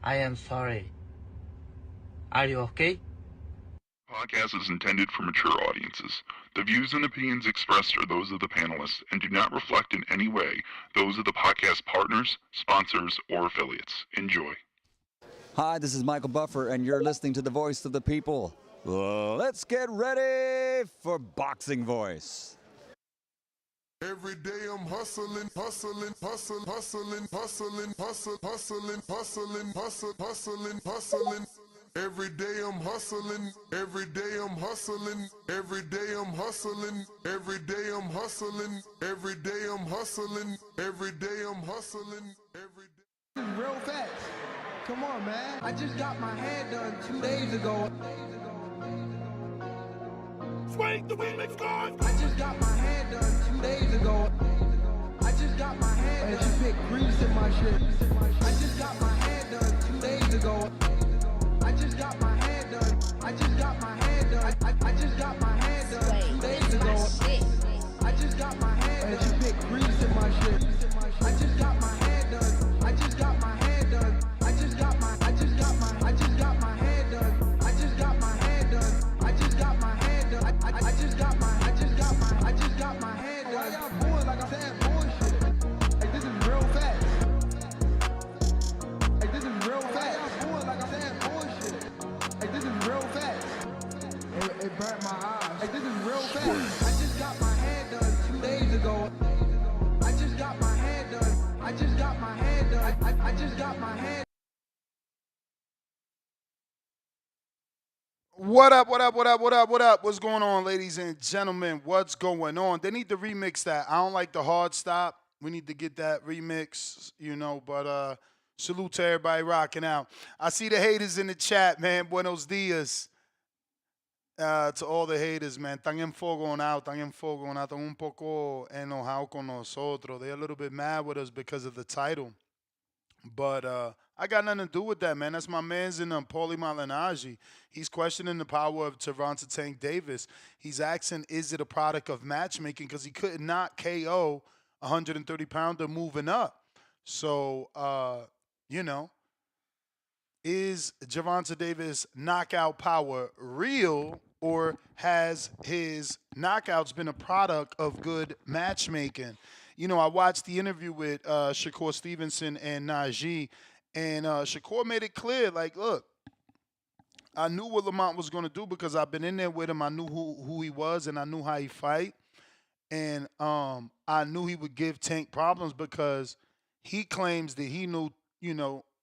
I am sorry. Are you okay? Podcast is intended for mature audiences. The views and opinions expressed are those of the panelists and do not reflect in any way those of the podcast partners, sponsors, or affiliates. Enjoy. Hi, this is Michael Buffer, and you're listening to the Voice of the People. Let's get ready for Boxing Voice. Every day I'm hustling, hustling, hustling, hustling, hustling, hustling, hustling, hustling, hustling, hustling, hustling. Every day I'm hustling, every day I'm hustling, every day I'm hustling, every day I'm hustling, every day I'm hustling, every day I'm hustling, every day. Real fast. Come on, man. I just got my hair done 2 days ago. Swing the remix, guys! I just got my hair done 2 days ago. I just got my hair done. And she put grease in my shit. I just got my hair done 2 days ago. I just got my hair done. I just got my hair done. I just got my hair done 2 days ago. I just got my hair done. And she put grease in my shit. I just got my hair done. I just got my hair done. I just got my hair done. I just got my hair done. I just got my hair done. I just got my hair done. Why y'all boys like I'm saying bullshit? Like this is real fast. Like this is real fast. Why y'all boys like I'm saying bullshit? Like this is real fast. It burnt my eyes. Like this is real fast. I just got my hair done 2 days ago. I just got my hair done. I just got my hair done. I just got my hair. What up, what up, what up, what up, what up? What's going on, ladies and gentlemen? What's going on? They need to remix that. I don't like the hard stop. We need to get that remix, but salute to everybody rocking out. I see the haters in the chat, man. Buenos dias. To all the haters, man. Están enfogonados, están un poco enojados con nosotros. They're a little bit mad with us because of the title. But I got nothing to do with that, man. That's my man's in Paulie Malignaggi. He's questioning the power of Gervonta Tank Davis. He's asking, is it a product of matchmaking? Because he could not KO a 130-pounder moving up. So, is Gervonta Davis' knockout power real, or has his knockouts been a product of good matchmaking? I watched the interview with Shakur Stevenson and Najee, and Shakur made it clear, like, look, I knew what Lamont was going to do because I've been in there with him. I knew who he was, and I knew how he fight. And I knew he would give Tank problems because he claims that he knew,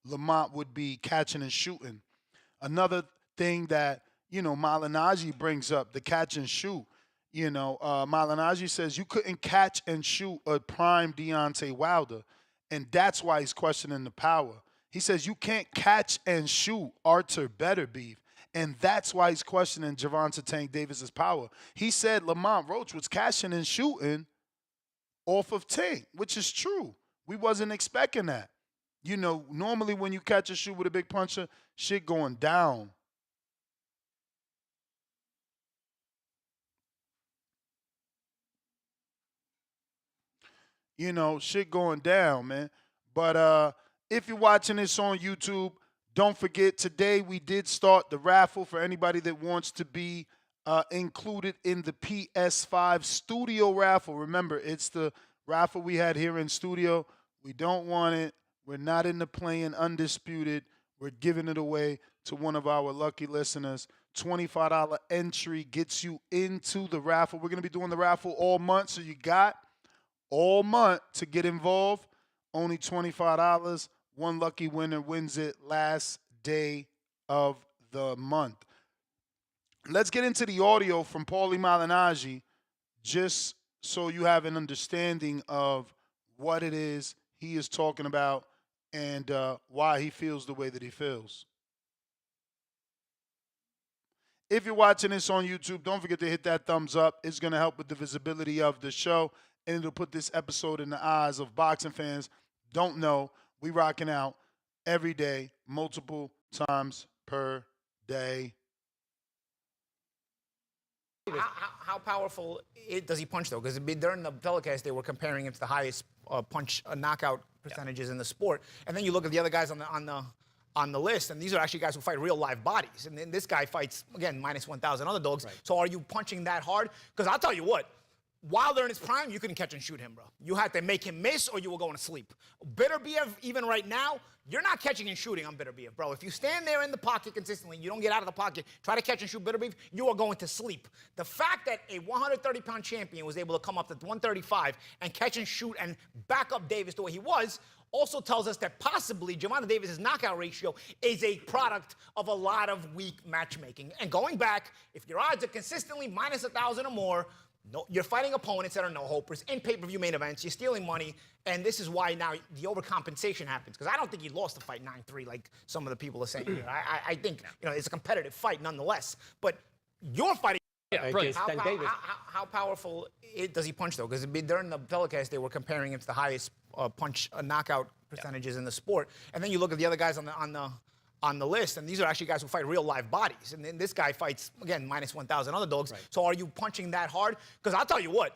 Lamont would be catching and shooting. Another thing that, Malignaggi brings up, the catch and shoot. Malignaggi says you couldn't catch and shoot a prime Deontay Wilder, and that's why he's questioning the power. He says you can't catch and shoot Arthur Betterbeef, and that's why he's questioning Gervonta Tank Davis's power. He said Lamont Roach was catching and shooting off of Tank, which is true. We wasn't expecting that. Normally when you catch a shoot with a big puncher, shit going down. Shit going down, man. But if you're watching this on YouTube, don't forget, today we did start the raffle for anybody that wants to be included in the PS5 studio raffle. Remember, it's the raffle we had here in studio. We don't want it. We're not into playing undisputed. We're giving it away to one of our lucky listeners. $25 entry gets you into the raffle. We're going to be doing the raffle all month, so you got all month to get involved. Only $25. One lucky winner wins it last day of the month. Let's get into the audio from Paulie Malignaggi, just so you have an understanding of what it is he is talking about and why he feels the way that he feels. If you're watching this on YouTube, don't forget to hit that thumbs up. It's going to help with the visibility of the show, and it'll put this episode in the eyes of boxing fans. Don't know, we rocking out every day, multiple times per day. How powerful does he punch, though? Because during the telecast, they were comparing him to the highest punch knockout percentages in the sport. And then you look at the other guys on on the list, and these are actually guys who fight real live bodies. And then this guy fights, again, minus 1,000 underdogs. Right. So are you punching that hard? Because I'll tell you what, Wilder in his prime, you couldn't catch and shoot him, bro. You had to make him miss or you were going to sleep. Beterbiev, even right now, you're not catching and shooting on Beterbiev, bro. If you stand there in the pocket consistently, you don't get out of the pocket, try to catch and shoot Beterbiev, you are going to sleep. The fact that a 130-pound champion was able to come up to 135 and catch and shoot and back up Davis the way he was also tells us that possibly Gervonta Davis' knockout ratio is a product of a lot of weak matchmaking. And going back, if your odds are consistently minus 1,000 or more, no, you're fighting opponents that are no-hopers in pay-per-view main events. You're stealing money, and this is why now the overcompensation happens. Because I don't think he lost the fight 9-3 like some of the people are saying here. I think it's a competitive fight nonetheless. But you're fighting. Yeah, brilliant. How powerful does he punch, though? Because during the telecast, they were comparing him to the highest knockout percentages in the sport. And then you look at the other guys on the list, and these are actually guys who fight real live bodies. And then this guy fights, again, minus 1,000 underdogs. Right. So are you punching that hard? Because I'll tell you what,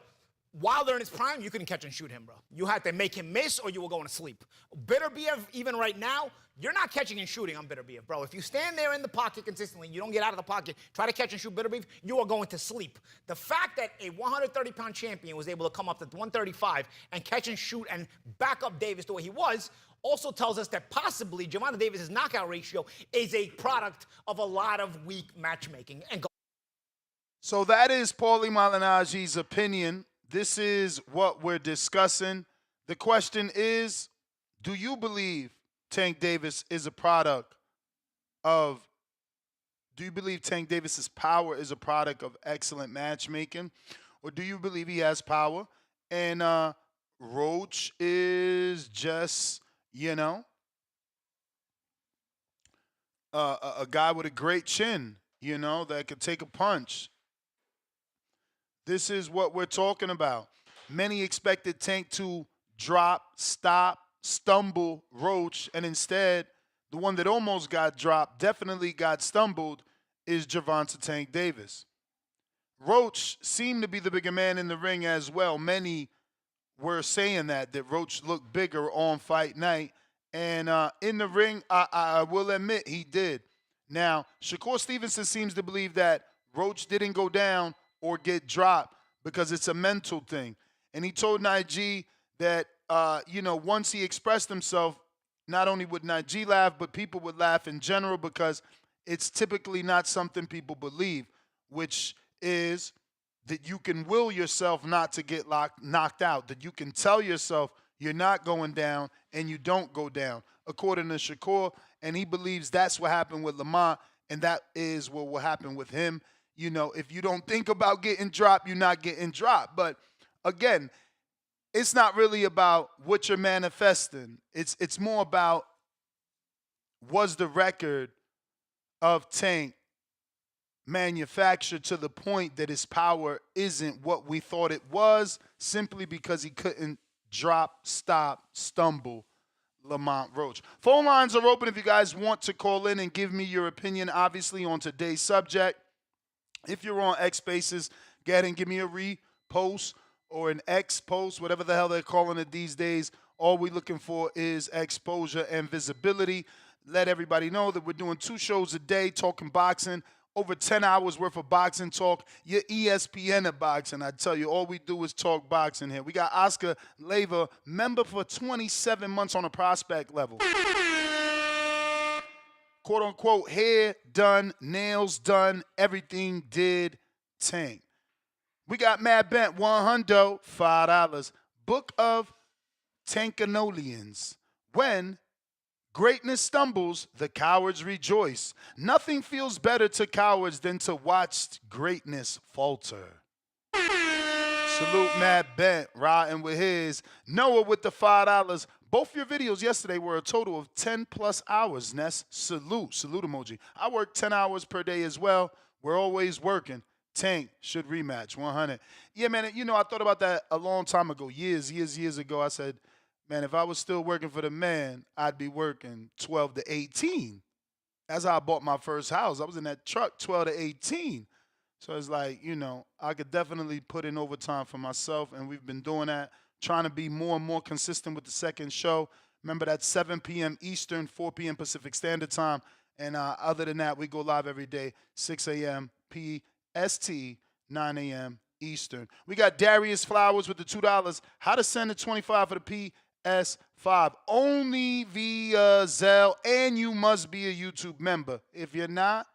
Wilder in his prime, you couldn't catch and shoot him, bro. You had to make him miss or you were going to sleep. Beterbiev, even right now, you're not catching and shooting on Beterbiev, bro. If you stand there in the pocket consistently, you don't get out of the pocket, try to catch and shoot Beterbiev, you are going to sleep. The fact that a 130-pound champion was able to come up to 135 and catch and shoot and back up Davis the way he was also tells us that possibly Gervonta Davis' knockout ratio is a product of a lot of weak matchmaking. So that is Paulie Malignaggi's opinion. This is what we're discussing. The question is, do you believe Tank Davis is a product of, do you believe Tank Davis's power is a product of excellent matchmaking? Or do you believe he has power and Roach is just, a guy with a great chin, that could take a punch? This is what we're talking about. Many expected Tank to drop, stop, stumble Roach, and instead, the one that almost got dropped, definitely got stumbled, is Gervonta Tank Davis. Roach seemed to be the bigger man in the ring as well. Many were saying that Roach looked bigger on fight night. And in the ring, I will admit he did. Now, Shakur Stevenson seems to believe that Roach didn't go down or get dropped because it's a mental thing. And he told Nige that, once he expressed himself, not only would Nige laugh, but people would laugh in general because it's typically not something people believe, which is that you can will yourself not to get knocked out, that you can tell yourself you're not going down and you don't go down, according to Shakur. And he believes that's what happened with Lamont, and that is what will happen with him. If you don't think about getting dropped, you're not getting dropped. But again, it's not really about what you're manifesting. It's more about, was the record of Tank manufactured to the point that his power isn't what we thought it was, simply because he couldn't drop, stop, stumble Lamont Roach. Phone lines are open if you guys want to call in and give me your opinion, obviously, on today's subject. If you're on X Spaces, go ahead and give me a repost or an X post, whatever the hell they're calling it these days. All we're looking for is exposure and visibility. Let everybody know that we're doing 2 shows a day talking boxing, over 10 hours worth of boxing talk. Your ESPN of boxing, I tell you, all we do is talk boxing here. We got Oscar Leyva, member for 27 months on a prospect level. Quote unquote, hair done, nails done, everything did Tank. We got Mad Bent, $100, Book of Tankanolians. When greatness stumbles, the cowards rejoice. Nothing feels better to cowards than to watch greatness falter. Salute Matt Bent, riding with his. Noah with the $5. Both your videos yesterday were a total of 10 plus hours, Ness. Salute emoji. I work 10 hours per day as well. We're always working. Tank should rematch, 100. Yeah, man, I thought about that a long time ago, years ago. I said, man, if I was still working for the man, I'd be working 12 to 18. That's how I bought my first house. I was in that truck 12 to 18. So it's like, I could definitely put in overtime for myself, and we've been doing that, trying to be more and more consistent with the second show. Remember, that's 7 p.m. Eastern, 4 p.m. Pacific Standard Time. And other than that, we go live every day, 6 a.m. PST, 9 a.m. Eastern. We got Darius Flowers with the $2. How to send a 25 for the PS5. Only via Zelle, and you must be a YouTube member. If you're not,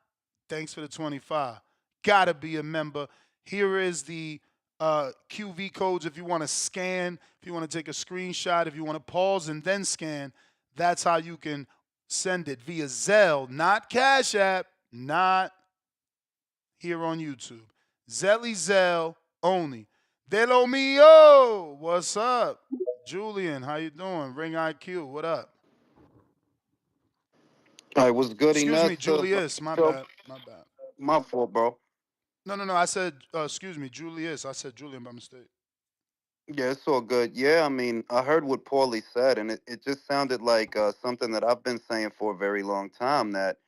thanks for the 25. Gotta be a member. Here is the QV codes if you want to scan, if you want to take a screenshot, if you want to pause and then scan. That's how you can send it via Zelle, not Cash App, not here on YouTube. Zelle only. De lo mio, what's up? Julian, how you doing? Ring IQ, what up? All right, what's good, Excuse me, Inessa? Julius, my So, bad, my bad. my fault, bro. No, I said, excuse me, Julius. I said Julian by mistake. Yeah, it's all good. Yeah, I mean, I heard what Paulie said, and it just sounded like something that I've been saying for a very long time, that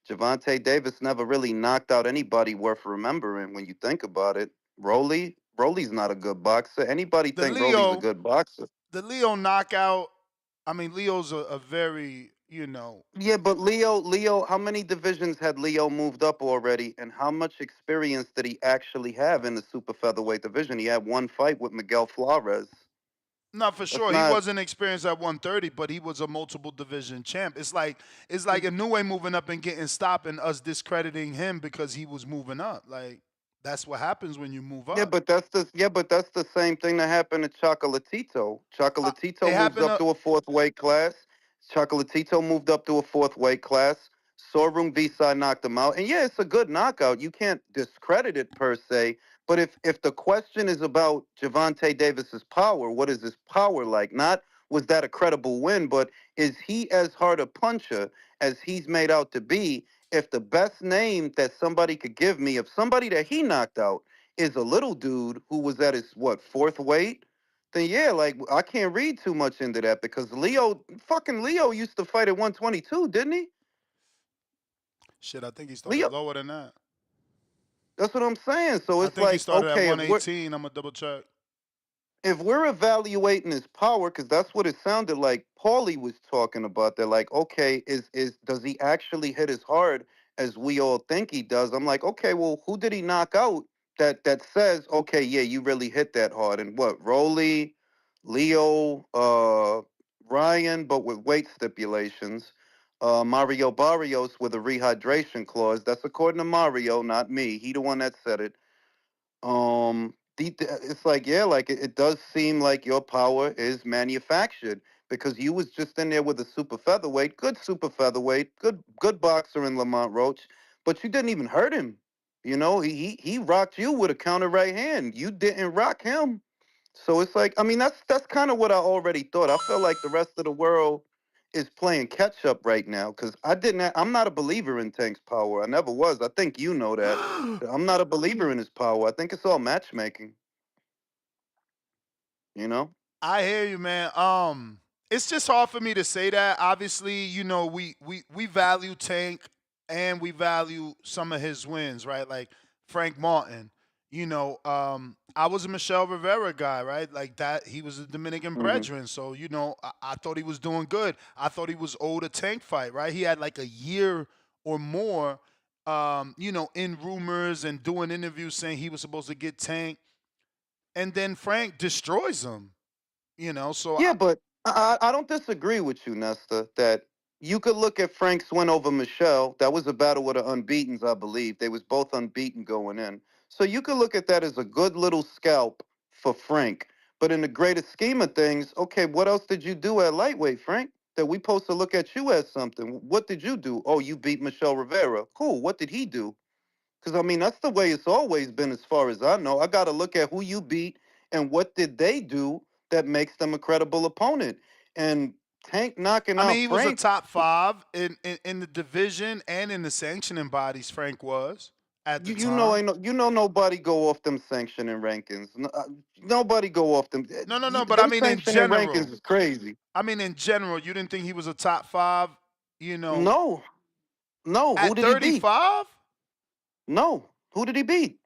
Gervonta Davis never really knocked out anybody worth remembering when you think about it. Rolly's not a good boxer. Anybody The think Rolly's a Leo, good boxer? the Leo knockout. I mean, Leo's a very, Yeah, but Leo, how many divisions had Leo moved up already, and how much experience did he actually have in the super featherweight division? He had one fight with Miguel Flores. not for That's sure. He not. wasn't experienced at 130, but he was a multiple division champ. It's like a new way moving up and getting stopped, and us discrediting him because he was moving up. Like that's what happens when you move Yeah, up. but that's the same thing that happened to Chocolatito. Chocolatito It moved happened. up to a fourth weight class. Chocolatito moved up to a fourth weight class. Sorum Visai knocked him out. And yeah, it's a good knockout. You can't discredit it per se. But if the question is about Gervonta Davis's power, what is his power like? Not was that a credible win, but is he as hard a puncher as he's made out to be? If the best name that somebody could give me of somebody that he knocked out is a little dude who was at his what fourth weight, then yeah, like I can't read too much into that because fucking Leo used to fight at 122, didn't he? Shit, I think he started Leo, lower than that. that's what I'm saying. So I it's think he like, started at okay, 118. I'm gonna double check. if we're evaluating his power, because that's what it sounded like Paulie was talking about. They're like, okay, is does he actually hit as hard as we all think he does? I'm like, okay, well, who did he knock out that says, okay, yeah, you really hit that hard? And what, Rolly, Leo, Ryan, but with weight stipulations. Mario Barrios with a rehydration clause. That's according to Mario, not me. He the one that said it. It's like, yeah, like it does seem like your power is manufactured because you was just in there with a super featherweight, good boxer in Lamont Roach, but you didn't even hurt him. He rocked you with a counter right hand. You didn't rock him. So it's like, I mean, that's kind of what I already thought. I feel like the rest of the world is playing catch up right now because I'm not a believer in Tank's power. I never was. I think you know that. I'm not a believer in his power. I think it's all matchmaking. You know? I hear you, man. It's just hard for me to say that. Obviously, we value Tank and we value some of his wins, right? Like Frank Martin. I was a Michelle Rivera guy, right? Like that. He was a Dominican Hmm. brethren, so I thought he was doing good. I thought he was owed a Tank fight, right? He had like a year or more, in rumors and doing interviews saying he was supposed to get Tank, and then Frank destroys him. So Yeah, but I don't disagree with you, Nesta, that you could look at Frank's win over Michelle. That was a battle of the unbeatens, I believe. They was both unbeaten going in. So you could look at that as a good little scalp for Frank. But in the greater scheme of things, okay, what else did you do at lightweight, Frank? That we supposed to look at you as something. What did you do? Oh, you beat Michelle Rivera. Cool. What did he do? Because I mean, that's the way it's always been, as far as I know. I got to look at who you beat and what did they do that makes them a credible opponent. And Tank knocking I mean, out he was a Frank, top five in the division and in the sanctioning bodies. Frank was at the time. you know nobody go off them sanctioning rankings. Nobody go off them. No. But I Them mean, in sanctioning rankings general, is crazy. you didn't think he was a top five. You know, No, no. Who at did he beat? 35. No. Who did he beat?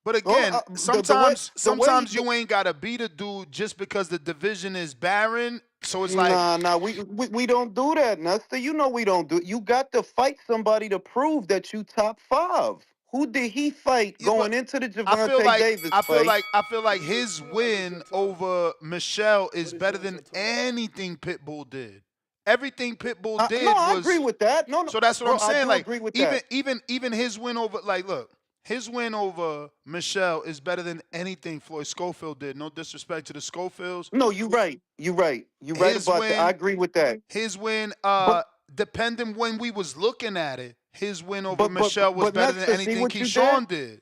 But Hold again, on, the way sometimes you ain't gotta beat a dude just because the division is barren. So it's like, nah, we don't do that, Nestor. You know we don't do. You got to fight somebody to prove that you top 5. Who did he fight yeah, but going into the I feel Gervonta like Davis I feel fight? like I feel like his win over Michelle is better than anything Pitbull did. Everything Pitbull No, did I agree was. with that. No, no, So that's what bro, I'm I saying. do Like agree with even that. even even his win over, like, look, his win over Michelle is better than anything Floyd Schofield did. No disrespect to the Schofields. No, you're right. You're right. You're right His about that. I win, agree with that. his win, But depending when we was looking at it, his win over but but Michelle was but better than Nestor, see anything what you did? Keyshawn did.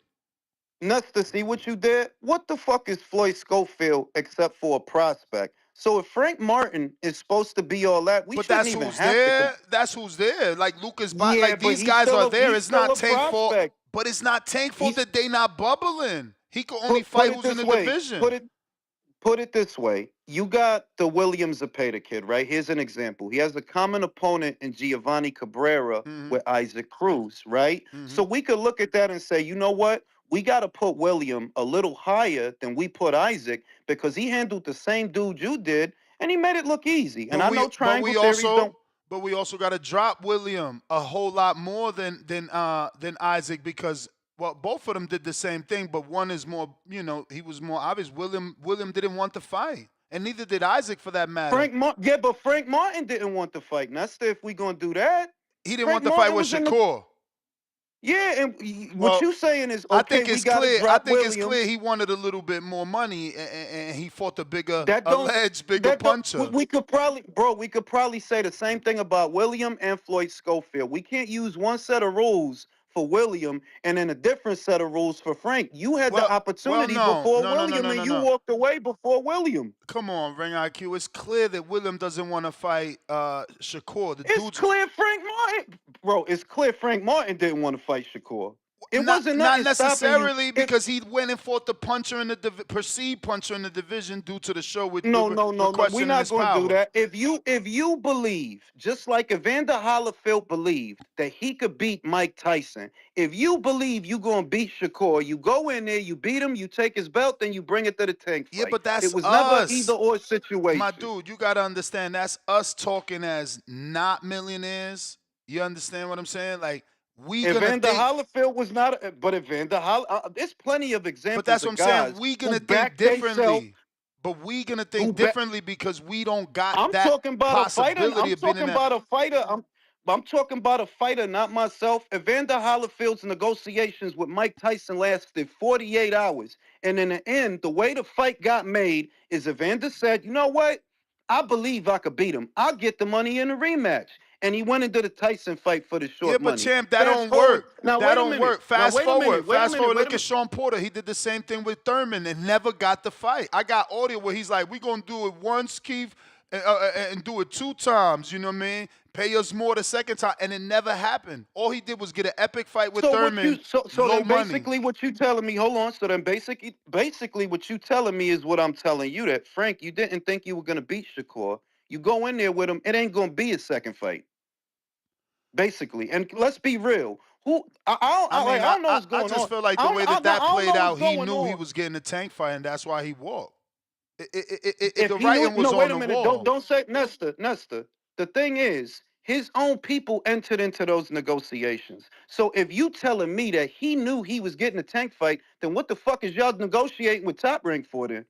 Nestor, see what you did? What the fuck is Floyd Schofield except for a prospect? So if Frank Martin is supposed to be all that, we But shouldn't that's even who's have to. there. That's who's there. Like Lucas Bot, Yeah, like but these guys are there. he's It's still not a Tank fault, prospect. but it's not Tank fault He's that they not bubbling. He could only put fight it who's in this the way. division. Put it this way. You got the Williams Zepeda kid, right? Here's an example. He has a common opponent in Giovanni Cabrera with Isaac Cruz, right? So we could look at that and say, you know what? We got to put William a little higher than we put Isaac because he handled the same dude you did and he made it look easy. And But I we know but triangle we theories also don't. but we also got to drop William a whole lot more than Isaac, because, well, both of them did the same thing, but one is more, he was more obvious. William didn't want to fight, and neither did Isaac for that matter. Yeah, but Frank Martin didn't want to fight. And that's if we gonna do that. He didn't Frank want to fight Martin with was in the. Shakur. Yeah, and what Well, you saying is I okay. think We it's got to clear. I drop think it's William. clear he wanted a little bit more money, and he fought the bigger, That don't alleged bigger that don't puncher. we could probably, bro, we could probably say the same thing about William and Floyd Schofield. We can't use one set of rules for William and then a different set of rules for Frank. You had the Well, opportunity no, before no, no, no, William no, and no, you no. walked away before William. Come on, Ring IQ. It's clear that William doesn't want to fight Shakur. The It's dude's clear Frank Martin, bro, it's clear Frank Martin didn't want to fight Shakur. It not wasn't not nothing stopping you. necessarily, because he went and fought the puncher in the perceived puncher in the division due to the show with No, no, no, no. We're questioning not his going to do power. that. If you believe, just like Evander Holyfield believed that he could beat Mike Tyson, if you believe you're going to beat Shakur, you go in there, you beat him, you take his belt, then you bring it to the tank Yeah, fight. but that's It was never us. either or situation. My dude, you gotta understand, that's us talking as not millionaires. You understand what I'm saying? Like, we gonna Evander think, Holyfield was not, but Evander there's plenty of but examples that's what of I'm saying. guys We who gonna think backed themselves. differently. But we gonna Who think back? differently because we don't got I'm that talking about a fighter. possibility I'm of being in talking that. about a fighter. I'm talking about a fighter, not myself. Evander Holyfield's negotiations with Mike Tyson lasted 48 hours. And in the end, the way the fight got made is Evander said, you know what? I believe I could beat him. I'll get the money in a rematch. And he went into the Tyson fight for the Yeah, short but money. champ, that Fast don't forward. work. Now, That wait a don't minute. work. Now, Fast wait a forward. minute. Wait a Fast minute. forward. Wait a Look at minute. Sean Porter. He did the same thing with Thurman and never got the fight. I got audio where he's like, "We gonna do it once, Keith, and do it 2 times." You know what I mean? Pay us more the second time, and it never happened. All he did was get an epic fight with Thurman. So Low then money. basically what you telling me, hold on. So then basically what you telling me is what I'm telling you, that Frank, you didn't think you were gonna beat Shakur. You go in there with him, it ain't gonna be a second fight. Basically. And let's be real. Who I mean, I don't know what's I going just on. feel like the way I that don't played know out, what's he going knew he on. was getting a tank fight, and that's why he walked. If The he knew, writing was no, on wait a the minute. wall. Don't say Nestor. The thing is, his own people entered into those negotiations. So if you telling me that he knew he was getting a tank fight, then what the fuck is y'all negotiating with Top Rank for then?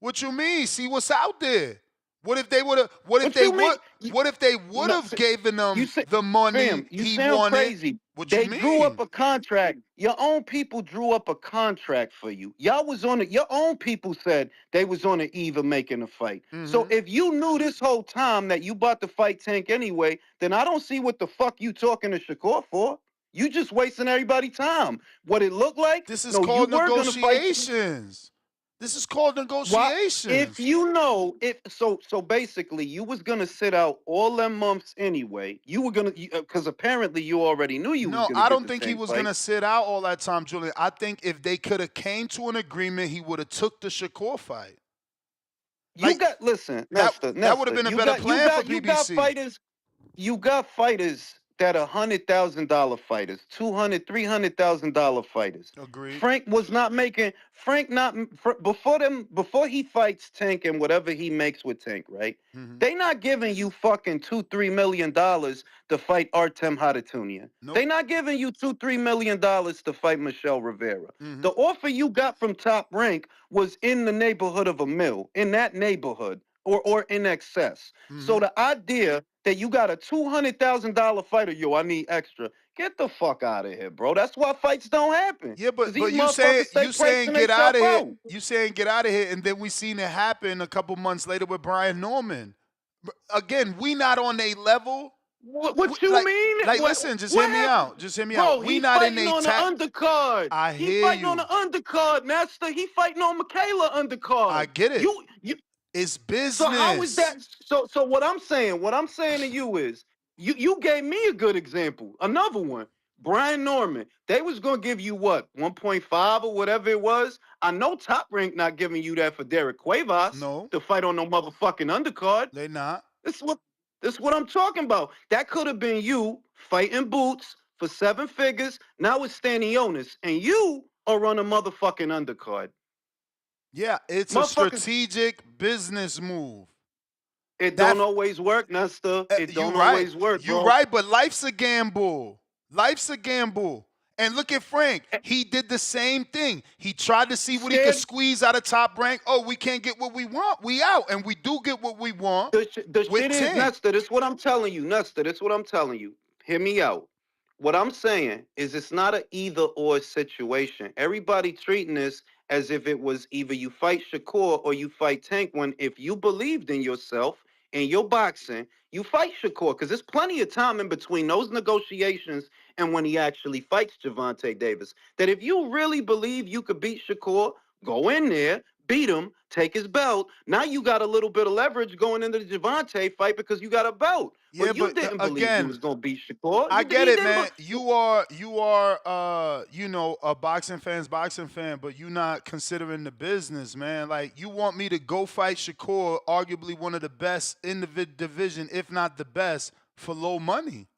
What you mean? See what's out there. What if they would have? What if What they you mean? would? What if they would No, have given you him say, the money fam, you he sound wanted? crazy. What you They drew up mean? a contract. Your own people drew up a contract for you. Y'all was on it. Your own people said they was on the eve of making a fight. So if you knew this whole time that you about to fight Tank anyway, then I don't see what the fuck you talking to Shakur for. You just wasting everybody's time. What it looked like? This is No, you called were gonna fight. negotiations. This is called Why, if negotiations. you know, if so basically you was gonna sit out all them months anyway. You were gonna, because apparently you already knew you was No, gonna I get don't the think he tank was fight. gonna sit out all that time, Julian. I think if they could have came to an agreement, he would have took the Shakur fight. You got listen, that Nestor, that would have been a you better got plan for you got PBC. fighters. You got fighters that are $100,000 fighters, $200,000, $300,000 fighters. Agreed. Frank was not making. Before he fights Tank and whatever he makes with Tank, right? They not giving you fucking $2-3 million to fight Artem Haratunian. Nope. They not giving you $2-3 million to fight Michelle Rivera. The offer you got from Top Rank was in the neighborhood of $1 million, in that neighborhood, or in excess. So the idea that you got a $200,000 fighter, yo, I need extra. Get the fuck out of here, bro. That's why fights don't happen. Yeah, but these you motherfuckers stay saying pricing get out of themselves here. out. You saying get out of here, and then we seen it happen a couple months later with Brian Norman. Again, we not on a level. What you mean? Listen, just hear me out. Just hear me Bro, out. We he's not in fighting a on the undercard. I He hear fighting you. on the undercard, Nesta. He fighting on Michaela undercard. I get it. You It's business. So how is that? So what I'm saying to you is, you gave me a good example. Another one, Brian Norman. They was gonna give you what, 1.5 or whatever it was. I know Top Rank not giving you that for Derek Cuevas. No. To fight on no motherfucking undercard. They not. This is what I'm talking about. That could have been you fighting Boots for 7 figures. Now it's Stanionis, and you are on a motherfucking undercard. Yeah, it's a strategic business move. It don't always work, Nesta. It don't always work, bro. You're right, but life's a gamble. Life's a gamble. And look at Frank. He did the same thing. He tried to see what he could squeeze out of Top Rank. Oh, we can't get what we want. We out. And we do get what we want. The shit is, Nesta, this is what I'm telling you. Nesta, this is what I'm telling you. Hear me out. What I'm saying is it's not an either-or situation. Everybody treating this as if it was either you fight Shakur or you fight Tank, when if you believed in yourself and your boxing, you fight Shakur, because there's plenty of time in between those negotiations and when he actually fights Gervonta Davis. That if you really believe you could beat Shakur, go in there, beat him, take his belt. Now you got a little bit of leverage going into the Gervonta fight because you got a belt. Yeah, but you didn't believe you was gonna beat Shakur. I get it, man. You are a boxing fan, but you're not considering the business, man. Like, you want me to go fight Shakur, arguably one of the best in the division, if not the best, for low money.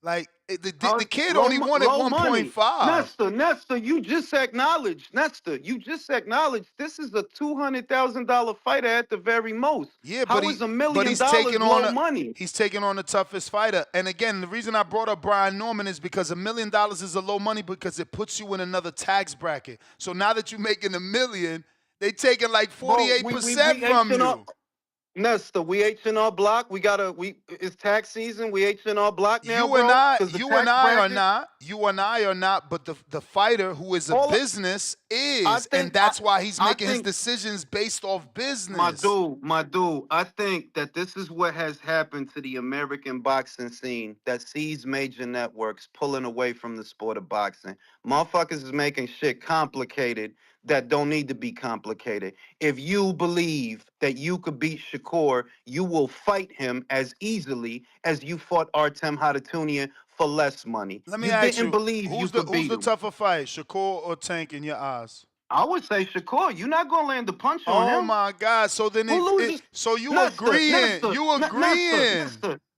Like, the kid only wanted 1.5. Nesta, you just acknowledged this is a $200,000 fighter at the very most. Yeah, How but is $1 million he's taking low on money? He's taking on the toughest fighter. And again, the reason I brought up Brian Norman is because $1 million is a low money because it puts you in another tax bracket. So now that you're making $1 million, they taking like 48% from you. Nesta, we H&R Block. It's tax season. We H&R Block now, You and I are not, but the fighter who is a business is, and that's why he's making his decisions based off business. My dude, I think that this is what has happened to the American boxing scene that sees major networks pulling away from the sport of boxing. Motherfuckers is making shit complicated that don't need to be complicated. If you believe that you could beat Shakur, you will fight him as easily as you fought Artem Haratunian for less money. Let me ask you, who's the tougher fight, Shakur or Tank in your eyes? I would say Shakur. You're not gonna land the punch on him. Oh my God! So then,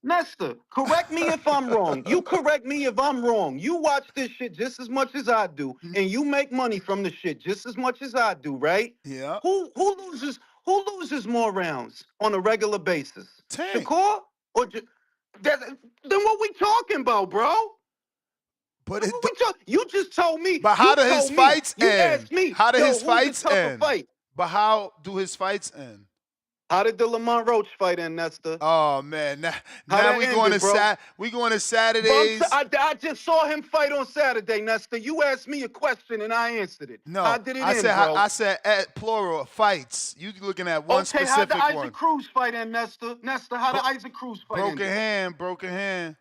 Nesta, correct me if I'm wrong. You correct me if I'm wrong. You watch this shit just as much as I do, and you make money from the shit just as much as I do, right? Yeah. Who loses more rounds on a regular basis? Tank. Shakur or then what we talking about, bro? But you just told me. But how do his fights end? You asked me. How do his fights end? But how do his fights end? How did the Lamont Roach fight end, Nesta? Oh man, now we going to Saturdays. I just saw him fight on Saturday, Nesta. You asked me a question and I answered it. No, how did it end, bro? I said at plural fights. You looking at one specific one. Okay, how did Isaac Cruz fight end, Nesta? Nesta, how did Isaac Cruz fight end? Broken hand.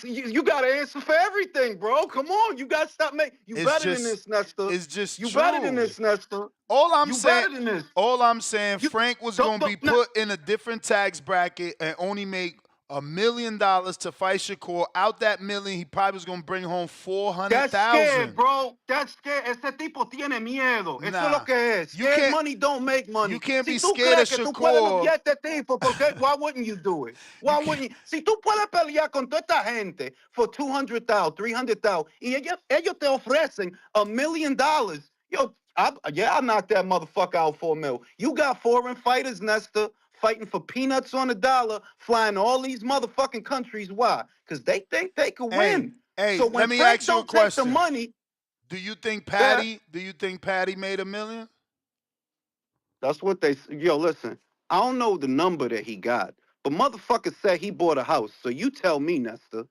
You got to answer for everything, bro. Come on, you got to stop making. Better than this, Nesta. It's just you better than this, Nesta. All I'm saying, Frank was going to be put in a different tax bracket and only make $1 million to fight Shakur. Out that million, he probably was gonna bring home That's scared, 400,000. bro. That's scared. Ese tipo tiene miedo. Eso es lo Nah, que es. you Scared can't. money don't make money. You can't Si be tú scared of crees que tú puedes Shakur. luchar este tipo, why wouldn't you do it? Why wouldn't you? Si tú puedes pelear con toda esta gente for 200,000, 300,000, y ellos te ofrecen $1 million, yo, I'll knock that motherfucker out for $1 million. You got foreign fighters, Nesta, fighting for peanuts on the dollar, flying to all these motherfucking countries. Why? Because they think they could win. Hey, So when let me Frank ask you a don't take the question. money, Do you think Patty made $1 million? that's what they. Yo, listen, I don't know the number that he got, but motherfucker said he bought a house. So you tell me, Nesta.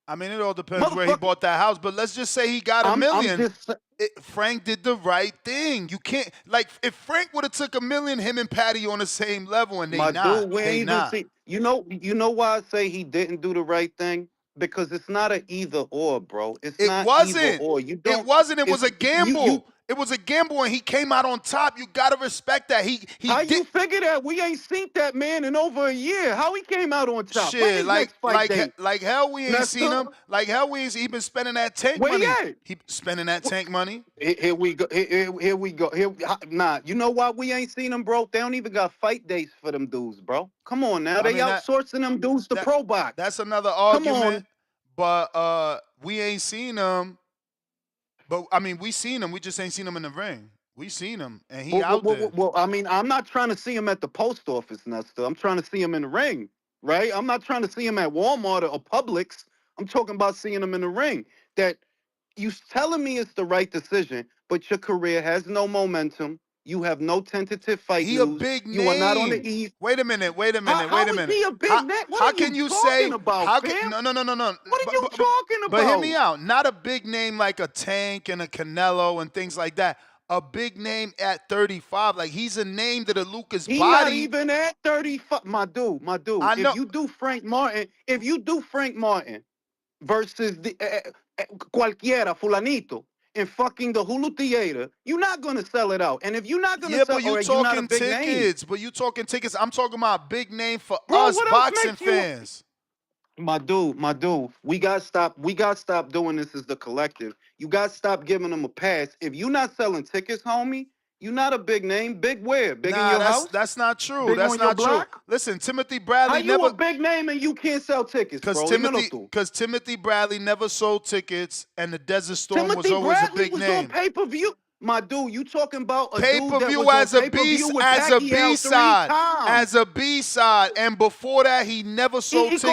I mean, it all depends where he bought that house, but let's just say he got $1 million. I'm just. Frank did the right thing. You can't, like, if Frank would have took $1 million, him and Patty on the same level, and My dude, we they ain't not. even see. You know why I say he didn't do the right thing? Because it's not an either or, bro. It's It not wasn't. either or. You don't. It wasn't. It was it's- a gamble. You, It was a gamble, and he came out on top. You gotta respect that. He how did. you figure that? We ain't seen that man in over a year. How he came out on top? When Shit, his next fight date? like hell, we ain't Nesta? seen him. Like hell, we ain't. He been spending that tank Where money. he at? He spending that tank money. Here we go. Here we go. Nah, you know why we ain't seen them, bro? They don't even got fight dates for them dudes, bro. Come on now. They outsourcing them dudes to pro box. That's another Come argument. on. But we ain't seen him. But I mean, we seen him. We just ain't seen him in the ring. We seen him, and he out there. Well, I mean, I'm not trying to see him at the post office, Nesta. I'm trying to see him in the ring, right? I'm not trying to see him at Walmart or Publix. I'm talking about seeing him in the ring. That you telling me it's the right decision, but your career has no momentum. You have no tentative fight He news. a big name. You are not on the eve. Wait a minute. How is he a big name? What how are can you talking say? about, How fam? can, no. What are you talking about? But hear me out. Not a big name like a Tank and a Canelo and things like that. A big name at 35. Like he's a name that a Lucas He body. not even at 35. My dude. I know. If you do Frank Martin versus the cualquiera, fulanito, in fucking the Hulu Theater, you're not gonna sell it out. And if you're not gonna sell, but you you're not a talking big name. tickets. But you talking tickets. I'm talking about big name for Bro, us what else boxing makes you- fans. My dude, we gotta stop doing this as the collective. You gotta stop giving them a pass. If you're not selling tickets, homie, you're not a big name. Big where? Big in your house? That's not true. Big That's on your not true. block? Listen, Timothy How Bradley you never a big name and you can't sell tickets, bro? Because Timothy Bradley never sold tickets, and the Desert Storm was Timothy always Bradley a big was name. on pay-per-view. My dude, you talking about a dude that Pay-per-view was on as a pay-per-view with as a Pacquiao 3 B-side, times. as a B-side, and before that he never sold tickets.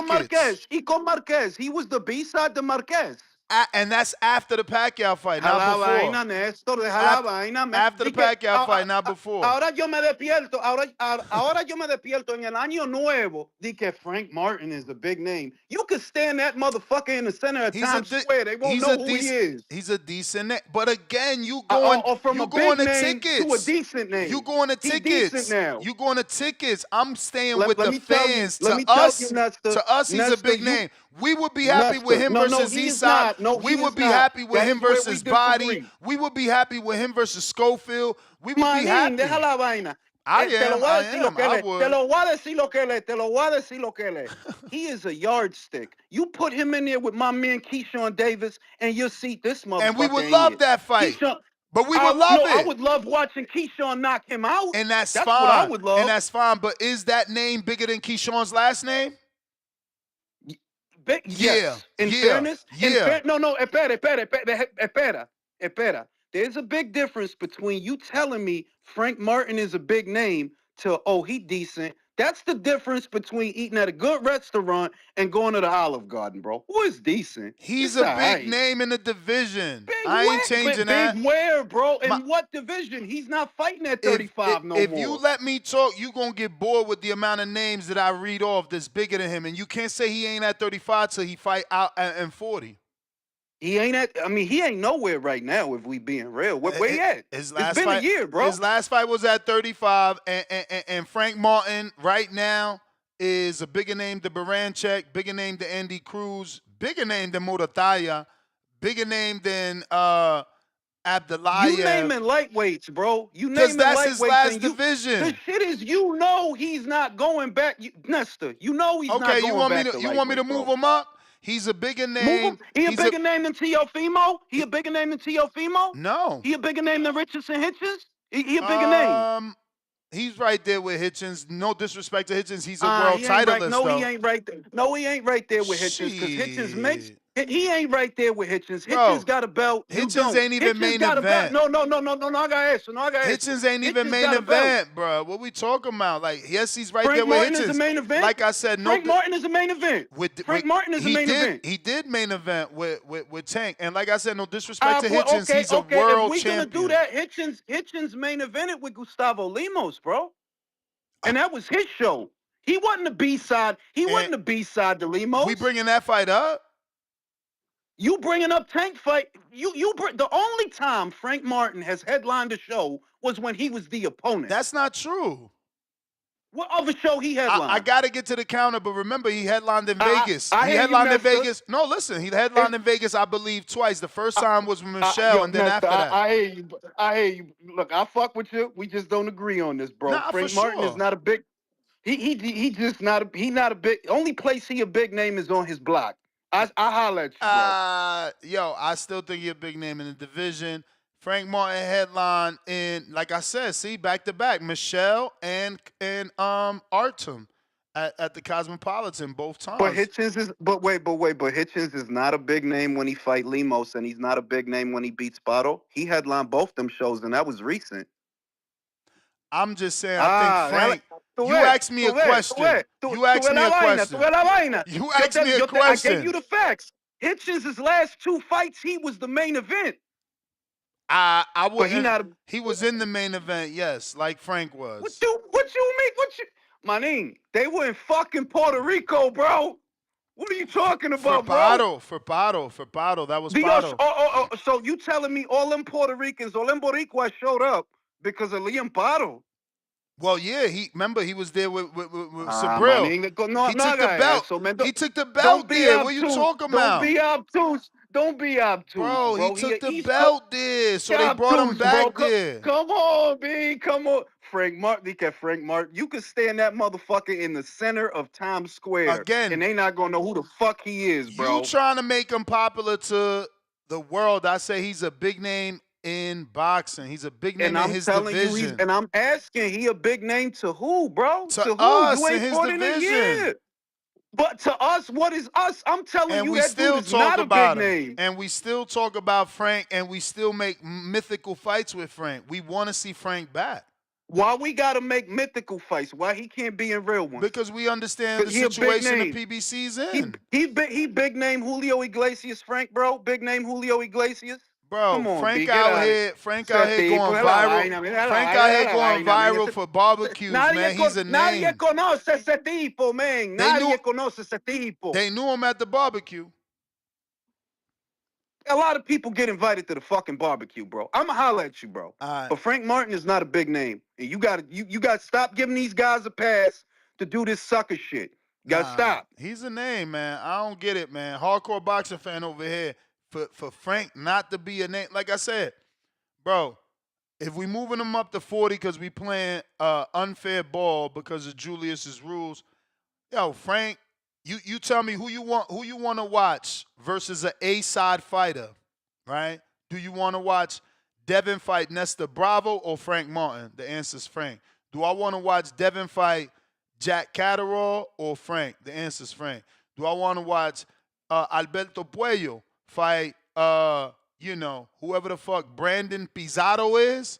Con Marquez. He was the B-side to Marquez. And that's after the Pacquiao fight, Deja not la before. vaina, Néstor, deja la vaina. After the Pacquiao fight, not before. Ahora yo me despierto, ahora yo me despierto en el año nuevo de que Frank Martin is a big name. You could stand that motherfucker in the center of Times Square. They won't know who he is. He's a decent name. But again, you going from you a going big to name tickets. to a decent name. You going to He tickets. decent now. You going to tickets. I'm staying Let with me the tell you- fans. let me To tell us, you, Nesta, to us, he's a Nesta, big you- name. We would be happy Nesta, with him no, versus he is Eastside. not. No, We he would is be not. happy with That him is where we versus Body. disagree. We would be happy with him versus Schofield. We would be Manín, happy. deja la vaina. Te lo voy a decir lo que él es. Te lo voy a decir lo que él es. Te lo voy a decir lo que él es. He is a yardstick. You put him in there with my man Keyshawn Davis, and you'll see this motherfucker. And we would ain't love it. that fight. But we would love I it. would love watching Keyshawn knock him out. And that's fine. What I would love. And that's fine. But is that name bigger than Keyshawn's last name? Yes. In fairness, no, espera. There's a big difference between you telling me Frank Martin is a big name to, oh, he decent. That's the difference between eating at a good restaurant and going to the Olive Garden, bro. Who is decent? He's It's a big alright. name in the division. Big I ain't where? changing that. Big where, bro? In what division? He's not fighting at 35 no more. If you let me talk, you going to get bored with the amount of names that I read off that's bigger than him. And you can't say he ain't at 35 till he fight out at 40. He ain't nowhere right now if we being real. Where he at? His last it's been fight, a year, bro. His last fight was at 35. And Frank Martin right now is a bigger name than Baranchek, bigger name than Andy Cruz, bigger name than Morataya, bigger name than Abdulayev. You naming lightweights, bro. You Because naming that's his lightweights, last and the division. shit is, he's not going back. Nestor, he's not Okay, going back to you want me to lightweight, move bro. him up? He's a bigger Move him. name. He a He's bigger name than Teofimo? He a bigger name than Teofimo? No. He a bigger name than Richardson Hitchens? He a bigger name. He's right there with Hitchens. No disrespect to Hitchens. He's a world titleist, No, though. he ain't right there. No, he ain't right there with Hitchens, because Hitchens makes. Shit. He ain't right there with Hitchens. Bro, Hitchens got a belt. You Hitchens don't. ain't even Hitchens main got a belt. event. No, I gotta answer. Hitchens ain't even Hitchens main got a belt. event, bro. What we talking about? Like, yes, he's right Frank there with Martin Hitchens. is a main event. Like I said, Frank Martin is a main event. Frank Martin is a main event. He did main event with Tank, and like I said, no disrespect to Hitchens, he's a world if we champion. gonna do that, Hitchens main evented with Gustavo Limos, bro, and that was his show. He wasn't the B-side. He wasn't the B-side to Limos. We bringing that fight up? You bringing up Tank fight? The only time Frank Martin has headlined a show was when he was the opponent. That's not true. What other show he headlined? I got to get to the counter, but remember, he headlined in Vegas. I He hear you, headlined in Nestor. Vegas. No, listen, he headlined in Vegas, I believe, twice. The first time was with Michelle, Yo, and then Nestor, after that. I hear you. I hear you. Look, I fuck with you. We just don't agree on this, bro. Nah, Frank for Martin sure. is not a big. He just not a. He not a big. Only place he a big name is on his block. I holler at you, bro. Yo, I still think you're a big name in the division. Frank Martin headline in, like I said, see, back to back, Michelle and Artem at the Cosmopolitan both times. But Hitchens is. But Hitchens is not a big name when he fight Limos, and he's not a big name when he beats Bottle. He headlined both them shows, and that was recent. I'm just saying, I think Frank. You asked me a question. You asked me a question. I gave you the facts. Hitchens' last two fights, he was the main event. I But wouldn't. He was in the main event, yes, like Frank was. What you mean? Manin, they were in fucking Puerto Rico, bro. What are you talking about, bro? For bottle. That was Bottle. So you telling me all them Puerto Ricans, all them Boricuas showed up because of Liam Bottle? Well, yeah, he was there with Sabril. He took the belt. He took the belt there. What are you talking about? Don't be obtuse. Bro, he took the belt there, so they brought him back there. Come on, B. Come on. Frank Martin. You could stand that motherfucker in the center of Times Square. Again. And they not going to know who the fuck he is, bro. You trying to make him popular to the world. I say he's a big name in boxing. He's a big name in his division. And I'm asking, he a big name to who, bro? To who? us You ain't in his fought in a division. year. But to us, what is us? I'm telling And you, we that still dude is talk not a about big him. name. And we still talk about Frank, and we still make mythical fights with Frank. We want to see Frank back. Why we gotta make mythical fights? Why he can't be in real ones? Because we understand the situation the PBC's in. He big name Julio Iglesias, Frank, bro. Big name Julio Iglesias. Bro, Come on, Frank B, out here going viral. Frank out here going viral for barbecues, man. He's a name. Nadie conoce ese tipo, man. Nadie conoce ese tipo. They knew him at the barbecue. A lot of people get invited to the fucking barbecue, bro. I'ma holler at you, bro. But Frank Martin is not a big name. And you gotta stop giving these guys a pass to do this sucker shit. You gotta stop. He's a name, man. I don't get it, man. Hardcore boxing fan over here. For Frank not to be a name, like I said, bro, if we moving him up to 40 because we playing unfair ball because of Julius's rules, yo, Frank, you tell me who you want to watch versus an A-side fighter, right? Do you want to watch Devin fight Nestor Bravo or Frank Martin? The answer is Frank. Do I want to watch Devin fight Jack Catterall or Frank? The answer is Frank. Do I want to watch Alberto Puello fight, whoever the fuck Brandon Pizarro is,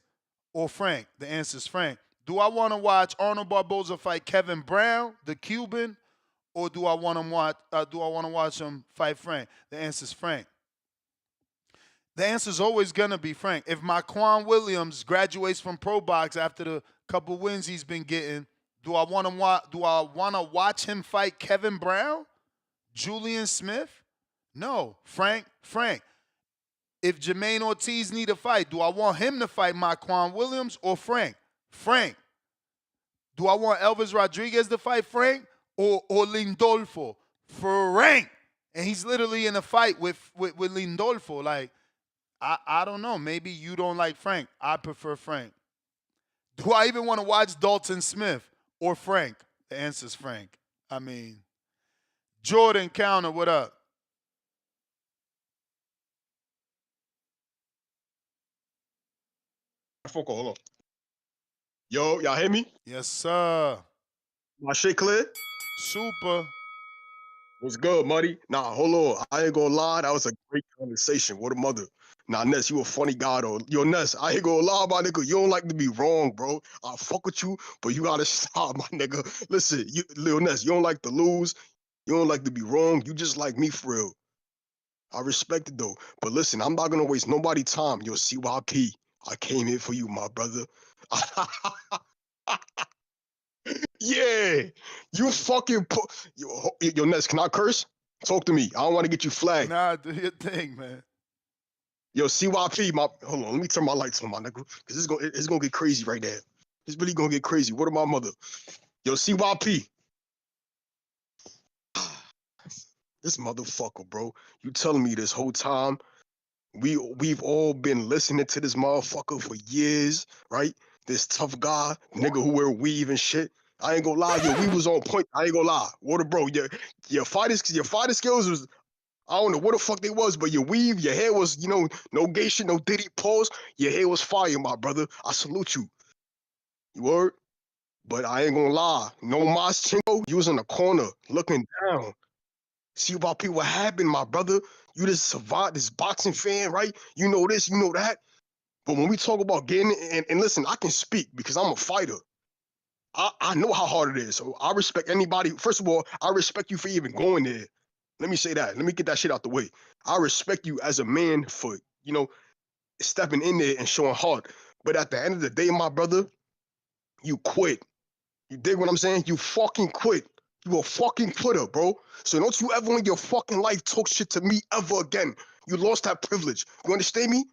or Frank? The answer is Frank. Do I want to watch Arnold Barboza fight Kevin Brown, the Cuban, or do I want to watch him fight Frank? The answer is Frank. The answer is always gonna be Frank. If Marquand Williams graduates from pro box after the couple wins he's been getting, do I want to watch him fight Kevin Brown, Julian Smith? No, Frank. If Jermaine Ortiz need a fight, do I want him to fight Marquand Williams or Frank? Frank. Do I want Elvis Rodriguez to fight Frank or Lindolfo? Frank. And he's literally in a fight with Lindolfo. Like, I don't know. Maybe you don't like Frank. I prefer Frank. Do I even want to watch Dalton Smith or Frank? The answer's Frank. I mean, Jordan Counter, what up? Foco, hold on. Yo, y'all hear me? Yes, sir. My shit clear? Super. What's good, Muddy? Nah, hold on. I ain't gonna lie. That was a great conversation. What a mother. Nah, Ness, you a funny guy, though. Yo, Ness, I ain't gonna lie, my nigga. You don't like to be wrong, bro. I fuck with you, but you gotta stop, my nigga. Listen, Lil Ness, you don't like to lose. You don't like to be wrong. You just like me for real. I respect it, though. But listen, I'm not gonna waste nobody time. Yo, CYP. I came here for you, my brother. Yeah, you fucking yo, Ness, can I curse? Talk to me. I don't want to get you flagged. Nah, do your thing, man. Yo, CYP, hold on, let me turn my lights on, my nigga, because it's gonna get crazy right there. It's really gonna get crazy. What about my mother? Yo, CYP, this motherfucker, bro. You telling me this whole time we've all been listening to this motherfucker for years, right? This tough guy, nigga who wear weave and shit. I ain't gonna lie, yo, we was on point. I ain't gonna lie. Water, bro, your fighting skills was, I don't know what the fuck they was, but your weave, your hair was, no gay shit, no diddy pause. Your hair was fire, my brother. I salute you. You word? But I ain't gonna lie. No mas chingo, you was in the corner looking down. See about people what happened, my brother. You just survived this boxing fan, right? You know this, you know that. But when we talk about getting, and listen, I can speak because I'm a fighter. I know how hard it is. So I respect anybody. First of all, I respect you for even going there. Let me say that. Let me get that shit out the way. I respect you as a man for, stepping in there and showing heart. But at the end of the day, my brother, you quit. You dig what I'm saying? You fucking quit. You a fucking quitter, bro. So don't you ever in your fucking life talk shit to me ever again. You lost that privilege. You understand me?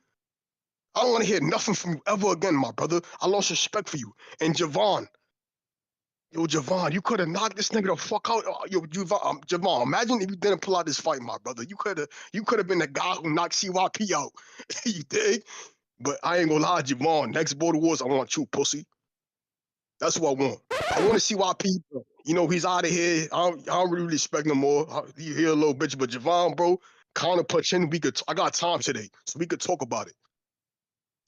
I don't want to hear nothing from you ever again, my brother. I lost respect for you. And Javon, you could have knocked this nigga the fuck out. Javon, imagine if you didn't pull out this fight, my brother. You could have been the guy who knocked CYP out. You dig? But I ain't gonna lie, Javon. Next Border Wars, I want you, pussy. That's what I want. I want to see CYP. He's out of here. I don't really respect no more. You hear a little bitch, but Javon, bro, counter punch in. I got time today, so we could talk about it.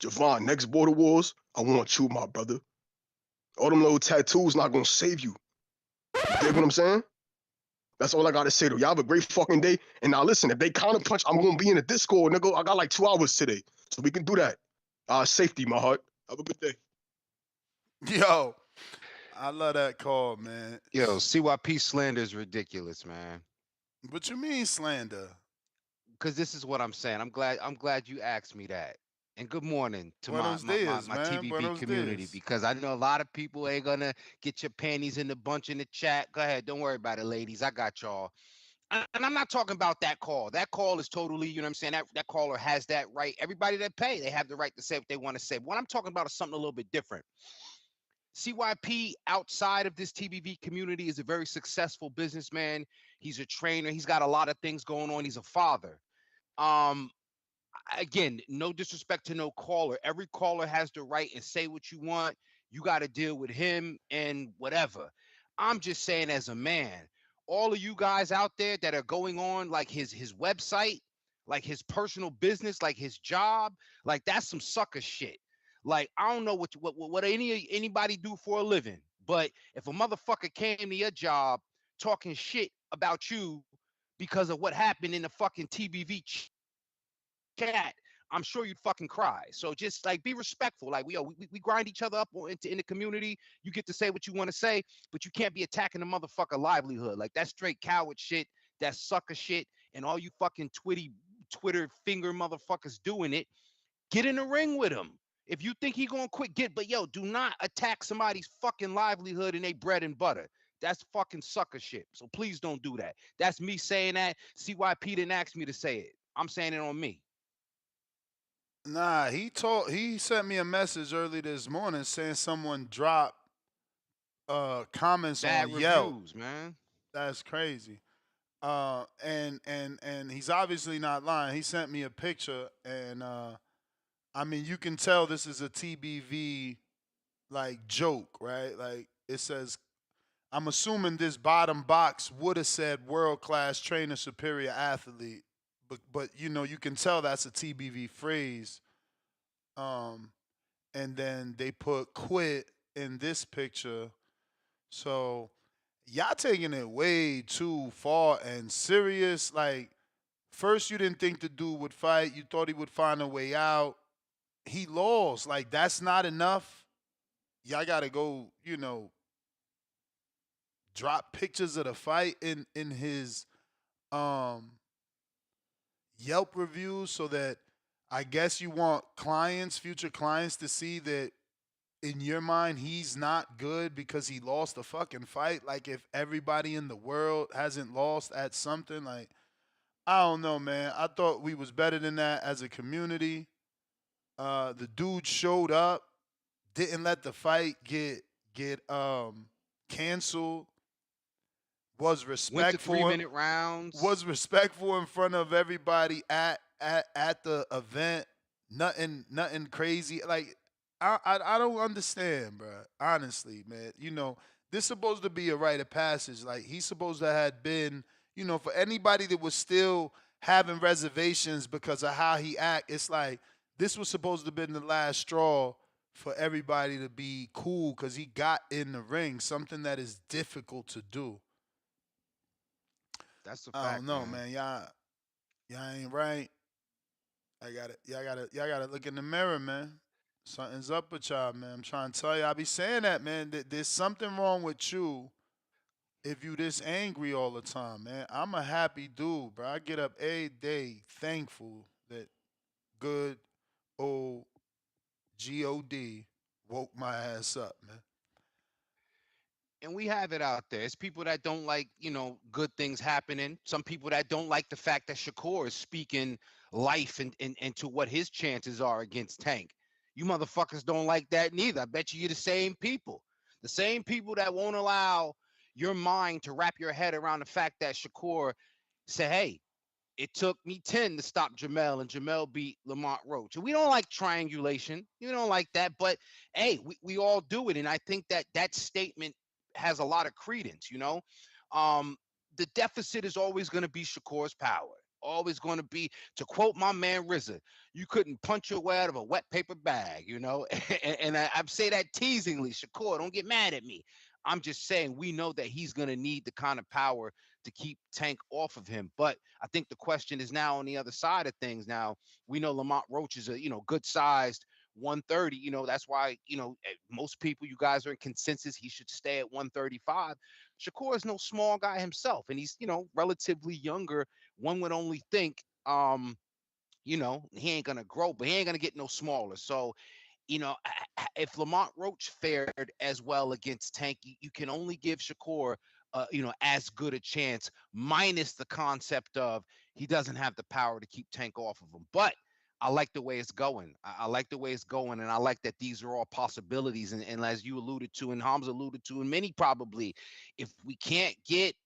Javon, next Border Wars, I want you, my brother. All them little tattoos not gonna save you. You dig what I'm saying? That's all I gotta say to y'all. Have a great fucking day. And now listen, if they counter punch, I'm gonna be in the Discord, nigga. I got like 2 hours today, so we can do that. Safety, my heart. Have a good day. Yo, I love that call, man. Yo, CYP slander is ridiculous, man. What you mean slander? Because this is what I'm saying. I'm glad you asked me that. And good morning to my Buenos my my, dias, my man. TBV Buenos community, dias. because I know a lot of people ain't gonna get your panties in the bunch in the chat. Go ahead, don't worry about it, ladies. I got y'all. And I'm not talking about that call. That call is totally, you know what I'm saying? That caller has that right. Everybody that pay, they have the right to say what they want to say. What I'm talking about is something a little bit different. CYP outside of this TBV community is a very successful businessman. He's a trainer. He's got a lot of things going on. He's a father. Um, Again, no disrespect to no caller. Every caller has the right and say what you want. You got to deal with him and whatever. I'm just saying, as a man, all of you guys out there that are going on like his website, like his personal business, like his job, like that's some sucker shit. Like I don't know what anybody do for a living, but if a motherfucker came to your job talking shit about you because of what happened in the fucking TBV chat, I'm sure you'd fucking cry. So just like be respectful. Like we grind each other up in the community. You get to say what you want to say, but you can't be attacking the motherfucker livelihood. Like that's straight coward shit. That's sucker shit. And all you fucking Twitter finger motherfuckers doing it, get in the ring with him. If you think he gonna quit, but yo, do not attack somebody's fucking livelihood and they bread and butter. That's fucking sucker shit. So please don't do that. That's me saying that. CYP didn't ask me to say it. I'm saying it on me. Nah, he sent me a message early this morning saying someone dropped comments on Bad Yelp. reviews, man. That's crazy. And he's obviously not lying. He sent me a picture, and I mean, you can tell this is a TBV like joke, right? Like it says, I'm assuming this bottom box would have said world class trainer, superior athlete, but you know, you can tell that's a TBV phrase. Um, and then they put quit in this picture. So y'all taking it way too far and serious. Like, first you didn't think the dude would fight. You thought he would find a way out. He lost. Like, that's not enough. Y'all gotta go, you know, drop pictures of the fight in his um Yelp reviews so that I guess you want clients, future clients to see that in your mind he's not good because he lost a fucking fight. Like if everybody in the world hasn't lost at something, like I don't know, man. I thought we was better than that as a community. The dude showed up, didn't let the fight get canceled, was Went to respectful, 3-minute rounds. was respectful in front of everybody at the event. Nothing crazy. Like I don't understand, bro. Honestly, man. You know, this supposed to be a rite of passage. Like he's supposed to have been, you know, for anybody that was still having reservations because of how he act, it's like this was supposed to have been the last straw for everybody to be cool because he got in the ring, something that is difficult to do. That's a I don't fact, know, man. man. Y'all ain't right. Y'all gotta look in the mirror, man. Something's up with y'all, man. I'm trying to tell you. I be saying that, man. There's something wrong with you if you this angry all the time, man. I'm a happy dude, bro. I get up every day thankful that good old God woke my ass up, man. And we have it out there. It's people that don't like, good things happening. Some people that don't like the fact that Shakur is speaking life into what his chances are against Tank. You motherfuckers don't like that neither. I bet you're the same people. The same people that won't allow your mind to wrap your head around the fact that Shakur said, hey, it took me 10 to stop Jamel, and Jamel beat Lamont Roach. And we don't like triangulation. You don't like that. But, hey, we all do it. And I think that statement has a lot of credence, the deficit is always going to be Shakur's power. Always going to be, to quote my man RZA, you couldn't punch your way out of a wet paper bag, and I say that teasingly. Shakur, don't get mad at me. I'm just saying we know that he's going to need the kind of power to keep Tank off of him. But I think the question is now on the other side of things. Now we know Lamont Roach is a good sized 130. That's why most people, you guys are in consensus he should stay at 135. Shakur is no small guy himself, and he's relatively younger. One would only think he ain't gonna grow, but he ain't gonna get no smaller. So if Lamont Roach fared as well against Tank, you can only give Shakur, as good a chance, minus the concept of he doesn't have the power to keep Tank off of him. But I like the way it's going. I like the way it's going, and I like that these are all possibilities. And as you alluded to, and Hamza alluded to, and many probably, if we can't get,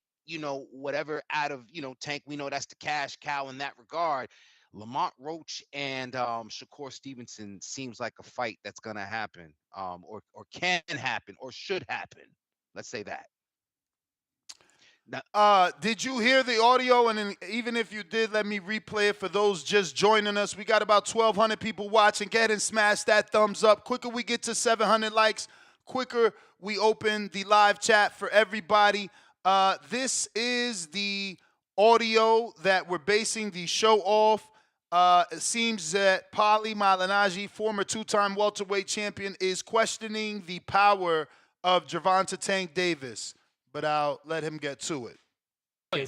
whatever out of, Tank, we know that's the cash cow in that regard. Lamont Roach and Shakur Stevenson seems like a fight that's going to happen, or can happen, or should happen. Let's say that. Now, did you hear the audio? And then, even if you did, let me replay it for those just joining us. We got about 1,200 people watching. Go ahead and smash that thumbs up. Quicker we get to 700 likes, quicker we open the live chat for everybody. This is the audio that we're basing the show off. It seems that Pali Malignaggi, former two-time welterweight champion, is questioning the power of Gervonta Tank Davis. But I'll let him get to it.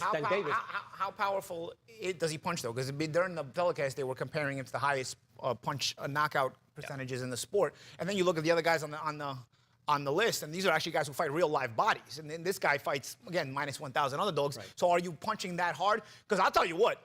How powerful does he punch, though? Because during the telecast, they were comparing him to the highest knockout percentages in the sport. And then you look at the other guys on the list, and these are actually guys who fight real live bodies. And then this guy fights, again, minus 1,000 underdogs. Right. So are you punching that hard? Because I'll tell you what,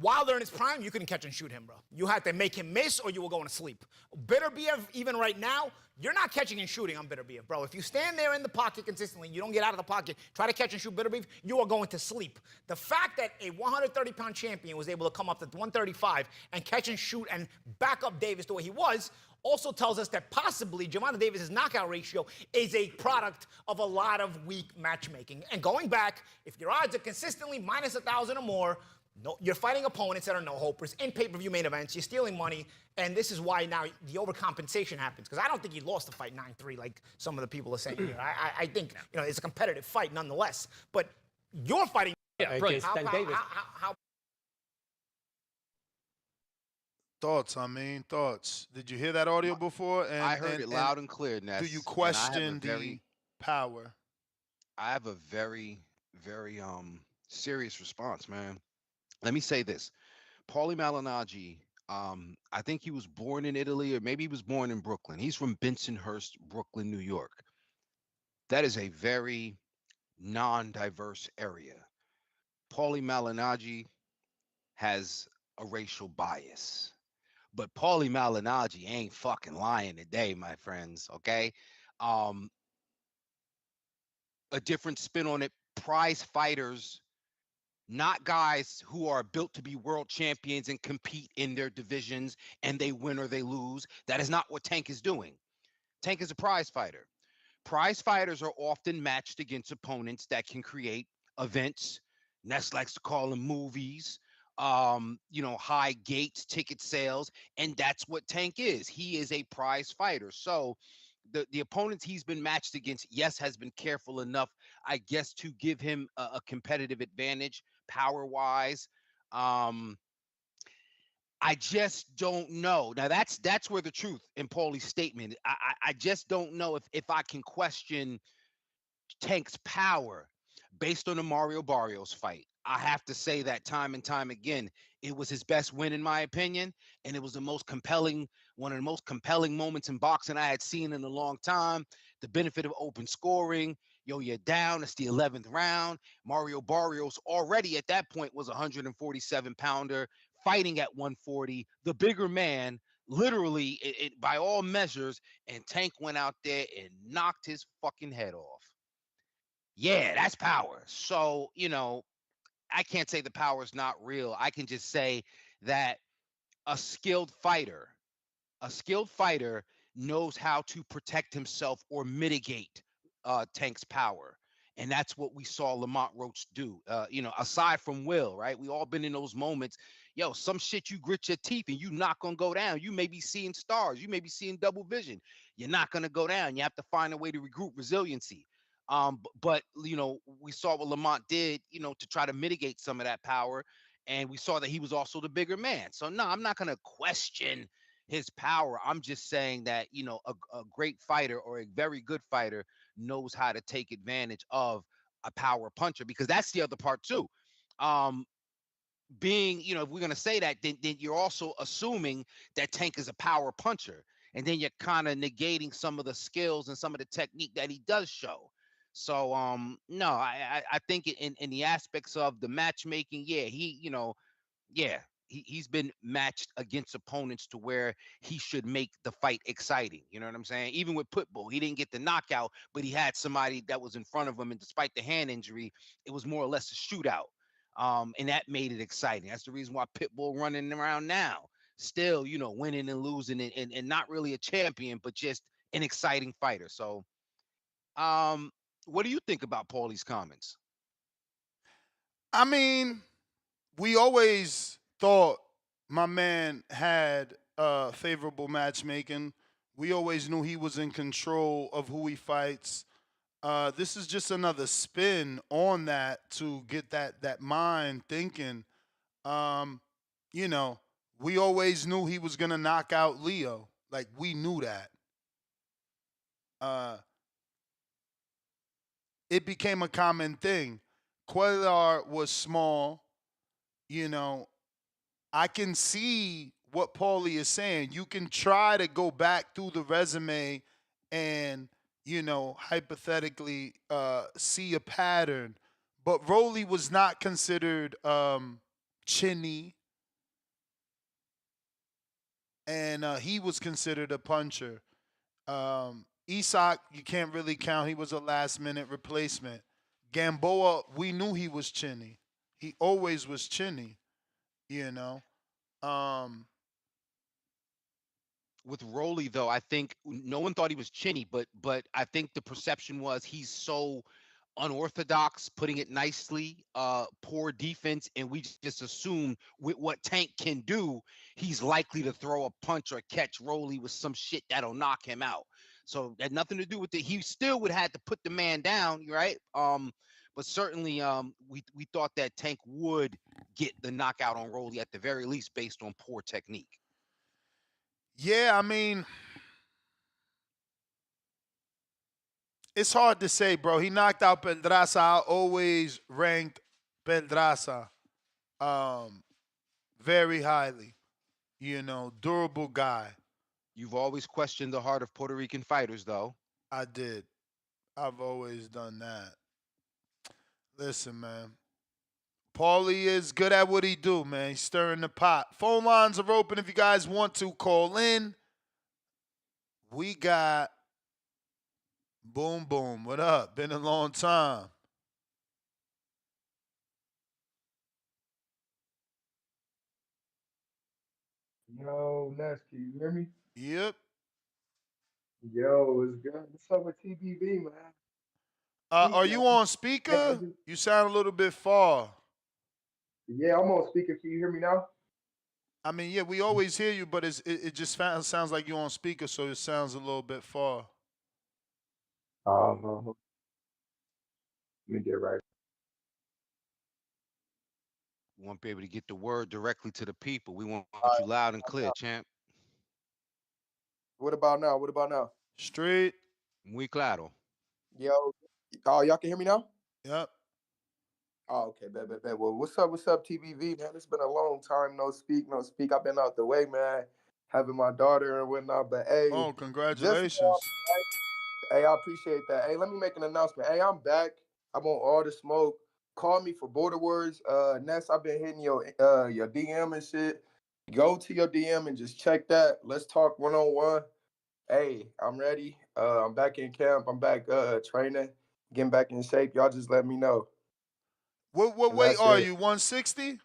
Wilder in his prime, you couldn't catch and shoot him, bro. You had to make him miss or you were going to sleep. Bitterbiev, even right now, you're not catching and shooting on Bitterbiev, bro. If you stand there in the pocket consistently, you don't get out of the pocket, try to catch and shoot Bitterbiev, you are going to sleep. The fact that a 130-pound champion was able to come up to 135 and catch and shoot and back up Davis the way he was also tells us that possibly Gervonta Davis' knockout ratio is a product of a lot of weak matchmaking. And going back, if your odds are consistently minus 1,000 or more, no, you're fighting opponents that are no-hopers in pay-per-view main events. You're stealing money, and this is why now the overcompensation happens. Because I don't think he lost the fight 9-3 like some of the people are saying here. I think it's a competitive fight nonetheless. But you're fighting. Yeah, how Thoughts, thoughts. Did you hear that audio before? And, I heard it loud and clear, Ness. Do you and I have question a very, the power? I have a very, very serious response, man. Let me say this. Paulie Malignaggi, I think he was born in Italy, or maybe he was born in Brooklyn. He's from Bensonhurst, Brooklyn, New York. That is a very non-diverse area. Paulie Malignaggi has a racial bias. But Paulie Malignaggi ain't fucking lying today, my friends, okay? A different spin on it. Prize fighters, not guys who are built to be world champions and compete in their divisions and they win or they lose. That is not what Tank is doing. Tank is a prize fighter. Prize fighters are often matched against opponents that can create events. Ness likes to call them movies, high gates, ticket sales, and that's what Tank is. He is a prize fighter. So the opponents he's been matched against, yes, has been careful enough, I guess, to give him a competitive advantage power-wise. I just don't know. Now that's where the truth in Paulie's statement. I just don't know if I can question Tank's power based on the Mario Barrios fight. I have to say that time and time again, it was his best win in my opinion, and it was one of the most compelling moments in boxing I had seen in a long time. The benefit of open scoring. You're down. It's the 11th round. Mario Barrios already at that point was a 147-pounder fighting at 140. The bigger man, literally, by all measures, and Tank went out there and knocked his fucking head off. Yeah, that's power. So, I can't say the power is not real. I can just say that a skilled fighter knows how to protect himself or mitigate Tank's power. And that's what we saw Lamont Roach do. Aside from Will, right? We all been in those moments. Yo, some shit you grit your teeth and you not gonna go down. You may be seeing stars. You may be seeing double vision. You're not gonna go down. You have to find a way to regroup resiliency. But we saw what Lamont did, to try to mitigate some of that power. And we saw that he was also the bigger man. So no, I'm not gonna question his power. I'm just saying that, a great fighter or a very good fighter knows how to take advantage of a power puncher, because that's the other part too. If we're going to say that, then you're also assuming that Tank is a power puncher. And then you're kind of negating some of the skills and some of the technique that he does show. So, no, I think in the aspects of the matchmaking, yeah, he's been matched against opponents to where he should make the fight exciting. You know what I'm saying? Even with Pitbull, he didn't get the knockout, but he had somebody that was in front of him, and despite the hand injury, it was more or less a shootout. And that made it exciting. That's the reason why Pitbull running around now, still, winning and losing, and not really a champion, but just an exciting fighter. So, what do you think about Paulie's comments? We always thought my man had favorable matchmaking. We always knew he was in control of who he fights. This is just another spin on that to get that mind thinking. We always knew he was gonna knock out Leo. Like, we knew that. It became a common thing. Cuellar was small. I can see what Paulie is saying. You can try to go back through the resume and, hypothetically see a pattern. But Rolly was not considered chinny. and he was considered a puncher. Isak, you can't really count. He was a last minute replacement. Gamboa, we knew he was chinny. He always was chinny, you know. Um, With Rolly though, I think no one thought he was chinny, but I think the perception was he's so unorthodox, putting it nicely, poor defense, and we just assumed with what Tank can do, he's likely to throw a punch or catch Rolly with some shit that'll knock him out. So that had nothing to do with it. He still would have to put the man down, right? But certainly we thought that Tank would get the knockout on Rolly at the very least based on poor technique. yeah, I mean, it's hard to say, bro. He knocked out Pedraza. I always ranked Pedraza very highly. Durable guy. You've always questioned the heart of Puerto Rican fighters, though. I did. I've always done that. Listen, man. Paulie is good at what he do, man. He's stirring the pot. Phone lines are open if you guys want to call in. We got Boom Boom. What up? Been a long time. Yo, Ness, can you hear me? Yep. Yo, it's good. What's up with TBV, man? Are Appreciate you on Hey, speaker? You sound a little bit far. yeah, I'm on speaker. Can you hear me now? I mean, yeah, we always hear you, but it just sounds like you're on speaker, so it sounds a little bit far. Uh, Let me get right. We won't be able to get the word directly to the people. We want All you right. loud and clear, champ. What about now? What about now? Straight. Muy claro. Yo, oh, y'all can hear me now? Yep. Oh, okay, bet. Well, what's up, TBV, man? It's been a long time, no speak. I've been out the way, man, having my daughter and whatnot. But hey, Oh, just congratulations. hey, I appreciate that. Hey, let me make an announcement. Hey, I'm back. I want all the smoke. Call me for border words. Ness, I've been hitting your DM and shit. Go to your DM and just check that. Let's talk 1-on-1. Hey, I'm ready. I'm back in camp. I'm back training, getting back in shape. Y'all just let me know. What And weight that's are it. you? 160?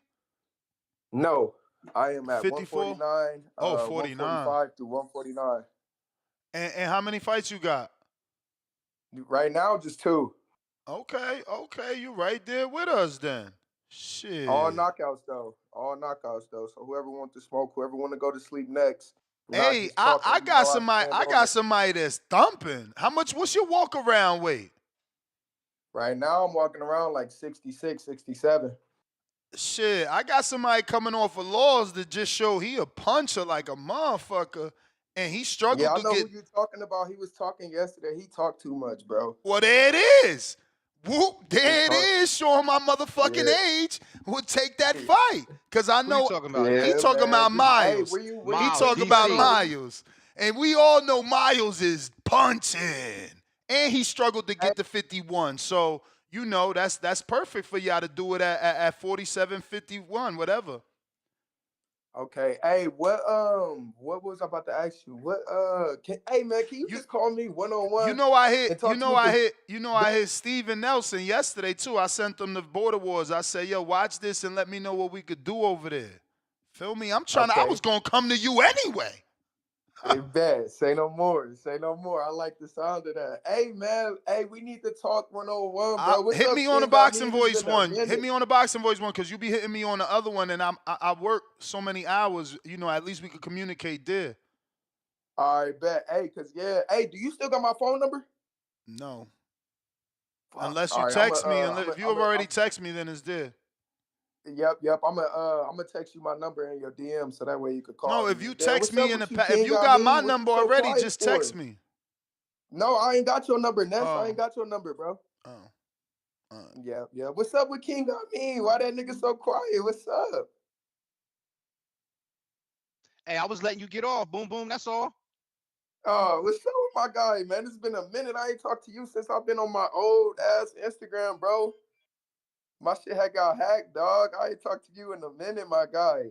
No, I am at 54? 149, Oh, 49. 145 through 149. And how many fights you got? Right now, just two. Okay, you right there with us then. All Shit. knockouts though. All knockouts though. So whoever wants to smoke, whoever want to go to sleep next, we're not Hey, just I, talking. I You got know, I somebody. stand I on got it. somebody that's thumping. What's your walk around weight? Right now, I'm walking around like 66, 67. Shit, I got somebody coming off of laws that just show he a puncher like a motherfucker, and he Yeah, struggled I to know get. who you're talking about. He was talking yesterday. He talked too much, bro. Well, there it is. Whoop, He there it talked. is, showing my motherfucking Yeah. age. Would take that fight, cause I Who you know talking about, he Yeah, Ness? talking man. about Hey, Miles. where He you Miles, where talking you at about now? DC. Miles, and we all know Miles is punching, and he struggled to Hey, get to 51. So that's perfect for y'all to do it at 47, 51, whatever. okay. Hey, what was I about to ask you? Hey man, can you You just call me You 1-on-1 know I hit. and talk to me? Cause I hit Steven Nelson yesterday too. I sent him the border wars. I said, yo, watch this and let me know what we could do over there. Feel me? I okay. was gonna come to you anyway. Hey, bet. Say no more. Say no more. I like the sound of that. Hey, man. Hey, we need to talk 1-on-1, bro. What's Hit up, me on the King? I boxing mean, it's voice been a one. Hit minute. me on the boxing voice one, cause you be hitting me on the other one, and I work so many hours. At least we could communicate there. All right, bet. Hey, cause yeah. Hey, do you still got my phone number? No, Fuck. unless you All right, text me. If you have already I'm text me, then it's there. yep. I'm gonna text you my number in your DM so that way you could call No, if me. you And then text what's me up in the with you, if King? you I got my mean, what you number so already, quiet just for? text me. No, I ain't got your number, Ness. I Oh, ain't got your number, bro. oh. Yeah. What's up with King? I mean, why that nigga so quiet? What's up? Hey, I was letting you get off. Boom, boom. That's all. Oh, what's up with my guy, man? It's been a minute. I ain't talked to you since I've been on my old ass Instagram, bro. My shit had got hacked, dog. I ain't talked to you in a minute, my guy.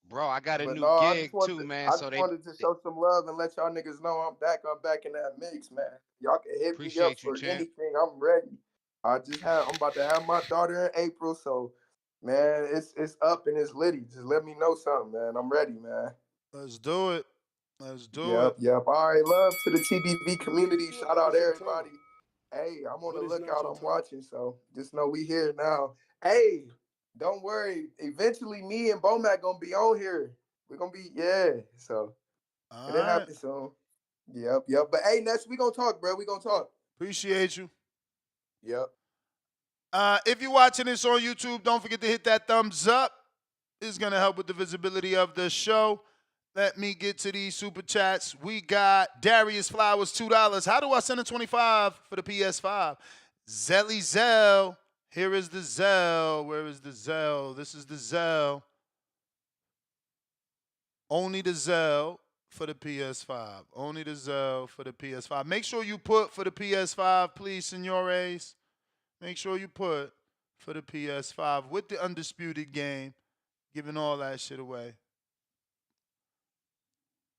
Bro, I got a But new no, gig too, man. I So just they, wanted to they show some love and let y'all niggas know I'm back. I'm back in that mix, man. Y'all can hit me up appreciate you, for champ. anything. I'm ready. I'm about to have my daughter in April, so man, it's up and it's litty. Just let me know something, man. I'm ready, man. Let's do it. Let's do it. Yep, yep. All right, love to the TBV community. Shout out everybody. Hey, I'm on the lookout. I'm watching, so just know we here now. Hey, don't worry. Eventually, me and Bomac gonna be on here. We're gonna be So All it'll right. happen soon. Yep, yep. But hey, Ness, we gonna talk, bro. We gonna talk. Appreciate you. Yep. If you're watching this on YouTube, don't forget to hit that thumbs up. It's going to help with the visibility of the show. Let me get to these super chats. We got Darius Flowers, $2. How do I send a 25 for the PS5? Zelly Zell. Here is the Zell. Where is the Zell? This is the Zell. Only the Zell for the PS5. Only the Zell for the PS5. Make sure you put for the PS5, please, senores. Make sure you put for the PS5 with the Undisputed Game, giving all that shit away.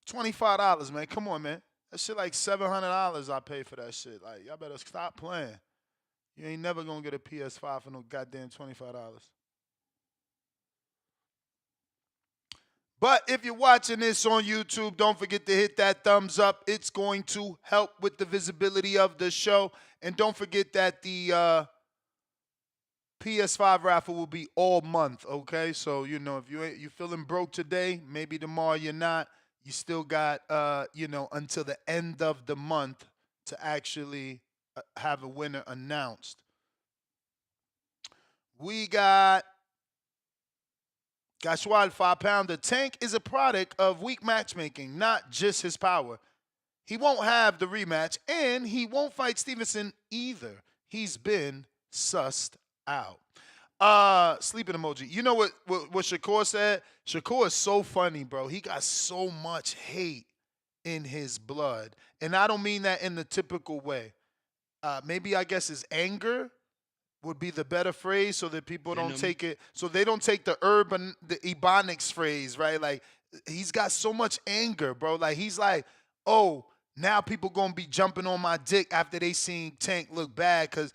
$25, man. Come on, man. That shit like $700 I pay for that shit. Like, y'all better stop playing. You ain't never gonna get a PS5 for no goddamn $25. But if you're watching this on YouTube, don't forget to hit that thumbs up. It's going to help with the visibility of the show. And don't forget that the PS5 raffle will be all month, okay? So, you know, if you feeling broke today, maybe tomorrow you're not, you still got, until the end of the month to actually have a winner announced. We got Gashwad 5-pounder. Tank is a product of weak matchmaking, not just his power. He won't have the rematch, and he won't fight Stevenson either. He's been sussed out. Sleeping emoji. You know what Shakur said? Shakur is so funny, bro. He got so much hate in his blood. And I don't mean that in the typical way. Maybe I guess his anger would be the better phrase so that people don't take it. So they don't take the Ebonics phrase, right? Like, he's got so much anger, bro. Like, he's like, oh, now people gonna be jumping on my dick after they seen Tank look bad because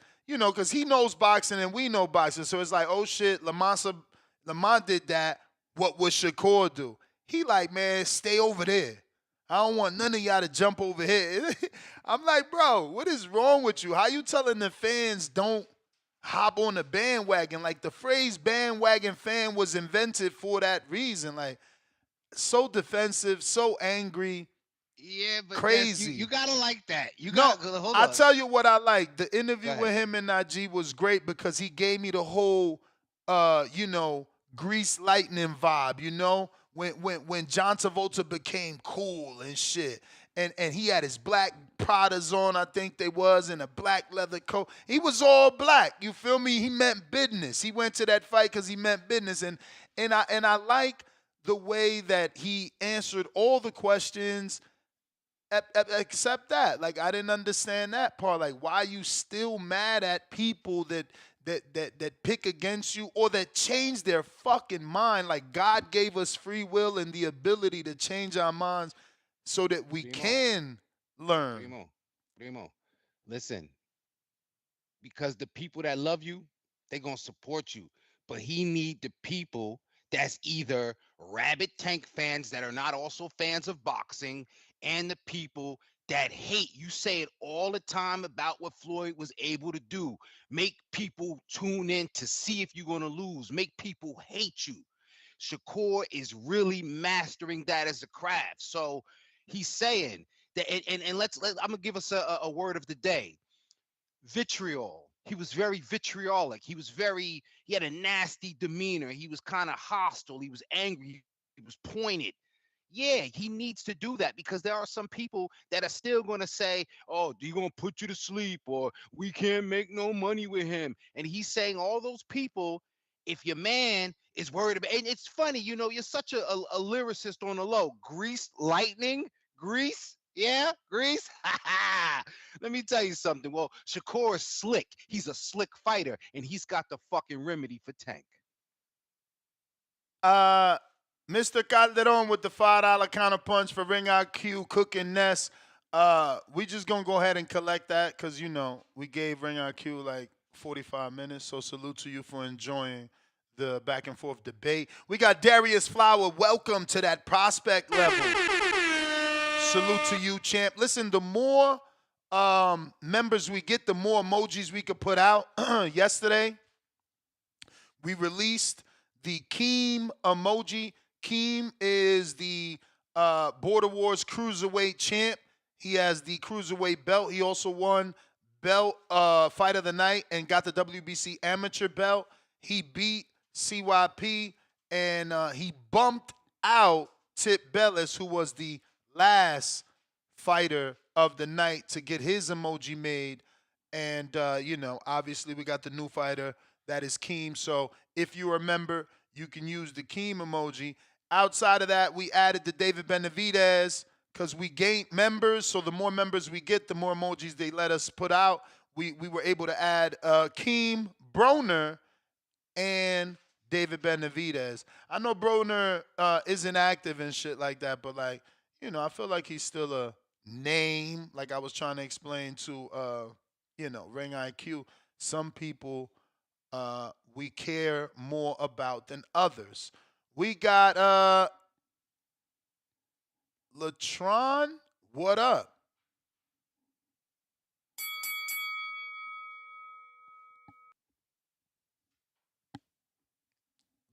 he knows boxing and we know boxing. So it's like, oh shit, Lamont did that. What would Shakur do? He like, man, stay over there. I don't want none of y'all to jump over here. I'm like, bro, what is wrong with you? How you telling the fans don't hop on the bandwagon? Like, the phrase bandwagon fan was invented for that reason. Like, so defensive, so angry. Yeah, but Crazy. you gotta like that. You No, gotta hold I on. tell you what I like. The interview Go with ahead. him and Najee was great because he gave me the whole, Grease Lightning vibe. When John Travolta became cool and shit, and he had his black Pradas on, I think they was, and a black leather coat. He was all black. You feel me? He meant business. He went to that fight because he meant business, and I like the way that he answered all the questions. Except that, like, I didn't understand that part. Like, why are you still mad at people that pick against you or that change their fucking mind? Like, God gave us free will and the ability to change our minds so that we can learn. Primo, listen, because the people that love you, they gonna support you. But he need the people that's either rabid Tank fans that are not also fans of boxing, and the people that hate. You say it all the time about what Floyd was able to do. Make people tune in to see if you're gonna lose. Make people hate you. Shakur is really mastering that as a craft. So he's saying that, and I'm gonna give us a word of the day. Vitriol. He was very vitriolic. He had a nasty demeanor. He was kind of hostile. He was angry. He was pointed. Yeah, he needs to do that because there are some people that are still going to say, oh, he's going to put you to sleep or we can't make no money with him. And he's saying all those people, if your man is worried about, and it's funny, you're such a lyricist on the low. Grease lightning, grease. Yeah, Grease. Let me tell you something. Well, Shakur is slick. He's a slick fighter, and he's got the fucking remedy for Tank. Mr. Calderon with the $5 counter punch for Ring IQ, Cook and Ness. We just gonna go ahead and collect that because we gave Ring IQ like 45 minutes. So salute to you for enjoying the back and forth debate. We got Darius Flower. Welcome to that prospect level. Salute to you, champ. Listen, the more members we get, the more emojis we could put out. Yesterday, we released the Keem emoji. Keem is the Border Wars Cruiserweight champ. He has the Cruiserweight belt. He also won belt Fight of the Night and got the WBC Amateur belt. He beat CYP and he bumped out Tip Bellis, who was the last fighter of the night, to get his emoji made. And, obviously we got the new fighter that is Keem. So if you remember, you can use the Keem emoji. Outside of that, we added the David Benavidez because we gained members. So the more members we get, the more emojis they let us put out. We were able to add Keem, Broner, and David Benavidez. I know Broner isn't active and shit like that, but I feel like he's still a name. Like I was trying to explain to Ring IQ. Some people we care more about than others. We got Latron. What up?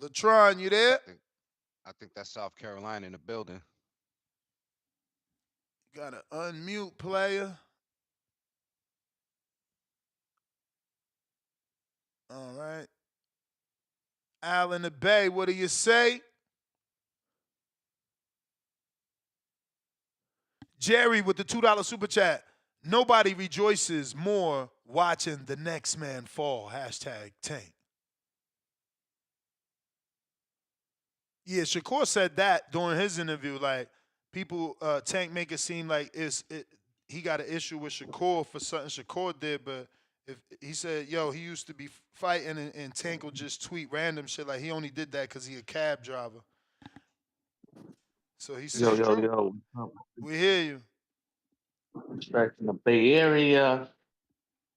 Latron, you there? I think that's South Carolina in the building. Got to unmute, player. All right. Al in the Bay, what do you say? Jerry with the $2 super chat. Nobody rejoices more watching the next man fall. Hashtag Tank. Yeah, Shakur said that during his interview. Like, people, Tank make it seem like he got an issue with Shakur for something Shakur did, but if he said, yo, he used to be fighting and Tank will just tweet random shit like he only did that because he a cab driver. So he said, Yo. we hear you. Straight from the Bay Area.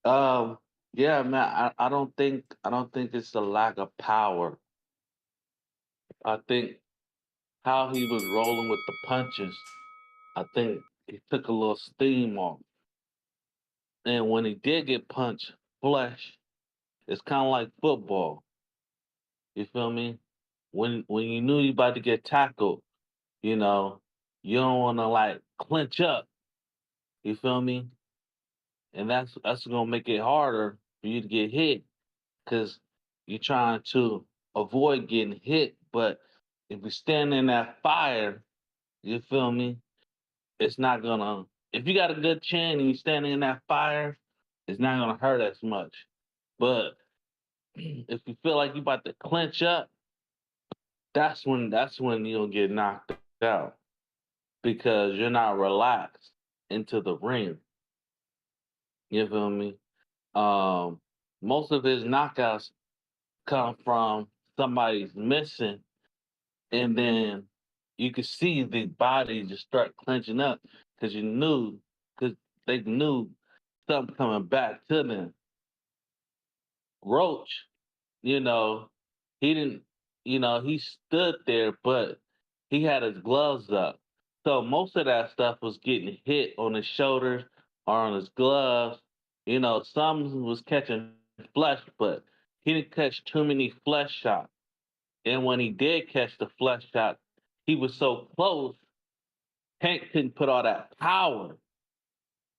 Yeah, man. I don't think it's a lack of power. I think how he was rolling with the punches. I think he took a little steam off. And when he did get punched flesh, it's kind of like football. You feel me? When you knew you about to get tackled, you know, you don't want to like clinch up. You feel me? And that's gonna make it harder for you to get hit because you're trying to avoid getting hit. But if you stand in that fire, you feel me? It's not gonna. If you got a good chin and you're standing in that fire, it's not gonna hurt as much. But if you feel like you about to clinch up, that's when you'll get knocked out because you're not relaxed into the ring. You feel me? Um, Most of his knockouts come from somebody's missing, and then you can see the body just start clenching up because because they knew something coming back to them. Roach, you know, he didn't, he stood there, but he had his gloves up. So most of that stuff was getting hit on his shoulders or on his gloves. Some was catching flesh, but he didn't catch too many flesh shots. And when he did catch the flesh shot, he was so close, Hank couldn't put all that power.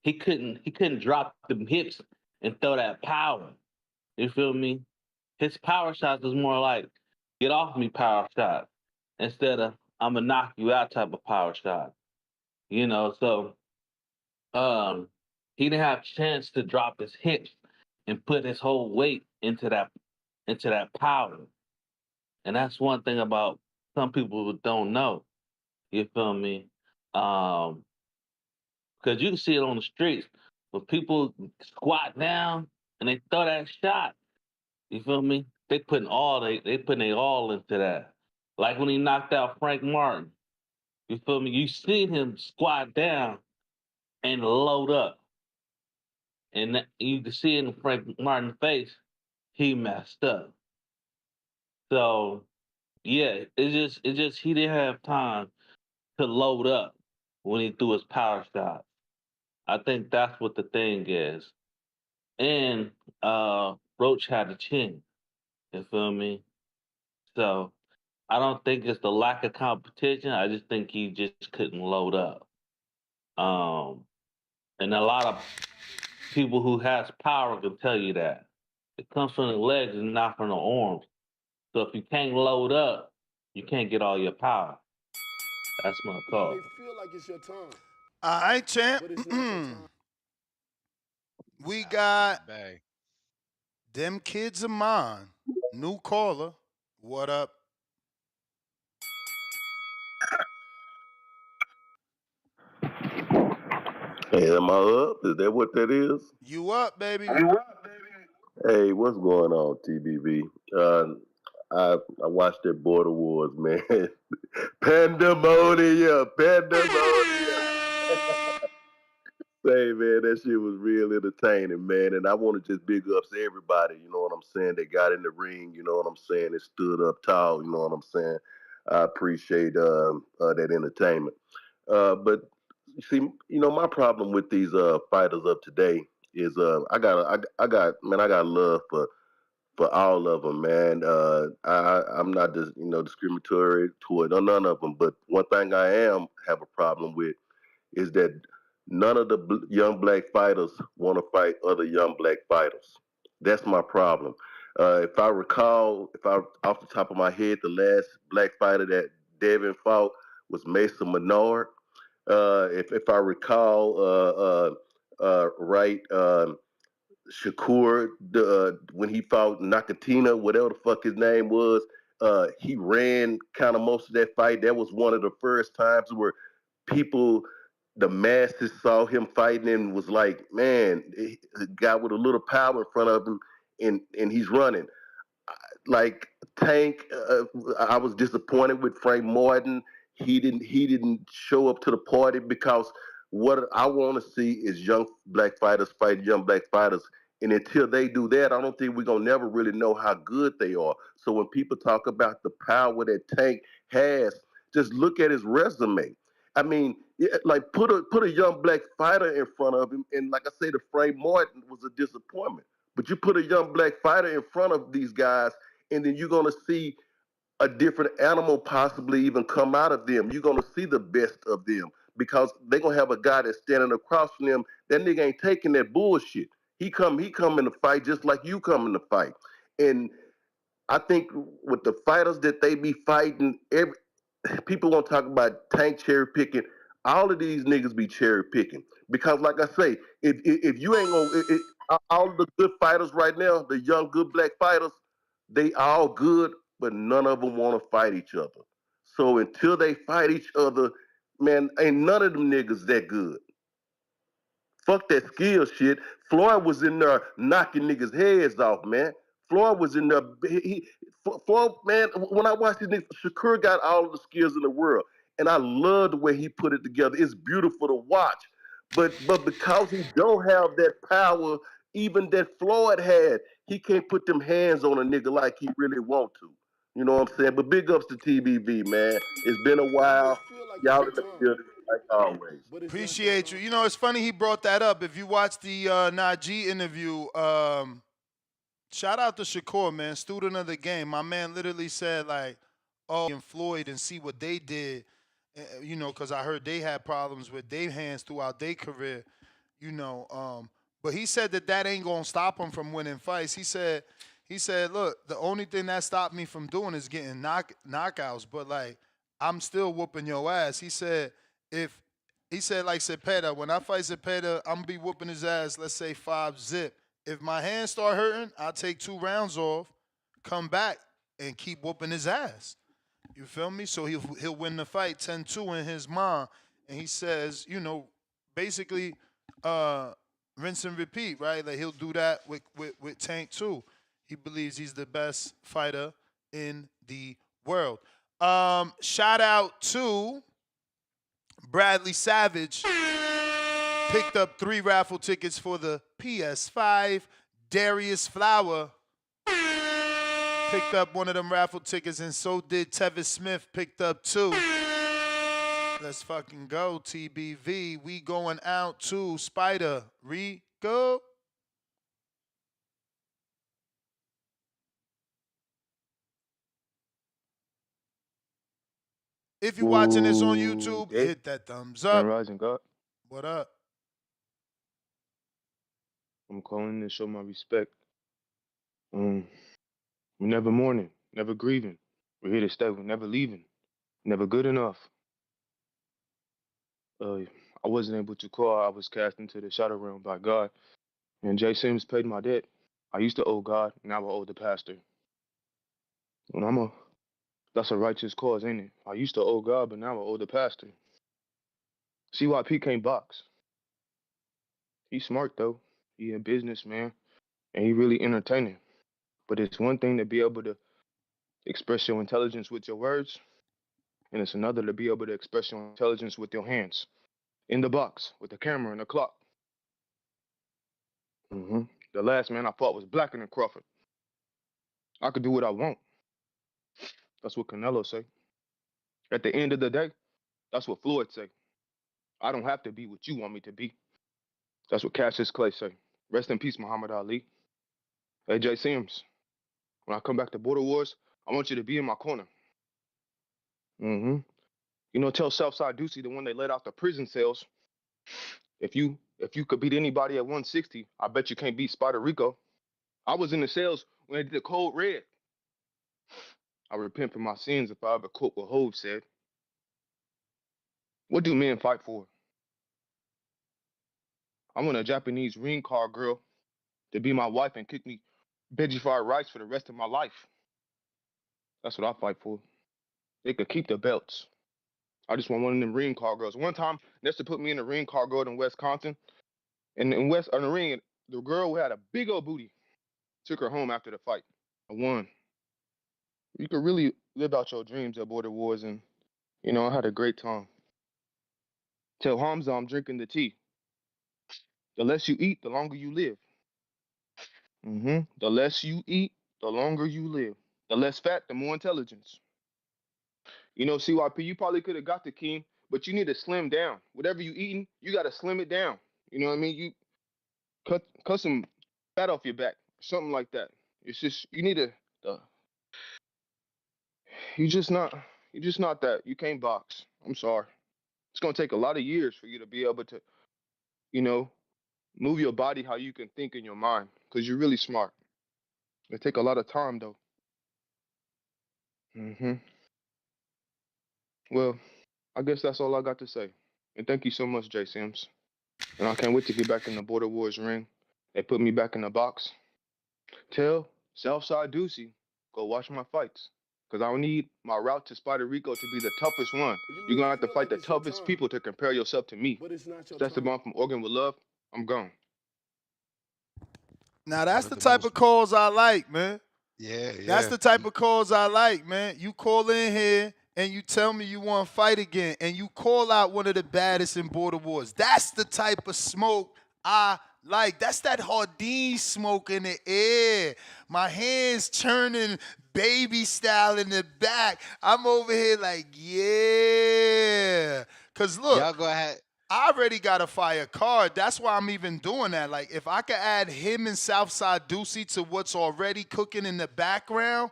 He couldn't drop the hips and throw that power. You feel me? His power shots was more like get off me power shot instead of I'm gonna knock you out type of power shot. So um he didn't have chance to drop his hips and put his whole weight into that power. And that's one thing about some people who don't know. You feel me? Um, because you can see it on the streets when people squat down and they throw that shot. You feel me? They putting their all into that. Like when he knocked out Frank Martin. You feel me? You seen him squat down and load up. And you can see in Frank Martin's face, he messed up. So yeah, it's just he didn't have time to load up when he threw his power shot. I think that's what the thing is. And Roach had a chin. You feel me? So I don't think it's the lack of competition. I just think he just couldn't load up. Um, and a lot of people who has power can tell you that. It comes from the legs and not from the arms. So if you can't load up, you can't get all your power. That's my You thought. may feel like it's your time, All right, champ. but it's not your time. We Shout out to the got Bay. them kids of mine. New caller. What up? Hey, am I up? Is that what that is? You up, baby? Hey, what's going on, TBV? I watched that Border Wars, man. Pandemonia, pandemonia. Say, man, that shit was real entertaining, man. And I want to just big ups to everybody, you know what I'm saying? They got in the ring, you know what I'm saying? They stood up tall, you know what I'm saying? I appreciate that entertainment. But see, you know, my problem with these fighters of today is I got love for all of them, man. I'm not just discriminatory toward none of them, but one thing I am have a problem with is that none of the young black fighters want to fight other young black fighters. That's my problem. If I recall, if I off the top of my head, the last black fighter that Devin fought was Mason Menard. If I recall right, Shakur, when he fought Nakatina, whatever the fuck his name was, he ran kind of most of that fight. That was one of the first times where people, the masses saw him fighting and was like, man, a guy with a little power in front of him, and he's running. Like Tank, I was disappointed with Frank Martin. He didn't show up to the party because what I want to see is young black fighters fight young black fighters. And until they do that, I don't think we're gonna never really know how good they are. So when people talk about the power that Tank has, just look at his resume. I mean, like put a young black fighter in front of him, and like I say, the Frank Martin was a disappointment. But you put a young black fighter in front of these guys, and then you're going to see a different animal possibly even come out of them. You're going to see the best of them because they're going to have a guy that's standing across from them. That nigga ain't taking that bullshit. He come in the fight just like you come in the fight. And I think with the fighters that they be fighting, people want to talk about Tank cherry picking. All of these niggas be cherry picking because, like I say, if you ain't gonna all the good fighters right now, the young good black fighters, they all good, but none of them want to fight each other. So until they fight each other, man, ain't none of them niggas that good. Fuck that skill shit. Floyd was in there knocking niggas' heads off, man. Floyd was in there. Floyd, man, when I watched this nigga, Shakur got all of the skills in the world. And I love the way he put it together. It's beautiful to watch. But because he don't have that power, even that Floyd had, he can't put them hands on a nigga like he really want to. You know what I'm saying? But big ups to TBV, man. It's been a You may while. feel like it's Y'all your in the time, building like always. but it's not your Appreciate you. time. You know, it's funny he brought that up. If you watch the Najee interview, shout out to Shakur, man, student of the game. My man literally said like, "Oh, and Floyd and see what they did." You know, because I heard they had problems with their hands throughout their career. You know, but he said that ain't gonna stop him from winning fights. He said, look, the only thing that stopped me from doing is getting knockouts. But like, I'm still whooping your ass. If he said like Cepeda, when I fight Cepeda, I'm gonna be whooping his ass. Let's say 5-zip. If my hands start hurting, I'll take 2 rounds off, come back, and keep whooping his ass. You feel me? So he'll win the fight 10-2 in his mind. And he says, you know, basically, rinse and repeat, right? Like he'll do that with Tank too. He believes he's the best fighter in the world. Shout out to Bradley Savage. Picked up 3 raffle tickets for the PS5. Darius Flower picked up one of them raffle tickets, and so did Tevis Smith, picked up 2. Let's fucking go, TBV. We going out to Spider Rico. If you're watching this on YouTube, hit that thumbs up. Rising God. What up? I'm calling to show my respect. We're never mourning, never grieving. We're here to stay. We're never leaving. Never good enough. I wasn't able to call. I was cast into the shadow realm by God. And Jay Sims paid my debt. I used to owe God, now I owe the pastor. And that's a righteous cause, ain't it? I used to owe God, but now I owe the pastor. CYP can't box. He's smart though. He a businessman, and he really entertaining. But it's one thing to be able to express your intelligence with your words, and it's another to be able to express your intelligence with your hands. In the box, with the camera and the clock. The last man I fought was blacker than Crawford. I could do what I want. That's what Canelo say. At the end of the day, that's what Floyd say. I don't have to be what you want me to be. That's what Cassius Clay say. Rest in peace, Muhammad Ali. Hey, Jay Sims, when I come back to Border Wars, I want you to be in my corner. You know, tell Southside Ducey, the one they let out the prison cells, if you could beat anybody at 160, I bet you can't beat Spider Rico. I was in the cells when they did the Code Red. I repent for my sins if I ever quote what Hove said. What do men fight for? I want a Japanese ring car girl to be my wife and cook me veggie fried rice for the rest of my life. That's what I fight for. They could keep the belts. I just want one of them ring car girls. One time, Nestor put me in a ring car girl in Wisconsin. And in the ring, the girl who had a big old booty took her home after the fight. I won. You could really live out your dreams at Border Wars, and, you know, I had a great time. Tell Hamza I'm drinking the tea. The less you eat, the longer you live. The less you eat, the longer you live. The less fat, the more intelligence. You know, CYP, you probably could have got the king, but you need to slim down. Whatever you eating, you got to slim it down. You know what I mean? You cut some fat off your back, something like that. It's just you need to. You just not that. You can't box. I'm sorry. It's gonna take a lot of years for you to be able to, you know, move your body how you can think in your mind, because you're really smart. It take a lot of time though. Well, I guess that's all I got to say. And thank you so much, Jay Sims. And I can't wait to get back in the Border Wars ring. They put me back in the box. Tell Southside Ducey, go watch my fights. Because I need my route to Spider Rico to be the toughest one. You're going to have to fight the toughest people to compare yourself to me. But it's not your That's the bomb from Oregon with love. I'm gone. Now, that's the type of calls I like, man. Yeah. That's the type of calls I like, man. You call in here and you tell me you want to fight again, and you call out one of the baddest in Border Wars. That's the type of smoke I like. That's that Hardin smoke in the air. My hands churning baby style in the back. I'm over here like, yeah. Because look, Y'all go ahead. I already got a fire card. That's why I'm even doing that. Like, if I could add him and Southside Ducey to what's already cooking in the background,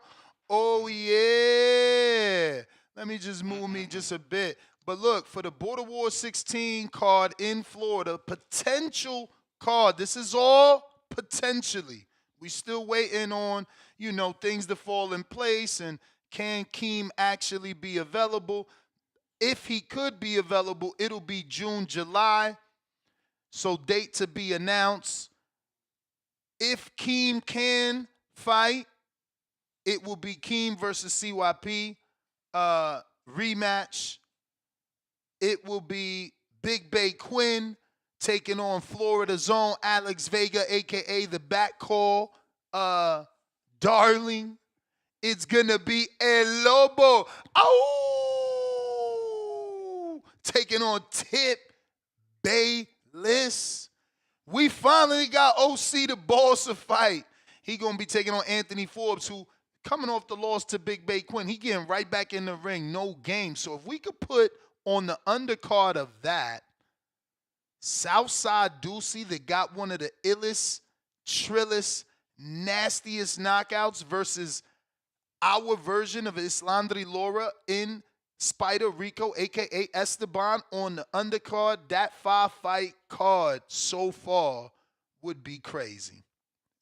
oh, yeah. Let me just move me just a bit. But look, for the Border War 16 card in Florida, potential card. This is all potentially. We still waiting on, you know, things to fall in place, and can Keem actually be available? If he could be available, it'll be June, July. So date to be announced. If Keem can fight, it will be Keem versus CYP rematch. It will be Big Bay Quinn taking on Florida's own Alex Vega, a.k.a. the backcall darling. It's gonna be El Lobo. Oh, taking on Tip Bayless. We finally got OC the boss to fight. He gonna be taking on Anthony Forbes, who coming off the loss to Big Bay Quinn. He getting right back in the ring, no game. So if we could put on the undercard of that, Southside Ducey that got one of the illest, trillest, nastiest knockouts versus our version of Islandri Laura in Spider Rico, aka Esteban, on the undercard. That 5-fight card so far would be crazy.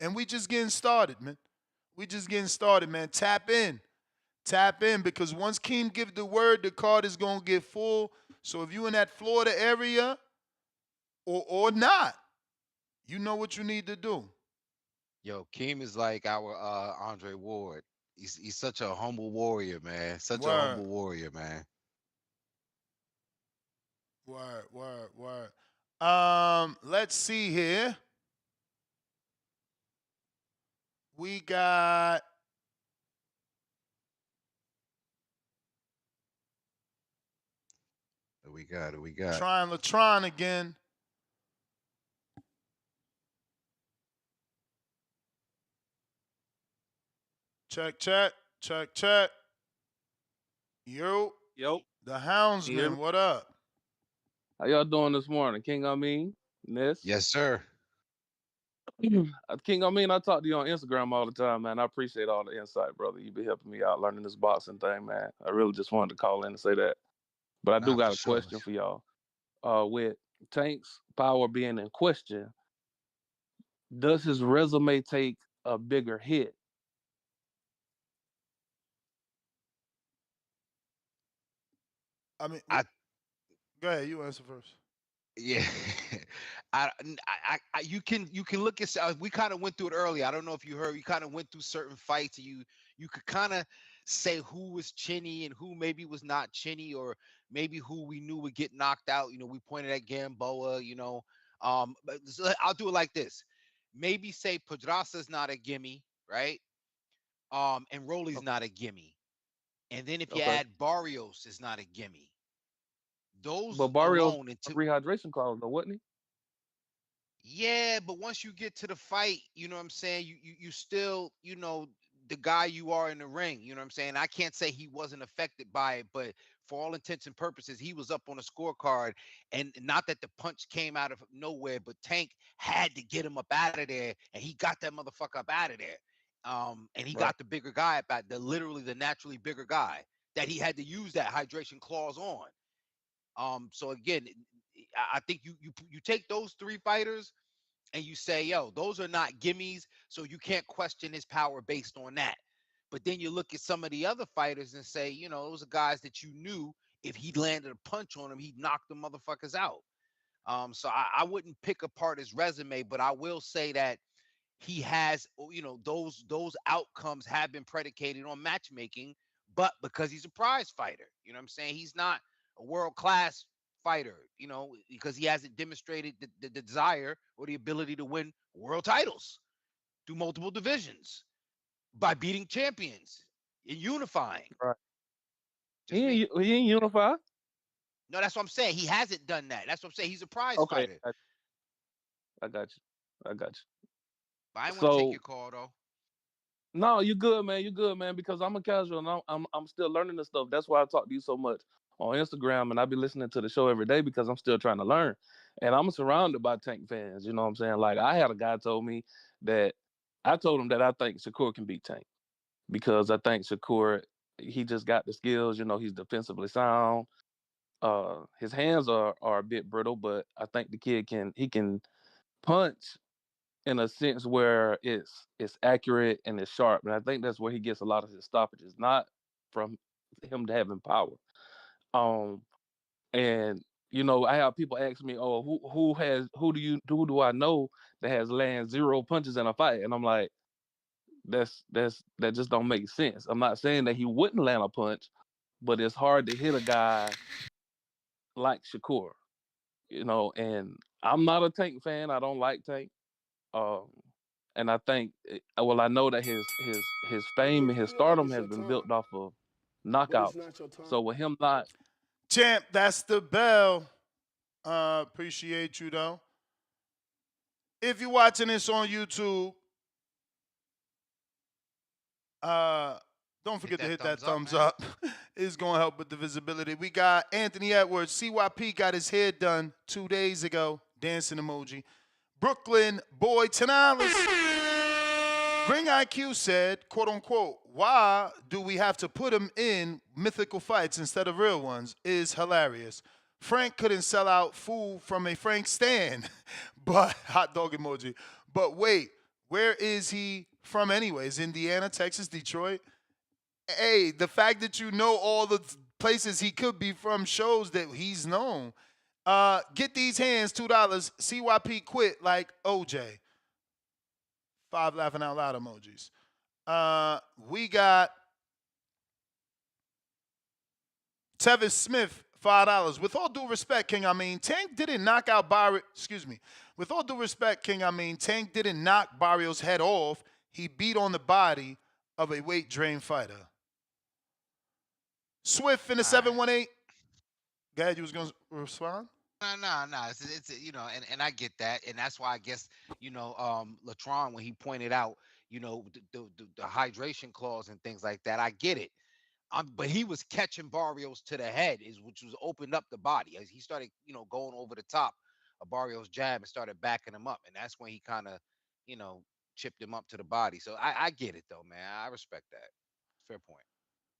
And we just getting started, man. We just getting started, man. Tap in. Tap in, because once Keem give the word, the card is gonna get full. So if you in that Florida area or not, you know what you need to do. Yo, Keem is like our Andre Ward. He's such a humble warrior, man. Such a Word, humble warrior, man. word. Let's see here. We got Who we got? Trying Latron again. Check. Yo, Yo, the can you hear me? Houndsman, what up? How y'all doing this morning? King Amin, Ness. Yes, sir. King Amin, I talk to you on Instagram all the time, man. I appreciate all the insight, brother. You be helping me out learning this boxing thing, man. I really just wanted to call in and say that. But I do Nah, for got a sure. question for y'all. With Tank's power being in question, does his resume take a bigger hit? I mean, I go ahead, you answer first. Yeah, you can look at. We kind of went through it earlier. I don't know if you heard. You kind of went through certain fights, and you could kind of say who was chinny and who maybe was not chinny, or maybe who we knew would get knocked out. We pointed at Gamboa. But I'll do it like this. Maybe say Pedraza's not a gimme, right? And Rolly's not a gimme. And then if you Okay. add Barrios is not a gimme. But Those Barrios alone, a into rehydration clause, though, wasn't he? Yeah, but once you get to the fight, you know what I'm saying? You still, the guy you are in the ring, you know what I'm saying? I can't say he wasn't affected by it, but for all intents and purposes, he was up on a scorecard. And not that the punch came out of nowhere, but Tank had to get him up out of there, and he got that motherfucker up out of there. And he Right. got the bigger guy up out, literally the naturally bigger guy that he had to use that hydration clause on. So again, I think you take those three fighters and you say, yo, those are not gimmies, so you can't question his power based on that. But then you look at some of the other fighters and say, those are guys that you knew if he landed a punch on him, he'd knock the motherfuckers out. So I wouldn't pick apart his resume, but I will say that he has, those outcomes have been predicated on matchmaking, but because he's a prize fighter, you know what I'm saying? He's not a world class fighter, because he hasn't demonstrated the desire or the ability to win world titles through multiple divisions by beating champions and unifying. Right. Just me. He ain't unified. No, that's what I'm saying. He hasn't done that. That's what I'm saying. He's a prize Okay, fighter. I got you. I got you. But I ain't want to take So your call though. no, you good, man. You good, man. Because I'm a casual and I'm still learning this stuff. That's why I talk to you so much on Instagram, and I be listening to the show every day because I'm still trying to learn. And I'm surrounded by Tank fans. You know what I'm saying? Like I had a guy told me that I told him that I think Shakur can beat Tank because I think Shakur he just got the skills. He's defensively sound. His hands are a bit brittle, but I think the kid can punch in a sense where it's accurate and it's sharp. And I think that's where he gets a lot of his stoppages, not from him having power. Um, and I have people ask me, "Oh, who do I know that has land 0 punches in a fight?" And I'm like, that just don't make sense. I'm not saying that he wouldn't land a punch, but it's hard to hit a guy like Shakur. And I'm not a Tank fan. I don't like Tank. Um, And I think, well, I know that his fame If and you his feel like stardom it's has your been time, built off of but it's knockouts. not your time. So with him not, Champ, that's the bell. Appreciate you though. If you're watching this on YouTube, don't forget to hit that thumbs up. It's going to help with the visibility. We got Anthony Edwards. CYP got his hair done 2 days ago. Dancing emoji. Brooklyn boy Tenales. Ring IQ said, quote unquote, why do we have to put him in mythical fights instead of real ones? Is hilarious. Frank couldn't sell out food from a Frank stand, but hot dog emoji. But wait, where is he from anyways? Indiana, Texas, Detroit? Hey, the fact that you know all the places he could be from shows that he's known. Get these hands, $2. CYP quit like OJ. 5 laughing out loud emojis. We got Tevis Smith, $5. With all due respect, King, I mean, Tank didn't knock out Barrio. Excuse me. With all due respect, King, I mean, Tank didn't knock Barrio's head off. He beat on the body of a weight drain fighter. Swift in the 718. Go ahead, you was going to respond? No. It's and I get that, and that's why I guess Latron, when he pointed out the hydration clause and things like that, I get it. But he was catching Barrios to the head, which was opened up the body as he started going over the top of Barrios' jab and started backing him up, and that's when he kind of chipped him up to the body. So I get it though, man. I respect that. Fair point.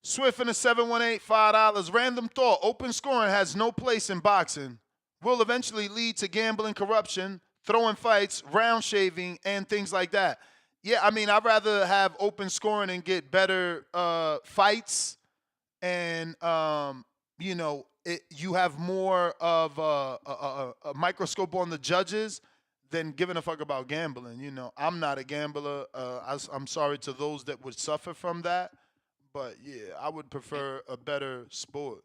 Swift in the 718, $5. Random thought. Open scoring has no place in boxing. Will eventually lead to gambling, corruption, throwing fights, round shaving, and things like that. Yeah, I mean, I'd rather have open scoring and get better fights, and you have more of a microscope on the judges than giving a fuck about gambling. I'm not a gambler. I'm sorry to those that would suffer from that. But yeah, I would prefer a better sport.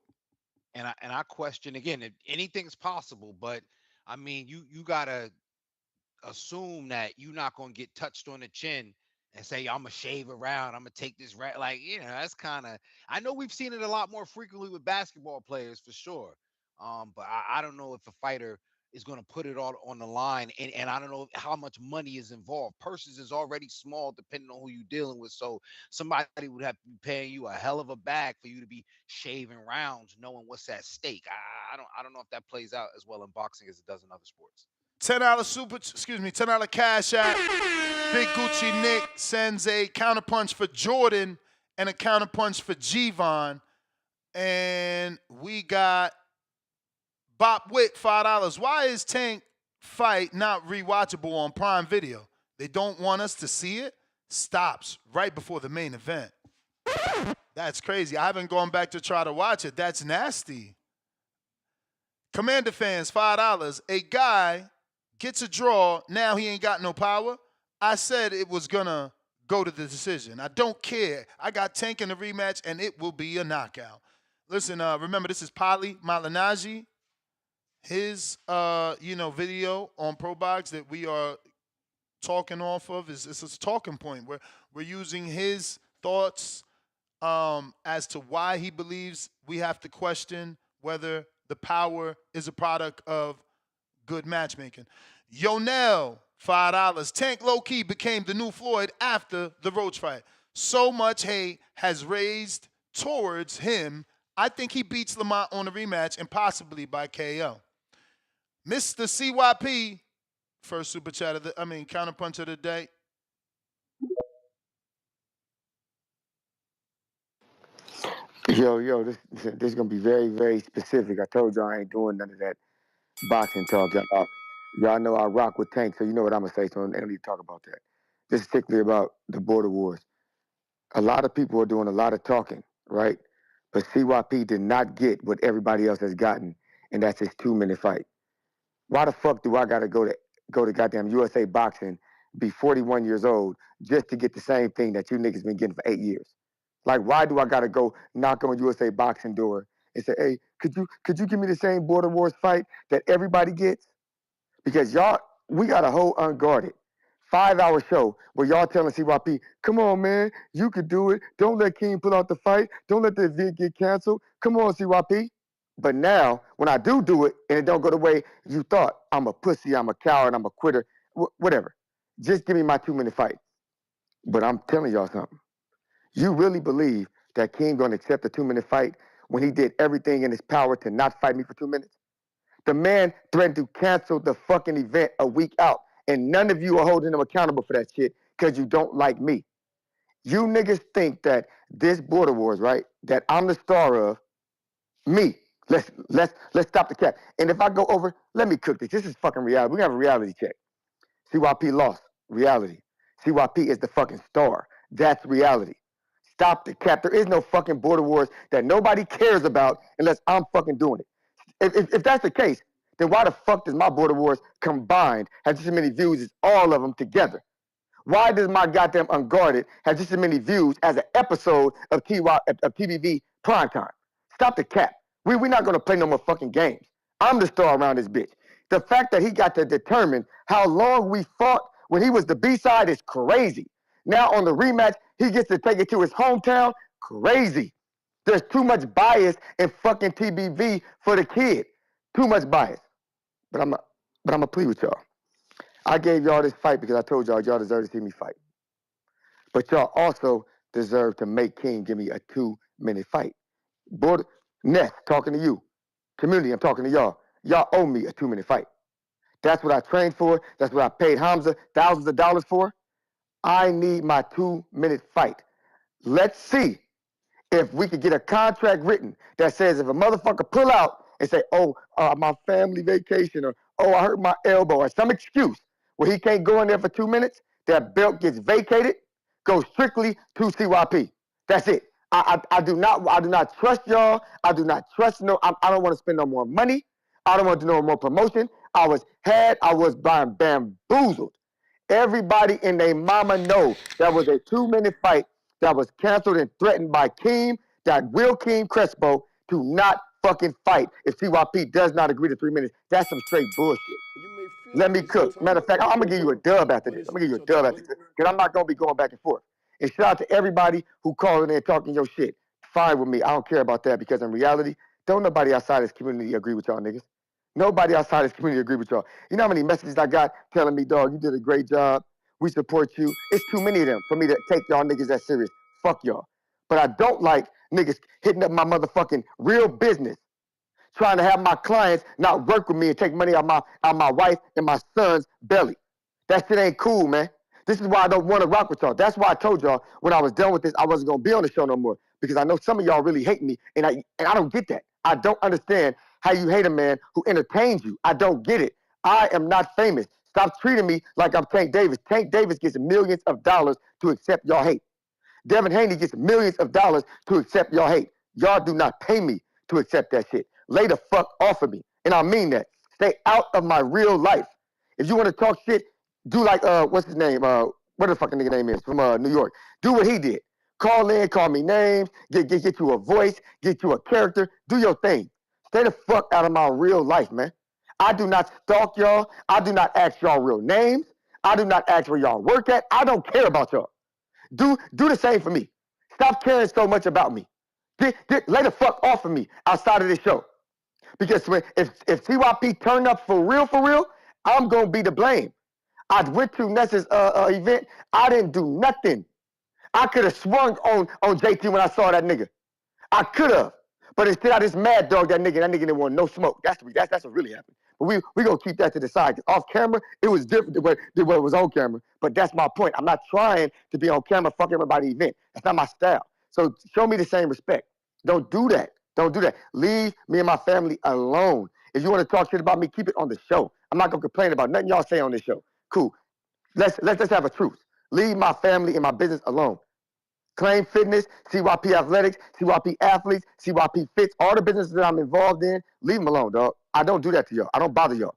And I question again if anything's possible, but I mean you gotta assume that you're not gonna get touched on the chin and say I'm gonna shave around, I'm gonna take this like that's kind of, I know we've seen it a lot more frequently with basketball players for sure. But I don't know if a fighter is going to put it all on the line, and I don't know how much money is involved. Purses is already small depending on who you're dealing with, so somebody would have to be paying you a hell of a bag for you to be shaving rounds knowing what's at stake. I don't know if that plays out as well in boxing as it does in other sports. $10 cash app. Big Gucci Nick sends a counterpunch for Jordan and a counterpunch for Gvon. And we got Bop Witt, $5. Why is Tank fight not rewatchable on Prime Video? They don't want us to see it? Stops right before the main event. That's crazy. I haven't gone back to try to watch it. That's nasty. Commander fans, $5. A guy gets a draw. Now he ain't got no power. I said it was going to go to the decision. I don't care. I got Tank in the rematch, and it will be a knockout. Listen, remember, this is Pali Malignaggi. His, video on ProBox that we are talking off of is a talking point where we're using his thoughts as to why he believes we have to question whether the power is a product of good matchmaking. Yonel, $5. Tank low-key became the new Floyd after the Roach fight. So much hate has raised towards him. I think he beats Lamont on the rematch and possibly by KO. Mr. CYP, first super chat of counterpunch of the day. Yo, this is gonna be very, very specific. I told y'all I ain't doing none of that boxing talk. Y'all know I rock with Tank, so you know what I'm gonna say. So I don't need to talk about that. This is particularly about the border wars. A lot of people are doing a lot of talking, right? But CYP did not get what everybody else has gotten, and that's his 2-minute fight. Why the fuck do I gotta go to goddamn USA Boxing, be 41 years old, just to get the same thing that you niggas been getting for 8 years? Like, why do I gotta go knock on USA Boxing door and say, hey, could you give me the same Border Wars fight that everybody gets? Because we got a whole unguarded 5-hour show where y'all telling CYP, come on, man, you could do it. Don't let King pull out the fight. Don't let the event get canceled. Come on, CYP. But now, when I do it and it don't go the way you thought, I'm a pussy, I'm a coward, I'm a quitter, whatever. Just give me my 2-minute fight. But I'm telling y'all something. You really believe that King gonna accept a 2-minute fight when he did everything in his power to not fight me for 2 minutes? The man threatened to cancel the fucking event a week out, and none of you are holding him accountable for that shit because you don't like me. You niggas think that this border wars, right? That I'm the star of. Me. Let's stop the cap. And if I go over, let me cook this. This is fucking reality. We have a reality check. CYP lost. Reality. CYP is the fucking star. That's reality. Stop the cap. There is no fucking border wars that nobody cares about unless I'm fucking doing it. If that's the case, then why the fuck does my border wars combined have just as many views as all of them together? Why does my goddamn Unguarded have just as many views as an episode of TVV Primetime? Stop the cap. We're not going to play no more fucking games. I'm the star around this bitch. The fact that he got to determine how long we fought when he was the B-side is crazy. Now on the rematch, he gets to take it to his hometown. Crazy. There's too much bias in fucking TBV for the kid. Too much bias. But I'm a plea with y'all. I gave y'all this fight because I told y'all deserve to see me fight. But y'all also deserve to make King give me a 2-minute fight. Border Ness, talking to you. Community, I'm talking to y'all. Y'all owe me a 2-minute fight. That's what I trained for. That's what I paid Hamza thousands of dollars for. I need my 2-minute fight. Let's see if we could get a contract written that says if a motherfucker pull out and say, oh, my family vacation, or oh, I hurt my elbow, or some excuse where he can't go in there for 2 minutes, that belt gets vacated, goes strictly to CYP. That's it. I do not trust y'all. I do not trust I don't want to spend no more money. I don't want to do no more promotion. I was bamboozled. Everybody and their mama know that was a 2-minute fight that was canceled and threatened by Keem, that Will Keem Crespo, to not fucking fight if CYP does not agree to 3 minutes. That's some straight bullshit. Let me cook. Matter of fact, I'm gonna give you a dub after this. I'm gonna give you a dub after this because I'm not gonna be going back and forth. And shout out to everybody who calling in talking your shit. Fine with me. I don't care about that because in reality, don't nobody outside this community agree with y'all niggas. Nobody outside this community agree with y'all. You know how many messages I got telling me, dog, you did a great job. We support you. It's too many of them for me to take y'all niggas that serious. Fuck y'all. But I don't like niggas hitting up my motherfucking real business, trying to have my clients not work with me and take money out my wife and my son's belly. That shit ain't cool, man. This is why I don't want to rock with y'all. That's why I told y'all when I was done with this, I wasn't gonna be on the show no more because I know some of y'all really hate me, and I don't get that. I don't understand how you hate a man who entertains you. I don't get it. I am not famous. Stop treating me like I'm Tank Davis. Tank Davis gets millions of dollars to accept y'all hate. Devin Haney gets millions of dollars to accept y'all hate. Y'all do not pay me to accept that shit. Lay the fuck off of me. And I mean that. Stay out of my real life. If you want to talk shit, do like, what's his name? What the fucking nigga name is from New York. Do what he did. Call in, call me names, get you a voice, get you a character. Do your thing. Stay the fuck out of my real life, man. I do not stalk y'all. I do not ask y'all real names. I do not ask where y'all work at. I don't care about y'all. Do the same for me. Stop caring so much about me. Lay the fuck off of me outside of this show. Because if CYP turned up for real, I'm gonna be to blame. I went to Ness's event. I didn't do nothing. I could have swung on JT when I saw that nigga. I could have. But instead I just mad dog that nigga. That nigga didn't want no smoke. That's what really happened. But we gonna keep that to the side. 'Cause off camera, it was different than what it was on camera. But that's my point. I'm not trying to be on camera fucking everybody event. That's not my style. So show me the same respect. Don't do that. Don't do that. Leave me and my family alone. If you want to talk shit about me, keep it on the show. I'm not gonna complain about nothing y'all say on this show. Cool. Let's have a truce. Leave my family and my business alone. Claim Fitness, CYP Athletics, CYP Athletes, CYP Fits, all the businesses that I'm involved in, leave them alone, dog. I don't do that to y'all. I don't bother y'all.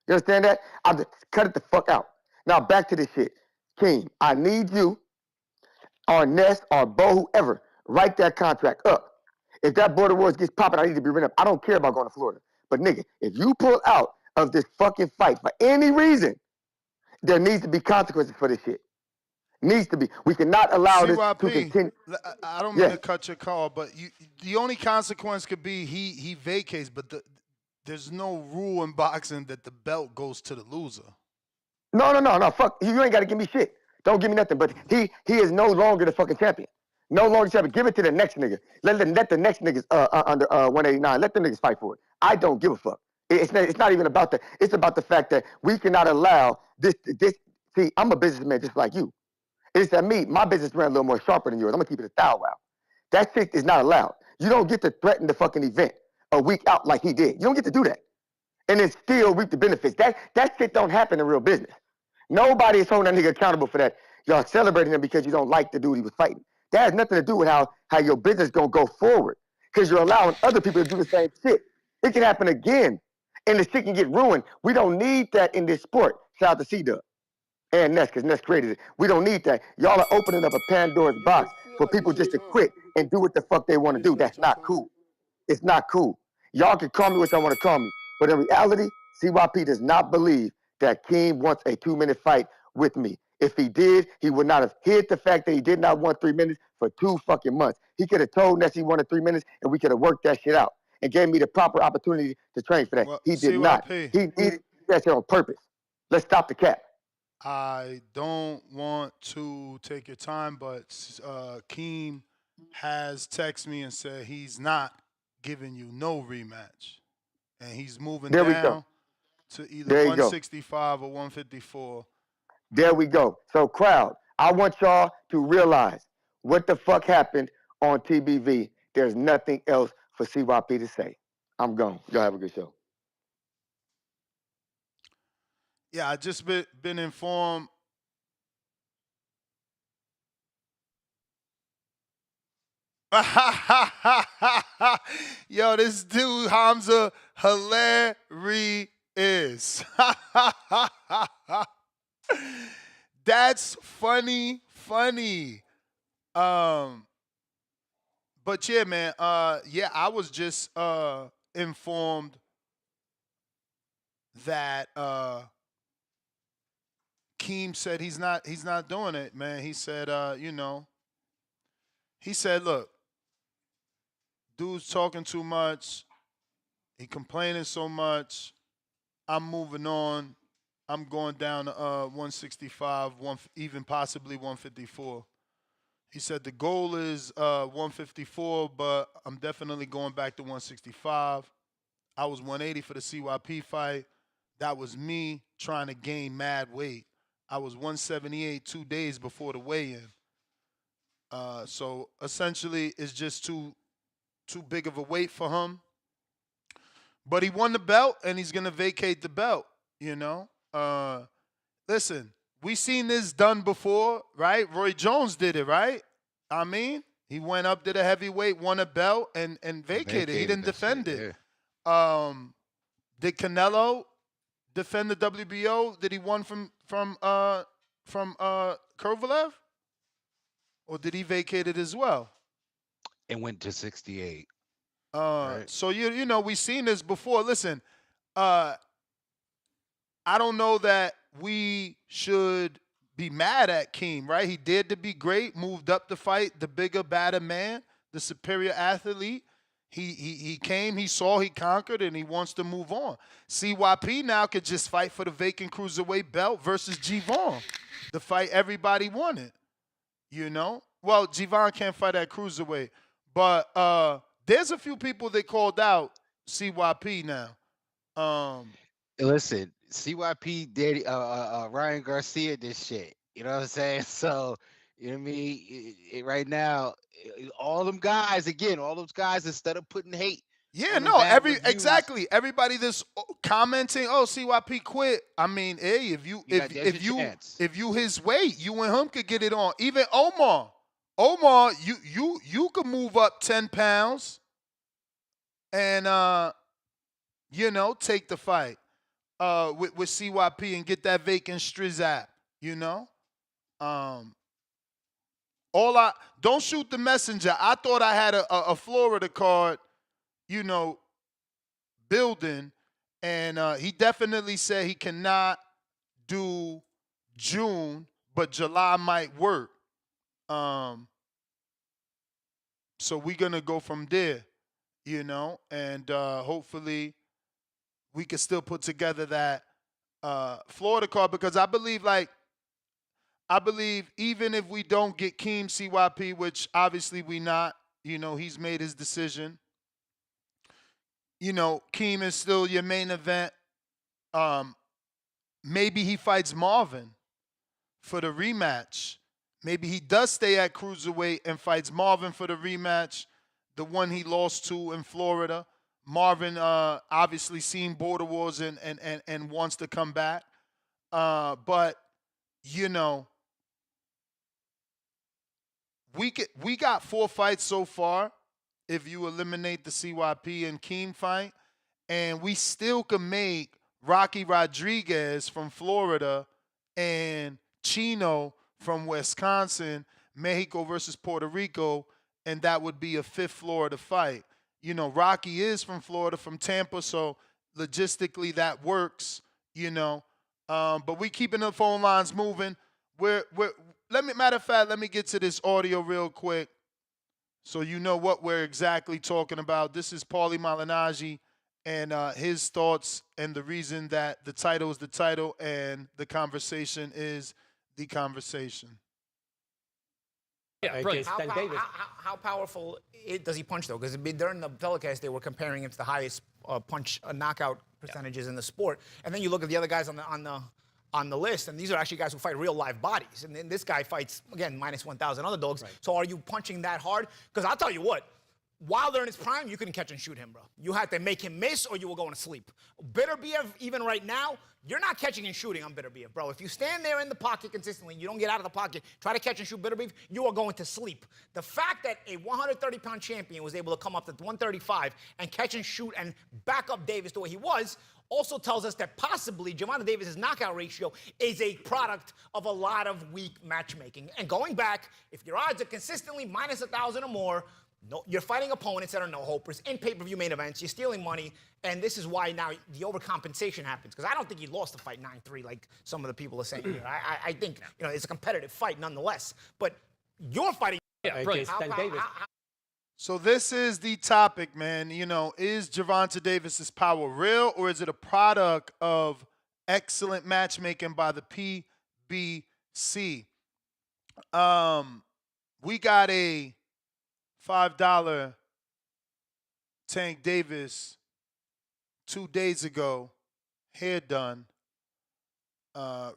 You understand that? I just cut it the fuck out. Now back to this shit. King, I need you or Ness or Bo, whoever, write that contract up. If that Border Wars gets popping, I need to be written up. I don't care about going to Florida. But nigga, if you pull out of this fucking fight for any reason, There needs to be consequences for this shit. Needs to be. We cannot allow this to CYP, continue. I don't mean to Yes. cut your call, but the only consequence could be he vacates, but there's no rule in boxing that the belt goes to the loser. No. Fuck. You ain't got to give me shit. Don't give me nothing. But he is no longer the fucking champion. No longer champion. Give it to the next nigga. Let the next niggas under 189. Let them niggas fight for it. I don't give a fuck. It's not even about that. It's about the fact that we cannot allow this. See, I'm a businessman just like you. It's that my business ran a little more sharper than yours. I'm gonna keep it a thou wow. That shit is not allowed. You don't get to threaten the fucking event a week out like he did. You don't get to do that. And then still reap the benefits. That shit don't happen in real business. Nobody is holding that nigga accountable for that. Y'all celebrating him because you don't like the dude he was fighting. That has nothing to do with how your business gonna go forward. Because you're allowing other people to do the same shit. It can happen again. And the shit can get ruined. We don't need that in this sport. Shout out to C-Dub and Ness, because Ness created it. We don't need that. Y'all are opening up a Pandora's box for people just to quit and do what the fuck they want to do. That's not cool. It's not cool. Y'all can call me what y'all want to call me. But in reality, CYP does not believe that Keem wants a 2-minute fight with me. If he did, he would not have hid the fact that he did not want 3 minutes for 2 fucking months. He could have told Ness he wanted 3 minutes and we could have worked that shit out and gave me the proper opportunity to train for that. Well, He did not. CYP. He needed that shit on purpose. Let's stop the cap. I don't want to take your time, but Keem has texted me and said he's not giving you no rematch, and he's moving There we go. down to either There you go. 165 or 154. There we go. So, crowd, I want y'all to realize what the fuck happened on TBV. There's nothing else for CYP to say. I'm gone. Y'all have a good show. Yeah, I just been informed. Yo, this dude Hamza hilarious. That's funny. But yeah, man. Yeah, I was just informed that Keem said he's not doing it, man. He said, he said, look, dude's talking too much. He complaining so much. I'm moving on. I'm going down to 165, even possibly 154. He said the goal is 154, but I'm definitely going back to 165. I was 180 for the CYP fight. That was me trying to gain mad weight. I was 178 2 days before the weigh-in. So essentially, it's just too big of a weight for him. But he won the belt, and he's gonna vacate the belt. Listen, we seen this done before, right? Roy Jones did it, right? I mean, he went up, did a heavyweight, won a belt, and vacated. He didn't defend it. Yeah. Did Canelo defend the WBO that he won from Kovalev, or did he vacate it as well? It went to 68. Right. So you know, we've seen this before. Listen, I don't know that we should be mad at Keem, right? He dared to be great, moved up to fight the bigger, badder man, the superior athlete. He came, he saw, he conquered, and he wants to move on. CYP now could just fight for the vacant cruiserweight belt versus Gervonta, the fight everybody wanted. Well, Gervonta can't fight at cruiserweight, but there's a few people that called out CYP now. Listen, CYP did Ryan Garcia this shit. You know what I'm saying? So, you know what I mean? Right now, all them guys, instead of putting hate. Yeah, no, exactly. Everybody that's commenting, oh, CYP quit. I mean, hey, if you his weight, you and him could get it on. Even Omar, you could move up 10 pounds and take the fight with CYP and get that vacant Strizap, don't shoot the messenger. I thought I had a Florida card, building, and he definitely said he cannot do June, but July might work. So we're gonna go from there, and hopefully we can still put together that Florida card because I believe even if we don't get Keem CYP, which obviously we not, he's made his decision. Keem is still your main event. Maybe he fights Marvin for the rematch. Maybe he does stay at cruiserweight and fights Marvin for the rematch, the one he lost to in Florida. Marvin obviously seen Border Wars and wants to come back. But we got 4 fights so far if you eliminate the CYP and Keem fight, and we still can make Rocky Rodriguez from Florida and Chino from Wisconsin, Mexico versus Puerto Rico, and that would be a 5th Florida fight. Rocky is from Florida, from Tampa, so logistically that works, But we keeping the phone lines moving. Matter of fact, let me get to this audio real quick so you know what we're exactly talking about. This is Paulie Malignaggi and his thoughts and the reason that the title is the title and the conversation is the conversation. Yeah, how powerful does he punch, though? Because during the telecast, they were comparing him to the highest knockout percentages in the sport. And then you look at the other guys on the list, and these are actually guys who fight real live bodies. And then this guy fights, again, minus 1,000 underdogs. Right. So are you punching that hard? Because I'll tell you what, Wilder in his prime, you couldn't catch and shoot him, bro. You had to make him miss or you were going to sleep. Beterbiev, even right now, you're not catching and shooting on Beterbiev, bro. If you stand there in the pocket consistently, you don't get out of the pocket, try to catch and shoot Beterbiev, you are going to sleep. The fact that a 130-pound champion was able to come up to 135 and catch and shoot and back up Davis the way he was also tells us that possibly Gervonta Davis' knockout ratio is a product of a lot of weak matchmaking. And going back, if your odds are consistently minus 1,000 or more, no, you're fighting opponents that are no-hopers in pay-per-view main events. You're stealing money, and this is why now the overcompensation happens. Because I don't think he lost the fight 9-3 like some of the people are saying here. I think it's a competitive fight nonetheless. But you're fighting. So this is the topic, man. Is Gervonta Davis's power real, or is it a product of excellent matchmaking by the PBC? We got a $5 Tank Davis 2 days ago, hair done. So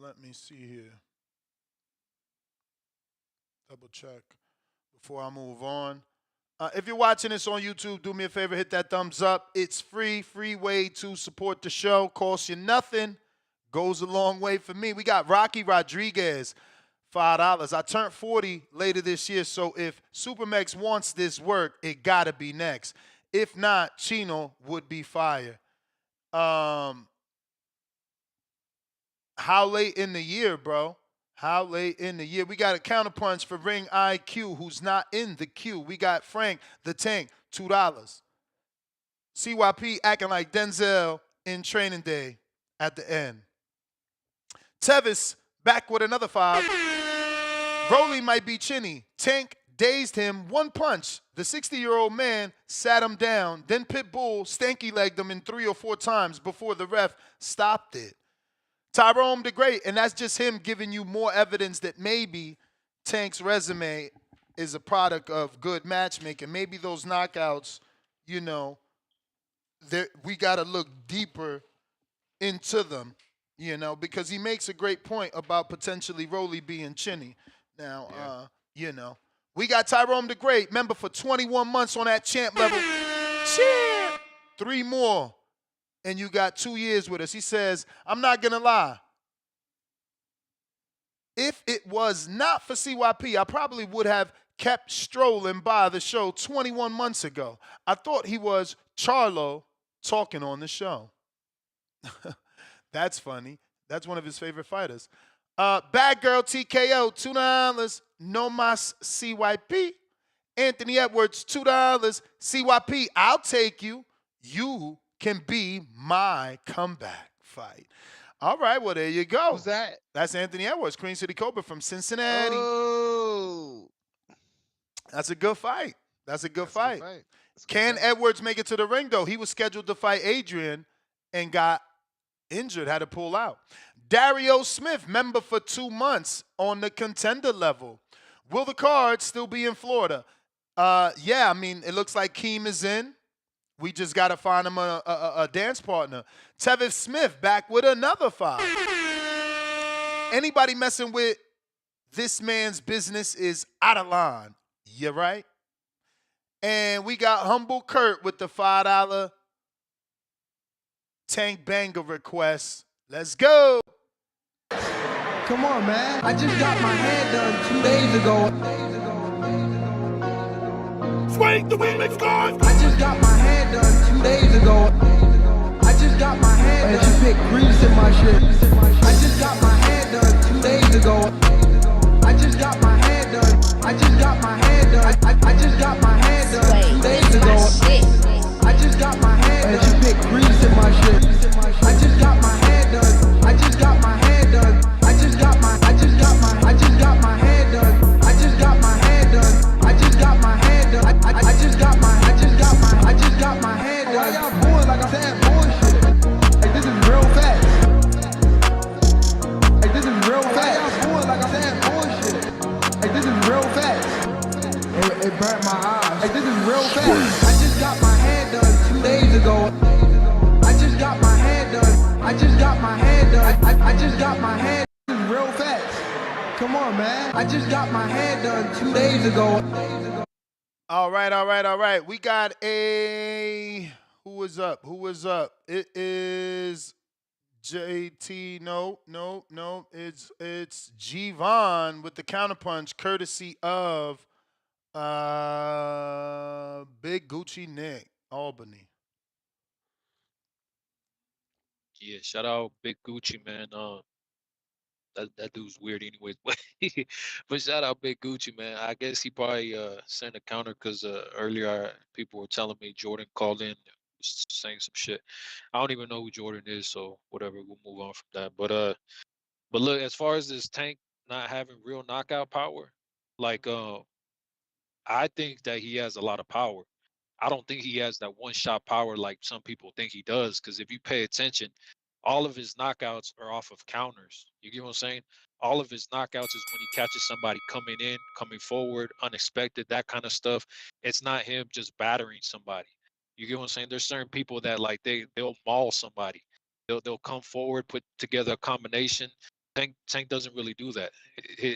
let me see here. Double check before I move on. If you're watching this on YouTube, do me a favor, hit that thumbs up. It's free way to support the show. Costs you nothing. Goes a long way for me. We got Rocky Rodriguez, $5. I turned 40 later this year, so if Supermex wants this work, it got to be next. If not, Chino would be fire. How late in the year, bro? How late in the year? We got a counterpunch for Ring IQ, who's not in the queue. We got Frank the Tank, $2. CYP acting like Denzel in Training Day at the end. Tevis back with another $5. Broly might be chinny. Tank dazed him 1 punch. The 60-year-old man sat him down. Then Pitbull stanky-legged him in 3 or 4 times before the ref stopped it. Tyrone the Great, and that's just him giving you more evidence that maybe Tank's resume is a product of good matchmaking. Maybe those knockouts, we got to look deeper into them, because he makes a great point about potentially Rolly being chinny. Now, we got Tyrone the Great, member for 21 months on that champ level. Champ! 3 more. And you got 2 years with us. He says, I'm not going to lie. If it was not for CYP, I probably would have kept strolling by the show 21 months ago. I thought he was Charlo talking on the show. That's funny. That's one of his favorite fighters. Bad Girl TKO, $2. No mas CYP. Anthony Edwards, $2. CYP, I'll take you. You can be my comeback. fight. All right, well, there you go. Who's that? That's Anthony Edwards, Queen City Cobra from Cincinnati. Oh, That's a good fight. That's a good that's a good fight. fight. That's a good Can fight. Edwards make it to the ring, though? He was scheduled to fight Adrian and got injured, had to pull out. Dario Smith, member for 2 months on the contender level. Will the card still be in Florida? Yeah, I mean, it looks like Keem is in. We just got to find him a dance partner. Tevin Smith back with another fight. Anybody messing with this man's business is out of line. You right? And we got Humble Kurt with the $5 Tank Banger request. Let's go. Come on, man. I just got my hair done 2 days ago. Swing the remix guys. I just got my hair done 2 days ago. I just got my hair done. And she put grease in my shit. I just got my hair done 2 days ago. I just got my hair done. I just got my hair done. I just got my hair done 2 days ago. I just got my hair done. And she put grease in my shit. I just got my hair done. I just got my hair done. I just got my hair done. I just got my hair done. I just got my hair done. I just got my hair done. Why y'all boys like I'm saying bullshit? Like this is real facts. Like this is real facts. Why y'all boys like I'm saying bullshit? Like this is real facts. It burnt my eyes. Like this is real facts. I just got my hair done 2 days ago. I just got my hair done. I just got my hair done. I just got my hair. This is real facts. Come on, man. I just got my hair done 2 days ago. All right. We got a who is up? It is JT. No. It's Gervon with the counterpunch, courtesy of Big Gucci Nick, Albany. Yeah, shout out Big Gucci, man. That dude's weird anyways. But shout out Big Gucci, man. I guess he probably sent a counter because earlier people were telling me Jordan called in saying some shit. I don't even know who Jordan is, so whatever, we'll move on from that. But look, as far as this Tank not having real knockout power, like I think that he has a lot of power. I don't think he has that one shot power like some people think he does. Because if you pay attention, all of his knockouts are off of counters. You get what I'm saying? All of his knockouts is when he catches somebody coming in, coming forward, unexpected, that kind of stuff. It's not him just battering somebody. You get what I'm saying? There's certain people that like they'll maul somebody. They'll come forward, put together a combination. Tank doesn't really do that.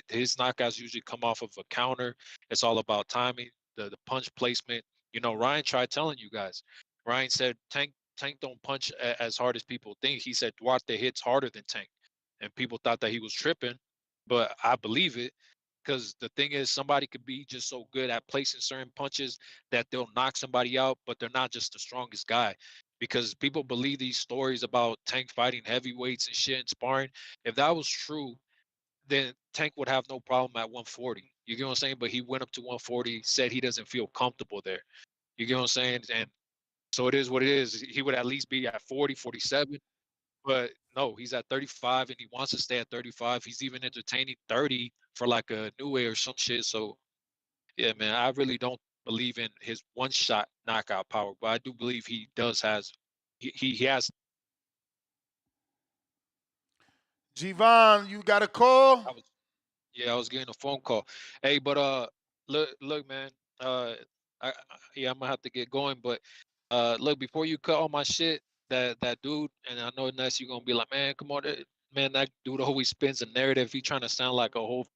His knockouts usually come off of a counter. It's all about timing, the punch placement. You know, Ryan tried telling you guys. Ryan said Tank don't punch as hard as people think. He said Duarte hits harder than Tank, and people thought that he was tripping, but I believe it because the thing is, somebody could be just so good at placing certain punches that they'll knock somebody out, but they're not just the strongest guy. Because people believe these stories about Tank fighting heavyweights and shit and sparring. If that was true, then Tank would have no problem at 140. You get what I'm saying? But he went up to 140, said he doesn't feel comfortable there. You get what I'm saying? And so it is what it is. He would at least be at 40, 47. But no, he's at 35 and he wants to stay at 35. He's even entertaining 30 for like a new way or some shit. So yeah, man, I really don't believe in his one shot knockout power, but I do believe he does has he has. Gervon, you got a call? Yeah, I was getting a phone call. Hey, but look, man. Uh, yeah, I'm gonna have to get going. But look, before you cut all my shit, that dude, and I know Ness, you're gonna be like, man, come on, man, that dude always spins a narrative. He trying to sound like a whole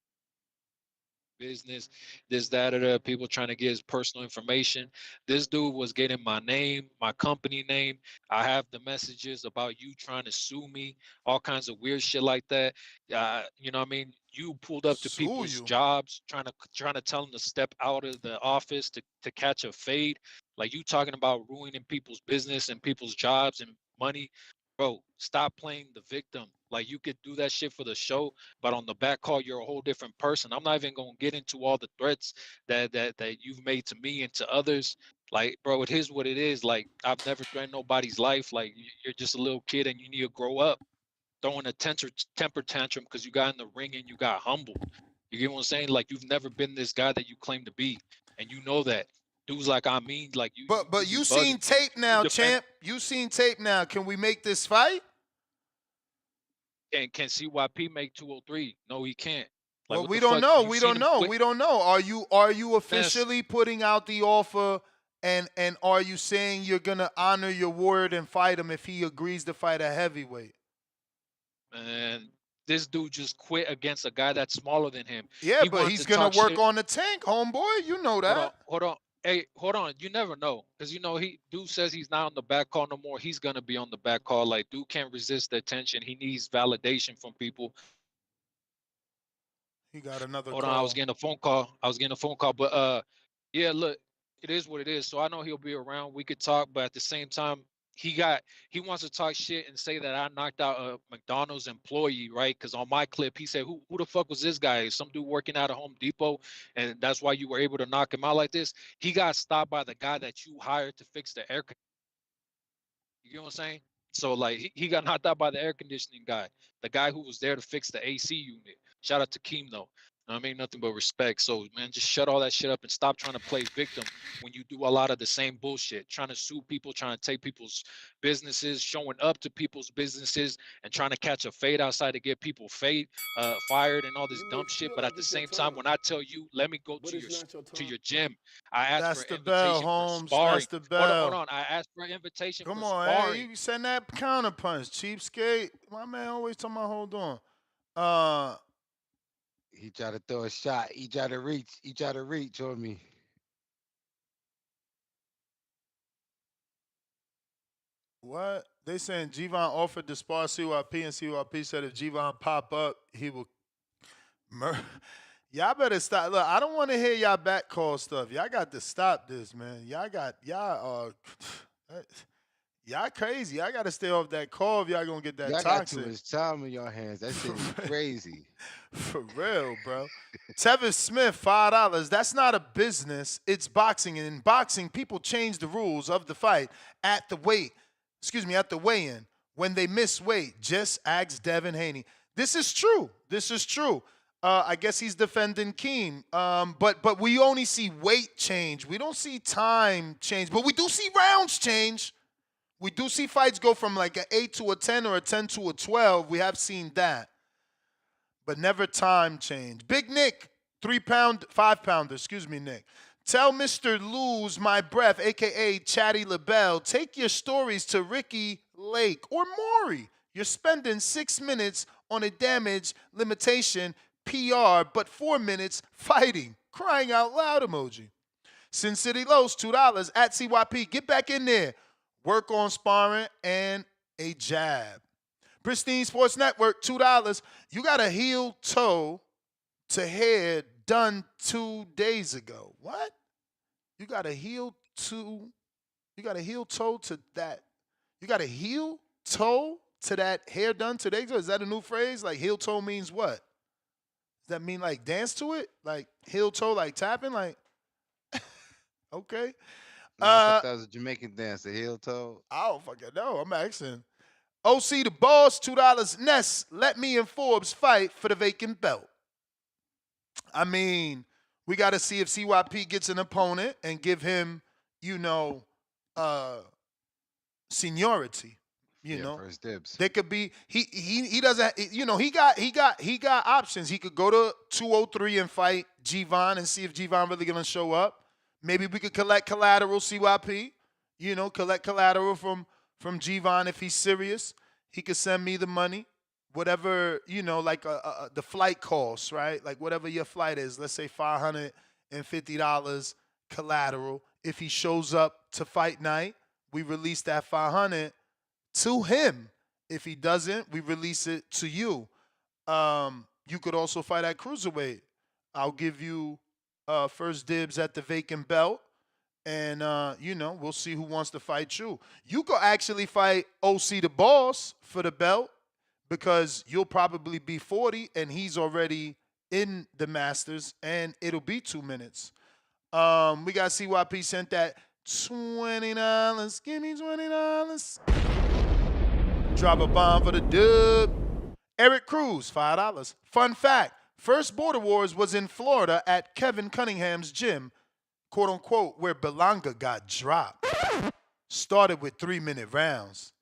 business, this, that, or the people trying to get his personal information. This dude was getting my name, my company name. I have the messages about you trying to sue me, all kinds of weird shit like that. You know what I mean? You pulled up to Sue people's you. jobs trying to tell them to step out of the office to catch a fade. Like you talking about ruining people's business and people's jobs and money. Bro, stop playing the victim. Like you could do that shit for the show, but on the back call, you're a whole different person. I'm not even gonna get into all the threats that you've made to me and to others. Like, bro, it is what it is. Like, I've never threatened nobody's life. Like, you're just a little kid and you need to grow up. Throwing a temper tantrum because you got in the ring and you got humbled. You get what I'm saying? Like, you've never been this guy that you claim to be, and you know that. Dudes like I mean, like you But be you bugging. seen tape You now, defend. champ. You seen tape now. Can we make this fight? And can CYP make 203? No, he can't. Like, Well, what the we don't fuck? know. You We seen don't him know. quit? We don't know. Are you Ness, officially putting out the offer, and are you saying you're gonna honor your word and fight him if he agrees to fight a heavyweight? man. This dude just quit against a guy that's smaller than him. Yeah, He but wanted he's to gonna talk work shit. on the tank, homeboy. You know Hold on, that. hold on. Hey, hold on. You never know, because he dude says he's not on the back call no more. He's gonna be on the back call. Like, dude can't resist the attention. He needs validation from people. He got another Hold on, I was call. getting a phone call. But yeah, look, it is what it is. So I know he'll be around. We could talk, but at the same time, he wants to talk shit and say that I knocked out a McDonald's employee, right? Because on my clip, he said, who the fuck was this guy? Some dude working out of Home Depot, and that's why you were able to knock him out like this. He got stopped by the guy that you hired to fix the air. You get what I'm saying? So like he got knocked out by the air conditioning guy, the guy who was there to fix the AC unit. Shout out to Keem though. I mean nothing but respect. So man, just shut all that shit up and stop trying to play victim when you do a lot of the same bullshit. Trying to sue people, trying to take people's businesses, showing up to people's businesses, and trying to catch a fade outside to get people fired and all this dumb shit. Feel But at like the it's your same time, time, when I tell you, let me go but it's not your to time. your gym, I asked for That's an the bell, invitation for Holmes. That's sparring. the Hold bell. on. I asked for an invitation for Come on, hey, sparring. you send that counter punch, cheapskate. My man always talking about hold on. Uh, He tried to throw a shot. He tried to reach. He tried to reach on me. what? They saying Gvon offered to spar CYP, and CYP said if Gvon pop up, he will y'all better stop. Look, I don't want to hear y'all back call stuff. Y'all got to stop this, man. Y'all crazy. Y'all got to stay off that call if y'all gonna get that Y'all got too toxic. much time in your hands. That shit is crazy. For real, bro. Tevin Smith, $5. That's not a business. It's boxing. And in boxing, people change the rules of the fight at the weigh-in. When they miss weight, just ask Devin Haney. This is true. I guess he's defending Keem. But we only see weight change. We don't see time change. But we do see rounds change. We do see fights go from like an 8 to a 10 or a 10 to a 12. We have seen that. But never time change. Big Nick, 5-pounder, Nick. Tell Mr. Lose My Breath, a.k.a. Chatty LaBelle, take your stories to Ricky Lake or Maury. You're spending 6 minutes on a damage limitation PR, but 4 minutes fighting. Crying out loud emoji. Sin City Lows, $2 at CYP. Get back in there. Work on sparring and a jab. Pristine Sports Network, $2. You got a heel toe to hair done 2 days ago. What? You got a heel toe to that. You got a heel toe to that hair done 2 days ago? Is that a new phrase? Like heel toe means what? Does that mean like dance to it? Like heel toe, like tapping? Like, okay. No, I thought that was a Jamaican dance, the heel toe. I don't fucking know. I'm asking. OC the Boss, $2. Ness, let me and Forbes fight for the vacant belt. I mean, we got to see if CYP gets an opponent and give him, seniority. First dibs. They could be he doesn't he got options. He could go to 203 and fight Gvon and see if Gvon really gonna show up. Maybe we could collect collateral CYP. Collect collateral from Gvon if he's serious. He could send me the money, whatever like the flight costs, right? Like whatever your flight is. Let's say $550 collateral. If he shows up to fight night, we release that $500 to him. If he doesn't, we release it to you. You could also fight at cruiserweight. I'll give you first dibs at the vacant belt. And, we'll see who wants to fight you. You could actually fight OC the Boss for the belt because you'll probably be 40 and he's already in the Masters and it'll be 2 minutes. We got CYP sent that $20. Give me $20. Drop a bomb for the dub. Eric Cruz, $5. Fun fact, first Border Wars was in Florida at Kevin Cunningham's gym, quote unquote, where Belanga got dropped. Started with 3-minute rounds.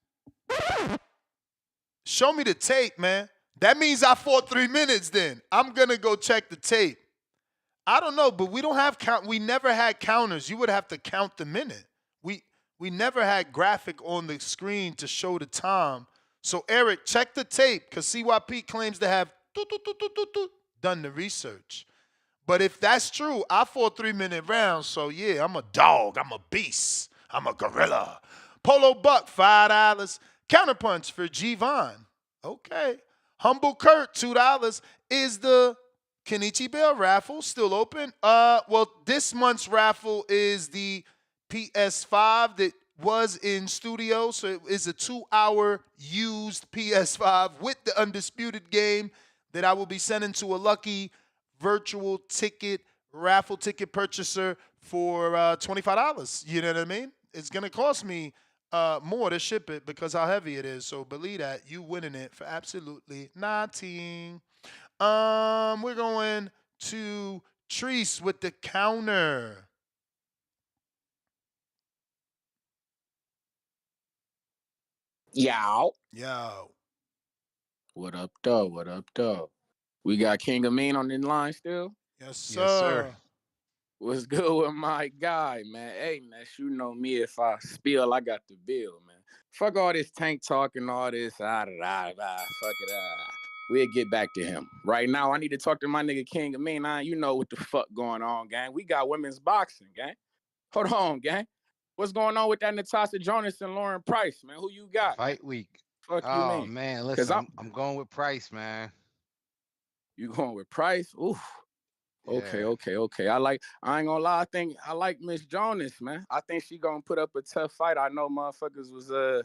Show me the tape, man. That means I fought 3 minutes then. I'm going to go check the tape. I don't know, but we don't have count. We never had counters. You would have to count the minute. We never had graphic on the screen to show the time. So Eric, check the tape because CYP claims to have done the research. But if that's true, I fought 3-minute rounds. So yeah, I'm a dog. I'm a beast. I'm a gorilla. Polo Buck, $5. Counterpunch for Gervonta. Okay. Humble Kurt, $2. Is the Kenichi Bell raffle still open? Well, this month's raffle is the PS5 that was in studio. So it is a 2-hour used PS5 with the Undisputed game that I will be sending to a lucky virtual ticket, raffle ticket purchaser for $25. You know what I mean? It's going to cost me more to ship it because how heavy it is. So believe that, you winning it for absolutely nothing. We're going to Treese with the counter. Yow. Yo. What up, though? What up, though? We got King Amin on the line still? Yes, sir. What's good with my guy, man? Hey, man, you know me. If I spill, I got the bill, man. Fuck all this tank talk and all this. Fuck it. We'll get back to him. Right now, I need to talk to my nigga King Amin. You know what the fuck going on, gang. We got women's boxing, gang. Hold on, gang. What's going on with that Natasha Jonas and Lauren Price, man? Who you got? Fight week. Fuck you Oh mean? man, listen, I'm going with Price, man. You going with Price? Oof. Yeah. Okay. I ain't gonna lie, I think I like Miss Jonas, man. I think she gonna put up a tough fight. I know motherfuckers was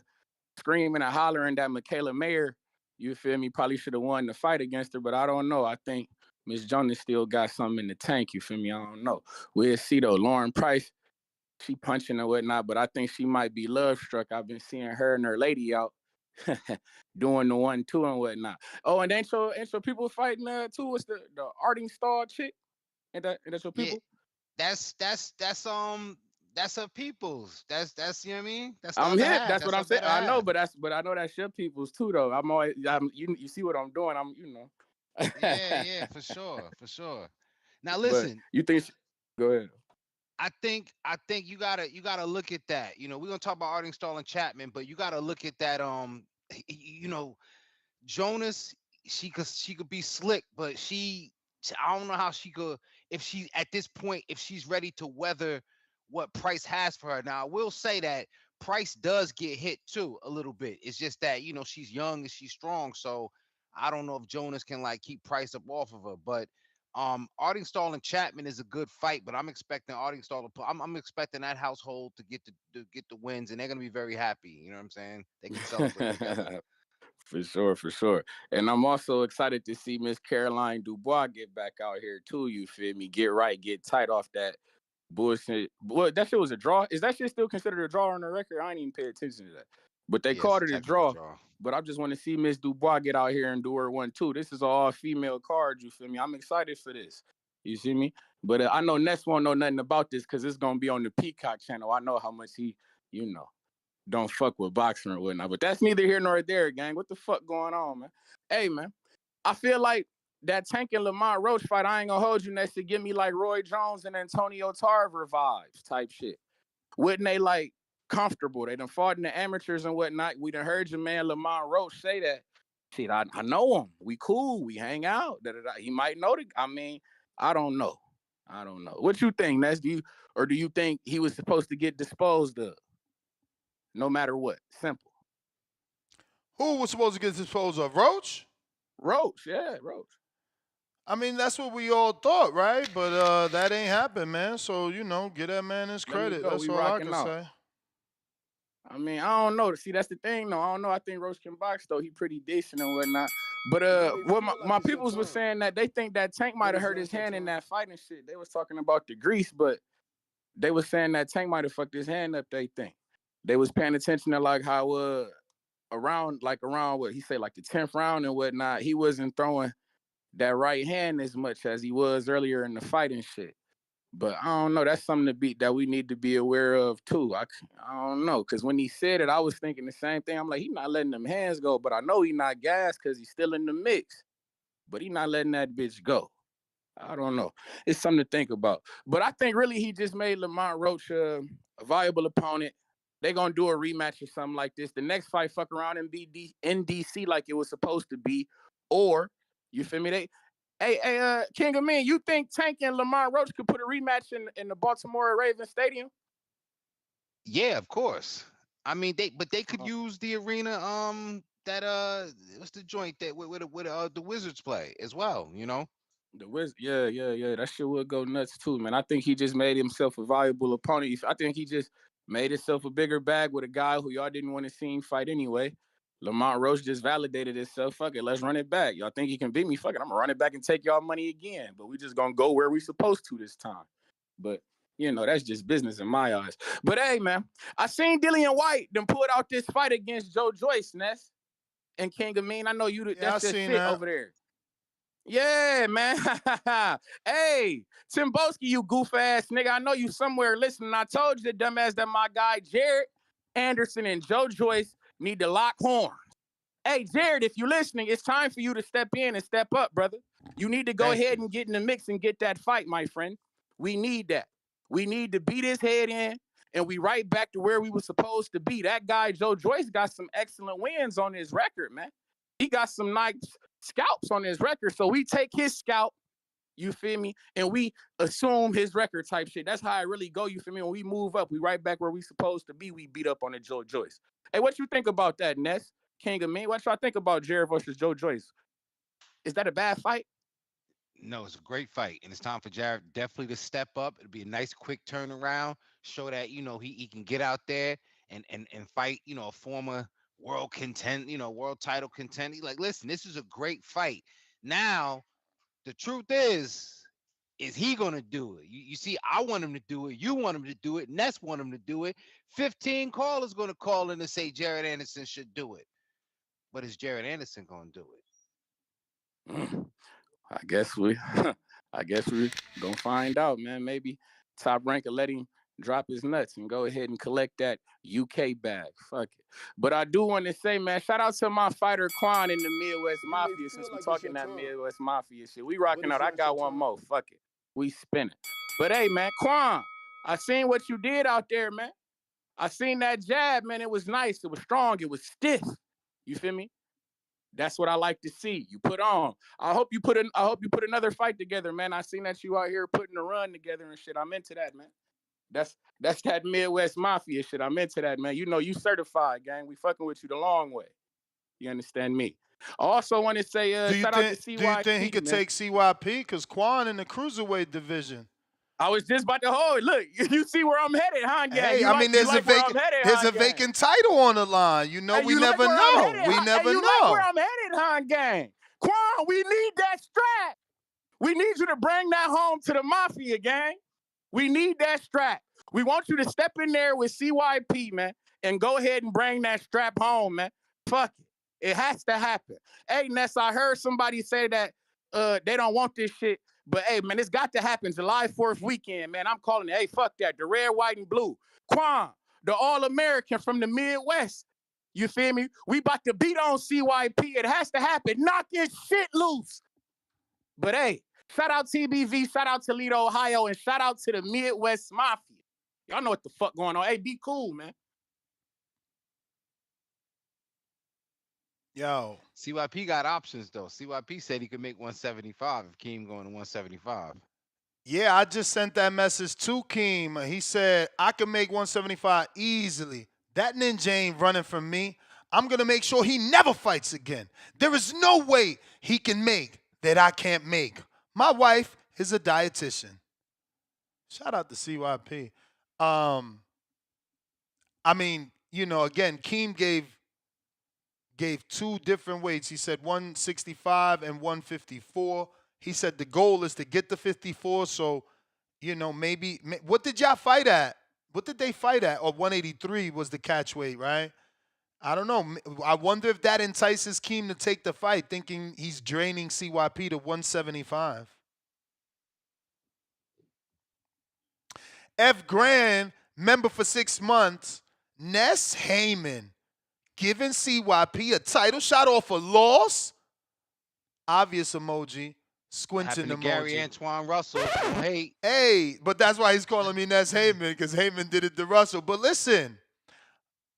screaming and hollering that Michaela Mayer, you feel me, probably should have won the fight against her, but I don't know. I think Miss Jonas still got something in the tank, you feel me? I don't know. We'll see though. Lauren Price, she punching and whatnot, but I think she might be love struck. I've been seeing her and her lady out doing the 1-2 and whatnot. Oh, and ain't your people fighting too? What's the Arting Star chick? Ain't that's your Yeah. people? That's her people's. That's you know what I mean? That's the I'm other hip. half. That's what That's I'm her saying. better I know, half. but I know that's your people's too, though. You see what I'm doing? Yeah, for sure. Now But listen, you think? Go ahead. I think you gotta look at that. You know, we're gonna talk about Arting Stall and Chapman, but you gotta look at that. You know, Jonas, she could be slick, but I don't know how she could if she at this point if she's ready to weather what Price has for her. Now, I will say that Price does get hit too a little bit. It's just that she's young and she's strong, so I don't know if Jonas can like keep Price up off of her. But Ardingstall and Chapman is a good fight, but I'm expecting Ardingstall to put. I'm expecting that household to get the wins, and they're gonna be very happy. You know what I'm saying? They can celebrate together. For sure. And I'm also excited to see Miss Caroline Dubois get back out here too. You feel me? Get right, get tight off that bullshit. Boy, that shit was a draw. Is that shit still considered a draw on the record? I ain't even pay attention to that. But they Yes, called it a technical draw. draw. But I just want to see Miss Dubois get out here and do her 1-2. This is all female card. You feel me? I'm excited for this. You see me? But I know Ness won't know nothing about this because it's gonna be on the Peacock channel. I know how much he, don't fuck with boxing or whatnot. But that's neither here nor there, gang. What the fuck going on, man? Hey, man, I feel like that Tank and Lamont Roach fight, I ain't gonna hold you, next to give me like Roy Jones and Antonio Tarver vibes type shit. Wouldn't they like comfortable? They done fought in the amateurs and whatnot. We done heard your man Lamont Roach say that. Shit, I know him. We cool. We hang out. He might know the. I mean, I don't know. What you think, Ness? Do you think he was supposed to get disposed of? No matter what. Simple. Who was supposed to get disposed of? Roach? Roach, yeah, Roach. I mean, that's what we all thought, right? But that ain't happened, man. So, give that man his Let me credit. go. That's We all I rocking can out. say. I mean, I don't know. See, that's the thing, though. I don't know. I think Roach can box, though. He pretty decent and whatnot. But what my peoples was saying that they think that Tank might have hurt his hand in that fight and shit. They was talking about the grease, but they was saying that Tank might have fucked his hand up. They think they was paying attention to like how around what he said, like the 10th round and whatnot, he wasn't throwing that right hand as much as he was earlier in the fight and shit. But I don't know. That's something that we need to be aware of too. I don't know, because when he said it, I was thinking the same thing. I'm like, he not letting them hands go, but I know he not gassed because he's still in the mix. But he not letting that bitch go. I don't know. It's something to think about. But I think really he just made Lamont Roach a viable opponent. They gonna do a rematch or something like this. The next fight, fuck around and be in DC like it was supposed to be, or you feel me? King of Men, you think Tank and Lamont Roach could put a rematch in the Baltimore Ravens Stadium? Yeah, of course. I mean, they could use the arena that what's the joint that with the Wizards play as well, you know? The Wizard, yeah. That shit would go nuts too, man. I think he just made himself a valuable opponent. I think he just made himself a bigger bag with a guy who y'all didn't want to see him fight anyway. Lamont Roach just validated himself. Fuck it, let's run it back. Y'all think he can beat me? Fuck it, I'm gonna run it back and take y'all money again. But we just gonna go where we supposed to this time. But that's just business in my eyes. But hey, man, I seen Dillian White then pulled out this fight against Joe Joyce, Ness and King of Mean. I know you. Yeah, That's I your seen shit that. over there. Yeah, man. Hey, Timboski, you goof ass nigga. I know you somewhere listening. I told you, dumbass, that my guy Jared Anderson and Joe Joyce need to lock horns. Hey, Jared, if you're listening, it's time for you to step in and step up, brother. You need to go ahead and get in the mix and get that fight, my friend. We need that. We need to beat his head in, and we right back to where we were supposed to be. That guy, Joe Joyce, got some excellent wins on his record, man. He got some nice scalps on his record. So we take his scalp, you feel me, and we assume his record type shit. That's how I really go, you feel me? When we move up, we right back where we supposed to be. We beat up on the Joe Joyce. Hey, what you think about that, Ness? King of Me? What y'all think about Jared versus Joe Joyce? Is that a bad fight? No, it's a great fight, and it's time for Jared definitely to step up. It'll be a nice, quick turnaround. Show that he can get out there and fight. A former world title contender. Like, listen, this is a great fight. Now, the truth is he gonna do it? You see, I want him to do it. You want him to do it. Ness want him to do it. 15 callers gonna call in and say Jared Anderson should do it. But is Jared Anderson gonna do it? I guess we gonna find out, man. Maybe Top Rank will let him drop his nuts and go ahead and collect that UK bag. Fuck it. But I do want to say, man, shout out to my fighter Quan in the Midwest Mafia. Since we talking that Midwest Mafia shit, we rocking out. I got one more. Fuck it. We spinning. But hey, man, Quan, I seen what you did out there, man. I seen that jab, man. It was nice. It was strong. It was stiff. You feel me? That's what I like to see. You put on. I hope you put another fight together, man. I seen that you out here putting a run together and shit. I'm into that, man. That's that Midwest Mafia shit. I'm into that, man. You certified, gang. We fucking with you the long way. You understand me? I also want to say shout out to CYP. Do you think he could man. take CYP? Because Quan in the cruiserweight division. I was just about to hold. Look, you see where I'm headed, huh, gang? Hey, There's a vacant title on the line. We never know. We never know. Like where I'm headed, huh, gang? Quan, we need that strap. We need you to bring that home to the Mafia, gang. We need that strap. We want you to step in there with CYP, man, and go ahead and bring that strap home, man. Fuck it. It has to happen. Hey, Ness, I heard somebody say that they don't want this shit. But hey, man, it's got to happen July 4th weekend, man. I'm calling it. Hey, fuck that. The red, white, and blue. Quan, the All-American from the Midwest. You feel me? We about to beat on CYP. It has to happen. Knock his shit loose. But hey, shout out TBV, shout out Toledo, Ohio, and shout out to the Midwest Mafia. Y'all know what the fuck going on. Hey, be cool, man. Yo. CYP got options though. CYP said he could make 175 if Keem going to 175. Yeah, I just sent that message to Keem. He said, I can make 175 easily. That ninja ain't running from me. I'm going to make sure he never fights again. There is no way he can make that I can't make. My wife is a dietitian. Shout out to CYP. Again, Keem gave two different weights. He said 165 and 154. He said the goal is to get the 54, so, Maybe what did y'all fight at? What did they fight at? Or 183 was the catch weight, right? I don't know. I wonder if that entices Keem to take the fight, thinking he's draining CYP to 175. F. Grand, member for 6 months. Ness Heyman giving CYP a title shot off a loss. Obvious emoji. Squinting Happened to emoji. Gary Antoine Russell. Don't hate. Hey, but that's why he's calling me Ness Heyman, because Heyman did it to Russell. But listen,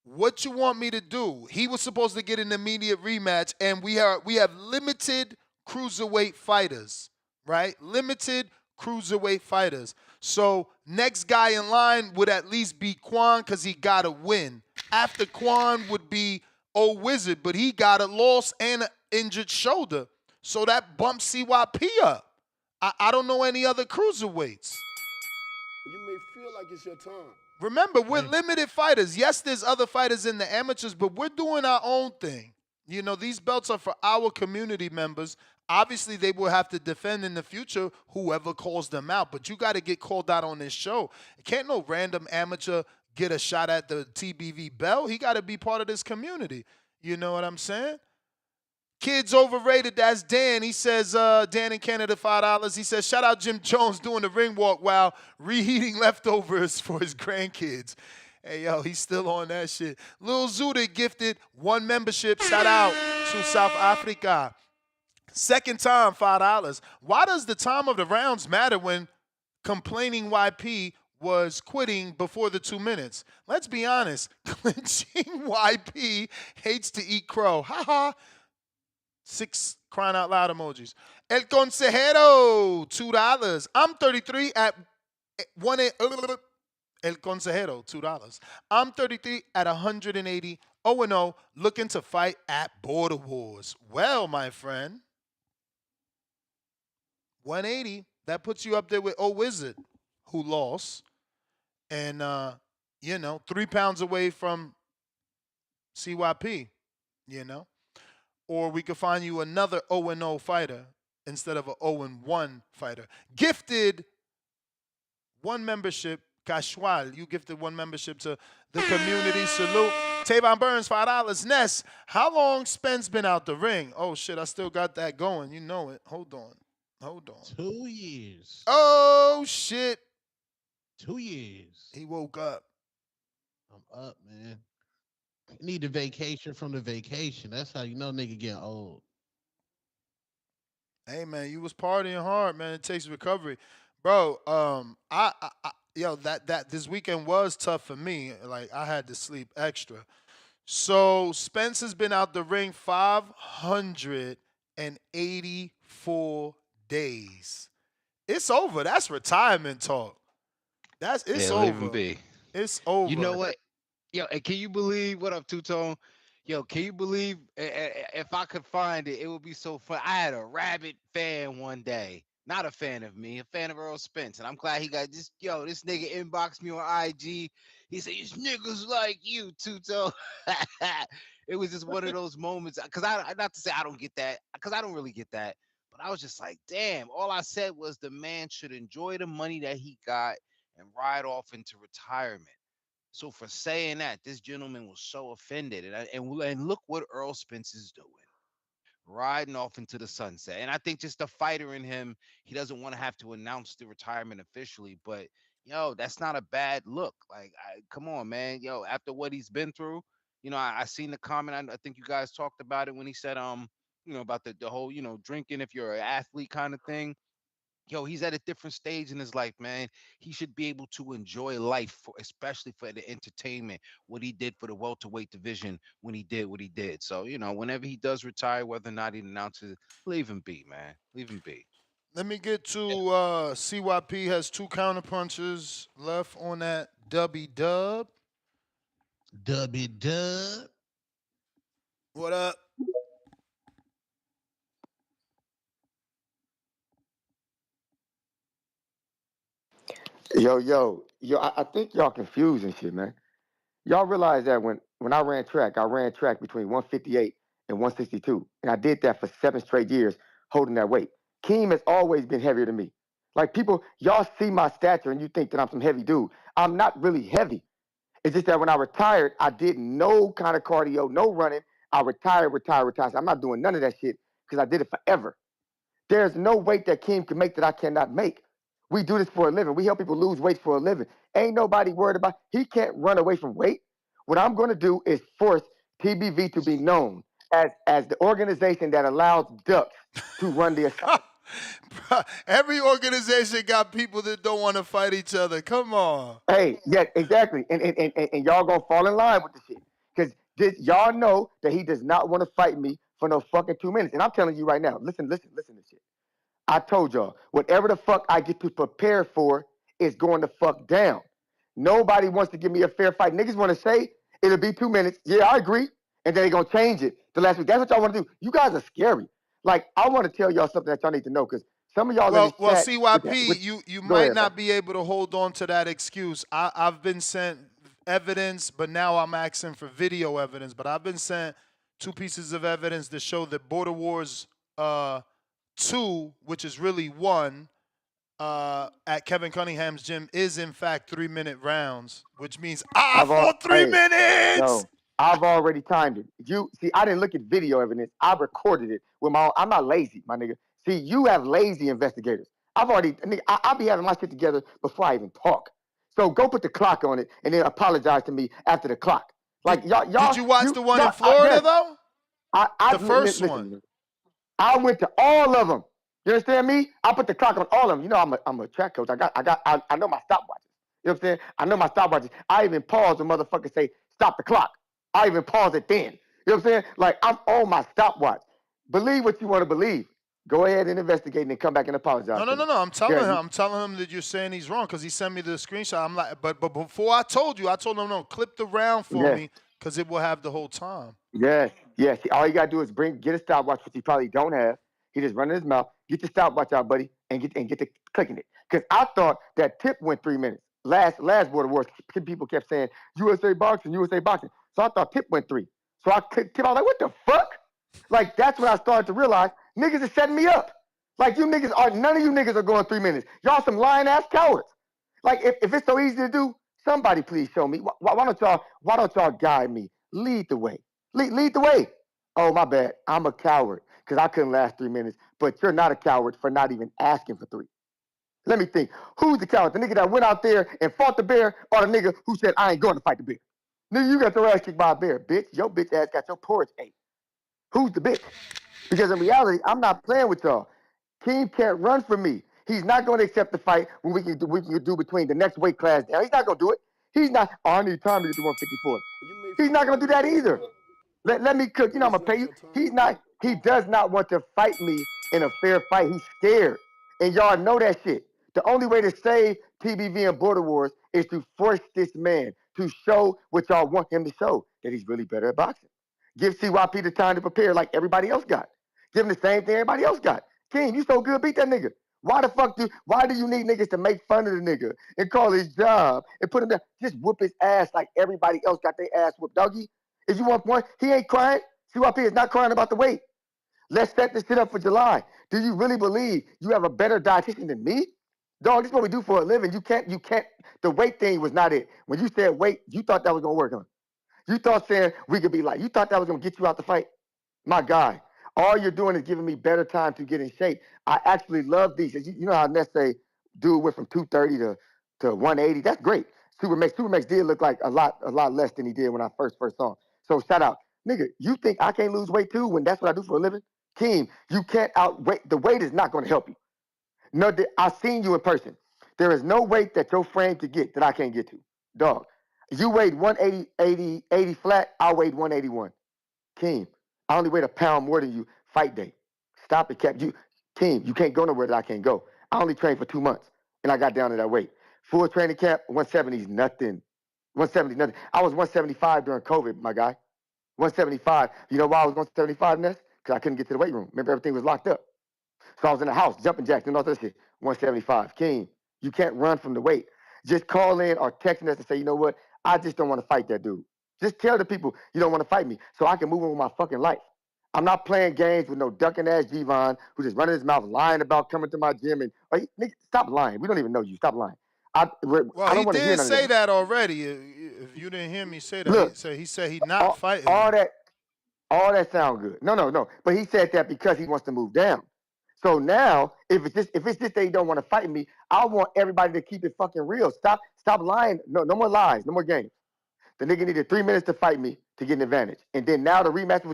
what you want me to do? He was supposed to get an immediate rematch, and we have limited cruiserweight fighters, right? Limited cruiserweight fighters. So next guy in line would at least be Quan, because he got to win. After Quan would be Old Wizard, but he got a loss and an injured shoulder. So that bumps CYP up. I don't know any other cruiserweights. You may feel like it's your time. Remember, we're limited fighters. Yes, there's other fighters in the amateurs, but we're doing our own thing. These belts are for our community members. Obviously, they will have to defend in the future whoever calls them out, but you got to get called out on this show. Can't no random amateur get a shot at the TBV belt. He got to be part of this community. You know what I'm saying? Kids overrated, that's Dan. He says, Dan in Canada, $5. He says, shout out Jim Jones doing the ring walk while reheating leftovers for his grandkids. Hey, yo, he's still on that shit. Lil Zuda gifted 1 membership. Shout out to South Africa. Second time, $5. Why does the time of the rounds matter when complaining YP was quitting before the 2 minutes? Let's be honest. Clinching YP hates to eat crow. Ha ha. 6 crying out loud emojis. El Consejero, $2. I'm 33 at 1. El Consejero, $2. I'm 33 at 180. 0-0, looking to fight at Border Wars. Well, my friend, 180. That puts you up there with O Wizard, who lost, and 3 pounds away from CYP. Or we could find you another 0-0 fighter instead of an 0-1 fighter. Gifted 1 membership, Casual. You gifted 1 membership to the community. Salute. Tavon Burns, $5. Ness, how long Spence been out the ring? Oh, shit, I still got that going. You know it. Hold on. 2 years. Oh, shit. 2 years. He woke up. I'm up, man. Need a vacation from the vacation. That's how you know nigga getting old. Hey man, you was partying hard, man. It takes recovery, bro. That this weekend was tough for me. Like I had to sleep extra. So Spence has been out the ring 584 days. It's over. That's retirement talk. It's over. Leave him be. It's over. You know what? Yo, and can you believe what up, Two Tone? Yo, can you believe if I could find it, it would be so fun. I had a rabid fan one day, not a fan of me, a fan of Earl Spence, and I'm glad he got this. Yo, this nigga inboxed me on IG. He said, "It's niggas like you, Two Tone." It was just one of those moments because I not to say I don't get that because I don't really get that, but I was just like, damn. All I said was the man should enjoy the money that he got and ride off into retirement. So for saying that, this gentleman was so offended, and look what Earl Spence is doing, riding off into the sunset. And I think just the fighter in him, he doesn't want to have to announce the retirement officially, but yo, that's not a bad look. Like, come on, man, yo, after what he's been through, I seen the comment. I think you guys talked about it when he said, about the whole, drinking if you're an athlete kind of thing. Yo, he's at a different stage in his life, man. He should be able to enjoy life, especially for the entertainment, what he did for the welterweight division when he did what he did. So, whenever he does retire, whether or not he announces it, leave him be, man. Leave him be. Let me get to CYP has 2 counter punches left on that dub. Dub. What up? Yo, I think y'all confusing shit, man. Y'all realize that when I ran track between 158 and 162. And I did that for 7 straight years, holding that weight. Keem has always been heavier than me. Like people, y'all see my stature and you think that I'm some heavy dude. I'm not really heavy. It's just that when I retired, I did no kind of cardio, no running. I retired. So I'm not doing none of that shit because I did it forever. There's no weight that Kim can make that I cannot make. We do this for a living. We help people lose weight for a living. Ain't nobody worried about. He can't run away from weight. What I'm going to do is force TBV to be known as the organization that allows ducks to run the assignment. Every organization got people that don't want to fight each other. Come on. Hey, yeah, exactly. And y'all gonna fall in line with the shit. Because y'all know that he does not want to fight me for no fucking 2 minutes. And I'm telling you right now, listen to shit. I told y'all, whatever the fuck I get to prepare for is going to fuck down. Nobody wants to give me a fair fight. Niggas want to say it'll be 2 minutes. Yeah, I agree. And then they're going to change it the last week. That's what y'all want to do. You guys are scary. Like, I want to tell y'all something that y'all need to know because some of y'all in Well, this chat. CYP, you Go might ahead, bro. not be able to hold on to that excuse. I've been sent evidence, but now I'm asking for video evidence. But I've been sent 2 pieces of evidence to show that Border Wars 2, which is really 1, at Kevin Cunningham's gym is in fact 3-minute rounds, which means I fought 3 Hey, minutes. no, I've already timed it. You see, I didn't look at video evidence. I recorded it with my own. I'm not lazy, my nigga. See, you have lazy investigators. I've already, nigga, I'll be having my shit together before I even talk. So go put the clock on it and then apologize to me after the clock. Like Did you watch the one in y'all, Florida yes, though? I The first one. listen. I went to all of them. You understand me? I put the clock on all of them. You know, I'm a track coach. I know my stopwatches. You know what I'm saying? I know my stopwatches. I even pause when motherfuckers say stop the clock. I even pause it then. You know what I'm saying? Like I'm on my stopwatch. Believe what you want to believe. Go ahead and investigate and then come back and apologize to me. No. I'm telling Yeah, him. I'm telling him that you're saying he's wrong because he sent me the screenshot. I'm like, but before I told you, I told him no, clip the round for yes. me because it will have the whole time. Yes. All you gotta do is get a stopwatch, which he probably don't have. He just running his mouth. Get your stopwatch out, buddy, and get to clicking it. Cause I thought that tip went 3 minutes. Last Border Wars, people kept saying USA boxing. So I thought tip went 3. So I clicked tip. I was like, what the fuck? Like that's when I started to realize niggas is setting me up. Like none of you niggas are going 3 minutes. Y'all some lying ass cowards. Like if it's so easy to do, somebody please show me. Why don't y'all guide me? Lead the way. Lead the way. Oh, my bad. I'm a coward because I couldn't last 3 minutes. But you're not a coward for not even asking for 3. Let me think. Who's the coward? The nigga that went out there and fought the bear or the nigga who said, I ain't going to fight the bear? Nigga, you got your ass kicked by a bear, bitch. Your bitch ass got your porridge ate. Who's the bitch? Because in reality, I'm not playing with y'all. Keem can't run from me. He's not going to accept the fight when we can do between the next weight class down. He's not going to do it. He's not, oh, I need time to get to 154. You may He's not feel going like to do it's that your either. time, Let me cook. You know, I'm but going it's to pay not you. your time. He does not want to fight me in a fair fight. He's scared. And y'all know that shit. The only way to save TBV and Border Wars is to force this man to show what y'all want him to show, that he's really better at boxing. Give CYP the time to prepare like everybody else got. Give him the same thing everybody else got. King, you so good, beat that nigga. Why do you need niggas to make fun of the nigga and call his job and put him down? Just whoop his ass like everybody else got their ass whooped, doggy. If you want one, he ain't crying. CYP is not crying about the weight. Let's set this shit up for July. Do you really believe you have a better dietitian than me? Dog, this is what we do for a living. You can't, the weight thing was not it. When you said weight, you thought that was gonna work, huh? You thought saying we could be like, you thought that was gonna get you out the fight? My guy, all you're doing is giving me better time to get in shape. I actually love these. You know how Ness say, dude went from 230 to 180. That's great. Supermax did look like a lot less than he did when I first saw him. So shout out, nigga. You think I can't lose weight too when that's what I do for a living? Keem, you can't outweight. The weight is not going to help you. No, I've seen you in person. There is no weight that your frame could get that I can't get to. Dog, you weighed 180, 80 flat. I weighed 181. Keem, I only weighed a pound more than you fight day. Stop it, Cap. Keem, you can't go nowhere that I can't go. I only trained for 2 months and I got down to that weight. Full training camp, 170 is nothing. 170 nothing. I was 175 during COVID, my guy. 175. You know why I was 175, Ness? Because I couldn't get to the weight room. Remember, everything was locked up. So I was in the house, jumping jacks and all that shit. 175. King, you can't run from the weight. Just call in or text us and say, you know what? I just don't want to fight that dude. Just tell the people you don't want to fight me so I can move on with my fucking life. I'm not playing games with no ducking ass Gervon who just running his mouth lying about coming to my gym and nigga, stop lying. We don't even know you. Stop lying. I Well, don't he want to hear did none of say that. that already. If you didn't hear me say that, Look, he said he not all, fighting all me. that all that sound good. No. But he said that because he wants to move down. So now, if it's just that he don't want to fight me, I want everybody to keep it fucking real. Stop lying. No more lies. No more games. The nigga needed 3 minutes to fight me to get an advantage. And then now the rematch,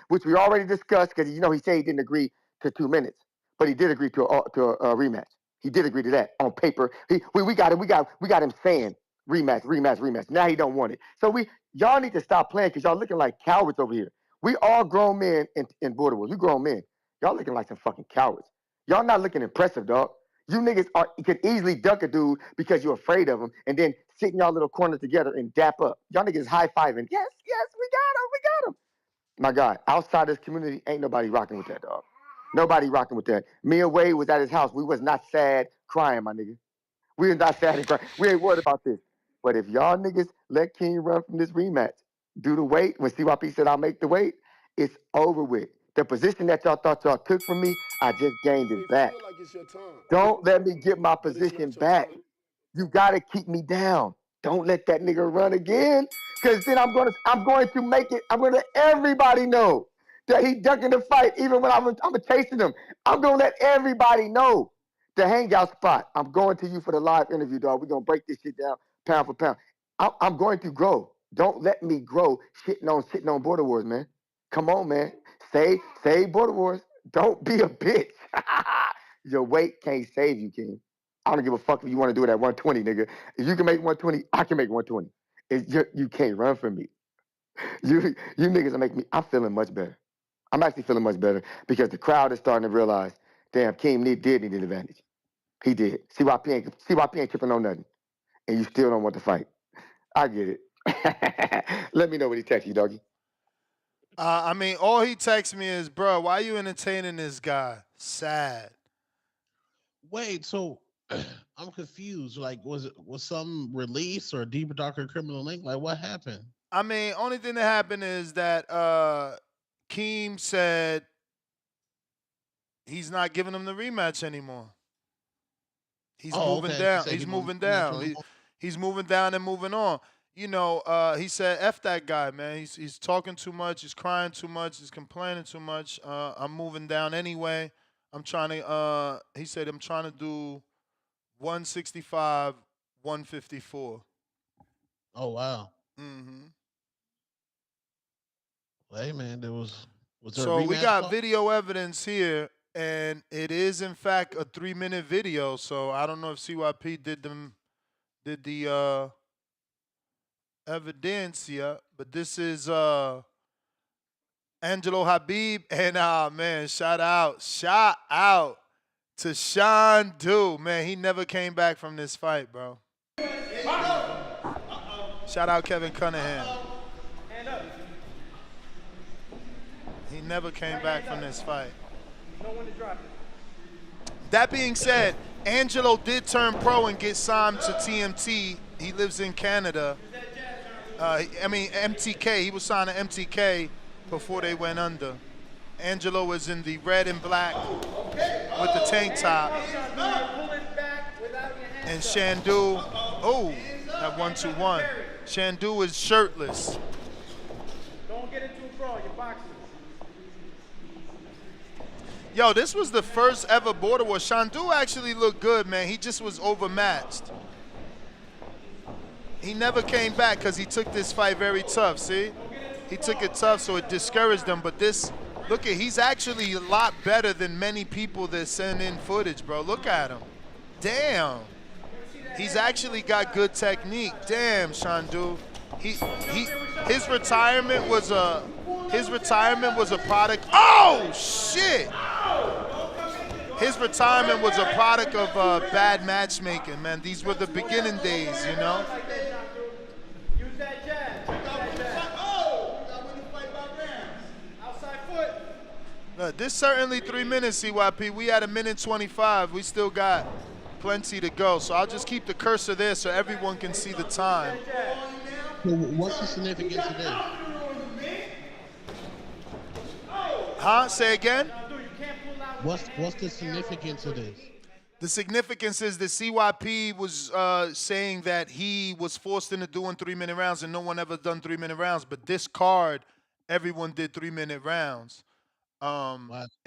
which we already discussed, because he said he didn't agree to 2 minutes, but he did agree to a rematch. He did agree to that on paper. We got him saying rematch. Now he don't want it. So y'all need to stop playing because y'all looking like cowards over here. We all grown men in Border Wars. We grown men. Y'all looking like some fucking cowards. Y'all not looking impressive, dog. You niggas could easily duck a dude because you're afraid of him, and then sit in y'all little corner together and dap up. Y'all niggas high fiving. Yes, we got him. My God, outside this community, ain't nobody rocking with that, dog. Nobody rocking with that. Me and Wade was at his house. We was not sad crying, my nigga. We was not sad and crying. We ain't worried about this. But if y'all niggas let King run from this rematch, do the weight, when CYP said I'll make the weight, it's over with. The position that y'all thought y'all took from me, I just gained You may it back. feel like it's your time, Don't let me get my but it's position not your back. time. You gotta keep me down. Don't let that nigga run again. Cause then I'm going to make it, I'm gonna let everybody know that he ducking the fight even when I'm chasing him. I'm gonna let everybody know the hangout spot. I'm going to you for the live interview, dog. We're gonna break this shit down pound for pound. I'm going to grow. Don't let me grow sitting on Border Wars, man. Come on, man. Say Border Wars. Don't be a bitch. Your weight can't save you, King. I don't give a fuck if you want to do it at 120, nigga. If you can make 120, I can make 120. You can't run from me. You niggas are making me. I'm feeling much better. I'm actually feeling much better because the crowd is starting to realize, damn, King did need an advantage. He did. CYP ain't tripping on nothing, and you still don't want to fight. I get it. Let me know what he texts you, doggy. I mean, all he texts me is, bro, why you entertaining this guy? Sad. Wait, so I'm confused. Like, was some release or a deeper, darker criminal link? Like, what happened? I mean, only thing that happened is that Keem said he's not giving him the rematch anymore. He's Oh, moving okay. He down. said He's he don't moving rematch him down. no more. He's moving down and moving on. He said, F that guy, man. He's talking too much. He's crying too much. He's complaining too much. I'm moving down anyway. He said, I'm trying to do 165, 154. Oh wow. Mm-hmm. Well, hey man, was there a So we rematch got clause? video evidence here, and it is in fact a 3-minute video. So I don't know if CYP did the evidencia, but this is Angelo Habib, and man, shout out to Sean Du. Man, he never came back from this fight, bro. Shout out Kevin Cunningham. He never came back from this fight. That being said, Angelo did turn pro and get signed to TMT. He lives in Canada. MTK. He was signed to MTK before they went under. Angelo was in the red and black with the tank top. And Shandu, that 1-2-1. Shandu was shirtless. Don't get into a brawl. You're boxing. Yo, this was the first ever border war. Shandu actually looked good, man. He just was overmatched. He never came back because he took this fight very tough, see? He took it tough, so it discouraged him. But he's actually a lot better than many people that send in footage, bro. Look at him. Damn. He's actually got good technique. Damn, Shandu. His retirement was a product. Oh shit! His retirement was a product of bad matchmaking, man. These were the beginning days, you know. Use that jab. Outside foot. Look, this certainly 3 minutes, CYP. We had 1:25. We still got plenty to go. So I'll just keep the cursor there so everyone can see the time. So what's the significance of this? Huh? Say again? What's the significance of this? The significance is that CYP was saying that he was forced into doing 3-minute rounds and no one ever done 3-minute rounds. But this card, everyone did 3-minute rounds,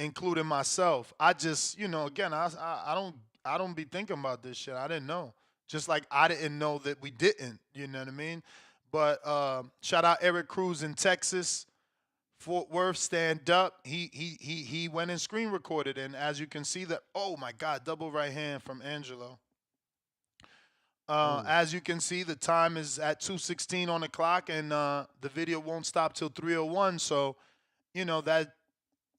including myself. I just, again, I don't be thinking about this shit. I didn't know. Just like I didn't know that we didn't. You know what I mean? But shout out Eric Cruz in Texas. Fort Worth, stand up. He went and screen recorded, and as you can see, that oh my God, double right hand from Angelo. As you can see, the time is at 2:16 on the clock, and the video won't stop till 3:01. So, that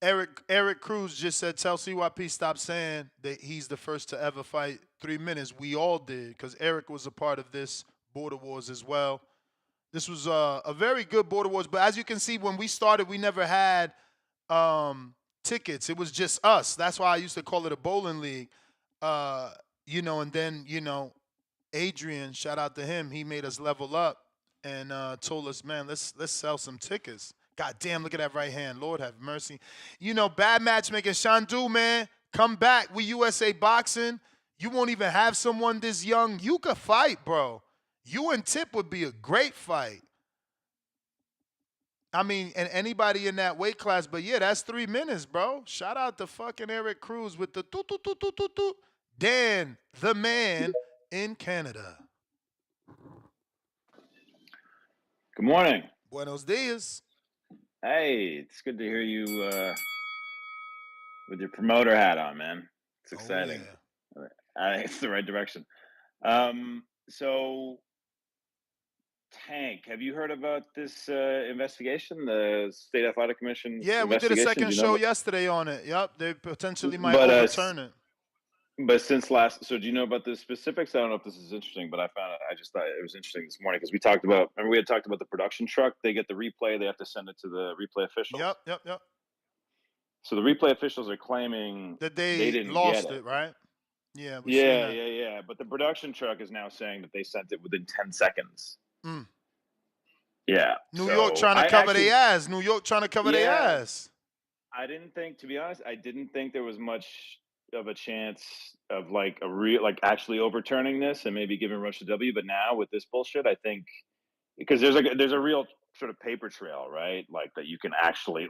Eric Cruz just said, "Tell CYP stop saying that he's the first to ever fight 3 minutes." We all did because Eric was a part of this Border Wars as well. This was a very good Border Wars, but as you can see, when we started, we never had tickets. It was just us. That's why I used to call it a bowling league. And then Adrian, shout out to him. He made us level up and told us, man, let's sell some tickets. God damn, look at that right hand. Lord have mercy. Bad matchmaking. Shandu, man, come back. We USA Boxing. You won't even have someone this young. You could fight, bro. You and Tip would be a great fight. I mean, and anybody in that weight class, but yeah, that's 3 minutes, bro. Shout out to fucking Eric Cruz with the toot. Dan, the man in Canada. Good morning. Buenos dias. Hey, it's good to hear you with your promoter hat on, man. It's exciting. I think it's the right direction. So, Tank, have you heard about this investigation, the State Athletic Commission's Yeah, we did a investigation? second Do you know show about- yesterday on it. Yep, they potentially might But, overturn it. But since last, so do you know about the specifics? I don't know if this is interesting, but I just thought it was interesting this morning because we had talked about the production truck. They get the replay, they have to send it to the replay officials. Yep. So the replay officials are claiming that they didn't lost get it, right? Yeah, we yeah. But the production truck is now saying that they sent it within 10 seconds. Mm. Yeah. New York trying to cover their ass. New York trying to cover their ass. I didn't think, to be honest, there was much of a chance of actually overturning this and maybe giving Rush the W. But now with this bullshit, I think because there's a real sort of paper trail, right? Like that you can actually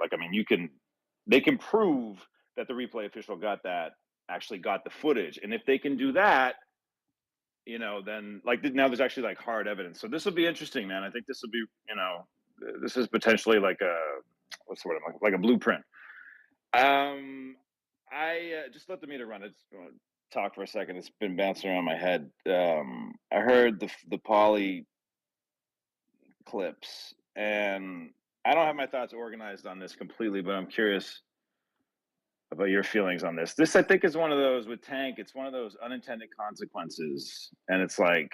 they can prove that the replay official actually got the footage, and if they can do that, then now there's actually hard evidence. So this will be interesting, man. I think this will be, this is potentially like a what's the word? Like a blueprint. I just let the meter run. It's talk for a second. It's been bouncing around my head. I heard the Pauly clips, and I don't have my thoughts organized on this completely, but I'm curious about your feelings on this. This, I think, is one of those with Tank. It's one of those unintended consequences, and it's like,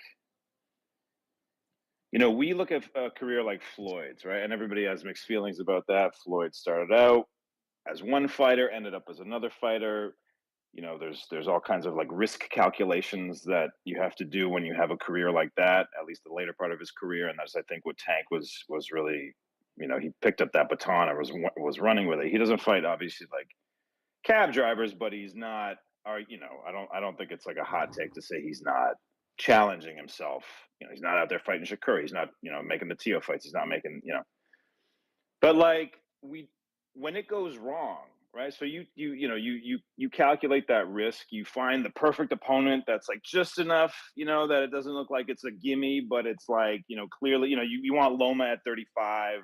we look at a career like Floyd's, right? And everybody has mixed feelings about that. Floyd started out as one fighter, ended up as another fighter. There's all kinds of risk calculations that you have to do when you have a career like that, at least the later part of his career. And that's, I think, what Tank was really, he picked up that baton and was running with it. He doesn't fight, obviously, cab drivers, but he's not, I don't think it's a hot take to say he's not challenging himself. He's not out there fighting Shakur. He's not, making the Tio fights. He's not making, but when it goes wrong, right? So you calculate that risk. You find the perfect opponent that's just enough, that it doesn't look like it's a gimme, but it's clearly, you want Loma at 35.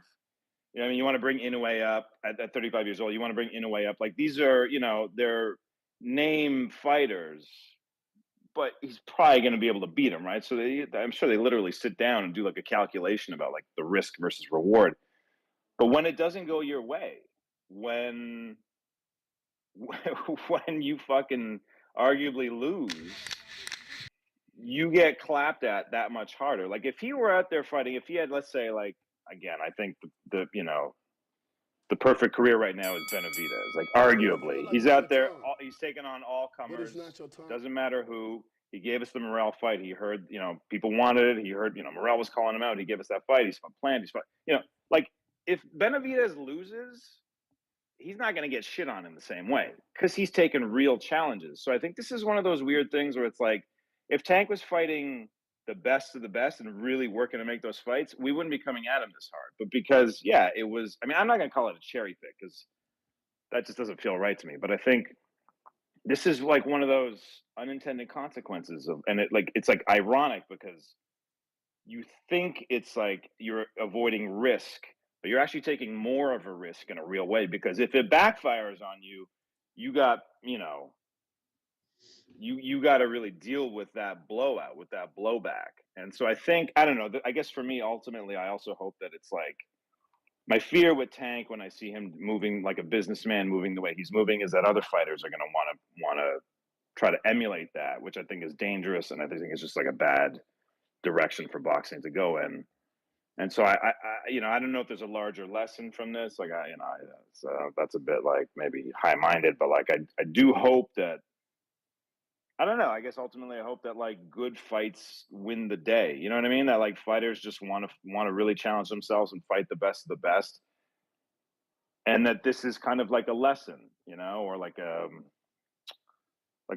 You want to bring Inoue up at 35 years old. You want to bring Inoue up. These are, they're name fighters, but he's probably going to be able to beat him, right? So I'm sure they literally sit down and do a calculation about the risk versus reward. But when it doesn't go your way, when you fucking arguably lose, you get clapped at that much harder. If he were out there fighting, if he had, let's say, again, I think the perfect career right now is Benavidez. Arguably, he's out there. He's taking on all comers. Doesn't matter who. He gave us the Morrell fight. He heard, people wanted it. He heard, Morrell was calling him out. He gave us that fight. He's planned. If Benavidez loses, he's not going to get shit on in the same way because he's taken real challenges. So I think this is one of those weird things where it's like, if Tank was fighting the best of the best and really working to make those fights, we wouldn't be coming at him this hard. But because, yeah, it was, I mean, I'm not going to call it a cherry pick because that just doesn't feel right to me. But I think this is like one of those unintended consequences of, and it's like ironic because you think it's like you're avoiding risk, but you're actually taking more of a risk in a real way because if it backfires on you, you got, you got to really deal with that blowout, with that blowback. And so I think, I don't know, I guess for me, ultimately, I also hope that it's like, my fear with Tank when I see him moving like a businessman, moving the way he's moving, is that other fighters are going to want to try to emulate that, which I think is dangerous, and I think it's just like a bad direction for boxing to go in. And so I I don't know if there's a larger lesson from this. Like that's a bit like maybe high-minded, but like I do hope that, I don't know. I guess ultimately I hope that like good fights win the day. You know what I mean? That like fighters just want to really challenge themselves and fight the best of the best, and that this is kind of like a lesson, or like a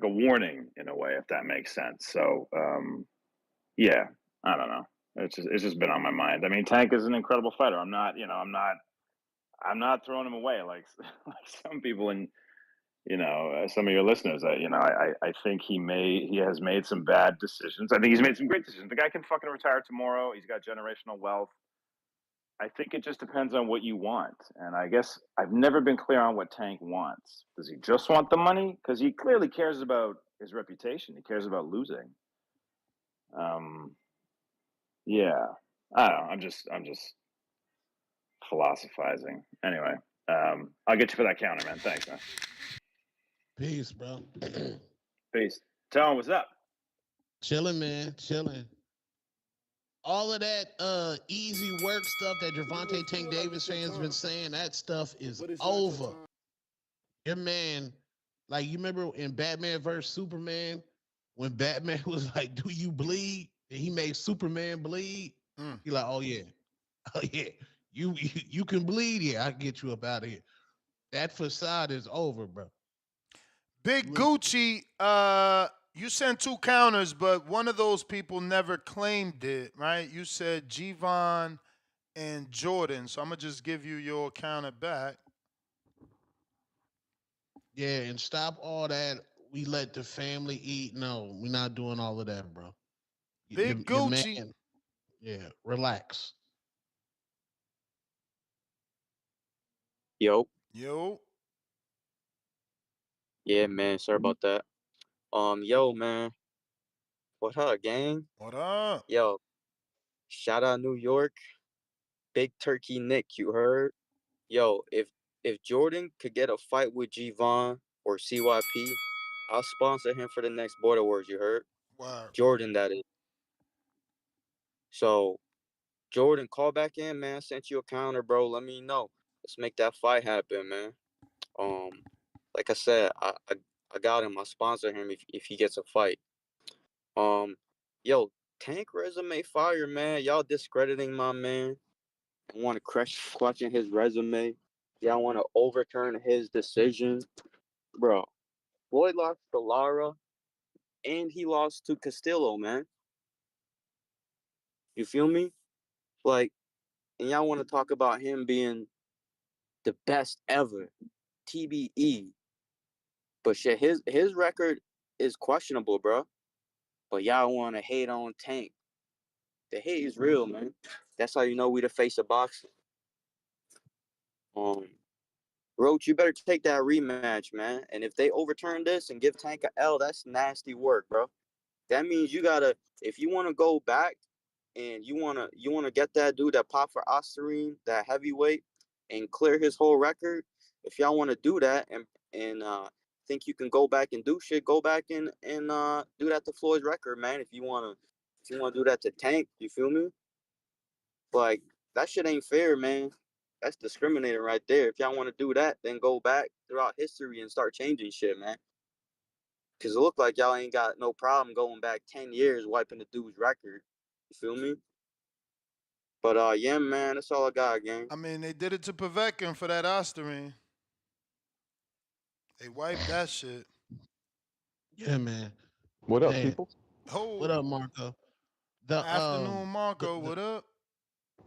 warning in a way, if that makes sense. So yeah, I don't know. It's just been on my mind. I mean, Tank is an incredible fighter. I'm not throwing him away like like some people in some of your listeners. I think he has made some bad decisions. I think he's made some great decisions. The guy can fucking retire tomorrow. He's got generational wealth. I think it just depends on what you want. And I guess I've never been clear on what Tank wants. Does he just want the money? Because he clearly cares about his reputation. He cares about losing. Yeah. I don't know. I'm just philosophizing. Anyway, I'll get you for that counter, man. Thanks, man. Peace, bro. Peace. Tell him what's up. Chilling, man. Chilling. All of that easy work stuff that Gervonta Tank Davis fans been saying, that stuff is over. Your man, like you remember in Batman vs Superman, when Batman was like, "Do you bleed?" and he made Superman bleed. He like, "Oh yeah, oh yeah, you can bleed. Yeah, I can get you up out of here." That facade is over, bro. Big Gucci, you sent 2 counters, but one of those people never claimed it, right? You said Gervon and Jordan. So I'm gonna just give you your counter back. Yeah, and stop all that. We let the family eat. No, we're not doing all of that, bro. Big Your Gucci. man, yeah, relax. Yo, Yo. yeah, man. Sorry about that. Yo, man. What up, gang? What up? Yo, shout out New York. Big Turkey Nick, you heard? Yo, if Jordan could get a fight with G-Von or CYP, I'll sponsor him for the next Border Wars, you heard? Wow. Jordan, that is. So, Jordan, call back in, man. I sent you a counter, bro. Let me know. Let's make that fight happen, man. Um, like I said, I got him. I sponsor him if he gets a fight. Um, yo, Tank resume fire, man. Y'all discrediting my man. Want to question his resume. Y'all want to overturn his decision, bro. Floyd lost to Lara, and he lost to Castillo, man. You feel me? Like, and y'all want to talk about him being the best ever, TBE. But shit, his record is questionable, bro. But y'all want to hate on Tank. The hate is real, man. That's how you know we the face of boxing. Um, Roach, you better take that rematch, man. And if they overturn this and give Tank a L, that's nasty work, bro. That means you gotta, if you want to go back and you wanna get that dude that popped for Osterine, that heavyweight, and clear his whole record. If y'all want to do that and think you can go back and do shit, go back and do that to Floyd's record, man. If you wanna do that to Tank, you feel me? Like that shit ain't fair, man. That's discriminating right there. If y'all want to do that, then go back throughout history and start changing shit, man. Cause it look like y'all ain't got no problem going back 10 years wiping the dude's record. You feel me? But yeah, man, that's all I got, gang. I mean, they did it to Povetkin for that Osterine. They wiped that shit. Yeah, man. What up, Man. people? What Oh, up, Marco? The afternoon, Marco. the What up?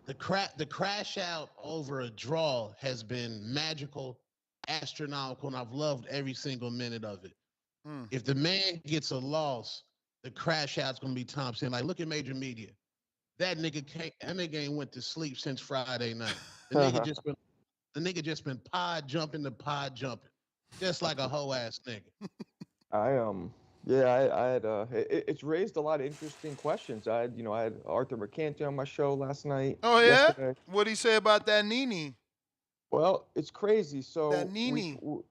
the crash out over a draw has been magical, astronomical, and I've loved every single minute of it. Mm. If the man gets a loss, the crash out's gonna be Thompson. Like, look at major media. That nigga ain't went to sleep since Friday night. The nigga just been pod jumping to pod jumping. Just like a hoe ass nigga. I had it's raised a lot of interesting questions. I had Arthur Mercante on my show last night, Oh yeah? yesterday. What'd he say about that Nene? Well, it's crazy. That So Nene.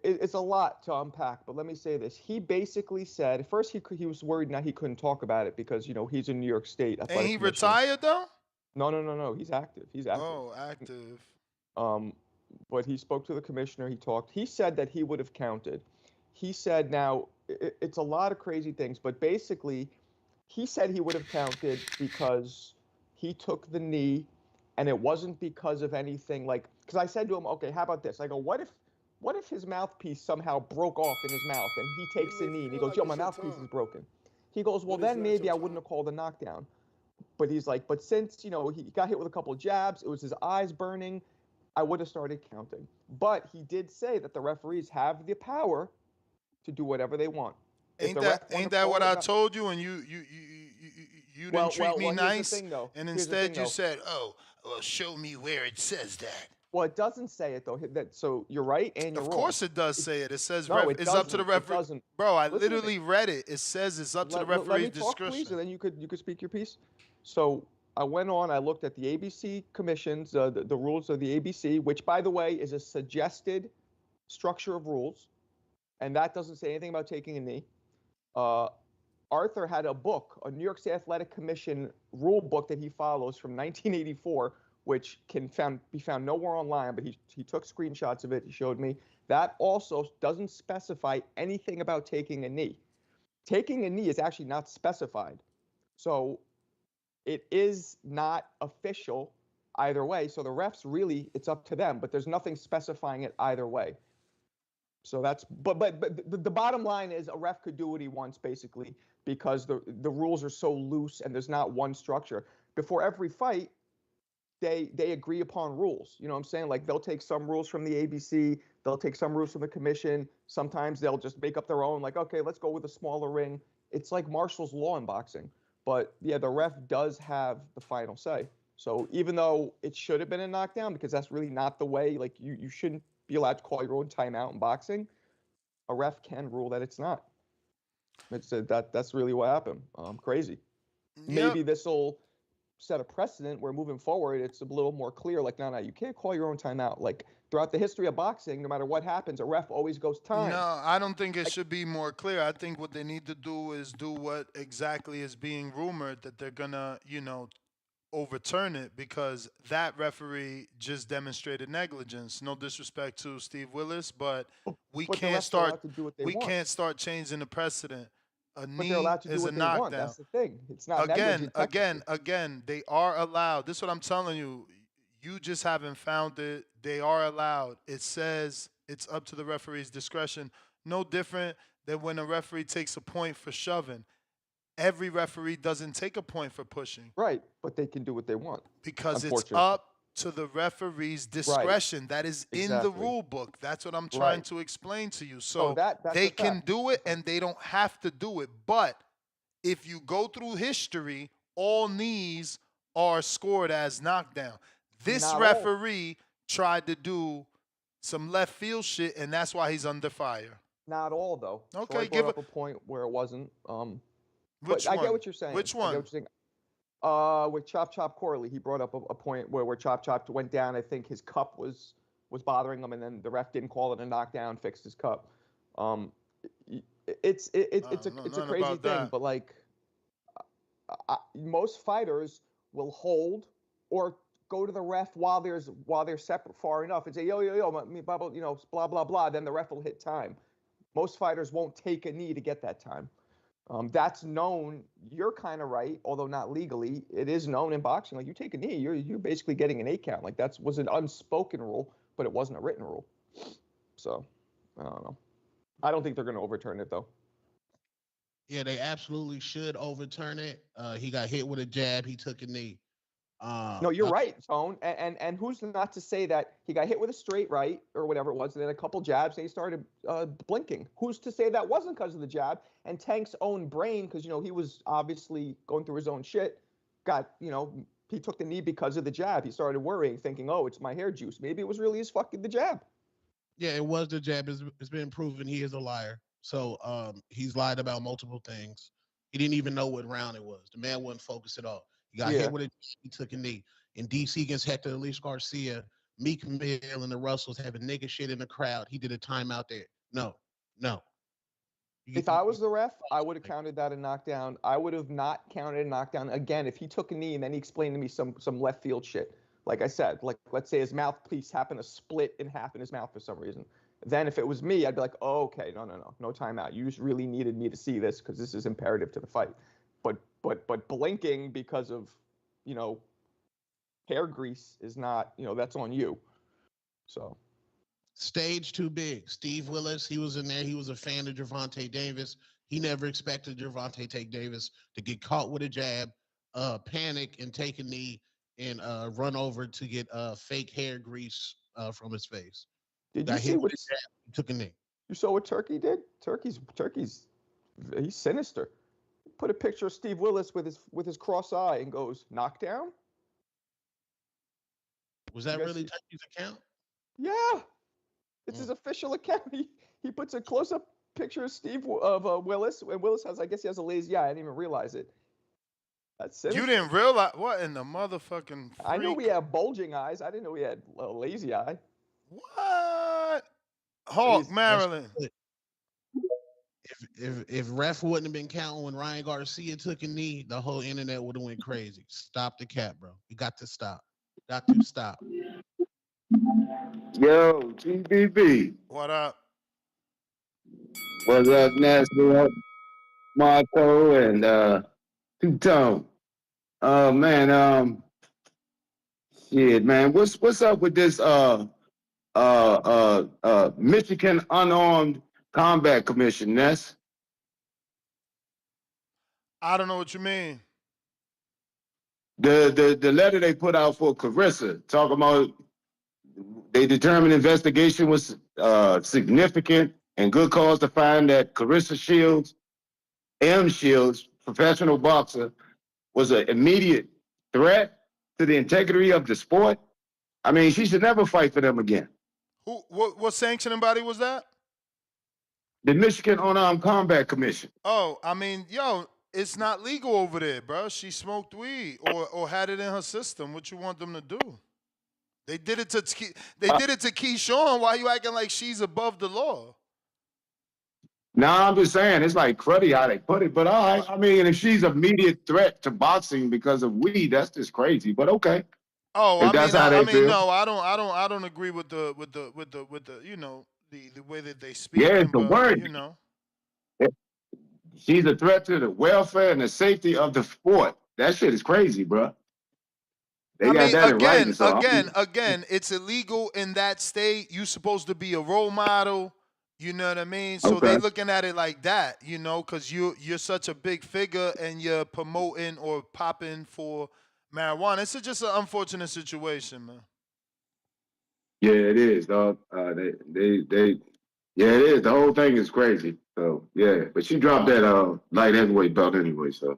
it's a lot to unpack, but let me say this. He basically said at first he was worried now he couldn't talk about it because he's in New York State Ain't Athletic he Commissioner. retired though? No. He's active. He's active. Oh, active. But he spoke to the commissioner. He talked. He said that he would have counted. He said now it's a lot of crazy things, but basically, he said he would have counted because he took the knee, and it wasn't because of anything like. Because I said to him, okay, how about this? I go, what if his mouthpiece somehow broke off in his mouth, and he takes the knee, and he goes, yo, my mouthpiece is broken. He goes, well, then maybe I wouldn't have called a knockdown. But he's like, but since he got hit with a couple of jabs, it was his eyes burning. I would have started counting. But he did say that the referees have the power to do whatever they want. Ain't that what I told you? And you didn't treat me nice. And instead you said, "Oh, well, show me where it says that." Well, it doesn't say it though. So you're right and you're wrong. Of course it does say it. It says no, it's up to the referee. Bro, I literally read it. It says it's up to the referee's let me talk, discretion. please, and then you could speak your piece. So I went on. I looked at the ABC commissions, the rules of the ABC, which, by the way, is a suggested structure of rules, and that doesn't say anything about taking a knee. Arthur had a book, a New York State Athletic Commission rule book that he follows from 1984, which can be found nowhere online, but he took screenshots of it. He showed me. That also doesn't specify anything about taking a knee. Taking a knee is actually not specified. So it is not official either way. So the refs really, it's up to them, but there's nothing specifying it either way. So that's, but the bottom line is a ref could do what he wants basically because the rules are so loose and there's not one structure. Before every fight, they agree upon rules. You know what I'm saying? Like they'll take some rules from the ABC, they'll take some rules from the commission. Sometimes they'll just make up their own. Like, okay, let's go with a smaller ring. It's like Marshall's law in boxing. But yeah, the ref does have the final say. So even though it should have been a knockdown, because that's really not the way. Like you shouldn't be allowed to call your own timeout in boxing. A ref can rule that it's not. That's really what happened. Crazy. Yep. Maybe this will set a precedent where moving forward, it's a little more clear. Like, no, you can't call your own timeout. Like throughout the history of boxing, no matter what happens, a ref always goes time. No, I don't think it should be more clear. I think what they need to do is do what exactly is being rumored that they're gonna, overturn it because that referee just demonstrated negligence. No disrespect to Steve Willis, but we can't start changing the precedent. A knee is a knockdown. That's the thing. It's not again, they are allowed. This is what I'm telling you. You just haven't found it. They are allowed. It says it's up to the referee's discretion. No different than when a referee takes a point for shoving. Every referee doesn't take a point for pushing. Right, but they can do what they want. Because it's up to the referee's discretion. Right. That is in the rule book. That's what I'm trying to explain to you. So they can do it and they don't have to do it. But if you go through history, all knees are scored as knockdown. This referee tried to do some left field shit, and that's why he's under fire. Not all, though. Okay, so I give up a point where it wasn't. But I get what you're saying. Which one? I get what you're saying. With Chop Corley, he brought up a point where Chop went down. I think his cup was bothering him, and then the ref didn't call it a knockdown, fixed his cup. It's a crazy thing, but like most fighters will hold or go to the ref while they're separate far enough and say yo, blah blah blah. Then the ref will hit time. Most fighters won't take a knee to get that time. That's known. You're kind of right, although not legally. It is known in boxing. Like you take a knee, you're basically getting an 8 count. Like that was an unspoken rule, but it wasn't a written rule. So I don't know. I don't think they're going to overturn it though. Yeah, they absolutely should overturn it. He got hit with a jab. He took a knee. No, you're right, Tone. And who's not to say that he got hit with a straight right or whatever it was, and then a couple jabs, and he started blinking. Who's to say that wasn't because of the jab? And Tank's own brain, because he was obviously going through his own shit, got he took the knee because of the jab. He started worrying, thinking, "Oh, it's my hair juice." Maybe it was really the jab. Yeah, it was the jab. It's been proven he is a liar. So he's lied about multiple things. He didn't even know what round it was. The man wasn't focused at all. He got hit with it. He took a knee. In DC against Hector Elise Garcia, Meek Mill and the Russells having nigga shit in the crowd. He did a timeout there. No. If I was the ref, I would have counted that a knockdown. I would have not counted a knockdown again if he took a knee and then he explained to me some left field shit. Like I said, like let's say his mouthpiece happened to split in half in his mouth for some reason. Then if it was me, I'd be like, oh, okay, no timeout. You just really needed me to see this because this is imperative to the fight. But blinking because of hair grease is not that's on you. So. Stage too big. Steve Willis, he was in there. He was a fan of Gervonta Davis. He never expected Gervonta Tank Davis to get caught with a jab, panic and take a knee and run over to get fake hair grease from his face. Did you see what he took a knee? You saw what Turkey did? Turkey's he's sinister. Put a picture of Steve Willis with his cross eye and goes knockdown. Was that really Turkey's account? Yeah. It's his official account. He puts a close-up picture of Willis, and Willis has, I guess he has a lazy eye. I didn't even realize it. That's sinister. You didn't realize what in the motherfucking freak? I knew we had bulging eyes. I didn't know we had a lazy eye. What? Hawk, Maryland. If ref wouldn't have been counting when Ryan Garcia took a knee, the whole internet would have went crazy. Stop the cap, bro. You got to stop. Got to stop. Yo, GBB. What up? What's up, Nasty? Marco and Two-Tone. Man, shit, man. What's up with this Michigan Unarmed Combat Commission, Ness? I don't know what you mean. The letter they put out for Carissa, talking about they determined investigation was significant and good cause to find that Carissa Shields, professional boxer, was an immediate threat to the integrity of the sport. I mean, she should never fight for them again. What sanctioning body was that? The Michigan Unarmed Combat Commission. Oh, I mean, it's not legal over there, bro. She smoked weed or had it in her system. What you want them to do? They did it to Keyshawn. Why you acting like she's above the law? Nah, I'm just saying it's like cruddy how they put it. But all right, I mean, if she's an immediate threat to boxing because of weed, that's just crazy. But okay. Oh, if I mean, no, I don't agree with the the way that they speak. Yeah, it's the word. She's a threat to the welfare and the safety of the sport. That shit is crazy, bro. Again, it's illegal in that state. You're supposed to be a role model. You know what I mean? So they looking at it like that, because you're such a big figure and you're promoting or popping for marijuana. It's just an unfortunate situation, man. Yeah, it is, dog. It is. The whole thing is crazy. So yeah, but she dropped that light heavyweight belt anyway. So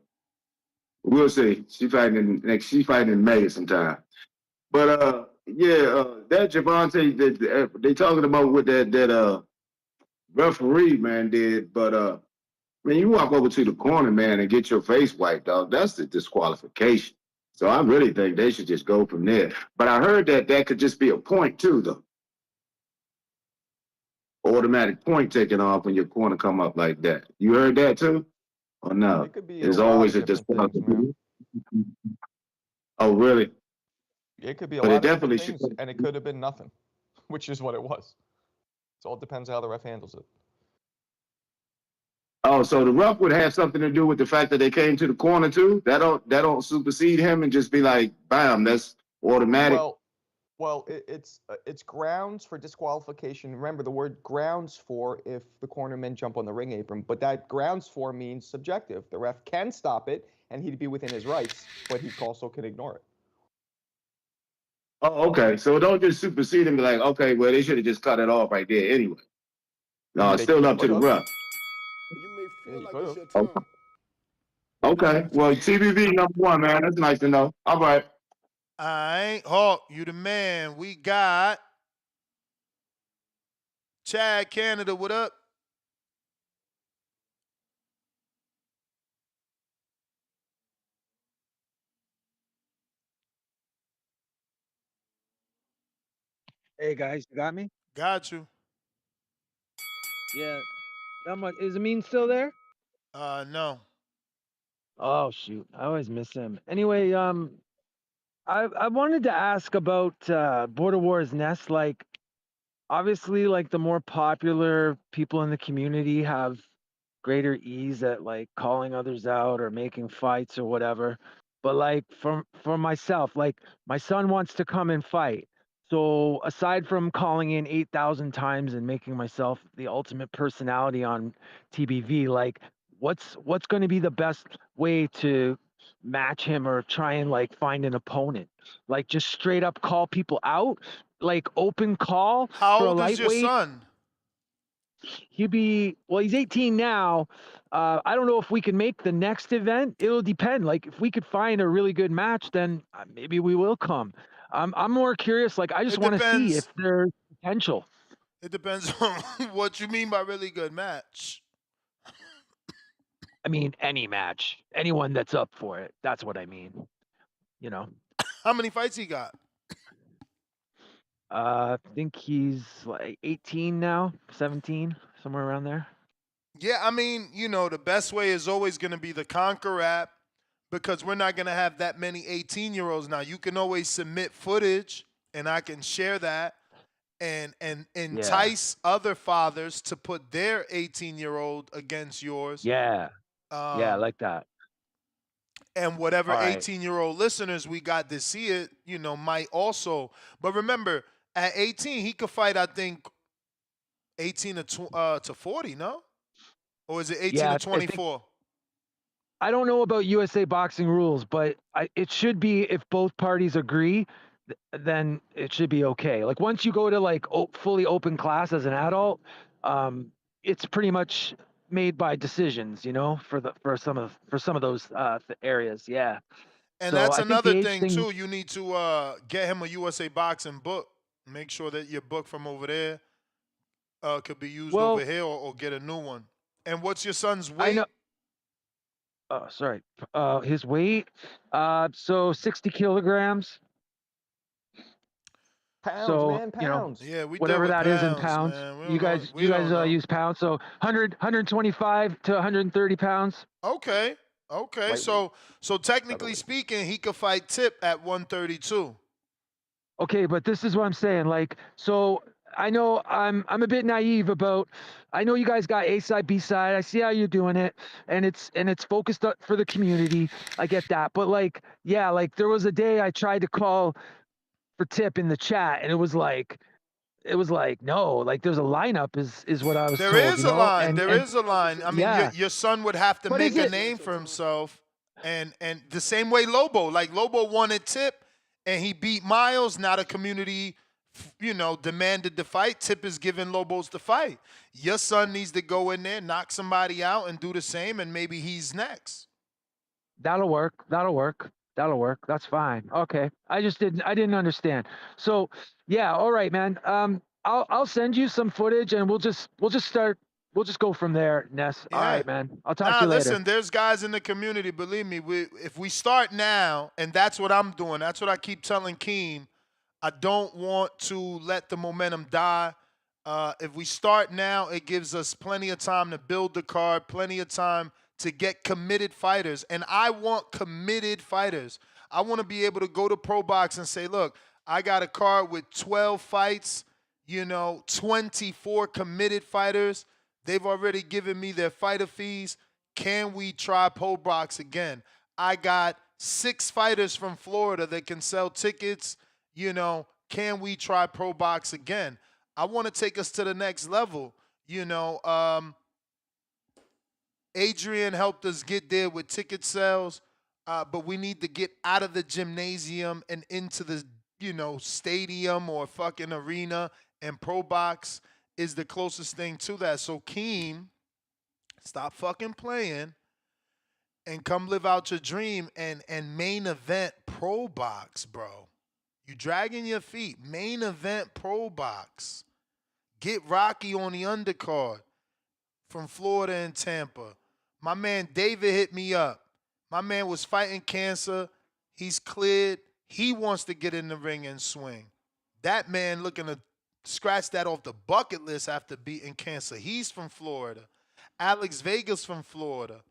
we'll see. She's fighting in May sometime. But that Gervonta, they talking about what that referee man did. But man, you walk over to the corner, man, and get your face wiped, dog. That's the disqualification. So I really think they should just go from there. But I heard that could just be a point too, though. Automatic point taken off when your corner come up like that. You heard that too? Or no? It could be There's always a disqualification. Oh, really? It could be a lot of different things, and it could have been nothing, which is what it was. So it depends how the ref handles it. Oh, so the ref would have something to do with the fact that they came to the corner too? That don't supersede him and just be like, bam, that's automatic. Well, Well, it's grounds for disqualification. Remember the word grounds for if the cornermen jump on the ring apron, but that grounds for means subjective. The ref can stop it, and he'd be within his rights, but he also can ignore it. Oh, okay. So don't just supersede and be like, okay, well, they should have just cut it off right there anyway. No, it's still up to the ref. You may feel Yeah, like it's your Okay. time. Okay. Well, TBV #1, man. That's nice to know. All right. All right, Hawk, you the man. We got Chad Canada. What up? Hey guys, you got me? Got you. Yeah. Not much. Is Amin still there? No. Oh shoot, I always miss him. Anyway, I wanted to ask about Border Wars Nest. Like, obviously, like the more popular people in the community have greater ease at like calling others out or making fights or whatever. But like for myself, like my son wants to come and fight. So aside from calling in 8,000 times and making myself the ultimate personality on TBV, like what's going to be the best way to match him or try and like find an opponent? Like just straight up call people out, like open call How for a old is your lightweight. son? He's 18 now. I don't know if we can make the next event. It'll depend. Like if we could find a really good match, then maybe we will come. I'm more curious. Like I just It want to see if depends. there's potential. It depends on what you mean by really good match. I mean, any match, anyone that's up for it. That's what I mean. You know. How many fights he got? I think he's like 18 now, 17, somewhere around there. Yeah, I mean, the best way is always going to be the Conquer app because we're not going to have that many 18-year-olds now. You can always submit footage and I can share that and Yeah. entice other fathers to put their 18-year-old against yours. Yeah. Yeah, I Um, like that. and whatever All right. 18-year-old listeners we got to see it, might also. But remember, at 18, he could fight, I think, 18 to 40, no? Or is it 18 to Yeah, I think 24? I don't know about USA boxing rules, but it should be if both parties agree, then it should be okay. Like once you go to like fully open class as an adult, it's pretty much made by decisions, for some of those areas. Yeah. And So that's I think another the age thing thing. too. You need to get him a USA boxing book. Make sure that your book from over there could be used over Well, here or get a new one. And what's your son's I weight? know. Oh, sorry. His weight. So 60 kilograms. Pounds, So, man, pounds. Yeah, we deal whatever with that is in pounds, pounds. man. You We guys don't know. use pounds. So 125 to 130 pounds. Okay. Okay. Lightweight, So technically featherweight. speaking, he could fight Tip at 132. Okay, but this is what I'm saying. Like, so I know I'm a bit naive about. I know you guys got A side, B side. I see how you're doing it, and it's focused for the community. I get that, but like, yeah, like there was a day I tried to call for Tip in the chat, and it was like no, like there's a lineup is what I was There told, is a line. and There is a line. I mean, your yeah, your son would have to but is make a it? name for himself, and the same way Lobo. Like Lobo wanted Tip, and he beat Miles. Now the community, demanded the fight. Tip is giving Lobos the fight. Your son needs to go in there, knock somebody out, and do the same, and maybe he's next. That'll work. That'll work. That'll work. That's fine. Okay. I didn't understand. So yeah, all right, man. I'll send you some footage and we'll just go from there, Ness. All Yeah. right, man. I'll talk to Nah, you later. listen, there's guys in the community, believe me, if we start now, and that's what I'm doing, that's what I keep telling Keem, I don't want to let the momentum die. If we start now, it gives us plenty of time to build the card, plenty of time to get committed fighters. And I want committed fighters. I want to be able to go to Pro Box and say, look, I got a card with 12 fights, 24 committed fighters. They've already given me their fighter fees. Can we try Pro Box again? I got 6 fighters from Florida that can sell tickets. can we try pro box again? I want to take us to the next level. You know, Adrian helped us get there with ticket sales, but we need to get out of the gymnasium and into the, stadium or fucking arena. And pro box is the closest thing to that. So Keem, stop fucking playing and come live out your dream and main event pro box, bro. You dragging your feet. Main event pro box. Get Rocky on the undercard from Florida and Tampa. My man David hit me up. My man was fighting cancer. He's cleared. He wants to get in the ring and swing. That man looking to scratch that off the bucket list after beating cancer. He's from Florida. Alex Vega's from Florida.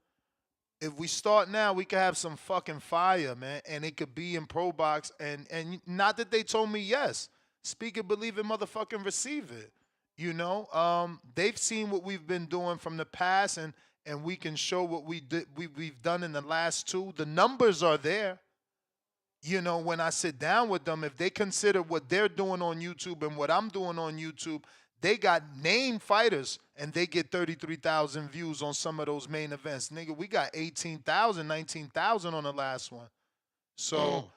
If we start now, we could have some fucking fire, man, and it could be in pro box. And not that they told me yes. Speak it, believe it, motherfucking receive it. They've seen what we've been doing from the past, and we can show what we've done in the last two. The numbers are there. When I sit down with them, if they consider what they're doing on YouTube and what I'm doing on YouTube, they got named fighters and they get 33,000 views on some of those main events. Nigga, we got 18,000, 19,000 on the last one. So,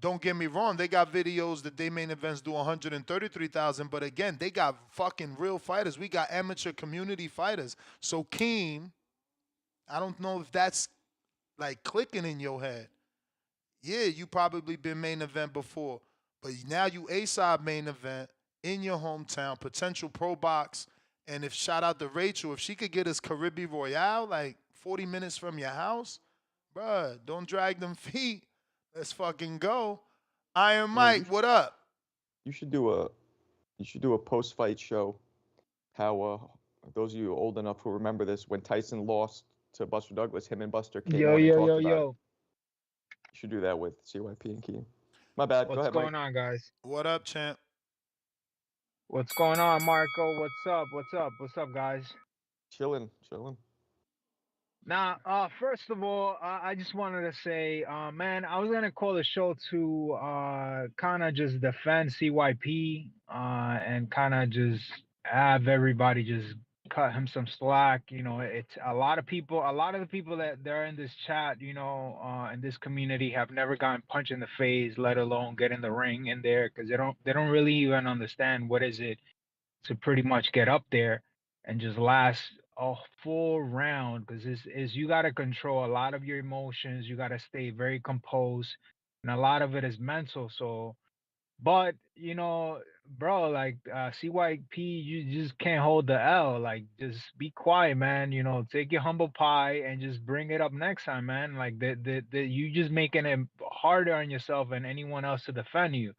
don't get me wrong. They got videos that they main events do 133,000. But again, they got fucking real fighters. We got amateur community fighters. So, Keem, I don't know if that's like clicking in your head. Yeah, you probably been main event before. But now you A-side main event in your hometown, potential pro box. And if shout out to Rachel, if she could get us Caribbean Royale, like 40 minutes from your house, bruh, don't drag them feet. Let's fucking go. Iron Mike, what up? You should do a post-fight show. How those of you old enough who remember this, when Tyson lost to Buster Douglas, him and Buster came on and talked about it. You should do that with CYP and Keem. My bad. Go What's ahead, going Mike. on, guys? What up, champ? What's going on, Marco? What's up? What's up? What's up, guys? Chilling. Now, first of all, I just wanted to say, man, I was gonna call the show to kind of just defend CYP and kind of just have everybody just cut him some slack. It's a lot of the people that they're in this chat, in this community have never gotten punched in the face, let alone get in the ring in there, because they don't really even understand what is it to pretty much get up there and just last a full round, because is you got to control a lot of your emotions, you got to stay very composed, and a lot of it is mental. So but bro, like CYP, you just can't hold the L. Like, just be quiet, man. Take your humble pie and just bring it up next time, man. Like, you just making it harder on yourself and anyone else to defend you.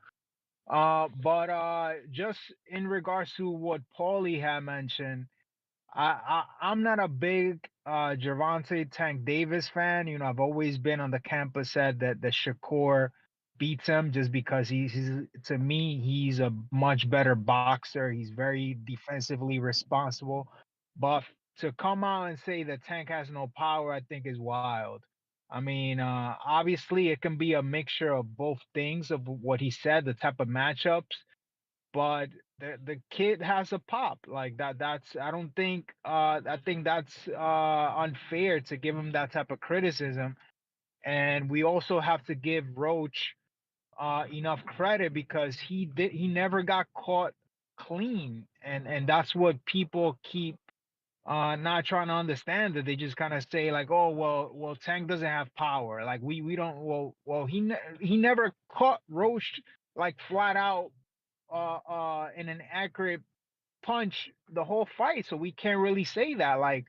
But just in regards to what Paulie had mentioned, I'm not a big Gervonta Tank Davis fan. I've always been on the campus said that Shakur beats him just because he's to me he's a much better boxer. He's very defensively responsible. But to come out and say that Tank has no power, I think is wild. I mean, obviously it can be a mixture of both things of what he said, the type of matchups, but the kid has a pop like that. That's I think that's unfair to give him that type of criticism. And we also have to give Roach enough credit because he never got caught clean, and that's what people keep not trying to understand, that they just kind of say like, oh well Tank doesn't have power, like we don't, well he never caught Roach like flat out in an accurate punch the whole fight, so we can't really say that. Like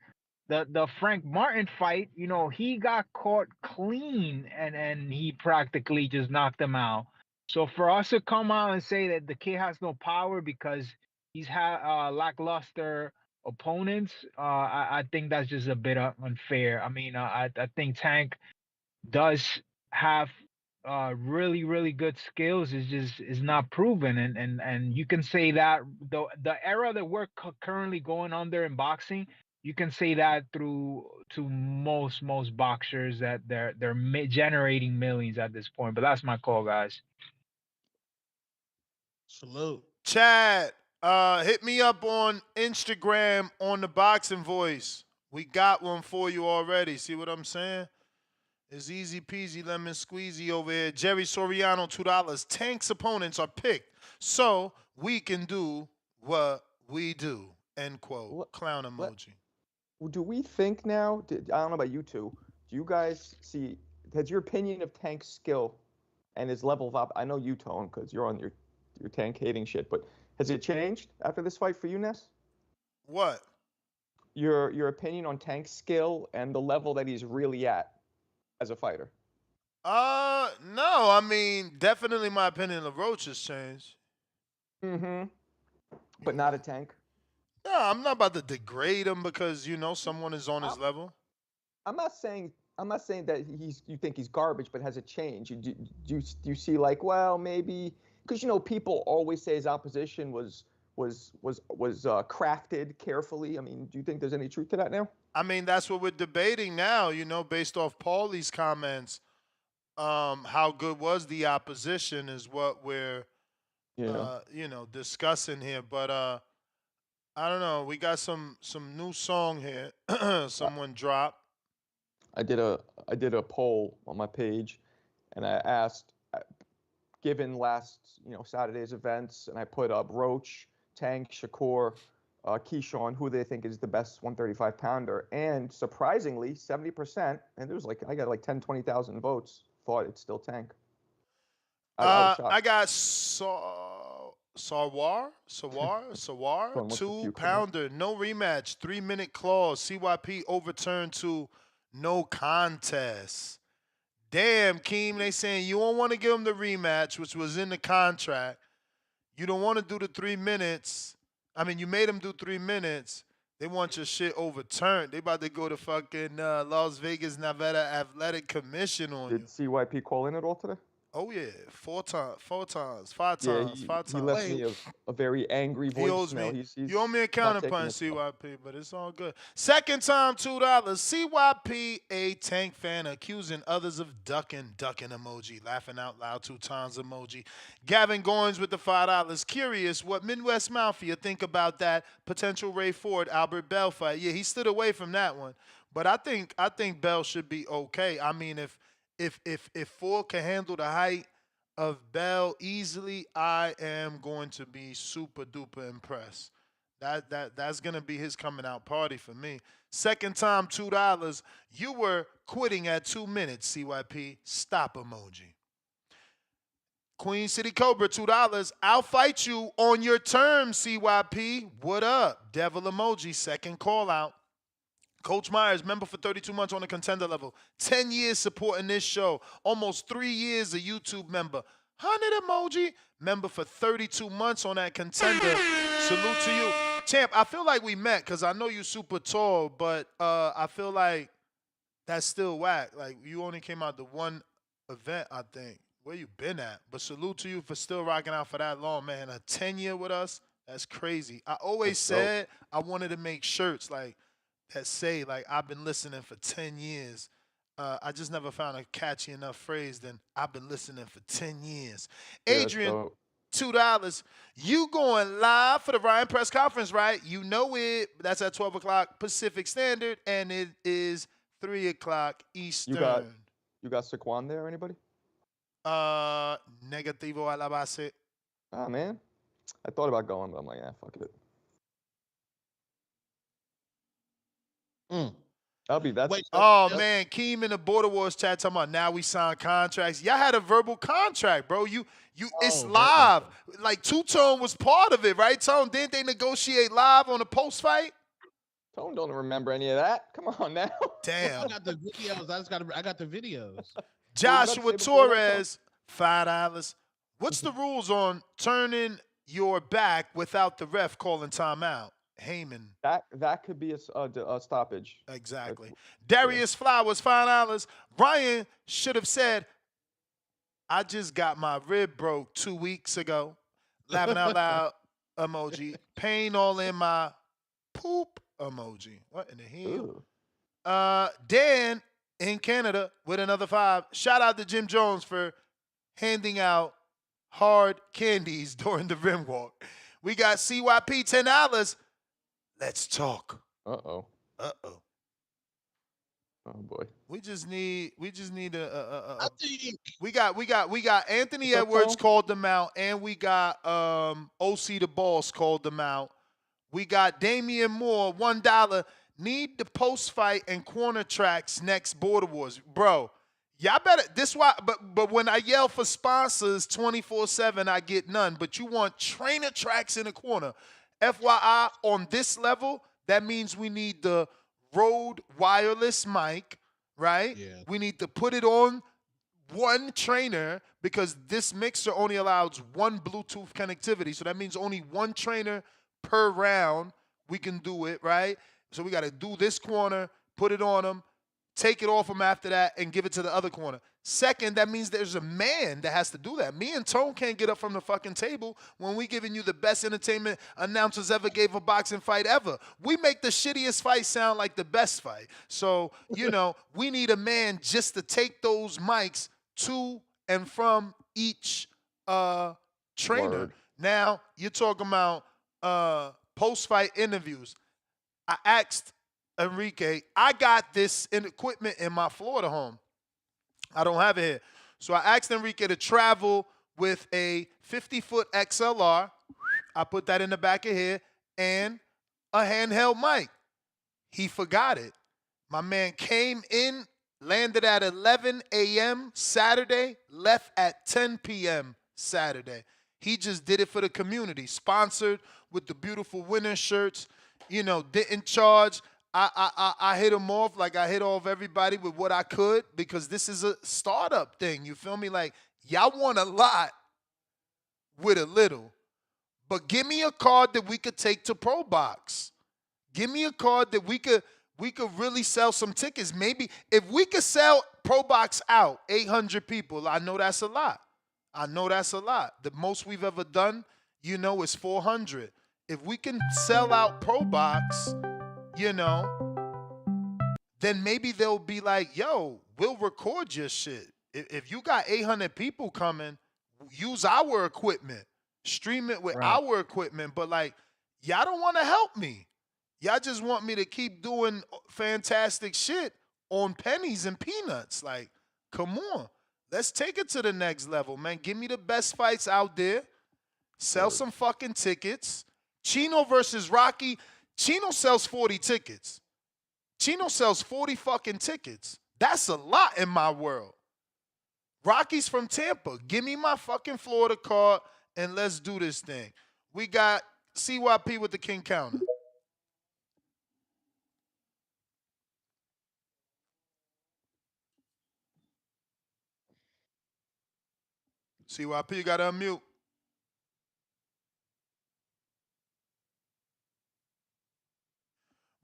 the Frank Martin fight, he got caught clean and he practically just knocked him out. So for us to come out and say that the kid has no power because he's had lackluster opponents, I think that's just a bit unfair. I mean, I think Tank does have really really good skills, is just is not proven. And you can say that the era that we're currently going under in boxing, you can say that through to most boxers, that they're generating millions at this point. But that's my call, guys. Salute. Chad, hit me up on Instagram on the Boxing Voice. We got one for you already. See what I'm saying? It's easy peasy lemon squeezy over here. Jerry Soriano, $2. Tank's opponents are picked so we can do what we do. End quote. Clown emoji. Do we think now? I don't know about you two. Do you guys see? Has your opinion of Tank's skill and his level of I know you, Tone, because you're on your Tank hating shit. But has it changed after this fight for you, Ness? What? Your opinion on Tank's skill and the level that he's really at as a fighter. No. I mean, definitely my opinion of Roach has changed. Mm-hmm. But not a Tank. No, I'm not about to degrade him because someone is on his level. I'm not saying that you think he's garbage, but has it changed? Do you see like, well, maybe because people always say his opposition was crafted carefully. I mean, do you think there's any truth to that now? I mean, that's what we're debating now. Based off Paulie's comments, how good was the opposition is what we're discussing here. But I don't know. We got some new song here. Someone dropped. I did a poll on my page, and I asked, given last Saturday's events, and I put up Roach, Tank, Shakur, Keyshawn, who they think is the best 135 pounder, and surprisingly, 70%, and there was I got like 10, 20,000 votes, thought it's still Tank. I got Sawar, 2-pounder, no rematch, 3-minute clause, CYP overturned to no contest. Damn, Keem, they saying you don't want to give him the rematch, which was in the contract. You don't want to do the 3 minutes. I mean, you made him do 3 minutes. They want your shit overturned. They about to go to fucking Las Vegas, Nevada Athletic Commission on you. Did CYP call in at all today? Oh, yeah. 5 times. He left me a very angry voicemail. You owe me a counterpunch, CYP, but it's all good. Second time, $2. CYP, a Tank fan, accusing others of ducking emoji. Laughing out loud 2 times emoji. Gavin Goins with the $5. Curious what Midwest Mafia think about that potential Ray Ford, Albert Bell fight. Yeah, he stood away from that one. But I think Bell should be okay. I mean, if Ford can handle the height of Bell easily, I am going to be super duper impressed. That's gonna be his coming out party for me. Second time, $2. You were quitting at 2 minutes, CYP. Stop emoji. Queen City Cobra, $2. I'll fight you on your terms, CYP. What up? Devil emoji, second call out. Coach Myers, member for 32 months on the contender level. 10 years supporting this show. Almost 3 years a YouTube member. 100 emoji. Member for 32 months on that contender. Salute to you. Champ, I feel like we met because I know you super tall, but I feel like that's still whack. Like, you only came out to one event, I think. Where you been at? But salute to you for still rocking out for that long, man. A 10-year with us, that's crazy. I always said I wanted to make shirts like that say like I've been listening for 10 years. I just never found a catchy enough phrase than I've been listening for 10 years. Adrian, $2. You going live for the Ryan press conference, right? You know it. That's at 12 o'clock Pacific Standard, and it is 3 o'clock Eastern. You got Saquon there, anybody? Negativo a la base. Oh, man. I thought about going, but I'm like, fuck it. Man, Keem in the Border Wars chat talking about now we sign contracts. Y'all had a verbal contract, bro. It's live. Like Two-Tone was part of it, right, Tone? Didn't they negotiate live on the post fight? Tone don't remember any of that. Come on now. Damn. I got the videos. I got the videos. Joshua Torres, $5. What's the rules on turning your back without the ref calling timeout? Heyman. That could be a stoppage. Exactly. Darius Flowers, $5. Ryan should have said, I just got my rib broke 2 weeks ago. Laughing out loud emoji. Pain all in my poop emoji. What in the hell? Dan in Canada with another $5. Shout out to Jim Jones for handing out hard candies during the rim walk. We got CYP $10. Let's talk. Uh-oh. Uh-oh. Oh boy. We just need I think we got Anthony What's up, Edwards Cole? called them out, and we got OC the Boss called them out. We got Damian Moore, $1. Need the post fight and corner tracks next Border Wars. Bro, y'all better this why but when I yell for sponsors 24/7, I get none. But you want trainer tracks in the corner. FYI, on this level, that means we need the Rode wireless mic, right? Yeah. We need to put it on one trainer because this mixer only allows one Bluetooth connectivity. So that means only one trainer per round. We can do it, right? So we got to do this corner, put it on them, take it off them after that, and give it to the other corner. Second, that means there's a man that has to do that. Me and Tone can't get up from the fucking table when we giving you the best entertainment announcers ever gave a boxing fight ever. We make the shittiest fight sound like the best fight. So, you know, we need a man just to take those mics to and from each trainer. Word. Now, you're talking about post-fight interviews. I asked Enrique, I got this equipment in my Florida home. I don't have it here. So I asked Enrique to travel with a 50-foot XLR. I put that in the back of here and a handheld mic. He forgot it. My man came in, landed at 11 a.m. Saturday, left at 10 p.m. Saturday. He just did it for the community, sponsored with the beautiful winter shirts, you know, didn't charge. I hit him off like I hit off everybody with what I could because this is a startup thing. You feel me? Like, y'all want a lot with a little. But give me a card that we could take to Pro Box. Give me a card that we could really sell some tickets. Maybe if we could sell Pro Box out, 800 people, I know that's a lot. I know that's a lot. The most we've ever done, you know, is 400. If we can sell out Pro Box, you know, then maybe they'll be like, yo, we'll record your shit. If you got 800 people coming, use our equipment. Stream it with our equipment. But, like, y'all don't want to help me. Y'all just want me to keep doing fantastic shit on pennies and peanuts. Like, come on. Let's take it to the next level, man. Give me the best fights out there. Sell some fucking tickets. Chino versus Rocky. Chino sells 40 tickets. Chino sells 40 fucking tickets. That's a lot in my world. Rocky's from Tampa. Give me my fucking Florida card and let's do this thing. We got CYP with the King Counter. CYP, you got to unmute.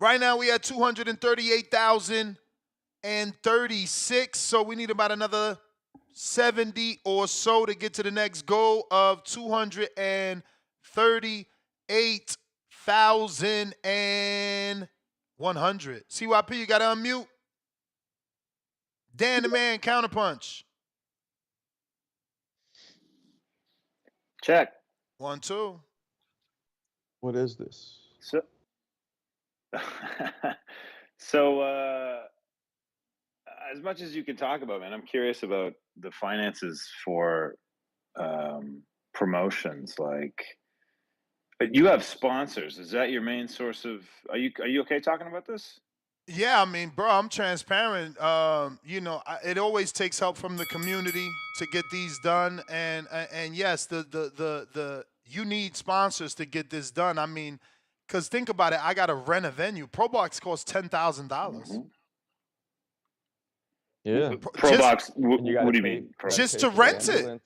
Right now, we at 238,036, so we need about another 70 or so to get to the next goal of 238,100. CYP, you got to unmute. Dan the Man, counterpunch. Check. 1, 2. What is this? So, as much as you can talk about, man, I'm curious about the finances for promotions. Like, you have sponsors. Is that your main source of? Are you okay talking about this? Yeah, I mean, bro, I'm transparent. You know, it always takes help from the community to get these done, and yes, the you need sponsors to get this done. I mean, because think about it, I got to rent a venue. Pro Box costs $10,000. Yeah. Pro Box. What do you mean? Just to rent it.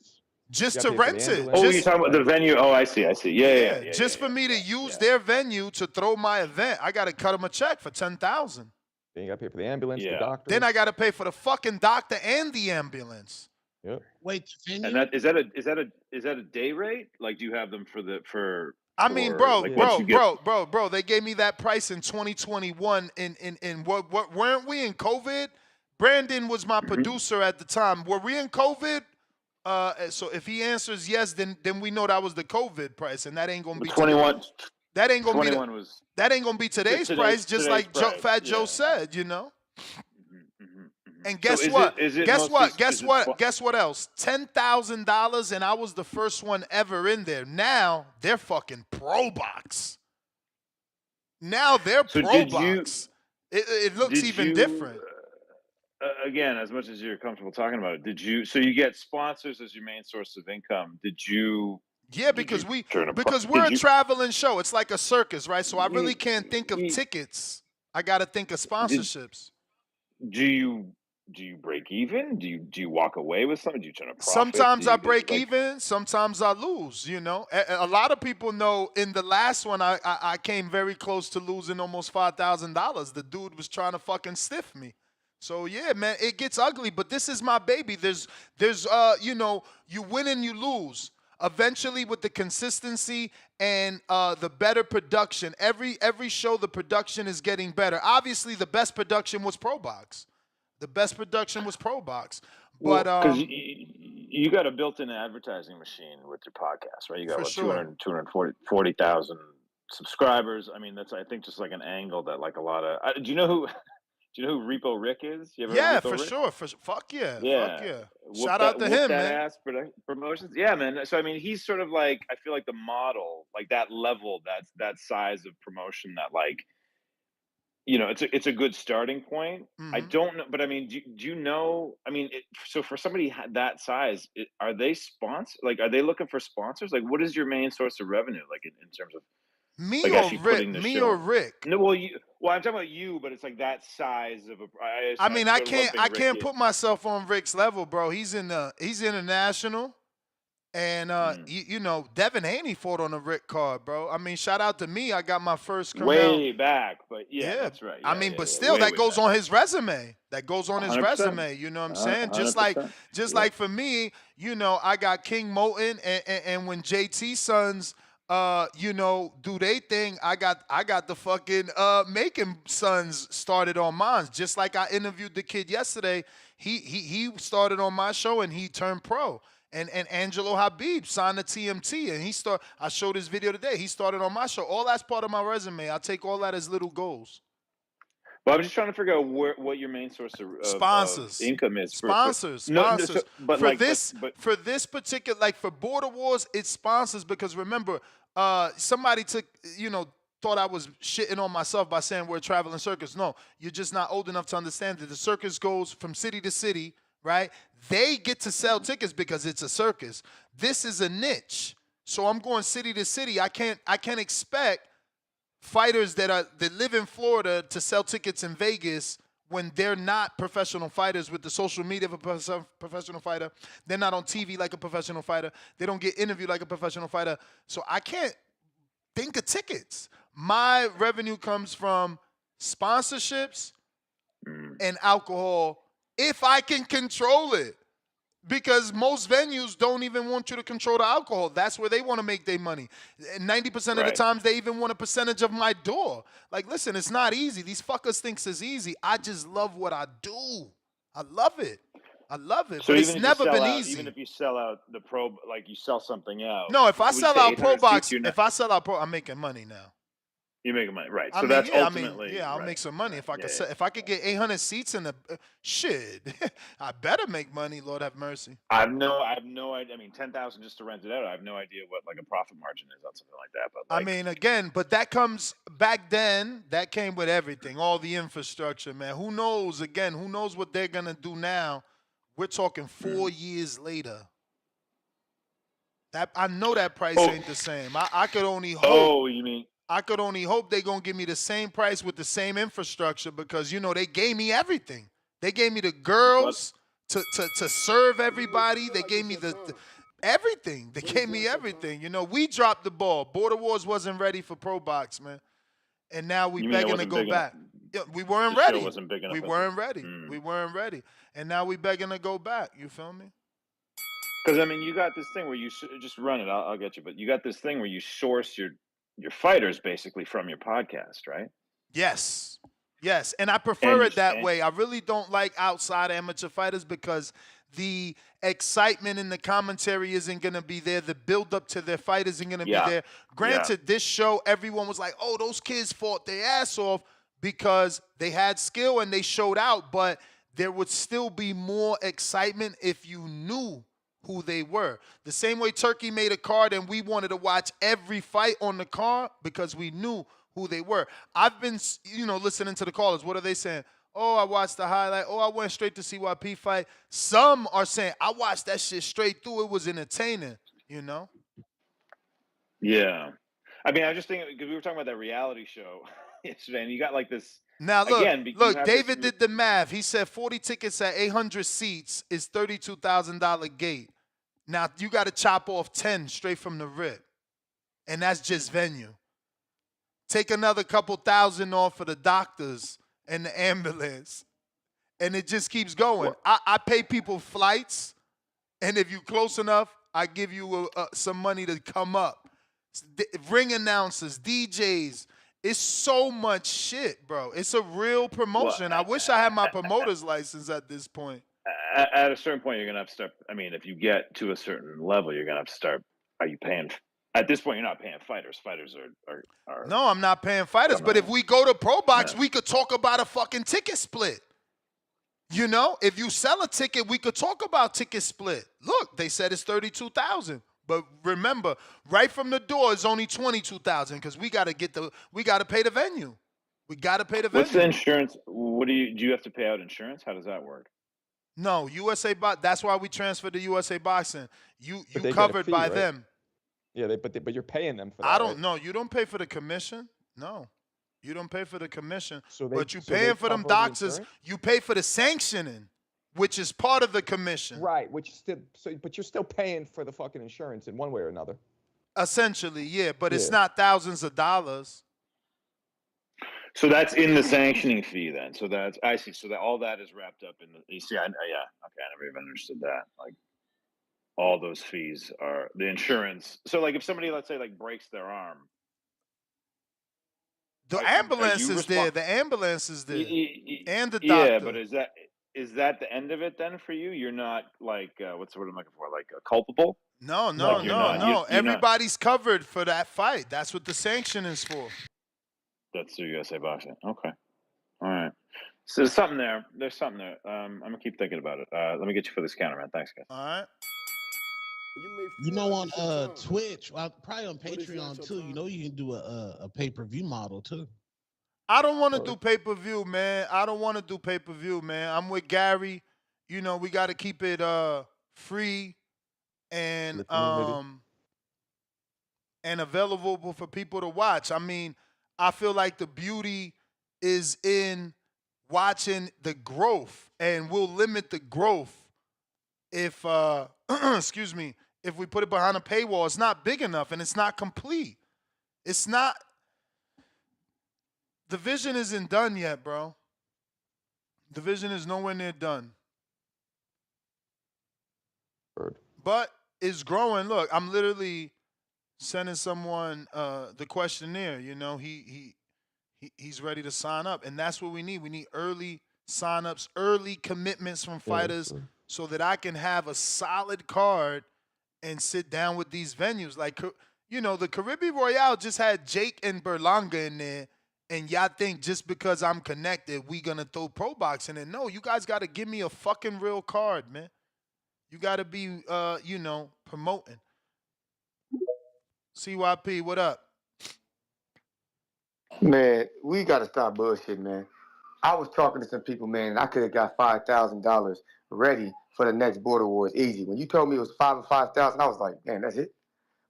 Just to rent it. Oh, you're talking about the venue? Oh, I see. Yeah. Just for me to use their venue to throw my event, I got to cut them a check for $10,000. Then you got to pay for the ambulance, the doctor. Then I got to pay for the fucking doctor and the ambulance. Yep. Wait, the venue? And is that a day rate? Like, do you have them for? I mean, bro, they gave me that price in 2021. In what weren't we in COVID? Brandon was my producer at the time. Were we in COVID? So if he answers yes, then we know that was the COVID price, and that ain't gonna be today. 21. That ain't gonna be 21 was that ain't gonna be today's price, just today's like price. Fat Joe Yeah. said, you know. And So guess what? is it Guess mostly, what? Guess what? Guess what else? $10,000, and I was the first one ever in there. Now they're fucking pro box. Now they're So pro box. It looks even different. Again, as much as you're comfortable talking about it, so you get sponsors as your main source of income. Yeah, because we're a traveling show. It's like a circus, right? So I really can't think of tickets. I got to think of sponsorships. Do you break even? Do you walk away with something? Do you turn a profit? Sometimes I break even. Sometimes I lose. You know, a lot of people know. In the last one, I came very close to losing almost $5,000. The dude was trying to fucking stiff me. So yeah, man, it gets ugly. But this is my baby. There's you know, you win and you lose. Eventually, with the consistency and the better production, every show the production is getting better. Obviously, the best production was Pro Box. The best production was Pro Box. But because you got a built-in advertising machine with your podcast, right? You got For what, sure. 240,000 subscribers. I mean, that's, I think, just like an angle that like a lot of. Do you know who Repo Rick is? You ever heard of Repo for Rick? sure. Fuck yeah. Yeah. Fuck yeah. Whoop Shout that, out to whoop him, that man. ass promotions. Yeah, man. So I mean, he's sort of like, I feel like the model, like that level, that size of promotion, that like, you know, it's a good starting point. I don't know, but I mean, do you know? I mean, so for somebody that size, are they sponsored? Like, are they looking for sponsors? Like, what is your main source of revenue? Like in terms of Me like or actually putting Rick? the Me show or on? Rick? No, well, I'm talking about you, but it's like that size of a. I mean, I sort of lumping Rick can't in. put myself on Rick's level, bro. He's international. And you know, Devin Haney fought on the Rick card, bro. I mean, shout out to me. I got my first Way back, but yeah, that's right. I mean, but still, that goes on his resume. That goes on his 100%. resume. You know what I'm saying? Just 100%. like for me, you know, I got King Moten, and when JT Sons, you know, do they thing, I got the fucking Macon Sons started on mine. Just like I interviewed the kid yesterday. He started on my show and he turned pro. And Angelo Habib signed the TMT, and I showed his video today. He started on my show. All that's part of my resume. I take all that as little goals. Well, I'm just trying to figure out what your main source of income is. Sponsors. But for this particular, like for Border Wars, it's sponsors because remember, somebody thought I was shitting on myself by saying we're a traveling circus. No, you're just not old enough to understand that the circus goes from city to city. Right? They get to sell tickets because it's a circus. This is a niche. So I'm going city to city. I can't expect fighters that live in Florida to sell tickets in Vegas when they're not professional fighters with the social media of a professional fighter. They're not on TV like a professional fighter. They don't get interviewed like a professional fighter. So I can't think of tickets. My revenue comes from sponsorships and alcohol if I can control it. Because most venues don't even want you to control the alcohol. That's where they want to make their money. 90% of the times, they even want a percentage of my door. Like, listen, it's not easy. These fuckers thinks it's easy. I just love what I do. I love it. So but it's never been easy. Even if you sell out the pro, like you sell something out. No, if I sell out Pro Box, I'm making money now. You're making money, right? So ultimately, I'll make some money if I could get 800 seats in the shit. I better make money. Lord have mercy. I have no idea. I mean, 10,000 just to rent it out. I have no idea what like a profit margin is on something like that. But I mean, again, but that comes back then. That came with everything, all the infrastructure, man. Who knows? Again, who knows what they're gonna do now? We're talking 4 years later. That I know that price ain't the same. I could only hope. Oh, you mean? I could only hope they're going to give me the same price with the same infrastructure because, you know, they gave me everything. They gave me the girls to serve everybody. They gave me the everything. They gave me everything. You know, we dropped the ball. Border Wars wasn't ready for Pro Box, man. And now we begging to go back. Yeah, we weren't ready. We weren't ready. We weren't ready. And now we begging to go back. You feel me? Because, I mean, you got this thing where you just run it. I'll get you. But you got this thing where you source your fighters basically from your podcast, right? Yes, and I prefer it that way. I really don't like outside amateur fighters because The excitement in the commentary isn't going to be there. The build up to their fight isn't going to be there. Granted, this show, everyone was like, oh, those kids fought their ass off because they had skill and they showed out, but there would still be more excitement if you knew who they were. The same way Turkey made a card and we wanted to watch every fight on the card because we knew who they were. I've been, listening to the callers. What are they saying? Oh, I watched the highlight. Oh, I went straight to CYP fight. Some are saying, I watched that shit straight through. It was entertaining, Yeah. I mean, I was just thinking, because we were talking about that reality show yesterday, and you got like this. Now, Again, you look, have David this, did the math. He said 40 tickets at 800 seats is $32,000 gate. Now, you got to chop off 10 straight from the rip, and that's just venue. Take another couple thousand off for the doctors and the ambulance, and it just keeps going. I pay people flights, and if you're close enough, I give you some money to come up. Ring announcers, DJs. It's so much shit, bro. It's a real promotion. I wish I had my promoter's license at this point. At a certain point, you're going to have to start. I mean, if you get to a certain level, you're going to have to start. Are you paying? At this point, you're not paying fighters. Fighters are No, I'm not paying fighters. But if we go to Pro Box, we could talk about a fucking ticket split. If you sell a ticket, we could talk about ticket split. Look, they said it's $32,000. But remember, right from the door, it's only $22,000 because we got to pay the venue. We got to pay the venue. What's the insurance? Do you have to pay out insurance? How does that work? No, USA Box. That's why we transferred to USA Boxing. You covered by them. Yeah, but you're paying them for that. I don't know. You don't pay for the commission. No, you don't pay for the commission. But you paying for them doctors. You pay for the sanctioning, which is part of the commission. Right. But you're still paying for the fucking insurance in one way or another. Essentially, yeah. But it's not thousands of dollars. So that's in the sanctioning fee then. So I see. So that all that is wrapped up in the. You see, okay, I never even understood that. Like, all those fees are the insurance. So, like, if somebody, let's say, like, breaks their arm, the ambulance is there. The ambulance is there, and the doctor. Yeah, but is that the end of it then for you? You're not like what's the word I'm looking for? Like culpable? No. Everybody's covered for that fight. That's what the sanction is for. That's through USA Boxing. Okay. All right. So there's something there. I'm gonna keep thinking about it. Let me get you for this counter, man. Thanks, guys. All right. On Twitch, probably on Patreon too. You can do a pay-per-view model too. I don't want to do pay-per-view, man. I'm with Gary. We got to keep it free and available for people to watch. I mean, I feel like the beauty is in watching the growth, and we'll limit the growth if excuse me, if we put it behind a paywall. It's not big enough and it's not complete. It's not. The vision isn't done yet, bro. The vision is nowhere near done. But it's growing. Look, I'm literally sending someone the questionnaire. He's ready to sign up, and that's what we need. We need early signups, early commitments from fighters, so that I can have a solid card and sit down with these venues. Like, the Caribbean Royale just had Jake and Berlanga in there, and y'all think just because I'm connected, we gonna throw Pro Boxing in. No, you guys got to give me a fucking real card, man. You got to be, promoting. CYP, what up? Man, we got to stop bullshit, man. I was talking to some people, man, and I could have got $5,000 ready for the next Border Wars easy. When you told me it was 5,000, I was like, man, that's it.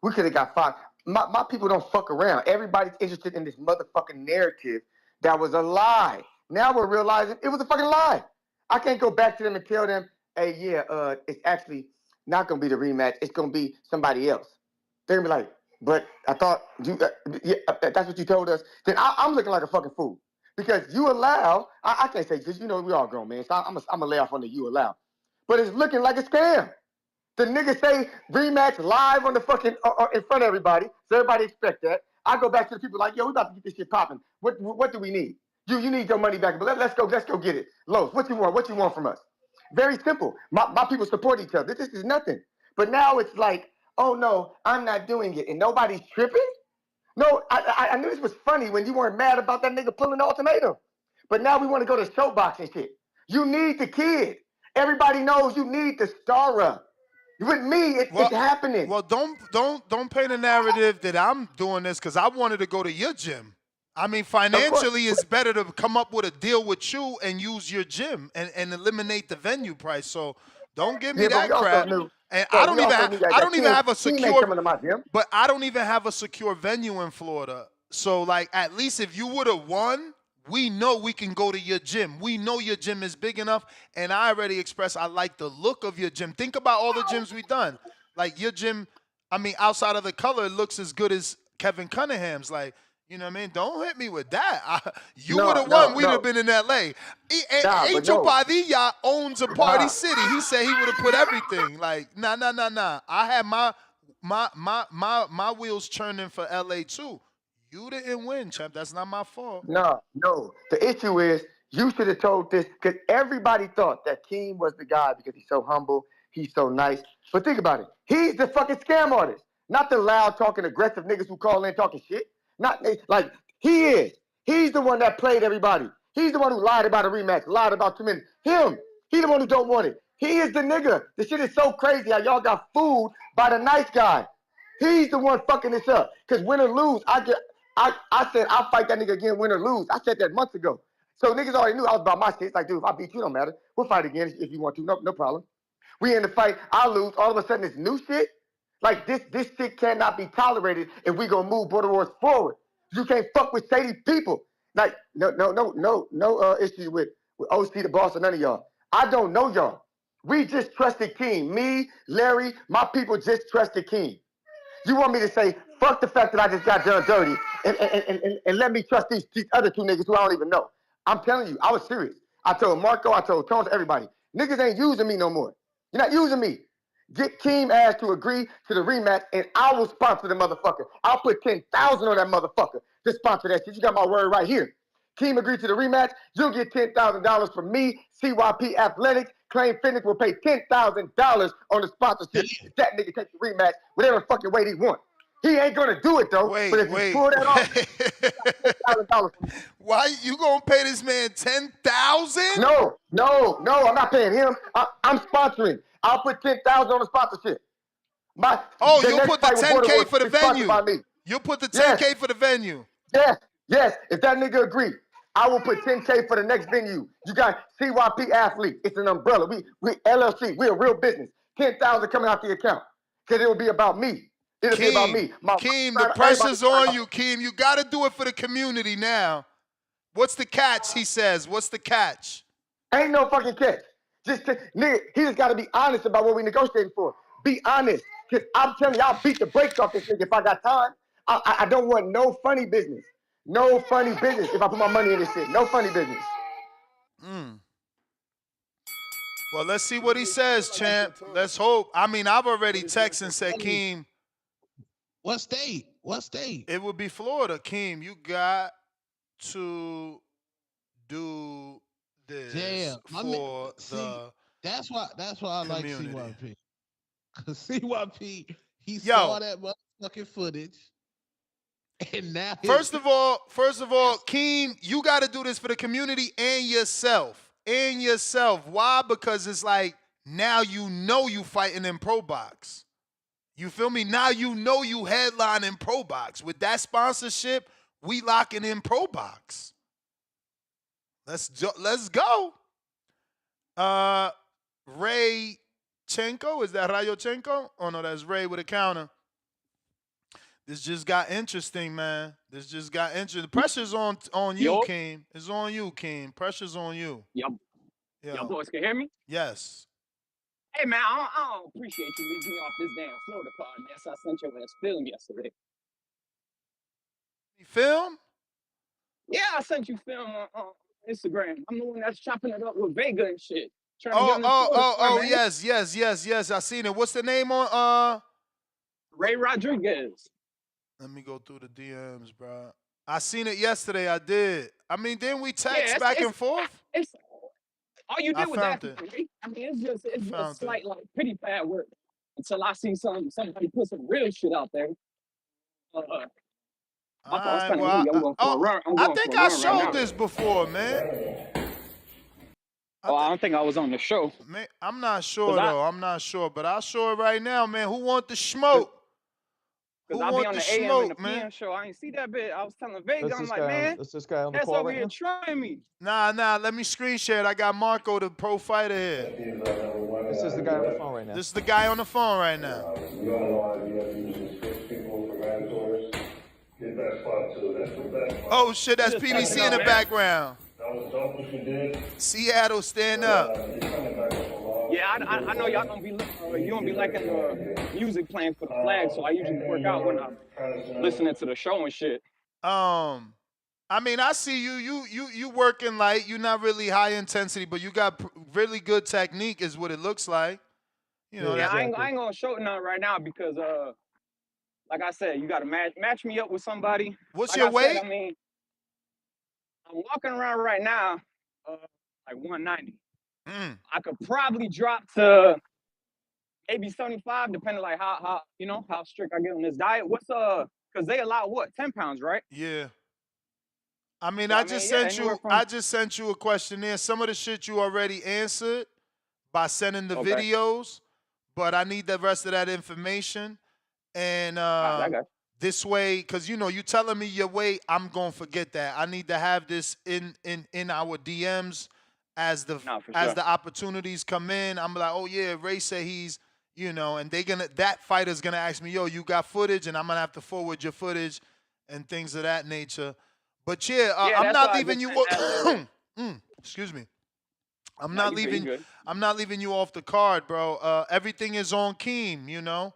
We could have got five. My people don't fuck around. Everybody's interested in this motherfucking narrative that was a lie. Now we're realizing it was a fucking lie. I can't go back to them and tell them, hey, it's actually not going to be the rematch. It's going to be somebody else. They're going to be like, but I thought that's what you told us. Then I'm looking like a fucking fool. Because you allow, I can't say, because we all grown, man. So I'm going to lay off on the you allow. But it's looking like a scam. The niggas say rematch live on the fucking, in front of everybody. So everybody expect that. I go back to the people like, yo, we about to get this shit popping. What do we need? You need your money back, but let's go get it. Los, what you want? What you want from us? Very simple. My people support each other. This is nothing. But now it's like, oh no, I'm not doing it, and nobody's tripping. No, I knew this was funny when you weren't mad about that nigga pulling the ultimatum. But now we want to go to showbox and shit. You need the kid. Everybody knows you need the star. With me, it's happening. Well, don't paint a narrative that I'm doing this because I wanted to go to your gym. I mean, financially, it's better to come up with a deal with you and use your gym and eliminate the venue price. So don't give me Yeah, but we that also crap. knew. And Bro, I we don't even also knew that have a team ain't secure. coming to my gym. But I don't even have a secure venue in Florida. So like, at least if you would have won, we know we can go to your gym. We know your gym is big enough, and I already expressed I like the look of your gym. Think about all the gyms we've done. Like your gym, I mean, outside of the color, it looks as good as Kevin Cunningham's. Like, you know what I mean? Don't hit me with that. You would have won, we'd have been in LA. Angel Padilla owns a party city. He said he would have put everything. Like, nah. I had my wheels churning for LA too. You didn't win, champ. That's not my fault. No. The issue is you should have told this because everybody thought that Keem was the guy because he's so humble, he's so nice. But think about it. He's the fucking scam artist, not the loud talking aggressive niggas who call in talking shit. Not like he is. He's the one that played everybody. He's the one who lied about a rematch, lied about 2 minutes. Him. He's the one who don't want it. He is the nigga. The shit is so crazy how y'all got fooled by the nice guy. He's the one fucking this up. Because win or lose, I said I'll fight that nigga again, win or lose. I said that months ago. So niggas already knew I was about my shit. It's like, dude, if I beat you, don't matter. We'll fight again if you want to. No problem. We in the fight. I lose. All of a sudden, this new shit. Like this shit cannot be tolerated if we gonna move border wars forward. You can't fuck with shady people. Like no issue with OC the boss or none of y'all. I don't know y'all. We just trusted King. Me, Larry, my people just trusted King. You want me to say, fuck the fact that I just got done dirty and let me trust these other 2 niggas who I don't even know. I'm telling you, I was serious. I told Marco, I told Tones, everybody. Niggas ain't using me no more. You're not using me. Get Keem ass to agree to the rematch and I will sponsor the motherfucker. I'll put 10,000 on that motherfucker to sponsor that shit. You got my word right here. Keem agreed to the rematch. You'll get $10,000 from me. CYP Athletics. Claim Fitness will pay $10,000 on the sponsorship. If that nigga takes the rematch, whatever fucking weight he wants. He ain't gonna do it though. But if you pull that off, $10,000. Why you gonna pay this man $10,000? No, I'm not paying him. I'm sponsoring. I'll put $10,000 on the sponsorship. You'll put the $10K for the venue. You'll put the $10K for the venue. Yes. If that nigga agree, I will put $10K for the next venue. You got CYP Athlete. It's an umbrella. We LLC. We're a real business. 10,000 coming out the account. Because it will be about me. It'll be about me. Keem, the pressure's on you, Keem. You got to do it for the community now. What's the catch, he says? What's the catch? Ain't no fucking catch. Nigga, he just got to be honest about what we negotiating for. Be honest. Because I'm telling you, I'll beat the brakes off this nigga if I got time. I don't want no funny business. No funny business if I put my money in this shit. No funny business. Well, let's see what he says, champ. Let's hope. I mean, I've already texted and said, Keem. What state? It would be Florida. Keem, you got to do this for the That's why I community. like CYP. Because CYP, he saw that motherfucking footage. And now First of all, Keem, you got to do this for the community and yourself. Why? Because it's like now you know you fighting in Pro Box. You feel me? Now you know you headlining Pro Box. With that sponsorship, we locking in Pro Box. Let's go. Ray Chenko, is that Rayochenko? Oh no, that's Ray with a counter. This just got interesting, man. The pressure's on you, Keem. It's on you, Keem. Pressure's on you. Y'all boys can hear me? Yes. Hey, man, I don't appreciate you leaving me off this damn Florida card. Yes, I sent your ass film yesterday. Film? Yeah, I sent you film on Instagram. I'm the one that's chopping it up with Vega and shit. Trying to get on this Florida card, man. Yes. I seen it. What's the name on Ray Rodriguez. Let me go through the DMs, bro. I seen it yesterday. I did. I mean, didn't we text back and forth? All you I did was ask found me, it. right? I mean, it's just Found it. slight like pity pad work until I see somebody put some real shit out there. My All car's right. turning Well, heavy. I'm going for a run. I'm I going for think a I run right showed now. this before, man. I don't think I was on the show. Man, I'm not sure though. I'm not sure, but I'll show it right now, man. Who want the Cause, smoke? Cause Who I be want on the the AM and the smoke, PM man? show. I ain't see that bit. I was telling Vega, Is I'm this like, man, this guy on the that's call over right here now? trying me. Nah. Let me screen share it. I got Marco, the pro fighter here. This is the guy on the phone right now. This is the guy on the phone right now. Oh shit, that's PBC in the background. Seattle, stand up. Yeah, I know y'all gonna be you gonna be liking the music playing for the flag, so I usually work out when I'm listening to the show and shit. I mean, I see you working light. You're not really high intensity, but you got really good technique, is what it looks like. You know Yeah, that. I ain't gonna show none right now because like I said, you gotta match me up with somebody. What's Like your I said, weight? I mean, I'm walking around right now, like 190. I could probably drop to maybe 75, depending like how you know how strict I get on this diet. What's because they allow what 10 pounds, right? Yeah. I mean, So, I just sent anywhere you. from I just sent you a questionnaire. Some of the shit you already answered by sending the videos, but I need the rest of that information. And I got this way, because you know, you telling me your weight, I'm gonna forget that. I need to have this in our DMs as the sure. opportunities come in. I'm like, oh yeah, Ray said he's, you know, and that fighter's gonna ask me, yo, you got footage, and I'm gonna have to forward your footage and things of that nature. But yeah, I'm not leaving you. Excuse me. I'm not leaving. I'm not leaving you off the card, bro. Everything is on Keem. You know,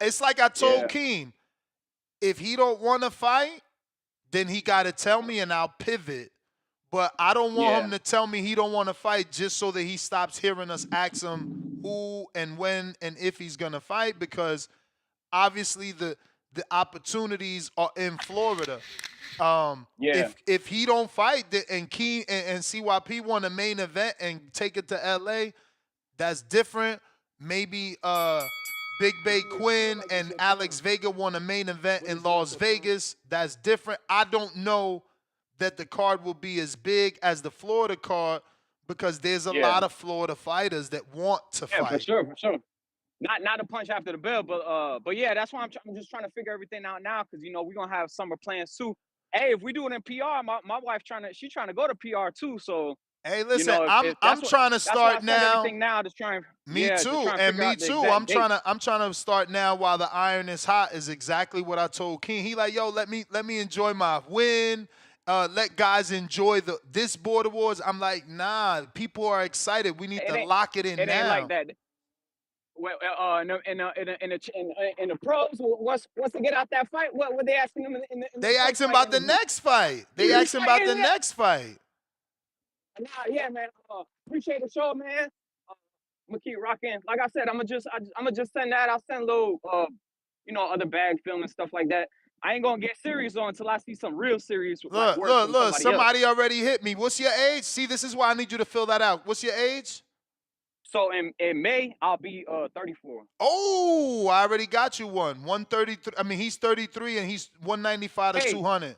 it's like I told Keem, if he don't want to fight, then he got to tell me and I'll pivot. But I don't want him to tell me he don't want to fight just so that he stops hearing us ask him who and when and if he's gonna fight, because obviously the opportunities are in Florida. If he don't fight and Key and CYP want a main event and take it to LA, that's different. Maybe Big Bay Quinn and Alex Vega want a main event in Las Vegas. That's different. I don't know that the card will be as big as the Florida card because there's a lot of Florida fighters that want to fight. For sure. Not a punch after the bell, but yeah, that's why I'm just trying to figure everything out now, because you know we're gonna have summer plans too. Hey, if we do it in PR, my wife trying to go to PR too. So hey, listen, you know, I'm trying to start now. Everything now to try and me too, and me too. I'm trying to start now while the iron is hot. Is exactly what I told King. He like, yo, let me enjoy my win. Let guys enjoy this Border Wars. I'm like, nah, people are excited. We need to lock it in now. It ain't like that. Well, in the pros, once they get out that fight, what were they asking them in the they asked him about the next fight. They asked him about the next fight. Nah, yeah, man. Appreciate the show, man. I'm gonna keep rocking. Like I said, I'm gonna just send that. I'll send a little, you know, other bag film and stuff like that. I ain't gonna get serious on until I see some real serious. Look. Somebody already hit me. What's your age? See, this is why I need you to fill that out. What's your age? So in May, I'll be 34. Oh, I already got you one. 133. I mean, he's 33 and he's 195 to 200.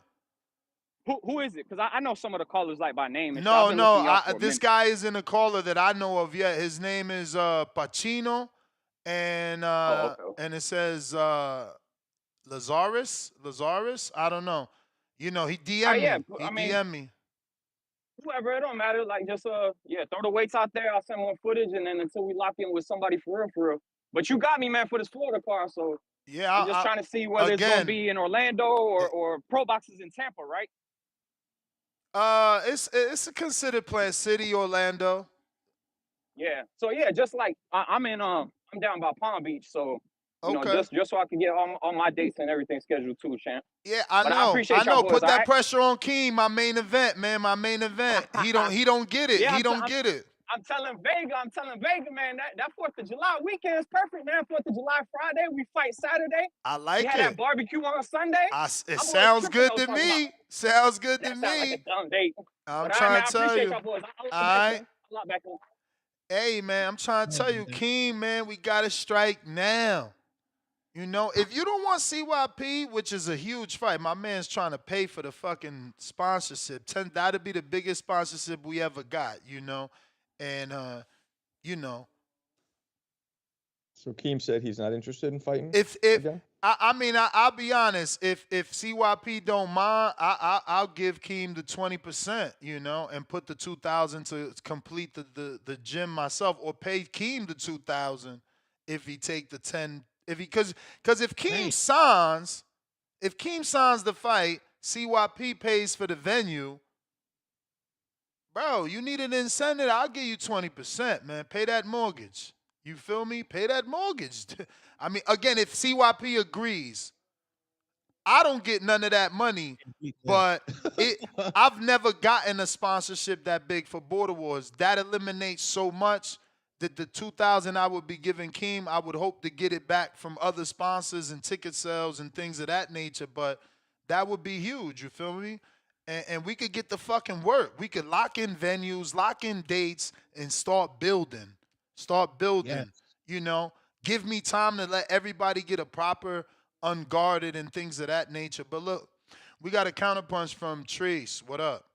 Who is it? Because I know some of the callers like by name. And No. This guy isn't a caller that I know of yet. His name is Pacino, and and it says Lazarus. I don't know. You know, he DM'd me. He DM'd me. Whoever, it don't matter. Like, just throw the weights out there. I'll send more footage, and then until we lock in with somebody for real. But you got me, man, for this Florida car. So yeah, I'm just trying to see whether it's gonna be in Orlando or Pro Boxes in Tampa, right? It's a considered Plant City, Orlando. Yeah. So yeah, just like I'm down by Palm Beach, so you know, just so I can get all my dates and everything scheduled too, champ. Yeah, I know. Put that pressure on Keem, my main event, man. My main event. He don't get it. He don't get it. I'm telling Vega, man, that 4th of July weekend is perfect, man. 4th of July Friday, we fight Saturday. I like it. We had that barbecue on Sunday. It sounds good to me. Sounds good to me. Like a dumb date. I'm trying to tell you. All right. A lot back then. Hey, man, I'm trying to tell you, Keem, man, we got to strike now. You know, if you don't want CYP, which is a huge fight, my man's trying to pay for the fucking sponsorship. That'd be the biggest sponsorship we ever got, you know? And, you know, So Keem said he's not interested in fighting if again? I mean, I'll be honest. If CYP don't mind, I'll give Keem the 20%, you know, and put the 2,000 to complete the gym myself, or pay Keem the 2,000 if he take the 10. If he because if Keem signs, the fight, CYP pays for the venue. Bro, you need an incentive. I'll give you 20%, man. Pay that mortgage. You feel me? Pay that mortgage. I mean, again, if CYP agrees, I don't get none of that money, but I've never gotten a sponsorship that big for Border Wars. That eliminates so much that the 2,000 I would be giving Keem, I would hope to get it back from other sponsors and ticket sales and things of that nature, but that would be huge, you feel me? And we could get the fucking work. We could lock in venues, lock in dates, and start building. Yes. You know, give me time to let everybody get a proper unguarded and things of that nature. But look, we got a counterpunch from Trace. What up?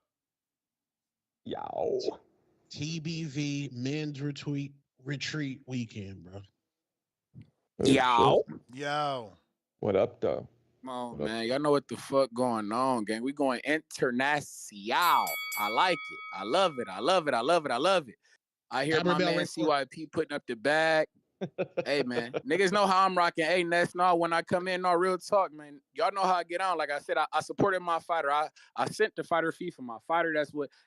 Yow. TBV men's retreat weekend, bro. Oh, Yo. what up, though? Come on, What up? man. Y'all know what the fuck going on, gang. We going international. I like it. I love it. I love it. I love it. I love it. I hear my man CYP putting up the bag. Hey, man. Niggas know how I'm rocking. Hey, Ness, no, when I come in, no, real talk, man. Y'all know how I get on. Like I said, I supported my fighter. I sent the fighter fee for my fighter.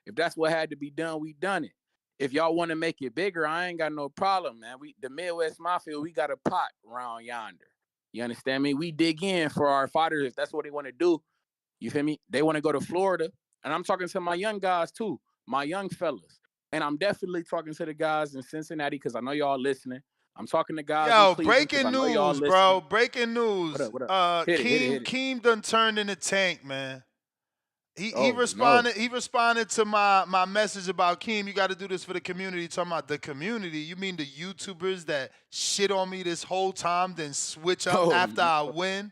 If that's what had to be done, we done it. If y'all want to make it bigger, I ain't got no problem, man. The Midwest Mafia, we got a pot around yonder. You understand me? We dig in for our fighters if that's what they want to do. You feel me? They want to go to Florida. And I'm talking to my young guys too, my young fellas. And I'm definitely talking to the guys in Cincinnati because I know y'all listening. I'm talking to guys in Yo, Cleveland because I breaking know y'all news, listening. bro. Breaking news. What up? Hit it. Keem done turned in the tank, man. He Oh, responded. no. He responded to my message about Keem. You got to do this for the community. Talking about the community. You mean the YouTubers that shit on me this whole time, then switch up after I win?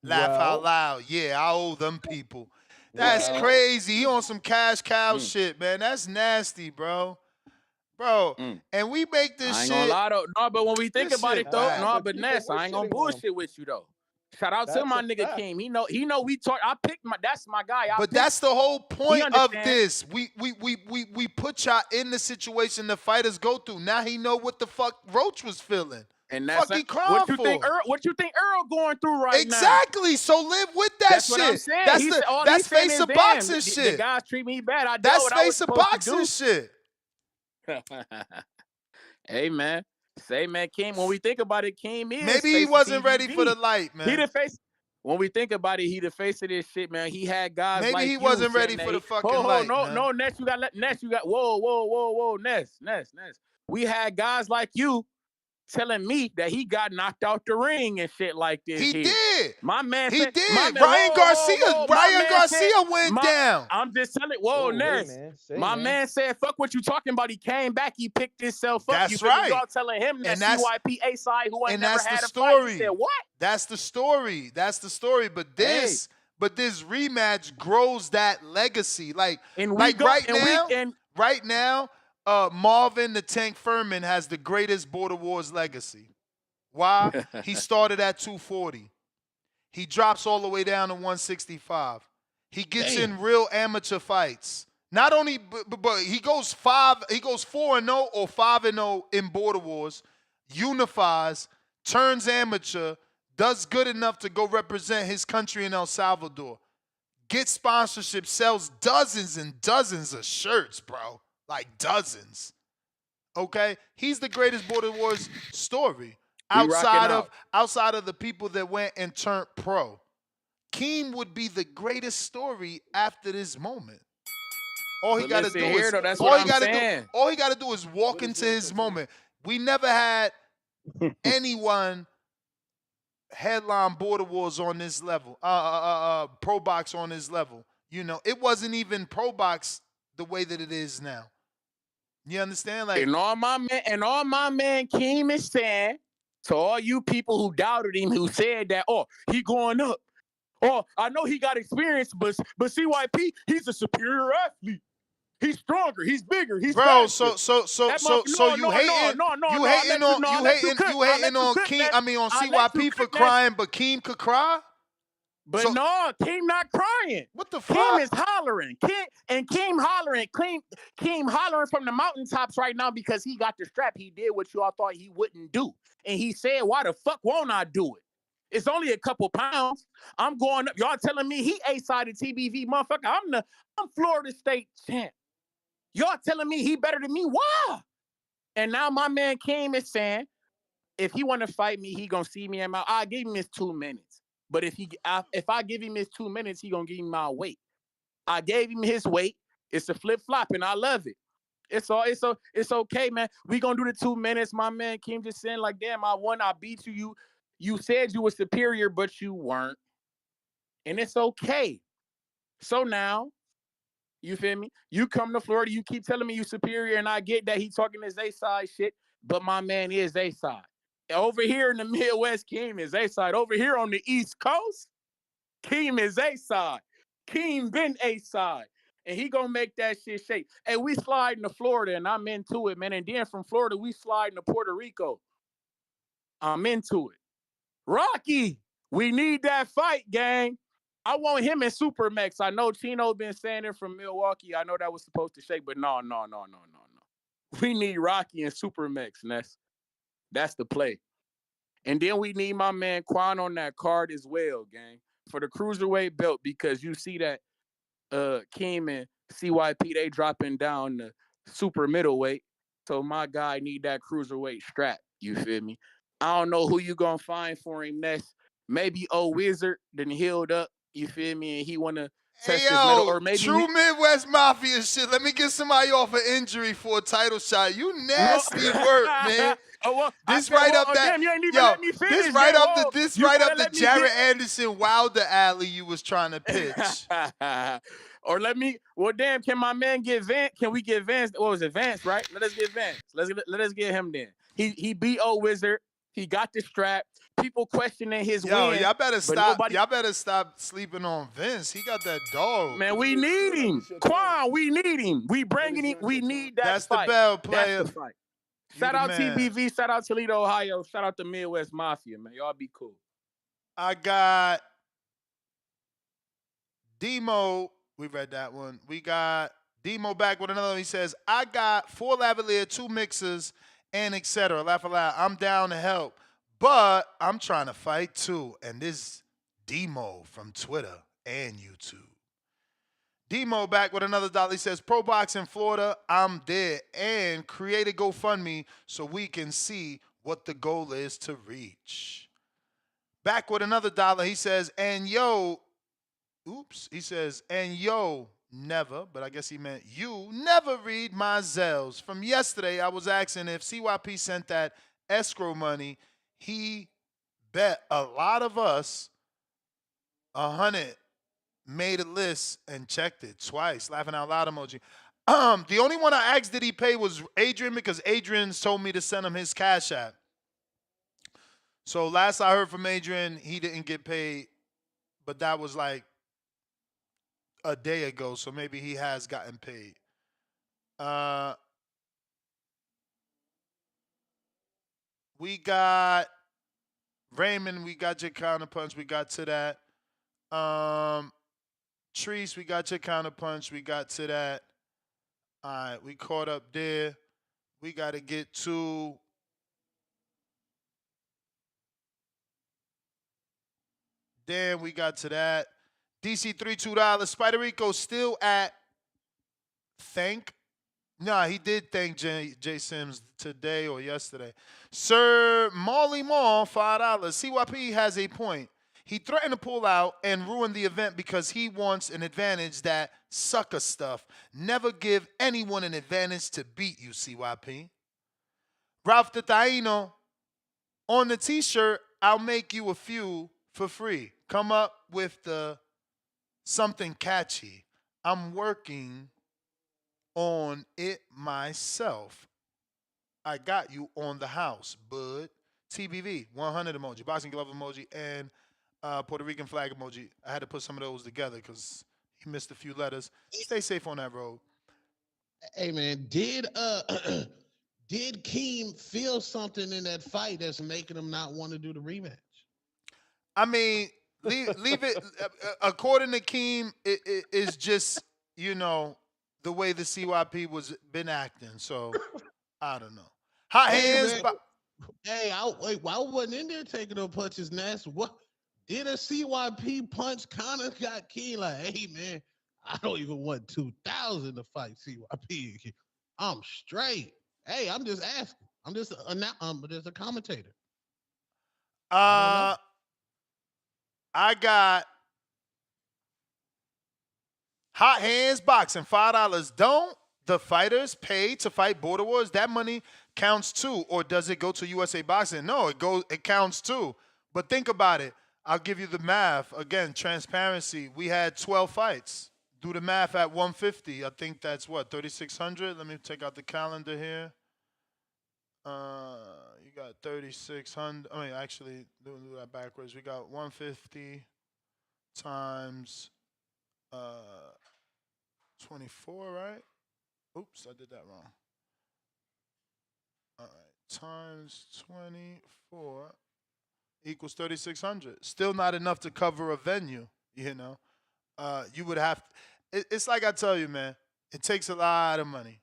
Laugh out loud. Yeah, I owe them people. That's crazy. He on some cash cow shit, man. That's nasty, bro. Bro, and we make this I ain't shit. gonna lie though. No, but when we think about it though, no, but people Ness, were I ain't gonna shitting on him. bullshit with you though. Shout out to That's my a nigga fact. Keem. He know we talk. That's my guy. But that's the whole point of understand. this. We put y'all in the situation the fighters go through. Now he know what the fuck Roach was feeling. And that's fuck he crying what you for. think Earl going through right now. Exactly. So live with that That's shit. what I'm saying. That's face of boxing the, shit. The guys treat me bad. I that's what I was face of supposed boxing to do. shit. Hey man, Keem. When we think about it, Keem is maybe he wasn't ready for the light, man. He the face. When we think about it, he the face of this shit, man. He had guys maybe like he you wasn't ready for the fucking light. No, Ness, you got whoa, Ness. We had guys like you telling me that he got knocked out the ring and shit like this. He did. My man he said, did. My man, Ryan Garcia went down. I'm just telling. Ness. Man said, "Fuck what you talking about." He came back. He picked himself up. That's right. Y'all telling him that CYP A side who ain't never had a story. fight. He said, "What?" That's the story. But this rematch grows that legacy. Right now, Marvin the Tank Furman has the greatest Border Wars legacy. Why? He started at 240. He drops all the way down to 165. He gets in real amateur fights. Not only, but he goes 4-0 or 5-0 in Border Wars, unifies, turns amateur, does good enough to go represent his country in El Salvador. Gets sponsorship, sells dozens and dozens of shirts, bro. Like dozens. Okay? He's the greatest Border Wars story. Outside of the people that went and turned pro. Keem would be the greatest story after this moment. All he got to do is walk into his moment. We never had anyone headline Border Wars on this level, Pro Box on this level. You know, it wasn't even Pro Box the way that it is now. You understand? Like, and all my man Keem is saying to all you people who doubted him, who said that, oh, he going up. Oh, I know he got experience, but CYP, he's a superior athlete. He's stronger. He's bigger. He's bro, faster. you hating on Keem. I mean on CYP for crying, but Keem could cry. But no, Keem not crying. What the Keem fuck? is hollering. Keem hollering. Keem hollering from the mountaintops right now because he got the strap. He did what y'all thought he wouldn't do. And he said, why the fuck won't I do it? It's only a couple pounds. I'm going up. Y'all telling me he A-sided TBV, motherfucker. I'm Florida State champ. Y'all telling me he better than me? Why? And now my man Keem is saying, if he want to fight me, he gonna see me in my. I give him his 2 minutes. But if I give him his 2 minutes, he gonna give me my weight. I gave him his weight. It's a flip flop, and I love it. It's okay, man. We gonna do the 2 minutes. My man Keem just saying like, damn, I won. I beat you. You said you were superior, but you weren't, and it's okay. So now, you feel me? You come to Florida, you keep telling me you superior, and I get that he talking his A-side shit, but my man is A-side. Over here in the Midwest, Keem is A-side. Over here on the East Coast, Keem is A-side. Keem been A-side. And he gonna make that shit shake. Hey, we sliding to Florida, and I'm into it, man. And then from Florida, we sliding to Puerto Rico. I'm into it. Rocky, we need that fight, gang. I want him in Supermax. I know Chino been saying it from Milwaukee. I know that was supposed to shake, but no. We need Rocky in Supermax, Ness. That's the play. And then we need my man Quan on that card as well, gang, for the cruiserweight belt, because you see that Keem and CYP, they dropping down the super middleweight. So my guy need that cruiserweight strap. You feel me? I don't know who you gonna find for him next. Maybe Wizard then healed up. You feel me? And he wanna test his metal, or maybe true Midwest Mafia shit. Let me get somebody off an injury for a title shot. You nasty work, man. This right up that. Damn, you ain't even Yo, let me finish, this right damn, up the Jared Anderson Wilder alley you was trying to pitch. Or damn, can my man get Vance? Can we get Vance? What was it, Vance, right? Let us get Vance. Let us get him then. He beat Wizard. He got the strap. People questioning his win. Y'all better stop. Y'all better stop sleeping on Vince. He got that dog. Man, we need him. Quan, we need him. We bringing him. We need that That's fight. The bell, player. That's the fight. Shout out TBV. Shout out Toledo, Ohio. Shout out the Midwest Mafia, man. Y'all be cool. I got Demo. We read that one. We got Demo back with another one. He says, I got 4 lavalier, 2 mixers, and etc. Laugh aloud. I'm down to help, but I'm trying to fight too. And this Demo from Twitter and YouTube. Demo back with another dollar. He says, Pro Box in Florida, I'm there. And create a GoFundMe so we can see what the goal is to reach. Back with another dollar. He says, and yo, never, but I guess he meant you never read my Zells. From yesterday, I was asking if CYP sent that escrow money. He bet a lot of us 100. Made a list and checked it twice. Laughing out loud emoji. The only one I asked did he pay was Adrian, because Adrian told me to send him his Cash App. So last I heard from Adrian, he didn't get paid, but that was like a day ago, so maybe he has gotten paid. We got Raymond, we got your counterpunch, we got to that. Treese, we got your counterpunch. We got to that. All right, we caught up there. We got to get to Dan. We got to that. DC $3 Spider Rico still at thank. Nah, he did thank Jay Sims today or yesterday. Sir Molly Mall, $5. CYP has a point. He threatened to pull out and ruin the event because he wants an advantage, that sucker stuff. Never give anyone an advantage to beat you, CYP. Ralph the Taino, on the t-shirt, I'll make you a few for free. Come up with something catchy. I'm working on it myself. I got you on the house, bud. TBV, 100 emoji, boxing glove emoji, and Puerto Rican flag emoji. I had to put some of those together because he missed a few letters. Stay safe on that road. Hey man, did Keem feel something in that fight that's making him not want to do the rematch? I mean, leave it. According to Keem, it is just the way the CYP was been acting. So I don't know. Hot Hey hands, man, hey, I wasn't in there taking no punches, Ness. What did a CYP punch kind of got Keem like, hey man, I don't even want 2,000 to fight CYP. I'm straight. Hey, I'm just asking. I'm just a commentator. I don't know. I got hot hands boxing, $5. Don't the fighters pay to fight Border Wars? That money counts too, or does it go to USA Boxing? No, it counts too. But think about it. I'll give you the math again. Transparency. We had 12 fights. Do the math at 150. I think that's what 3,600. Let me take out the calendar here. You got 3,600. I mean, actually, do that backwards. We got 150 times 24, right? Oops, I did that wrong. All right, times 24 equals 3,600. Still not enough to cover a venue, You would have, it's like I tell you, man, it takes a lot of money.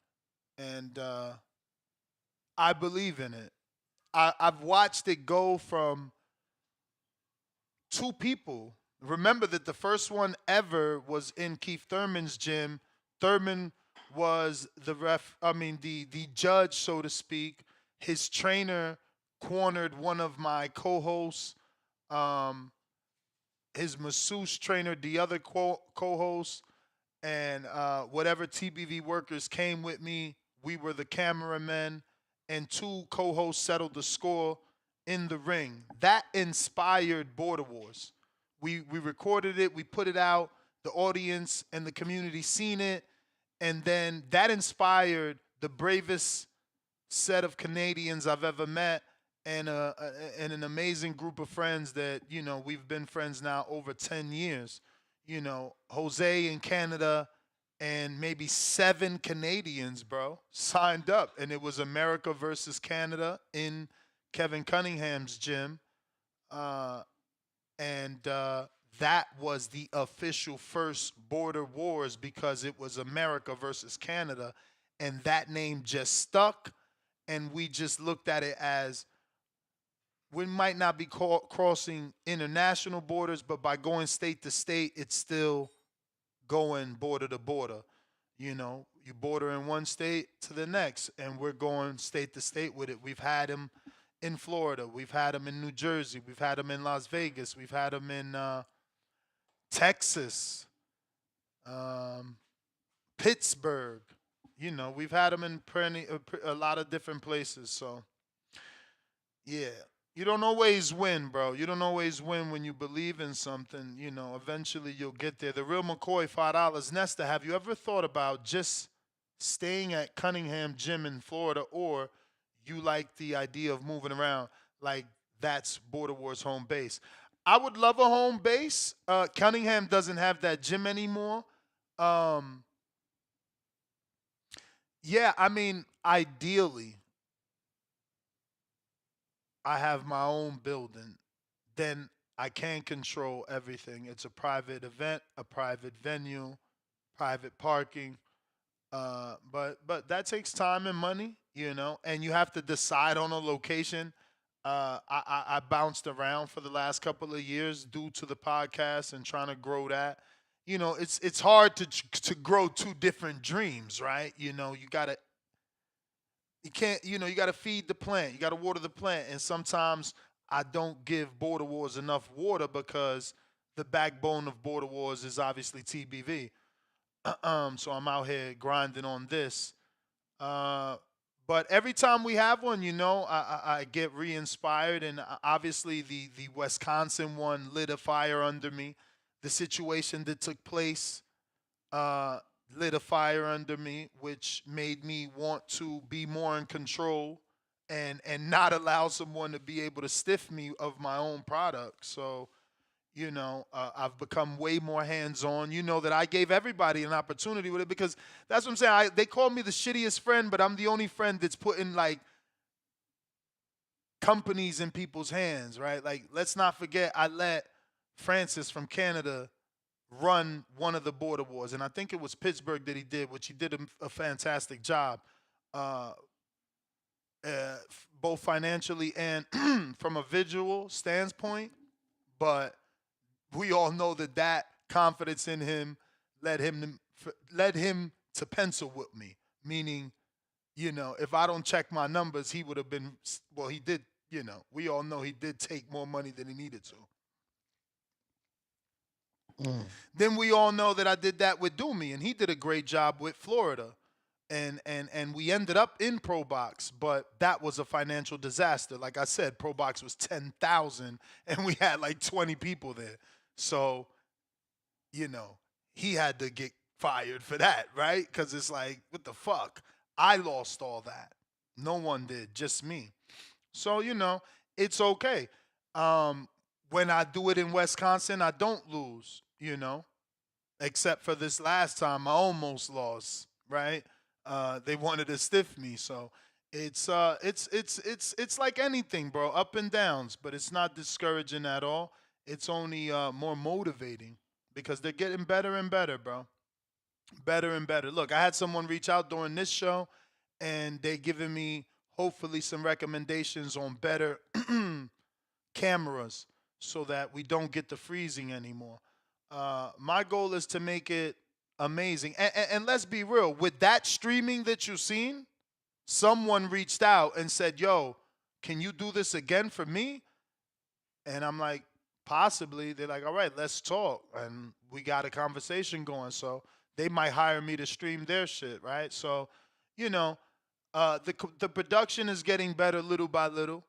And I believe in it. I've watched it go from two people. Remember that the first one ever was in Keith Thurman's gym. Thurman was the judge, so to speak. His trainer cornered one of my co-hosts. His masseuse trainer, the other co-host, and whatever TBV workers came with me. We were the cameramen, and two co-hosts settled the score in the ring. That inspired Border Wars. We recorded it, we put it out, the audience and the community seen it, and then that inspired the bravest set of Canadians I've ever met, and an amazing group of friends that we've been friends now over 10 years. Jose in Canada and maybe 7 Canadians, bro, signed up, and it was America versus Canada in Kevin Cunningham's gym, and that was the official first Border Wars because it was America versus Canada, and that name just stuck, and we just looked at it as we might not be crossing international borders, but by going state to state, it's still going border to border. You border in one state to the next, and we're going state to state with it. We've had him in Florida. We've had him in New Jersey. We've had him in Las Vegas. We've had him in Texas, Pittsburgh. We've had him in a lot of different places. So, yeah. You don't always win, bro. You don't always win when you believe in something. Eventually you'll get there. The real McCoy, $5. Nesta, have you ever thought about just staying at Cunningham Gym in Florida, or you like the idea of moving around like that's Border Wars home base? I would love a home base. Cunningham doesn't have that gym anymore. Yeah, I mean, ideally, I have my own building, then I can control everything. It's a private event, a private venue, private parking. But that takes time and money, and you have to decide on a location. I bounced around for the last couple of years due to the podcast and trying to grow that. It's hard to grow two different dreams, right? You can't, you got to feed the plant. You got to water the plant. And sometimes I don't give Border Wars enough water because the backbone of Border Wars is obviously TBV. So I'm out here grinding on this. But every time we have one, I get re-inspired. And obviously the Wisconsin one lit a fire under me. The situation that took place lit a fire under me, which made me want to be more in control and not allow someone to be able to stiff me of my own product. So, I've become way more hands-on. You know that I gave everybody an opportunity with it because that's what I'm saying. They call me the shittiest friend, but I'm the only friend that's putting like companies in people's hands, right? Like, let's not forget, I let Francis from Canada run one of the border wars, and I think it was Pittsburgh that he did, which he did a fantastic job, uh, both financially and from a visual standpoint. But we all know that confidence in him led him to pencil with me, meaning, if I don't check my numbers, he would have been, well, he did, we all know he did take more money than he needed to. Then we all know that I did that with Doomy, and he did a great job with Florida. And we ended up in Pro Box, but that was a financial disaster. Like I said, Pro Box was 10,000, and we had like 20 people there. So, he had to get fired for that, right? Because it's like, what the fuck? I lost all that. No one did, just me. So, it's okay. When I do it in Wisconsin, I don't lose, except for this last time I almost lost, right? They wanted to stiff me, so it's like anything, bro, up and downs, but it's not discouraging at all. It's only more motivating because they're getting better and better, bro. Better and better. Look, I had someone reach out during this show, and they giving me hopefully some recommendations on better cameras so that we don't get the freezing anymore. My goal is to make it amazing. And let's be real, with that streaming that you've seen, someone reached out and said, yo, can you do this again for me? And I'm like, possibly. They're like, all right, let's talk. And we got a conversation going. So they might hire me to stream their shit, right? So, the production is getting better little by little.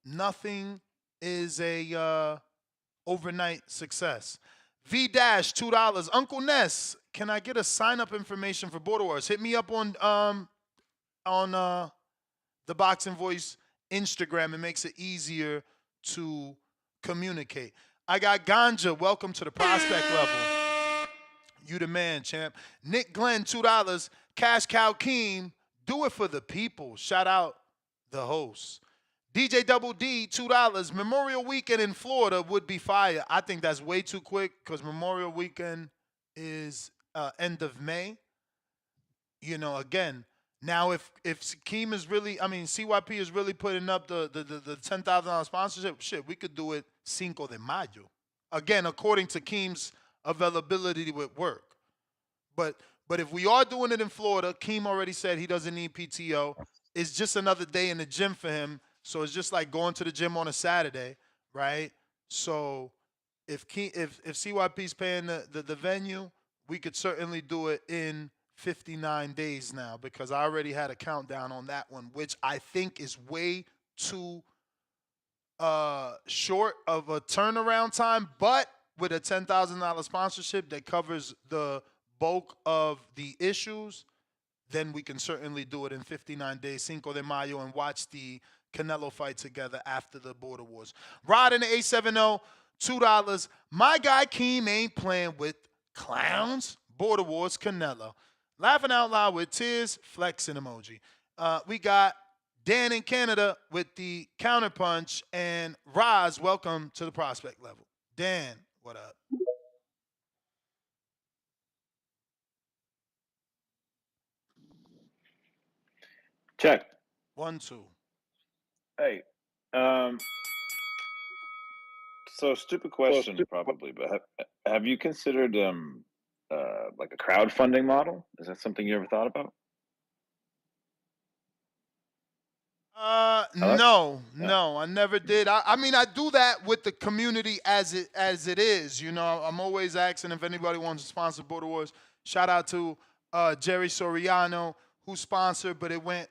Nothing is a overnight success. V Dash $2. Uncle Ness, can I get a sign up information for Border Wars? Hit me up on the Boxing Voice Instagram. It makes it easier to communicate. I got Ganja. Welcome to the prospect level. You the man, champ. Nick Glenn $2. Cash Cow Keem. Do it for the people. Shout out the host. DJ Double D, $2. Memorial Weekend in Florida would be fire. I think that's way too quick because Memorial Weekend is end of May. Again, now if Keem is really, CYP is really putting up the $10,000 sponsorship, shit, we could do it Cinco de Mayo. Again, according to Keem's availability with work. But if we are doing it in Florida, Keem already said he doesn't need PTO. It's just another day in the gym for him. So it's just like going to the gym on a Saturday, right? So if CYP's paying the venue, we could certainly do it in 59 days now because I already had a countdown on that one, which I think is way too short of a turnaround time, but with a $10,000 sponsorship that covers the bulk of the issues, then we can certainly do it in 59 days, Cinco de Mayo, and watch the Canelo fight together after the Border Wars. Rod in the 870, $2. My guy Keem ain't playing with clowns. Border Wars, Canelo. Laughing out loud with tears, flexing emoji. We got Dan in Canada with the counterpunch, and Roz, welcome to the prospect level. Dan, what up? Check. 1, 2. Hey, so stupid question probably, but have you considered like a crowdfunding model? Is that something you ever thought about? No, I never did. I do that with the community as it is. I'm always asking if anybody wants to sponsor Border Wars. Shout out to Jerry Soriano who sponsored, but it went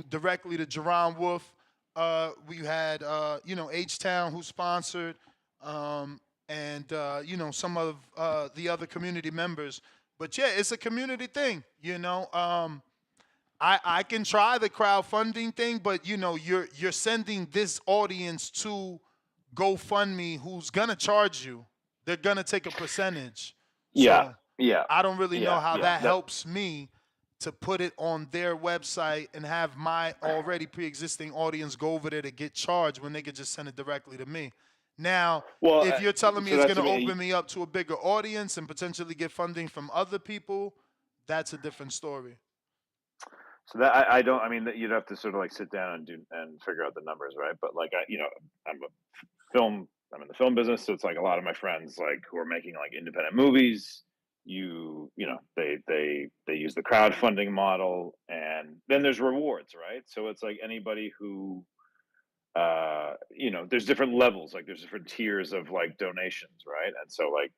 directly to Jerron Wolf. We had H-Town who sponsored, and some of the other community members. But yeah, it's a community thing, I can try the crowdfunding thing, but you're sending this audience to GoFundMe who's gonna charge you. They're gonna take a percentage. Yeah, So yeah, I don't really know yeah, how yeah. that helps me to put it on their website and have my already pre-existing audience go over there to get charged when they could just send it directly to me. Now, Well, if you're telling me so it's that's going what to I mean. open me up to a bigger audience and potentially get funding from other people, that's a different story. So that I don't. I mean, you'd have to sort of like sit down and figure out the numbers, right? But like I'm a film. I'm in the film business, so it's like a lot of my friends like who are making like independent movies. They use the crowdfunding model, and then there's rewards, right? So it's like anybody who there's different levels, like there's different tiers of like donations, right? And so like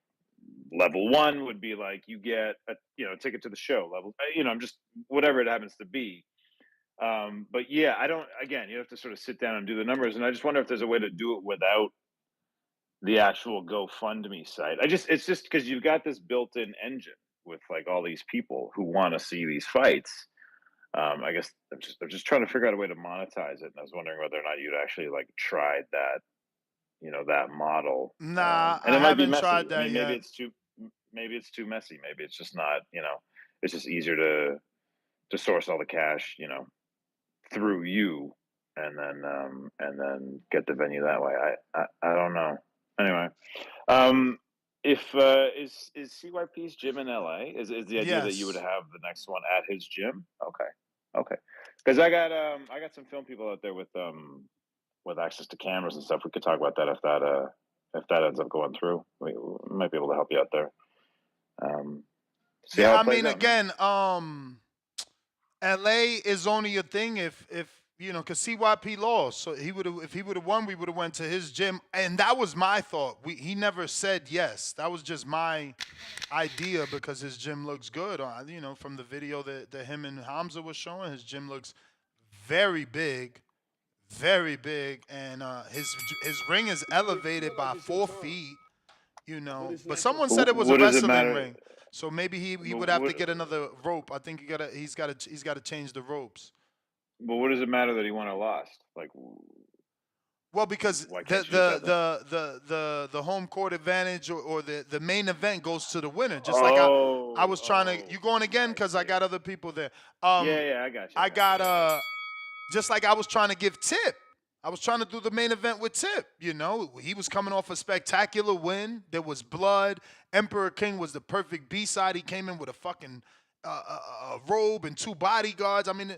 level one would be like you get a ticket to the show. Level I'm just whatever it happens to be. But yeah, I don't. Again, you have to sort of sit down and do the numbers, and I just wonder if there's a way to do it without the actual GoFundMe site. It's just because you've got this built-in engine with like all these people who want to see these fights. I guess I'm just trying to figure out a way to monetize it, and I was wondering whether or not you'd actually like tried that, that model. Nah, And I it might be haven't messy. tried I that mean, yet. maybe it's too messy. Maybe it's just not. It's just easier to source all the cash, through you, and then get the venue that way. I don't know. Anyway, if is CYP's gym in LA? Is the idea that you would Yes. have the next one at his gym? Okay. Because I got some film people out there with access to cameras and stuff. We could talk about that if that ends up going through. We might be able to help you out there. See Yeah, how I it plays mean, out, man. again, LA is only a thing if because CYP lost, so if he would have won, we would have went to his gym, and that was my thought. He never said yes. That was just my idea because his gym looks good. From the video that him and Hamza was showing, his gym looks very big, and his ring is elevated by 4 feet. But someone said it was a What does it wrestling matter? ring, so maybe he But would have to get another rope. I think he's got to change the ropes. what does it matter that he won or lost? Like, Well, because why the can't you just have the the the home court advantage or the main event goes to the winner. Just like I was trying to. You going again? Because I got other people there. Yeah, I got you. I got just like I was trying to give Tip. I was trying to do the main event with Tip. He was coming off a spectacular win. There was blood. Emperor King was the perfect B-side. He came in with a fucking robe and 2 bodyguards. I mean,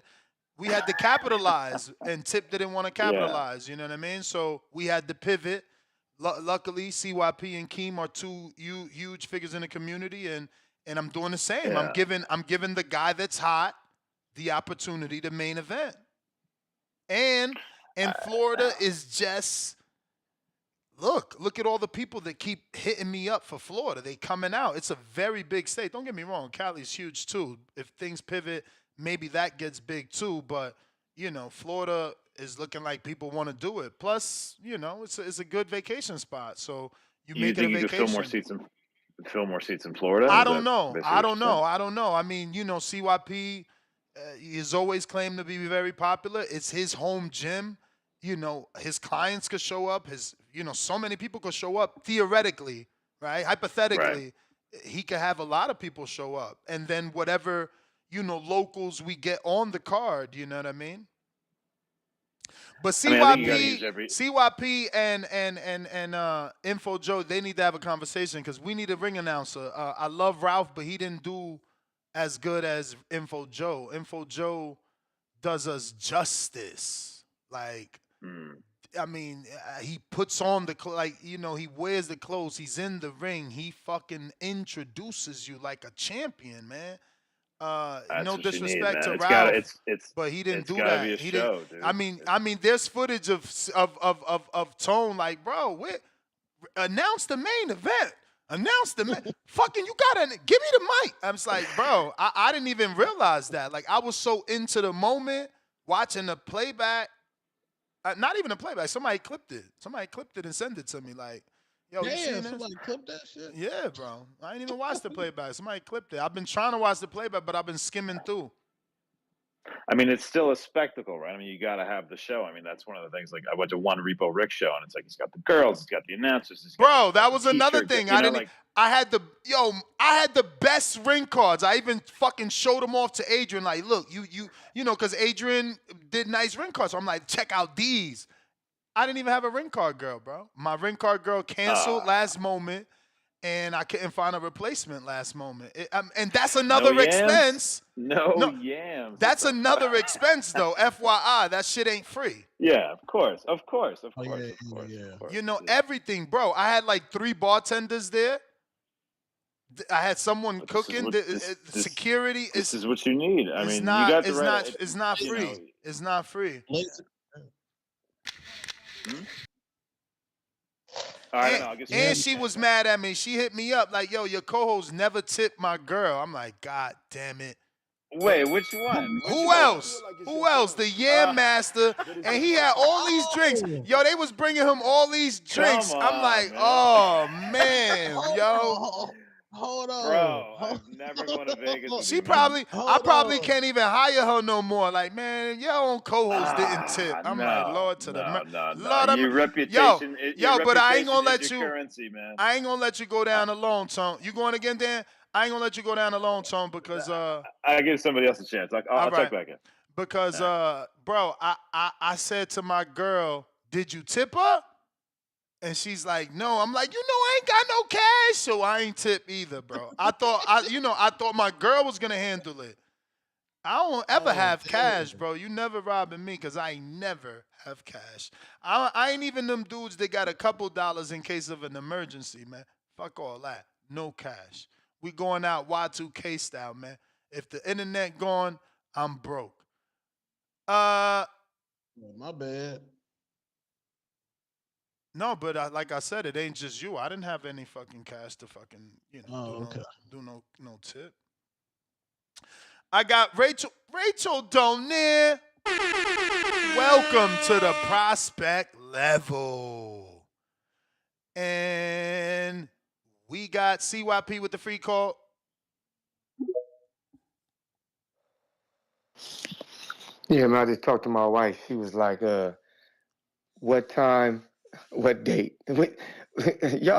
we had to capitalize, and Tip didn't want to capitalize. You know what I mean? So we had to pivot. Luckily, CYP and Keem are 2 huge figures in the community, and I'm doing the same. Yeah. I'm giving the guy that's hot the opportunity to main event. And Florida is just look at all the people that keep hitting me up for Florida. They coming out. It's a very big state. Don't get me wrong. Cali's huge too. If things pivot, maybe that gets big too. But Florida is looking like people want to do it. Plus, it's a good vacation spot. So you make it a think you vacation. could fill more seats in Florida? I Is don't that know. basically I what don't you're saying? know. I don't know. I mean, CYP is always claimed to be very popular. It's his home gym. His clients could show up. So many people could show up theoretically, right? Hypothetically, he could have a lot of people show up. And then whatever, locals we get on the card, you know what I mean? But I think you gotta use CYP and Info Joe, they need to have a conversation because we need a ring announcer. I love Ralph, but he didn't do as good as Info Joe. Info Joe does us justice. Like, I mean, he puts on he wears the clothes. He's in the ring. He fucking introduces you like a champion, man. That's No what you need, disrespect man. to Ralph, It's but he didn't it's do gotta that. be a He show, didn't. dude. I mean, there's footage of Tone. Like, bro, announce the main event. Announce the fucking. You gotta give me the mic. I'm just like, bro, I didn't even realize that. Like, I was so into the moment watching the playback. Not even a playback. Somebody clipped it. Somebody clipped it and sent it to me. Like, Yo, you Damn, seen this? somebody clipped that shit. Yeah, bro. I ain't even watched the playback. Somebody clipped it. I've been trying to watch the playback, but I've been skimming through. I mean, it's still a spectacle, right? I mean, you got to have the show. I mean, that's one of the things. Like, I went to one Repo Rick show, and it's like he's got the girls, he's got the announcers, he's got Bro, the that was another t-shirt, thing. you I know, didn't. like, I had the best ring cards. I even fucking showed them off to Adrian. Like, look, you know, because Adrian did nice ring cards. So I'm like, check out these. I didn't even have a ring card girl, bro. My ring card girl canceled last moment, and I couldn't find a replacement last moment. And that's another no expense. No yams. That's another expense, though. FYI, that shit ain't free. Yeah, of course. You know, everything, bro. I had like 3 bartenders there. I had someone cooking. Security. This is what you need. I mean, not, you got the it's right. not. It's not free. Know, it's not free. All right, I'll get and she was mad at me. She hit me up like, "Yo, your co-host never tipped my girl." I'm like, "God damn it." Wait, which one? Who else? Who else? The Yam Master, and he had all these drinks. Yo, they was bringing him all these drinks. I'm like, oh man, yo. Hold on, bro. I've never gone to Vegas. She probably, I probably can't even hire her no more. Like, man, your own co-host didn't tip. I'm like, Lord to the Lord, your reputation, yo, but I ain't gonna let you. Currency, man. I ain't gonna let you go down alone, Tone. You going again, Dan? I ain't gonna let you go down alone, Tone, because I give somebody else a chance. I'll check back in. Because bro, I said to my girl, "Did you tip her?" And she's like, "No." I'm like, I ain't got no cash, so I ain't tip either, bro. I thought my girl was gonna handle it. I don't ever have cash, bro. You never robbing me, cause I never have cash. I ain't even them dudes that got a couple dollars in case of an emergency, man. Fuck all that. No cash. We going out Y2K style, man. If the internet gone, I'm broke. My bad. No, but like I said, it ain't just you. I didn't have any fucking cash to fucking, do no tip. I got Rachel Donir. Welcome to the prospect level. And we got CYP with the free call. Yeah, man, I just talked to my wife. She was like, what time, what date? Y'all,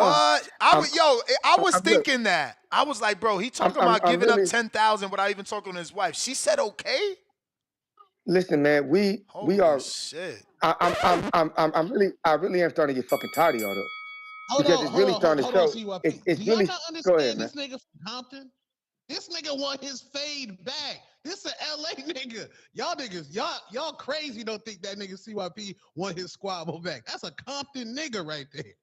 what? I was thinking that. I was like, bro, he talking about giving up 10,000 without even talking to his wife. She said okay. Listen, man, we are. Shit. I really am starting to get fucking tired of y'all though. Because it's really starting to show. It's Do really. y'all not understand Go ahead, this man. nigga from Compton? This nigga want his fade back. This a LA nigga. Y'all niggas, y'all crazy don't think that nigga CYP want his squabble back. That's a Compton nigga right there.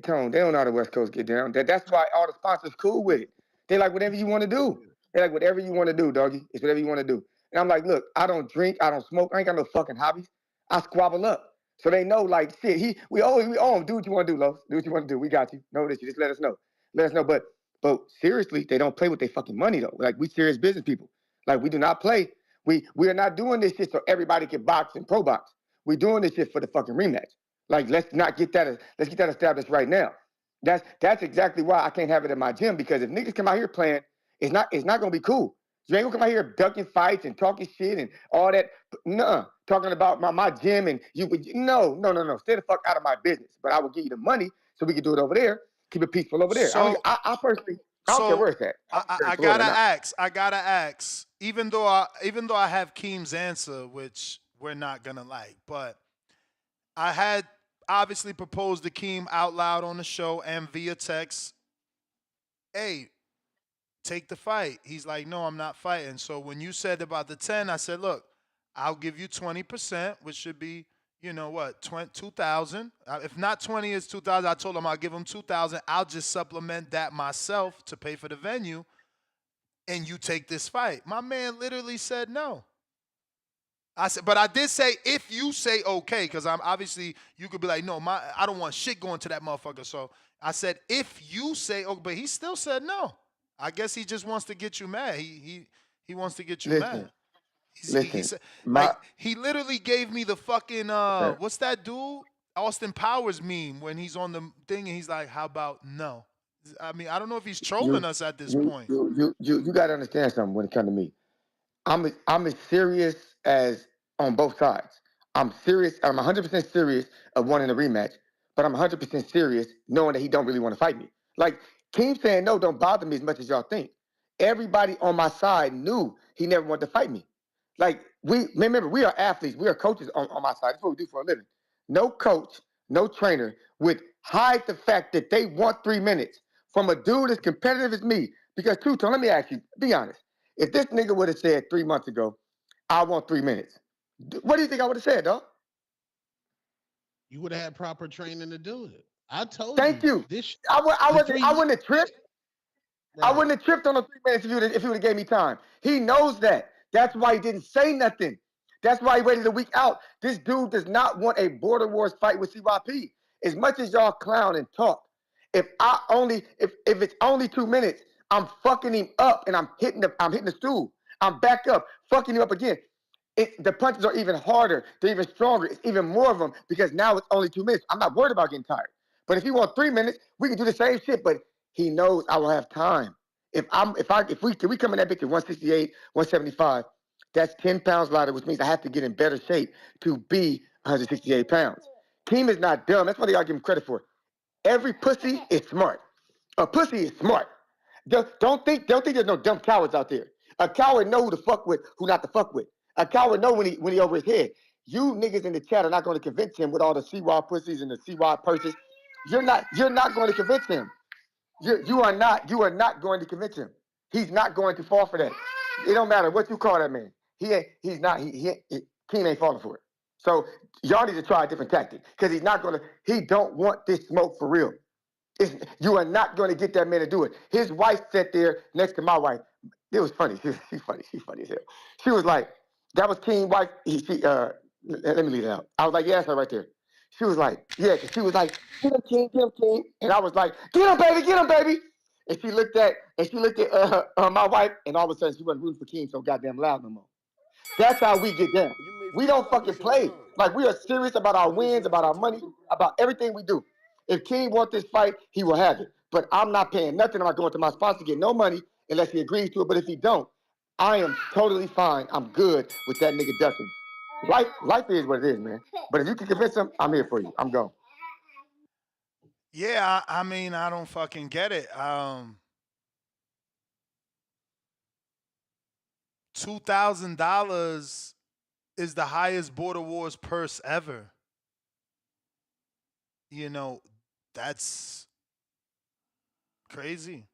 Tone, they don't know how the West Coast get down. That's why all the sponsors cool with it. They like whatever you want to do. They like whatever you want to do, doggy. It's whatever you want to do. And I'm like, look, I don't drink, I don't smoke, I ain't got no fucking hobbies. I squabble up. So they know, like, shit, we owe him. Do what you want to do, Los. Do what you want to do. We got you. No, this, you just let us know. Let us know. But seriously, they don't play with their fucking money though. Like, we serious business people. Like, we do not play. We are not doing this shit so everybody can box and pro box. We doing this shit for the fucking rematch. Like, let's get that established right now. That's exactly why I can't have it in my gym, because if niggas come out here playing, it's not gonna be cool. You ain't gonna come out here ducking fights and talking shit and all that. Nuh-uh. Talking about my gym and you would no. Stay the fuck out of my business. But I will give you the money so we can do it over there. Keep it peaceful over there. So, I personally, I don't care where it's at. I gotta ask. Even though I have Keem's answer, which we're not gonna like, but I had obviously proposed to Keem out loud on the show and via text. Hey, take the fight. He's like, no, I'm not fighting. So when you said about the 10, I said, look, I'll give you 20%, which should be, 2,000. If not 20 is 2,000, I told him I'll give him 2,000. I'll just supplement that myself to pay for the venue, and you take this fight. My man literally said no. I said, but I did say if you say okay, because I'm obviously you could be like, no, I don't want shit going to that motherfucker. So I said if you say okay, but he still said no. I guess he just wants to get you mad. He wants to get you mad. He said, he literally gave me the fucking what's that dude? Austin Powers meme when he's on the thing and he's like, "How about no?" I mean, I don't know if he's You trolling us at this you point. you got to understand something when it comes to me. I'm as serious as on both sides. I'm serious. I'm 100% serious of wanting a rematch, but I'm 100% serious knowing that he don't really want to fight me. Like Keem saying no don't bother me as much as y'all think. Everybody on my side knew he never wanted to fight me. Like we remember, we are athletes. We are coaches on my side. That's what we do for a living. No coach, no trainer would hide the fact that they want 3 minutes from a dude as competitive as me. Because Two-Tone, let me ask you, be honest. If this nigga would have said 3 months ago, I want 3 minutes, what do you think I would have said, dog? You would have had proper training to do it. I told Thank you. This. I wouldn't have tripped. Right. I wouldn't have tripped on the 3 minutes if you would have gave me time. He knows that. That's why he didn't say nothing. That's why he waited a week out. This dude does not want a Border Wars fight with CYP. As much as y'all clown and talk, if it's only 2 minutes, I'm fucking him up and I'm hitting the stool. I'm back up, fucking him up again. The punches are even harder. They're even stronger. It's even more of them because now it's only 2 minutes. I'm not worried about getting tired. But if he wants 3 minutes, we can do the same shit. But he knows I will have time. If we come in that bitch at 168, 175, that's 10 pounds lighter, which means I have to get in better shape to be 168 pounds. Keem is not dumb. That's what they all give him credit for. Every pussy is smart. A pussy is smart. Don't think there's no dumb cowards out there. A coward know who to fuck with, who not to fuck with. A coward know when he over his head. You niggas in the chat are not going to convince him with all the CY pussies and the CY purses. You're not going to convince him. You are not going to convince him. He's not going to fall for that. It don't matter what you call that man. He's not. Keem ain't falling for it. So y'all need to try a different tactic because he don't want this smoke for real. You are not going to get that man to do it. His wife sat there next to my wife. It was funny. She's funny. She's funny as hell. She was like, that was Keem's wife. Let me leave it out. I was like, yeah, that's her right there. She was like, yeah, because she was like, get him, King. And I was like, get him, baby. And she looked at my wife, and all of a sudden she wasn't rooting for Keem so goddamn loud no more. That's how we get down. We don't fucking play. Like, we are serious about our wins, about our money, about everything we do. If King wants this fight, he will have it. But I'm not paying nothing. I'm not going to my sponsor to get no money unless he agrees to it. But if he don't, I am totally fine. I'm good with that nigga ducking. Life is what it is, man. But if you can convince him, I'm here for you. I'm gone. Yeah, I mean, I don't fucking get it. $2,000 is the highest Border Wars purse ever. You know, that's crazy.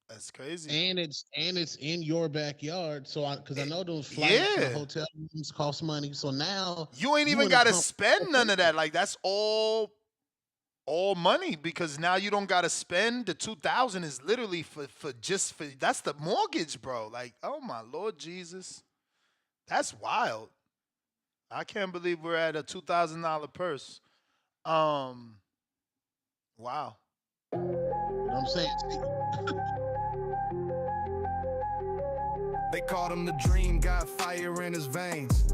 That's crazy. And it's in your backyard. So because I know those flights and the hotel rooms cost money. So now you ain't even gotta spend none of that. Like that's all money because now you don't gotta spend. The $2,000 is literally for that's the mortgage, bro. Like, oh my Lord Jesus. That's wild. I can't believe we're at a $2,000 purse. Wow. You know what I'm saying? They called him the dream, got fire in his veins.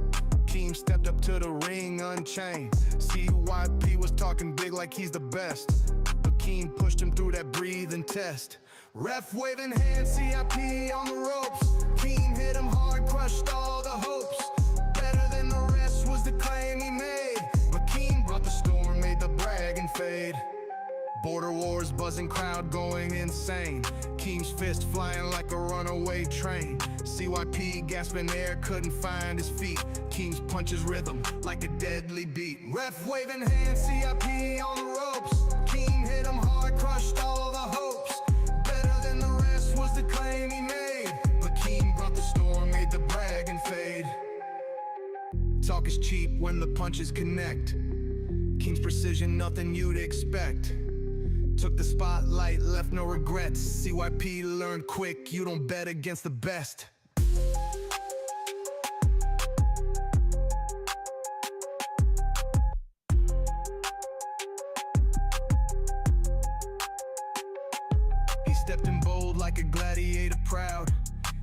Keem stepped up to the ring unchained. CYP was talking big like he's the best, but Keem pushed him through that breathing test. Ref waving hands, CIP on the ropes. Keem hit him hard, crushed all the hopes. Better than the rest was the claim he made, but Keem brought the storm, made the bragging fade. Border Wars, buzzing crowd going insane. Keem's fist flying like a runaway train. CYP gasping air, couldn't find his feet. Keem's punches rhythm like a deadly beat. Ref waving hands, CIP on the ropes. Keem hit him hard, crushed all the hopes. Better than the rest was the claim he made, but Keem brought the storm, made the bragging fade. Talk is cheap when the punches connect. Keem's precision, nothing you'd expect. Took the spotlight, left no regrets. CYP learned quick, you don't bet against the best. He stepped in bold like a gladiator proud.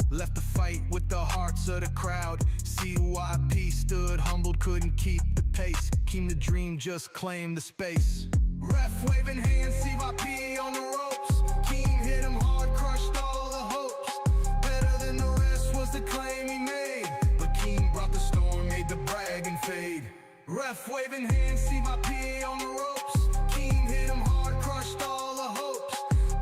Left the fight with the hearts of the crowd. CYP stood humbled, couldn't keep the pace. Keem the dream, just claim the space. Ref waving hands, CYP on the ropes. Keem hit him hard, crushed all the hopes. Better than the rest was the claim he made. But Keem brought the storm, made the bragging fade. Ref waving hands, CYP on the ropes. Keem hit him hard, crushed all the hopes.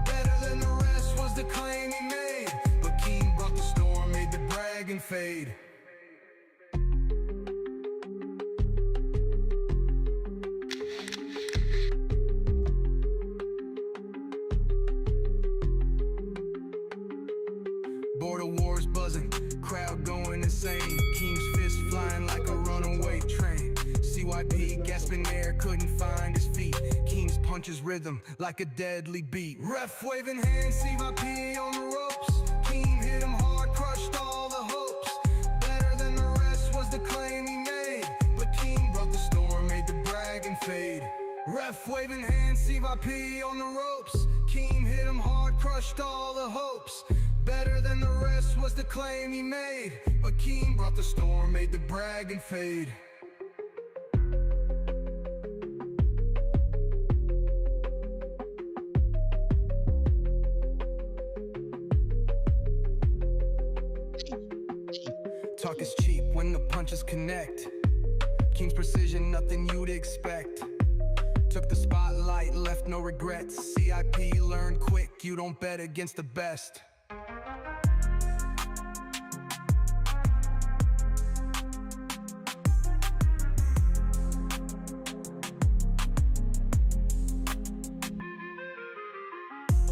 Better than the rest was the claim he made. But Keem brought the storm, made the bragging fade. Border wars buzzing, crowd going insane. Keem's fist flying like a runaway train. CYP gasping air, couldn't find his feet. Keem's punches rhythm like a deadly beat. Ref waving hands, CYP on the ropes. Keem hit him hard, crushed all the hopes. Better than the rest was the claim he made. But Keem brought the storm, made the bragging fade. Ref waving hands, CYP on the ropes. Keem hit him hard, crushed all the hopes. Better than the rest was the claim he made. But Keem brought the storm, made the bragging fade. Talk is cheap when the punches connect. Keem's precision, nothing you'd expect. Took the spotlight, left no regrets. CIP learned quick, you don't bet against the best.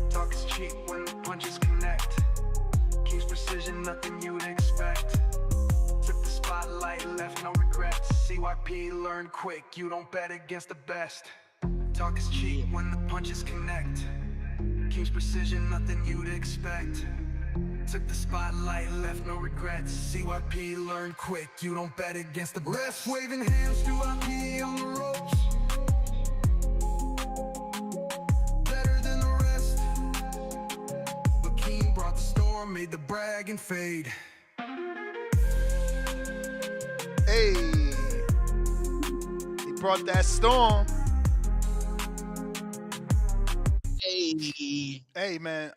Talk is cheap when the punches connect. Keem's precision, nothing you'd expect. Took the spotlight, left no regrets. CYP learned quick, you don't bet against the best. Talk is cheap when the punches connect. Keem's precision, nothing you'd expect. Took the spotlight, left no regrets. CYP learned quick, you don't bet against the best. Ref waving hands, CYP on the ropes. Better than the rest. But Keem brought the storm, made the bragging fade. Hey, he brought that storm. Hey man,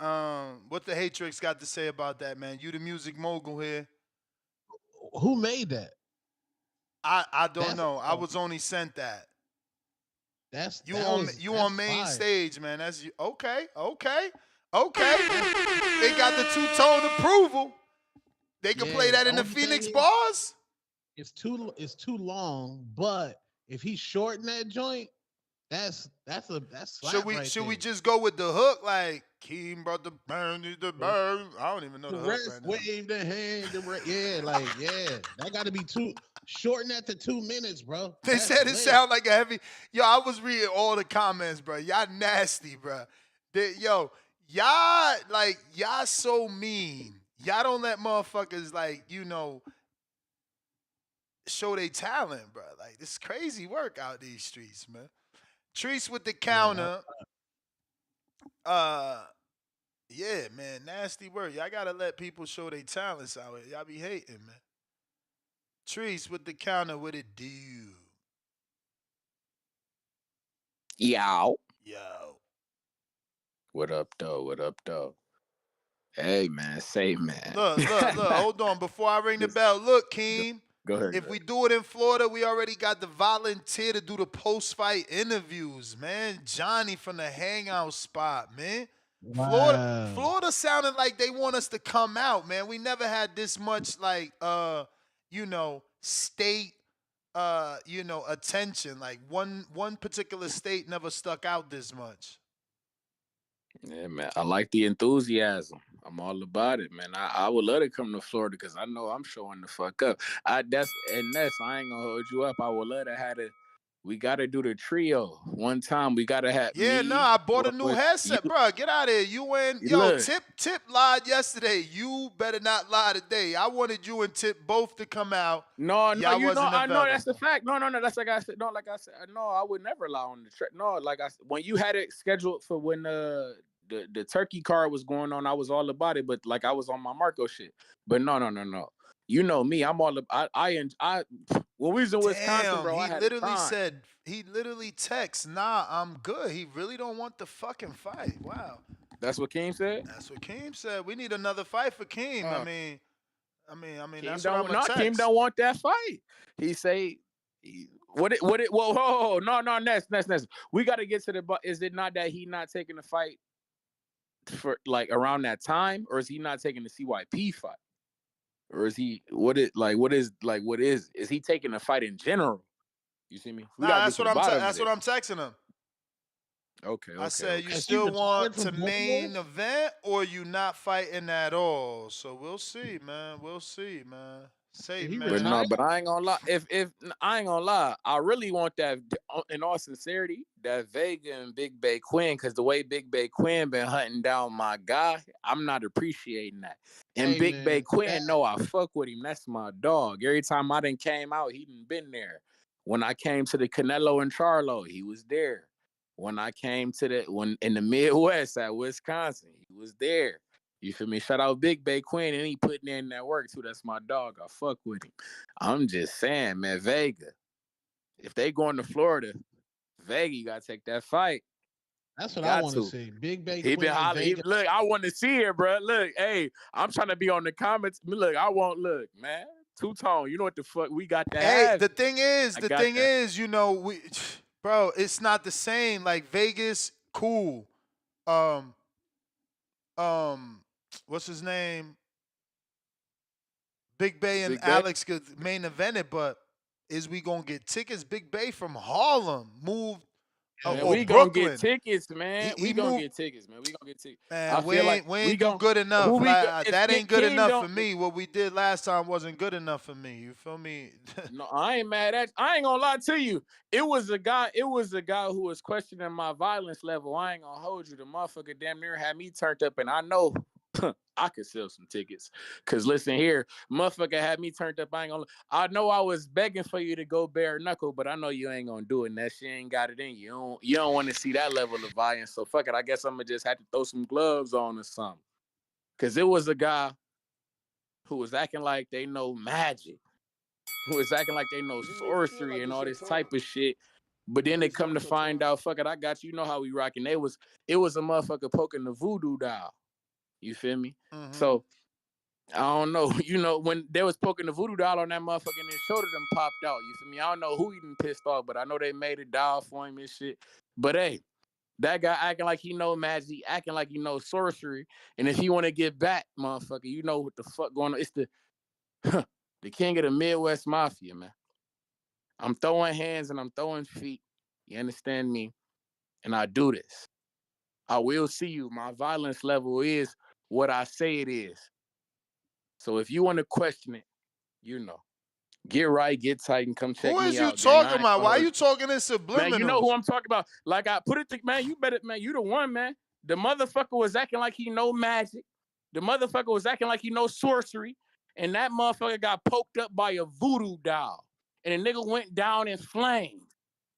what the Hatrix got to say about that, man? You the music mogul here. Who made that? I don't know. I was only sent that. You on main stage, man. That's you. Okay. They got the two-tone approval. They can play that in the Phoenix bars. It's too long, but if he shorten that joint, that's slap. Should we just go with the hook like Keem brought the burn, the burn? I don't even know the hook right now. Wave the hand, that got to be shorten that to 2 minutes, bro. They said it sound like a heavy. Yo, I was reading all the comments, bro. Y'all nasty, bro. Y'all so mean. Y'all don't let motherfuckers show their talent, bro. Like this crazy work out these streets, man. Treese with the counter. Yeah, man, nasty work. Y'all gotta let people show their talents out here. Y'all be hating, man. Treese with the counter, what it do? Yo. What up, though? Hey, man, say, man. Look, hold on. Before I ring the bell, look, Keem. Go ahead. If we do it in Florida, we already got the volunteer to do the post-fight interviews, man. Johnny from the Hangout spot, man. Wow. Florida sounded like they want us to come out, man. We never had this much state attention. Like one particular state never stuck out this much. Yeah, man. I like the enthusiasm. I'm all about it, man. I would love to come to Florida because I know I'm showing the fuck up. I ain't gonna hold you up. I would love to have we gotta do the trio one time. We gotta have. Yeah, I bought a new headset, bro. Get out of here. You and Tip lied yesterday. You better not lie today. I wanted you and Tip both to come out. No, I know that's the fact. No, that's like I said. No, like I said, no, I would never lie on the track. No, like I said, when you had it scheduled for when the turkey card was going on, I was all about it. But like I was on my Marco shit. But no. You know me. I'm all. When we was in Wisconsin, Damn, bro, I he had a literally time. said, he literally texts, nah, I'm good. He really don't want the fucking fight. Wow. That's what Keem said. That's what Keem said. We need another fight for Keem. I mean, Keem that's what I'm don't gonna Keem text. don't want that fight. He say, whoa, no, Ness. We got to get to the. Is it not that he not taking the fight for like around that time, or is he not taking the CYP fight, or is he what is he taking the fight in general? You see me? We Nah, gotta get that's to what the I'm. bottom of That's this. what I'm texting him. Okay. I said, you Is he still retired want from to Baltimore? main event, or you not fighting at all? So we'll see, man. We'll see, man. Say, Is he man. But no, retired? but I ain't gonna lie. If I ain't gonna lie, I really want that. In all sincerity, that Vega and Big Bay Quinn, because the way Big Bay Quinn been hunting down my guy, I'm not appreciating that. And Hey Big Bay man, Quinn, no, I fuck with him. That's my dog. Every time I done came out, he done been there. When I came to the Canelo and Charlo, he was there. When I came to when in the Midwest at Wisconsin, he was there. You feel me? Shout out Big Bay Quinn, and he putting in that work too. That's my dog. I fuck with him. I'm just saying, man, Vega. If they going to Florida, Vega, you gotta take that fight. that's You what I got want to to. see. Big Bay He been Quinn and hollering. Vega. Look, I want to see it, bro. Look, hey, I'm trying to be on the comments. Look, man. Two-tone. You know what the fuck we got to Hey, have. the thing Got that. is, bro, it's not the same. Like Vegas, cool. Um, what's his name? Big Bay and Big Bay. Alex could main event it, but is we gonna get tickets? Big Bay from Harlem moved, Man, or we gonna get Brooklyn. tickets, man. He We gonna moved. get tickets, man. We gonna get tickets. I Man, feel like we we ain't do gonna good enough. who we got if That ain't good King enough don't. for me. What we did last time wasn't good enough for me. You feel me? No, I ain't mad at you. I ain't gonna lie to you. It was a guy who was questioning my violence level. I ain't gonna hold you. The motherfucker damn near had me turned up, and I know I could sell some tickets. Cause listen here, motherfucker had me turned up. I know I was begging for you to go bare knuckle, but I know you ain't gonna do it. And that shit ain't got it in you. You don't want to see that level of violence. So fuck it. I guess I'm gonna just have to throw some gloves on or something. Cause it was a guy who was acting like they know magic, who was acting like they know sorcery and all this type of shit. But then they come to find out, fuck it, I got you. You know how we rocking. It was a motherfucker poking the voodoo doll. You feel me? Mm-hmm. So I don't know. You know, when they was poking the voodoo doll on that motherfucker and his shoulder done popped out. You feel me? I don't know who he done pissed off, but I know they made a doll for him and shit. But hey, that guy acting like he know magic, acting like he know sorcery. And if he want to get back, motherfucker, you know what the fuck going on. It's the king of the Midwest Mafia, man. I'm throwing hands and I'm throwing feet. You understand me? And I do this. I will see you. My violence level is what I say it is. So if you want to question it, you know, get right, get tight, and come check Who me is you out, gang. talking about? Why are you talking in Man, you know who subliminals? I'm talking about. Like I put it to, man, you better, man, you the one, man. The motherfucker was acting like he know magic. The motherfucker was acting like he know sorcery. And that motherfucker got poked up by a voodoo doll. And the nigga went down in flames.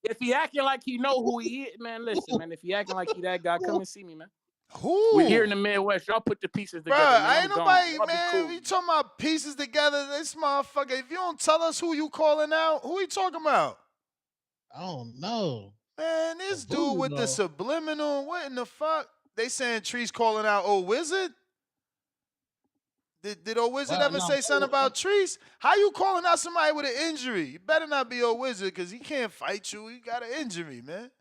If he acting like he know who he is, man, listen, man. If he acting like he that guy, come and see me, man. Who? We here in the Midwest. Y'all put the pieces Bruh, together, man. I I'm ain't gone. nobody, Y'all be man. cool. We talking about pieces together. This motherfucker. If you don't tell us who you calling out, who you talking about? I don't know. Man, this dude with the subliminal. What in the fuck? They saying Tree's calling out old wizard. Did old wizard ever say something about Trees? How you calling out somebody with an injury? You better not be old wizard because he can't fight you. He got an injury, man.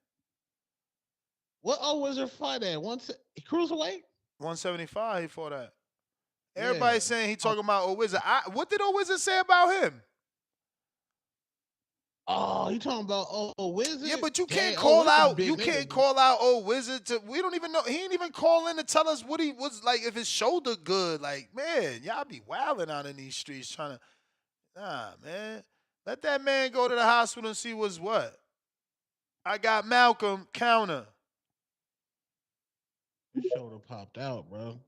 What old wizard fight at? Cruiserweight? 175 he fought that. Yeah. Everybody's saying he talking about old wizard. What did old wizard say about him? Oh, you talking about old wizard? Yeah, but you can't Dang, call Wizard out. big You nigga, can't bro. call out old wizard. We don't even know. He ain't even call in to tell us what he was like. If his shoulder good, like man, y'all be wilding out in these streets trying to. Nah, man. Let that man go to the hospital and see what's what. I got Malcolm counter. His shoulder popped out, bro.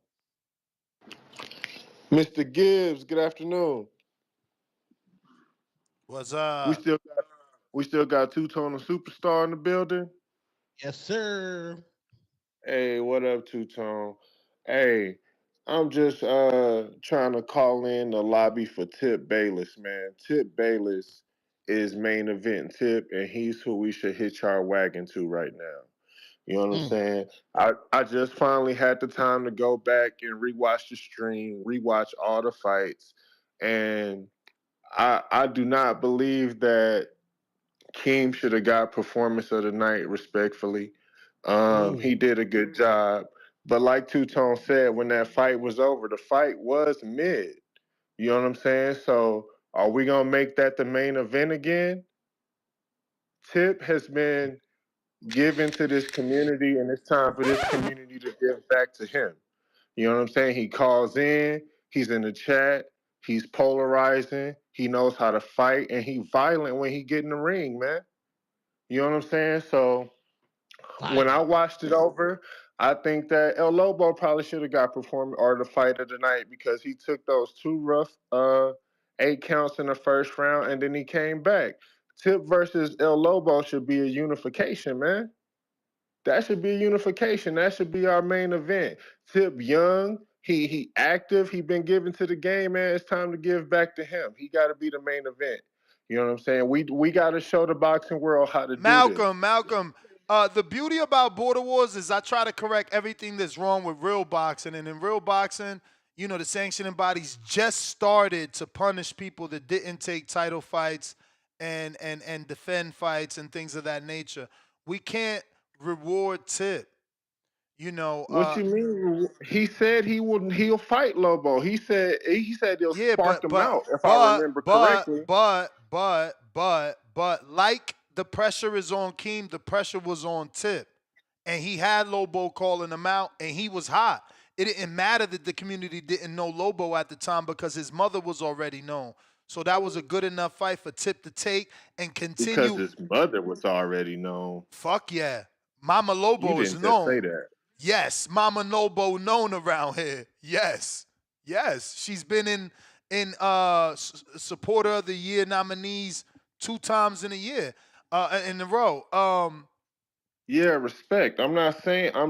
Mr. Gibbs, good afternoon. What's We up? still got Two-Tone and Superstar in the building. Yes, sir. Hey, what up, Two-Tone? Hey, I'm just trying to call in the lobby for Tip Bayless, man. Tip Bayless is main event Tip, and he's who we should hitch our wagon to right now. You know what I'm saying? I just finally had the time to go back and rewatch the stream, rewatch all the fights, and I do not believe that Keem should have got performance of the night, respectfully. He did a good job. But like Two Tone said, when that fight was over, the fight was mid. You know what I'm saying? So are we gonna make that the main event again? Tip has been given to this community, and it's time for this community to give back to him. You know what I'm saying? He calls in, he's in the chat, he's polarizing, he knows how to fight, and he's violent when he get in the ring, man. You know what I'm saying? So when I watched it over, I think that El Lobo probably should have got performed or the fight of the night because he took those two rough 8 counts in the first round and then he came back. Tip versus El Lobo should be a unification, man. That should be a unification. That should be our main event. Tip young, he active, he been given to the game, man. It's time to give back to him. He got to be the main event. You know what I'm saying? We got to show the boxing world how to do this. Malcolm. The beauty about Border Wars is I try to correct everything that's wrong with real boxing. And in real boxing, you know, the sanctioning bodies just started to punish people that didn't take title fights and defend fights and things of that nature. We can't reward Tip. You know, What you mean? He said he'll fight Lobo. He said he'll yeah, spark him out, if I remember correctly. but like the pressure is on Keem, the pressure was on Tip. And he had Lobo calling him out, and he was hot. It didn't matter that the community didn't know Lobo at the time because his mother was already known. So that was a good enough fight for Tip to take and Because continue. his mother was already known. Fuck yeah. Mama You Lobo is didn't just say known. that. Yes, Mama Lobo known around here. Yes. She's been in supporter of the year nominees 2 times in a row. Yeah, respect. I'm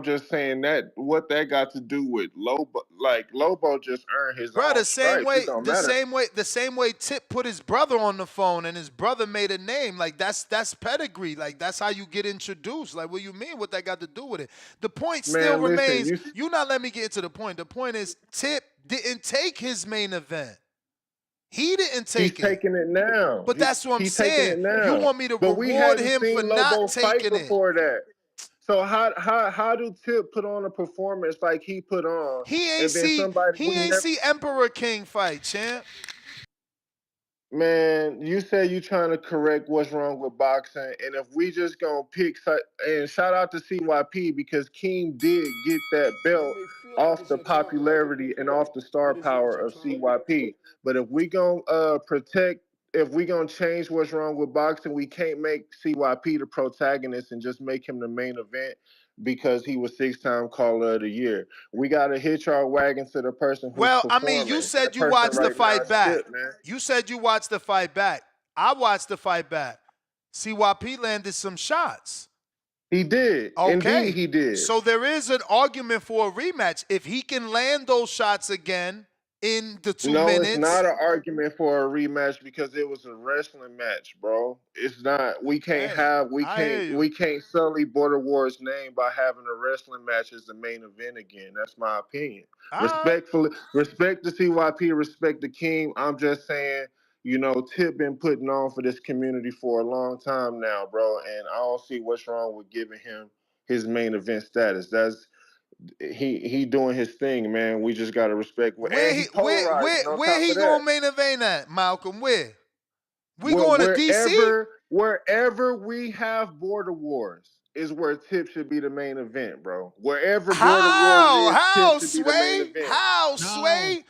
just saying that what that got to do with Lobo. Like Lobo just earned his Bro, own stripes. It don't matter. the same way Tip put his brother on the phone and his brother made a name. Like that's pedigree. Like that's how you get introduced. Like what you mean? What that got to do with it? The point still Man, listen, remains. You not let me get into the point. The point is Tip didn't take his main event. He didn't take he's taking it now. But that's what I'm He's taking saying. it now. You want me to But we reward hadn't him for seen Lobo not fight taking it? before that. So how do Tip put on a performance like he put on, He ain't and then somebody we never see Emperor King fight, champ. Man, you say you trying to correct what's wrong with boxing, and if we just gonna pick, and shout out to CYP because King did get that belt off the popularity and off the star power of CYP. But if we gonna if we gonna change what's wrong with boxing, we can't make CYP the protagonist and just make him the main event because he was 6-time caller of the year. We gotta hitch our wagon to the person who's Well, I performing. mean, you said That you person watched the right now fight is back. Tip, man. You said you watched the fight back. I watched the fight back. CYP landed some shots. He did. Okay. Indeed, he did. So there is an argument for a rematch. If he can land those shots again in the 2 minutes. No, it's not an argument for a rematch because it was a wrestling match, bro. It's not. We can't we can't sully Border Wars' name by having a wrestling match as the main event again. That's my opinion. Respectfully, respect the CYP, respect the King. I'm just saying, you know, Tip been putting on for this community for a long time now, bro, and I don't see what's wrong with giving him his main event status. That's he doing his thing, man. We just gotta respect Where he gonna main event at, Malcolm? Where? We going to DC? Wherever we have Border Wars is where Tip should be the main event, bro. Wherever Border Wars is, Tip should be the main event. How, Sway?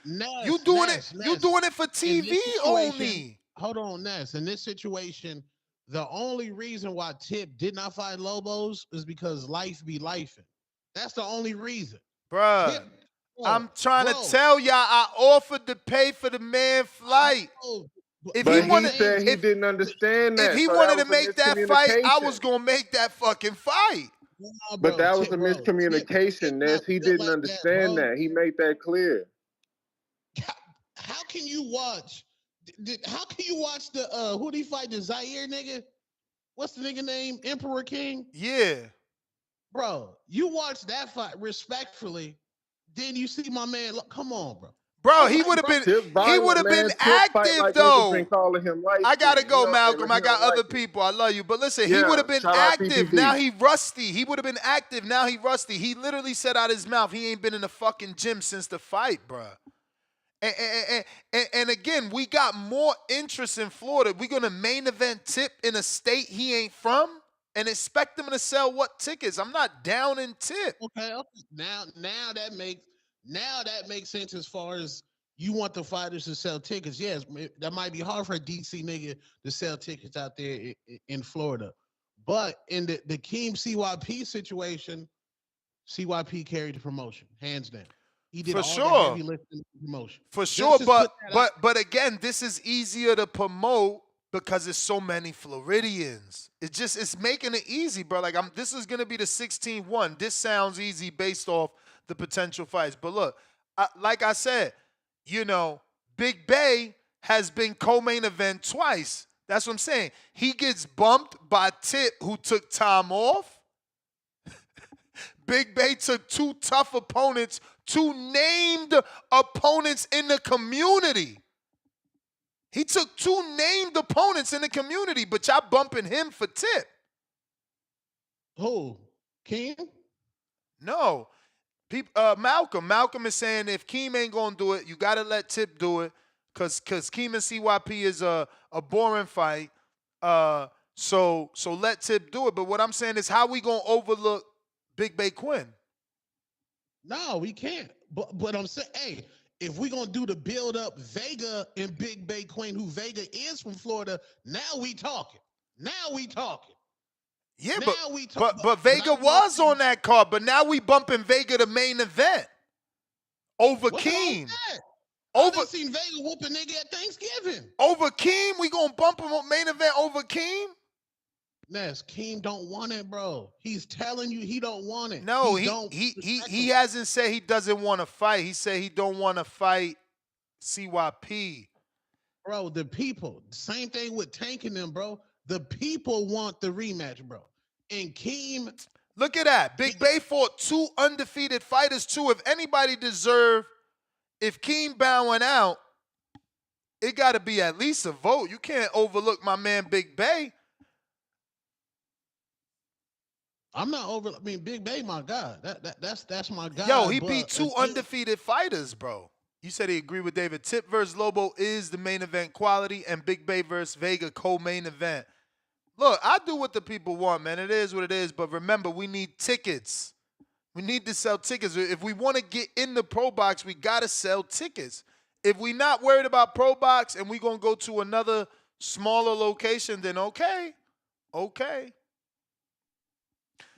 You doing it for TV only. Hold on, Ness. In this situation, the only reason why Tip did not fight Lobos is because life be lifing. That's the only reason. Bruh, I'm trying to tell y'all, I offered to pay for the man flight. He said he didn't understand that. If he so wanted that to was a make that fight, I miscommunication. was going to make that fucking fight. Nah, But bro, that was a Tip miscommunication, not Ness. He built didn't like that, understand bro. that. He made that clear. How can you watch? How can you watch the who did he fight, the Zaire nigga? What's the nigga name? Emperor King? Yeah. Bro, you watch that fight respectfully, then you see my man. Look, come on, bro. Bro, Like, bro, Tip he would violent, have been man. Tip fight active like niggas been though. calling him light I gotta skin. He go, don't, Malcolm. he I got don't like other it. people. I love you. But listen, he would Yeah, have been shout out active. Now PPD. he rusty. He would have been active. Now he rusty. He literally said out his mouth he ain't been in the fucking gym since the fight, bro. And again, we got more interest in Florida. We're gonna main event Tip in a state he ain't from and expect him to sell what tickets. I'm not down in Tip. okay. Now that makes sense as far as you want the fighters to sell tickets. Yes, that might be hard for a DC nigga to sell tickets out there in Florida. But in the Keem CYP situation, CYP carried the promotion, hands down. He did For all the sure. heavy lifting of the promotion. For Just sure, put but that out. but again, this is easier to promote because there's so many Floridians. It's making it easy, bro. Like this is gonna be the 16-1. This sounds easy based off the potential fights. But look, like I said, Big Bay has been co-main event twice. That's what I'm saying. He gets bumped by Tip, who took time off. Big Bay took two tough opponents, two named opponents in the community. He took two named opponents in the community, but y'all bumping him for Tip. Who? Keem? No. Malcolm. Malcolm is saying if Keem ain't gonna do it, you gotta let Tip do it, cause Keem and CYP is a boring fight. So let Tip do it. But what I'm saying is, how we gonna overlook Big Bay Quinn? No, we can't. But I'm saying, hey, if we're gonna do the build up Vega and Big Bay Queen, who Vega is from Florida, now we talking. Yeah, now but Vega was on that card, but now we bumping Vega to main event over Keem. I done seen Vega whoop a nigga at Thanksgiving. Over Keem, we gonna bump him on main event over Keem? Ness, Keem don't want it, bro. He's telling you he don't want it. No, he hasn't said he doesn't want to fight. He said he don't want to fight CYP. Bro, the people, same thing with Tank and them, bro. The people want the rematch, bro. And Keem, look at that. Big Bay fought two undefeated fighters too. If anybody deserve, if Keem bowing out, it got to be at least a vote. You can't overlook my man Big Bay. I'm not over. I mean, Big Bay, my God. That's my guy. Yo, he beat two undefeated fighters, bro. You said he agreed with David. Tip versus Lobo is the main event quality, and Big Bay versus Vega co-main event. Look, I do what the people want, man. It is what it is. But remember, we need tickets. We need to sell tickets. If we want to get in the Pro Box, we got to sell tickets. If we not worried about Pro Box and we going to go to another smaller location, then okay.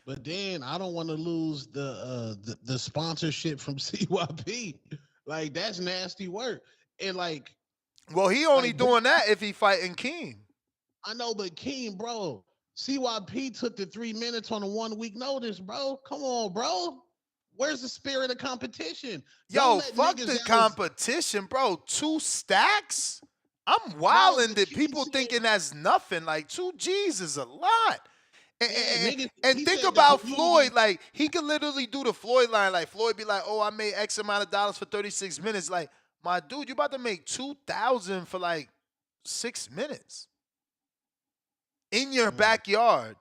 But then I don't want to lose the sponsorship from CYP. Like, that's nasty work. And like, well, he only doing that if he fighting Keem. I know, but Keem, bro, CYP took the 3 minutes on a 1 week notice, bro. Come on, bro. Where's the spirit of competition? Yo, fuck the competition, bro. 2 stacks? I'm wilding that people thinking that's nothing. Like 2 G's is a lot. And think about Floyd. Like, he could literally do the Floyd line. Like, Floyd be like, oh, I made X amount of dollars for 36 minutes. Like, my dude, you about to make $2,000 for like 6 minutes in your backyard.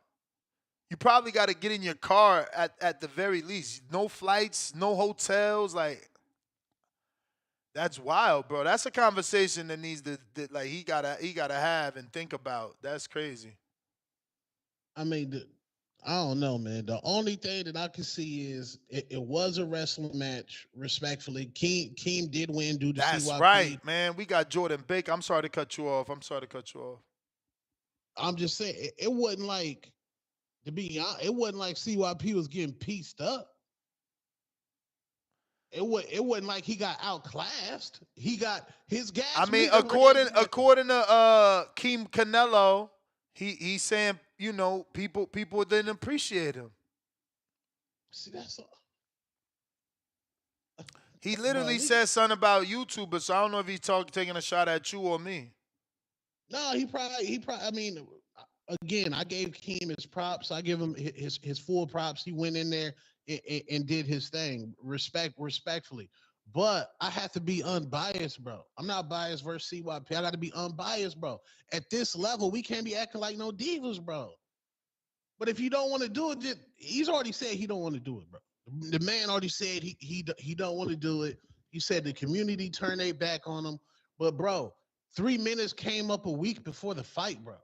You probably got to get in your car at the very least. No flights, no hotels. Like, that's wild, bro. That's a conversation that needs to like he gotta have and think about. That's crazy. I mean, I don't know, man. The only thing that I can see is it was a wrestling match, respectfully. Keem did win due to That's CYP. right, man. We got Jordan Baker. I'm sorry to cut you off. I'm just saying, it wasn't like, to be honest, it wasn't like CYP was getting pieced up. It wasn't like he got outclassed. He got his gas. I mean, according to Keem Canelo, he's saying, people didn't appreciate him. See, that's He bro. literally said something about YouTubers, so I don't know if he's taking a shot at you or me. No, he probably. I mean, again, I gave Keem his props. I give him his full props. He went in there and did his thing, respectfully. But I have to be unbiased, bro. I'm not biased versus CYP. I got to be unbiased, bro. At this level, we can't be acting like no divas, bro. But if you don't want to do it, he's already said he don't want to do it, bro. The man already said he don't want to do it. He said the community turned their back on him. But bro, 3 minutes came up a week before the fight, bro.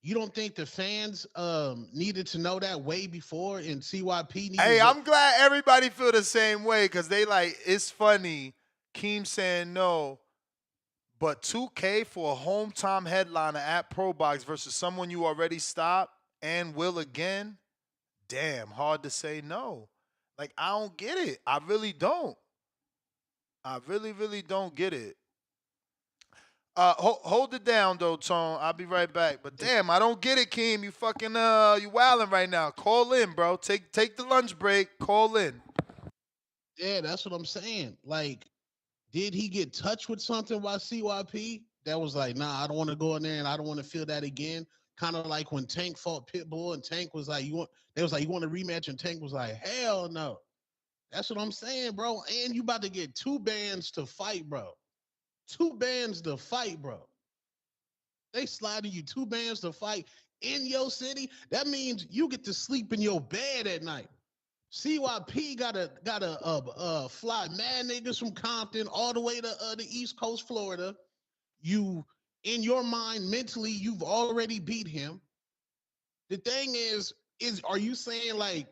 You don't think the fans needed to know that way before, and CYP needed? Hey, I'm glad everybody feel the same way because they like it's funny. Keem saying no, but 2K for a hometown headliner at Pro Box versus someone you already stopped and will again. Damn, hard to say no. Like I don't get it. I really don't. I really, really don't get it. Hold it down though, Tone. I'll be right back. But damn, I don't get it, Keem. You fucking you wilding right now. Call in, bro. Take the lunch break. Call in. Yeah, that's what I'm saying. Like, did he get touched with something by CYP that was like, nah, I don't want to go in there and I don't want to feel that again? Kind of like when Tank fought Pitbull and Tank was like, you want a rematch, and Tank was like, hell no. That's what I'm saying, bro. And you about to get 2 bands to fight, bro. 2 bands to fight, bro. They sliding you 2 bands to fight in your city. That means you get to sleep in your bed at night. CYP gotta fly mad niggas from Compton all the way to the East Coast, Florida. You, in your mind, mentally, you've already beat him. The thing is are you saying like,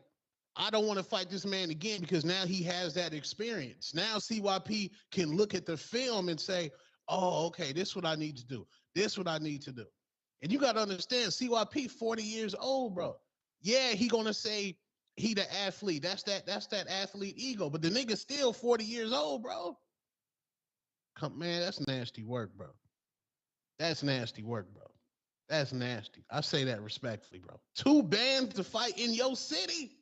I don't want to fight this man again because now he has that experience? Now CYP can look at the film and say, oh, okay, this is what I need to do. This is what I need to do. And you got to understand, CYP 40 years old, bro. Yeah, he gonna say he the athlete. That's that athlete ego. But the nigga still 40 years old, bro. Man, that's nasty work, bro. That's nasty work, bro. That's nasty. I say that respectfully, bro. 2 bands to fight in your city.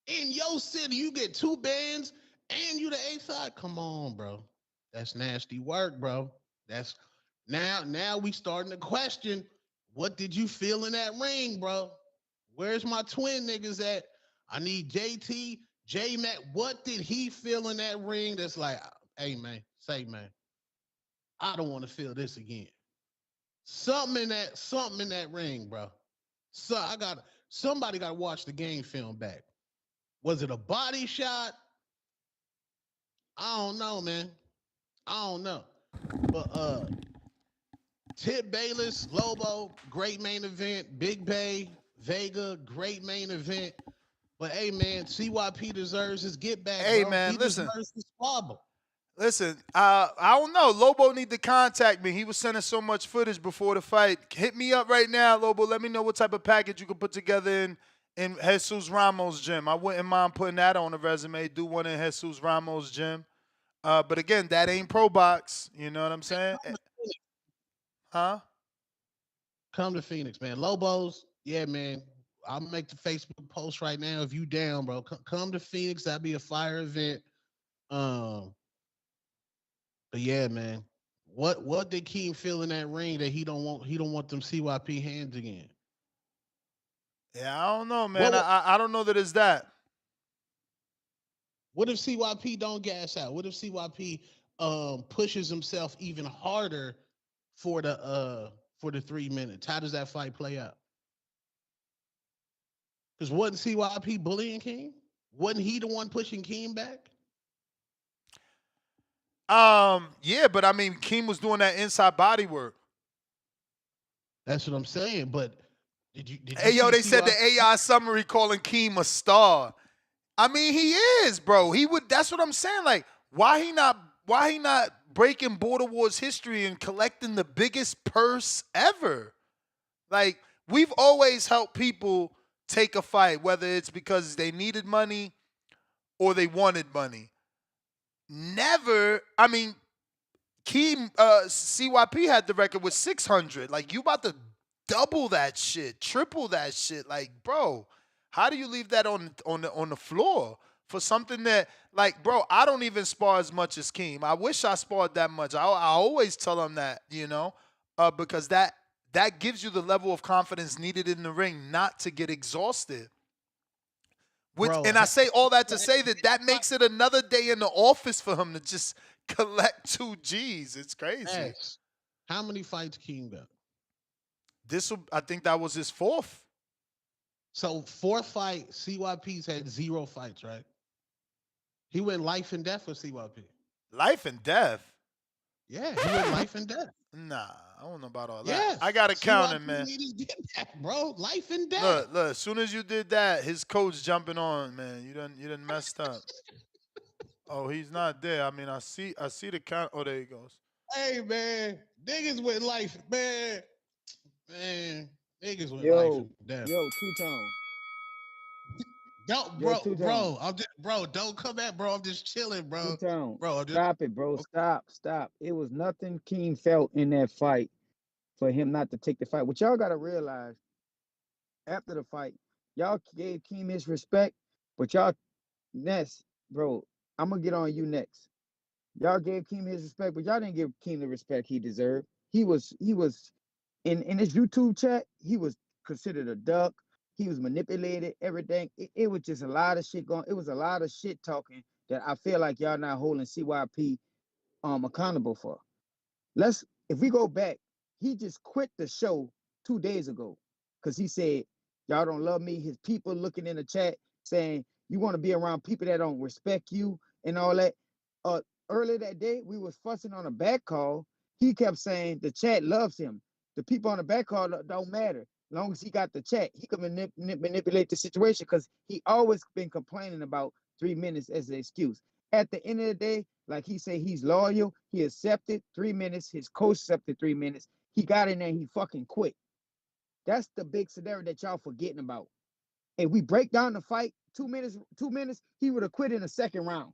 In your city, you get 2 bands and you the A side. Come on, bro. That's nasty work, bro. That's now we starting to question, what did you feel in that ring, bro? Where's my twin niggas at? I need JT, J Mac. What did he feel in that ring that's like, hey man, man, I don't want to feel this again. Something in that ring, bro. So somebody got to watch the game film back. Was it a body shot? I don't know, man. I don't know. But Tip Bayless, Lobo, great main event. Big Bay, Vega, great main event. But hey, man, CYP deserves his get back, Hey, bro. man, He listen. deserves his squabble. Listen, I don't know. Lobo need to contact me. He was sending so much footage before the fight. Hit me up right now, Lobo. Let me know what type of package you can put together in Jesus Ramos' gym. I wouldn't mind putting that on the resume. Do one in Jesus Ramos' gym. But again, that ain't Pro Box. You know what I'm saying? Huh? Come to Phoenix, man. Lobos, yeah, man. I'll make the Facebook post right now if you down, bro. Come to Phoenix. That'd be a fire event. But yeah, man. What did Keem feel in that ring that he don't want them CYP hands again? Yeah, I don't know, man. I don't know that it's that. What if CYP don't gas out? What if CYP pushes himself even harder for the 3 minutes? How does that fight play out? Because wasn't CYP bullying Keem? Wasn't he the one pushing Keem back? Yeah, but I mean, Keem was doing that inside body work. That's what I'm saying. But did you Hey, yo, they see said the AI summary calling Keem a star. I mean, he is, bro. He would. That's what I'm saying. Like, why he not breaking Border Wars history and collecting the biggest purse ever? Like, we've always helped people take a fight, whether it's because they needed money or they wanted money. Never. I mean, Keem, CYP had the record with 600. Like, you about to double that shit, triple that shit. Like, bro, How do you leave that on the floor for something that, like, bro? I don't even spar as much as Keem. I wish I sparred that much. I always tell him that, because that gives you the level of confidence needed in the ring not to get exhausted. Bro, And I say all that to say that makes it another day in the office for him to just collect 2 G's. It's crazy. Yes. How many fights Keem got? I think that was his 4th. So 4th fight, CYP's had 0 fights, right? He went life and death with CYP. Life and death? Yeah, he went life and death. Nah, I don't know about all that. Yes. I got to count him, CYP man. leaders did that, bro. Life and death. Look, as soon as you did that, his coach jumping on, man. You done messed up. Oh, he's not there. I mean, I see the count. Oh, there he goes. Hey, man. Niggas went life, man. Man, niggas went life and death. Yo, two-tone. Don't, Yo, bro, two-tone. don't come back, bro. I'm just chilling, bro. Two-tone. Bro, Stop it, bro. Stop. It was nothing Keem felt in that fight for him not to take the fight. What y'all got to realize, after the fight, y'all gave Keem his respect, but y'all, Ness, bro, I'm going to get on you next. Y'all gave Keem his respect, but y'all didn't give Keem the respect he deserved. He was in his YouTube chat, he was considered a duck. He was manipulated, everything. It was just a lot of shit going. It was a lot of shit talking that I feel like y'all not holding CYP accountable for. If we go back, he just quit the show 2 days ago because he said, y'all don't love me. His people looking in the chat saying, you want to be around people that don't respect you and all that. Earlier that day, we was fussing on a back call. He kept saying the chat loves him. The people on the back call don't matter. As long as he got the chat, he can manipulate the situation because he always been complaining about 3 minutes as an excuse. At the end of the day, like he said, he's loyal. He accepted 3 minutes. His coach accepted 3 minutes. He got in there and he fucking quit. That's the big scenario that y'all forgetting about. If we break down the fight, 2 minutes, he would have quit in the second round.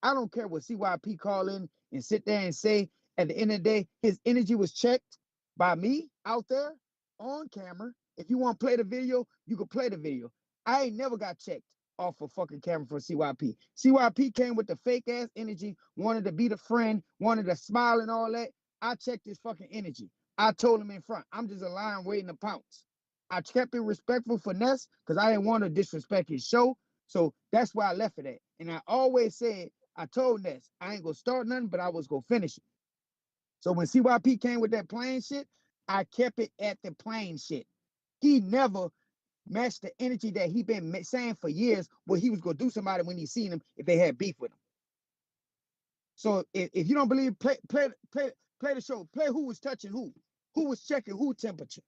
I don't care what CYP call in and sit there and say. At the end of the day, his energy was checked by me out there on camera. If you want to play the video, you can play the video. I ain't never got checked off of fucking camera for CYP. CYP came with the fake ass energy, wanted to be the friend, wanted to smile and all that. I checked his fucking energy. I told him in front, I'm just a lion waiting to pounce. I kept it respectful for Ness because I didn't want to disrespect his show. So that's why I left it at. And I always said, I told Ness, I ain't gonna start nothing, but I was gonna finish it. So when CYP came with that plain shit, I kept it at the plain shit. He never matched the energy that he been saying for years where he was gonna do somebody when he seen him if they had beef with him. So if you don't believe, play the show, play who was touching who was checking who temperature.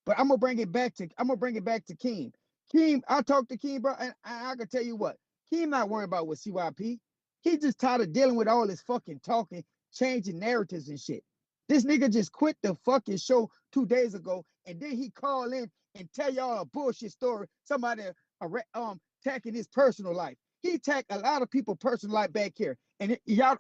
But I'm gonna bring it back to Keem. Keem, I talked to Keem, bro, and I can tell you what, Keem not worrying about with CYP. He just tired of dealing with all this fucking talking, changing narratives and shit. This nigga just quit the fucking show 2 days ago, and then he call in and tell y'all a bullshit story. Somebody attacking his personal life. He attacked a lot of people's personal life back here, and y'all,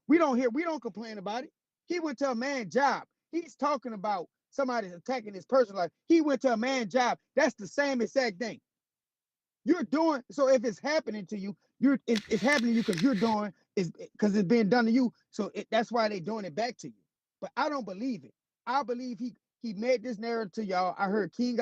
we don't complain about it. He went to a man's job. He's talking about somebody attacking his personal life. He went to a man's job. That's the same exact thing. You're doing so. If it's happening to you, it's happening to you because you're doing is because it's being done to you. So that's why they're doing it back to you. But I don't believe it. I believe he made this narrative to y'all. I heard King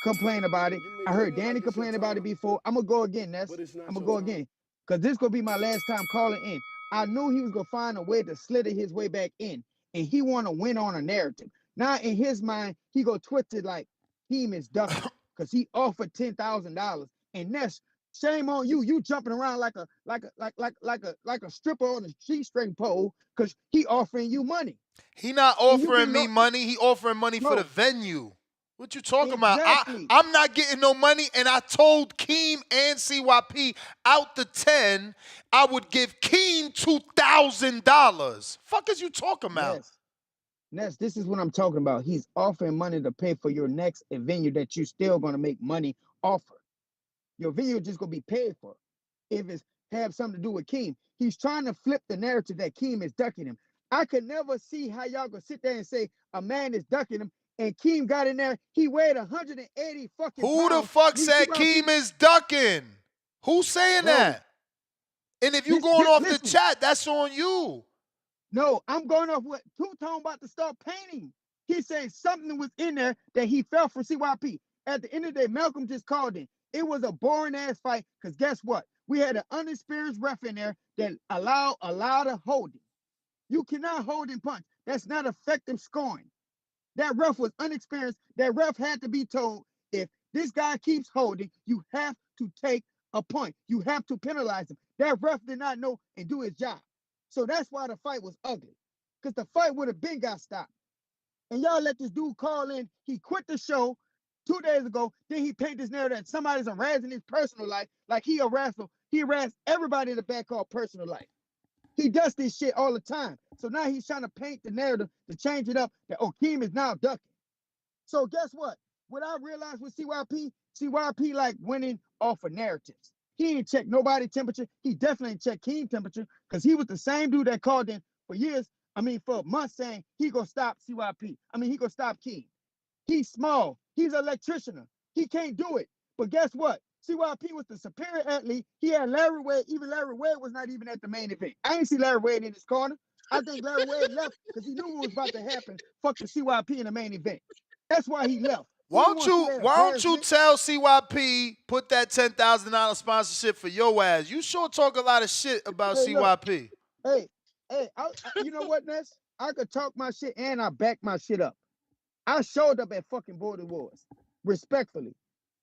complain about it. I heard Danny complain about it before. I'm gonna go again, Ness. I'm gonna go again because this gonna be my last time calling in. I knew he was gonna find a way to slither his way back in, and he want to win on a narrative. Now in his mind, he go twist it like Keem is ducking because he offered $10,000, and Ness, shame on you. You jumping around like a stripper on a G-string pole because he offering you money. He not offering me money. He offering money for the venue. What you talking about? I'm not getting no money, and I told Keem and CYP out the 10, I would give Keem $2,000. Fuck is you talking about? Ness, this is what I'm talking about. He's offering money to pay for your next venue that you still gonna make money offer. Your venue just gonna be paid for. If it's have something to do with Keem, he's trying to flip the narrative that Keem is ducking him. I could never see how y'all gonna sit there and say a man is ducking him and Keem got in there. He weighed 180 fucking Who the pounds. fuck You see said why Keem is ducking? Who's saying bro? that? And if you going off the Listen. chat, that's on you. No, I'm going off what Two-Tone about to start painting. He said something was in there that he felt for CYP. At the end of the day, Malcolm just called in. It was a boring ass fight because guess what? We had an unexperienced ref in there that allowed a lot of holding. You cannot hold and punch. That's not effective scoring. That ref was unexperienced. That ref had to be told, if this guy keeps holding, you have to take a point. You have to penalize him. That ref did not know and do his job. So that's why the fight was ugly. Because the fight would have been got stopped. And y'all let this dude call in. He quit the show 2 days ago. Then he painted this narrative that somebody's harassing his personal life like he harassed him. He harassed everybody in the back called personal life. He does this shit all the time. So now he's trying to paint the narrative to change it up that Keem is now ducking. So guess what? What I realized with CYP like winning off of narratives. He ain't checked nobody temperature. He definitely ain't checked Keem temperature because he was the same dude that called in for years. For months saying he gonna stop CYP. He gonna stop Keem. He's small. He's an electrician. He can't do it. But guess what? CYP was the superior athlete. He had Larry Wade. Even Larry Wade was not even at the main event. I ain't see Larry Wade in his corner. I think Larry Wade left because he knew what was about to happen. Fuck the CYP in the main event. That's why he left. Why don't you tell CYP put that $10,000 sponsorship for your ass? You sure talk a lot of shit about CYP. Hey, you know what, Ness? I could talk my shit and I back my shit up. I showed up at fucking Border Wars, respectfully.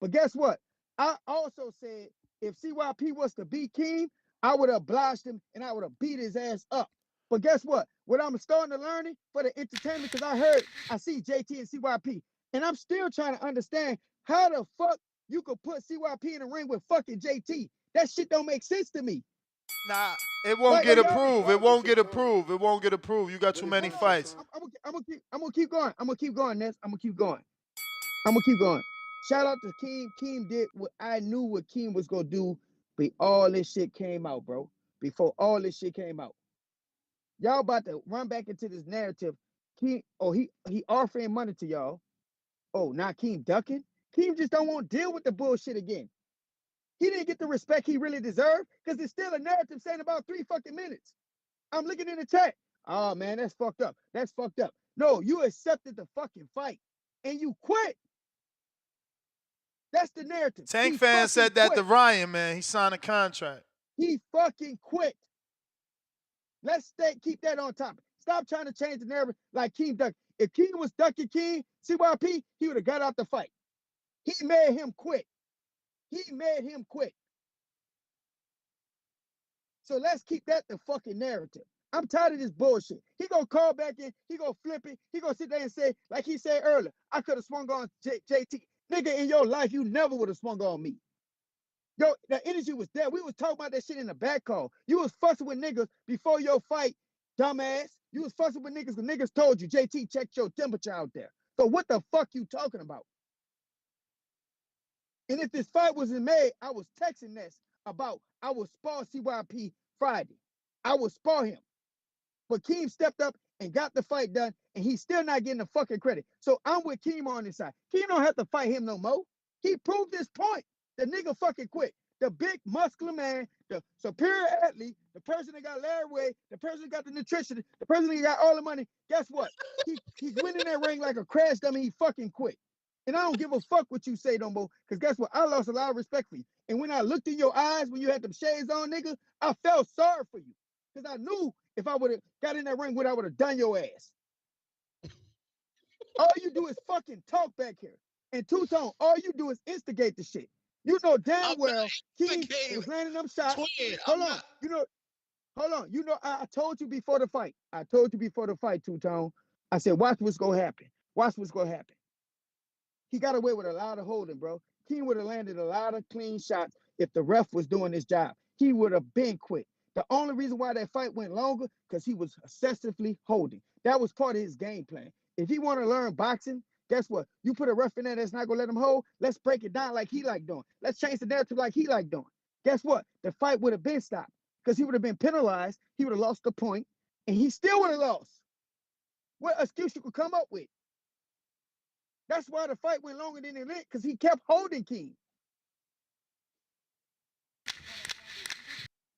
But guess what? I also said if CYP was to beat Keem, I would have obliged him and I would have beat his ass up. But guess what? What I'm starting to learn it for the entertainment, because I see JT and CYP, and I'm still trying to understand how the fuck you could put CYP in the ring with fucking JT. That shit don't make sense to me. Nah, it won't get approved. It won't get approved. It won't get approved. You got too many fights. I'm gonna keep going. I'm gonna keep going, Ness. I'm gonna keep going. Shout out to Keem. Keem did what I knew what Keem was gonna do before all this shit came out, bro. Before all this shit came out. Y'all about to run back into this narrative. Keem, he offering money to y'all. Oh, now Keem ducking? Keem just don't want to deal with the bullshit again. He didn't get the respect he really deserved because it's still a narrative saying about 3 fucking minutes. I'm looking in the chat. Oh man, that's fucked up. That's fucked up. No, you accepted the fucking fight and you quit. That's the narrative. Tank fan said that to Ryan, man. He signed a contract. He fucking quit. Let's keep that on top. Stop trying to change the narrative like Keem ducked. If Keem was ducking CYP, he would have got out the fight. He made him quit. So let's keep that the fucking narrative. I'm tired of this bullshit. He gonna call back in. He gonna flip it. He gonna sit there and say, like he said earlier, I could have swung on JT. Nigga, in your life, you never would have swung on me. Yo, the energy was there. We was talking about that shit in the back call. You was fussing with niggas before your fight, dumbass. You was fussing with niggas because niggas told you, JT, check your temperature out there. So what the fuck you talking about? And if this fight wasn't made, I was texting this about I would spar CYP Friday. I would spar him. But Keem stepped up and got the fight done, and he's still not getting the fucking credit. So I'm with Keem on this side. Keem don't have to fight him no more. He proved his point. The nigga fucking quit. The big muscular man, the superior athlete, the person that got Larry Wade, the person that got the nutrition, the person that got all the money. Guess what? He went in that ring like a crash dummy. He fucking quit. And I don't give a fuck what you say no more. Because guess what? I lost a lot of respect for you. And when I looked in your eyes when you had them shades on, nigga, I felt sorry for you. Because I knew if I would have got in that ring, what I would have done your ass. All you do is fucking talk back here. And Two-Tone, all you do is instigate the shit. You know damn well Keem was landing them shots. Hold on. You know, I told you before the fight. Two-Tone. I said, watch what's going to happen. He got away with a lot of holding, bro. Keem would have landed a lot of clean shots if the ref was doing his job. He would have been quit. The only reason why that fight went longer, because he was excessively holding. That was part of his game plan. If he want to learn boxing, guess what? You put a ref in there that's not going to let him hold, let's break it down like he like doing. Let's change the narrative like he like doing. Guess what? The fight would have been stopped because he would have been penalized. He would have lost the point, and he still would have lost. What excuse you could come up with? That's why the fight went longer than it went, because he kept holding King.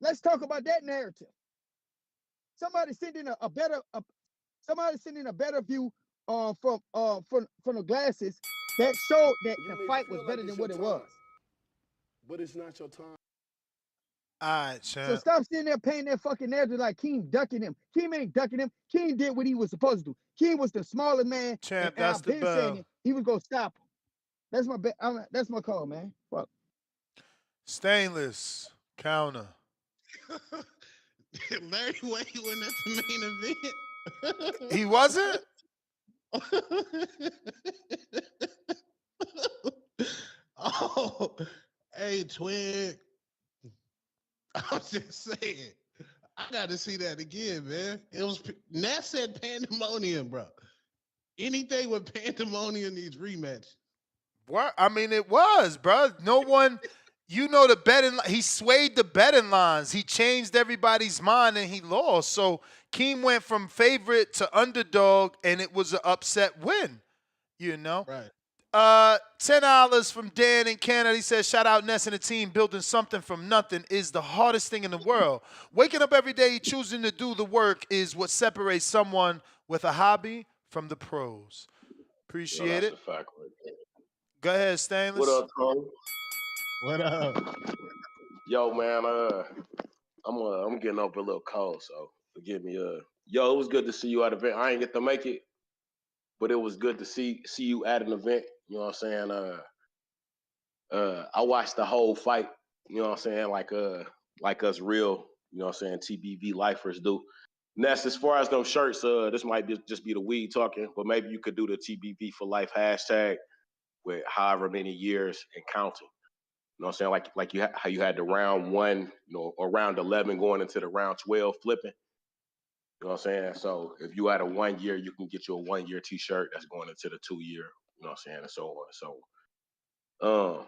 Let's talk about that narrative. Somebody send in a better view from the glasses that showed that the fight was better than what it was. But it's not your time. All right, So champ. stop sitting there painting that fucking narrative like King ducking him. King ain't ducking him. King did what he was supposed to do. King was the smaller man, Champ, and that's I've the been saying bell. it. He was gonna stop him. That's my that's my call, man. Fuck. Stainless counter. Larry Wade wasn't at the main event. He wasn't? Oh, hey, Twig. I'm just saying. I got to see that again, man. It was Nat said pandemonium, bro. Anything with pandemonium needs rematch. What? I mean, it was, bro. No one, the betting. He swayed the betting lines. He changed everybody's mind, and he lost. So Keem went from favorite to underdog, and it was an upset win. Right. $10 from Dan in Canada. He says, shout out Ness and the team. Building something from nothing is the hardest thing in the world. Waking up every day choosing to do the work is what separates someone with a hobby from the pros. Appreciate That's it. a fact right there. Go ahead, What Stainless. up, Cole? What up? Yo, man, I'm getting over a little cold, so forgive me. Yo, it was good to see you at the event. I ain't get to make it, but it was good to see you at an event. You know what I'm saying? I watched the whole fight. You know what I'm saying? Like us real, you know what I'm saying, TBV lifers do. Ness, as far as them shirts, this might just be the weed talking, but maybe you could do the TBV for life hashtag with however many years and counting. You know what I'm saying? Like how you had the round 1, or round 11 going into the round 12 flipping. You know what I'm saying? So if you had a 1 year, you can get you a 1 year T-shirt that's going into the 2 year. You know what I'm saying? And so on. So,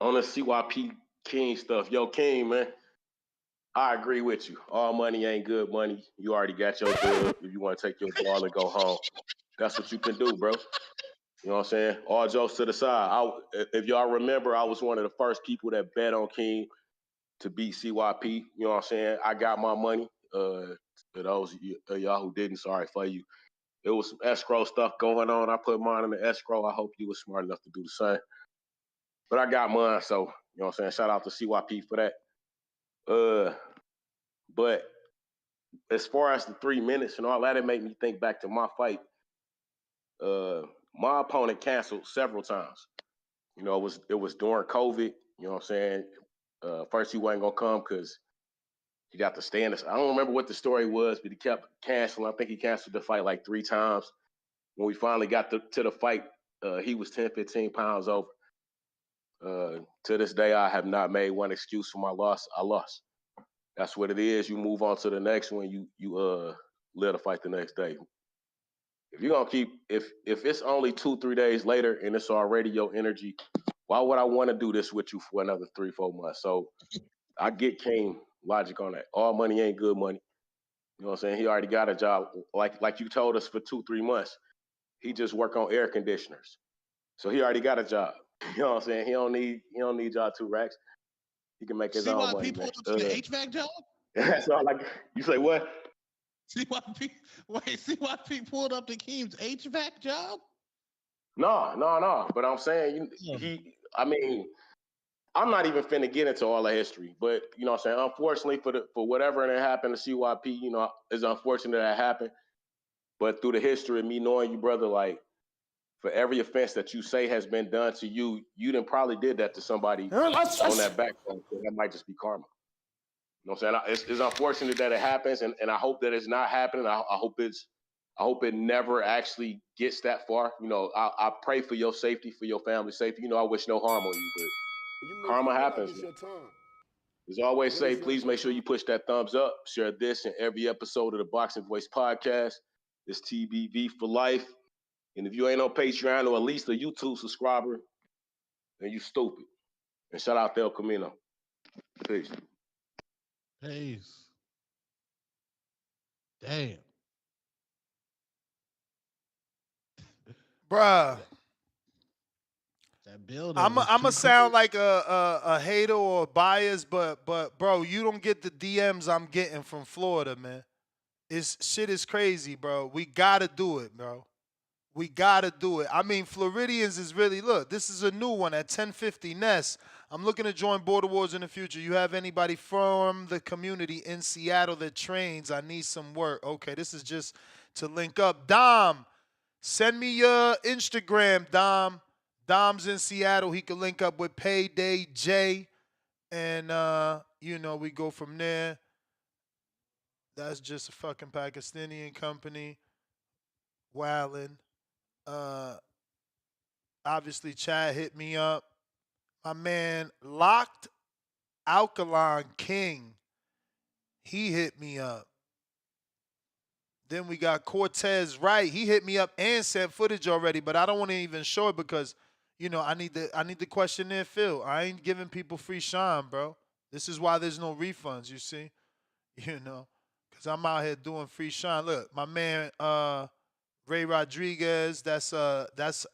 on the CYP King stuff, yo, King, man, I agree with you. All money ain't good money. You already got your dub. If you want to take your ball and go home, that's what you can do, bro. You know what I'm saying? All jokes to the side. If y'all remember, I was one of the first people that bet on King to beat CYP. You know what I'm saying? I got my money. For those of y'all who didn't, sorry for you. It was some escrow stuff going on. I put mine in the escrow. I hope you were smart enough to do the same. But I got mine, so you know what I'm saying? Shout out to CYP for that. But as far as the 3 minutes and all that, it made me think back to my fight. My opponent canceled several times. It was during COVID. You know what I'm saying? First he wasn't gonna come because he got to stay in this. I don't remember what the story was, but he kept canceling. I think he canceled the fight like 3 times. When we finally got to the fight, he was 10, 15 pounds over. To this day, I have not made one excuse for my loss. I lost. That's what it is. You move on to the next one. You live to fight the next day. If you're gonna if it's only 2-3 days later and it's already your energy, why would I want to do this with you for another 3-4 months? So I get Kane logic on that. All money ain't good money. You know what I'm saying? He already got a job. Like you told us for 2-3 months. He just work on air conditioners. So he already got a job. You know what I'm saying? He don't need y'all 2 racks. He can make his own money, CYP man. pulled up to the HVAC job? That's all like you say what? CYP pulled up to Keem's HVAC job? No. But I'm saying I mean, I'm not even finna get into all the history, but you know what I'm saying? Unfortunately for whatever that happened to CYP, it's unfortunate that happened. But through the history of me knowing you, brother, like for every offense that you say has been done to you, you done probably did that to somebody on that backbone. So that might just be karma. You know what I'm saying? It's unfortunate that it happens, and I hope that it's not happening. I hope it never actually gets that far. I pray for your safety, for your family's safety. I wish no harm on you, but You make karma it feel like happens. it's your time. As I always But say, it's not please your make sure time. you push that thumbs up. Share this in every episode of the Boxing Voice podcast. It's TBV for life. And if you ain't on Patreon or at least a YouTube subscriber, then you stupid. And shout out to El Camino. Peace. Peace. Damn. Bruh. That building I'm was a too sound cool. like a hater or a bias, but bro, you don't get the DMs I'm getting from Florida, man. Shit is crazy, bro. We gotta do it, bro. We gotta do it. I mean, Floridians is really look. This is a new one at 1050 Ness. I'm looking to join Border Wars in the future. You have anybody from the community in Seattle that trains? I need some work. Okay, this is just to link up. Dom, send me your Instagram, Dom. Dom's in Seattle. He can link up with Payday J, and you know, we go from there. That's just a fucking Pakistani company. Wildin'. Obviously, Chad hit me up. My man, Locked Alkaline King, he hit me up. Then we got Cortez Wright. He hit me up and sent footage already, but I don't want to even show it because, you know, I need the questionnaire filled. I ain't giving people free shine, bro. This is why there's no refunds, you see? You know, because I'm out here doing free shine. Look, my man, Ray Rodriguez, that's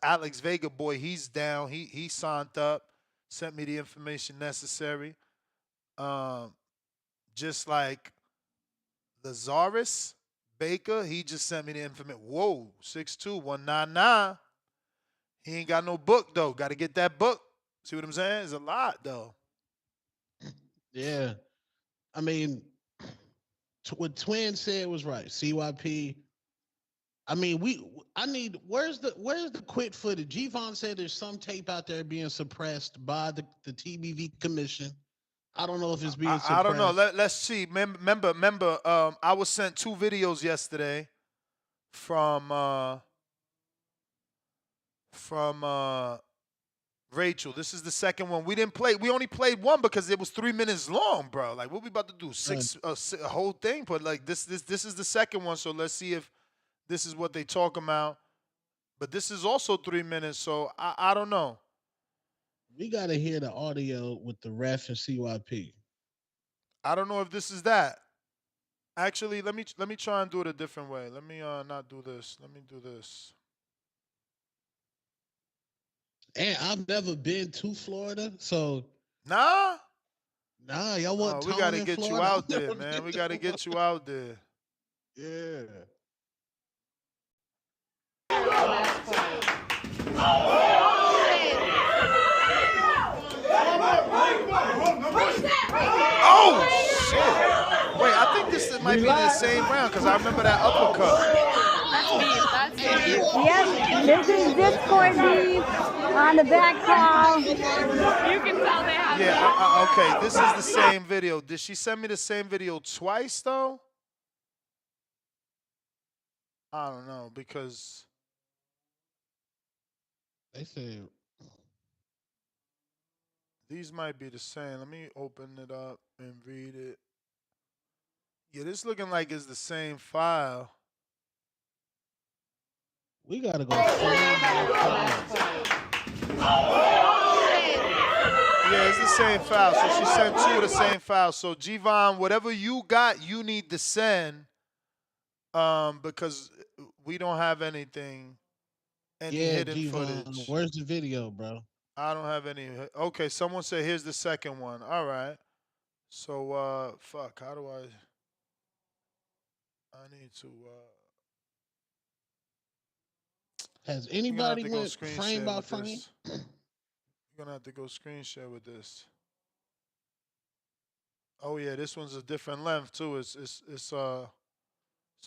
Alex Vega boy. He's down. He signed up, sent me the information necessary. Just like Lazarus Baker, he just sent me the information. Whoa, 6'2", 199. He ain't got no book though. Got to get that book. See what I'm saying? It's a lot though. Yeah. I mean, what Twin said was right. CYP. I mean, where's the quit footage? Gervonta said there's some tape out there being suppressed by the TBV commission. I don't know if it's being suppressed. I don't know. Let's see. Remember, I was sent 2 videos yesterday from Rachel. This is the second one. We only played one because it was 3 minutes long, bro. Like, what we about to do? A whole thing? But like this is the second one. So let's see if this is what they talk about. But this is also 3 minutes. So I don't know. We gotta hear the audio with the ref and CYP. I don't know if this is that. Actually, let me try and do it a different way. Let me not do this. Let me do this. And I've never been to Florida, so Nah, y'all want we Tone gotta in get Florida? you out there, man. We gotta get you out there. Yeah. Oh shit! Wait, I think this might be the same round because I remember that uppercut. Yep, this is Discord beef on the back call. You can tell they have. Yeah, okay. This is the same video. Did she send me the same video twice though? I don't know because they said these might be the same. Let me open it up and read it. Yeah, this looking like it's the same file. we gotta go. Yeah, it's the same file. So she sent 2 of the same file. So Gervonta, whatever you got, you need to send. Because we don't have any hidden footage. Where's the video, bro? I don't have any. Okay, someone said here's the second one. All right. So fuck. How do I need to. Has anybody go went screen frame share by with frame? this. You're gonna have to go screen share with this. Oh yeah, this one's a different length too. It's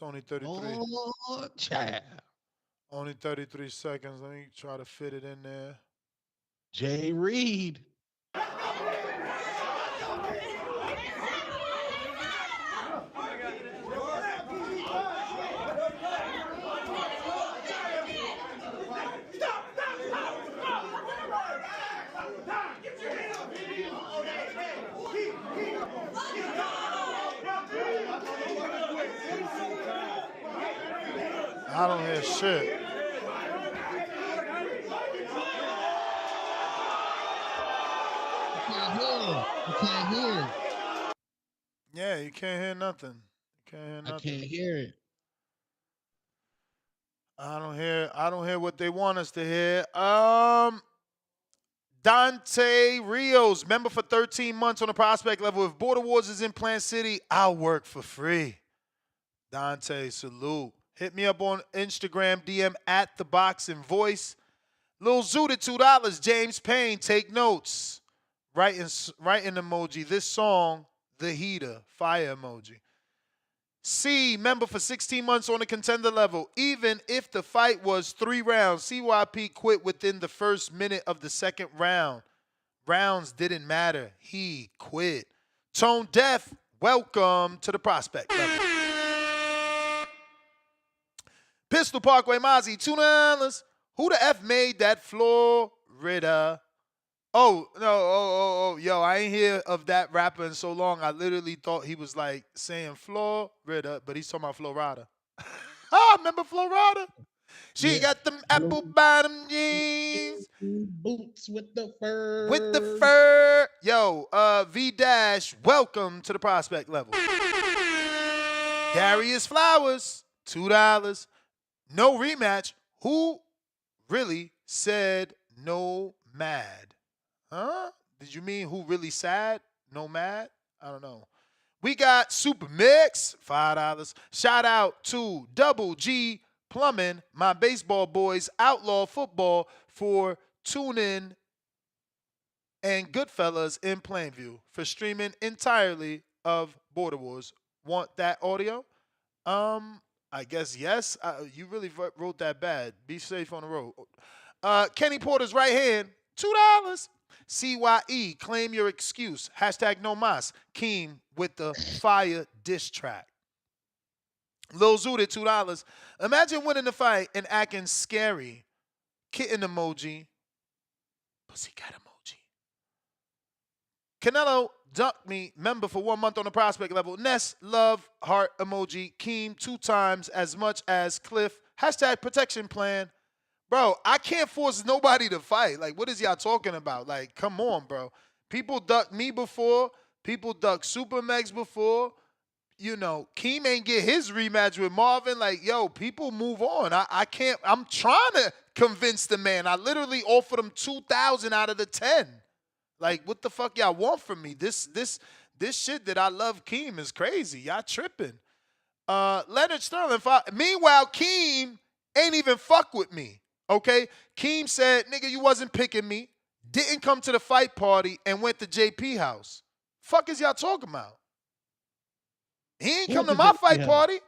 only 33. Oh, child. Only 33 seconds. Let me try to fit it in there. Jay Reed. I don't hear shit. You can't hear it. Yeah, you can't hear nothing. You can't hear nothing. I can't hear it. I don't hear what they want us to hear. Dante Rios, member for 13 months on the prospect level. If Border Wars is in Plant City, I'll work for free. Dante, salute. Hit me up on Instagram, DM at the Boxing Voice. Lil Zoot at $2. James Payne, take notes. Write in emoji. This song, The Heater, fire emoji. C, member for 16 months on the contender level. Even if the fight was 3 rounds, CYP quit within the first minute of the second round. Rounds didn't matter. He quit. Tone Deaf, welcome to the prospect level. Pistol Parkway Mozzie, $2. Who the F made that Florida? Oh, no, yo, I ain't hear of that rapper in so long. I literally thought he was like saying Florida, but he's talking about Florida. Remember Florida? She got them apple bottom jeans. Boots with the fur. With the fur. Yo, V-Dash, welcome to the prospect level. Darius Flowers, $2. No rematch. Who really said no mad? Huh? Did you mean who really sad? No mad? I don't know. We got Super Mix, $5. Shout out to Double G Plumbing, my baseball boys, Outlaw Football, for tuning and Goodfellas in Plainview for streaming entirely of Border Wars. Want that audio? I guess yes. You really wrote that bad. Be safe on the road. Kenny Porter's right hand, $2. CYE, claim your excuse. Hashtag no mas. Keem with the fire diss track. Lil Zoot at $2. Imagine winning the fight and acting scary. Kitten emoji. Pussycat emoji. Canelo ducked me, member for 1 month on the prospect level. Ness, love, heart emoji. Keem 2 times as much as Cliff. Hashtag protection plan. Bro, I can't force nobody to fight. Like, what is y'all talking about? Like, come on, bro. People ducked me before. People ducked Super Megs before. You know, Keem ain't get his rematch with Marvin. Like, yo, people move on. I can't. I'm trying to convince the man. I literally offered him 2,000 out of the 10. Like, what the fuck y'all want from me? This shit that I love Keem is crazy. Y'all tripping. Leonard Sterling. Meanwhile, Keem ain't even fuck with me. Okay? Keem said, nigga, you wasn't picking me. Didn't come to the fight party and went to JP house. Fuck is y'all talking about? He ain't come to my fight party.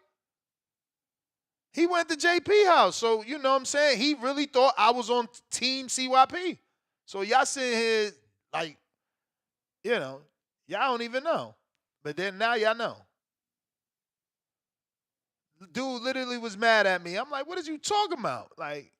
He went to JP house. So, you know what I'm saying? He really thought I was on team CYP. So y'all sitting here like, you know, y'all don't even know. But then now y'all know. Dude literally was mad at me. I'm like, what is you talking about? Like,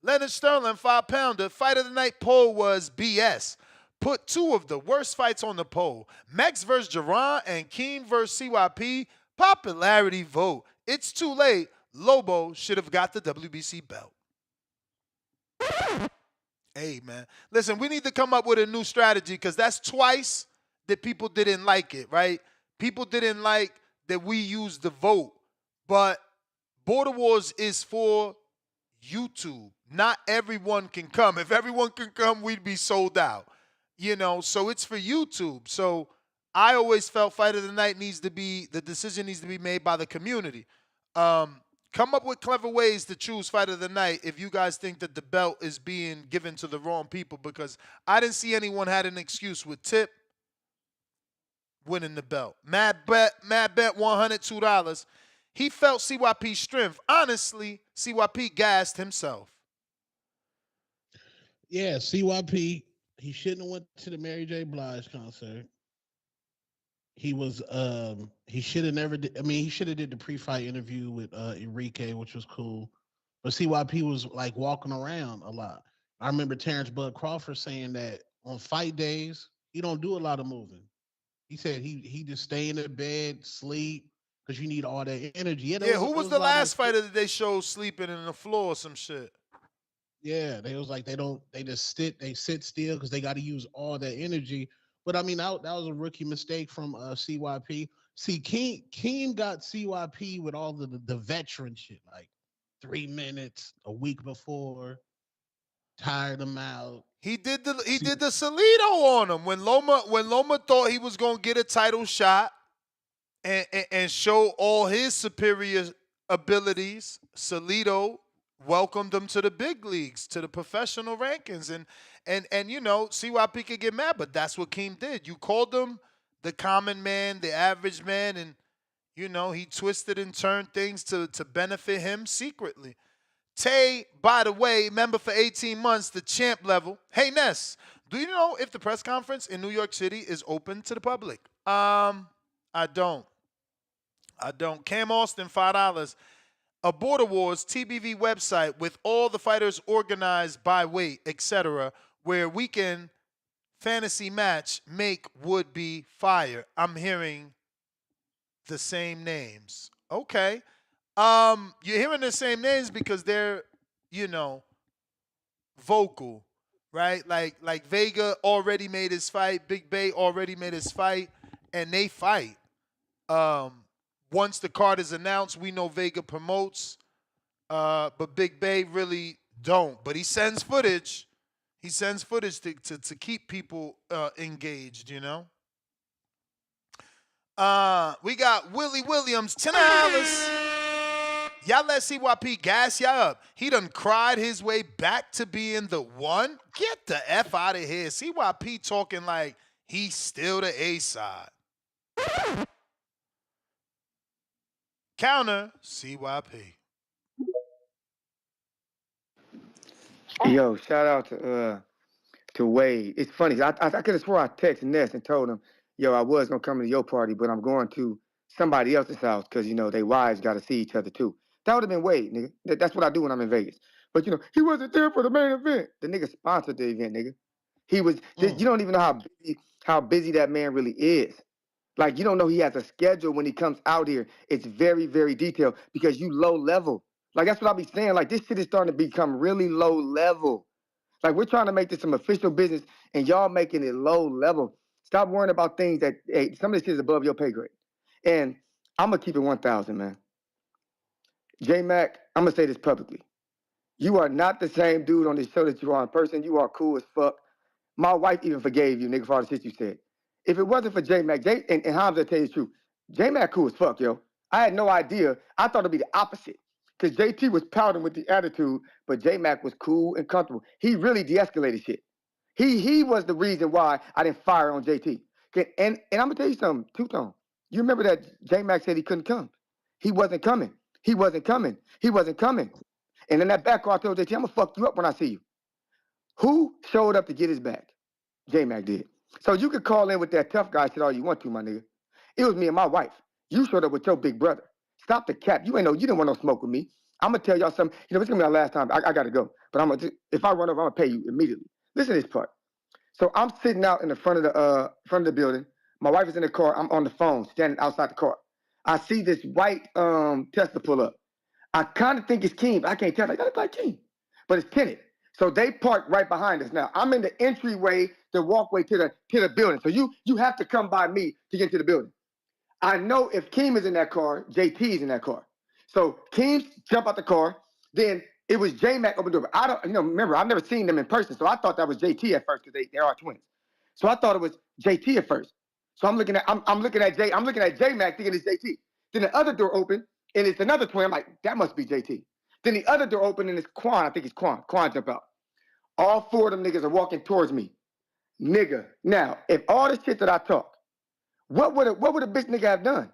Leonard Sterling, 5-pounder. Fight of the night poll was BS. Put 2 of the worst fights on the poll. Max versus Jerron and Keem versus CYP. Popularity vote. It's too late. Lobo should have got the WBC belt. Hey, man. Listen, we need to come up with a new strategy because that's twice that people didn't like it, right? People didn't like that we used the vote. But Border Wars is for YouTube. Not everyone can come. If everyone can come, we'd be sold out. You know, so it's for YouTube. So I always felt Fight of the Night the decision needs to be made by the community. Come up with clever ways to choose Fight of the Night if you guys think that the belt is being given to the wrong people, because I didn't see anyone had an excuse with Tip winning the belt. Mad Bet $102. He felt CYP's strength. Honestly, CYP gassed himself. Yeah, CYP, he shouldn't have went to the Mary J. Blige concert. He was he should have never did, I mean, he should have did the pre-fight interview with Enrique, which was cool. But CYP was like walking around a lot. I remember Terrence Bud Crawford saying that on fight days, he don't do a lot of moving. He said he just stay in the bed, sleep, because you need all that energy. Yeah, Who was the last fighter that they showed sleeping in the floor or some shit? Yeah, they was like they just sit still because they got to use all that energy. But I mean, that was a rookie mistake from CYP. See, Keem got CYP with all the veteran shit. Like 3 minutes a week before, tired him out. He did the Salido on him when Loma thought he was gonna get a title shot and show all his superior abilities. Salido welcomed him to the big leagues, to the professional rankings, and you know, CYP could get mad, but that's what Keem did. You called him the common man, the average man, and you know, he twisted and turned things to benefit him secretly. Tay, by the way, member for 18 months, the champ level. Hey, Ness, do you know if the press conference in New York City is open to the public? I don't. Cam Austin, $5. A Border Wars TBV website with all the fighters organized by weight, etc., where we can fantasy match make would be fire. I'm hearing the same names. Okay. You're hearing the same names because they're, you know, vocal, right? Like Vega already made his fight, Big Bay already made his fight, and they fight. Once the card is announced, we know Vega promotes, but Big Bay really don't. But he sends footage. He sends footage to keep people engaged, you know? We got Willie Williams, $10. Y'all let CYP gas y'all up. He done cried his way back to being the one. Get the F out of here. CYP talking like he's still the A side. Counter CYP. Yo, shout out to Wade. It's funny. I could have swore I texted Ness and told him, yo, I was gonna come to your party, but I'm going to somebody else's house because you know they wives got to see each other too. That would have been Wade, nigga. That's what I do when I'm in Vegas. But you know, he wasn't there for the main event. The nigga sponsored the event, nigga. He was. You don't even know how busy that man really is. Like you don't know he has a schedule when he comes out here. It's very, very detailed because you low level. Like that's what I be saying. Like this shit is starting to become really low level. Like we're trying to make this some official business, and y'all making it low level. Stop worrying about things that hey, some of this shit is above your pay grade. And I'm gonna keep it 1,000, man. J Mac, I'm gonna say this publicly. You are not the same dude on this show that you are in person. You are cool as fuck. My wife even forgave you, nigga, for all the shit you said. If it wasn't for J Mac, and Hamza tell you the truth, J Mac cool as fuck, yo. I had no idea. I thought it'd be the opposite. Because JT was pouting with the attitude, but J Mac was cool and comfortable. He really de-escalated shit. He was the reason why I didn't fire on JT. And I'm gonna tell you something, Two-Tone. You remember that J Mac said he couldn't come. He wasn't coming. He wasn't coming. He wasn't coming. And in that back car, I told JT, I'm gonna fuck you up when I see you. Who showed up to get his back? J Mac did. So you could call in with that tough guy shit all you want to, my nigga. It was me and my wife. You showed up with your big brother. Stop the cap. You didn't want no smoke with me. I'm gonna tell y'all something. You know, it's gonna be my last time. I gotta go. But if I run over, I'm gonna pay you immediately. Listen to this part. So I'm sitting out in the front of the building. My wife is in the car. I'm on the phone, standing outside the car. I see this white Tesla pull up. I kind of think it's Keem, but I can't tell. Like, that looks like Keem, but it's tinted. So they park right behind us. Now I'm in the entryway, the walkway to the building. So you have to come by me to get to the building. I know if Keem is in that car, JT is in that car. So Keem jump out the car. Then it was J Mac open the door. I don't, remember, I've never seen them in person. So I thought that was JT at first because they are twins. So I thought it was JT at first. So I'm looking at J Mac thinking it's JT. Then the other door opened and it's another twin. I'm like, that must be JT. Then the other door opened and it's Quan. I think it's Quan. Quan jump out. All four of them niggas are walking towards me. Nigga. Now, if all the shit that I talk, what would a bitch nigga have done?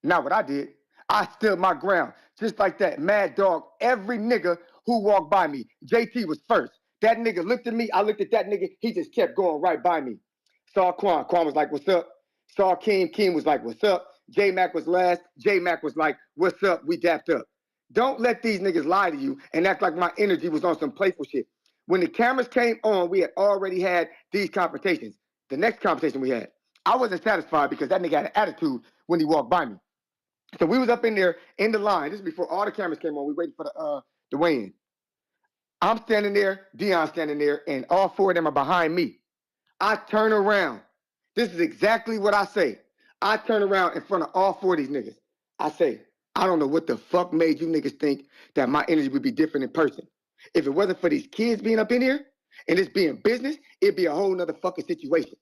Not what I did. I stood my ground. Just like that. Mad dog. Every nigga who walked by me. JT was first. That nigga looked at me. I looked at that nigga. He just kept going right by me. Saw Quan. Quan was like, what's up? Saw Keem. Keem was like, what's up? J Mac was last. J Mac was like, what's up? We dapped up. Don't let these niggas lie to you and act like my energy was on some playful shit. When the cameras came on, we had already had these confrontations. The next conversation we had, I wasn't satisfied because that nigga had an attitude when he walked by me. So we was up in there in the line. This is before all the cameras came on. We waited for the weigh-in. I'm standing there, Dion's standing there, and all four of them are behind me. I turn around. This is exactly what I say. I turn around in front of all four of these niggas. I say, I don't know what the fuck made you niggas think that my energy would be different in person. If it wasn't for these kids being up in here and this being business, it'd be a whole nother fucking situation.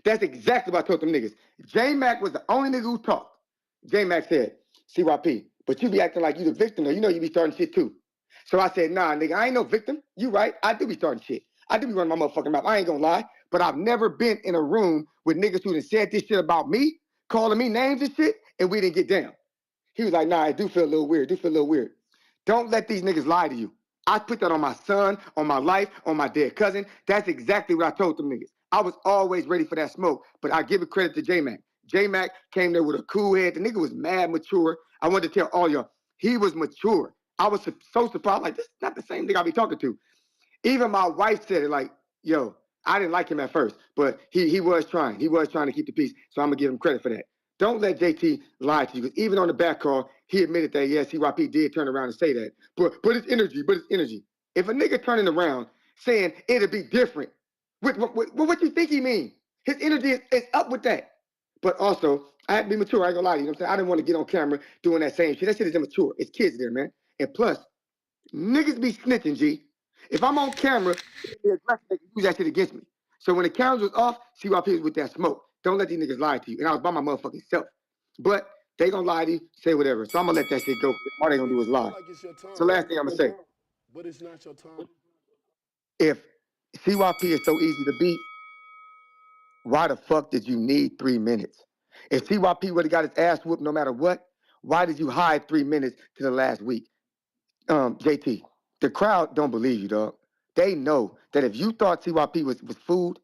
That's exactly what I told them niggas. J-Mac was the only nigga who talked. J-Mac said, CYP, but you be acting like you the victim, though. You know you be starting shit too. So I said, nah, nigga, I ain't no victim. You right. I do be starting shit. I do be running my motherfucking mouth. I ain't gonna lie. But I've never been in a room with niggas who done said this shit about me, calling me names and shit, and we didn't get down. He was like, nah, I do feel a little weird. Don't let these niggas lie to you. I put that on my son, on my life, on my dead cousin. That's exactly what I told them niggas. I was always ready for that smoke, but I give it credit to J-Mac. J-Mac came there with a cool head. The nigga was mad mature. I wanted to tell all y'all, he was mature. I was so surprised, like, this is not the same nigga I be talking to. Even my wife said it, like, yo, I didn't like him at first, but he was trying. He was trying to keep the peace, so I'm going to give him credit for that. Don't let JT lie to you, because even on the back call, he admitted that, yes, CYP did turn around and say that. But it's energy. If a nigga turning around saying it'll be different, what you think he mean? His energy is up with that. But also, I had to be mature. I ain't gonna lie to you. You know what I'm saying? I didn't want to get on camera doing that same shit. That shit is immature. It's kids there, man. And plus, niggas be snitching, G. If I'm on camera, they use that shit against me. So when the cameras was off, CYP was with that smoke. Don't let these niggas lie to you. And I was by my motherfucking self. But they gonna lie to you, say whatever. So I'm gonna let that shit go. All they gonna do is lie. So last thing I'm gonna say. But it's not your time. If CYP is so easy to beat, why the fuck did you need 3 minutes? If CYP would have got his ass whooped no matter what, why did you hide 3 minutes to the last week? JT, the crowd don't believe you, dog. They know that if you thought CYP was food,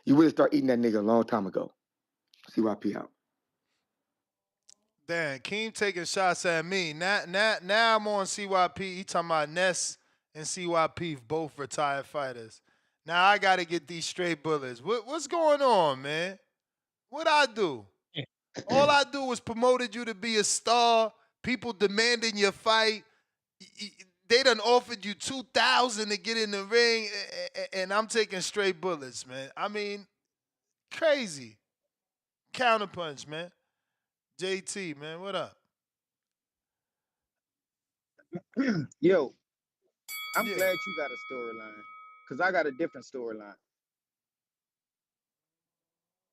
you would have started eating that nigga a long time ago. CYP out. Damn, Keem taking shots at me. Now I'm on CYP. He talking about Ness and CYP both retired fighters. Now I gotta get these straight bullets. What's going on, man? What I do? All I do was promoted you to be a star. People demanding your fight. They done offered you $2,000 to get in the ring, and I'm taking straight bullets, man. I mean, crazy. Counterpunch, man. JT, man, what up? Yo, I'm glad you got a storyline, because I got a different storyline.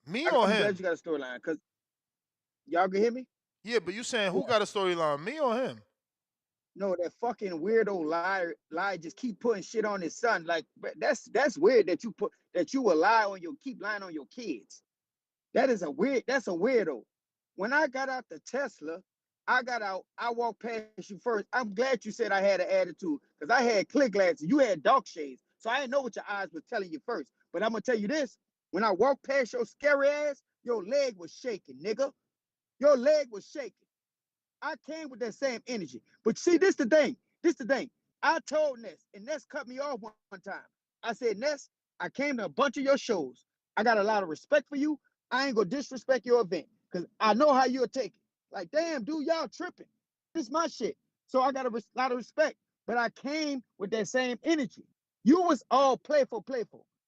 Me or I'm him? glad you got a storyline, because y'all can hear me? Yeah, but you saying who got a storyline, me or him? No, that fucking weirdo lie just keep putting shit on his son. Like, that's weird that you will lie on keep lying on your kids. That's a weirdo. When I got out the Tesla, I walked past you first. I'm glad you said I had an attitude, because I had clear glasses. You had dark shades. So I didn't know what your eyes were telling you first. But I'm gonna tell you this. When I walked past your scary ass, your leg was shaking, nigga. Your leg was shaking. I came with that same energy. But see, this the thing. I told Ness, and Ness cut me off one time. I said, Ness, I came to a bunch of your shows. I got a lot of respect for you. I ain't gonna disrespect your event, because I know how you'll take it. Like, damn, dude, y'all tripping. This my shit. So I got a lot of respect. But I came with that same energy. You was all playful.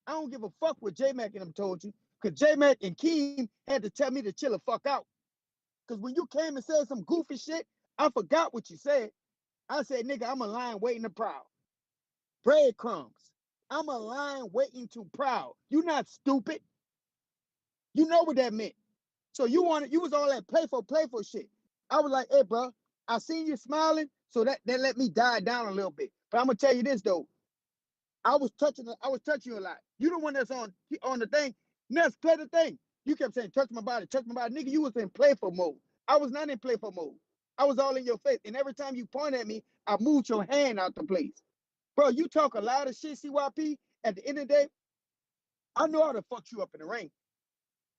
I don't give a fuck what J-Mac and them told you, because J-Mac and Keem had to tell me to chill the fuck out. Because when you came and said some goofy shit, I forgot what you said. I said, nigga, I'm a lion waiting to prowl. Breadcrumbs. I'm a lion waiting to prowl. You not stupid. You know what that meant. So you was all that playful shit. I was like, hey, bro, I seen you smiling, so that let me die down a little bit. But I'm gonna tell you this though. I was touching you a lot. You the one that's on the thing. Ness, play the thing. You kept saying, touch my body. Nigga, you was in playful mode. I was not in playful mode. I was all in your face. And every time you point at me, I moved your hand out the place. Bro, you talk a lot of shit, CYP. At the end of the day, I know how to fuck you up in the ring.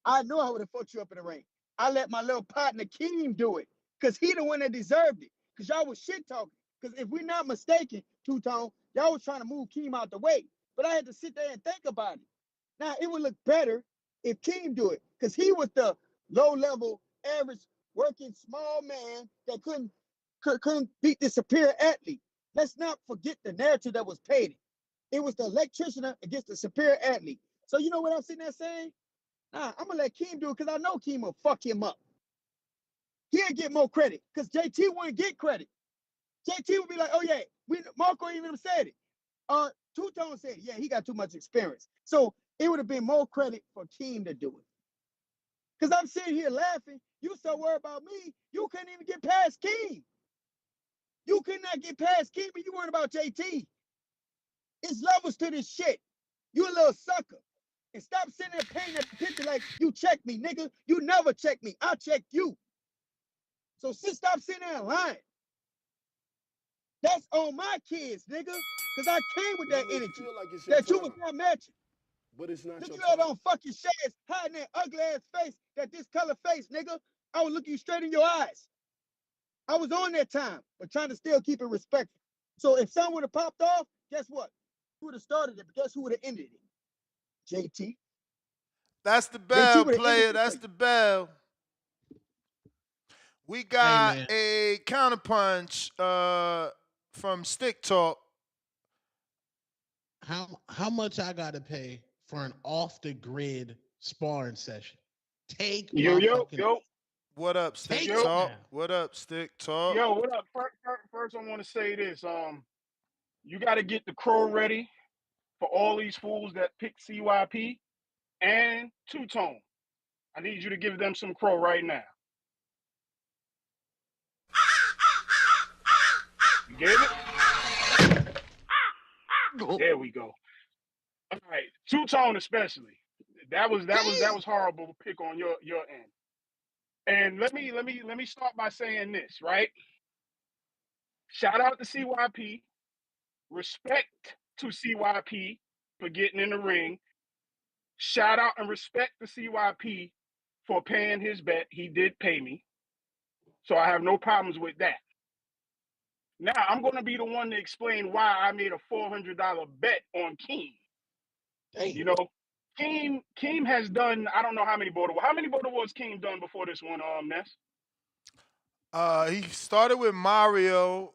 I know how to fuck you up in the ring. I let my little partner Keem do it, because he the one that deserved it. Because y'all was shit talking. Because if we're not mistaken, Two-Tone, y'all was trying to move Keem out the way. But I had to sit there and think about it. Now, it would look better if Keem do it, because he was the low-level, average, working, small man that couldn't beat the superior athlete. Let's not forget the narrative that was painted. It was the electrician against the superior athlete. So you know what I'm sitting there saying? Nah, I'm going to let Keem do it, because I know Keem will fuck him up. he'll get more credit because JT wouldn't get credit. JT would be like, oh, yeah, Marco even said it. Two-Tone said, yeah, he got too much experience. So it would have been more credit for Keem to do it. Because I'm sitting here laughing. You so worried about me, you couldn't even get past Keem. You could not get past Keem, and you worried about JT. It's levels to this shit. You a little sucker. And stop sitting there painting that picture like you checked me, nigga. You never checked me. I checked you. So stop sitting there and lying. That's on my kids, nigga. Because I came with that energy that you was not matching. But it's not Look, your you had time. on fucking shades, hiding that ugly ass face, that discolored face, nigga. I would look you straight in your eyes. I was on that time, but trying to still keep it respectful. So if someone would have popped off, guess what? Who would have started it? But guess who would have ended it? JT. That's the bell, player. That's the bell. We got a counterpunch from Stick Talk. How much I gotta pay for an off the grid sparring session? Take Yo, my yo, fucking. yo. What up, Stick Take Talk? it now. What up, Stick Talk? Yo, what up? First, I want to say this. You got to get the crow ready for all these fools that pick CYP and Two-Tone. I need you to give them some crow right now. You gave it? There we go. All right, Two-Tone especially. That was horrible pick on your end. And let me start by saying this, right? Shout out to CYP. Respect to CYP for getting in the ring. Shout out and respect to CYP for paying his bet. He did pay me. So I have no problems with that. Now I'm going to be the one to explain why I made a $400 bet on Keem. Damn. You know, Keem has done, I don't know how many border wars. How many border wars Keem done before this one, Ness? He started with Mario,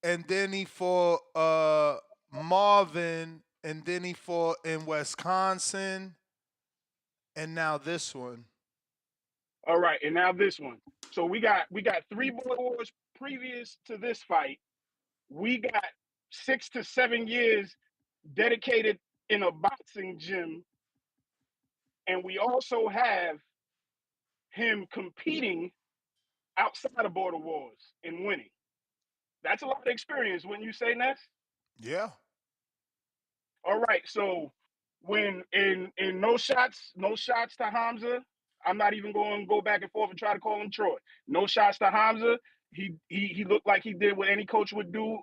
and then he fought Marvin, and then he fought in Wisconsin, and now this one. All right, and now this one. So we got 3 border wars previous to this fight. We got 6 to 7 years dedicated in a boxing gym, and we also have him competing outside of border wars and winning. That's a lot of experience, wouldn't you say, Ness? Yeah. All right, so when in no shots to Hamza, I'm not even going to go back and forth and try to call him Troy. No shots to Hamza. He looked like he did what any coach would do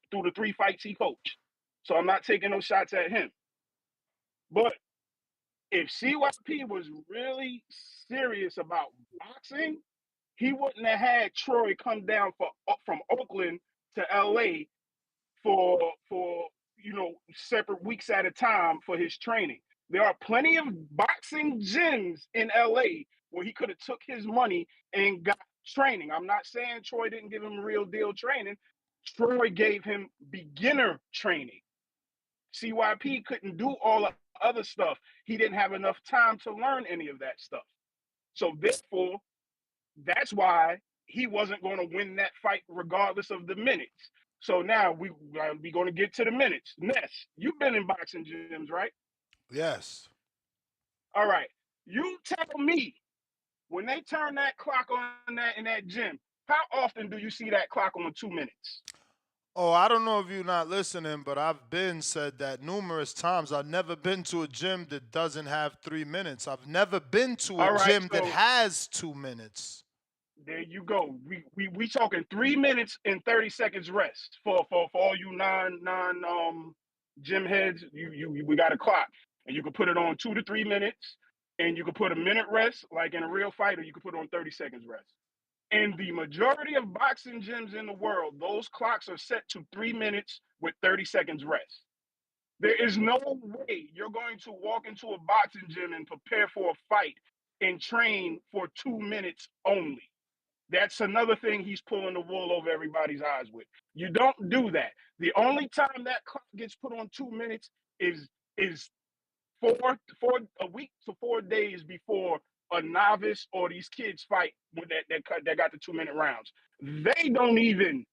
through the 3 fights he coached. So I'm not taking no shots at him. But if CYP was really serious about boxing, he wouldn't have had Troy come down from Oakland to LA for separate weeks at a time for his training. There are plenty of boxing gyms in LA where he could have took his money and got training. I'm not saying Troy didn't give him real deal training. Troy gave him beginner training. CYP couldn't do all the other stuff. He didn't have enough time to learn any of that stuff. So therefore, that's why he wasn't going to win that fight regardless of the minutes. So now we're going to get to the minutes. Ness, you've been in boxing gyms, right? Yes. All right. You tell me, when they turn that clock on in that gym, how often do you see that clock on 2 minutes? Oh, I don't know if you're not listening, but I've been said that numerous times. I've never been to a gym that doesn't have 3 minutes. I've never been to a gym that has 2 minutes. There you go. We talking 3 minutes and 30 seconds rest for all you non gym heads. We got a clock, and you can put it on 2 to 3 minutes, and you can put a minute rest like in a real fight, or you can put it on 30 seconds rest. In the majority of boxing gyms in the world, those clocks are set to 3 minutes with 30 seconds rest. There is no way you're going to walk into a boxing gym and prepare for a fight and train for 2 minutes only. That's another thing he's pulling the wool over everybody's eyes with. You don't do that. The only time that clock gets put on 2 minutes is 4 a week to 4 days before a novice or these kids fight with that got the 2-minute rounds. They don't even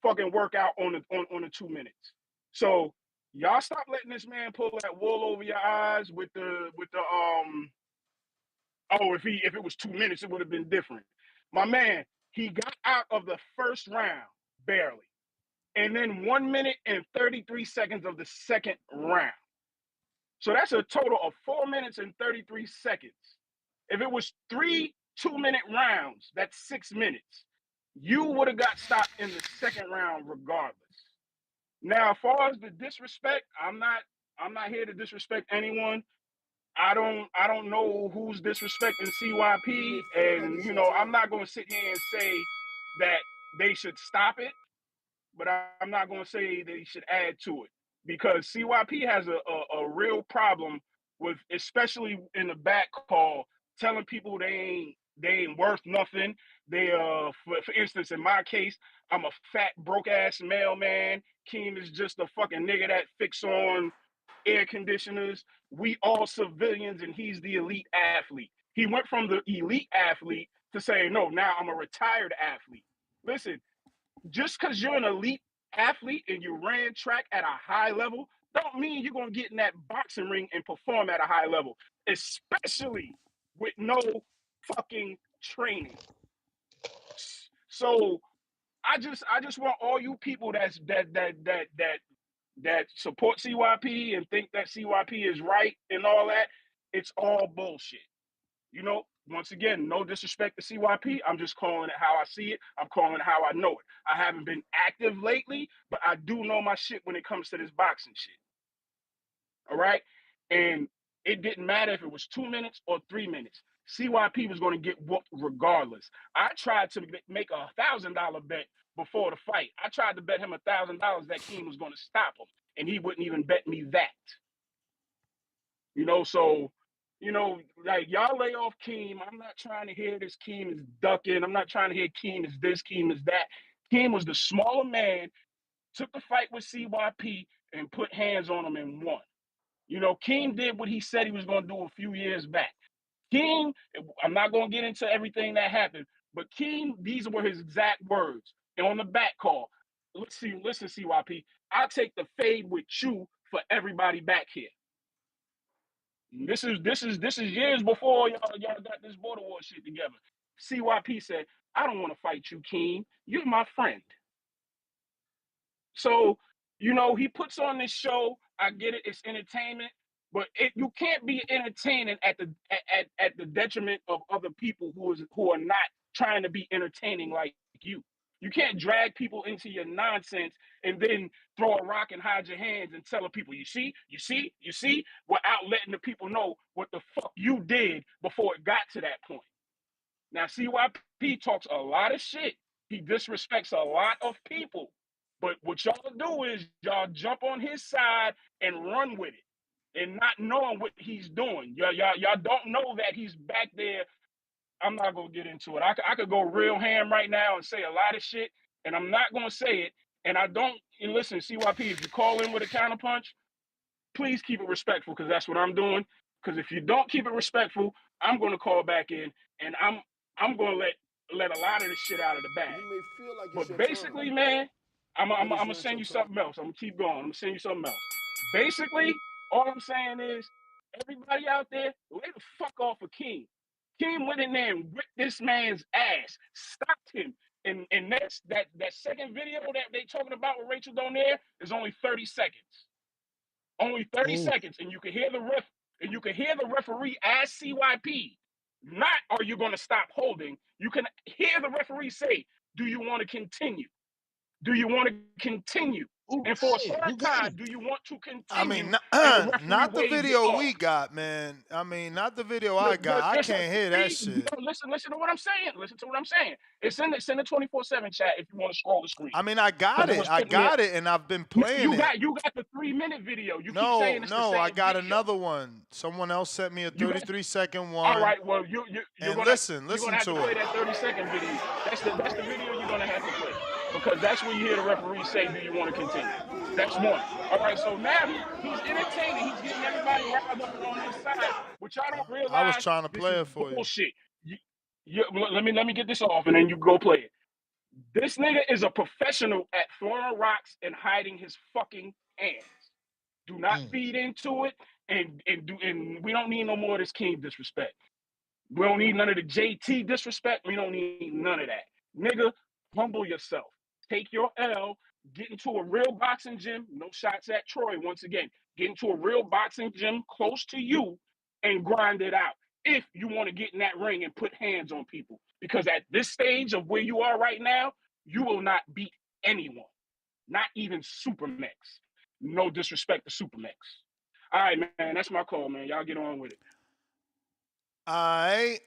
fucking work out on the 2 minutes. So y'all stop letting this man pull that wool over your eyes with the oh, if it was 2 minutes, it would have been different. My man, he got out of the first round barely. And then 1 minute and 33 seconds of the second round. So that's a total of 4 minutes and 33 seconds. If it was 3 2-minute rounds, that's 6 minutes. You would have got stopped in the second round regardless. Now, as far as the disrespect, I'm not here to disrespect anyone. I don't know who's disrespecting CYP, and I'm not gonna sit here and say that they should stop it, but I'm not gonna say they should add to it because CYP has a real problem with, especially in the back call, telling people they ain't worth nothing. They for instance, in my case, I'm a fat broke ass mailman. Keem is just a fucking nigga that fix on air conditioners. We all civilians, and he's the elite athlete. He went from the elite athlete to saying, no, now I'm a retired athlete. Listen, just because you're an elite athlete and you ran track at a high level, don't mean you're going to get in that boxing ring and perform at a high level, especially with no fucking training. So I just want all you people that support CYP and think that CYP is right and all that, it's all bullshit. Once again, no disrespect to CYP. I'm just calling it how I see it. I'm calling it how I know it. I haven't been active lately, but I do know my shit when it comes to this boxing shit. All right? And it didn't matter if it was 2 minutes or 3 minutes. CYP was going to get whooped regardless. I tried to make $1,000 bet before the fight. I tried to bet him $1,000 that Keem was going to stop him, and he wouldn't even bet me that. So like y'all lay off Keem. I'm not trying to hear this Keem is ducking. I'm not trying to hear Keem is this, Keem is that. Keem was the smaller man, took the fight with CYP and put hands on him and won. Keem did what he said he was going to do a few years back. Keem, I'm not going to get into everything that happened, but Keem, these were his exact words. And on the back call, listen, CYP, I'll take the fade with you for everybody back here. This is years before y'all got this border war shit together. CYP said, I don't want to fight you, Keem. You're my friend. So, he puts on this show. I get it, it's entertainment, but you can't be entertaining at the detriment of other people who are not trying to be entertaining like you. You can't drag people into your nonsense and then throw a rock and hide your hands and tell the people, you see, without letting the people know what the fuck you did before it got to that point. Now, CYP talks a lot of shit. He disrespects a lot of people. But what y'all do is y'all jump on his side and run with it and not knowing what he's doing. Y'all don't know that he's back there. I'm not going to get into it. I could go real ham right now and say a lot of shit, and I'm not going to say it. And I don't, and listen, CYP, if you call in with a counterpunch, please keep it respectful because that's what I'm doing. Because if you don't keep it respectful, I'm going to call back in, and I'm going to let a lot of this shit out of the bag. But basically, man, I'm going to send you something else. I'm going to keep going. I'm going to send you something else. Basically, all I'm saying is, everybody out there, lay the fuck off of Keem. Keem went in there and whipped this man's ass, stopped him. And that second video that they talking about with Rachel Donaire is only 30 seconds. Only 30 seconds. And you can hear the referee ask CYP, not are you going to stop holding? You can hear the referee say, do you want to continue? Do you want to continue? And for a third time, do you want to continue? I mean, the not the video we got, man. I mean, not the video I got. I can't hear that shit. Listen to what I'm saying. Listen to what I'm saying. It's in the 24/7 chat if you want to scroll the screen. I mean, I got it, and I've been playing it. You got the 3-minute video. You keep No, saying it's the same I got video. another one. Someone else sent me a 33-second one. All right, well, you're and gonna listen have to to play it. that 30-second video. That's the video you're gonna have to play. because that's where you hear the referee say, "Do you want to continue?" That's one. All right, so now he's entertaining. He's getting everybody riled up on his side, but y'all don't I was realize trying to this play is it for you. bullshit. Let me get this off, and then you go play it. This nigga is a professional at throwing rocks and hiding his fucking hands. Do not feed into it, and we don't need no more of this King disrespect. We don't need none of the JT disrespect. We don't need none of that. Nigga, humble yourself. Take your L. Get into a real boxing gym. No shots at Troy once again. Get into a real boxing gym close to you and grind it out. If you want to get in that ring and put hands on people. Because at this stage of where you are right now, you will not beat anyone. Not even Supermax. No disrespect to Supermax. All right, man. That's my call, man. Y'all get on with it. I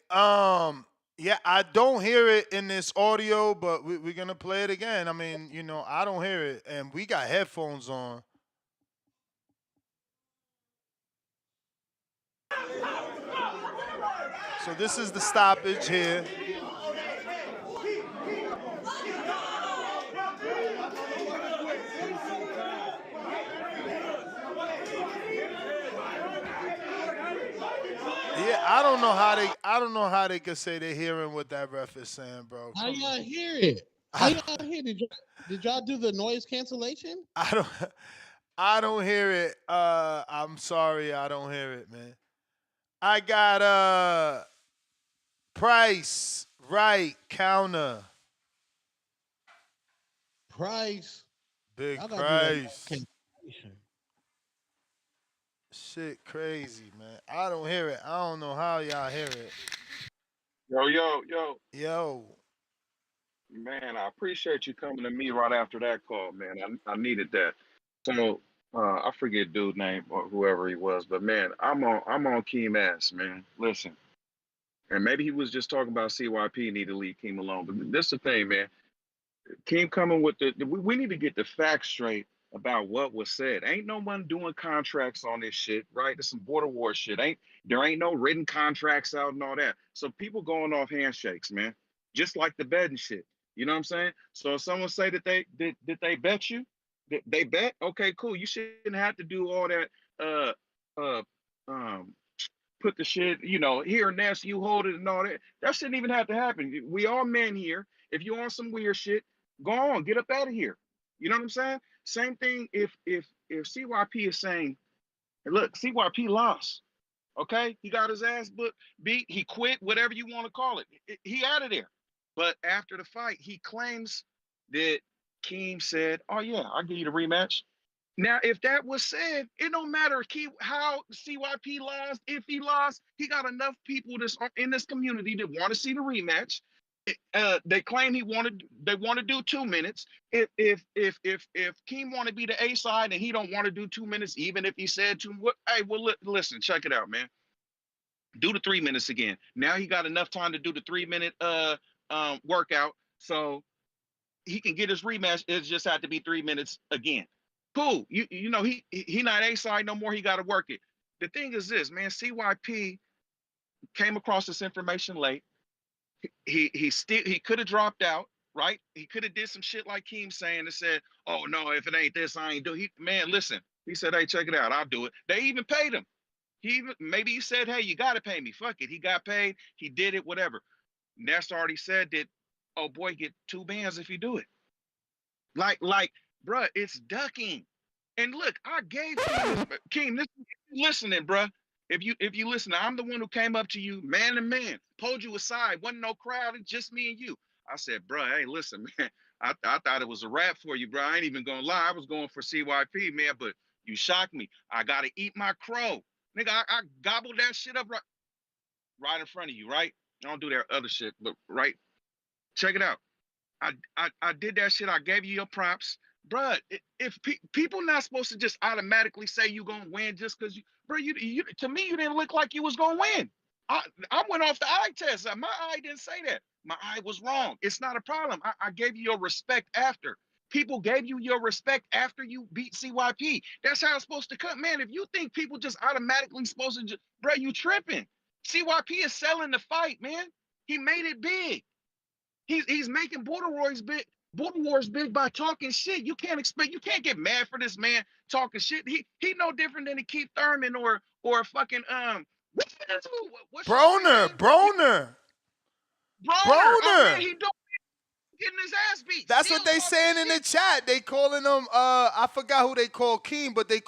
yeah, I don't hear it in this audio, but we're gonna play it again. I mean, I don't hear it, and we got headphones on. So this is the stoppage here. Yeah, I don't know how they could say they're hearing what that ref is saying, bro. How y'all hear it? How y'all hear? Did y'all do the noise cancellation? I don't hear it. I'm sorry, I don't hear it, man. I got Price, right, counter. Price. Big Y'all gotta do that noise Price. cancellation. Shit crazy, man. I don't hear it. I don't know how y'all hear it. Yo. Man, I appreciate you coming to me right after that call, man. I needed that. So I forget dude name or whoever he was, but man, I'm on Keem ass, man. Listen. And maybe he was just talking about CYP need to leave Keem alone. But this is the thing, man. Keem coming with we need to get the facts straight about what was said. Ain't no one doing contracts on this shit, right? There's some border war shit. There ain't no written contracts out and all that. So people going off handshakes, man. Just like the betting shit. You know what I'm saying? So if someone say that they bet you, they bet, okay, cool. You shouldn't have to do all that uh uh um put the shit, here and there, so you hold it and all that. That shouldn't even have to happen. We all men here. If you on some weird shit, go on, get up out of here. You know what I'm saying? Same thing if CYP is saying, hey, look, CYP lost. Okay, he got his ass beat. He quit, whatever you want to call it. He out of there. But after the fight, he claims that Keem said, "Oh yeah, I'll give you the rematch." Now, if that was said, it don't matter how CYP lost. If he lost, he got enough people that's in this community that want to see the rematch. They claim they want to do 2 minutes. If Keem want to be the A side and he don't want to do 2 minutes, even if he said hey, well, listen, check it out, man. Do the 3 minutes again. Now he got enough time to do the 3-minute workout, so he can get his rematch. It just had to be 3 minutes again. Cool. He not A side no more. He got to work it. The thing is this, man. CYP came across this information late. He could have dropped out, right? He could have did some shit like Keem saying and said, "Oh no, if it ain't this, I ain't do." Man, listen. He said, "Hey, check it out. I'll do it." They even paid him. Maybe he said, "Hey, you got to pay me." Fuck it. He got paid. He did it. Whatever. Ness already said that. Oh boy, get 2 bands if you do it. Like, bruh, it's ducking. And look, I gave King, listening, bruh. If you listen, I'm the one who came up to you, man to man, pulled you aside. Wasn't no crowd, it's just me and you. I said, bruh, hey, listen, man. I thought it was a rap for you, bro. I ain't even gonna lie. I was going for CYP, man, but you shocked me. I gotta eat my crow. Nigga, I gobbled that shit up right in front of you, right? I don't do that other shit, but right. Check it out. I did that shit. I gave you your props, bruh. If people not supposed to just automatically say you gonna win just because you to me you didn't look like you was gonna win. I went off the eye test. My eye didn't say that. My eye was wrong. It's not a problem. I gave you your respect after. People gave you your respect after you beat CYP. That's how it's supposed to come, man. If you think people just automatically supposed to, bruh, you tripping. CYP is selling the fight, man. He made it big. He's making border wars big. Border War is big by talking shit. You can't get mad for this man talking shit. He no different than a Keith Thurman or fucking what's your boy Broner, name? Broner, Broner. Oh man, Broner. he don't getting his ass beat. That's what Still they talking saying in the shit. chat. They calling him I forgot who they call Keem, but they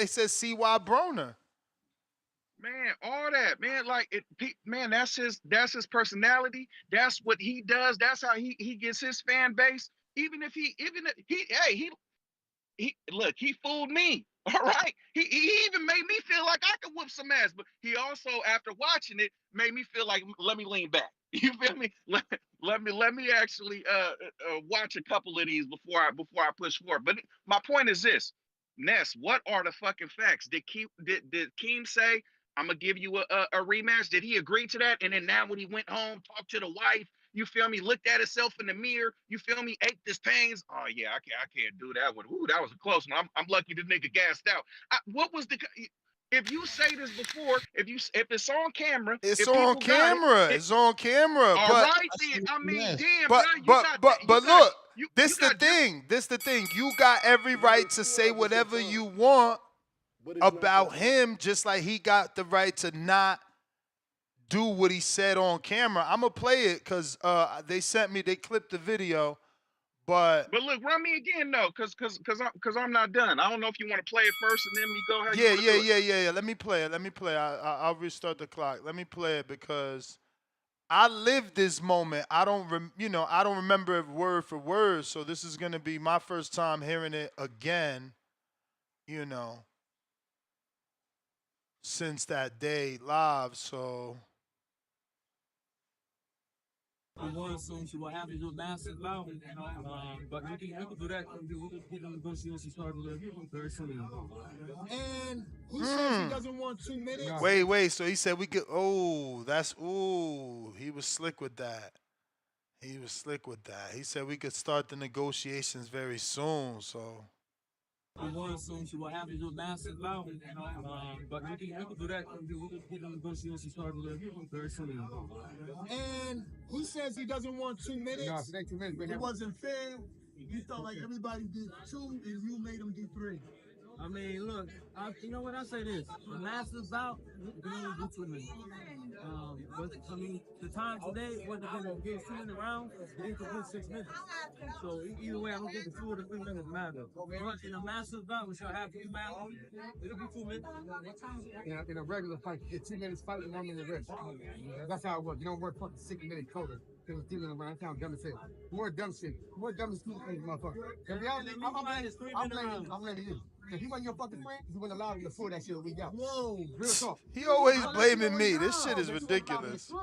said CY Broner. Man, all that, man, like man, that's his personality. That's what he does. That's how he gets his fan base. Even if he look, he fooled me. All right. He even made me feel like I could whoop some ass. But he also, after watching it, made me feel like let me lean back. You feel me? Let me actually watch a couple of these before I push forward. But my point is this, Ness, what are the fucking facts? Did Keem say, I'm gonna give you a rematch? Did he agree to that? And then now when he went home, talked to the wife, you feel me? Looked at himself in the mirror. You feel me? Ate his pains. Oh yeah, I can't do that one. Ooh, that was a close one. I'm lucky the nigga gassed out. What was the? If you say this before, if it's on camera, It's if on people got it, camera. It's on camera. all But right then. I mean, damn, bro, but you but got but that. but look, You this the got different. thing. This the thing. You got every right to say whatever you want about him, just like he got the right to not do what he said on camera. I'm gonna play it because they clipped the video, but look, run me again though, cause I'm not done. I don't know if you want to play it first and then me go. How you yeah, want to yeah, do it? yeah, yeah, yeah. Let me play it. I'll restart the clock. Let me play it because I lived this moment. I don't remember it word for word. So this is gonna be my first time hearing it again. Since that day live. So. Since what happened to a massive bout, but we can do that. We can get the negotiations started very soon. And he says he doesn't want 2 minutes. Wait. So he said we could. He was slick with that. He said we could start the negotiations very soon. So. Since what happened to a massive bout, but we can do that. We can get the negotiations started very soon. And he says he doesn't want 2 minutes. No, it ain't 2 minutes. It wasn't fair. You felt like everybody did 2 and you made them do 3. I mean, look, you know what I say this? The massive bout, you can only do 2 minutes. But I mean, the time today, whether they're going to get 2 minute rounds, they could get 6 minutes. So either way, I don't think the 2 or the 3 minutes matter. But in a massive bout, which I have to battle, it'll be 2 minutes. In a regular fight, you get 2 minutes fight and 1 minute rest. That's how it works. You don't work fucking 6 minute quota. Because it's dealing around town, dumb as hell. More dumb shit. More dumb as stupid things, motherfucker. To be honest, I'm blaming you. If he wasn't your fucking friend, you wouldn't allow him to pull that shit we got. Whoa, real talk. He always blaming me. This shit is ridiculous. You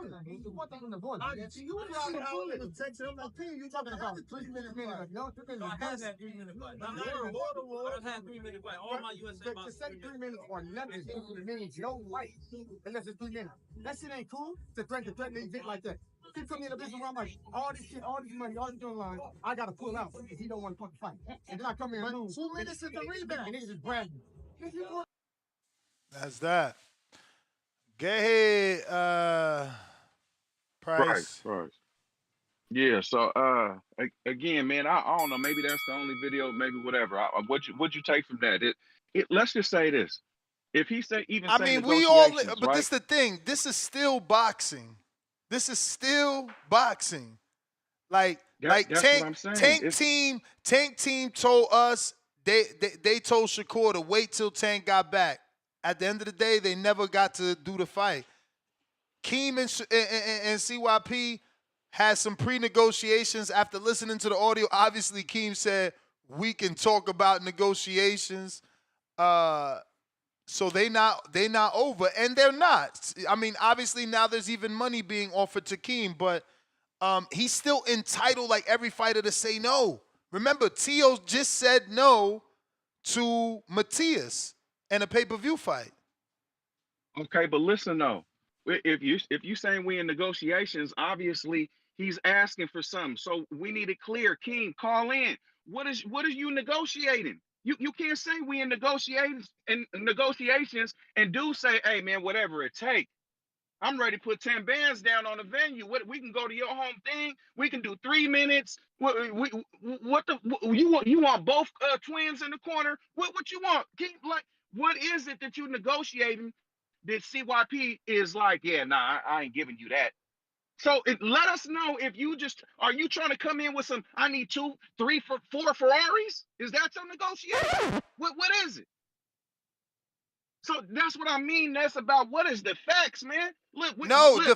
text him like, you talking about 3 minutes, no, 3 minutes. I had that 3 minute fight. I've had 3 minute fight. All my USA To say 3 minutes or nothing means no fight unless it's 3 minutes. That shit ain't cool to threaten an event like that. He put me in a business where I'm like, all this shit, all this money, all this online, I gotta pull out if he don't want to fucking fight. And then I come here and lose. 2 minutes is the rebound. And niggas just brag me. That's that. Go ahead, Price. Right. Yeah. So again, man, I don't know. Maybe that's the only video. Maybe whatever. What'd you take from that? Let's just say this. If he say I mean, we all. But right? this is the thing. This is still boxing. Like that's Tank, what I'm saying. Tank team told us they told Shakur to wait till Tank got back. At the end of the day, they never got to do the fight. Keem and CYP had some pre-negotiations after listening to the audio. Obviously, Keem said we can talk about negotiations. So they not over, and they're not. I mean, obviously now there's even money being offered to Keem, but he's still entitled, like every fighter, to say no. Remember, Tio just said no to Matias in a pay-per-view fight. Okay, but listen though, if you saying we in negotiations, obviously he's asking for something. So we need it clear. King, call in. What is you negotiating? You can't say we in negotiations and do say, hey man, whatever it takes. I'm ready to put 10 bands down on the venue. What we can go to your home thing. We can do 3 minutes. You want both twins in the corner? What you want? Like, what is it that you negotiating that CYP is like? Yeah, nah, I ain't giving you that. So let us know if you just are you trying to come in with some. I need 2, 3, 4 Ferraris. Is that your negotiation? What is it? So that's what I mean. That's about what is the facts, man. Look, No, look. the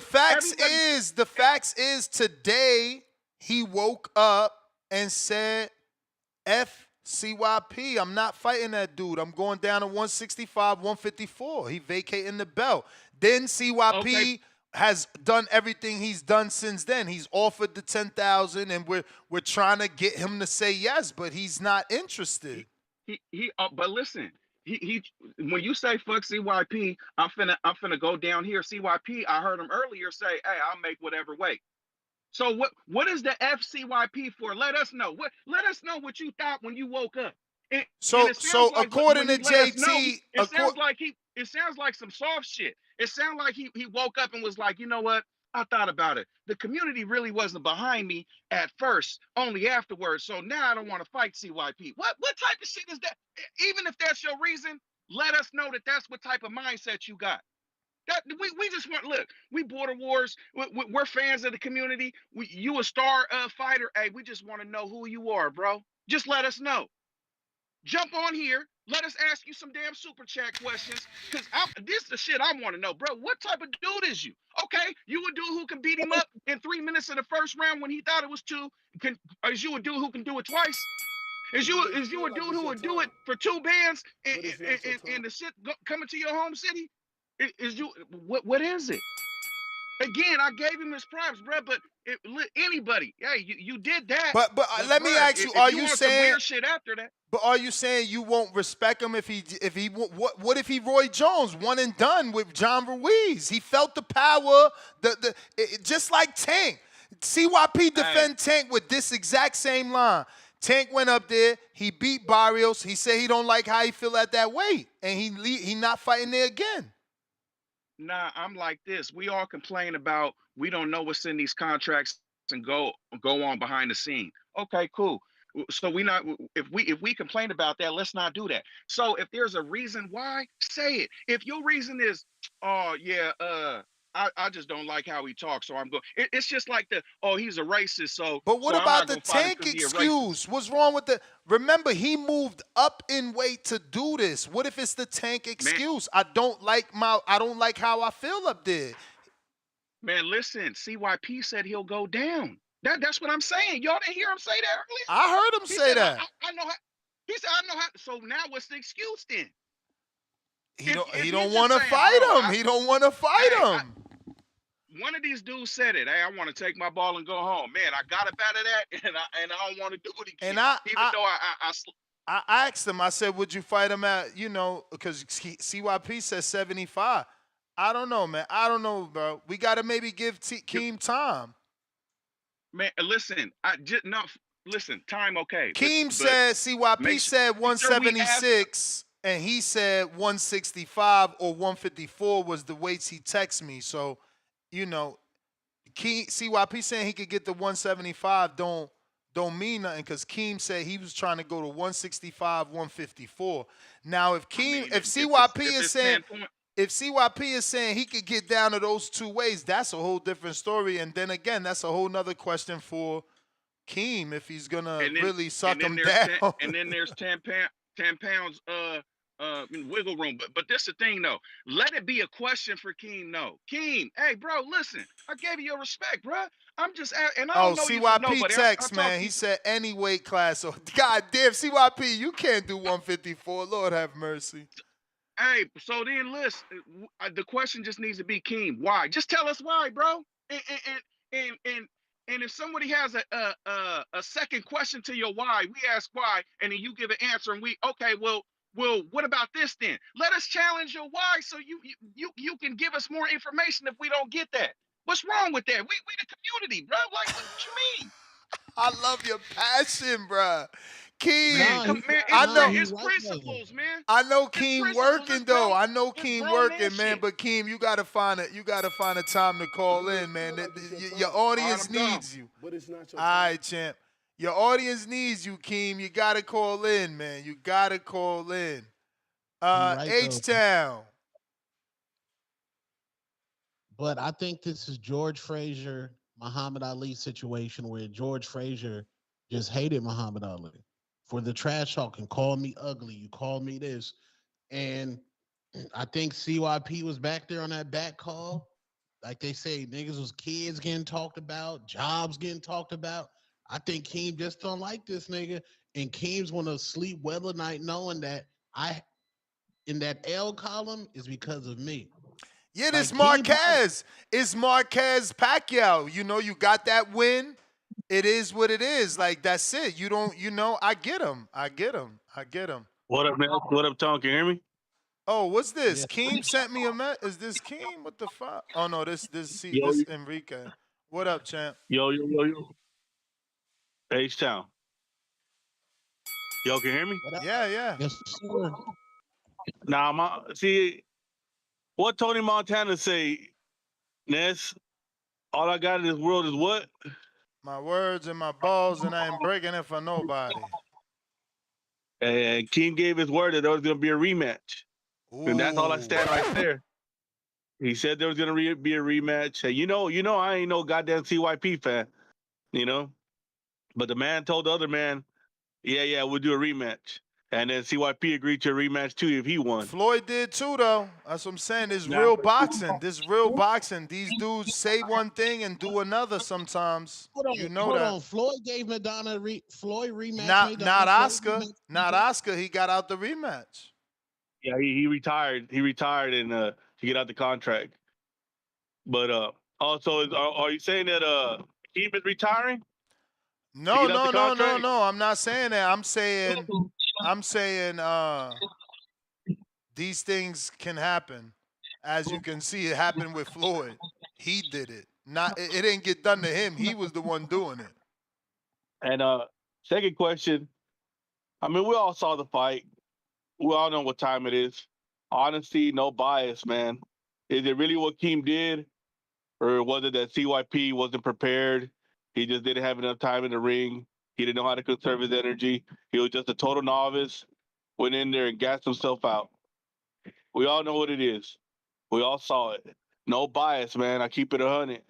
facts is today he woke up and said, F CYP, I'm not fighting that dude. I'm going down to 165, 154. He vacating the belt. Then CYP has done everything he's done since then. He's offered the 10,000 and we're trying to get him to say yes, but he's not interested. But listen, he when you say fuck CYP, I'm finna go down here. CYP, I heard him earlier say, hey, I'll make whatever way. So what is the FCYP for? Let us know. Let us know what you thought when you woke up. And it sounds like according when to he let us know, JT, it sounds like some soft shit. It sounds like he woke up and was like, you know what? I thought about it. The community really wasn't behind me at first, only afterwards. So now I don't want to fight CYP. What type of shit is that? Even if that's your reason, let us know that that's what type of mindset you got. That we just want look. We border wars. We're fans of the community. You a star fighter. Hey, we just want to know who you are, bro. Just let us know. Jump on here. Let us ask you some damn super chat questions. Cause this is the shit I want to know, bro. What type of dude is you? Okay, you a dude who can beat him up in 3 minutes of the first round when he thought it was 2. Is you a dude who can do it twice? Is you a dude who would do it for 2 bands and the shit coming to your home city? Is you what is it? Again, I gave him his props, bro. But anybody, hey, you did that. But let me ask you: Are you want saying some weird shit after that? But are you saying you won't respect him if he what if he Roy Jones, one and done with John Ruiz? He felt the power, just like Tank. CYP defend Tank with this exact same line. Tank went up there, he beat Barrios. He said he don't like how he feel at that weight, and he not fighting there again. Nah, I'm like this. We all complain about we don't know what's in these contracts and go on behind the scene. Okay, cool. So if we complain about that, let's not do that. So if there's a reason why, say it. If your reason is, oh yeah, I just don't like how he talks, so I'm going. It's just like he's a racist, so but what so about the Tank excuse? What's wrong with the? Remember, he moved up in weight to do this. What if it's the Tank excuse? Man, I don't like how I feel up there. Man, listen, CYP said he'll go down. That's what I'm saying. Y'all didn't hear him say that earlier? I heard him say that. I know how. He said, I know how. So now what's the excuse then? He don't want to fight him. He don't want to fight him. One of these dudes said it. Hey, I want to take my ball and go home. Man, I got up out of that, and I don't want to do it again. I asked him. I said, "Would you fight him at because CYP says 75." I don't know, man. I don't know, bro. We got to maybe give Keem time. Man, listen. Listen. Time, okay. Keem said CYP said 176, and he said 165 or 154 was the weights he texted me. So, CYP saying he could get the 175 don't mean nothing because Keem said he was trying to go to 165, 154. Now, if CYP is saying he could get down to those 2 ways, that's a whole different story. And then again, that's a whole nother question for Keem if he's gonna really suck him down. And then there's 10 pounds wiggle room. But this the thing though. Let it be a question for Keem. No, Keem. Hey, bro, listen. I gave you your respect, bro. I'm just and I don't know you from nobody. Text, man. He said any weight class. So goddamn, CYP, you can't do 154. Lord have mercy. Hey, so then listen. The question just needs to be Keem. Why? Just tell us why, bro. And if somebody has a second question to your why, we ask why, and then you give an answer, and well, what about this then? Let us challenge your why, so you can give us more information if we don't get that. What's wrong with that? We the community, bro. Like, what you mean? I love your passion, bro. Keem. Nah, Come, man, I nah, know. he it's right though. principles, man. I know It's Keem principles. It's working though. grown. I know It's Keem grown man working, man. shit. But Keem, you gotta find a time to call in, man. Your All right, audience I'm down. needs you. All right, champ. Your audience needs you, Keem. You gotta call in, man. You gotta call in. He right H though. Town. But I think this is George Frazier, Muhammad Ali situation where George Frazier just hated Muhammad Ali for the trash talking. Call me ugly. You call me this. And I think CYP was back there on that back call. Like they say, niggas was kids getting talked about, jobs getting talked about. I think Keem just don't like this nigga. And Keem's wanna sleep well at night knowing that I in that L column is because of me. Yeah, Like this Keem probably Marquez. It's Marquez Pacquiao. You know, you got that win. It is what it is. Like, that's it. You don't, I get him. I get him. I get him. What up, man? What up, Tom? Can you hear me? Oh, what's this? yeah. Keem sent me a Is this Keem? What the fuck? Oh no, Yo, this Enrique. What up, champ? yo. H Town. Yo, can you hear me? What up? Yeah, yeah. Yes, sir. Nah, see what Tony Montana say, Ness. All I got in this world is what? My words and my balls, and I ain't breaking it for nobody. And King gave his word that there was gonna be a rematch. And that's all I Ooh. stand right there. He said there was gonna be a rematch. And I ain't no goddamn CYP fan, you know. But the man told the other man, yeah, we'll do a rematch. And then CYP agreed to a rematch too if he won. Floyd did too, though. That's what I'm saying. This Now, real boxing. This real boxing. These dudes say one thing and do another sometimes. You know Hold that. on. Floyd gave Madonna Floyd rematch Not Madonna. Floyd Oscar. rematch Not Madonna. Oscar. He got out the rematch. yeah, he retired. He retired and to get out the contract. But also, are you saying that Keem is retiring to No, get out the no, no, no, contract? no. I'm not saying that. I'm saying these things can happen. As you can see, it happened with Floyd. He did it. Not it didn't get done to him. He was the one doing it. And second question. I mean, we all saw the fight. We all know what time it is. Honesty, no bias, man. Is it really what Keem did, or was it that CYP wasn't prepared? He just didn't have enough time in the ring. He didn't know how to conserve his energy. He was just a total novice. Went in there and gassed himself out. We all know what it is. We all saw it. No bias, man. I keep it 100.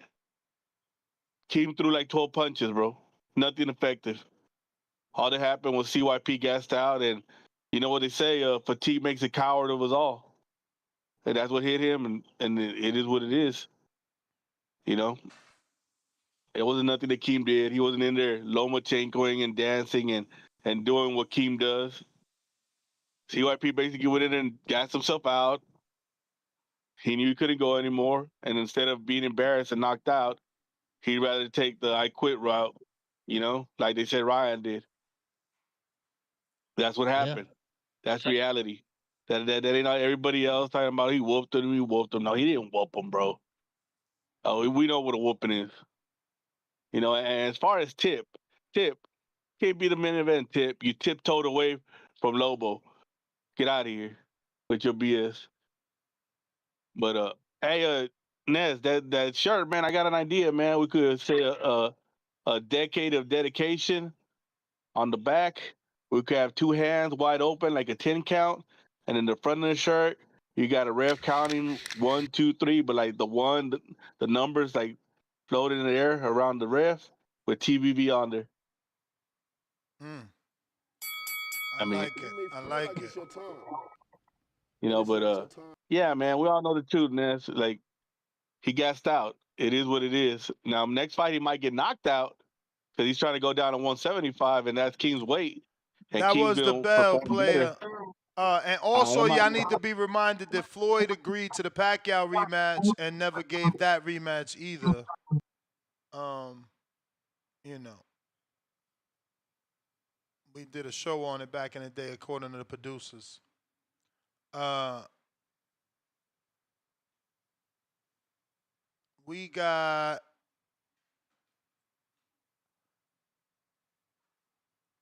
Keem threw like 12 punches, bro. Nothing effective. All that happened was CYP gassed out, and you know what they say: fatigue makes a coward of us all. And that's what hit him, and it is what it is. You know, it wasn't nothing that Keem did. He wasn't in there lomachenkoing and dancing and doing what Keem does. CYP basically went in and gassed himself out. He knew he couldn't go anymore, and instead of being embarrassed and knocked out, he'd rather take the I quit route. You know, like they said Ryan did. That's what Yeah. happened. That's reality. That ain't not everybody else talking about he whooped him. He whooped him. No, he didn't whoop him, bro. Oh, we know what a whooping is. You know, and as far as Tip can't be the main event. Tip, you tiptoed away from Lobo. Get out of here with your BS. But hey, Nez, that shirt, man. I got an idea, man. We could say a decade of dedication on the back. We could have two hands wide open, like a 10 count. And in the front of the shirt, you got a ref counting 1, 2, 3, but like the numbers like floating in the air around the ref with TBV on there. I I mean, like it. I like it. but yeah, man, we all know the truth, Ness. Like, he gassed out. It is what it is. Now, next fight, he might get knocked out because he's trying to go down to 175, and that's King's weight. And That King's was the going to bell perform better. player. And also, y'all need to be reminded that Floyd agreed to the Pacquiao rematch and never gave that rematch either. You know, we did a show on it back in the day, according to the producers. We got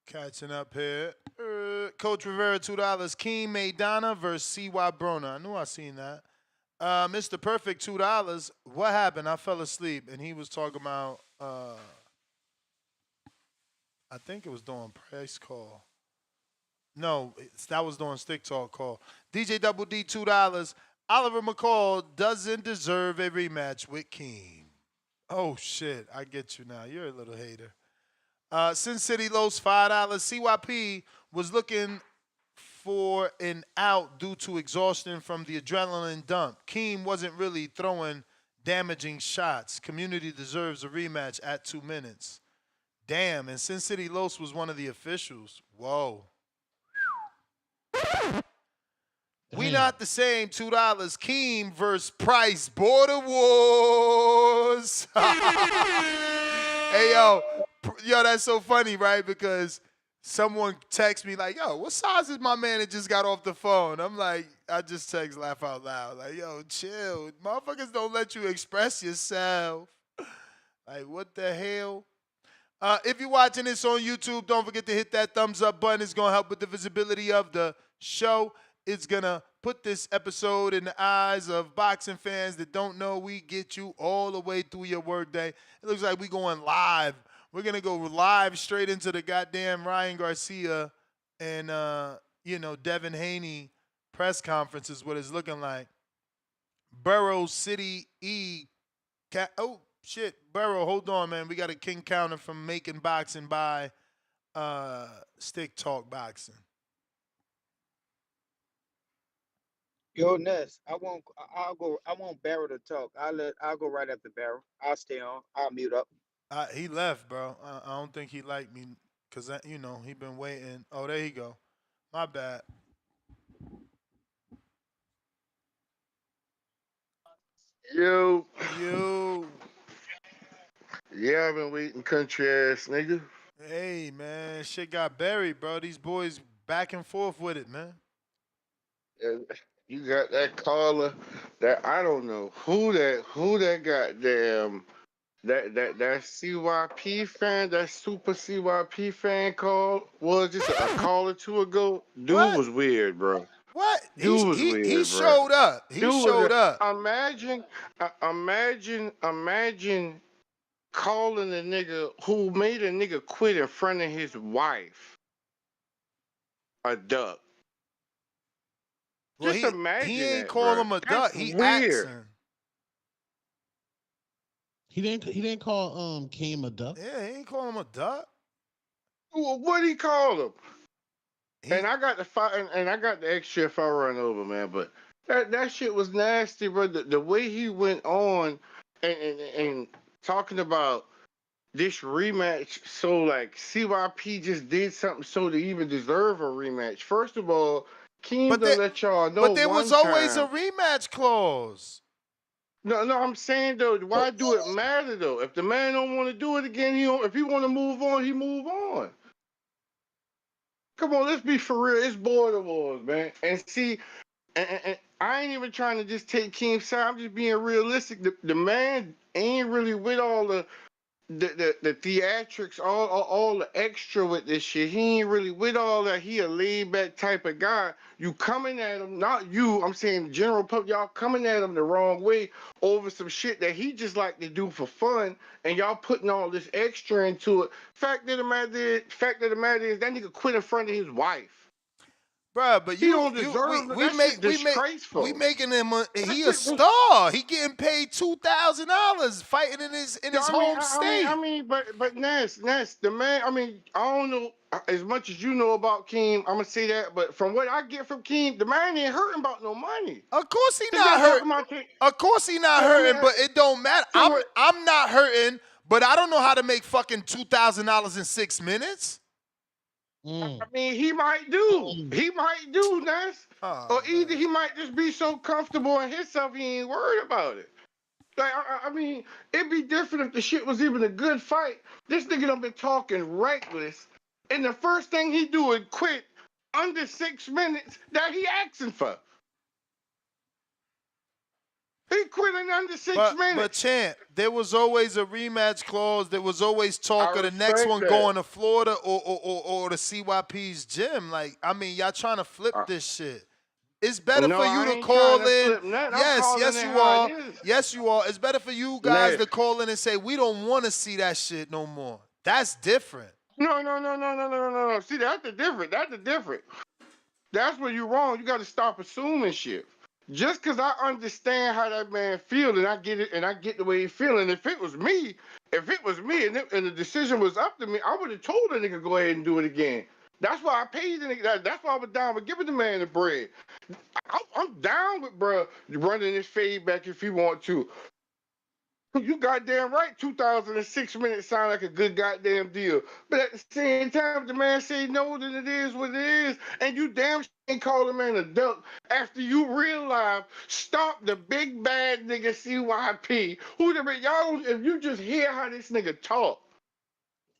Catching up here. Coach Rivera, $2. Keem Maidana versus C.Y. Brona. I knew I seen that. Mr. Perfect, $2. What happened? I fell asleep, and he was talking about, I think it was doing price call. No, that was doing stick talk call. DJ Double D, $2. Oliver McCall doesn't deserve a rematch with Keem. Oh, shit. I get you now. You're a little hater. Sin City Los, $5. CYP was looking for an out due to exhaustion from the adrenaline dump. Keem wasn't really throwing damaging shots. Community deserves a rematch at 2 minutes. Damn, and Sin City Los was one of the officials. Whoa. We not the same, $2. Keem versus Price, Border Wars. Hey, yo, that's so funny, right? Because someone texts me like, yo, what size is my man that just got off the phone? I'm like, I just text laugh out loud. Like, yo, chill. Motherfuckers don't let you express yourself. Like, what the hell? If you're watching this on YouTube, don't forget to hit that thumbs up button. It's going to help with the visibility of the show. It's going to put this episode in the eyes of boxing fans that don't know we get you all the way through your workday. It looks like we're going live. We're going to go live straight into the goddamn Ryan Garcia and, Devin Haney press conference is what it's looking like. Burrow City E. Oh, shit. Burrow, hold on, man. We got a king counter from Making Boxing by Stick Talk Boxing. Yo, Ness, I won't Barrow to talk. I'll go right after Barrow. I'll stay on. I'll mute up. He left, bro. I don't think he liked me because, he been waiting. Oh, there you go. My bad. Yo. Yeah, I've been waiting, country ass nigga. Hey, man. Shit got buried, bro. These boys back and forth with it, man. You got that caller that I don't know who that goddamn that CYP fan, that super CYP fan called was just a call or two ago. Dude was weird, bro. What? Dude was weird, he bro. showed up. He showed up. Imagine calling a nigga who made a nigga quit in front of his wife a duck. Well, Just imagine he ain't that, call bro. him a That's duck. He weird. asking. He didn't call Keem a duck. Yeah, he ain't call him a duck. Well, what he call him? And I got the extra if I run over, man. But that shit was nasty, bro. The way he went on and talking about this rematch, so like CYP just did something so to even deserve a rematch. First of all, Keem done let y'all know. But there was always a rematch clause. No, I'm saying though, why do it matter though? If the man don't want to do it again, if he want to move on, he move on. Come on, let's be for real. It's border wars, man. And see, and I ain't even trying to just take Keem's side. I'm just being realistic. The man ain't really with all the theatrics, all the extra with this shit. He ain't really with all that. He a laid back type of guy. You coming at him, not you. I'm saying general public. Y'all coming at him the wrong way over some shit that he just like to do for fun, and y'all putting all this extra into it. Fact of the matter is that nigga quit in front of his wife. Bruh, but he don't deserve it. That shit disgraceful. We making him he a star. He getting paid $2,000 fighting in his home state. But Ness, the man. I mean, I don't know as much as you know about Keem. I'm gonna say that, but from what I get from Keem, the man ain't hurting about no money. Of course he not hurting. Of course he not hurting, but it don't matter. I'm not hurting, but I don't know how to make fucking $2,000 in 6 minutes. I mean, he might do. He might do, Ness. Or either he might just be so comfortable in himself he ain't worried about it. Like, I mean, it'd be different if the shit was even a good fight. This nigga done been talking reckless, and the first thing he do is quit under 6 minutes that he asking for. He quit in under 6 minutes. But Champ, there was always a rematch clause. There was always talk I of the next respect one that. going to Florida or the CYP's gym. Like, I mean, y'all trying to flip this shit. It's better No, for you I to ain't trying call to in. flip nothing. I'm Yes, calling yes, it you how are. it is. Yes, you are. It's better for you guys to call in and say, we don't want to see that shit no more. That's different. No. See, that's the different. That's where you're wrong. You got to stop assuming shit. Just because I understand how that man feels and I get it and I get the way he feeling. If it was me and the decision was up to me, I would have told the nigga go ahead and do it again. That's why I paid the nigga. That's why I was down with giving the man the bread. I'm down with bruh running his fade back if he want to. You goddamn right, 2006 minutes sound like a good goddamn deal. But at the same time, if the man say no, then it is what it is. And you damn ain't call the man a duck after you realize stop the big bad nigga CYP. Y'all, if you just hear how this nigga talk.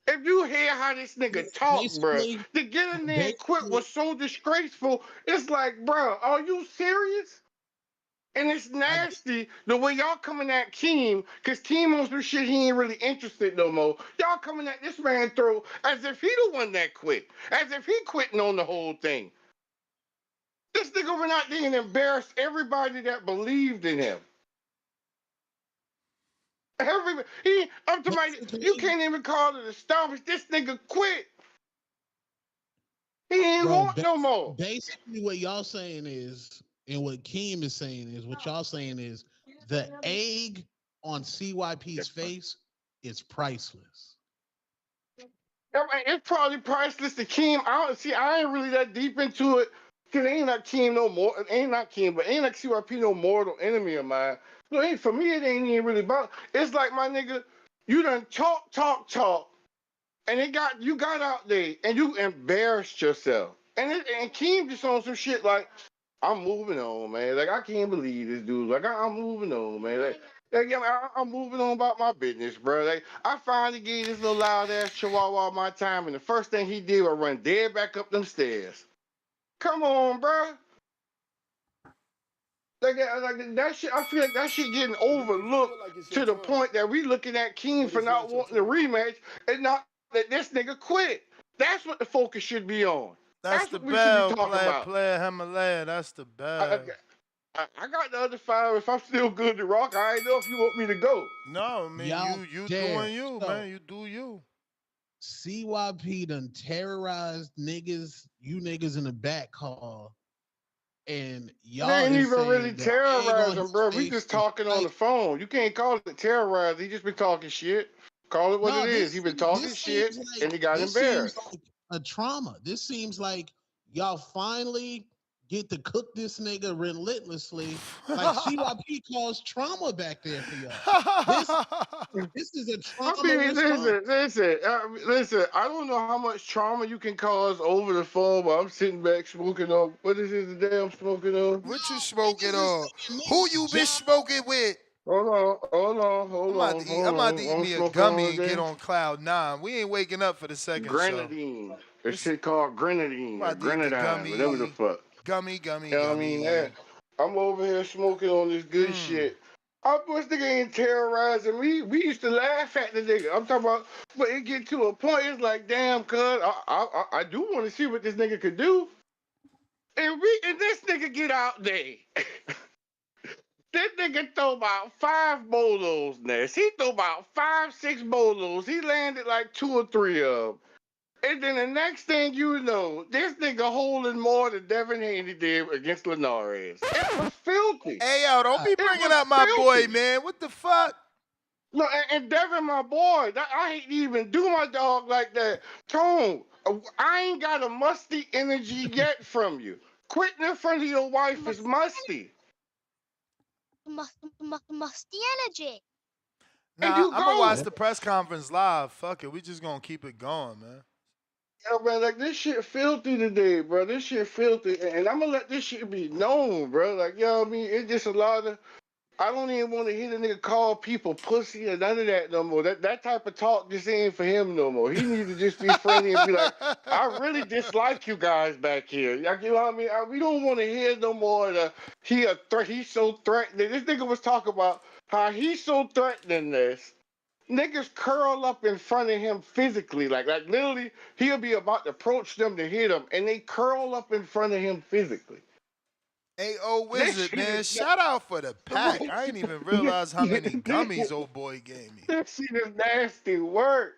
If you hear how this nigga talk, bruh, to get in there and quit was so disgraceful. It's like, bruh, are you serious? And it's nasty the way y'all coming at Keem, because Keem on some shit he ain't really interested no more. Y'all coming at this man through as if he the one that quit. As if he quitting on the whole thing. This nigga went out there and embarrassed everybody that believed in him. I'm talking about, you can't even call it a stoppage. This nigga quit. He ain't want no more. Basically, what y'all saying is, and what Keem is saying is, what y'all saying is, the egg on CYP's face is priceless. It's probably priceless to Keem. I ain't really that deep into it. Cause ain't like Keem no more. Ain't not Keem, but ain't like CYP no mortal enemy of mine. So for me, it ain't even really about. It's like my nigga, you done talk, and you got out there and you embarrassed yourself. And Keem just on some shit like, I'm moving on, man. Like I can't believe this dude. Like I'm moving on, man. I'm moving on about my business, bro. Like I finally gave this little loud ass chihuahua my time, and the first thing he did was run dead back up them stairs. Come on, bro. Like that shit. I feel like that shit getting overlooked to the point that we looking at King for not wanting a rematch and not that this nigga quit. That's what the focus should be on. That's the what we should be bell, talking about. player Himalaya. That's the bell. I got the other 5. If I'm still good to rock, I ain't know if you want me to go. No, I mean you doing you, man. You do you. CYP done terrorized niggas, you niggas in the back call, and y'all ain't is even really saying terrorizing, bro. We just talking on the phone. You can't call it terrorizing. He just been talking shit. Call it what it is. He been talking shit, and he got embarrassed. Seems like a trauma. This seems like y'all finally get to cook this nigga relentlessly. Like CYP caused trauma back there for y'all. This is a trauma. I mean, listen. I don't know how much trauma you can cause over the phone, but I'm sitting back smoking on. What is it? The damn smoking on? What you smoking on? Who you been smoking with? Hold on. I'm about to eat me a gummy and get on cloud 9. We ain't waking up for the second Grenadine. show. This shit called grenadine or grenadine, whatever the fuck. Gummy. You know what I mean? I'm over here smoking on this good shit. This nigga ain't terrorizing me. We used to laugh at the nigga. I'm talking about, but it get to a point, it's like, damn, cuz, I do want to see what this nigga could do. And this nigga get out there. This nigga throw about 5 bolos next. He throw about 5, 6 bolos. He landed like 2 or 3 of them. And then the next thing you know, this nigga holding more than Devin Haney did against Linares. It was filthy. Hey, yo, don't be bringing up my boy, man. What the fuck? No, and Devin, my boy, I hate to even do my dog like that. Tone, I ain't got a musty energy yet from you. Quitting in front of your wife is musty. Musty energy. Nah, I'm gonna watch the press conference live. Fuck it, we just gonna keep it going, man. Yo, man, like this shit filthy today, bro. This shit filthy, and I'm gonna let this shit be known, bro. Like, you know what I mean? It's just a lot of I don't even want to hear the nigga call people pussy or none of that no more. That type of talk just ain't for him no more. He needs to just be friendly and be like, I really dislike you guys back here. Like, you know what I mean? We don't want to hear no more of the he's so threatening. This nigga was talking about how he's so threatening this. Niggas curl up in front of him physically. Like literally, he'll be about to approach them to hit them, and they curl up in front of him physically. AO This Wizard, shit man, is shout out for the pack. I didn't even realize how many gummies nasty. old boy gave me. This shit is nasty work.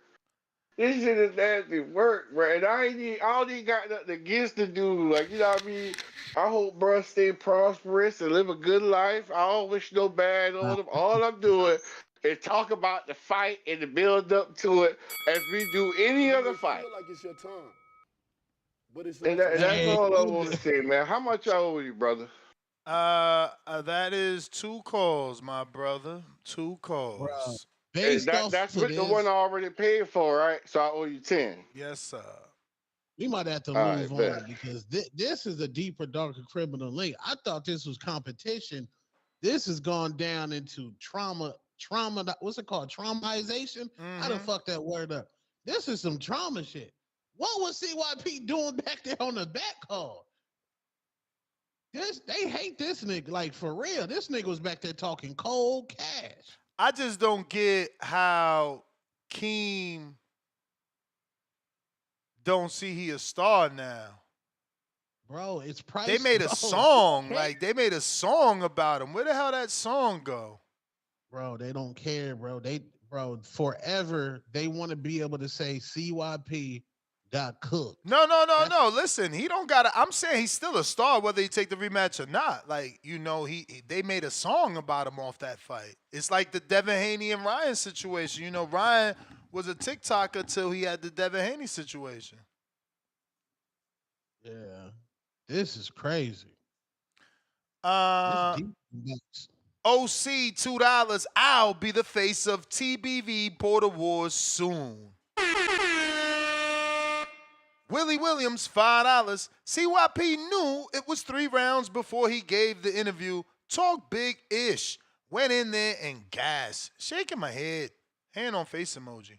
This shit is nasty work, bro. And I don't even got nothing against the dude. Like, you know what I mean? I hope bro stay prosperous and live a good life. I don't wish no bad on him. All I'm doing is talk about the fight and the build up to it as we do any other fight. Feel like it's your time, but it's And, also that's Hey, all I want to say, man. How much I owe you, brother? That is 2 calls, my brother. 2 bro, calls. based off That's of with the one I this, already paid for, right? So I owe you 10. Yes, sir. we might have to All move right, bet. on because this is a deeper, darker criminal link. I thought this was competition. This has gone down into trauma. What's it called? Traumization? How the fuck that word up? This is some trauma shit. What was CYP doing back there on the back call? They hate this nigga. Like for real. This nigga was back there talking cold cash. I just don't get how Keem don't see he a star now. Bro, it's price. They made a song. Like, they made a song about him. Where the hell that song go? Bro, they don't care, bro. Forever, they want to be able to say CYP got cooked. No. Listen, he don't got to. I'm saying he's still a star whether he take the rematch or not. Like, you know, they made a song about him off that fight. It's like the Devin Haney and Ryan situation. You know, Ryan was a TikToker till he had the Devin Haney situation. Yeah. This is crazy. OC $2. I'll be the face of TBV Border Wars soon. Willie Williams $5. CYP knew it was 3 rounds before he gave the interview. Talk big-ish. Went in there and gas. Shaking my head. Hand on face emoji.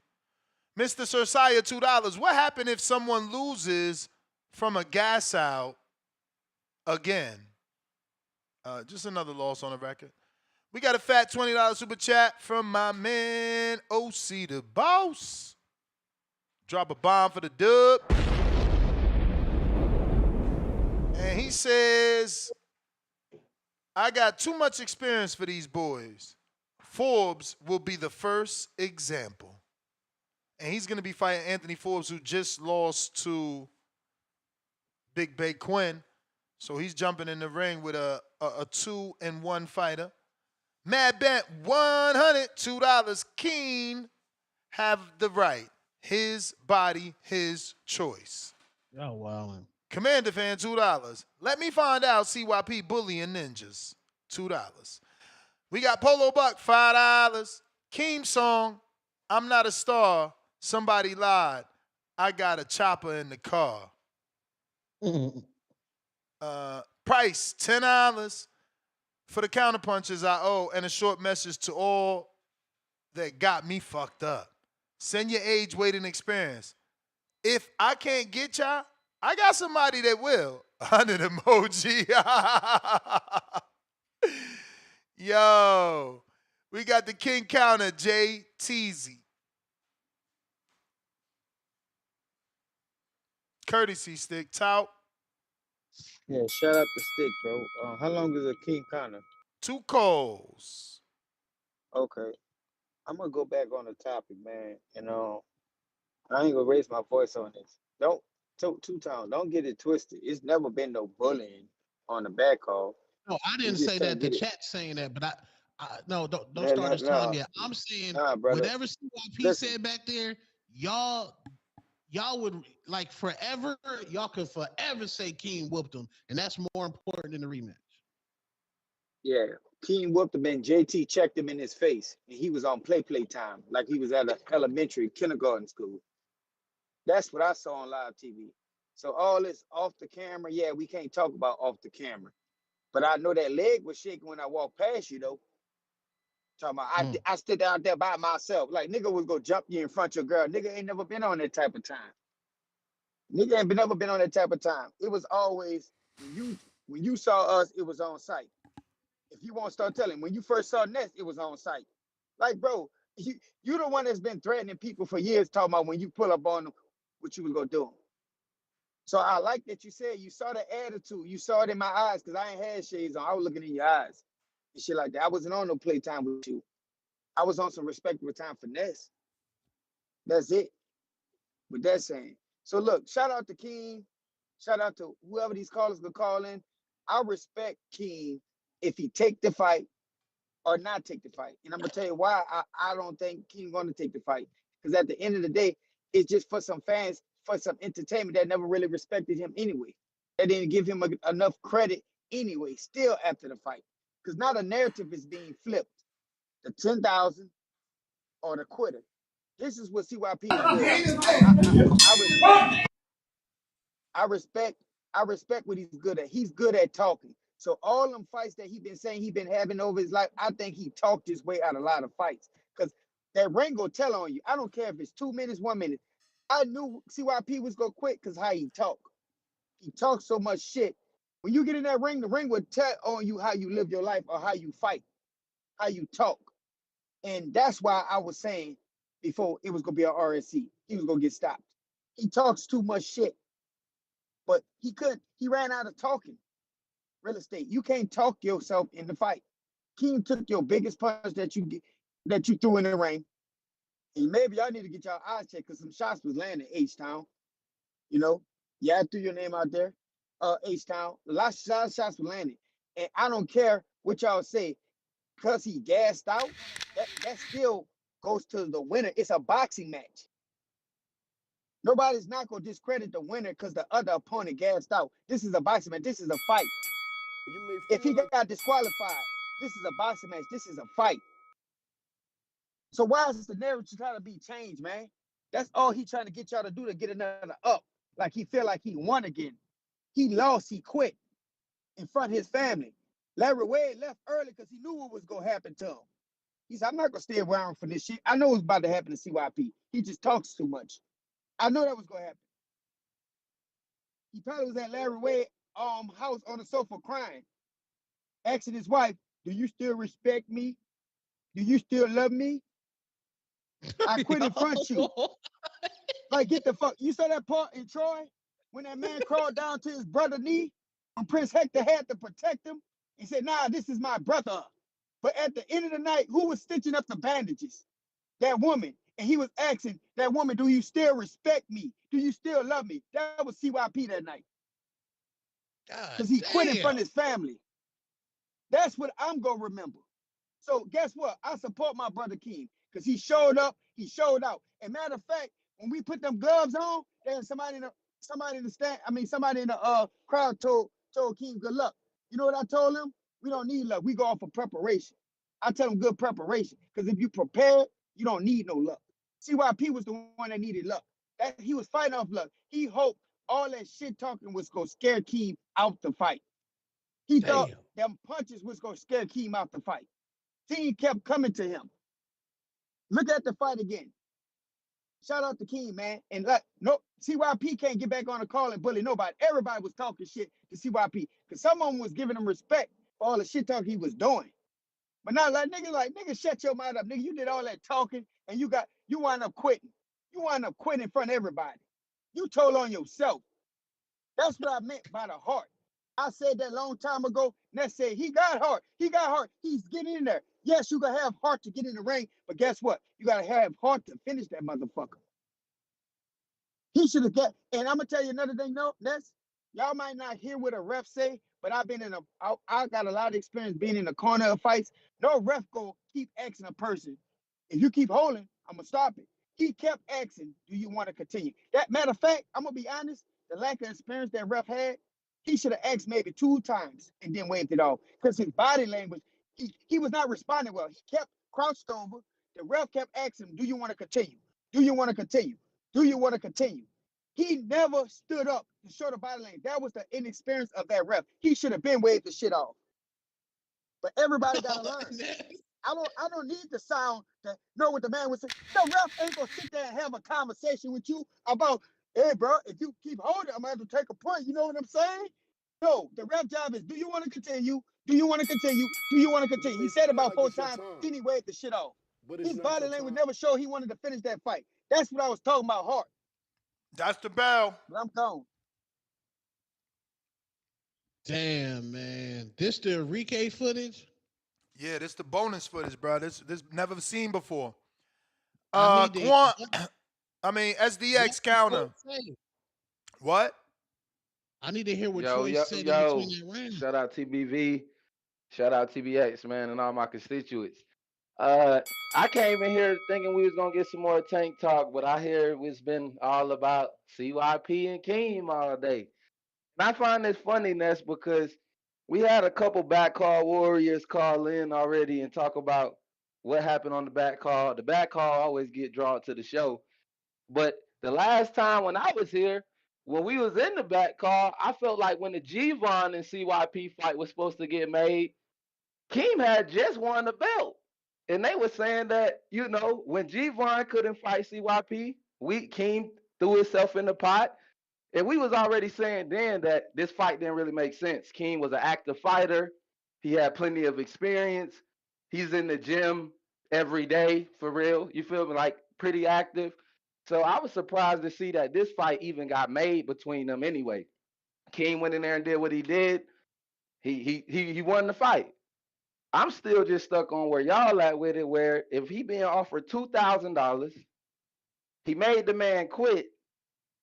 Mr. Cersaya $2. What happened if someone loses from a gas out again? Just another loss on the record. We got a fat $20 super chat from my man OC the Boss. Drop a bomb for the dub. And he says, I got too much experience for these boys. Forbes will be the first example. And he's going to be fighting Anthony Forbes, who just lost to Big Bay Quinn. So he's jumping in the ring with a 2-1 fighter. Mad Bet $100, $2. Keen have the right. His body, his choice. Oh, wow. Commander Fan $2. Let me find out CYP bullying ninjas. $2. We got Polo Buck $5. Keem song, I'm not a star. Somebody lied. I got a chopper in the car. Price $10 for the counterpunches I owe, and a short message to all that got me fucked up. Send your age, weight, and experience. If I can't get y'all, I got somebody that will. 100 emoji. Yo, we got the King Counter, Jay Teasy. Courtesy stick, tout. Yeah, shout out to Stick, bro. How long is a King Connor? 2 calls. Okay. I'm gonna go back on the topic, man. I ain't gonna raise my voice on this. Don't two-tone. Don't get it twisted. It's never been no bullying on the back call. No, I didn't say that. The chat's saying that, but no, don't start us time yet. I'm saying whatever CYP said back there, y'all would like forever. Y'all could forever say King whooped him, and that's more important than the rematch. Yeah, King whooped him and JT checked him in his face, and he was on play time, like he was at an elementary kindergarten school. That's what I saw on live TV. So all this off the camera, yeah, we can't talk about off the camera. But I know that leg was shaking when I walked past you, though. Talking about, I stood out there by myself. Like, nigga was gonna jump you in front of your girl. Nigga ain't never been on that type of time. Nigga ain't never been on that type of time. It was always, when you saw us, it was on site. If you want to start telling, when you first saw Ness, it was on site. Like, bro, you the one that's been threatening people for years, talking about when you pull up on them, what you was gonna do. So I like that you said you saw the attitude. You saw it in my eyes, because I ain't had shades on. I was looking in your eyes and shit like that. I wasn't on no playtime with you. I was on some respectable time for Ness. That's it. With that saying. So look, shout out to King. Shout out to whoever these callers could call in. I respect King if he take the fight or not take the fight. And I'm gonna tell you why I don't think King gonna take the fight. Because at the end of the day, it's just for some fans, for some entertainment that never really respected him anyway. That didn't give him enough credit anyway, still after the fight. Because now the narrative is being flipped. The 10,000 or the quitter. This is what CYP is good at. I respect what he's good at. He's good at talking. So all them fights that he been saying he been having over his life, I think he talked his way out a lot of fights. Because that ring will tell on you. I don't care if it's 2 minutes, 1 minute. I knew CYP was gonna quit because how he talk. He talks so much shit. When you get in that ring, the ring will tell on you how you live your life or how you fight, how you talk. And that's why I was saying before it was gonna be an RSC. He was gonna get stopped. He talks too much shit. But he ran out of talking. Real estate. You can't talk yourself in the fight. King took your biggest punch that you threw in the ring. And maybe y'all need to get y'all eyes checked because some shots was landing H-Town. You know? Yeah, I threw your name out there. H-Town. A lot of shots were landing. And I don't care what y'all say, because he gassed out, that still goes to the winner. It's a boxing match. Nobody's not gonna discredit the winner because the other opponent gassed out. This is a boxing match. This is a fight. If he got disqualified, this is a boxing match. This is a fight. So why is the narrative trying to be changed, man? That's all he trying to get y'all to do, to get another up. Like he feel like he won again. He lost, he quit in front of his family. Larry Wade left early because he knew what was gonna happen to him. He said, I'm not gonna stay around for this shit. I know what's about to happen to CYP. He just talks too much. I know that was gonna happen. He probably was at Larry Wade house on the sofa crying, asking his wife, do you still respect me? Do you still love me? I quit in front of you. Like, get the fuck. You saw that part in Troy when that man crawled down to his brother's knee and Prince Hector had to protect him? He said, nah, this is my brother. But at the end of the night, who was stitching up the bandages? That woman. And he was asking that woman, do you still respect me? Do you still love me? That was CYP that night. Because he quit in front of his family. That's what I'm going to remember. So guess what? I support my brother King because he showed up, he showed out. And matter of fact, when we put them gloves on, there's somebody in the crowd told King good luck. You know what I told him? We don't need luck. We go off for preparation. I tell him good preparation because if you prepare, you don't need no luck. CYP was the one that needed luck. That he was fighting off luck. He hoped all that shit talking was gonna scare Keem out the fight. He thought them punches was gonna scare Keem out the fight. Team kept coming to him. Look at the fight again. Shout out to King, man. And like, no, CYP can't get back on the call and bully nobody. Everybody was talking shit to CYP because someone was giving him respect for all the shit talk he was doing. But now, nigga, shut your mind up, nigga. You did all that talking and you wound up quitting. You wound up quitting in front of everybody. You told on yourself. That's what I meant by the heart. I said that long time ago. And that said, he got heart. He got heart. He's getting in there. Yes, you gotta have heart to get in the ring, but guess what? You gotta have heart to finish that motherfucker. He should have got. And I'm gonna tell you another thing. No, y'all might not hear what a ref say, but I got a lot of experience being in the corner of fights. No ref go keep asking a person, if you keep holding, I'm gonna stop it. He kept asking, do you want to continue? That matter of fact, I'm gonna be honest. The lack of experience that ref had, he should have asked maybe 2 times and then waved it off because his body language. He was not responding well. He kept crouched over. The ref kept asking him, do you want to continue? Do you want to continue? Do you want to continue? He never stood up to show the body language. That was the inexperience of that ref. He should have been waved the shit off. But everybody got to learn. I don't need the sound to know what the man was saying. The ref ain't gonna sit there and have a conversation with you about, hey, bro, if you keep holding, I'm gonna have to take a point. You know what I'm saying? No, the ref job is, do you want to continue? Do you want to continue? Do you want to continue? He said about 4 times, then he waved the shit off. His body language never showed he wanted to finish that fight. That's what I was talking about, Hart. That's the bell. But I'm gone. Damn, man. This the Enrique footage? Yeah, this the bonus footage, bro. This never seen before. I need Quan, to. I mean What SDX did counter. Troy say? What? I need to hear what Yo, Troy yo, said in yo. between that round. Shout out TBV. Shout out TBX, man, and all my constituents. I came in here thinking we was gonna get some more tank talk, but I hear it's been all about CYP and Keem all day. And I find this funny, Ness, because we had a couple back call warriors call in already and talk about what happened on the back call. The back call always get drawn to the show. But the last time when I was here, when we was in the back call, I felt like when the Gervonta and CYP fight was supposed to get made, Keem had just won the belt. And they were saying that, when Gervonta couldn't fight CYP, Keem threw himself in the pot. And we was already saying then that this fight didn't really make sense. Keem was an active fighter. He had plenty of experience. He's in the gym every day, for real. You feel me? Like pretty active. So I was surprised to see that this fight even got made between them anyway. Keem went in there and did what he did. He won the fight. I'm still just stuck on where y'all at with it, where if he being offered $2,000, he made the man quit.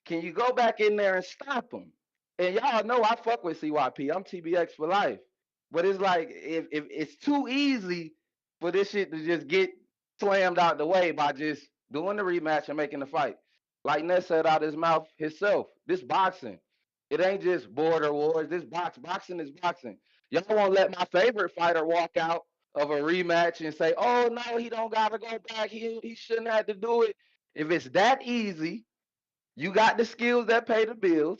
Can you go back in there and stop him? And y'all know I fuck with CYP. I'm TBX for life. But it's like if it's too easy for this shit to just get slammed out the way by just doing the rematch and making the fight. Like Ness said out his mouth himself, this boxing. It ain't just border wars. This boxing is boxing. Y'all won't let my favorite fighter walk out of a rematch and say, oh no, he don't gotta go back. He shouldn't have to do it. If it's that easy, you got the skills that pay the bills.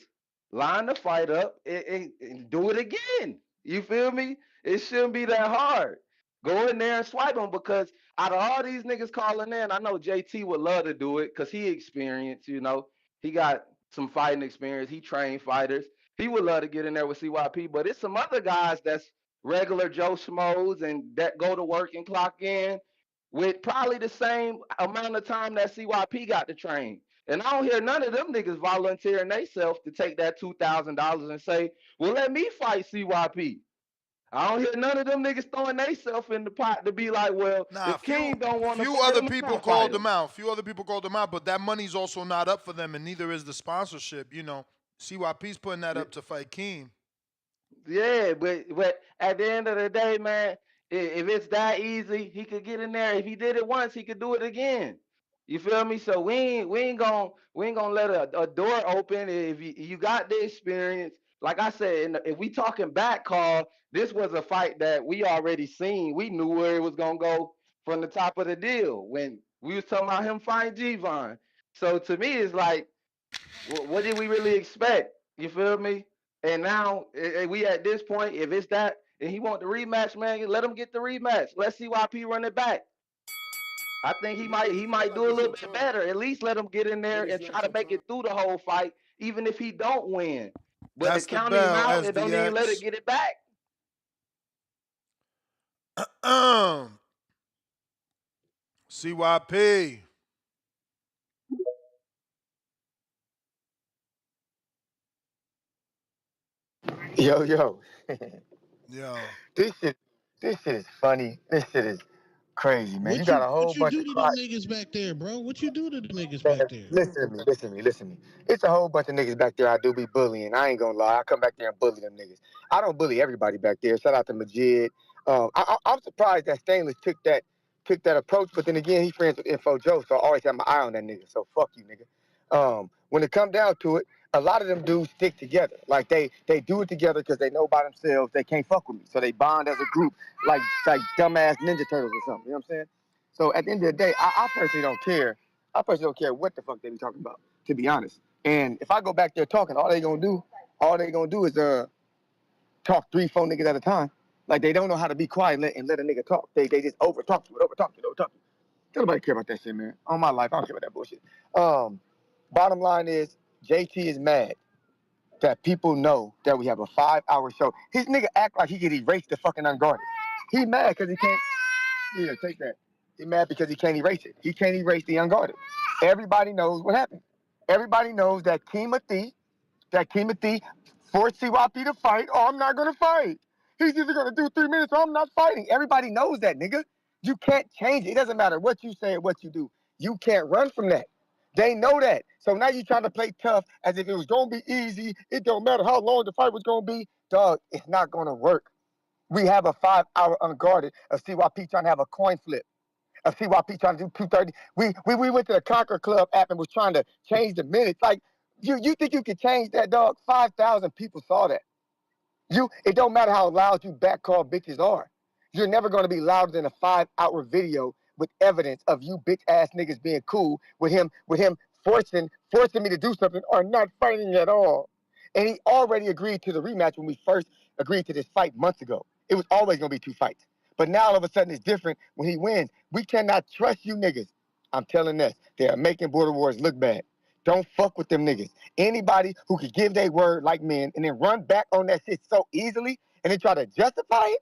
Line the fight up and do it again. You feel me? It shouldn't be that hard. Go in there and swipe them because out of all these niggas calling in, I know JT would love to do it because he experienced, he got some fighting experience. He trained fighters. He would love to get in there with CYP, but it's some other guys that's regular Joe Schmoes and that go to work and clock in with probably the same amount of time that CYP got to train. And I don't hear none of them niggas volunteering themselves to take that $2,000 and say, well, let me fight CYP. I don't hear none of them niggas throwing themselves in the pot to be like, well, Nah, if King don't want to few fight other him, people I'll fight called him. them out. Few other people called them out, but that money's also not up for them, and neither is the sponsorship. CYP's putting that up to fight Keem. Yeah, but at the end of the day, man, if it's that easy, he could get in there. If he did it once, he could do it again. You feel me? So we ain't gonna let a door open if you got the experience. Like I said, if we talking back call, this was a fight that we already seen. We knew where it was gonna go from the top of the deal when we was talking about him fighting Gervonta. So to me, it's like, what did we really expect? You feel me? And now we at this point, if it's that, and he want the rematch, man, let him get the rematch. Let's see CYP run it back. I think he might do a little bit better. At least let him get in there and try to make it through the whole fight, even if he don't win. But to That's the count him bell, out and don't even let it SDX. get it back. CYP. Yo, yo. Yo. This shit is funny. This shit is crazy, man. You got a whole What you bunch do of to cry. them niggas back there, bro? What you do to the niggas Man, back there? listen to me. It's a whole bunch of niggas back there I do be bullying. I ain't gonna lie. I come back there and bully them niggas. I don't bully everybody back there. Shout out to Majid. I'm surprised that Stainless took that approach, but then again, he friends with Info Joe, so I always have my eye on that nigga. So fuck you, nigga. When it come down to it, a lot of them dudes stick together. Like they do it together because they know by themselves they can't fuck with me. So they bond as a group, like dumbass Ninja Turtles or something. You know what I'm saying? So at the end of the day, I personally don't care. I personally don't care what the fuck they be talking about, to be honest. And if I go back there talking, all they gonna do is talk 3-4 niggas at a time. Like they don't know how to be quiet and let a nigga talk. They just over talk you. Don't nobody care about that shit, man. On my life, I don't care about that bullshit. Bottom line is, JT is mad that people know that we have a 5-hour show. His nigga act like he could erase the fucking unguarded. He mad because he can't. Yeah, take that. He mad because he can't erase it. He can't erase the unguarded. Everybody knows what happened. Everybody knows that Timothy forced CYP to fight, or I'm not gonna fight. He's either gonna do 3 minutes or I'm not fighting. Everybody knows that, nigga. You can't change it. It doesn't matter what you say or what you do. You can't run from that. They know that. So now you're trying to play tough as if it was gonna be easy. It don't matter how long the fight was gonna be. Dog, it's not gonna work. We have a 5-hour unguarded of CYP trying to have a coin flip. Of CYP trying to do 230. We went to the Conquer Club app and was trying to change the minutes. Like, you think you could change that, dog? 5,000 people saw that. It don't matter how loud you backcall bitches are. You're never going to be louder than a 5-hour video with evidence of you bitch ass niggas being cool with him forcing me to do something or not fighting at all. And he already agreed to the rematch when we first agreed to this fight months ago. It was always going to be 2 fights. But now all of a sudden it's different when he wins. We cannot trust you niggas. I'm telling this. They are making Border Wars look bad. Don't fuck with them niggas. Anybody who could give their word like men and then run back on that shit so easily and then try to justify it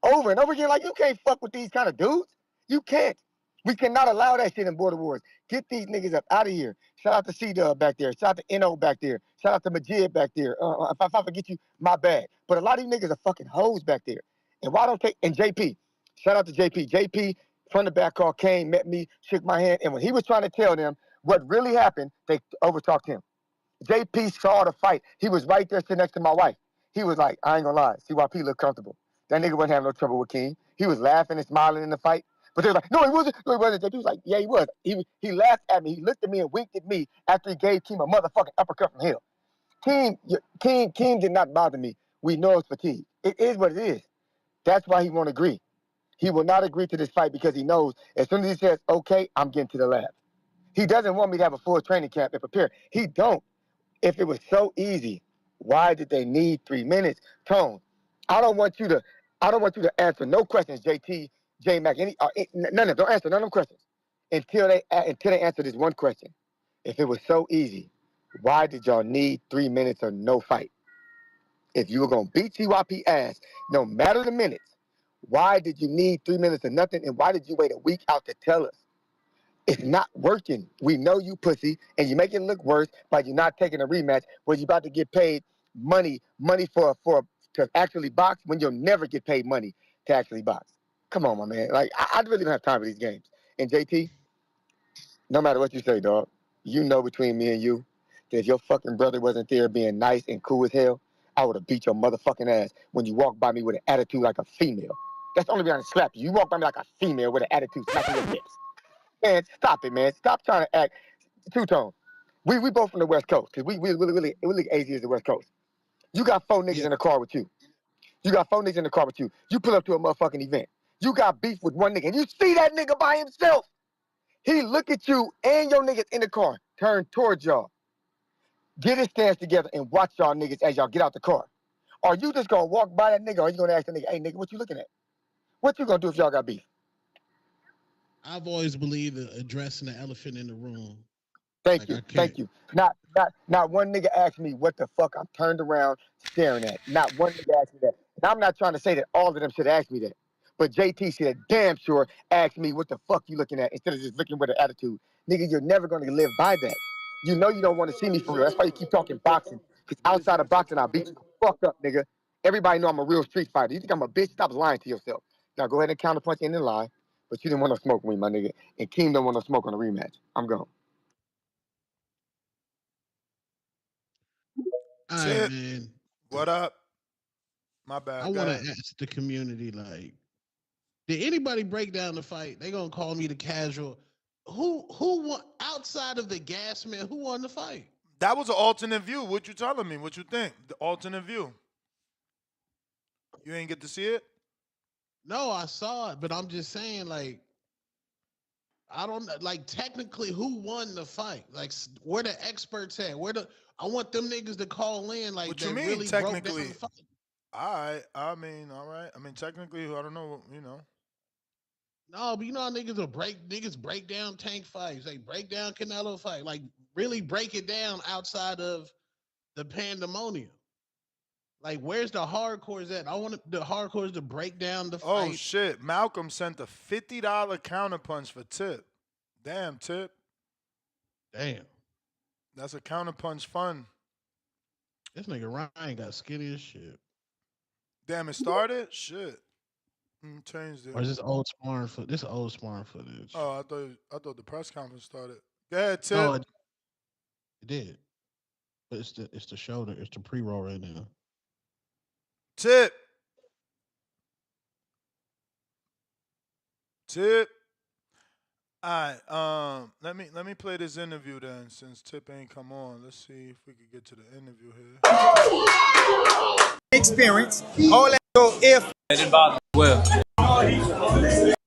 over and over again, like you can't fuck with these kind of dudes. You can't. We cannot allow that shit in Border Wars. Get these niggas up out of here. Shout out to C-Dub back there. Shout out to N.O. back there. Shout out to Majid back there. If I forget you, my bad. But a lot of these niggas are fucking hoes back there. And why don't they? And JP, shout out to JP. JP from the back call came, met me, shook my hand, and when he was trying to tell them what really happened, they overtalked him. JP saw the fight. He was right there sitting next to my wife. He was like, I ain't gonna lie, CYP looked comfortable. That nigga wasn't having no trouble with King. He was laughing and smiling in the fight. But they were like, no, he wasn't. No, he wasn't. JP was like, yeah, he was. He laughed at me. He looked at me and winked at me after he gave King a motherfucking uppercut from hell. King did not bother me. We know it's fatigue. It is what it is. That's why he won't agree. He will not agree to this fight because he knows as soon as he says, okay, I'm getting to the lab. He doesn't want me to have a full training camp and prepare. He don't. If it was so easy, why did they need 3 minutes? Tone, I don't want you to answer no questions, JT, J Mac, none of them. Don't answer none of them questions until they answer this one question. If it was so easy, why did y'all need 3 minutes or no fight? If you were gonna beat TYP ass, no matter the minutes, why did you need 3 minutes or nothing? And why did you wait a week out to tell us? It's not working. We know you pussy, and you make it look worse by you not taking a rematch where you're about to get paid money for to actually box when you'll never get paid money to actually box. Come on, my man. Like I really don't have time for these games. And JT, no matter what you say, dog, you know between me and you that if your fucking brother wasn't there being nice and cool as hell, I would have beat your motherfucking ass when you walked by me with an attitude like a female. That's the only reason I slapped you. You walked by me like a female with an attitude, smacking your lips. Man, stop it, man. Stop trying to act two-tone. We both from the West Coast, because we really easy as the West Coast. You got 4 niggas in the car with you. You pull up to a motherfucking event. You got beef with one nigga, and you see that nigga by himself. He look at you and your niggas in the car, turn towards y'all. Get his stance together and watch y'all niggas as y'all get out the car. Are you just gonna walk by that nigga, or are you gonna ask the nigga, hey nigga, what you looking at? What you gonna do if y'all got beef? I've always believed in addressing the elephant in the room. Thank you. Not one nigga asked me what the fuck I'm turned around staring at. Not one nigga asked me that. And I'm not trying to say that all of them should ask me that. But JT should damn sure ask me what the fuck you looking at instead of just looking with an attitude. Nigga, you're never going to live by that. You know you don't want to see me for real. That's why you keep talking boxing. Because outside of boxing, I'll beat you the fuck up, nigga. Everybody know I'm a real street fighter. You think I'm a bitch? Stop lying to yourself. Now go ahead and counterpunch and then lie. But you didn't want no smoke with me, my nigga. And Keem don't want no smoke on the rematch. I'm gone. All right, Tip, man. what up? My bad. I Go want to ahead. ask the community, like, did anybody break down the fight? They gonna call me the casual. Who won outside of the gas man? Who won the fight? That was an alternate view. What you telling me? What you think? The alternate view. You ain't get to see it? No, I saw it, but I'm just saying, like, I don't like technically who won the fight. Like, where the experts at? I want them niggas to call in, like, What you that mean really broke down technically? the fight. All right. I mean, all right. I mean, technically, I don't know. No, but you know how niggas break down Tank fights, they break down Canelo fight, like really break it down outside of the pandemonium. Like, where's the hardcores at? I want the hardcores to break down the Oh fight. shit! Malcolm sent a $50 counterpunch for Tip. Damn, Tip. Damn, That's a counterpunch fun. this nigga Ryan got skinny as shit. Damn, it started. Shit. Changed Or it. is this old sparring foot? This old sparring footage. Oh, I thought the press conference started. Go ahead, No, Tip. it did. But it's the shoulder. It's the pre-roll right now. Tip. Tip. All right. Let me play this interview then, since Tip ain't come on. Let's see if we could get to the interview here. Experience. All that go if. It didn't bother me. Well.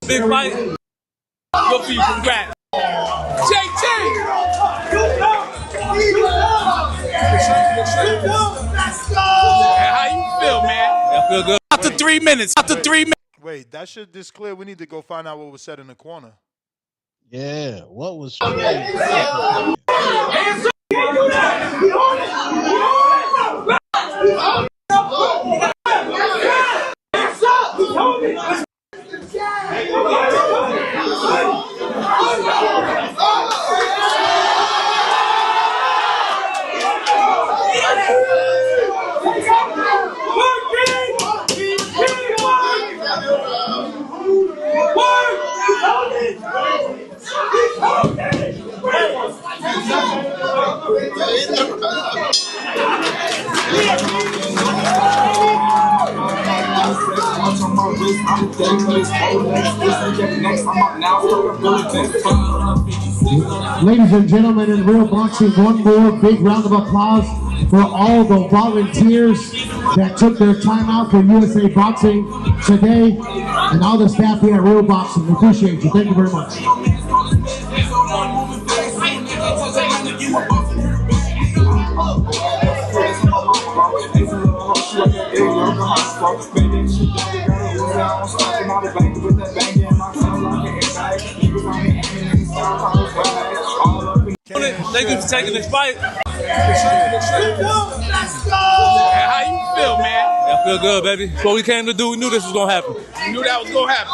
Big fight. Good for you. Congrats. JT. How you feel, man? I feel good. After 3 minutes. Wait, that shit this clear. We need to go find out what was said in the corner. Yeah, what was? Ladies and gentlemen, in real boxing, one more big round of applause for all the volunteers that took their time out for USA Boxing today, and all the staff here at Real Boxing. We appreciate you. Thank you very much. Thank you for taking this fight. And how you feel, man? I feel good, baby. That's what we came to do. We knew this was gonna happen. We knew that was gonna happen.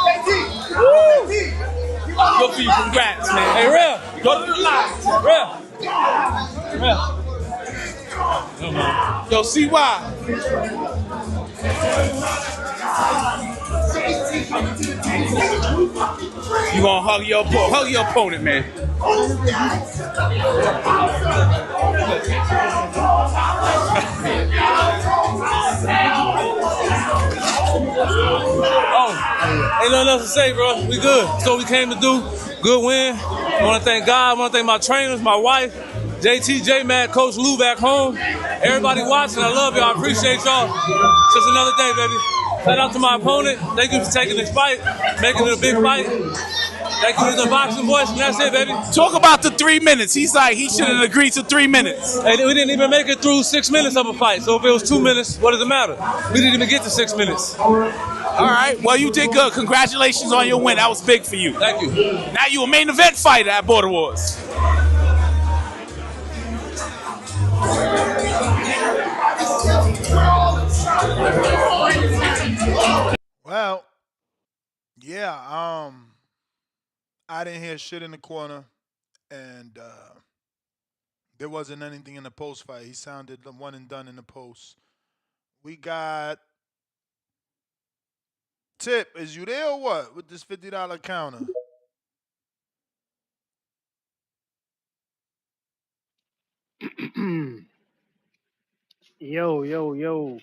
Good for you. Congrats, man. Hey, Real. Go to the line. Real. Yo, CY. You gonna hug your opponent, man. Oh, ain't nothing else to say, bro. We good. That's what we came to do. Good win. I want to thank God. I want to thank my trainers, my wife, JT, J-Mac, Coach Lou back home. Everybody watching, I love y'all. I appreciate y'all. It's just another day, baby. Shout out to my opponent. Thank you for taking this fight, making it a big fight. Thank you to the boxing boys, and that's it, baby. Talk about the 3 minutes. He's like, he should have agreed to 3 minutes. Hey, we didn't even make it through 6 minutes of a fight. So if it was 2 minutes, what does it matter? We didn't even get to 6 minutes. All right. Well, you did good. Congratulations on your win. That was big for you. Thank you. Now you a main event fighter at Border Wars. Well, yeah, I didn't hear shit in the corner, and there wasn't anything in the post fight. He sounded one and done in the post. We got Tip. Is you there or what with this $50 counter? Yo. Yo.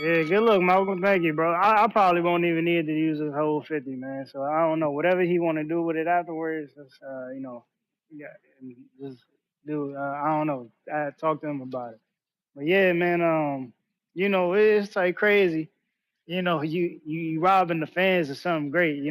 Yeah, good luck, Malcolm. Thank you, bro. I probably won't even need to use his whole 50, man. So I don't know. Whatever he want to do with it afterwards, just, yeah, just do. I don't know. I talk to him about it. But yeah, man. It's like crazy. You robbing the fans of something great.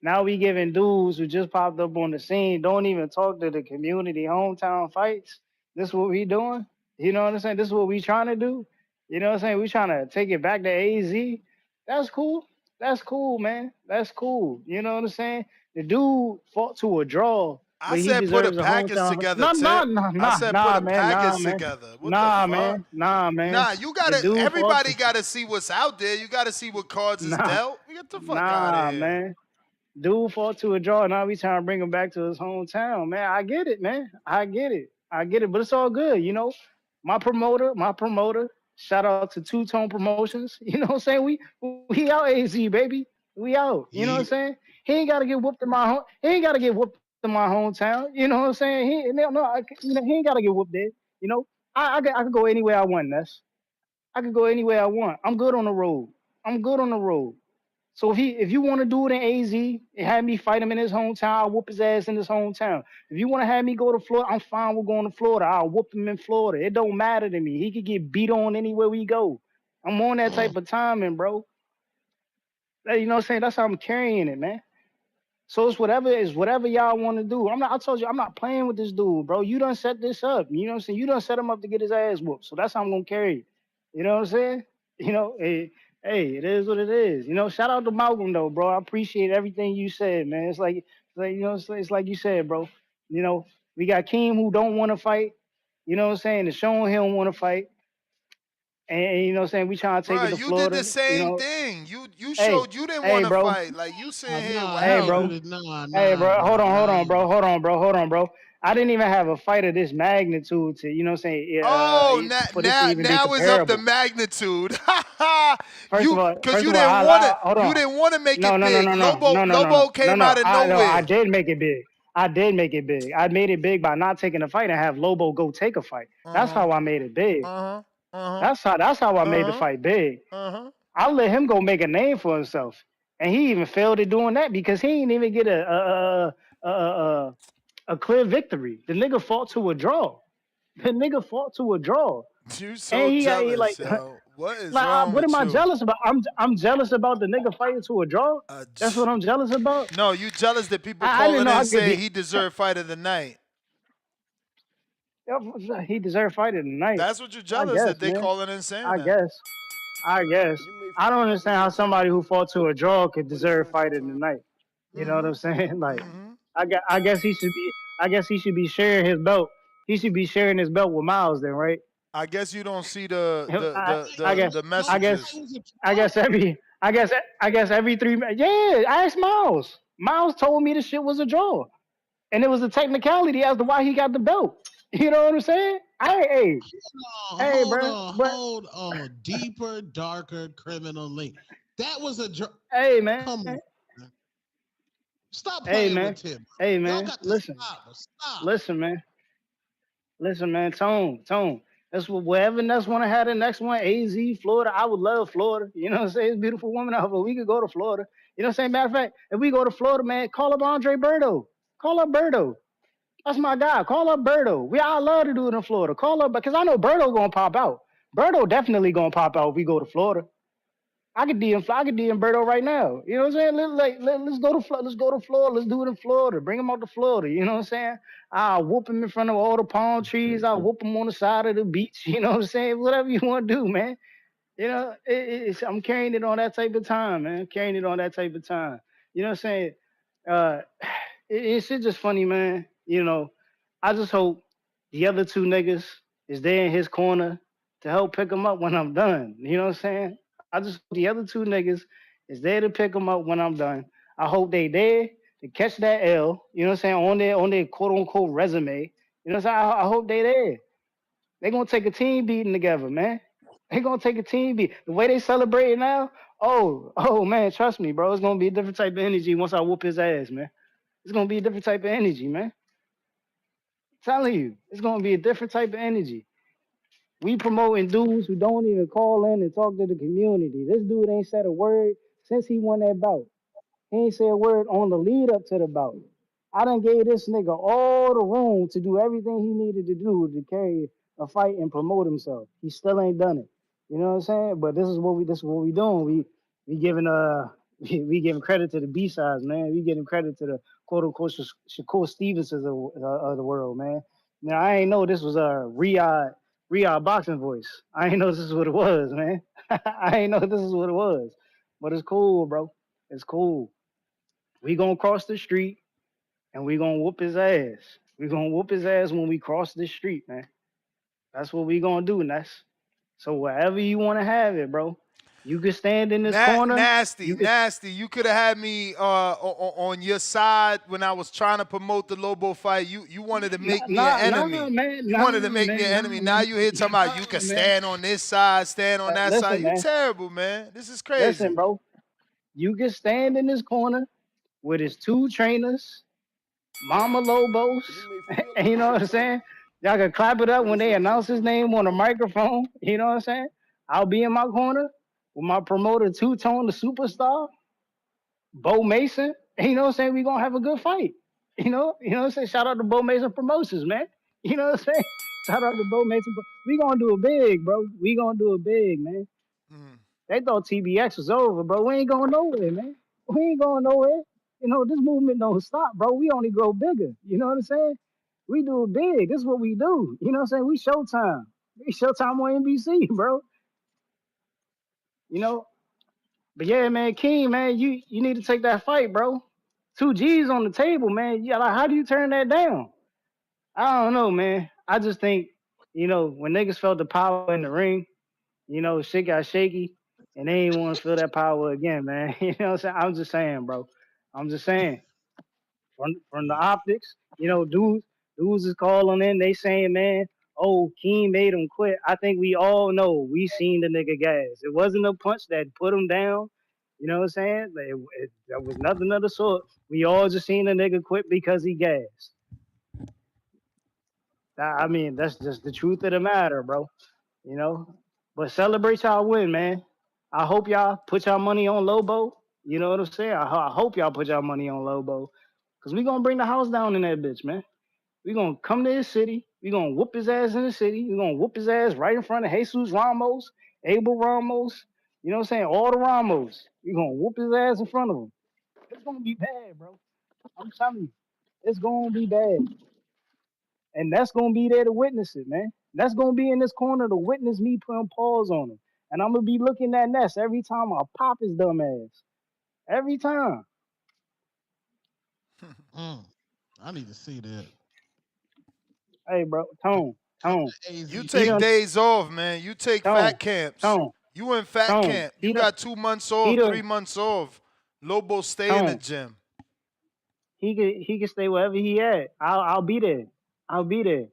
Now we giving dudes who just popped up on the scene don't even talk to the community hometown fights. This is what we doing. You know what I'm saying? This is what we trying to do. You know what I'm saying? We trying to take it back to AZ. That's cool. That's cool, man. That's cool. You know what I'm saying? The dude fought to a draw, I but he said put a deserves a package hometown. together, Nah, nah, Tip. nah, I nah, said put nah, a man, nah, package man, together. What the nah, fuck? man, nah, man. Nah, The dude fought everybody to, gotta see what's out there. You gotta see what cards is nah, dealt. Get the fuck out of nah, here. man. Dude fought to a draw. Now we trying to bring him back to his hometown, man. I get it, man. I get it. I get it. But it's all good, you know. My promoter. Shout out to Two Tone Promotions. You know what I'm saying? We out AZ, baby. We out. You know what I'm saying? He ain't gotta get whooped in my home. He ain't gotta get whooped in my hometown. You know what I'm saying? He ain't gotta get whooped there. You know, I could go anywhere I want. I could go anywhere I want. I'm good on the road. I'm good on the road. So if you want to do it in AZ and have me fight him in his hometown, I'll whoop his ass in his hometown. If you want to have me go to Florida, I'm fine with going to Florida. I'll whoop him in Florida. It don't matter to me. He could get beat on anywhere we go. I'm on that type of timing, bro. You know what I'm saying? That's how I'm carrying it, man. So it's whatever y'all want to do. I told you I'm not playing with this dude, bro. You done set this up. You know what I'm saying? You done set him up to get his ass whooped. So that's how I'm gonna carry it. You know what I'm saying? You know, hey, it is what it is. You know, shout out to Malcolm though, bro. I appreciate everything you said, man. It's like you know, it's like you said, bro. You know, we got Keem who don't want to fight. You know what I'm saying? And Sean he don't want to fight. And you know what I'm saying? We trying to take Bro, it to you did Florida. the You same know, thing. You hey, showed you didn't hey, want to bro. fight. Like you sitting here Nah, he Hey, ain't bro. do wilding. this. Nah, Hey, nah, bro. bro. Hold Nah. on, bro. Hold on, bro. I didn't even have a fight of this magnitude to, you know what I'm saying, Oh, for this to even be now is up the comparable. magnitude. First of all, Cause first you of all, didn't want to hold you on. didn't want to make No, it no, no, big. no, no, no, no, no, Lobo no, came no. out of I nowhere. did make it big. I did make it big. I made it big by not taking a fight and have Lobo go take a fight. That's Uh-huh. how I made it big. Uh-huh. Uh-huh. That's how I made the Uh-huh. fight big. Uh-huh. I let him go make a name for himself, and he even failed at doing that because he didn't even get a clear victory. The nigga fought to a draw. The nigga fought to a draw, You and so he got he jealous, like yo. What is like wrong what am with I you? jealous about? I'm jealous about the nigga fighting to a draw. That's what I'm jealous about. No, you jealous that people I didn't calling know in I could saying be. he deserved fight of the night. He deserved fighting tonight. That's what you're I jealous guess, that they man. calling in saying I that. guess. I guess. You may I don't forget understand this how your somebody time, who fought to a draw could but it's deserve not your fighting time. tonight. You know what I'm saying? Like, Mm-hmm. I guess he should be. I guess he should be sharing his belt. He should be sharing his belt with Miles, then, right? I guess you don't see the the I, the I the, guess. the I guess. messages. I guess every. I guess every 3 minutes. Yeah, I asked Miles. Miles told me the shit was a draw, and it was a technicality as to why he got the belt. You know what I'm saying? Hey, bro. But Hold on. Deeper, darker criminal link. That was a hey, man. come on. Man. Stop Hey, playing man. with Tim. Hey, Y'all man. got to Listen. stop. Stop. Listen, man. Listen, man. Tone. That's what wherever next one I had the next one, AZ, Florida. I would love Florida. You know what I'm saying? It's a beautiful woman out here. We could go to Florida. You know what I'm saying? Matter of fact, if we go to Florida, man, call up Andre Berto. Call up Berto. That's my guy. Call up Berto. I love to do it in Florida. Call up because I know Berto gonna pop out. Berto definitely gonna pop out if we go to Florida. I could DM Berto right now. You know what I'm saying? Let's go to Let's go to Florida. Let's do it in Florida. Bring him out to Florida. You know what I'm saying? I'll whoop him in front of all the palm trees. I'll whoop him on the side of the beach. You know what I'm saying? Whatever you want to do, man. You know, I'm carrying it on that type of time, man. Carrying it on that type of time. You know what I'm saying? Uh, it's just funny, man. You know, I just hope the other two niggas is there in his corner to help pick him up when I'm done. You know what I'm saying? I just hope the other two niggas is there to pick him up when I'm done. I hope they there to catch that L. You know what I'm saying? On their quote unquote resume. You know what I'm saying? I hope they there. They gonna take a team beating together, man. They gonna take a team beat. The way they celebrating now, oh man, trust me, bro. It's gonna be a different type of energy once I whoop his ass, man. It's gonna be a different type of energy, man. I'm telling you, it's gonna be a different type of energy. We promoting dudes who don't even call in and talk to the community. This dude ain't said a word since he won that bout. He ain't said a word on the lead up to the bout. I done gave this nigga all the room to do everything he needed to do to carry a fight and promote himself. He still ain't done it. You know what I'm saying? But this is what we doing. We giving we giving credit to the B sides, man. We giving credit to the quote unquote Shakur Stevensons of the world, man. Now I ain't know this was Riyadh Riyadh boxing voice. I ain't know this is what it was, man. I ain't know this is what it was. But it's cool, bro. It's cool. We gonna cross the street and we gonna whoop his ass. We gonna whoop his ass when we cross the street, man. That's what we gonna do, Ness. So wherever you wanna have it, bro. You can stand in this corner. Nasty, You can nasty. You could have had me on your side when I was trying to promote the Lobo fight. You wanted to make me an nah, enemy. man, You wanted to make me an enemy. Now you here talking about you can man. stand on this side, stand on that side. Listen, You man. terrible, man. This is Listen, crazy. bro. You can stand in this corner with his two trainers, Mama Lobos. And you know what I'm saying? Y'all can clap it up when they announce his name on the microphone. You know what I'm saying? I'll be in my corner with my promoter, Two Tone, the superstar, Bo Mason. And you know what I'm saying? We gonna have a good fight. You know what I'm saying? Shout out to Bo Mason Promotions, man. You know what I'm saying? Shout out to Bo Mason. We gonna do it big, bro. We gonna do it big, man. They thought TBX was over, bro. We ain't going nowhere, man. We ain't going nowhere. You know, this movement don't stop, bro. We only grow bigger. You know what I'm saying? We do it big. This is what we do. You know what I'm saying? We Showtime. We Showtime on NBC, bro. You know? But yeah, man, King, man, you need to take that fight, bro. 2 G's on the table, man. Yeah, like, how do you turn that down? I don't know, man. I just think, when niggas felt the power in the ring, shit got shaky, and they ain't want to feel that power again, man. You know what I'm saying? I'm just saying, bro. I'm just saying. From the optics, dudes is calling in. They saying, man, oh, Keem made him quit. I think we all know we seen the nigga gas. It wasn't a punch that put him down. You know what I'm saying? That was nothing of the sort. We all just seen the nigga quit because he gassed. I mean, that's just the truth of the matter, bro. You know. But celebrate y'all win, man. I hope y'all put y'all money on Lobo. You know what I'm saying? I hope y'all put y'all money on Lobo. Because we going to bring the house down in that bitch, man. We going to come to his city. We going to whoop his ass in the city. We going to whoop his ass right in front of Jesus Ramos, Abel Ramos. You know what I'm saying? All the Ramos. We going to whoop his ass in front of him. It's going to be bad, bro. I'm telling you. It's going to be bad. And that's gonna be there to witness it, man. That's gonna be in this corner to witness me putting paws on him. And I'm gonna be looking at Ness every time I pop his dumb ass. Every time. I need to see that. Hey, bro, Tone. You He take done days off, man. You take Tone. fat camps. Tone. You in fat Tone. camp. You got 2 months He off, done 3 months off. Lobo stay in the Tone. gym. He can stay wherever he at. I'll be there. I'll be there.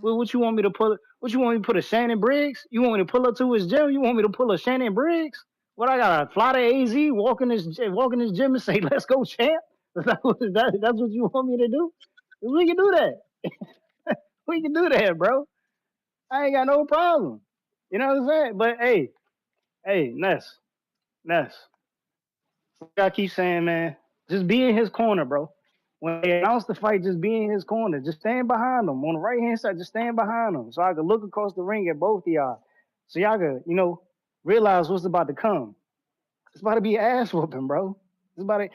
Well, what you want me to pull? What you want me to put a Shannon Briggs? You want me to pull up to his gym? You want me to pull a Shannon Briggs? What I gotta fly to AZ, walk in his gym and say, "Let's go, champ." That's what you want me to do? We can do that. We can do that, bro. I ain't got no problem. You know what I'm saying? But hey, Ness. I keep saying, man, just be in his corner, bro. When they announce the fight, just be in his corner. Just stand behind him. On the right hand side, just stand behind him. So I could look across the ring at both of y'all. So y'all could, realize what's about to come. It's about to be an ass whooping, bro. It's about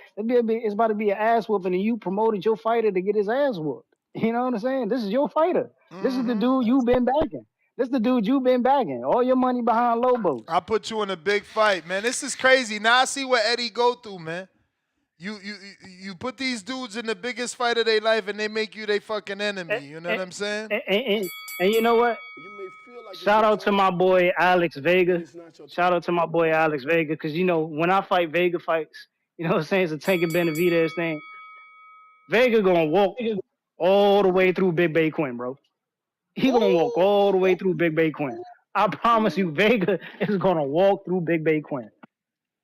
to be an ass whooping, and you promoted your fighter to get his ass whooped. You know what I'm saying? This is your fighter. This is the dude you've been backing. This is the dude you've been backing. All your money behind Lobos. I put you in a big fight, man. This is crazy. Now I see what Eddie go through, man. You put these dudes in the biggest fight of their life, and they make you their fucking enemy. You know what I'm saying? And you know what? Shout out to my boy Alex Vega. Shout out to my boy Alex Vega, because when I fight Vega fights, you know what I'm saying? It's a Tank and Benavidez thing. Vega gonna walk all the way through Big Bay Quinn, bro. He gonna walk all the way through Big Bay Quinn. I promise you, Vega is gonna walk through Big Bay Quinn.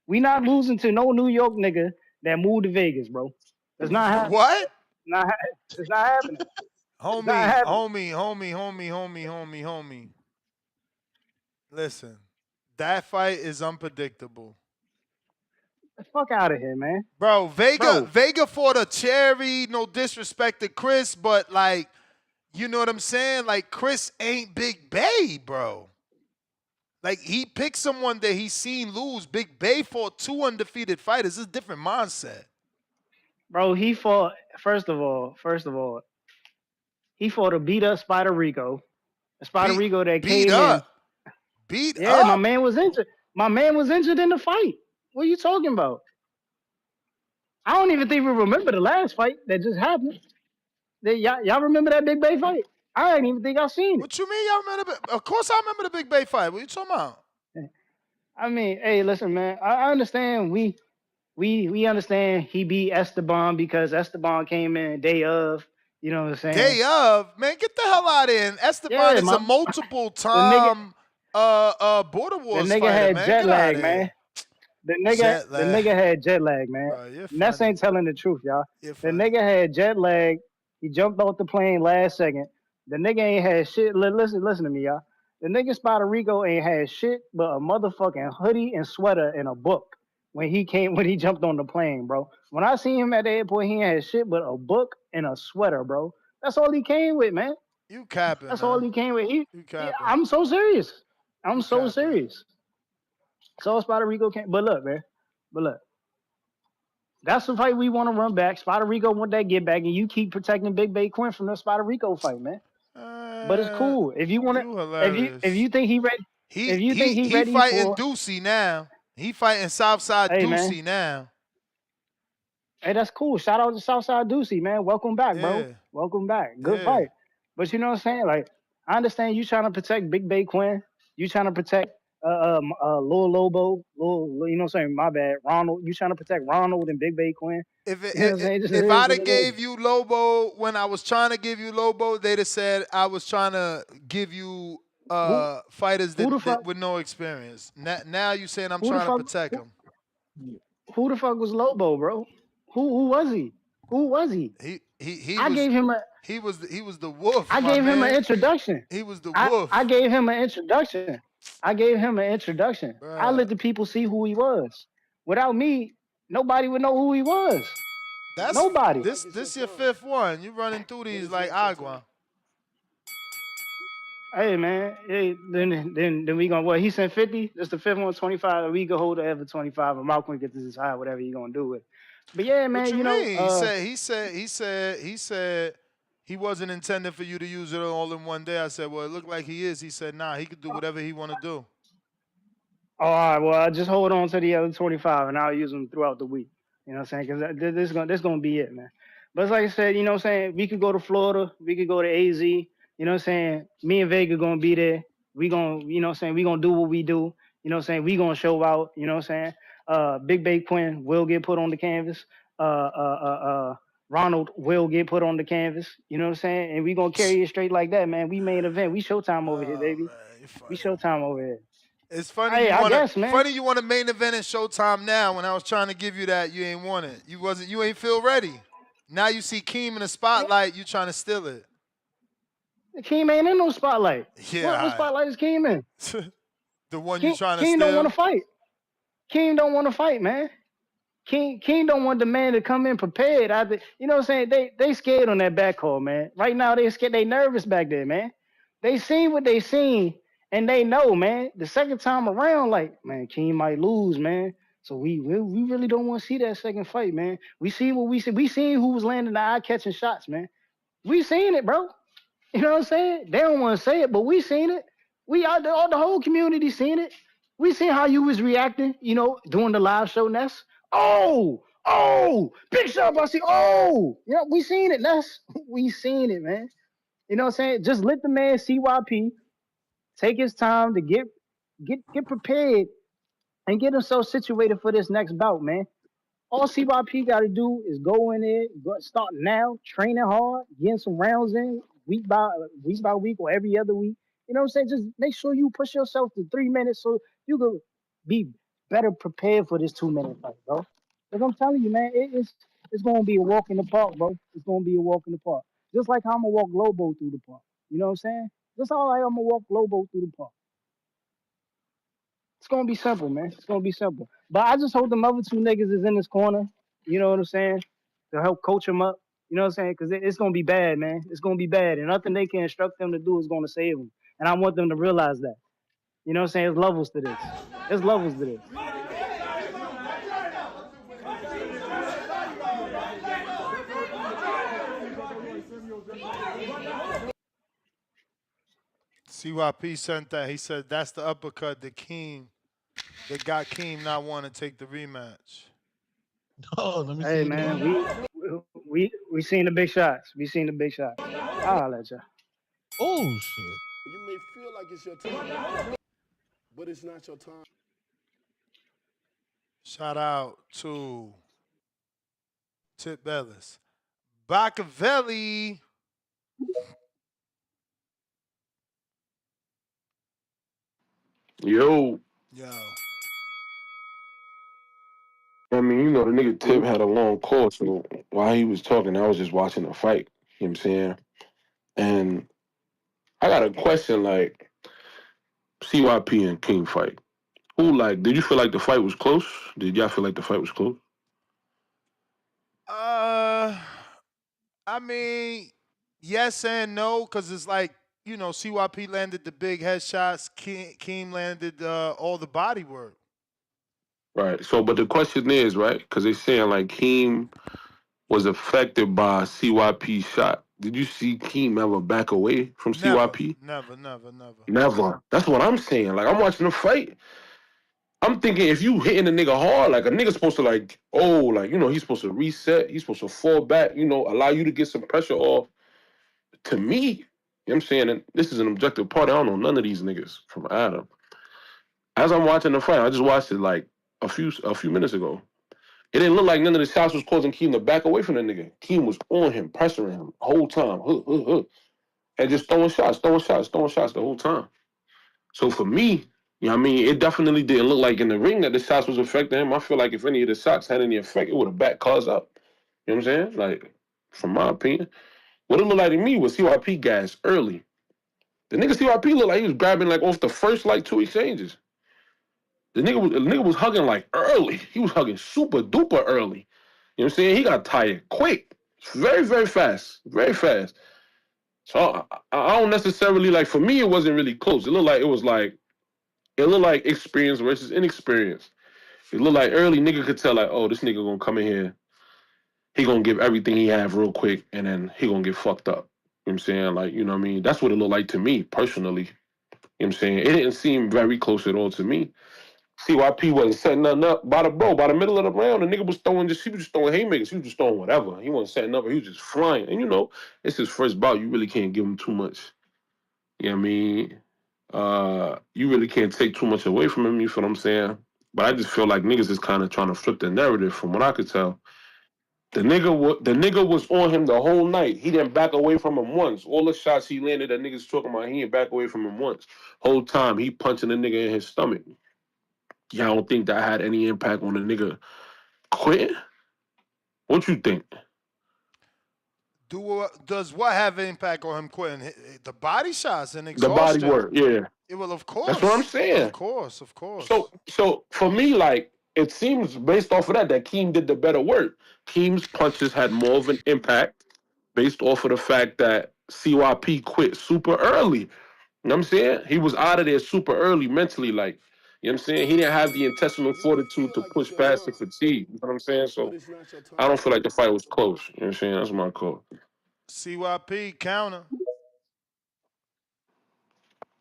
We not losing to no New York nigga that moved to Vegas, bro. It's not happening. What? It's not happening. It's not happening. Homie. Listen, that fight is unpredictable. The fuck out of here, man. Bro, Vega fought a cherry, no disrespect to Chris, but like, you know what I'm saying? Like, Chris ain't Big Bay, bro. Like, he picked someone that he's seen lose. Big Bay fought 2 undefeated fighters. It's a different mindset. Bro, he fought, first of all, he fought a beat up Spider Rico. Spider Rico that beat came in. up. Beat Yeah, my up. man was injured. My man was injured in the fight. What are you talking about? I don't even think we remember the last fight that just happened. Y'all remember that Big Bay fight? I didn't even think I seen it. What you mean y'all remember? Of course I remember the Big Bay fight. What you talking about? I mean, hey, listen, man. I understand we understand he beat Esteban because Esteban came in day of. You know what I'm saying? Day of, man, get the hell out of here. And Esteban Yeah, is a my multiple the nigga time border the wars nigga fighter, had man. jet Get out lag, of man. here. The Jet lag. nigga had jet lag, man. Bro, you're Ness funny. ain't telling the truth, y'all. You're The funny. nigga had jet lag. He jumped off the plane last second. The nigga ain't had shit. Listen to me, y'all. The nigga Spider Rico ain't had shit but a motherfucking hoodie and sweater and a book when he jumped on the plane, bro. When I seen him at the airport, he ain't had shit but a book and a sweater, bro. That's all he came with, man. You capping, That's all man. he came with. You capping. I'm so serious. I'm You so capping. serious. So Spider Rico came, but look, man. But look. That's the fight we want to run back. Spider Rico want that get back, and you keep protecting Big Bay Quinn from the Spider Rico fight, man. But it's cool. If you want to, You if hilarious. you think he ready, if you think he He ready fighting for, Ducey now. He fighting Southside hey man, Ducey now. hey that's cool. Shout out to Southside Ducey, man. Welcome back, bro. Yeah. Welcome back. Good Yeah. fight. But you know what I'm saying? Like I understand you trying to protect Big Bay Quinn. You trying to protect Lil Lobo, you know what I'm saying? My bad, Ronald. You trying to protect Ronald and Big Bay Quinn. You know what I'm saying? This If is I'd what have it is. gave you Lobo when I was trying to give you Lobo, they'd have said I was trying to give you Who fighters who the fuck? that with no experience. Now you saying I'm Who the trying to fuck? protect him. Who the fuck was Lobo, bro? Who was he? Who was he? He I was gave him a he was the wolf, I my gave him an man. introduction. He was the I wolf. gave him an introduction. I gave him an introduction. I Bruh. let the people see who he was. Without me, nobody would know who he was. That's Nobody. this your fifth one. You running through these like agua. Hey man, hey, then we gonna what? He sent 50. That's the fifth one, 25. We can hold the ever 25, and Malcolm get to decide whatever he gonna do with. But yeah, What man, you you know, mean? He said he wasn't intending for you to use it all in one day. I said, well, it looked like he is. He said, nah, he could do whatever he want to do. all right, well, I just hold on to the other 25 and I'll use them throughout the week. You know what I'm saying? Because this gonna be it, man. But it's like I said, you know what I'm saying? We could go to Florida, we could go to AZ. You know what I'm saying? Me and Vega gonna be there. We gonna, you know what I'm saying? We gonna do what we do. You know what I'm saying? We gonna show out. You know what I'm saying? Big Bay Quinn will get put on the canvas. Ronald will get put on the canvas. You know what I'm saying? And we gonna carry it straight like that, man. We main event. We Showtime over here, baby. Man, you're We funny. Showtime over here. It's funny Hey, I guess, man. you want to main event in Showtime now. When I was trying to give you that, you ain't want it. You ain't feel ready. Now you see Keem in the spotlight, you trying to steal it. Keem ain't in no spotlight. Yeah, What spotlight is Keem in? the one you trying to Keem don't want steal. to fight. Keem don't want to fight, man. King don't want the man to come in prepared. You know what I'm saying? They scared on that back call, man. Right now they scared. They nervous back there, man. They seen what they seen, and they know, man. The second time around, like, man, King might lose, man. So we really don't want to see that second fight, man. We see what we see. We seen who was landing the eye catching shots, man. We seen it, bro. You know what I'm saying? They don't want to say it, but we seen it. We all the whole community seen it. We seen how you was reacting, you know, doing the live show, Ness. Big shot, I see. Yeah, we seen it, Ness. We seen it, man. You know what I'm saying? Just let the man CYP take his time to get prepared and get himself situated for this next bout, man. All CYP got to do is go in there, start now, training hard, getting some rounds in week by week or every other week. You know what I'm saying? Just make sure you push yourself to 3 minutes so you can be better prepared for this 2 minute fight, bro. Because I'm telling you, man, it's gonna be a walk in the park, bro. It's gonna be a walk in the park. Just like how I'm gonna walk Lobo through the park. You know what I'm saying? Just how I'm gonna walk Lobo through the park. It's gonna be simple, man. It's gonna be simple. But I just hope them other two niggas is in this corner. You know what I'm saying? To help coach them up. You know what I'm saying? Because it's gonna be bad, man. It's gonna be bad, and nothing they can instruct them to do is gonna save them. And I want them to realize that. You know what I'm saying? There's levels to this. There's levels to this. CYP sent that. He said that's the uppercut that got Keem not want to take the rematch. Oh, let me Hey see man, that. we seen the big shots. We seen the big shots. I'll let you. Oh shit. You may feel like it's your time, but it's not your time. Shout out to Tip Bellis. Bacavelli. Yo. Yo. I mean, you know, the nigga Tip had a long call, so while he was talking, I was just watching the fight. You know what I'm saying? And I got a question like CYP and King fight. Did you feel like the fight was close? Did y'all feel like the fight was close? Uh, I mean, yes and no, because it's like, CYP landed the big headshots. Keem landed all the body work. Right. So, but the question is, right, because they're saying like Keem was affected by CYP shot. Did you see Keem ever back away from Never, CYP? never, never, never. Never. That's what I'm saying. Like, I'm watching the fight. I'm thinking if you hitting a nigga hard, like a nigga's supposed to he's supposed to reset, he's supposed to fall back, allow you to get some pressure off. To me, you know what I'm saying, and this is an objective part. I don't know none of these niggas from Adam. As I'm watching the fight, I just watched it like a few minutes ago. It didn't look like none of the shots was causing Keem to back away from the nigga. Keem was on him, pressuring him the whole time, and just throwing shots the whole time. So for me, it definitely didn't look like in the ring that the shots was affecting him. I feel like if any of the shots had any effect, it would have backed Cuz up. You know what I'm saying? Like, from my opinion. What it looked like to me was CYP gas early. The nigga CYP looked like he was grabbing like off the first like two exchanges. The nigga was hugging like early. He was hugging super duper early. You know what I'm saying? He got tired quick. Very, very fast. Very fast. So I don't necessarily like, for me it wasn't really close. It looked like experience versus inexperience. It looked like early nigga could tell like, oh, this nigga gonna come in here, he gonna give everything he have real quick, and then he gonna get fucked up. You know what I'm saying? Like, you know what I mean? That's what it looked like to me, personally. You know what I'm saying? It didn't seem very close at all to me. CYP wasn't setting nothing up. By the middle of the round, the nigga was he was just throwing haymakers. He was just throwing whatever. He wasn't setting up, he was just flying. And it's his first bout. You really can't give him too much. You know what I mean? You really can't take too much away from him, you feel what I'm saying? But I just feel like niggas is kind of trying to flip the narrative from what I could tell. The nigga was on him the whole night. He didn't back away from him once. All the shots he landed, that niggas talking about, he didn't back away from him once. Whole time he punching the nigga in his stomach. Yeah, I don't think that had any impact on the nigga quitting. What you think? Does what have an impact on him quitting? The body shots and The body exhaustion. work, yeah. Well, of That's what I'm course. saying. Of course, of course. So for me, like, it seems based off of that Keem did the better work. Keem's punches had more of an impact based off of the fact that CYP quit super early. You know what I'm saying? He was out of there super early mentally, like, you know what I'm saying? He didn't have the intestinal fortitude to push past the fatigue. You know what I'm saying? But So it's not your I don't time. feel like the fight was close. You know what I'm saying? That's my call. CYP counter.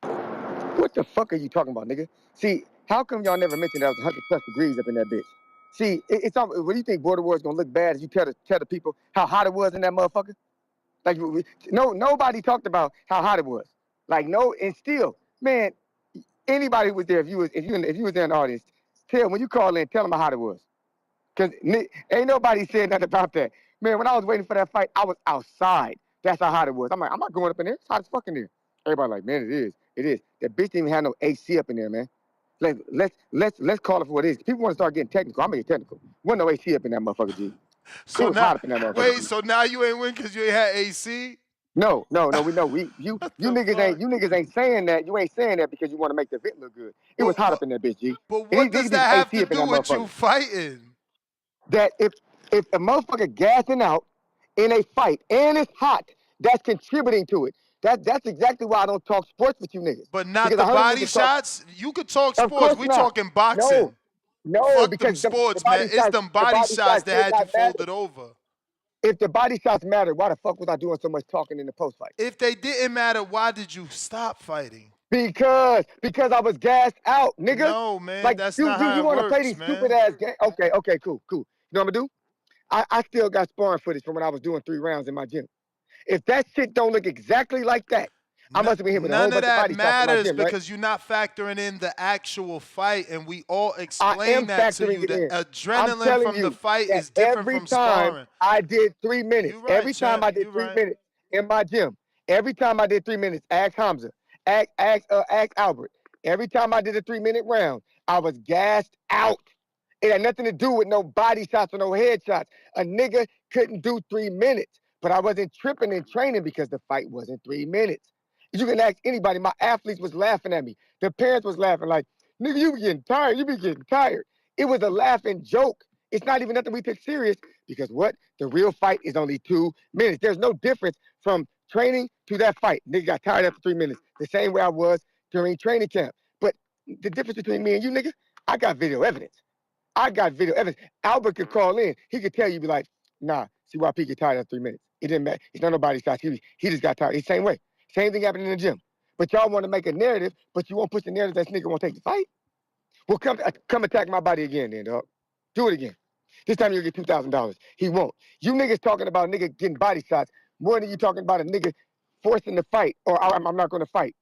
What the fuck are you talking about, nigga? See, how come y'all never mentioned that it was 100 plus degrees up in that bitch? See, it's all. What do you think Border War is gonna look bad as you tell the people how hot it was in that motherfucker? Like, nobody talked about how hot it was. Like, no, and still, man, anybody who was there, if you was there in the audience, when you call in, tell them how hot it was. Cause ain't nobody said nothing about that. Man, when I was waiting for that fight, I was outside. That's how hot it was. I'm like, I'm not going up in there. It's hot as fuck in there. Everybody like, man, it is. It is. That bitch didn't even have no AC up in there, man. Like, let's call it for what it is. People want to start getting technical. I'm gonna get technical. Wasn't no AC up in that motherfucker, G. It So was now, hot up in that motherfucker. wait. So now you ain't win because you ain't had AC. No. We know you What the fuck? niggas ain't saying that. You ain't saying that because you want to make the event look good. It was hot up in that bitch, G. But And what they does did that have AC to up in do that with you motherfucker. fighting? That if a motherfucker gassing out in a fight and it's hot, that's contributing to it. That's exactly why I don't talk sports with you niggas. But not Because the I heard a body nigga talk. shots. You could talk Of sports. course We not. talking No, boxing. no, Fuck because them the sports, man. body It's shots, them body shots that did had you not matter. folded over. If the body shots matter, why the fuck was I doing so much talking in the post fight? If they didn't matter, why did you stop fighting? Because I was gassed out, nigga. No, man, Like that's you not how it want to play works, these stupid man. ass games? Okay, cool. You know what I'm gonna do? I still got sparring footage from when I was doing 3 rounds in my gym. If that shit don't look exactly like that, I must have been hit with a whole None of bunch of that body shots in my matters gym, right? because you're not factoring in the actual fight, and we all I am explain that to factoring you. it The in. I'm adrenaline telling from the you fight that is different every from time sparring. I did 3 minutes, You right, every time Chet. I did You 3 right. minutes in my gym, every time I did 3 minutes, ask Hamza, ask Albert. Every time I did a 3-minute round, I was gassed out. It had nothing to do with no body shots or no head shots. A nigga couldn't do 3 minutes, but I wasn't tripping in training because the fight wasn't 3 minutes. You can ask anybody. My athletes was laughing at me. The parents was laughing like, nigga, you be getting tired. You be getting tired. It was a laughing joke. It's not even nothing we took serious because what? The real fight is only 2 minutes. There's no difference from training to that fight. Nigga got tired after 3 minutes. The same way I was during training camp. But the difference between me and you, nigga, I got video evidence. Albert could call in. He could tell you, be like, nah, CYP get tired after 3 minutes. It didn't matter. It's not nobody's shots. He just got tired. It's the same way. Same thing happened in the gym. But y'all want to make a narrative, but you won't push the narrative that this nigga won't take the fight. Well, come attack my body again, then, dog. Do it again. This time you'll get $2,000. He won't. You niggas talking about nigga getting body shots more than you talking about a nigga forcing the fight or I'm not going to fight.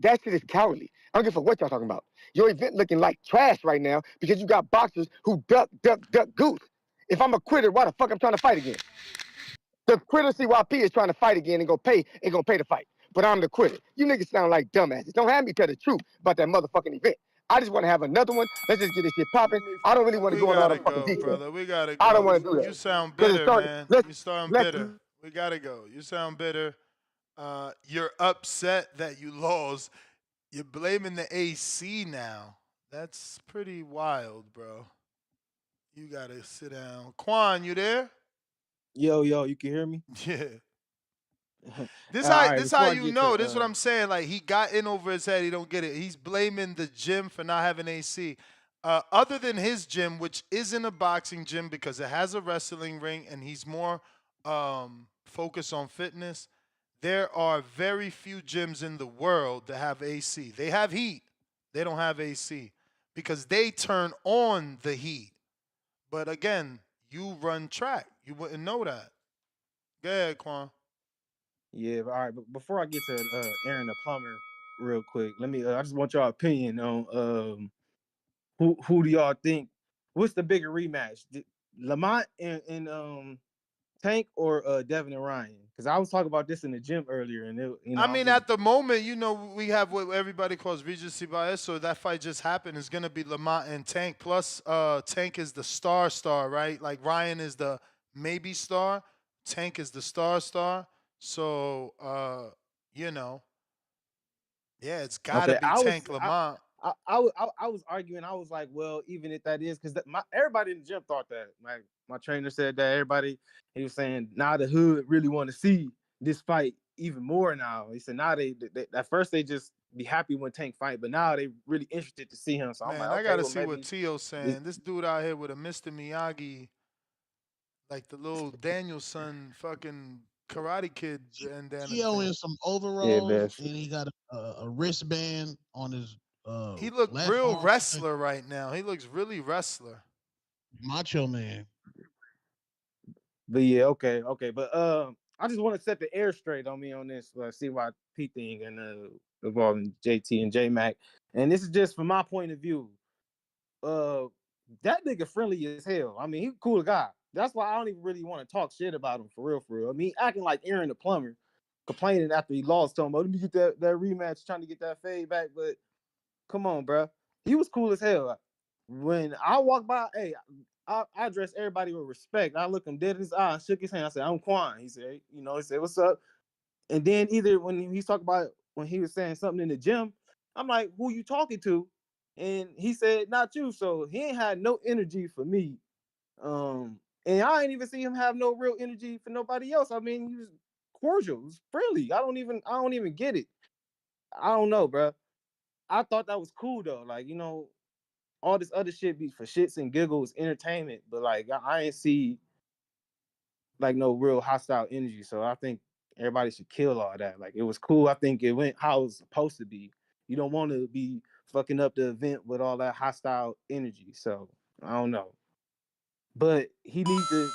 That shit is cowardly. I don't give a fuck what y'all talking about. Your event looking like trash right now because you got boxers who duck, goose. If I'm a quitter, why the fuck I'm trying to fight again? The quitter CYP is trying to fight again and gonna pay the fight. But I'm the quitter. You niggas sound like dumbasses. Don't have me tell the truth about that motherfucking event. I just want to have another one. Let's just get this shit popping. I don't really want to We go into all the gotta fucking go, details. brother. We gotta I don't go. want to do You that. sound Because it's bitter, starting. man. Let's You sound let's bitter. We gotta go. You sound bitter. You're upset that you lost. You're blaming the AC now. That's pretty wild, bro. You gotta sit down. Quan, you there? Yo, you can hear me? Yeah. All This how right, this how before I you get know. to This is what I'm saying. Like he got in over his head. He don't get it. He's blaming the gym for not having AC. Other than his gym, which isn't a boxing gym because it has a wrestling ring and he's more focused on fitness, there are very few gyms in the world that have AC. They have heat. They don't have AC because they turn on the heat. But again, you run track. You wouldn't know that. Go ahead, Quan. yeah, all right. But before I get to Aaron the plumber, real quick, let me. I just want y'all opinion on who do y'all think? What's the bigger rematch, Lamont and Tank or Devin and Ryan? Because I was talking about this in the gym earlier, and I I'm mean, just at the moment, we have what everybody calls Regency bias. So that fight just happened. It's gonna be Lamont and Tank. Plus, Tank is the star, right? Like Ryan is the maybe star. Tank is the star. So, you know, yeah, it's gotta okay. be Tank Lamont. I was arguing. I was like, well, even if that is, because my everybody in the gym thought that. My trainer said that. Everybody, he was saying now the hood really want to see this fight even more now. He said now they at first they just be happy when Tank fight, but now they really interested to see him. So I'm like, Man, I okay, gotta well see what maybe Tio's this, saying. This dude out here with a Mr. Miyagi, like the little Danielson fucking Karate Kid bandana Tio thing. in some yeah, overalls best. and he got a wristband on his He looked left real arm. wrestler right now. He looks really wrestler. Macho Man. But yeah, okay. But I just want to set the air straight on me on this CYP thing and involving JT and J Mac. And this is just from my point of view. That nigga friendly as hell. I mean, he's a cool guy. That's why I don't even really want to talk shit about him for real. I mean, acting like Aaron the plumber, complaining after he lost, talking about let me get that rematch, trying to get that fade back. But come on, bro. He was cool as hell. When I walk by, hey, I address everybody with respect. I look him dead in his eye, shook his hand. I said, I'm Quan. He said, what's up? And then either when he's talking about when he was saying something in the gym, I'm like, who you talking to? And he said, not you. So he ain't had no energy for me. And I ain't even see him have no real energy for nobody else. I mean, he was cordial, he was friendly. I don't even get it. I don't know, bro. I thought that was cool though. Like, all this other shit be for shits and giggles, entertainment. But like, I ain't see like no real hostile energy. So I think everybody should kill all that. Like it was cool. I think it went how it was supposed to be. You don't want to be fucking up the event with all that hostile energy. So I don't know. But he needs to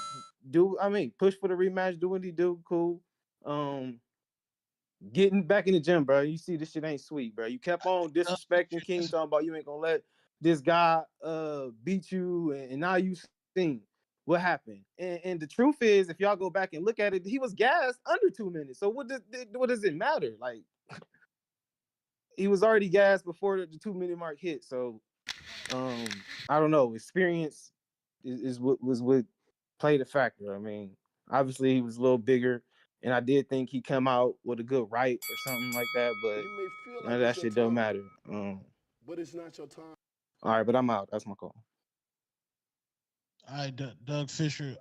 do, I mean, push for the rematch, do what he do, cool. Getting back in the gym, bro. You see this shit ain't sweet, bro. You kept on disrespecting King, talking about you ain't gonna let this guy beat you, and now you seen what happened. And the truth is, if y'all go back and look at it, he was gassed under 2 minutes. So what does it matter? Like he was already gassed before the 2 minute mark hit. So I don't know. Experience is what played a factor. I mean, obviously he was a little bigger, and I did think he come out with a good right or something like that. But You may feel none of like that it's your shit don't time, matter. but it's not your time. All right, but I'm out. That's my call. All right, Doug Fisher.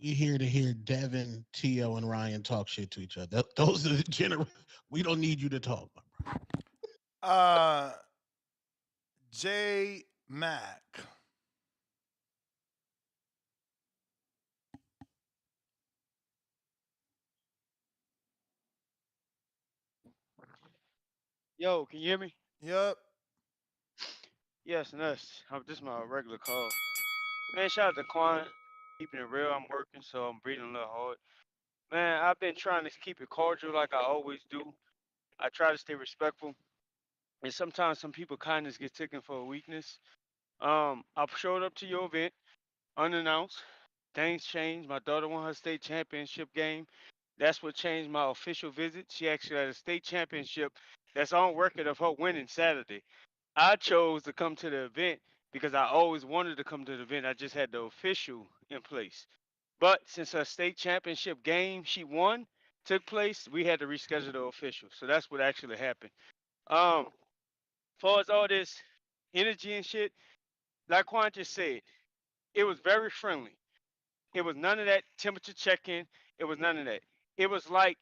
We here to hear Devin, Tio, and Ryan talk shit to each other. Those are the general. We don't need you to talk. J Mac. Yo, can you hear me? Yep. Yes, and that's this is my regular call. Man, shout out to Quan. Keeping it real. I'm working, so I'm breathing a little hard. Man, I've been trying to keep it cordial like I always do. I try to stay respectful. And sometimes some people kindness gets taken for a weakness. I showed up to your event unannounced. Things changed. My daughter won her state championship game. That's what changed my official visit. She actually had a state championship that's on record of her winning Saturday. I chose to come to the event because I always wanted to come to the event. I just had the official in place. But since her state championship game she won took place, we had to reschedule the official. So that's what actually happened. Far as all this energy and shit, like Quan just said, it was very friendly. It was none of that temperature checking. It was none of that. It was like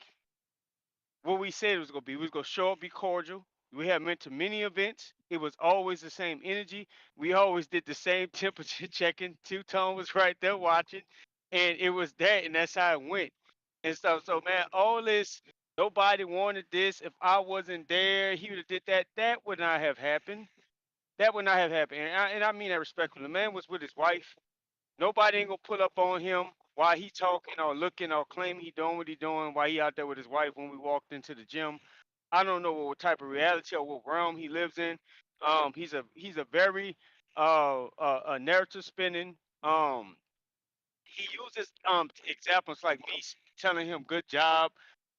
what we said it was gonna be. We was gonna show up, be cordial. We had went to many events. It was always the same energy. We always did the same temperature checking. Two Tone was right there watching, and it was that, and that's how it went and stuff. So man, all this, nobody wanted this. If I wasn't there, he would have did that. That would not have happened. That would not have happened. And I mean that respectfully. The man was with his wife. Nobody ain't gonna pull up on him while he talking or looking or claiming he doing what he doing while he out there with his wife when we walked into the gym. I don't know what type of reality or what realm he lives in. He's a very a narrative spinning. He uses examples like me telling him good job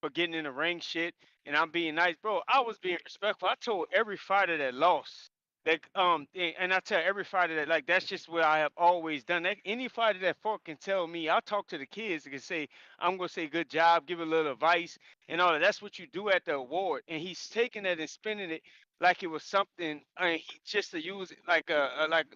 for getting in the ring shit, and I'm being nice, bro. I was being respectful. I told every fighter that lost that and I tell every fighter that like that's just what I have always done. That, any fighter that fought can tell me. I'll talk to the kids and can say I'm gonna say good job, give a little advice and all that. That's what you do at the award, and he's taking that and spinning it like it was something. I mean, he, just to use it like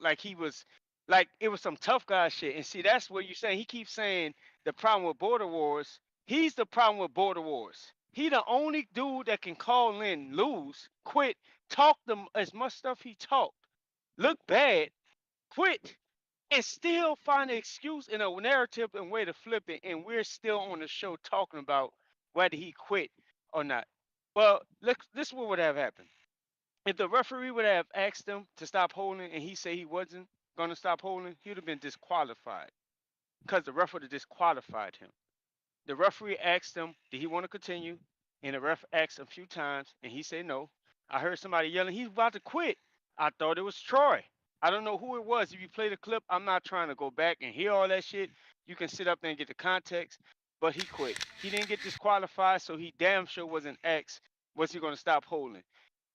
like he was like it was some tough guy shit. And see, that's what you're saying. He keeps saying the problem with border wars. He's the problem with border wars. He the only dude that can call in, lose, quit, talk them as much stuff he talked, look bad, quit, and still find an excuse and a narrative and way to flip it. And we're still on the show talking about whether he quit or not. Well, look, this is what would have happened. If the referee would have asked him to stop holding and he said he wasn't going to stop holding, he would have been disqualified because the ref would have disqualified him. The referee asked him, did he want to continue? And the ref asked a few times and he said no. I heard somebody yelling, he's about to quit. I thought it was Troy. I don't know who it was. If you play the clip, I'm not trying to go back and hear all that shit. You can sit up there and get the context. But he quit. He didn't get disqualified, so he damn sure wasn't asked, was he going to stop holding?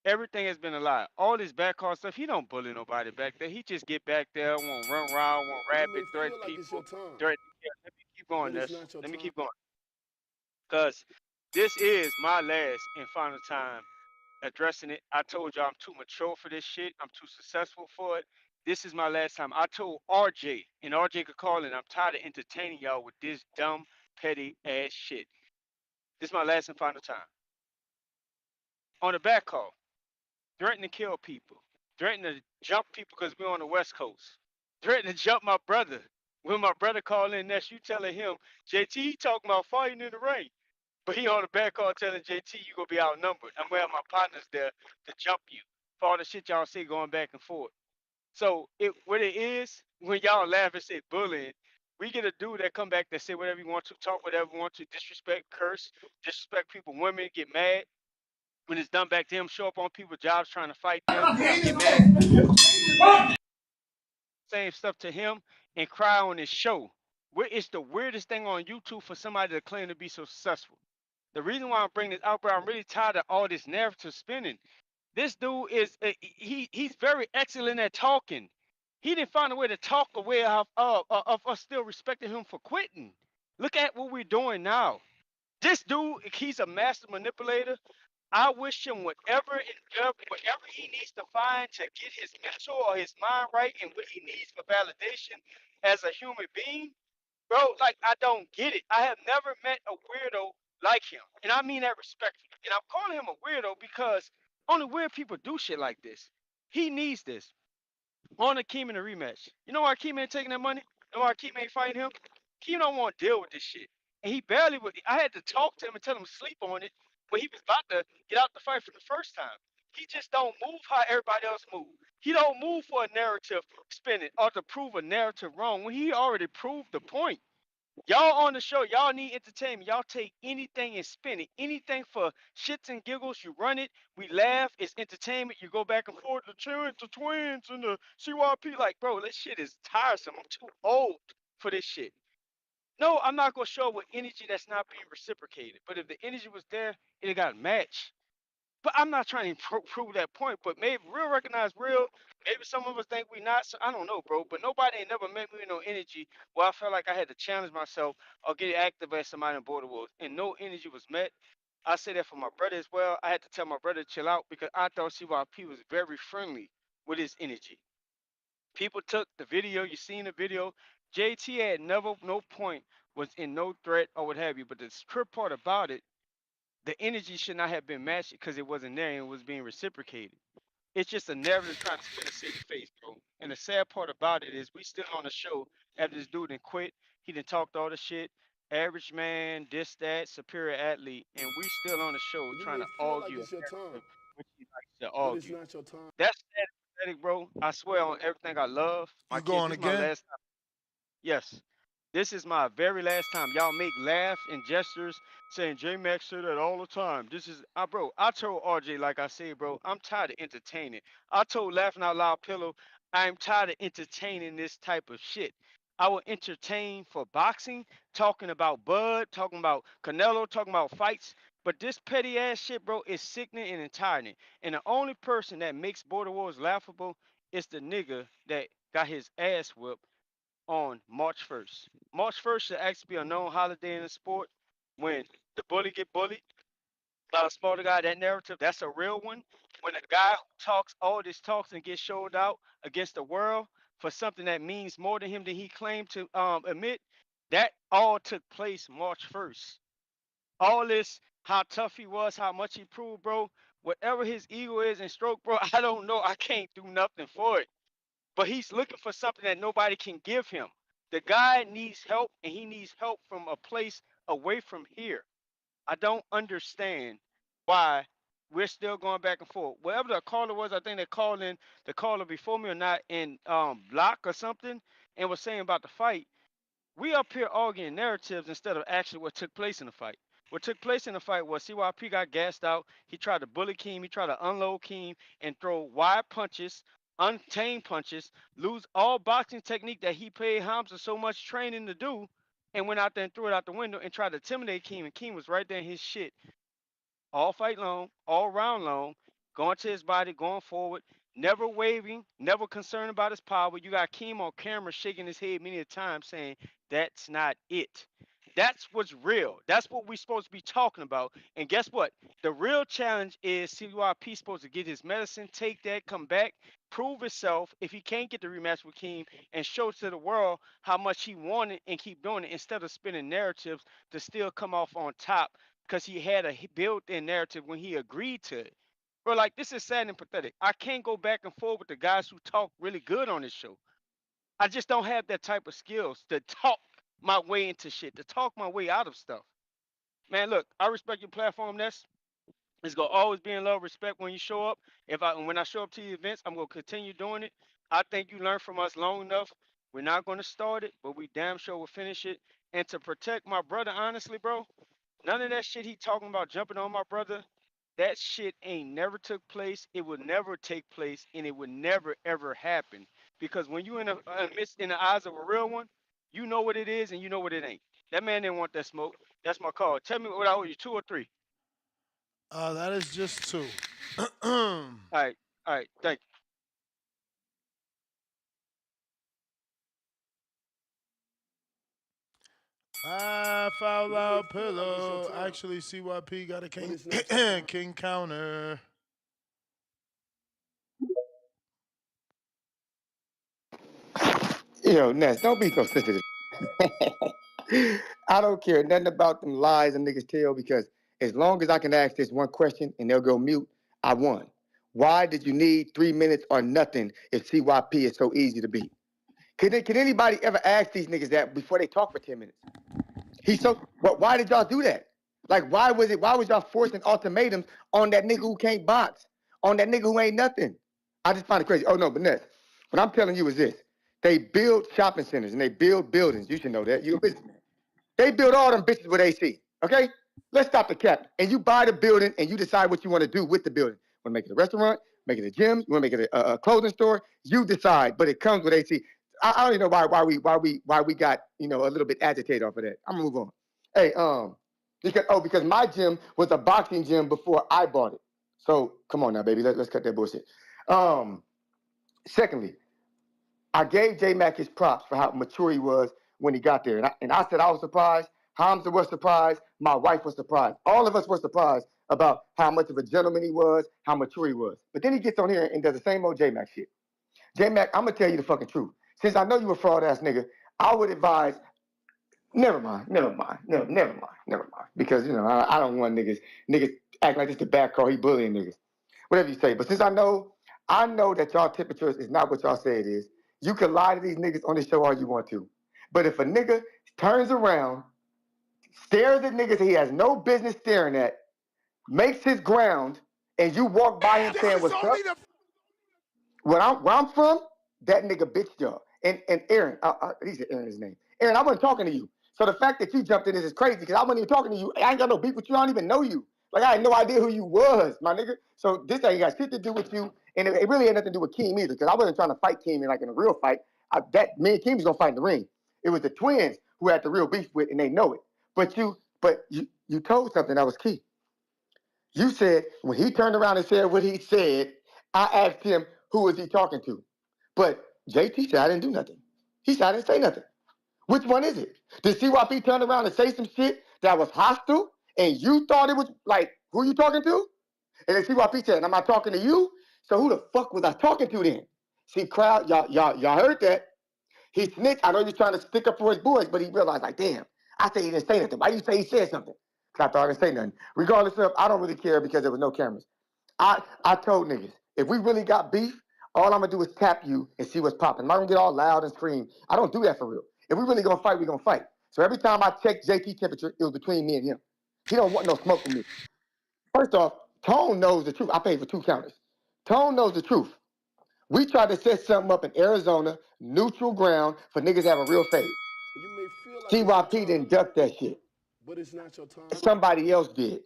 Everything has been a lie. All this backcall stuff, he don't bully nobody back there. He just get back there, won't run around, won't You rap may it, threaten feel like it's your people, time, threaten. Yeah, let me keep going, but it's Ness. not your Let me time. keep going. Because this is my last and final time addressing it. I told y'all I'm too mature for this shit. I'm too successful for it. This is my last time. I told RJ, and RJ could call in. I'm tired of entertaining y'all with this dumb, petty ass shit. This is my last and final time. On the back call, threatening to kill people, threatening to jump people because we're on the West Coast, threatening to jump my brother When my brother called in, that's you telling him, JT, he talking about fighting in the ring. But he on the back call telling JT, you going to be outnumbered. I'm going to have my partners there to jump you for all the shit y'all see going back and forth. So what it is, when y'all laugh and say bullying, we get a dude that come back that say whatever you want to, talk whatever you want to, disrespect, curse, disrespect people, women, get mad. When it's done back to him, show up on people's jobs trying to fight them, get mad, same stuff to him, and cry on his show. It's the weirdest thing on YouTube for somebody to claim to be so successful. The reason why I'm bringing this out, bro, I'm really tired of all this narrative spinning. This dude is he's very excellent at talking. He didn't find a way to talk a way of us still respecting him for quitting. Look at what we're doing now. This dude, he's a master manipulator. I wish him whatever he needs to find to get his mental or his mind right and what he needs for validation as a human being. Bro, like I don't get it. I have never met a weirdo like him. And I mean that respectfully. And I'm calling him a weirdo because only weird people do shit like this. He needs this. On Akeem in a rematch. You know why Akeem ain't taking that money? You know why Akeem ain't fighting him? Akeem don't want to deal with this shit. And he barely would. I had to talk to him and tell him to sleep on it when he was about to get out the fight for the first time. He just don't move how everybody else move. He don't move for a narrative spinning or to prove a narrative wrong when he already proved the point. Y'all on the show, y'all need entertainment. Y'all take anything and spin it. Anything for shits and giggles, you run it. We laugh. It's entertainment. You go back and forth. The twins and the CYP. Like, bro, this shit is tiresome. I'm too old for this shit. No, I'm not gonna show up with energy that's not being reciprocated. But if the energy was there, it got matched. But I'm not trying to prove that point. But maybe real recognize real. Maybe some of us think we not. So I don't know, bro. But nobody ain't never met me with no energy where I felt like I had to challenge myself or get active as somebody in Border Wars. And no energy was met. I say that for my brother as well. I had to tell my brother to chill out because I thought CYP was very friendly with his energy. People took the video. You seen the video. JT had never, no point was in no threat or what have you. But the trip part about it, the energy should not have been matched because it wasn't there and it was being reciprocated. It's just a narrative trying to spin a city face, bro. And the sad part about it is we still on the show after this dude done quit. He done talked all the shit. Average man, this, that, superior athlete. And we still on the show You trying may to feel like argue it's your time, what he likes to but it's argue. not your time. That's sad and pathetic, bro. I swear on everything I love. My You kids, going this is my again? last time. Yes. This is my very last time. Y'all make laugh and gestures saying J Max say that all the time. This is bro, I told RJ, like I said, bro, I'm tired of entertaining. I told Laughing Out Loud Pillow, I'm tired of entertaining this type of shit. I will entertain for boxing, talking about Bud, talking about Canelo, talking about fights. But this petty ass shit, bro, is sickening and entirely. And the only person that makes Border Wars laughable is the nigga that got his ass whipped on March 1st. March 1st should actually be a known holiday in the sport when the bully get bullied by a smarter guy. That narrative, that's a real one. When a guy who talks all this talks and gets showed out against the world for something that means more to him than he claimed to admit, that all took place March 1st. All this, how tough he was, how much he proved, bro. Whatever his ego is and stroke, bro, I don't know. I can't do nothing for it, but he's looking for something that nobody can give him. The guy needs help, and he needs help from a place away from here. I don't understand why we're still going back and forth. Whatever the caller was, I think they called in the caller before me or not in block or something, and was saying about the fight. We up here arguing narratives instead of actually what took place in the fight. What took place in the fight was CYP got gassed out. He tried to bully Keem. He tried to unload Keem and throw wide punches, untamed punches, lose all boxing technique that he paid Hamza so much training to do, and went out there and threw it out the window and tried to intimidate Keem. And Keem was right there in his shit all fight long, all round long, going to his body, going forward, never waving, never concerned about his power. You got Keem on camera shaking his head many a time saying, that's not it. That's what's real. That's what we're supposed to be talking about. And guess what? The real challenge is CYP supposed to get his medicine, take that, come back, prove himself if he can't get the rematch with Keem, and show to the world how much he wanted and keep doing it instead of spinning narratives to still come off on top because he had a built-in narrative when he agreed to it. Bro, like this is sad and pathetic. I can't go back and forth with the guys who talk really good on this show. I just don't have that type of skills to talk my way into shit, to talk my way out of stuff. Man, look, I respect your platform. It's gonna always be in love, respect when you show up. When I show up to the events, I'm gonna continue doing it. I think you learned from us long enough. We're not gonna start it, but we damn sure will finish it. And to protect my brother, honestly, bro, none of that shit he talking about jumping on my brother, that shit ain't never took place. It would never take place, and it would never ever happen. Because when you in the eyes of a real one, you know what it is and you know what it ain't. That man didn't want that smoke. That's my call. Tell me what I owe you, 2 or 3. That is just 2. All right, thank you. Foul out pillow. Actually, CYP got a king, king counter. Yo, Ness, don't be so sensitive. I don't care nothing about them lies and niggas tell because as long as I can ask this one question and they'll go mute, I won. Why did you need 3 minutes or nothing if CYP is so easy to beat? Can anybody ever ask these niggas that before they talk for 10 minutes? Why did y'all do that? Like, why was y'all forcing ultimatums on that nigga who can't box? On that nigga who ain't nothing? I just find it crazy. Oh no, but Ness, what I'm telling you is this. They build shopping centers and they build buildings. You should know that. You're a businessman. They build all them bitches with AC. Okay? Let's stop the cap. And you buy the building and you decide what you want to do with the building. Want to make it a restaurant? Make it a gym? You want to make it a clothing store? You decide, but it comes with AC. I don't even know why we got a little bit agitated off of that. I'm gonna move on. Hey, because my gym was a boxing gym before I bought it. So come on now, baby, let's cut that bullshit. Secondly, I gave J Mac his props for how mature he was when he got there. And I said I was surprised. Hamza was surprised. My wife was surprised. All of us were surprised about how much of a gentleman he was, how mature he was. But then he gets on here and does the same old J Mac shit. J Mac, I'm going to tell you the fucking truth. Since I know you a fraud ass nigga, I would advise, never mind. Because, I don't want niggas act like this the bad car. He bullying niggas. Whatever you say. But since I know that y'all temperatures is not what y'all say it is. You can lie to these niggas on the show all you want to. But if a nigga turns around, stares at niggas he has no business staring at, makes his ground, and you walk by him saying, what's up? Where I'm from, that nigga bitched y'all. And Aaron, he said Aaron his name. Aaron, I wasn't talking to you. So the fact that you jumped in this is crazy because I wasn't even talking to you. I ain't got no beef with you. I don't even know you. Like, I had no idea who you was, my nigga. So this ain't got shit to do with you. And it really had nothing to do with Keem either because I wasn't trying to fight Keem in a real fight. Me and Keem was going to fight in the ring. It was the twins who had the real beef with, and they know it. But you told something that was key. You said when he turned around and said what he said, I asked him, who was he talking to? But JT said I didn't do nothing. He said I didn't say nothing. Which one is it? Did CYP turn around and say some shit that was hostile and you thought it was like, who you talking to? And then CYP said, am I talking to you? So who the fuck was I talking to then? See, crowd, y'all heard that. He snitched. I know he was trying to stick up for his boys, but he realized, like, damn, I said he didn't say nothing. Why you say he said something? Because I thought I didn't say nothing. Regardless of, I don't really care because there was no cameras. I told niggas, if we really got beef, all I'm gonna do is tap you and see what's popping. I'm not gonna get all loud and scream. I don't do that for real. If we really gonna fight, we gonna fight. So every time I checked JT temperature, it was between me and him. He don't want no smoke from me. First off, Tone knows the truth. I paid for 2 counters. Tone knows the truth. We tried to set something up in Arizona, neutral ground, for niggas to have a real fade. You may feel like it's your CYP didn't time, duck that shit. but it's not your time. Somebody else did.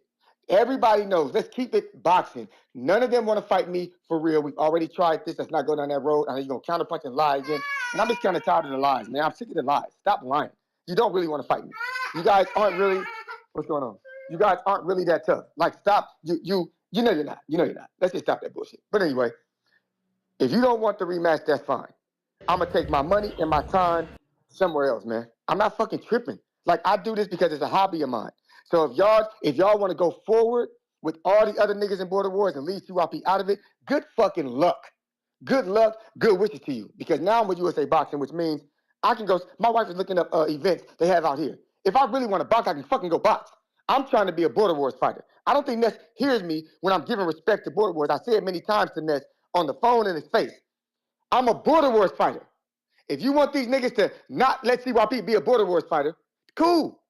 Everybody knows. Let's keep it boxing. None of them want to fight me for real. We've already tried this. Let's not go down that road. I know you're going to counterpunch and lie again. And I'm just kind of tired of the lies, man. I'm sick of the lies. Stop lying. You don't really want to fight me. You guys aren't really, what's going on? You guys aren't really that tough. Like, stop. You know you're not. You know you're not. Let's just stop that bullshit. But anyway, if you don't want the rematch, that's fine. I'm going to take my money and my time somewhere else, man. I'm not fucking tripping. Like, I do this because it's a hobby of mine. So if y'all want to go forward with all the other niggas in Border Wars and leave CYP out of it, good fucking luck. Good luck, good wishes to you. Because now I'm with USA Boxing, which means I can go. My wife is looking up events they have out here. If I really want to box, I can fucking go box. I'm trying to be a Border Wars fighter. I don't think Ness hears me when I'm giving respect to Border Wars. I say it many times to Ness on the phone in his face. I'm a Border Wars fighter. If you want these niggas to not let CYP be a Border Wars fighter, cool.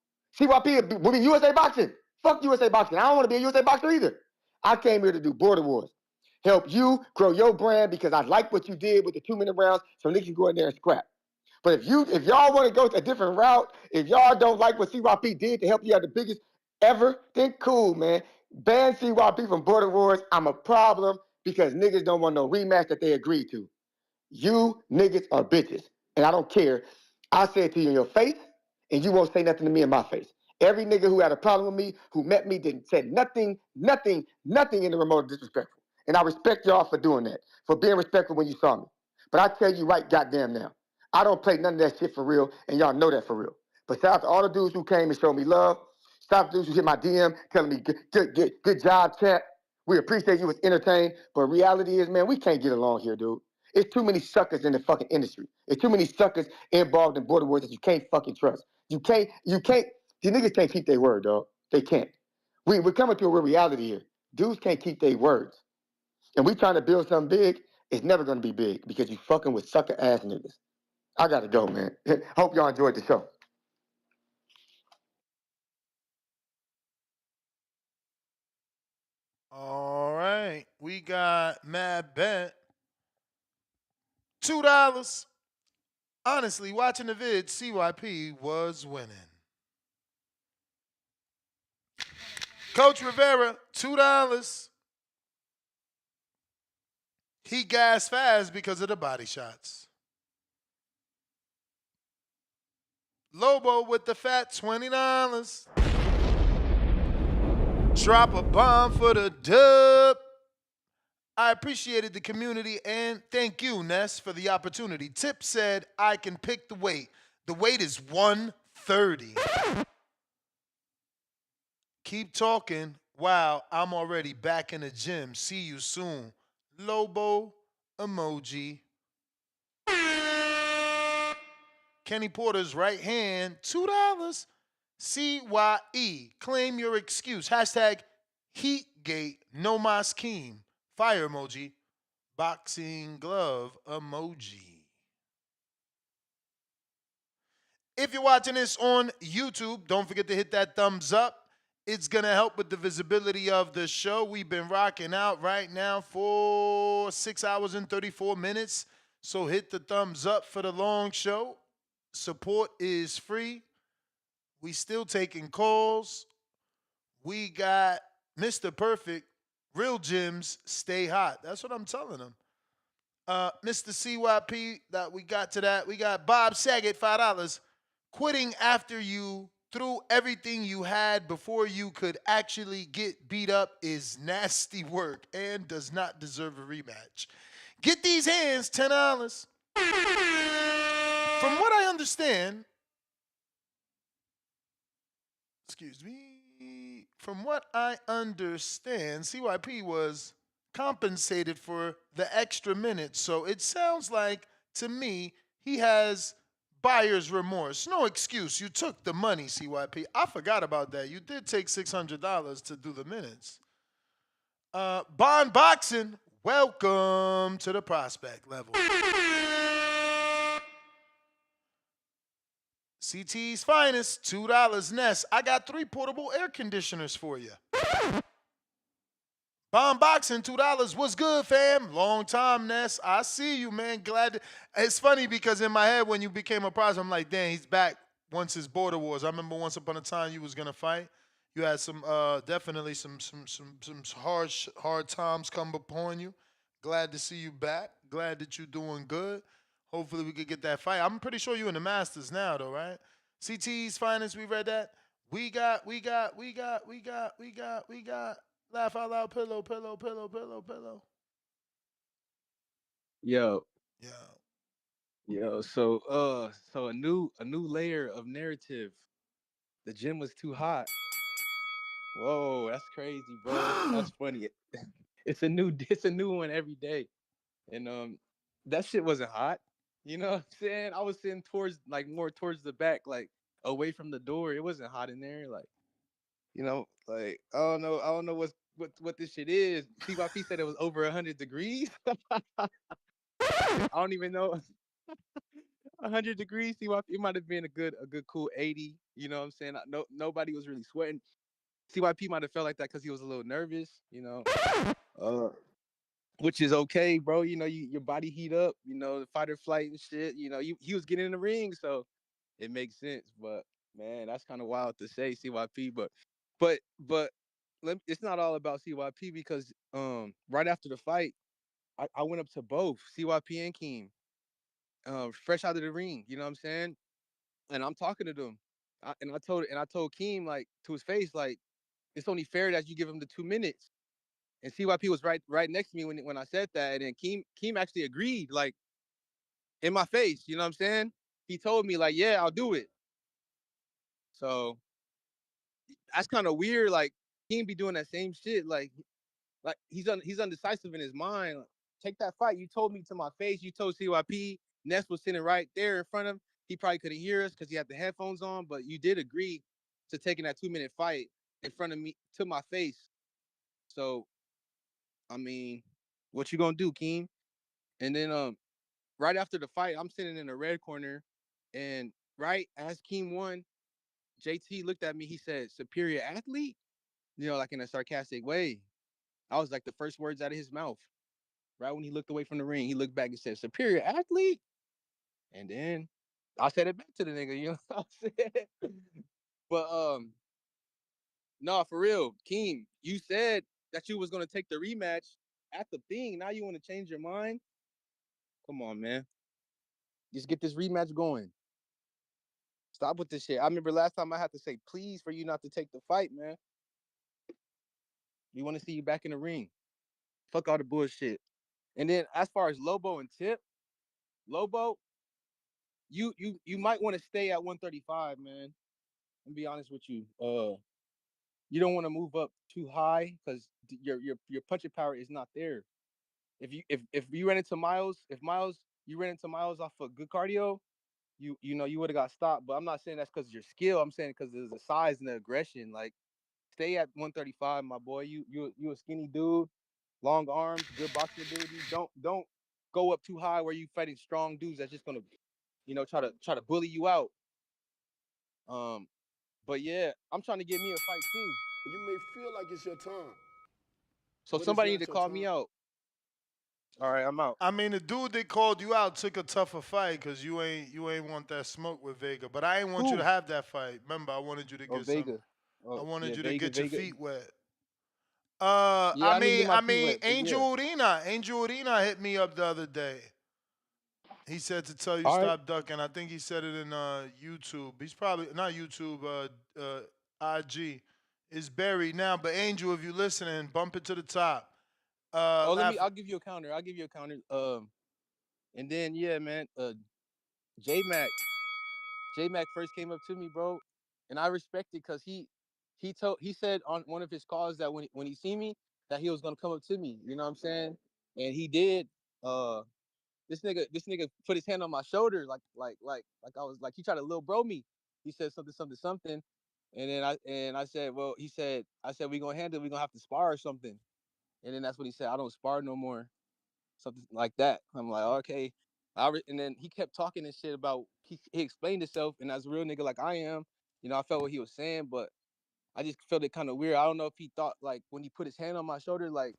CYP will be USA Boxing. Fuck USA Boxing. I don't want to be a USA Boxer either. I came here to do Border Wars. Help you grow your brand because I like what you did with the 2-minute rounds, so niggas can go in there and scrap. But if y'all want to go a different route, if y'all don't like what CYP did to help you have the biggest ever, then cool, man. Ban CYP from Border Wars. I'm a problem because niggas don't want no rematch that they agreed to. You niggas are bitches. And I don't care. I say it to you in your face, and you won't say nothing to me in my face. Every nigga who had a problem with me, who met me, didn't said nothing in the remote disrespectful. And I respect y'all for doing that, for being respectful when you saw me. But I tell you right goddamn now, I don't play none of that shit for real, and y'all know that for real. But shout out to all the dudes who came and showed me love. Shout out to dudes who hit my DM telling me, good job, champ. We appreciate you was entertained. But reality is, man, we can't get along here, dude. It's too many suckers in the fucking industry. It's too many suckers involved in Border Wars that you can't fucking trust. You can't, these niggas can't keep their word, dog. They can't. We're coming to a real reality here. Dudes can't keep their words. And we trying to build something big, it's never gonna be big because you fucking with sucker ass niggas. I gotta go, man. Hope y'all enjoyed the show. All right. We got Mad Bet. $2. Honestly, watching the vid, CYP was winning. Coach Rivera, $2. He gassed fast because of the body shots. Lobo with the fat $20. Drop a bomb for the dub. I appreciated the community and thank you, Ness, for the opportunity. Tip said I can pick the weight. The weight is 130. Keep talking. Wow, I'm already back in the gym. See you soon. Lobo emoji. Kenny Porter's right hand, $2. CYE. Claim your excuse. Hashtag Heatgate. No Mas Keem. Fire emoji. Boxing glove emoji. If you're watching this on YouTube, don't forget to hit that thumbs up. It's going to help with the visibility of the show. We've been rocking out right now for 6 hours and 34 minutes. So hit the thumbs up for the long show. Support is free. We still taking calls. We got Mr. Perfect. Real gyms stay hot. That's what I'm telling them. Mr. CYP, that we got to that. We got Bob Saget, $5. Quitting after you threw everything you had before you could actually get beat up is nasty work and does not deserve a rematch. Get these hands, $10. From what I understand, from what I understand, CYP was compensated for the extra minutes. So it sounds like, to me, he has buyer's remorse. No excuse. You took the money, CYP. I forgot about that. You did take $600 to do the minutes. Bond Boxing, welcome to the prospect level. CT's finest, $2. Ness. I got 3 portable air conditioners for you. Bomb Boxing, $2. What's good, fam? Long time, Ness. I see you, man. Glad. It's funny because in my head, when you became a prospect, I'm like, damn, he's back once his Border Wars. I remember once upon a time you was gonna fight. You had some, definitely some hard times come upon you. Glad to see you back. Glad that you're doing good. Hopefully we could get that fight. I'm pretty sure you're in the Masters now, though, right? CT's finest. We read that. We got. Laugh out loud. Pillow. Yo, Yeah. yo. So a new layer of narrative. The gym was too hot. Whoa, that's crazy, bro. That's funny. It's a new one every day. And that shit wasn't hot. You know what I'm saying? I was sitting more towards the back, like away from the door. It wasn't hot in there. Like, like I don't know what this shit is. CYP said it was over 100 degrees. I don't even know. 100 degrees. CYP, it might have been a good cool 80. You know what I'm saying? No, nobody was really sweating. CYP might have felt like that because he was a little nervous. Uh, which is okay, bro. Your body heat up. The fight or flight and shit. He was getting in the ring, so it makes sense. But man, that's kind of wild to say CYP. But it's not all about CYP because right after the fight, I went up to both CYP and Keem, fresh out of the ring. You know what I'm saying? And I'm talking to them, and I told Keem like to his face like it's only fair that you give him the 2 minutes. And CYP was right next to me when I said that, and then Keem actually agreed like in my face. You know what I'm saying? He told me like, yeah, I'll do it. So that's kind of weird. Like Keem be doing that same shit. Like he's undecisive in his mind. Like, take that fight. You told me to my face. You told CYP. Ness was sitting right there in front of him. He probably couldn't hear us because he had the headphones on, but you did agree to taking that 2 minute fight in front of me to my face. So I mean, what you gonna do, Keem? And then right after the fight, I'm sitting in the red corner, and right as Keem won, JT looked at me. He said, "Superior athlete," like in a sarcastic way. I was like the first words out of his mouth. Right when he looked away from the ring, he looked back and said, "Superior athlete." And then I said it back to the nigga, you know what I'm saying? But no, for real, Keem, you said that you was gonna take the rematch at the thing. Now you want to change your mind? Come on, man. Just get this rematch going. Stop with this shit. I remember last time I had to say please for you not to take the fight, man. We want to see you back in the ring. Fuck all the bullshit. And then as far as Lobo and Tip, Lobo, you might want to stay at 135, man. And be honest with you. You don't want to move up too high because your punching power is not there. If you ran into Miles, if Miles you ran into Miles off of good cardio, you would have got stopped. But I'm not saying that's because of your skill. I'm saying because there's the size and the aggression. Like stay at 135, my boy. You a skinny dude, long arms, good boxing ability. Don't go up too high where you fighting strong dudes that's just gonna, try to bully you out. Um, but yeah, I'm trying to get me a fight too. You may feel like it's your time, So but it's somebody need not to your call me time. out. All right, I'm out. I mean, the dude that called you out took a tougher fight because you ain't want that smoke with Vega. But I ain't want you to Who? have that fight. Remember, I wanted you to Oh, get some. Vega. I Oh, yeah, wanted you to Vega, get your Vega. feet wet. Yeah, I need to get my I feet mean, wet, but yeah. Angel Urena hit me up the other day. He said to tell you All right. stop ducking. I think he said it in YouTube. He's probably not YouTube. IG is buried now. But Angel, if you listening, bump it to the top. Oh, Laugh. I'll give you a counter. I'll give you a counter. And then yeah, man. J Mac. J Mac first came up to me, bro, and I respect it because he said on one of his calls that when he see me that he was gonna come up to me. You know what I'm saying? And he did. Uh, this nigga put his hand on my shoulder like I was like he tried to little bro me. He said something, and then I said, well, I said we gonna handle it. We gonna have to spar or something. And then that's what he said. I don't spar no more. Something like that. I'm like, okay. And then he kept talking and shit about he explained himself, and as a real nigga like I am, I felt what he was saying, but I just felt it kind of weird. I don't know if he thought like when he put his hand on my shoulder, like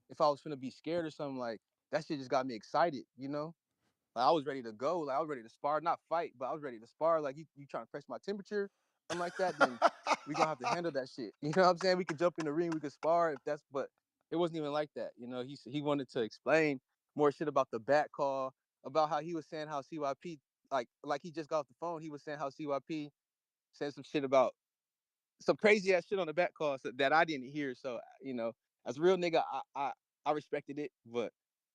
if I was gonna be scared or something, like that shit just got me excited. Like, I was ready to go. Like I was ready to spar, not fight, but I was ready to spar. Like you trying to press my temperature, something like that, then we gonna have to handle that shit. You know what I'm saying? We could jump in the ring, we could spar if that's, but it wasn't even like that. He wanted to explain more shit about the back call, about how he was saying how CYP like he just got off the phone. He was saying how CYP said some shit about some crazy ass shit on the back call that I didn't hear. So as a real nigga, I respected it, but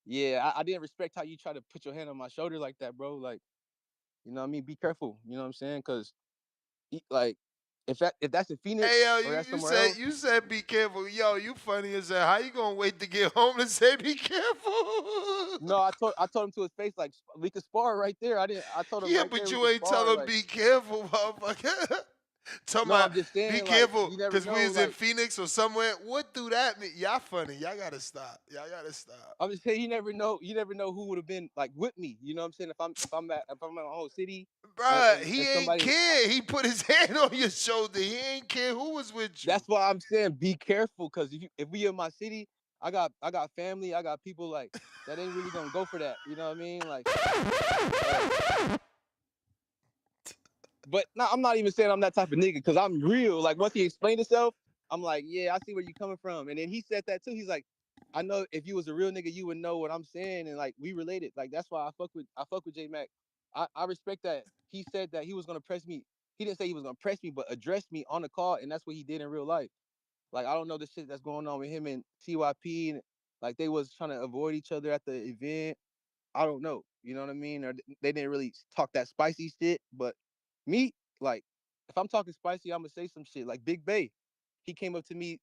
yeah, I didn't respect how you try to put your hand on my shoulder like that, bro. Like, what I mean? Be careful. You know what I'm saying? Because like, if that's in Hey Phoenix yo, or that's you somewhere said else, you said be careful. Yo, you funny as hell. How you gonna wait to get home to say be careful? no, I told him to his face like we could spar right there. I told him Yeah, right but there we you could ain't tell spar. him Like, be careful, motherfucker. Talking No, about I'm just be saying, like, careful, you never cause we know. was in Like, Phoenix or somewhere. What do that mean? Y'all funny. Y'all gotta stop. Y'all gotta stop. I'm just saying, you never know. You never know who would have been like with me. You know what I'm saying? If I'm at my whole city, Bruh, and he ain't somebody, care. He put his hand on your shoulder. He ain't care who was with you. that's why I'm saying be careful, because if we in my city, I got family, I got people like that ain't really gonna go for that. You know what I mean? Like, but no, I'm not even saying I'm that type of nigga, because I'm real. Like, once he explained himself, I'm like, yeah, I see where you coming from. And then he said that too. He's like, I know if you was a real nigga, you would know what I'm saying, and like we related. Like, that's why I fuck with J Mac. I respect that he said that he was gonna press me. He didn't say he was gonna press me, but address me on the call, and that's what he did in real life. Like, I don't know the shit that's going on with him and TYP, and like they was trying to avoid each other at the event. I don't know. You know what I mean? Or they didn't really talk that spicy shit. But me, like, if I'm talking spicy, I'm gonna say some shit. Like Big Bay, he came up to me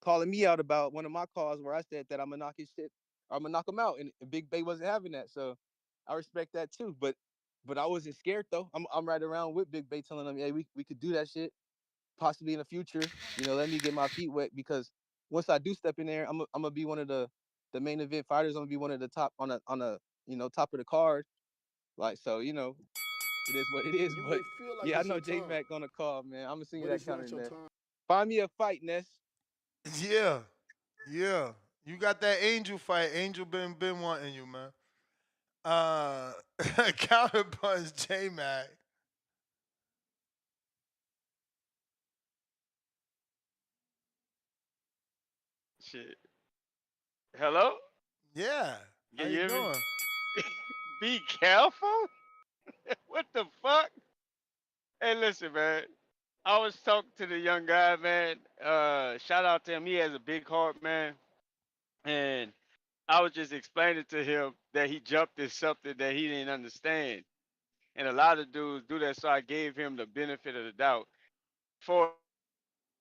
calling me out about one of my calls where I said that I'm gonna knock his shit, I'm gonna knock him out, and Big Bay wasn't having that. So I respect that too. But I wasn't scared though. I'm right around with Big Bay telling him, hey, we could do that shit possibly in the future. Let me get my feet wet, because once I do step in there, I'm gonna be one of the main event fighters. I'm gonna be one of the top on a top of the card. Like, so, it is what it is. You But may feel like yeah, I it's know your J time, Mac on the call, man. I'm gonna send you but that it's not comment, your Ness. time. Find me a fight, Ness. Yeah, yeah. You got that Angel fight. Angel been wanting you, man. Counterpunch J Mac. Shit. Hello? Yeah. How Can you you hear me? doing? Be careful? What the fuck? Hey, listen, man. I was talking to the young guy, man. Shout out to him. He has a big heart, man. And I was just explaining to him that he jumped in something that he didn't understand. And a lot of dudes do that, so I gave him the benefit of the doubt. For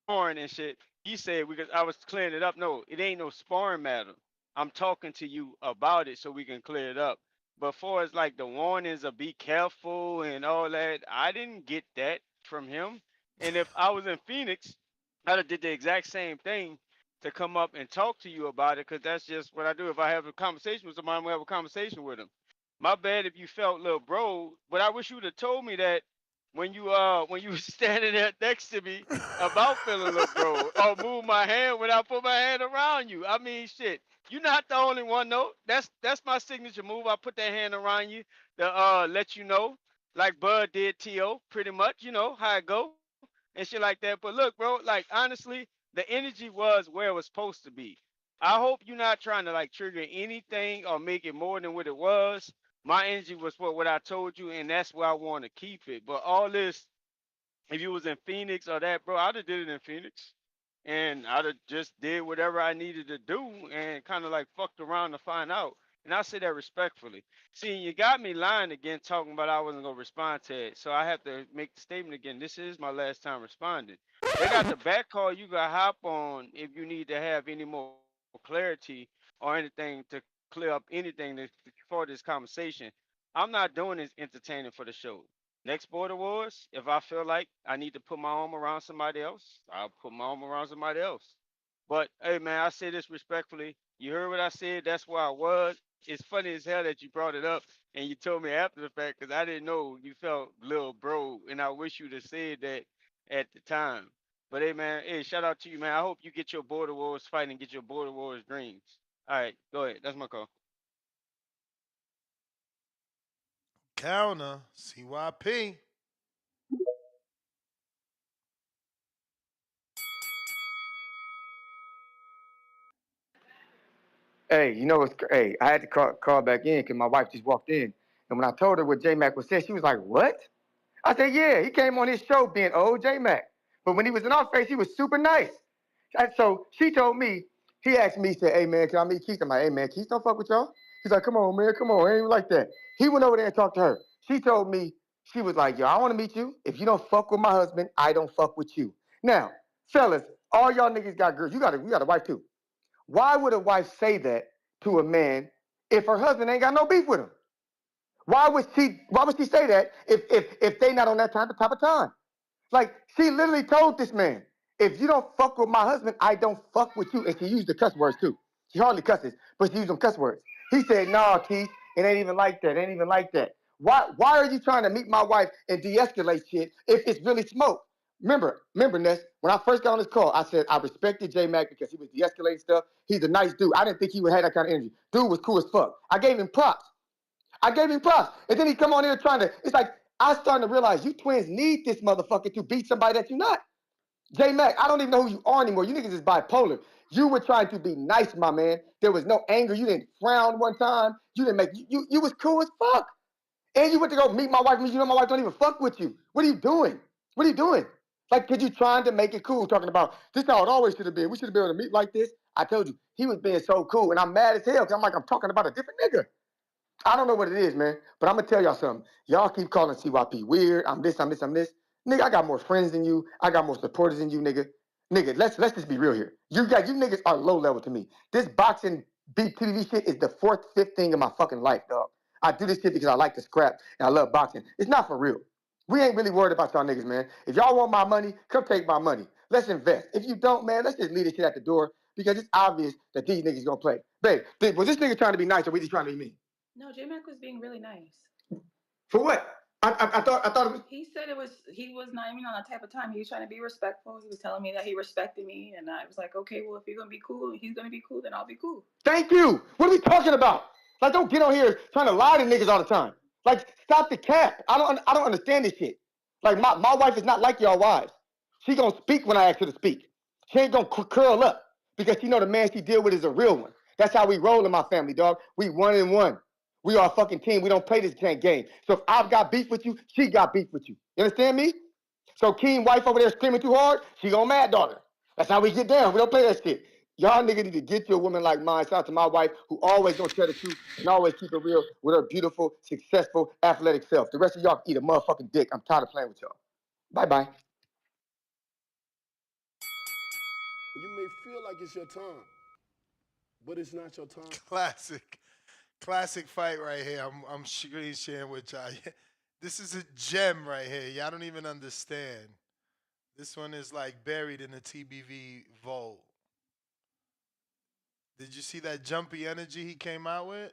sparring and shit, he said, because I was clearing it up. No, it ain't no sparring matter. I'm talking to you about it so we can clear it up. But for as like the warnings of be careful and all that, I didn't get that from him. And if I was in Phoenix, I'd have did the exact same thing to come up and talk to you about it, because that's just what I do. If I have a conversation with somebody, I'm gonna have a conversation with them. My bad if you felt little bro, but I wish you would have told me that when you was standing there next to me about feeling little bro, or move my hand when I put my hand around you. I mean, shit. You're not the only one though. That's my signature move. I put that hand around you to let you know, like Bud did To, pretty much. You know how it go and shit like that. But look, bro, like honestly, the energy was where it was supposed to be. I hope you're not trying to like trigger anything or make it more than what it was. My energy was what I told you, and that's where I want to keep it. But all this, if you was in Phoenix or that, bro, I'd have did it in Phoenix, and I'd have just did whatever I needed to do, and kind of like fucked around to find out. And I say that respectfully. See, you got me lying again, talking about I wasn't gonna respond to it, so I have to make the statement again. This is my last time responding. They got the back call you got hop on if you need to have any more clarity or anything to clear up anything for this conversation. I'm not doing this entertaining for the show. Next Border Wars, if I feel like I need to put my arm around somebody else, I'll put my arm around somebody else. But hey, man, I say this respectfully. You heard what I said. That's where I was. It's funny as hell that you brought it up and you told me after the fact, because I didn't know you felt little bro, and I wish you'd have said that at the time. But hey, man, hey, shout out to you, man. I hope you get your Border Wars fight and get your Border Wars dreams. All right, go ahead. That's my call. Counter CYP. Hey, hey, I had to call back in because my wife just walked in. And when I told her what J Mac was saying, she was like, what? I said, yeah, he came on his show being old J Mac. But when he was in our face, he was super nice. And so she told me, he asked me, he said, hey man, can I meet Keith? I'm like, hey man, Keith don't fuck with y'all. He's like, come on, man, come on. It ain't even like that. He went over there and talked to her. She told me, she was like, yo, I want to meet you. If you don't fuck with my husband, I don't fuck with you. Now, fellas, all y'all niggas got girls. You got a wife too. Why would a wife say that to a man if her husband ain't got no beef with him? Why would she say that if they not on that type of time? Like, she literally told this man, if you don't fuck with my husband, I don't fuck with you. And she used the cuss words too. She hardly cusses, but she used them cuss words. He said, nah, Keith, it ain't even like that. It ain't even like that. Why are you trying to meet my wife and de-escalate shit if it's really smoke? Remember, Ness, when I first got on this call, I said I respected J Mac because he was de-escalating stuff. He's a nice dude. I didn't think he would have that kind of energy. Dude was cool as fuck. I gave him props. And then he come on here trying to, it's like, I starting to realize you twins need this motherfucker to beat somebody that you're not. J Mac, I don't even know who you are anymore. You niggas is bipolar. You were trying to be nice, my man. There was no anger. You didn't frown one time. You didn't make, you was cool as fuck. And you went to go meet my wife, and you know my wife don't even fuck with you. What are you doing? What are you doing? Like, cause you trying to make it cool, talking about this how it always should have been. We should have been able to meet like this. I told you, he was being so cool, and I'm mad as hell, cause I'm like, I'm talking about a different nigga. I don't know what it is, man, but I'm gonna tell y'all something. Y'all keep calling CYP weird. I'm this, I'm this, I'm this. Nigga, I got more friends than you. I got more supporters than you, nigga. Nigga, let's just be real here. You niggas are low level to me. This boxing beat TV shit is the fourth, fifth thing in my fucking life, dog. I do this shit because I like to scrap and I love boxing. It's not for real. We ain't really worried about y'all niggas, man. If y'all want my money, come take my money. Let's invest. If you don't, man, let's just leave this shit at the door because it's obvious that these niggas gonna play. Babe, was this nigga trying to be nice or we just trying to be mean? No, J Mac was being really nice. For what? I thought it was. He said he was not even on that type of time. He was trying to be respectful. He was telling me that he respected me, and I was like, okay, well, if you're gonna be cool, and he's gonna be cool, then I'll be cool. Thank you. What are we talking about? Like, don't get on here trying to lie to niggas all the time. Like, stop the cap. I don't understand this shit. Like, my wife is not like y'all wives. She gonna speak when I ask her to speak. She ain't gonna curl up because she know the man she deal with is a real one. That's how we roll in my family, dog. We 1-1. We are a fucking team. We don't play this game. So if I've got beef with you, she got beef with you. You understand me? So Keen wife over there screaming too hard, she gonna mad dog her. That's how we get down. We don't play that shit. Y'all niggas need to get you a woman like mine. Shout out to my wife who always gonna tell the truth and always keep it real with her beautiful, successful, athletic self. The rest of y'all can eat a motherfucking dick. I'm tired of playing with y'all. Bye-bye. You may feel like it's your time, but it's not your time. Classic fight right here. I'm screen sharing with y'all. This is a gem right here. Y'all don't even understand. This one is like buried in the TBV vault. Did you see that jumpy energy he came out with?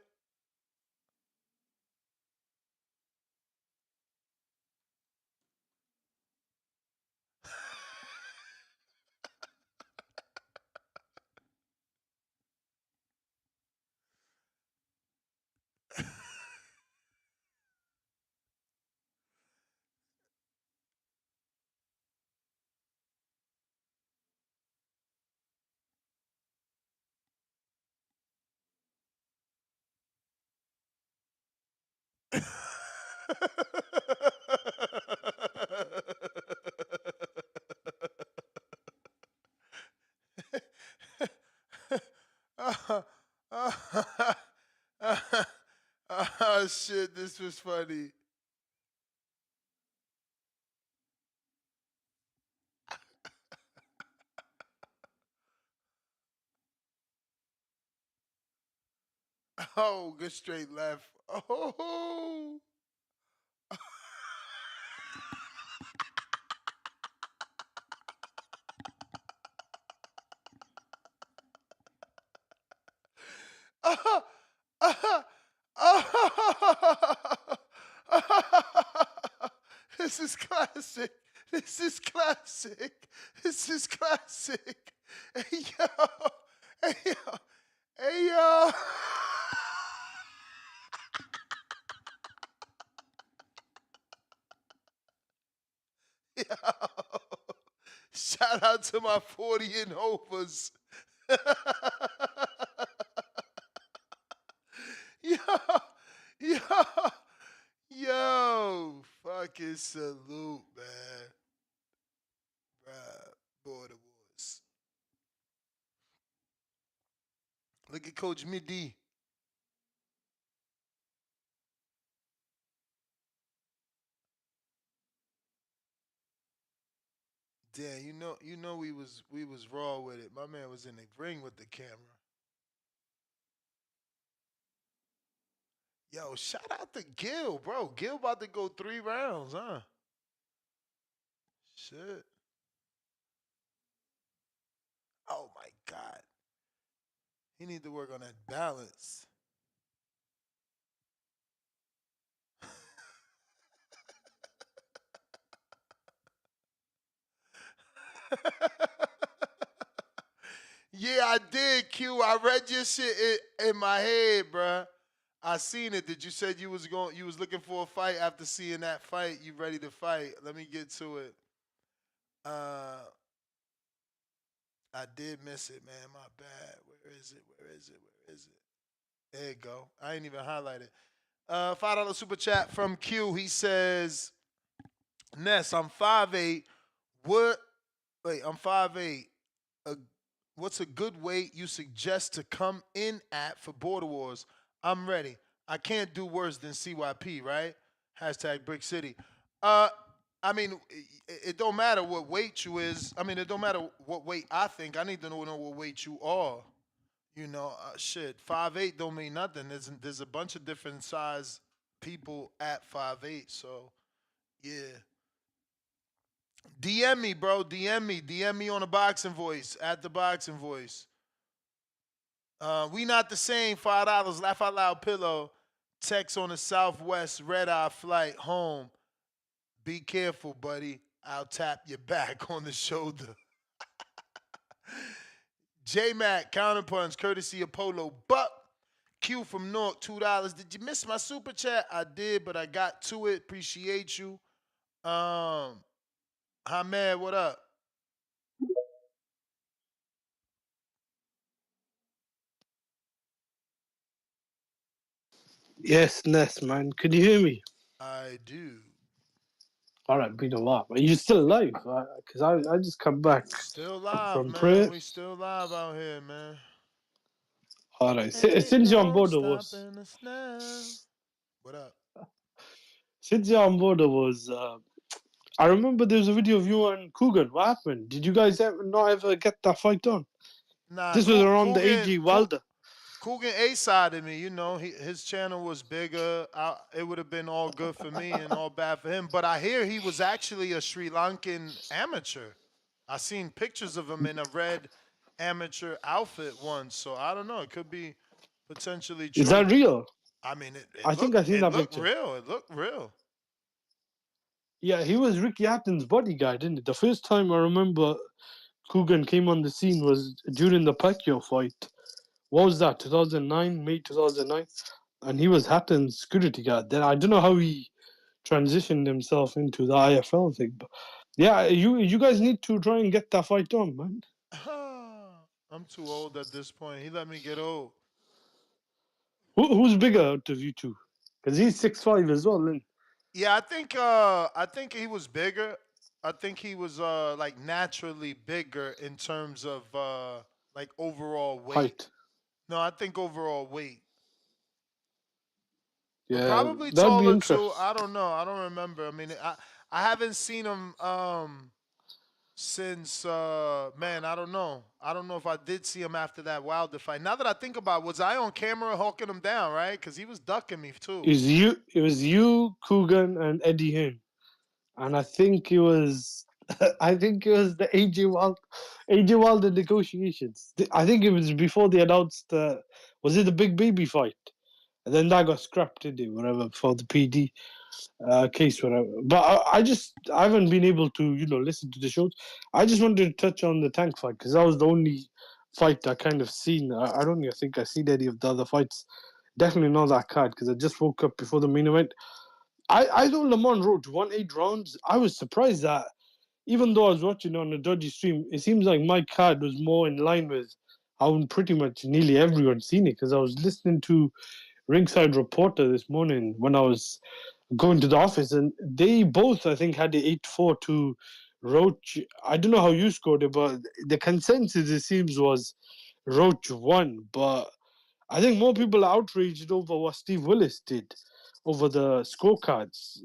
Oh shit, this was funny. Oh, good straight left. Oh. This is classic. This is classic. This is classic. Hey yo. Hey yo. Hey yo. Yo. Shout out to my 40 and overs. Yo, yo, yo, fucking salute, man. Bruh, Border Wars. Look at Coach Midi. Damn, you know we was raw with it. My man was in the ring with the camera. Yo, shout out to Gil, bro. Gil about to go 3 rounds, huh? Shit. Oh my God. He need to work on that balance. Yeah, I did, Q. I read your shit in my head, bruh. I seen it. Did you said you was looking for a fight after seeing that fight? You ready to fight? Let me get to it. Uh, I did miss it, man. My bad. Where is it? Where is it? Where is it? There you go. I ain't even highlighted. $5 super chat from Q. He says, Ness, I'm 5'8". What? Wait, I'm 5'8". A, what's a good weight you suggest to come in at for Border Wars? I'm ready. I can't do worse than CYP, right? Hashtag Brick City. Uh, I mean, it don't matter what weight you is. I mean, it don't matter what weight I think. I need to know what weight you are. You know, shit, 5'8" don't mean nothing. There's a bunch of different size people at 5'8". So yeah, DM me, bro. DM me on the boxing voice at the boxing voice. We not the same. $5. Laugh out loud. Pillow. Text on the Southwest red eye flight home. Be careful, buddy. I'll tap your back on the shoulder. J Mac counterpunch courtesy of Polo Buck. Q from Newark, $2. Did you miss my super chat? I did, but I got to it. Appreciate you. Hamed, what up? Yes, Ness, man. Could you hear me? I do. All right, been a while. Are you still alive? Because I just come back Still live, from man. prayer. We still live out here, man. All right. Ain't Since you're on no board was stopping us now. What up? since you're on board was I remember there was a video of you and Coogan. What happened? Did you guys not ever get that fight done? Nah, This was around the AJ Wilder. Coogan A-sided me. You know, his channel was bigger. It would have been all good for me and all bad for him. But I hear he was actually a Sri Lankan amateur. I seen pictures of him in a red amateur outfit once. So I don't know. It could be potentially Is true. that real? I mean, it I think I seen that looked picture. real. It looked real. Yeah, he was Ricky Hatton's bodyguard, didn't it? The first time I remember Coogan came on the scene was during the Pacquiao fight. What was that? 2009, May 2009, and he was Hatton's security guard. Then I don't know how he transitioned himself into the IFL thing, but yeah, you guys need to try and get that fight done, man. I'm too old at this point. He let me get old. Who's bigger out of you two? Because he's 6'5" as well. Then Yeah, I think he was bigger. I think he was like naturally bigger in terms of like overall weight. height. No, I think overall weight. But Yeah, probably that'd be taller too. interesting. I don't know. I don't remember. I mean, I haven't seen him since man, I don't know. I don't know if I did see him after that Wilder fight. Now that I think about it, was I on camera hawking him down, right? Cuz he was ducking me too. It was you, Coogan, and Eddie Hearn, and I think it was, I think it was the AJ Wilder negotiations. I think it was before they announced. Was it the Big Baby fight? And then that got scrapped, didn't it? Whatever for the PD case, whatever. But I haven't been able to, listen to the shows. I just wanted to touch on the Tank fight because that was the only fight I kind of seen. I don't even think I seen any of the other fights. Definitely not that card because I just woke up before the main event. I thought Lamont Roach won 8 rounds. I was surprised that even though I was watching on a dodgy stream, it seems like my card was more in line with how pretty much nearly everyone seen it because I was listening to Ringside Reporter this morning when I was going to the office, and they both, I think, had the 8-4 to Roach. I don't know how you scored it, but the consensus, it seems, was Roach won. But I think more people are outraged over what Steve Willis did over the scorecards.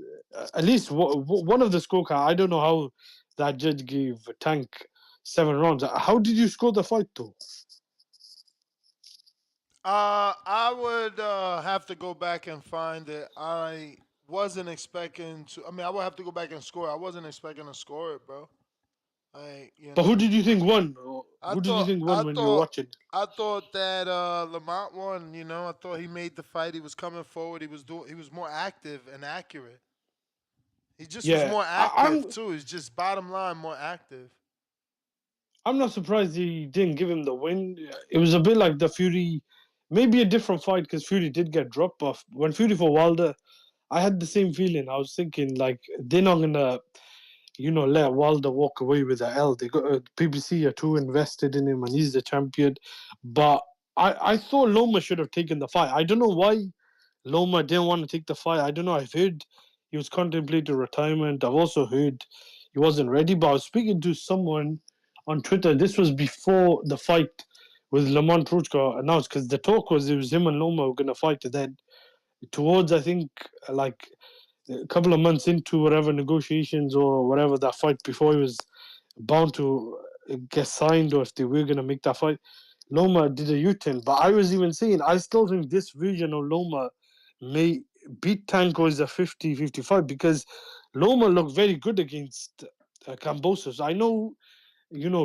At least one of the scorecards, I don't know how that judge gave Tank 7 rounds. How did you score the fight, though? I would have to go back and find it. I wasn't expecting to. I mean, I would have to go back and score. I wasn't expecting to score it, bro. Like, you But who know, did you think won? Or I who did you thought, think I won when you were thought, watching? I thought that Lamont won. You know, I thought he made the fight. He was coming forward. He was more active and accurate. He just was Yeah, more I, active I'm too. He's just bottom line more active. I'm not surprised he didn't give him the win. It was a bit like the Fury, maybe a different fight because Fury did get dropped off. When Fury for Wilder, I had the same feeling. I was thinking like they're not gonna, let Wilder walk away with the L. They got PBC are too invested in him, and he's the champion. But I thought Loma should have taken the fight. I don't know why Loma didn't want to take the fight. I don't know. I've heard he was contemplating retirement. I've also heard he wasn't ready. But I was speaking to someone on Twitter. This was before the fight with Lamont Roach got announced because the talk was it was him and Loma were going to fight. And then towards, I think, like a couple of months into whatever negotiations or whatever that fight before he was bound to get signed or if they were going to make that fight, Loma did a U-turn. But I was even saying, I still think this version of Loma may beat Tanko is a 50-55 because Loma looked very good against Cambosos. I know,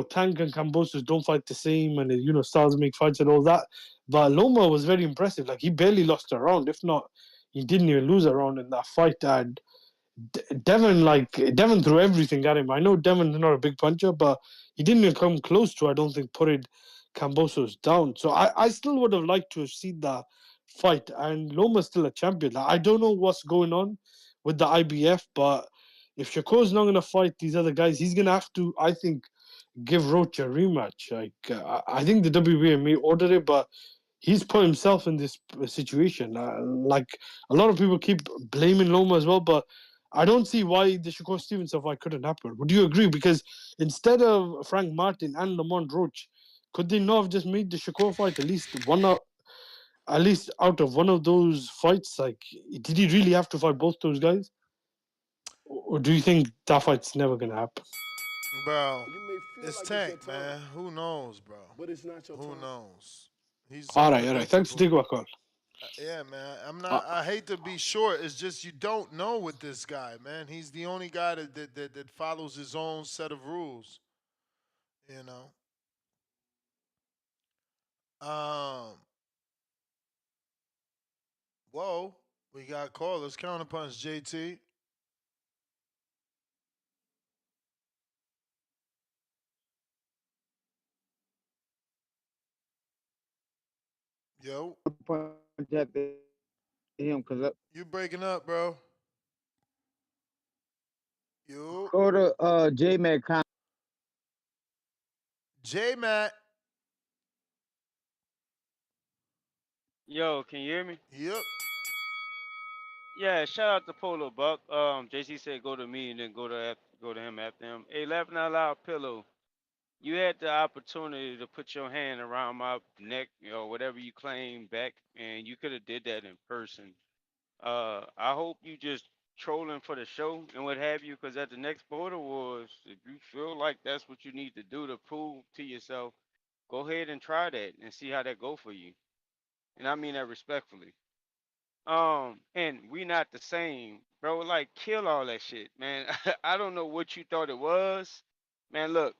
Tank and Cambosos don't fight the same and, styles make fights and all that. But Loma was very impressive. Like, he barely lost a round. If not, he didn't even lose a round in that fight. And Devin threw everything at him. I know Devin's not a big puncher, but he didn't even come close to, I don't think, putting Cambosos down. So I still would have liked to have seen that fight. And Loma's still a champion. Like, I don't know what's going on with the IBF, but if Shakur's not going to fight these other guys, he's going to have to, I think, give Roach a rematch. Like, I think the WBA may order it, but he's put himself in this situation. Like, a lot of people keep blaming Loma as well, but I don't see why the Shakur Stevenson fight couldn't happen. Would you agree? Because instead of Frank Martin and Lamont Roach, could they not have just made the Shakur fight at least out of one of those fights? Like, did he really have to fight both those guys, or do you think that fight's never gonna happen? Bro, You may feel it's like it's your Tank, time, man. Who knows, bro? but it's not your Who time. knows? He's All right. Thanks for unpredictable. taking my call. Yeah, man. I'm Uh, not. I hate to be short. It's just you don't know with this guy, man. He's the only guy that follows his own set of rules. You know. Um. Whoa. We got callers. Counterpunch, JT. Yo. Punch after him because You breaking up, bro? You. go to J Mac. J Matt. Yo, can you hear me? Yep. Yeah, shout out to Polo Buck. JC said go to me and then go to him after him. Hey, laughing out loud, pillow. You had the opportunity to put your hand around my neck, whatever you claim back, and you could have did that in person. I hope you just trolling for the show and what have you, because at the next Border Wars, if you feel like that's what you need to do to prove to yourself, go ahead and try that and see how that go for you. And I mean that respectfully. And we not the same, bro. Like, kill all that shit, man. I don't know what you thought it was, man. Look,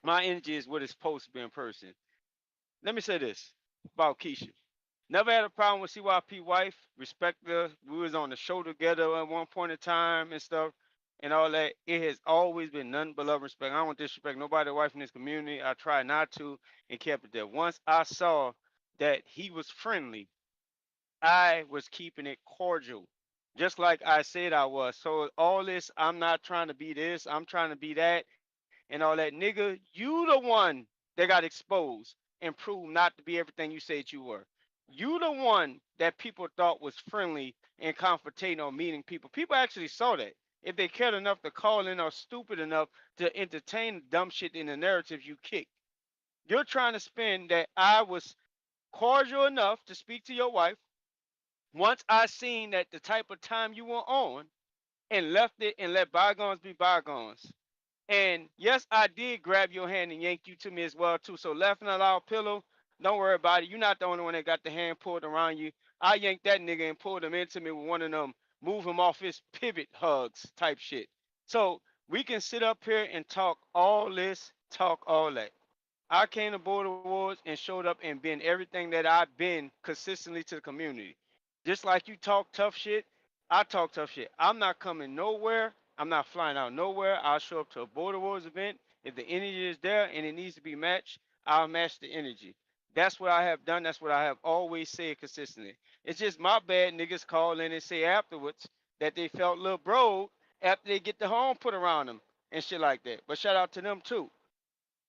my energy is what it's supposed to be in person. Let me say this about Keisha. Never had a problem with CYP wife. Respect her. We was on the show together at one point in time and stuff and all that. It has always been nothing but love and respect. I don't disrespect nobody wife in this community. I try not to and kept it there. Once I saw that he was friendly, I was keeping it cordial. Just like I said I was. So all this, I'm not trying to be this, I'm trying to be that and all that. Nigga, you the one that got exposed and proved not to be everything you said you were. You the one that people thought was friendly and confrontating or meeting people. People actually saw that. If they cared enough to call in or stupid enough to entertain the dumb shit in the narratives you kick. You're trying to spin that I was cordial enough to speak to your wife once I seen that the type of time you were on and left it and let bygones be bygones. And yes, I did grab your hand and yank you to me as well too. So laughing out loud pillow, don't worry about it. You're not the only one that got the hand pulled around you. I yanked that nigga and pulled him into me with one of them move him off his pivot hugs type shit. So we can sit up here and talk all this, talk all that. I came to Border Wars and showed up and been everything that I've been consistently to the community. Just like you talk tough shit, I talk tough shit. I'm not coming nowhere. I'm not flying out nowhere. I'll show up to a Border Wars event. If the energy is there and it needs to be matched, I'll match the energy. That's what I have done. That's what I have always said consistently. It's just my bad niggas call in and say afterwards that they felt little bro after they get the home put around them and shit like that. But shout out to them too.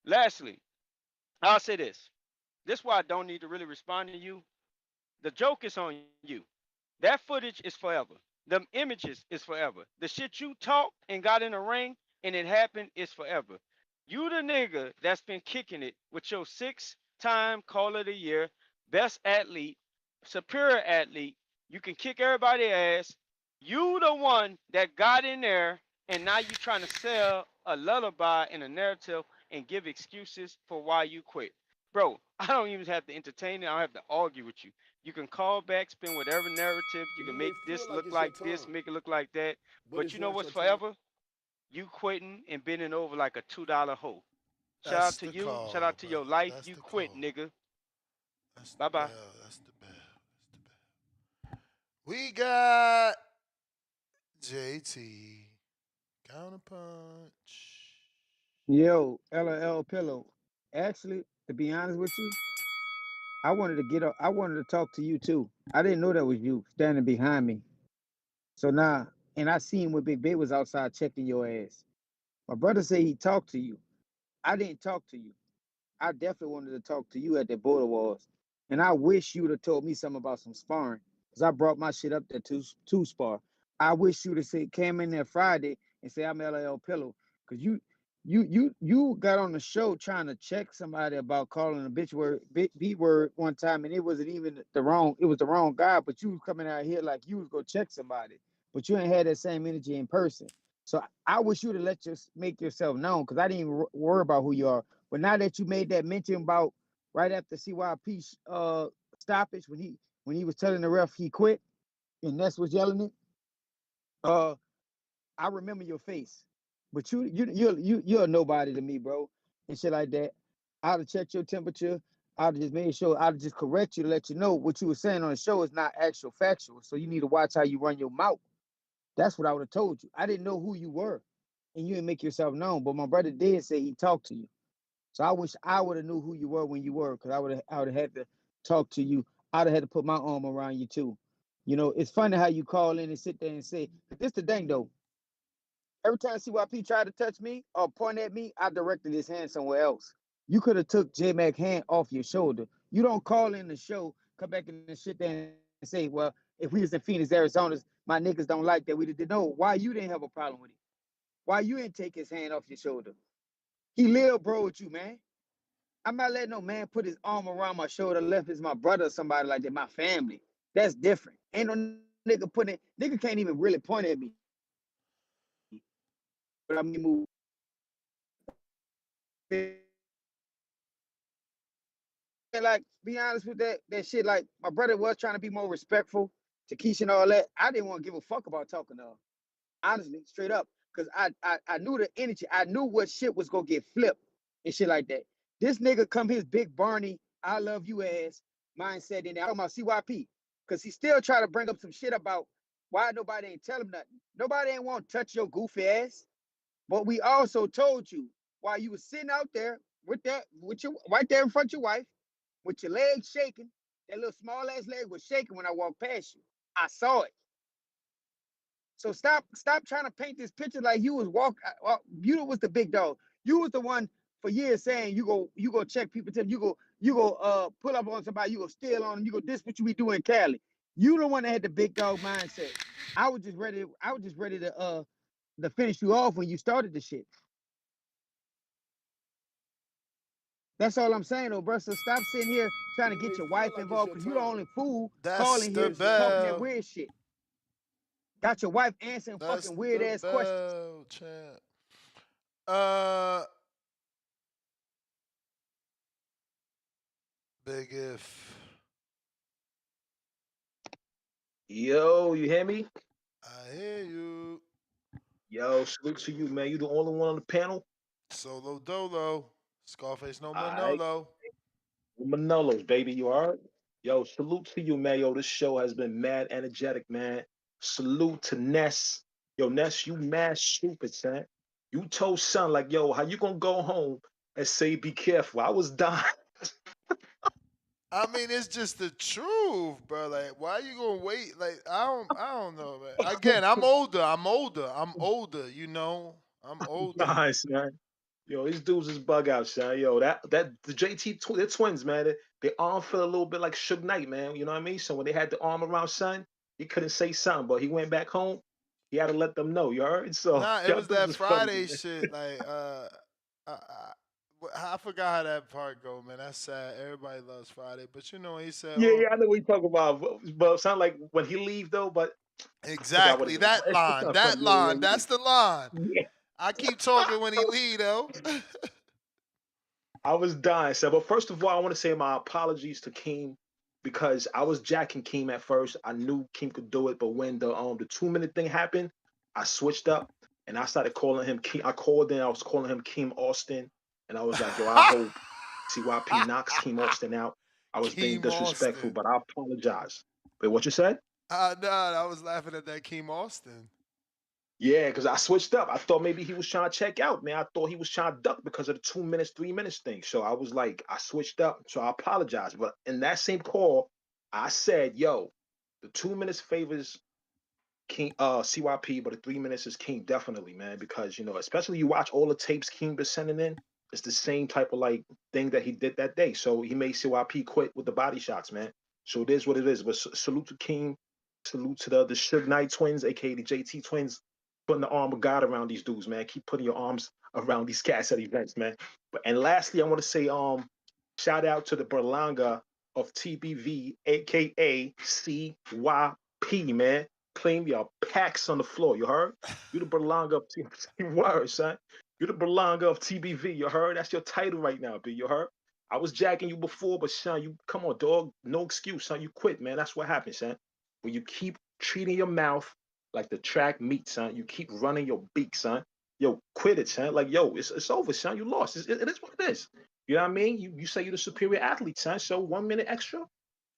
Lastly, I'll say this. This is why I don't need to really respond to you. The joke is on you. That footage is forever. Them images is forever. The shit you talked and got in the ring and it happened is forever. You the nigga that's been kicking it with your 6-time Call of the Year, best athlete, superior athlete. You can kick everybody ass. You the one that got in there and now you trying to sell a lullaby and a narrative and give excuses for why you quit. Bro, I don't even have to entertain it. I don't have to argue with you. You can call back, spin whatever narrative. You You can may make feel this like look it's your like this, time, make it look like that. but But it's you know not what's your time. forever? You quitting and bending over like a $2 hoe. Shout out That's to the you. Shout call, out to your brother. life. That's You the quit, call. nigga. That's the Bye bye. bell. That's the bell. We got JT counterpunch. Yo, LL Pillow. Actually, to be honest with you, I wanted to get up. I wanted to talk to you too. I didn't know that was you standing behind me. So now, and I seen when Big Bay was outside checking your ass. My brother said he talked to you. I didn't talk to you. I definitely wanted to talk to you at the border wars. And I wish you would have told me something about some sparring. Because I brought my shit up there to spar. I wish you would have said came in there Friday and say I'm LL Pillow. Because you got on the show trying to check somebody about calling a bitch word B word one time, and it wasn't even it was the wrong guy, but you was coming out here like you was gonna check somebody, but you ain't had that same energy in person. So I wish you'd have let you make yourself known because I didn't even worry about who you are. But now that you made that mention about right after CYP stoppage when he was telling the ref he quit and Ness was yelling it, uh, I remember your face. But you're a nobody to me, bro, and shit like that. I'd have checked your temperature. I'd have just made sure I'd have just correct you to let you know what you were saying on the show is not actual factual. So you need to watch how you run your mouth. That's what I would have told you. I didn't know who you were, and you didn't make yourself known. But my brother did say he talked to you. So I wish I would have knew who you were when you were, because I would have had to talk to you. I'd have had to put my arm around you too. You know, it's funny how you call in and sit there and say, this the thing though. Every time CYP tried to touch me or point at me, I directed his hand somewhere else. You could have took J Mac hand off your shoulder. You don't call in the show, come back and sit there and say, well, if we was in Phoenix, Arizona, my niggas don't like that. We didn't know why you didn't have a problem with it. Why you didn't take his hand off your shoulder. He little bro with you, man. I'm not letting no man put his arm around my shoulder left as my brother or somebody like that, my family. That's different. Ain't no nigga putting it, nigga can't even really point at me. But I mean move. And like, be honest with that shit. Like, my brother was trying to be more respectful to Keisha and all that. I didn't want to give a fuck about talking to her. Honestly, straight up. Because I knew the energy. I knew what shit was gonna get flipped and shit like that. This nigga come his big Barney, I love you ass mindset in there. I'm talking about CYP. Because he still try to bring up some shit about why nobody ain't tell him nothing. Nobody ain't want to touch your goofy ass. But we also told you while you was sitting out there with your right there in front of your wife, with your legs shaking, that little small ass leg was shaking when I walked past you. I saw it. So stop trying to paint this picture like you was you was the big dog. You was the one for years saying you go check people till you go pull up on somebody, you go steal on them, you go this what you be doing in Cali. You the one that had the big dog mindset. I was just ready to finish you off when you started the shit. That's all I'm saying though, bro. So stop sitting here trying to You get may your feel wife like it's involved your because you the time, only fool That's calling but the here it's not your talking that bell. time. weird shit. Got your wife answering That's fucking weird the ass questions. bell, champ. Uh, Big If. Yo, you hear me? I hear you. Yo, salute to you, man. You the only one on the panel. Solo dolo. Scarface no All right. Manolo. Manolos, baby. You all right? Yo, salute to you, man. Yo, this show has been mad energetic, man. Salute to Ness. Yo, Ness, you mad stupid, son. You told son, like, yo, how you gonna go home and say be careful? I was dying. I mean, it's just the truth, bro. Like, why you gonna wait? Like, I don't know, man. Again, I'm older. I'm older. You know, I'm older. Nah, son. Yo, these dudes is bug out, son. Yo, that the they're twins, man. They arm feel a little bit like Suge Knight, man. You know what I mean? So when they had the arm around son, he couldn't say something, but he went back home. He had to let them know. You heard? So Nah, it y'all was dudes that is funny, Friday man. shit. Like, I forgot how that part go, man. That's sad. Everybody loves Friday, but you know, he said, Yeah, "Oh, yeah, I know what you talking about. But it sound like when he leave though, but I forgot what exactly it is. that It's line. not funny. That Yeah, line. That's the line." yeah, yeah. I keep talking when he leave, though. I was dying, so but first of all, I want to say my apologies to Keem because I was jacking Keem at first. I knew Keem could do it, but when the 2 minute thing happened, I switched up and I started calling him Keem. I called in, I was calling him Keem Austin, and I was like, yo, I hope CYP knocks Keem Austin out. I was being Keem disrespectful, Austin. but I apologize. Wait, what you said? Nah, I was laughing at that Keem Austin. Yeah, because I switched up. I thought maybe he was trying to check out, man. I thought he was trying to duck because of the 2 minutes, 3 minutes thing. So I was like, I switched up. So I apologize. But in that same call, I said, yo, the 2 minutes favors King CYP, but the 3 minutes is King definitely, man. Because especially you watch all the tapes King been sending in, it's the same type of like thing that he did that day. So he made CYP quit with the body shots, man. So it is what it is. But salute to King, salute to the Suge Knight twins, aka the JT twins, putting the arm of God around these dudes, man. Keep putting your arms around these cats at events, man. But and lastly, I want to say shout out to the Berlanga of TBV, aka CYP, man. Claim your packs on the floor, you heard? You the Berlanga of TBV. Word, son. You the Berlanga of TBV, you heard? That's your title right now, B. You heard? I was jacking you before, but son, you come on, dog. No excuse, son. You quit, man. That's what happens, son. When you keep treating your mouth like the track meat, son. You keep running your beak, son. Yo, quit it, son. Like, yo, it's over, son. You lost. It is what it is. You know what I mean? You say you're the superior athlete, son. So 1 minute extra,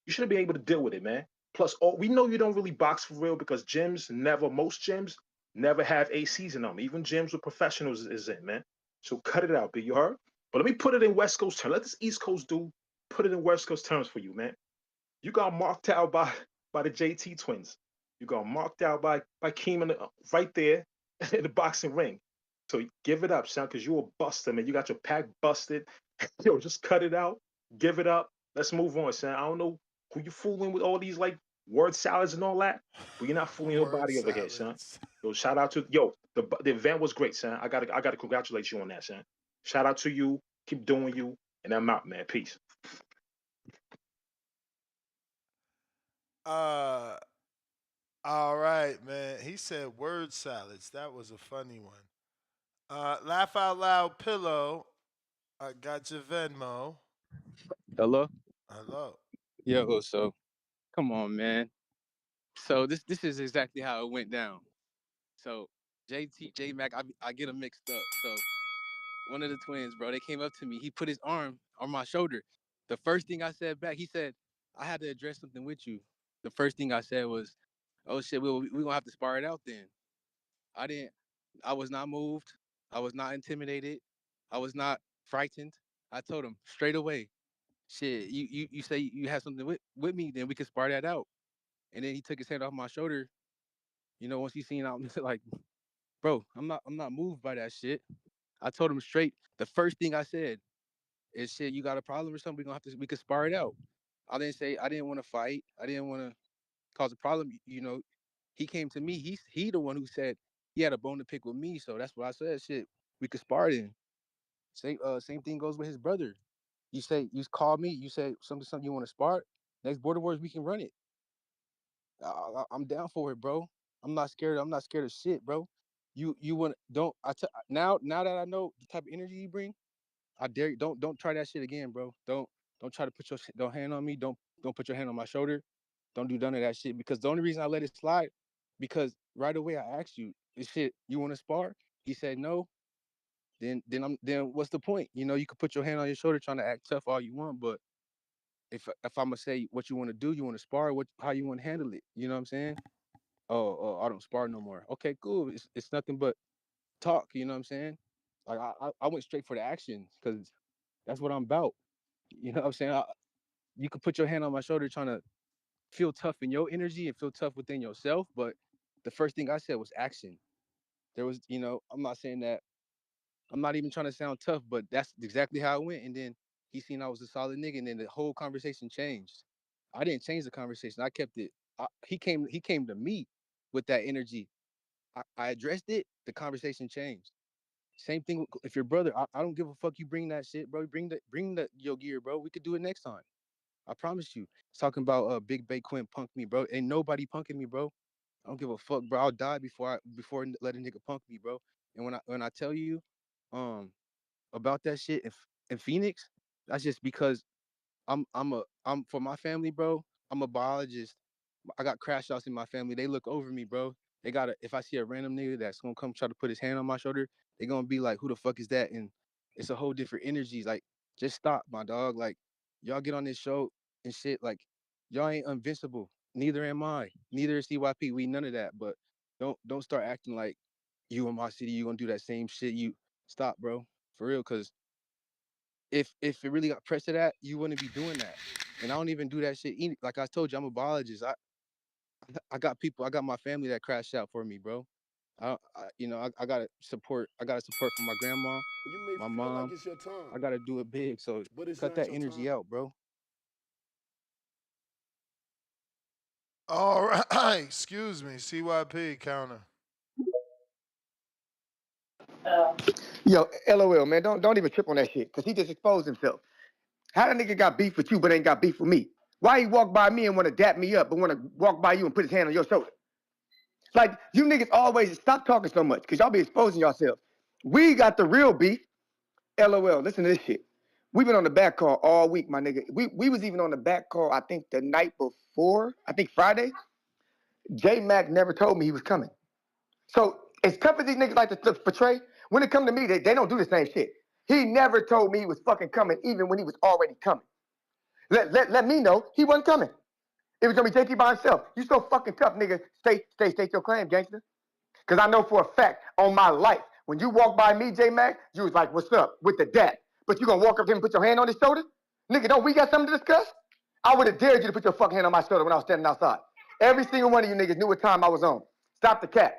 you should be able to deal with it, man. Plus, we know you don't really box for real because most gyms never have ACs in them. Even gyms with professionals is in, man. So cut it out, B. You heard? But let me put it in West Coast terms. Let this East Coast do put it in West Coast terms for you, man. You got marked out by the JT twins. You got marked out by Keem right there in the boxing ring. So give it up, son, because you a buster, man. You got your pack busted. Yo, just cut it out. Give it up. Let's move on, son. I don't know who you fooling with all these like word salads and all that, but you're not fooling Word nobody over here, son. salads. Yo, shout out to the event was great, son. I gotta congratulate you on that, son. Shout out to you. Keep doing you, and I'm out, man. Peace. Uh, all right, man. He said word salads. That was a funny one. Laugh out loud pillow. I got your Venmo. Hello? Hello. Yo, so come on, man. So this is exactly how it went down. So JT J Mac, I get them mixed up. So one of the twins, bro, they came up to me. He put his arm on my shoulder. The first thing I said back, he said, I had to address something with you. The first thing I said was, oh shit, we gonna have to spar it out then. I didn't I was not moved. I was not intimidated. I was not frightened. I told him straight away, shit, you say you have something with me, then we can spar that out. And then he took his hand off my shoulder. Once he seen I'm like, bro, I'm not moved by that shit. I told him straight. The first thing I said is, shit, you got a problem or something? We could spar it out. I didn't say I didn't want to fight. I didn't want to cause a problem. He came to me. He the one who said he had a bone to pick with me. So that's what I said. Shit, we could spar then. Same thing goes with his brother. You call me. You say something you want to spar. Next Border Wars we can run it. I'm down for it, bro. I'm not scared. I'm not scared of shit, bro. You want don't I t- now that I know the type of energy you bring, I dare you. Don't try that shit again, bro. Don't try to put your don't hand on me. Don't put your hand on my shoulder. Don't do none of that shit because the only reason I let it slide because right away I asked you, shit, you want to spar? He said no. Then what's the point? You know, you could put your hand on your shoulder trying to act tough all you want, but if I'm gonna say what you want to do, you want to spar, how you want to handle it. You know what I'm saying? Oh, I don't spar no more. Okay, cool. It's nothing but talk. You know what I'm saying? Like I went straight for the action because that's what I'm about. You know what I'm saying? You could put your hand on my shoulder trying to feel tough in your energy and feel tough within yourself, but the first thing I said was action. There was, I'm not saying that. I'm not even trying to sound tough, but that's exactly how it went. And then he seen I was a solid nigga, and then the whole conversation changed. I didn't change the conversation. I kept it. He came to me with that energy. I addressed it. The conversation changed. Same thing if your brother. I don't give a fuck. You bring that shit, bro. Bring the your gear, bro. We could do it next time. I promise you. It's talking about Big Bay Quinn punked me, bro. Ain't nobody punking me, bro. I don't give a fuck, bro. I'll die before I let a nigga punk me, bro. And when I tell you, um, about that shit in Phoenix, that's just because I'm for my family, bro. I'm a biologist. I got crash outs in my family. They look over me, bro. They gotta if I see a random nigga that's gonna come try to put his hand on my shoulder, they gonna be like, who the fuck is that? And it's a whole different energy. Like, just stop, my dog. Like, y'all get on this show and shit. Like, y'all ain't invincible. Neither am I. Neither is CYP. We none of that. But don't start acting like you in my city, you gonna do that same shit. You stop, bro. For real, cause if it really got pressed to that, you wouldn't be doing that. And I don't even do that shit. Like I told you, I'm a biologist. I got people, I got my family that crash out for me, bro. I gotta support. I gotta support from my grandma, You may my feel like mom. it's your time, I gotta do it big. So but it's cut not that your energy time. out, bro. All right, excuse me, CYP counter. Yo, LOL, man, don't even trip on that shit, because he just exposed himself. How that nigga got beef with you but ain't got beef with me? Why he walk by me and want to dap me up but want to walk by you and put his hand on your shoulder? Like, you niggas always stop talking so much because y'all be exposing yourselves. We got the real beef. LOL, listen to this shit. We've been on the back call all week, my nigga. We was even on the back call, I think, the night before, I think Friday. J Mac never told me he was coming. So as tough as these niggas like to portray, when it come to me, they don't do the same shit. He never told me he was fucking coming, even when he was already coming. Let me know he wasn't coming. It was gonna be JP by himself. You so fucking tough, nigga. State your claim, gangster. Because I know for a fact on my life, when you walk by me, J Mac, you was like, what's up with the dap? But you gonna walk up to him and put your hand on his shoulder? Nigga, don't we got something to discuss? I would have dared you to put your fucking hand on my shoulder when I was standing outside. Every single one of you niggas knew what time I was on. Stop the cap.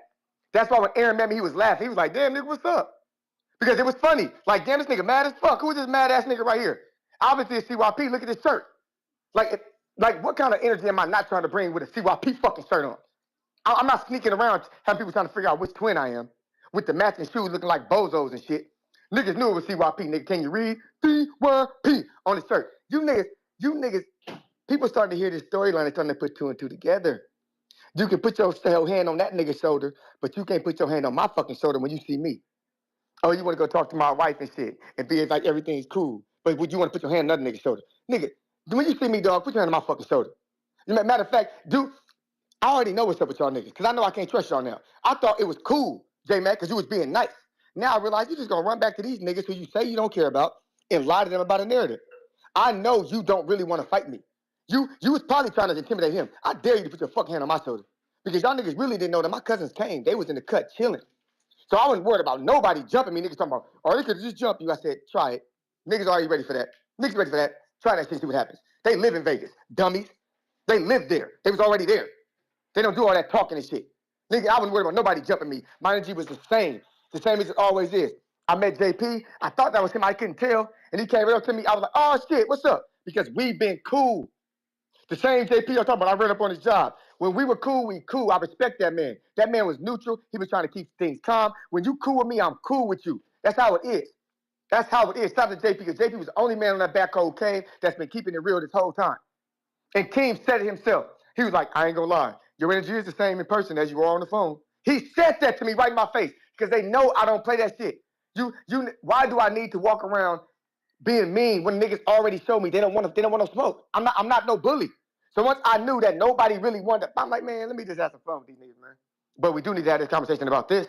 That's why when Aaron met me, he was laughing. He was like, damn, nigga, what's up? Because it was funny. Like, damn, this nigga mad as fuck. Who is this mad ass nigga right here? Obviously, it's CYP. Look at this shirt. Like, what kind of energy am I not trying to bring with a CYP fucking shirt on? I'm not sneaking around having people trying to figure out which twin I am with the matching shoes looking like bozos and shit. Niggas knew it was CYP, nigga. Can you read? CYP on the shirt. You niggas, people starting to hear this storyline and starting to put two and two together. You can put your hand on that nigga's shoulder, but you can't put your hand on my fucking shoulder when you see me. Oh, you want to go talk to my wife and shit and be like everything's cool. But would you want to put your hand on another nigga's shoulder? Nigga, when you see me, dog, put your hand on my fucking shoulder. Matter of fact, I already know what's up with y'all niggas, because I know I can't trust y'all now. I thought it was cool, J-Mac, because you was being nice. Now I realize you just going to run back to these niggas who you say you don't care about and lie to them about a narrative. I know you don't really want to fight me. You was probably trying to intimidate him. I dare you to put your fucking hand on my shoulder. Because y'all niggas really didn't know that my cousins came. They was in the cut chilling. So I wasn't worried about nobody jumping me. Niggas talking about, oh, they could just jump you. I said, try it. Niggas already ready for that. Niggas ready for that. Try that shit, see what happens. They live in Vegas. Dummies. They live there. They was already there. They don't do all that talking and shit. Nigga, I wasn't worried about nobody jumping me. My energy was the same as it always is. I met JP. I thought that was him. I couldn't tell. And he came right up to me. I was like, oh, shit, what's up? Because we've been cool. The same JP I'm talking about, I ran up on his job. When we were cool, we cool. I respect that man. That man was neutral. He was trying to keep things calm. When you cool with me, I'm cool with you. That's how it is. That's how it is. Stop to JP, because JP was the only man on that back code came that's been keeping it real this whole time. And Keem said it himself. He was like, I ain't gonna lie. Your energy is the same in person as you are on the phone. He said that to me right in my face because they know I don't play that shit. Why do I need to walk around being mean when niggas already showed me they don't want to smoke? I'm not no bully. So once I knew that nobody really wanted to, I'm like, man, let me just have some fun with these niggas, man. But we do need to have this conversation about this.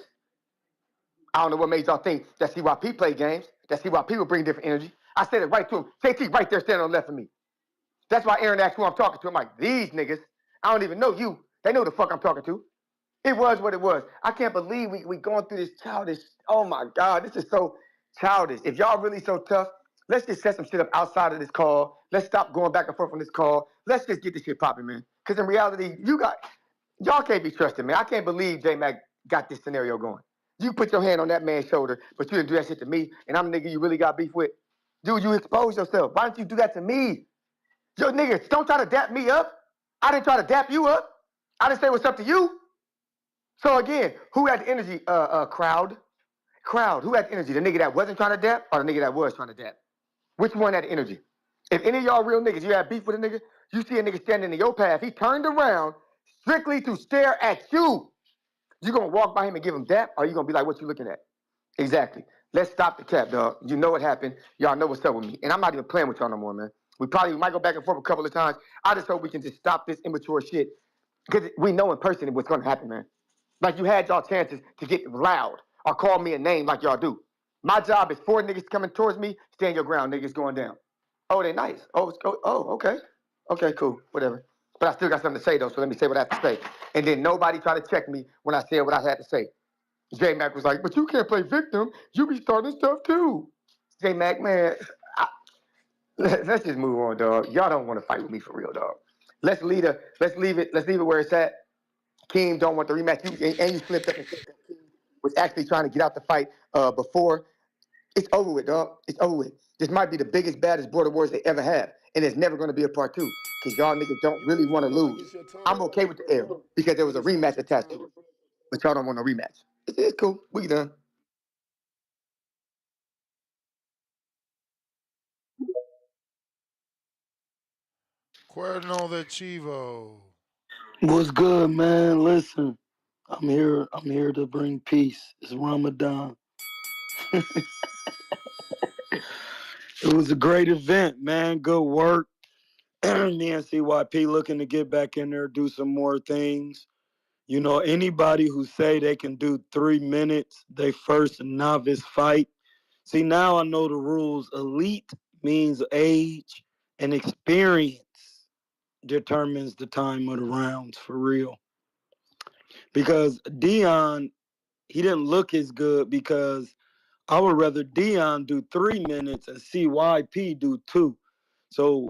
I don't know what made y'all think that CYP play games, that CYP will bring different energy. I said it right to him. KT right there standing on the left of me. That's why Aaron asked who I'm talking to. I'm like, these niggas, I don't even know you. They know the fuck I'm talking to. It was what it was. I can't believe we going through this childish. Oh my God, this is so childish. If y'all really so tough, let's just set some shit up outside of this call. Let's stop going back and forth on this call. Let's just get this shit popping, man. Because in reality, y'all can't be trusted, man. I can't believe J-Mac got this scenario going. You put your hand on that man's shoulder, but you didn't do that shit to me, and I'm a nigga you really got beef with. Dude, you expose yourself. Why don't you do that to me? Yo, niggas, don't try to dap me up. I didn't try to dap you up. I didn't say what's up to you. So again, who had the energy, crowd? Crowd, who had the energy? The nigga that wasn't trying to dap or the nigga that was trying to dap? Which one had the energy? If any of y'all real niggas, you have beef with a nigga, you see a nigga standing in your path, he turned around strictly to stare at you. You gonna walk by him and give him dap, or you gonna be like, what you looking at? Exactly. Let's stop the cap, dog. You know what happened. Y'all know what's up with me. And I'm not even playing with y'all no more, man. We might go back and forth a couple of times. I just hope we can just stop this immature shit. Because we know in person what's gonna happen, man. Like you had y'all chances to get loud or call me a name like y'all do. My job is 4 niggas coming towards me, stand your ground, niggas going down. Oh, they nice. Okay. Okay, cool. Whatever. But I still got something to say though, so let me say what I have to say. And then nobody try to check me when I said what I had to say. J-Mac was like, but you can't play victim. You be starting stuff too. J-Mac, man, let's just move on, dog. Y'all don't want to fight with me for real, dog. Let's leave it where it's at. Keem don't want the rematch. You slipped up and said that Keem was actually trying to get out the fight before. It's over with, dog. It's over with. This might be the biggest, baddest border wars they ever have. And there's never going to be a part 2. Because y'all niggas don't really want to lose. I'm okay with the L because there was a rematch attached to it. But y'all don't want a rematch. It's cool. We done. Cuerno de Chivo. What's good, man? Listen, I'm here. I'm here to bring peace. It's Ramadan. It was a great event, man. Good work. Me and CYP looking to get back in there, do some more things. You know, anybody who say they can do 3 minutes, they first novice fight. See, now I know the rules. Elite means age, and experience determines the time of the rounds for real. Because Dion, he didn't look as good because I would rather Dion do 3 minutes and CYP do 2. So,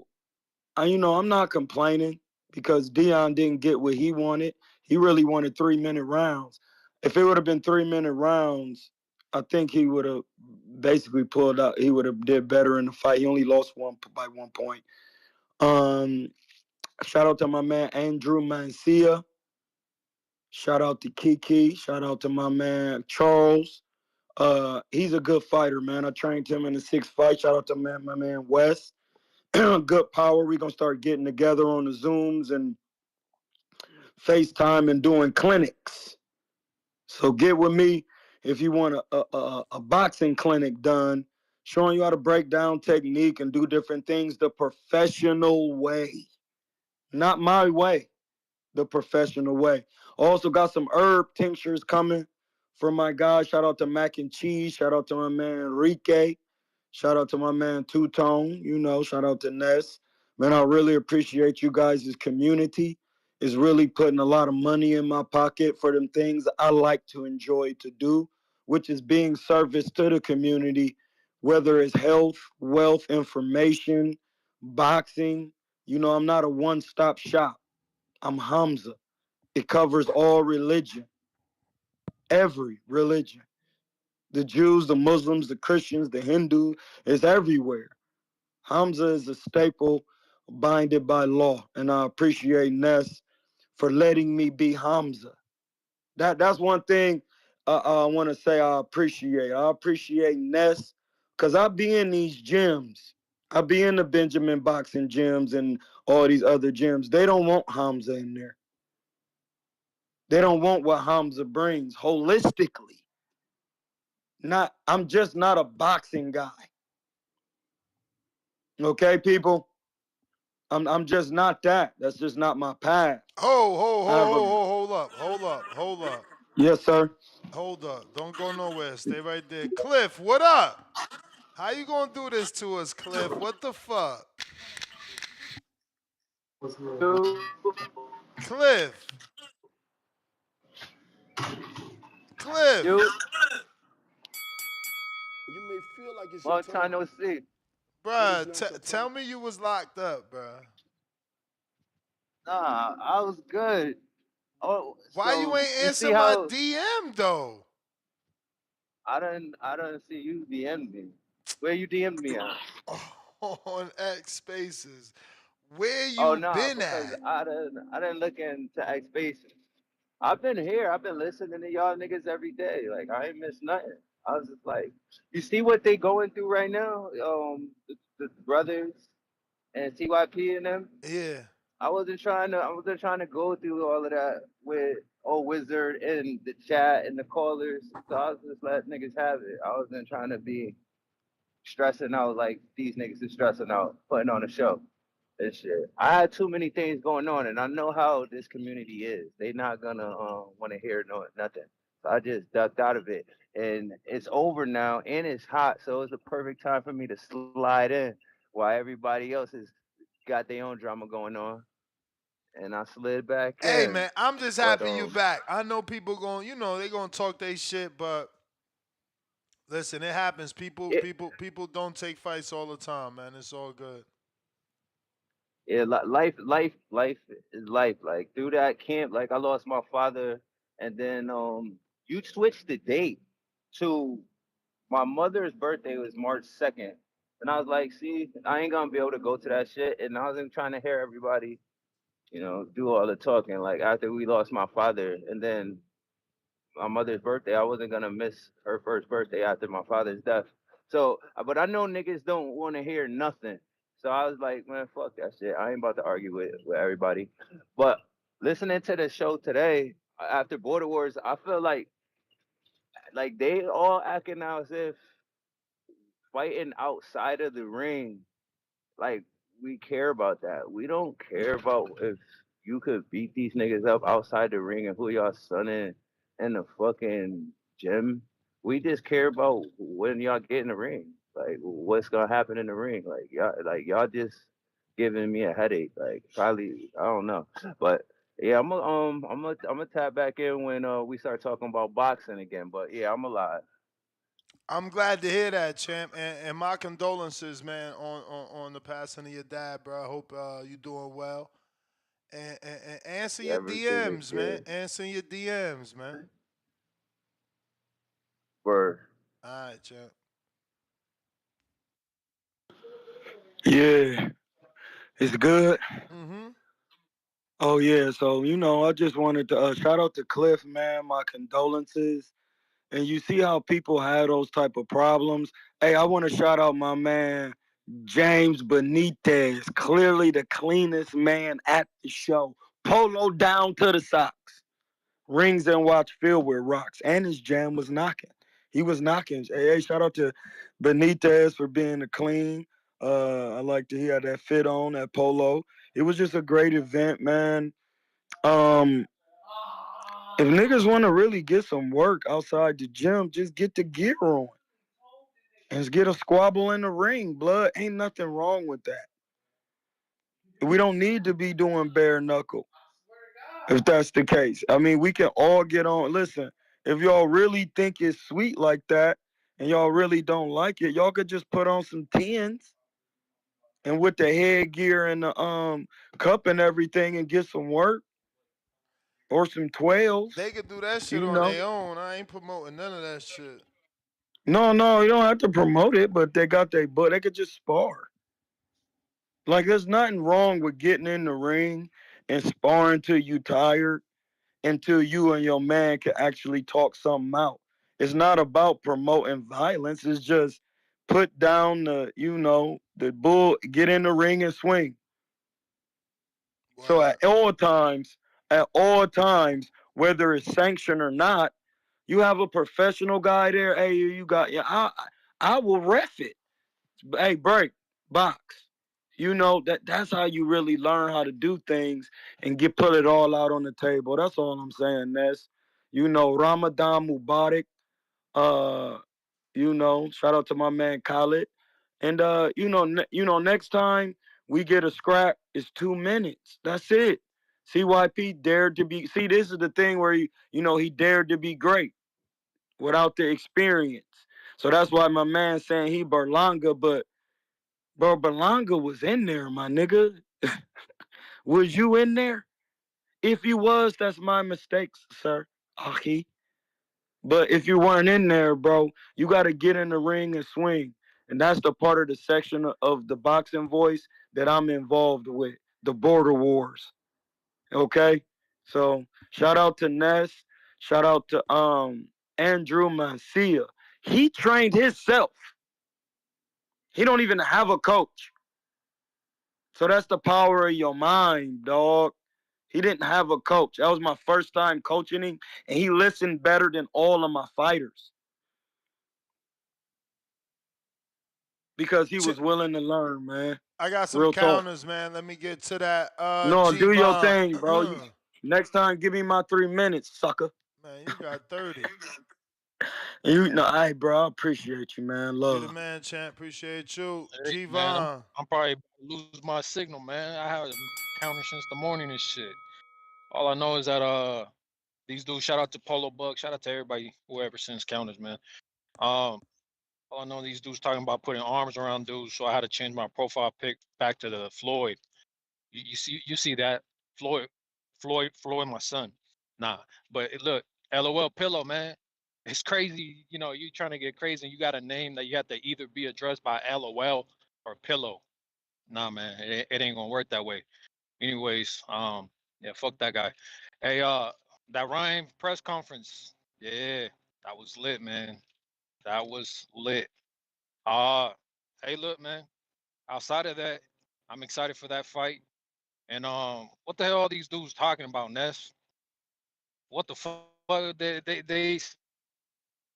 I'm not complaining because Dion didn't get what he wanted. He really wanted 3-minute rounds. If it would have been 3-minute rounds, I think he would have basically pulled out. He would have did better in the fight. He only lost by 1 point. Um, Shout out to my man Andrew Mancia. Shout out to Kiki. Shout out to my man Charles. He's a good fighter, man. I trained him in the 6th fight. Shout out to my man Wes. Good power. We're gonna start getting together on the Zooms and FaceTime and doing clinics. So get with me if you want a boxing clinic done, showing you how to break down technique and do different things the professional way, not my way. The professional way. Also got some herb tinctures coming from my guys. Shout out to Mac and Cheese. Shout out to my man Enrique. Shout out to my man Two Tone. Shout out to Ness. Man, I really appreciate you guys' community. Is really putting a lot of money in my pocket for them things I like to enjoy to do, which is being service to the community, whether it's health, wealth, information, boxing. I'm not a one-stop shop. I'm Hamza. It covers all religion, every religion. The Jews, the Muslims, the Christians, the Hindu, is everywhere. Hamza is a staple binded by law, and I appreciate Ness for letting me be Hamza. That's one thing I want to say I appreciate. I appreciate Ness because I be in these gyms. I be in the Benjamin boxing gyms and all these other gyms. They don't want Hamza in there. They don't want what Hamza brings holistically. I'm just not a boxing guy. Okay, people? I'm just not that. That's just not my path. Hold I have a up. Hold up. Yes, sir. Hold up. Don't go nowhere. Stay right there. Cliff, what up? How you gonna do this to us, Cliff? What the fuck? Cliff. Cliff. You. You may feel like it's your Long time, time no see. but it's Bruh, not your tell time. me you was locked up, bruh. Nah, I was good. Oh, Why you so ain't you see answer my how DM though? I don't see you DM me. Where you DM me at? On X Spaces. Where Oh you nah, been because at? I didn't look into X Spaces. I've been here. I've been listening to y'all niggas every day. Like I ain't missed nothing. I was just like, you see what they going through right now? The brothers and TYP and them. Yeah. I wasn't trying to go through all of that with old wizard and the chat and the callers. So I was just letting niggas have it. I wasn't trying to be stressing out like these niggas is stressing out, putting on a show and shit. I had too many things going on, and I know how this community is. They not gonna want to hear nothing. So I just ducked out of it, and it's over now, and it's hot, so it's a perfect time for me to slide in while everybody else has got their own drama going on, and I slid back Hey in. man, I'm just But happy you back. I know people going, they gonna talk they shit, but listen, it happens. it, People don't take fights all the time, man. It's all good. yeah, life is life. Like through that camp, like I lost my father, and then you switched the date to my mother's birthday was March 2nd, and I was like, see, I ain't gonna be able to go to that shit, and I wasn't trying to hear everybody, do all the talking. Like after we lost my father, and then my mother's birthday, I wasn't gonna miss her first birthday after my father's death. So, but I know niggas don't want to hear nothing. So I was like, man, fuck that shit. I ain't about to argue with everybody. But listening to the show today after Border Wars, I feel like they all acting now as if fighting outside of the ring, like we care about that. We don't care about if you could beat these niggas up outside the ring and who y'all sunning in the fucking gym. We just care about when y'all get in the ring. Like what's gonna happen in the ring. Like y'all just giving me a headache. Like probably I don't know. But yeah, I'm gonna tap back in when we start talking about boxing again. But yeah, I'm alive. I'm glad to hear that, champ, and my condolences, man, on the passing of your dad, bro. I hope you doing well. And answer Yeah, your everything is DMs, man. good. Answer your DMs, man. Word. All right, champ. Yeah, it's good. Mm-hmm. Oh yeah, so I just wanted to shout out to Cliff, man. My condolences. And you see how people have those type of problems. Hey, I want to shout out my man James Benitez, clearly the cleanest man at the show. Polo down to the socks, rings and watch filled with rocks, and his jam was knocking. He was knocking. Hey, shout out to Benitez for being a clean. I like to hear that fit on that polo. It was just a great event, man. Um, if niggas want to really get some work outside the gym, just get the gear on and get a squabble in the ring. Blood, ain't nothing wrong with that. We don't need to be doing bare knuckle if that's the case. I mean, we can all get on. Listen, if y'all really think it's sweet like that and y'all really don't like it, y'all could just put on some tens and with the headgear and the cup and everything and get some work or some 12s, They could do that shit you on know. their own. I ain't promoting none of that shit. No, you don't have to promote it, but they got their butt. They could just spar. Like, there's nothing wrong with getting in the ring and sparring till you tired, until you and your man can actually talk something out. It's not about promoting violence. It's just put down the bull, get in the ring and swing. So Word. at all times, whether it's sanctioned or not, you have a professional guy there. Hey, you got, yeah, I will ref it. Hey, break, box. That's how you really learn how to do things and put it all out on the table. That's all I'm saying. That's Ramadan Mubarak. Uh, shout out to my man Khaled. And next time we get a scrap, it's 2 minutes. That's it. CYP dared to be. See, this is the thing where he dared to be great without the experience. So that's why my man saying he Berlanga, but bro, Berlanga was in there, my nigga. Was you in there? If you was, that's my mistakes, sir. Aki. But if you weren't in there, bro, you got to get in the ring and swing. And that's the part of the section of the boxing voice that I'm involved with, the border wars. Okay? So shout out to Ness. Shout out to Andrew Mancia. He trained himself. He don't even have a coach. So that's the power of your mind, dog. He didn't have a coach. That was my first time coaching him, and he listened better than all of my fighters because he was willing to learn, man. I got some Real talk. counters, man. Let me get to that. No, do your G-Von. thing, bro. Next time, give me my 3 minutes, sucker. Man, you got 30. And bro, I appreciate you, man. You the Love. man, champ. Appreciate you. Hey, man, I'm, G-Von. I'm probably about to lose my signal, man. I have a counter since the morning and shit. All I know is that these dudes. Shout out to Polo Buck. Shout out to everybody whoever sends counters, man. All I know these dudes talking about putting arms around dudes, so I had to change my profile pic back to the Floyd. You see that Floyd, my son. Nah, but look, LOL pillow, man. It's crazy, you trying to get crazy and you got a name that you have to either be addressed by LOL or pillow. Nah, man, it ain't gonna work that way. Anyways, yeah, fuck that guy. Hey, that Ryan press conference, yeah, that was lit, man. That was lit. Uh, hey, look, man. Outside of that, I'm excited for that fight. And what the hell are these dudes talking about, Ness? What the fuck? They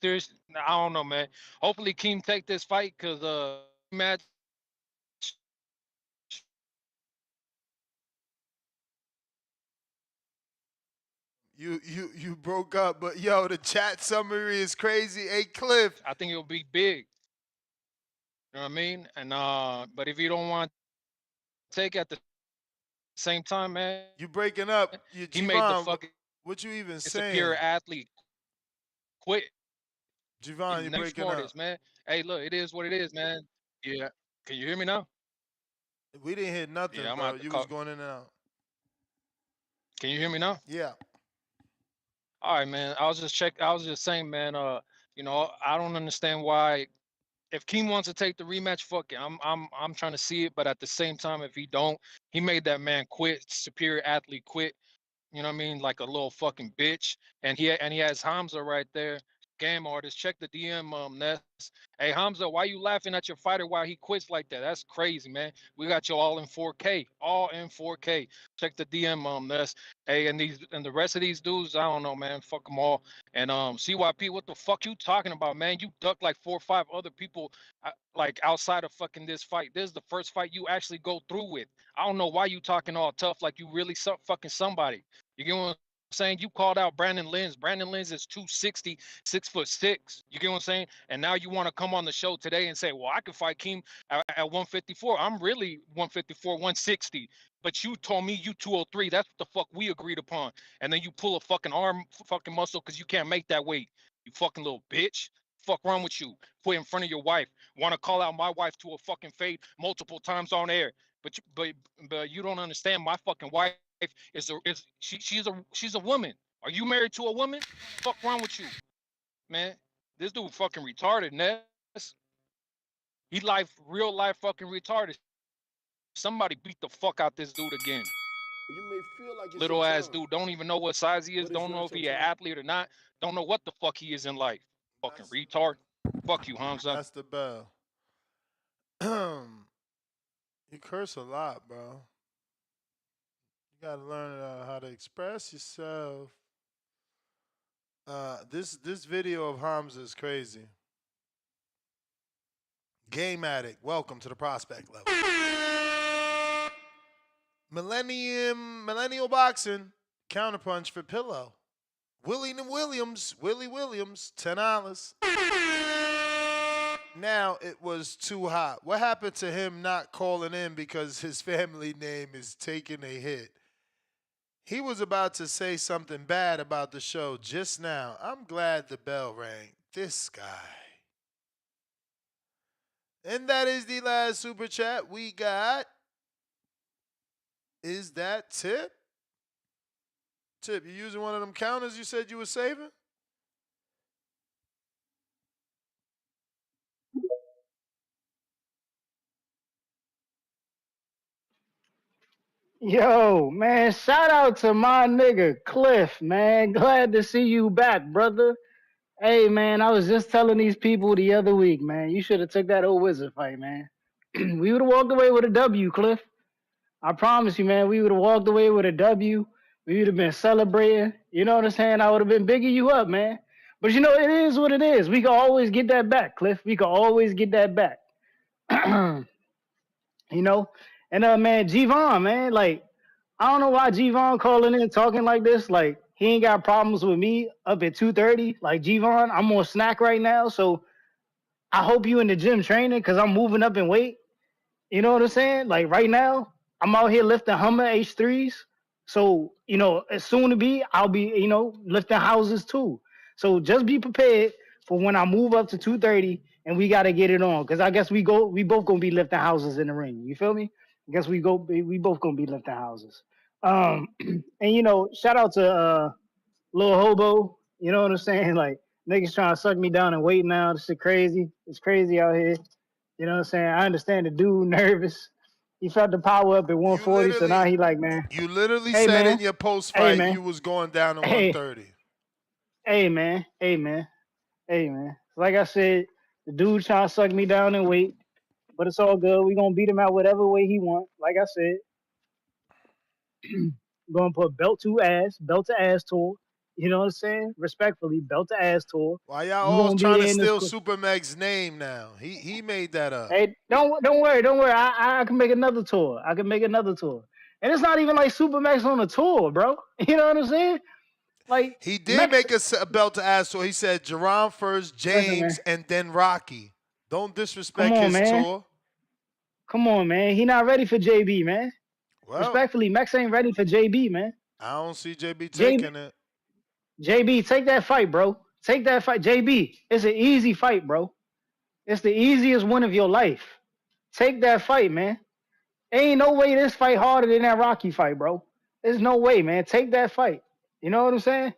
serious? I don't know, man. Hopefully, Keem take this fight because match. You broke up, but yo, the chat summary is crazy. Hey, Cliff. I think it'll be big. You know what I mean? And but if you don't want to take at the same time, man, You breaking up. You he made the G-Von, fucking what you even saying? superior athlete quit. G-Von, you Name breaking up. smartest, man. Hey, look, it is what it is, man. Yeah. Can you hear me now? We didn't hear nothing, Yeah, I'm gonna bro. have to You was call. going in and out. Can you hear me now? Yeah. All right, man. I was just saying, man. I don't understand why. If Keem wants to take the rematch, fuck it. I'm trying to see it, but at the same time, if he don't, he made that man quit. Superior athlete quit. You know what I mean? Like a little fucking bitch. And he has Hamza right there. Game artist. Check the DM, Ness. Hey Hamza, why you laughing at your fighter while he quits like that? That's crazy, man. We got you all in 4K. All in 4K. Check the DM, Ness. Hey, and the rest of these dudes, I don't know, man. Fuck them all. And CYP, what the fuck you talking about, man? You ducked like 4 or 5 other people like outside of fucking this fight. This is the first fight you actually go through with. I don't know why you talking all tough like you really fucking somebody. You get what I'm saying? You called out Brandon Lins. Brandon Lins is 260, 6'6". You get what I'm saying? And now you want to come on the show today and say, well, I can fight Keem at 154. I'm really 154, 160. But you told me you 203. That's what the fuck we agreed upon. And then you pull a fucking arm fucking muscle because you can't make that weight. You fucking little bitch. Fuck wrong with you? Put in front of your wife. Want to call out my wife to a fucking fade multiple times on air. But you don't understand. My fucking wife she's a woman. Are you married to a woman? Fuck wrong with you, man? This dude fucking retarded, Ness. He real life fucking retarded. Somebody beat the fuck out this dude again. You may feel like it's your Little ass time, dude. Don't even know what size he is. but it's Don't know not if your he an time. athlete or not. Don't know what the fuck he is in life. Fucking retard. Fuck you, Hamza. That's the bell. You curse a lot, bro. You gotta learn how to express yourself. This video of Hamza is crazy. Game addict, welcome to the prospect level. Millennial boxing counterpunch for pillow. Willie Williams, $10. Now it was too hot. What happened to him not calling in because his family name is taking a hit? He was about to say something bad about the show just now. I'm glad the bell rang. This guy. And that is the last super chat we got. Is that Tip? Tip, you using one of them counters you said you were saving? Yo, man, shout out to my nigga Cliff, man. Glad to see you back, brother. Hey, man, I was just telling these people the other week, man, you should have took that old wizard fight, man. We would have walked away with a W, Cliff. I promise you, man, we would have walked away with a W. We would have been celebrating. You know what I'm saying? I would have been bigging you up, man. But you know, it is what it is. We can always get that back, Cliff. We can always get that back. You know? And man, Gervon, man, like, I don't know why Gervon calling in talking like this. Like, he ain't got problems with me up at 2:30. Like, Gervon, I'm on snack right now, so I hope you in the gym training because I'm moving up in weight. You know what I'm saying? Like right now, I'm out here lifting Hummer H3s. So, you know, as soon to be, I'll be, you know, lifting houses too. So just be prepared for when I move up to 230 and we gotta get it on. Cause I guess we both gonna be lifting houses in the ring. You feel me? I guess we both gonna be lifting houses. And you know, shout out to Lil Hobo. You know what I'm saying? Like niggas trying to suck me down and wait now. This shit crazy. It's crazy out here. You know what I'm saying? I understand the dude nervous. He felt the power up at 140, so now he like, man, You literally hey said in man, your post hey fight man, you was going down to hey, 130. hey man, hey man, hey man. Like I said, the dude trying to suck me down and wait, but it's all good. We gonna beat him out whatever way he want. Like I said, we're gonna put belt to ass tour. You know what I'm saying? Respectfully, belt to ass tour. Why y'all You always gonna be trying to there in this. steal Super Meg's name now? He made that up. Hey, don't worry, don't worry. I can make another tour. I can make another tour. And it's not even like Supermax on a tour, bro. You know what I'm saying? Like He did Max, make a belt to ass tour. He said Jerron first, listen, James, man. and then Rocky. Don't Come disrespect on, his man. tour. Come on, man. He not ready for JB, man. Well, Respectfully, Max ain't ready for JB, man. I don't see JB JB, taking it. JB, take that fight, bro. Take that fight, JB. It's an easy fight, bro. It's the easiest one of your life. Take that fight, man. Ain't no way this fight harder than that Rocky fight, bro. There's no way, man. Take that fight. You know what I'm saying?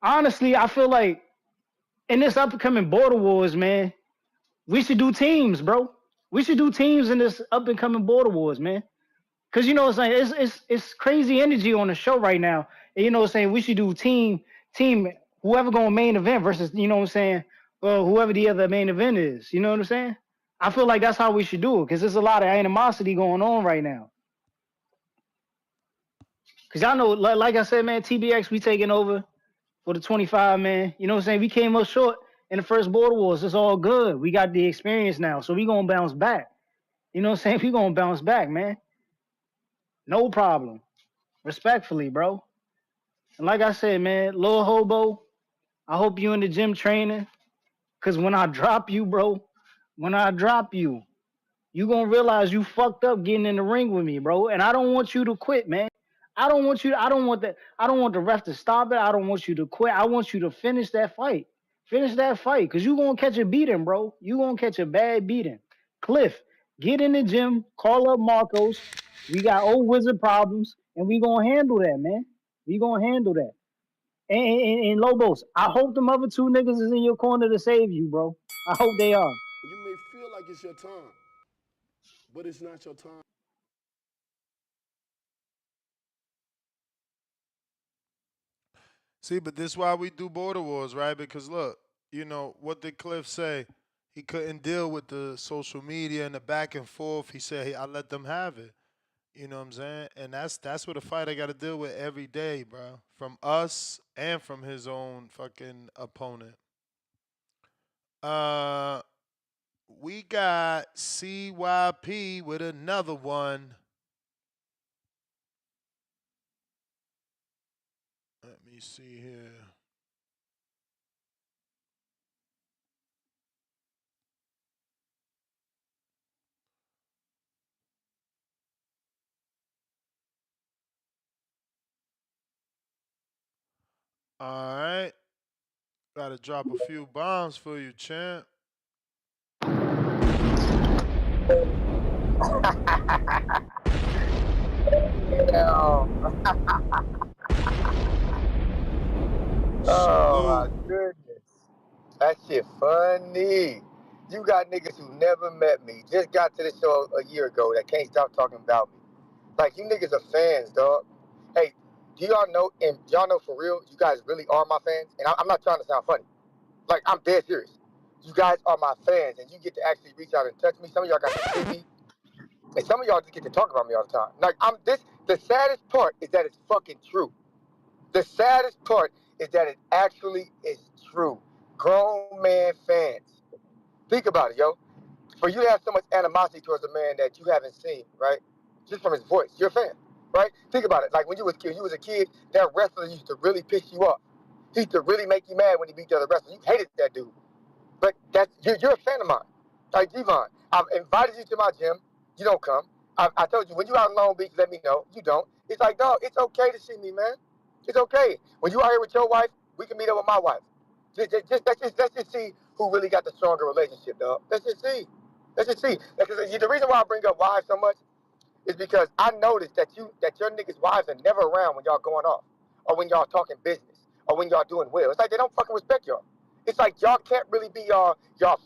Honestly, I feel like in this upcoming Border Wars, man, we should do teams, bro. We should do teams in this up and coming Border Wars, man. Cause you know what I'm saying, it's crazy energy on the show right now. And you know what I'm saying, we should do team whoever going main event versus, you know what I'm saying, whoever the other main event is. You know what I'm saying? I feel like that's how we should do it, because there's a lot of animosity going on right now. Cause y'all know, like I said, man, TBX, we taking over for the 25, man. You know what I'm saying? We came up short in the first Border Wars. It's all good. We got the experience now, so we gonna bounce back. You know what I'm saying? We gonna bounce back, man. No problem. Respectfully, bro. And like I said, man, Lil Hobo, I hope you in the gym training. Cause when I drop you, bro, when I drop you, you gonna realize you fucked up getting in the ring with me, bro. And I don't want you to quit, man. I don't want that. I don't want the ref to stop it. I don't want you to quit. I want you to finish that fight. Finish that fight. Cause you gonna catch a beating, bro. You gonna catch a bad beating. Cliff, get in the gym, call up Marcos. We got old wizard problems, and we gonna handle that, man. We gonna handle that. And Lobos, I hope them other two niggas is in your corner to save you, bro. I hope they are. You may feel like it's your time, but it's not your time. See, but this is why we do border wars, right? Because look, what did Cliff say? He couldn't deal with the social media and the back and forth. He said, hey, I let them have it. You know what I'm saying? And that's what a fighter got to deal with every day, bro. From us and from his own fucking opponent. Uh, we got CYP with another one. me see here. All right. Got to drop a few bombs for you, champ. Oh my Salute. goodness. That shit funny. You got niggas who never met me, just got to the show a year ago that can't stop talking about me. Like, you niggas are fans, dog. Hey, do y'all know, and y'all know for real, you guys really are my fans? And I'm not trying to sound funny. Like, I'm dead serious. You guys are my fans, and you get to actually reach out and touch me. Some of y'all got to see me, and some of y'all just get to talk about me all the time. Like, the saddest part is that it's fucking true. The saddest part is that it actually is true. Grown man fans. Think about it, yo. For you to have so much animosity towards a man that you haven't seen, right? Just from his voice, you're a fan, right? Think about it. Like when you was a kid, that wrestler used to really piss you off. He used to really make you mad when he beat the other wrestler. You hated that dude. But you're a fan of mine. Like Devon, I've invited you to my gym. You don't come. I told you when you out in Long Beach, let me know. You don't. It's like, dog, it's okay to see me, man. It's okay. When you out here with your wife, we can meet up with my wife. Let's just see who really got the stronger relationship, dog. Let's just see. Let's just see. Because the reason why I bring up wives so much is because I noticed that your niggas' wives are never around when y'all going off, or when y'all talking business, or when y'all doing well. It's like they don't fucking respect y'all. It's like y'all can't really be y'all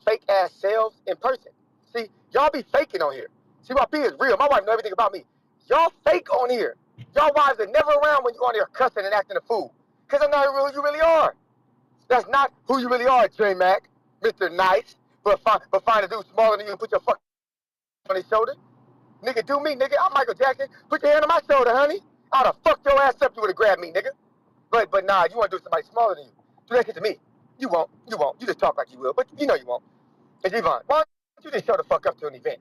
fake ass selves in person. See, y'all be faking on here. CYP is real. My wife know everything about me. Y'all fake on here. Y'all wives are never around when you on here cussing and acting a fool. Cause I'm not who you really are. That's not who you really are, J Mac, Mr. Nice. But find a dude smaller than you and put your fucking on his shoulder. Nigga, do me, nigga. I'm Michael Jackson. Put your hand on my shoulder, honey. I'd have fucked your ass up. You would have grabbed me, nigga. But nah, you want to do somebody smaller than you. Do that shit to me. You won't. You won't. You just talk like you will, but you know you won't. And Devon, why don't you just show the fuck up to an event?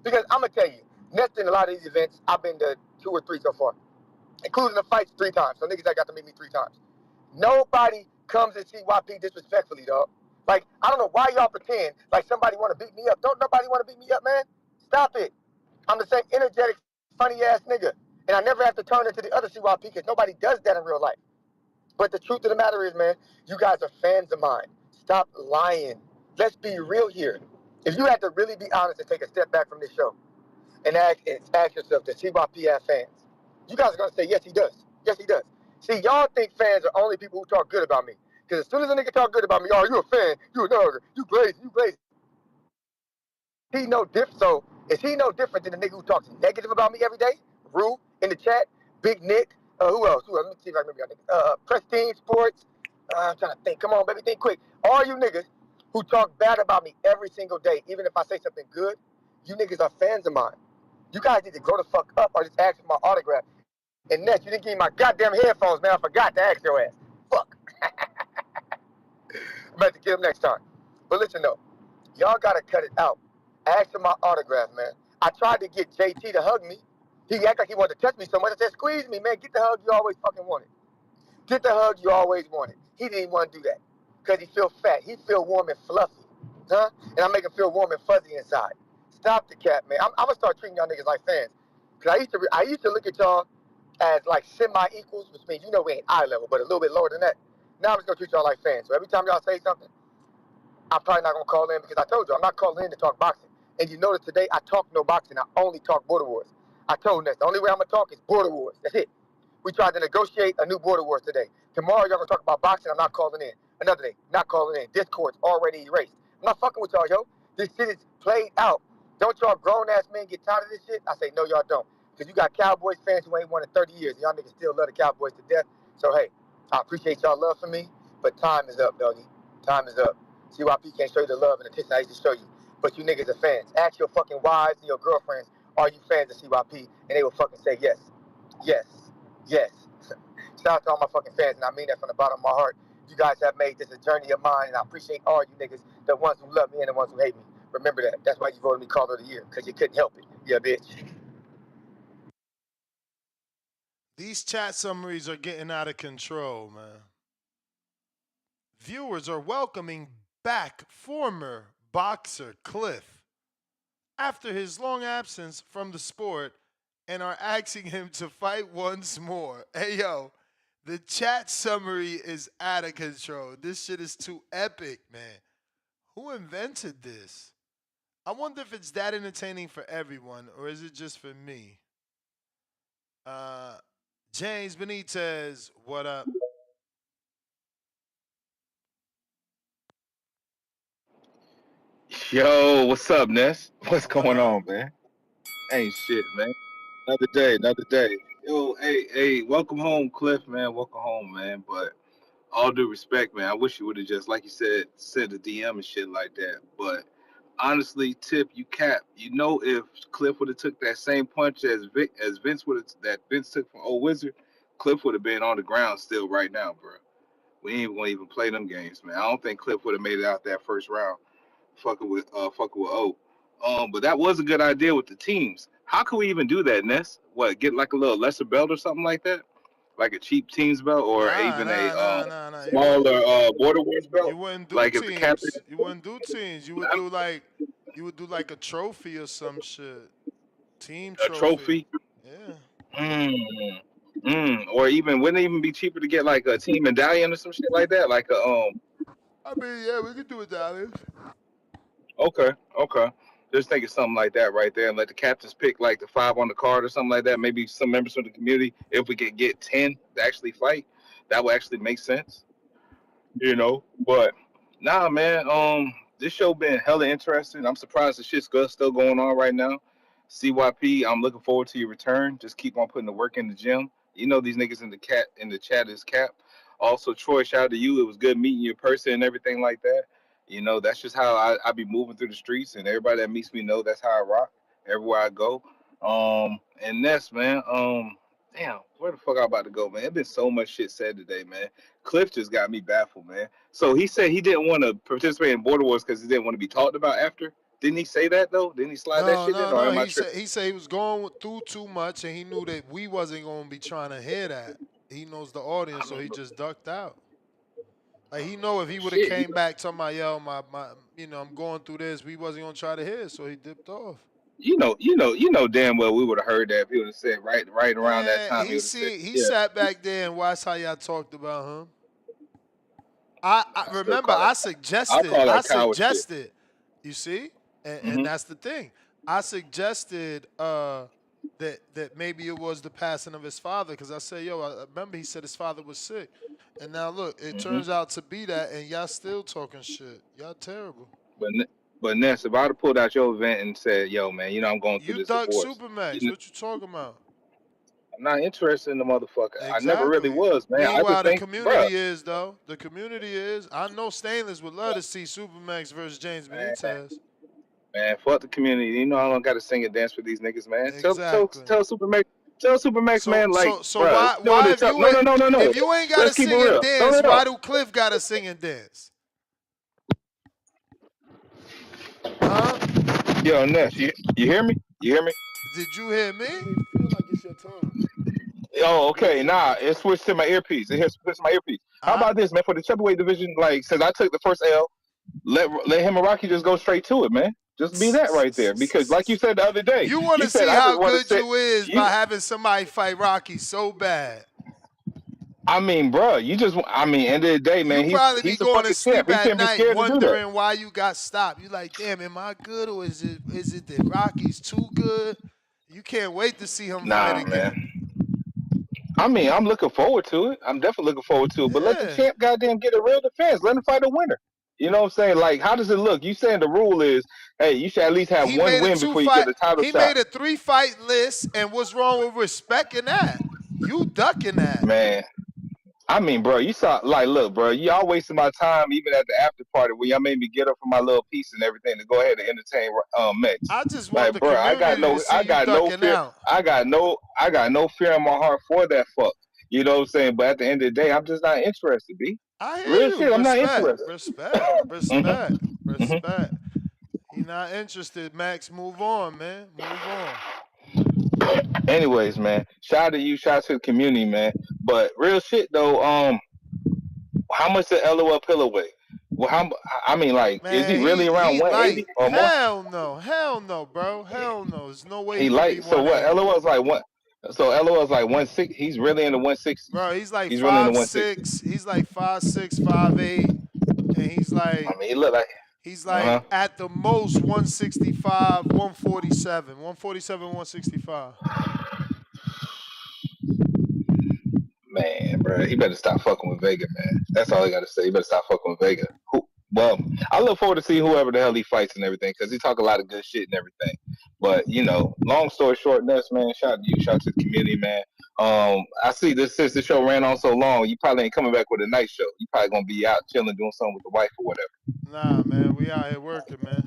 Because I'm gonna tell you, next in a lot of these events, I've been to 2 or 3 so far, including the fights 3 times. So niggas that got to meet me 3 times. Nobody comes and see YP disrespectfully, dog. Like, I don't know why y'all pretend like somebody want to beat me up. Don't nobody want to beat me up, man. Stop it. I'm the same energetic, funny ass nigga. And I never have to turn into the other CYP because nobody does that in real life. But the truth of the matter is, man, you guys are fans of mine. Stop lying. Let's be real here. If you had to really be honest and take a step back from this show and ask yourself, does CYP have fans? You guys are going to say, yes, he does. Yes, he does. See, y'all think fans are only people who talk good about me. Because as soon as a nigga talk good about me, oh, you a fan, you a nugger, you crazy, you crazy. He no different. So is he no different than the nigga who talks negative about me every day? Rue in the chat, Big Nick. Who else? Who else? Let me see if I remember y'all niggas. Prestige Sports. I'm trying to think. Come on, baby, think quick. All you niggas who talk bad about me every single day, even if I say something good, you niggas are fans of mine. You guys need to grow the fuck up or just ask for my autograph. And next, you didn't give me my goddamn headphones, man. I forgot to ask your ass. Fuck. I'm about to get them next time. But listen though, y'all gotta cut it out. Ask for my autograph, man. I tried to get JT to hug me. He acted like he wanted to touch me so much. I said, squeeze me, man. Get the hug you always fucking wanted. Get the hug you always wanted. He didn't even want to do that. Because he feel fat. He feel warm and fluffy. Huh? And I make him feel warm and fuzzy inside. Stop the cap, man. I'm gonna start treating y'all niggas like fans. Cause I used to look at y'all as like semi-equals, which means you know we ain't eye level, but a little bit lower than that. Now I'm just gonna treat y'all like fans. So every time y'all say something, I'm probably not gonna call in because I told you I'm not calling in to talk boxing. And you notice today I talk no boxing. I only talk border wars. I told them that the only way I'm gonna talk is border wars. That's it. We tried to negotiate a new border wars today. Tomorrow y'all gonna talk about boxing. I'm not calling in. Another day, not calling in. Discord's already erased. I'm not fucking with y'all, yo. This shit is played out. Don't y'all grown ass men get tired of this shit? I say no, y'all don't. Because you got Cowboys fans who ain't won in 30 years. And y'all niggas still love the Cowboys to death. So hey, I appreciate y'all love for me, but time is up, doggy. Time is up. CYP can't show you the love and attention I used to show you. But you niggas are fans. Ask your fucking wives and your girlfriends, are you fans of CYP? And they will fucking say yes. Yes. Yes. Shout out to all my fucking fans, and I mean that from the bottom of my heart. You guys have made this a journey of mine, and I appreciate all you niggas, the ones who love me and the ones who hate me. Remember that. That's why you voted me Caller of the Year, because you couldn't help it. Yeah, bitch. These chat summaries are getting out of control, man. Viewers are welcoming back former boxer Cliff after his long absence from the sport and are asking him to fight once more. Hey, yo, the chat summary is out of control. This shit is too epic, man. Who invented this? I wonder if it's that entertaining for everyone or is it just for me? Uh, James Benitez, what up? Yo, what's up, Ness? What's What going up? on, man? Ain't shit, man. Another day, another day. Yo, hey, welcome home, Cliff, man. Welcome home, man. But all due respect, man, I wish you would have just, like you said, sent a DM and shit like that. But honestly, Tip, you cap. You know, if Cliff would have took that same punch as Vince would have that Vince took from Old Wizard, Cliff would have been on the ground still right now, bro. We ain't even gonna even play them games, man. I don't think Cliff would have made it out that first round fucking with O. But that was a good idea with the teams. How can we even do that, Ness? What, get like a little lesser belt or something like that? Like a cheap teams belt or Nah, even a nah, nah, nah, nah. smaller Border Wars belt? You wouldn't do Like if the captain teams. You wouldn't do teams. You would do like a trophy or some shit. Team a trophy. trophy, Yeah. mm, or even wouldn't it even be cheaper to get like a team medallion or some shit like that? Like a I mean, yeah, we could do it, Dallas. Okay, okay. Just thinking something like that right there, and let the captains pick like the five on the card or something like that. Maybe some members from the community, if we could get 10 to actually fight, that would actually make sense, you know. But nah, man. This show been hella interesting. I'm surprised the shit's still going on right now. CYP, I'm looking forward to your return. Just keep on putting the work in the gym. You know these niggas in the chat is cap. Also, Troy, shout out to you. It was good meeting you in person and everything like that. You know, that's just how I be moving through the streets, and everybody that meets me know that's how I rock everywhere I go. And Ness, man. Damn, where the fuck I about to go, man? It been so much shit said today, man. Cliff just got me baffled, man. So he said he didn't want to participate in Border Wars because he didn't want to be talked about after. Didn't he say that though? Didn't he slide that No, shit in, no, or no. am I He said tripping? he said he was going through too much, and he knew that we wasn't going to be trying to hear that. He knows the audience, I so he mean, just ducked out. Like he know if he would have shit. came back talking about yo, I'm going through this, we wasn't gonna try to hear it, so he dipped off. You know damn well we would have heard that if he would have said right around that Man, time he he would have said, see he yeah. sat back there and watched how y'all talked about him. I I still remember call that. I I'll suggested call I that coward shit. suggested you see, and Hmm. that's the thing. I suggested that maybe it was the passing of his father because I said yo, I remember he said his father was sick, and now look, it Hmm. turns out to be that, and y'all still talking shit. Y'all terrible. But but Ness, if I'd have pulled out your event and said, "Yo, man, you know I'm going through You this duck divorce," you Supermax. know, What you talking about? I'm not interested in the motherfucker. I never really Exactly. was, man. I Meanwhile, just the think, bruh, community is though. The community is. I know Stainless would love to see Supermax versus James man, Benitez. man, fuck the community. You know I don't got to sing and dance for these niggas, man. Exactly. Tell Supermax, So man, like, so so bruh, why you know what why they if tell? you No, ain't no, no, no, no. if you ain't got Let's to keep it sing and real. No, no, dance, no. why do Cliff got to sing and dance? Huh? Yo, Ness, you hear me? You hear me? Did you hear You me? may feel like it's your time, Oh, but okay. it's not Nah, your it time. switched to my earpiece. It switched to my earpiece. How I about this, man? For the Chubberweight division, like, since I took the first L, let him and Rocky just go straight to it, man. Just be that right there. Because, like you said the other day, you want you to said see I how just want to good sit. you is You, by having somebody fight Rocky so bad. I mean, bro, you just. I mean, end of the day, You man. probably be He's a going to fucking champ. sleep He at can't be night scared to do that. wondering why you got stopped. You like, damn, am I good or is it that Rocky's too good? You can't wait to see him fight Nah, again. man. I mean, I'm looking forward to it. I'm definitely looking forward to it. But let the Yeah. champ goddamn get a real defense. Let him fight a winner. You know what I'm saying? Like, how does it look? You saying the rule is, hey, you should at least have He one made a win two before you fight get a title he shot. made a 3-fight list, and what's wrong with respecting that? You ducking that. Man, I mean, bro, you saw, like, look, bro, y'all wasting my time even at the after party when y'all made me get up from my little piece and everything to go ahead and entertain Mex. I just want Like, the bro, community to see I you got no ducking fear, out. I got no fear in my heart for that fuck. You know what I'm saying? But at the end of the day, I'm just not interested, B. I hear Real you. shit, I'm not Respect. interested. Respect. Respect. Hmm. Hmm. Respect. He not interested, Max. Move on, man. Move on. Anyways, man, shout out to you, shout out to the community, man. But real shit though, how much did LOL Pillow weigh? Well, I mean, like, is he Man, really around he 180 light. or more? Hell no, bro. Hell no. There's no way He he could be light. So what? 180. LOL's like what? So LOL's like 160. He's really in the 160s. Bro, he's like He's really in the five 160s. six. He's like 5'6", 5'8", and I mean, he look like. he's Uh huh. like at the most 165, 147, 147, 165. Man, bro, he better stop fucking with Vega, man. That's all I gotta say. He better stop fucking with Vega. Well, I look forward to seeing whoever the hell he fights and everything, because he talk a lot of good shit and everything. But long story short, Nuts, man. Shout out to you, shout out to the community, man. I see this since the show ran on so long, you probably ain't coming back with a night show. You probably gonna be out chilling, doing something with the wife or whatever. Nah, man, we out here working, man.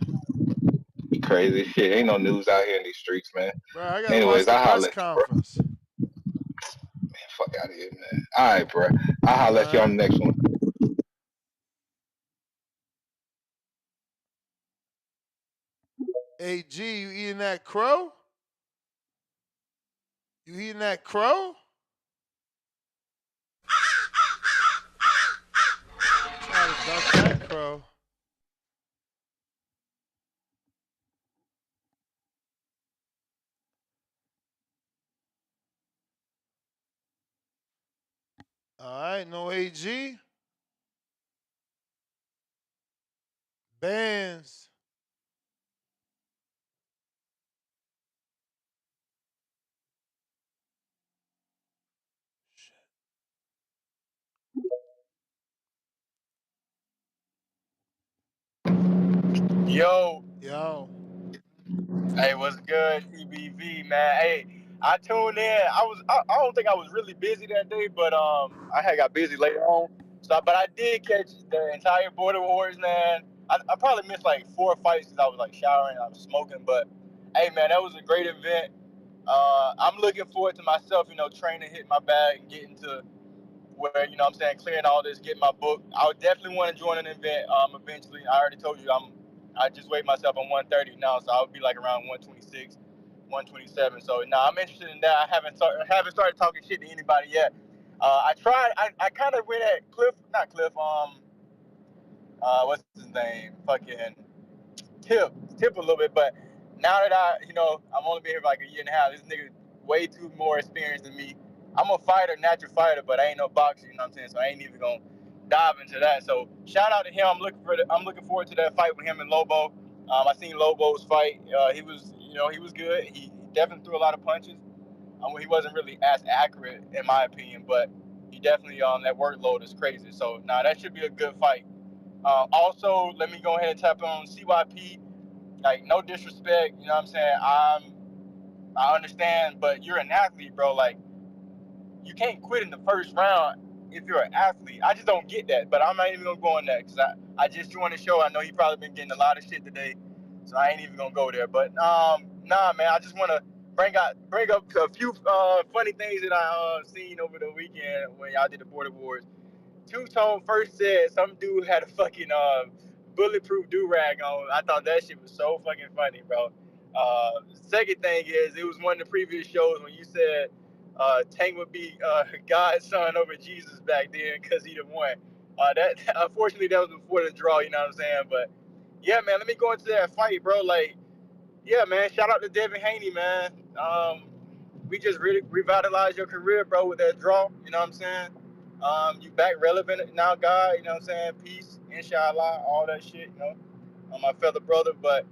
Crazy shit. Ain't no news out here in these streets, man. Bro, I gotta watch Anyways, the I press holler at you, bro. conference. Man, fuck out of here, man. All right, bro. I'll All holler at you on right. the next one. Hey, G, you eating that crow? You eating that crow? Try to duck that crow. All right, no AG. Bands. Yo, Yo. hey, what's good, TBV, man? Hey, I tuned in. I don't think I was really busy that day, but I had got busy later on. But I did catch the entire Border Wars, man. I probably missed like 4 fights because I was like showering, I was smoking. But hey, man, that was a great event. I'm looking forward to myself, training, hitting my bag, and getting to where I'm saying clearing all this, getting my book. I would definitely want to join an event eventually. I already told you I just weighed myself on 130 now, so I would be like around 126, 127. So now I'm interested in that. I haven't started talking shit to anybody yet. I tried. I kind of went at not Cliff. What's his name? Fucking tip a little bit, but now that I'm only been here for like a year and a half. This nigga way too more experienced than me. I'm a fighter, natural fighter, but I ain't no boxer. You know what I'm saying? So I ain't even gonna dive into that. So shout out to him. I'm looking forward to that fight with him and Lobo. I seen Lobo's fight. He was good. He definitely threw a lot of punches. He wasn't really as accurate in my opinion, but he definitely that workload is crazy. So that should be a good fight. Also, let me go ahead and tap on CYP. Like, no disrespect, you know what I'm saying? I understand, but you're an athlete, bro. Like, you can't quit in the first round if you're an athlete. I just don't get that, but I'm not even gonna go on that because I just joined the show. I know he probably been getting a lot of shit today, so I ain't even gonna go there. But nah, man, I just wanna bring up a few funny things that I seen over the weekend when y'all did the Border Wars. Two Tone first said some dude had a fucking bulletproof do rag on. I thought that shit was so fucking funny, bro. Second thing is, it was one of the previous shows when you said Tank would be God's son over Jesus back then because he the one. That unfortunately that was before the draw, you know what I'm saying? But yeah, man, let me go into that fight, bro. Like, yeah, man, shout out to Devin Haney, man. We just really revitalized your career, bro, with that draw. You know what I'm saying? You back relevant now, God. You know what I'm saying? Peace, inshallah, all that shit. My fellow brother. But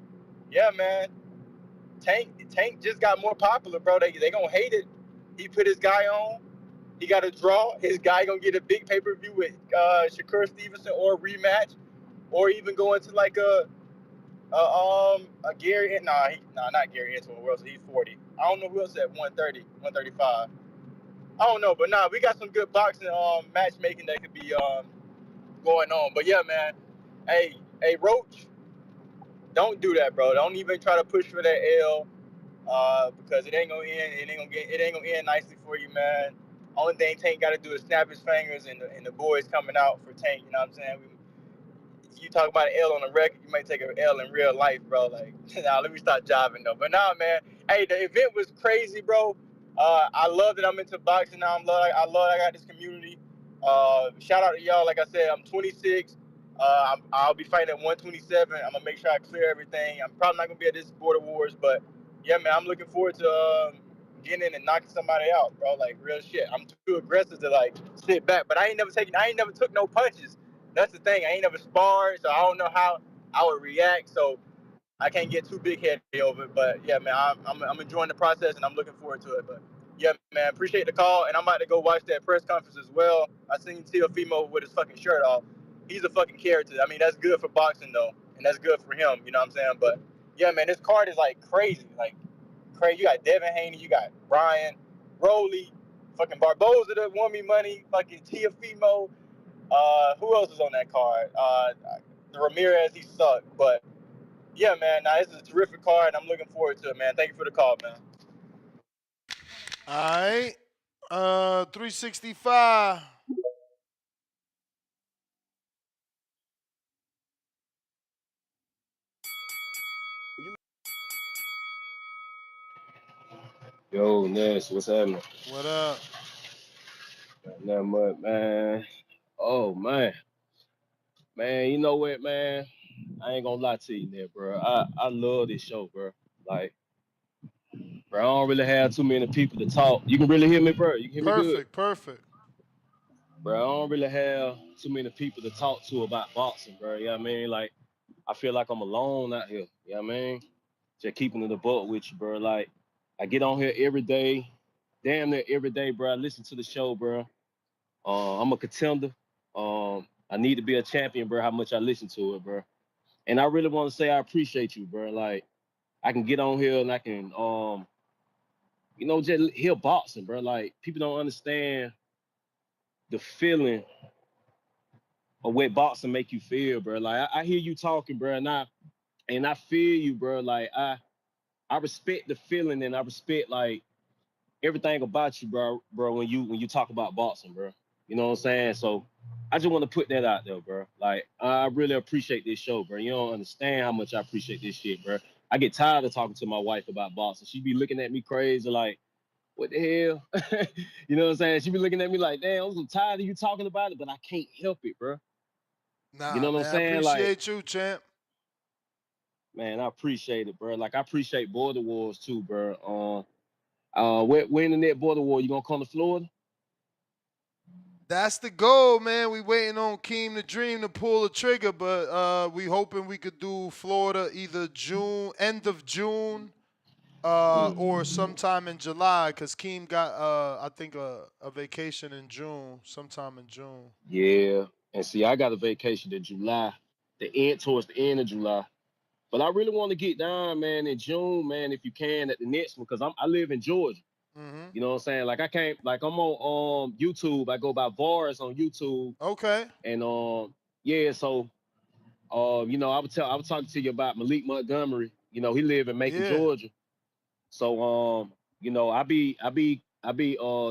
yeah, man, Tank just got more popular, bro. They gonna hate it. He put his guy on. He got a draw. His guy gonna get a big pay per view with Shakur Stevenson or a rematch, or even go into like a Gary. Not Gary Antoine. Who else? He's 40. I don't know who else at 130, 135. I don't know, but we got some good boxing matchmaking that could be going on. But yeah, man, hey, Roach, don't do that, bro. Don't even try to push for that L, because it ain't gonna end. It ain't gonna end nicely for you, man. Only thing Tank got to do is snap his fingers, and the boys coming out for Tank. You know what I'm saying? You talk about an L on the record, you might take an L in real life, bro. Like, let me stop jiving though. But man, Hey, the event was crazy, bro. I love that I'm into boxing now. I got this community. Shout out to y'all. Like I said, I'm 26. I'll be fighting at 127. I'm gonna make sure I clear everything. I'm probably not gonna be at this Border Wars, but yeah, man, I'm looking forward to getting in and knocking somebody out, bro. Like real shit. I'm too aggressive to like sit back, but I ain't never took no punches. That's the thing. I ain't never sparred, so I don't know how I would react. So I can't get too big headed over it, but yeah, man, I'm enjoying the process and I'm looking forward to it. But yeah, man, appreciate the call, and I'm about to go watch that press conference as well. I seen Teofimo with his fucking shirt off. He's a fucking character. I mean, that's good for boxing though, and that's good for him. You know what I'm saying? But yeah, man, this card is like crazy, like crazy. You got Devin Haney, you got Brian, Rowley, fucking Barboza that won me money, fucking Teofimo. Who else is on that card? Ramirez, he sucked, but yeah, man, nah, this is a terrific card, and I'm looking forward to it, man. Thank you for the call, man. All right. 365. Yo, Ness, what's happening? What up? Not much, man. Oh man, you know what, man? I ain't gonna lie to you, there, bro. I love this show, bro. Like, bro, I don't really have too many people to talk. You can really hear me, bro. You can hear me good, Perfect, perfect. bro. I don't really have too many people to talk to about boxing, bro. You know what I mean? Like, I feel like I'm alone out here. You know what I mean? Just keeping it a buck with you, bro. Like, I get on here every day, damn near every day, bro. I listen to the show, bro. I'm a contender. I need to be a champion, bro. How much I listen to it, bro. And I really want to say I appreciate you, bro. Like I can get on here and I can, just hear boxing, bro. Like people don't understand the feeling of what boxing make you feel, bro. Like I hear you talking, bro, and I feel you, bro. Like I respect the feeling and I respect like everything about you, bro, when you talk about boxing, bro. You know what I'm saying? So I just want to put that out there, bro. Like I really appreciate this show, bro. You don't understand how much I appreciate this shit, bro. I get tired of talking to my wife about boxing. She be looking at me crazy, like, what the hell? You know what I'm saying? She be looking at me like, damn, I'm so tired of you talking about it, but I can't help it, bro. You Nah, know what I'm man, I saying? Like, appreciate you, champ. man, I appreciate it, bro. Like I appreciate Border Wars too, bro. When the net Border War, you gonna come to Florida? That's the goal, man. We waiting on Keem the Dream to pull the trigger, but we hoping we could do Florida either June, end of June, or sometime in July, cause Keem got I think a vacation in June, sometime in June. Yeah, and see, I got a vacation in July, towards the end of July. But I really want to get down, man, in June, man, if you can, at the next one, because I live in Georgia. Mm-hmm. You know what I'm saying? Like I can't, like I'm on YouTube. I go by Vars on YouTube, Okay. and yeah. So I was talking to you about Malik Montgomery. You know, he live in Macon, Yeah. Georgia. So I be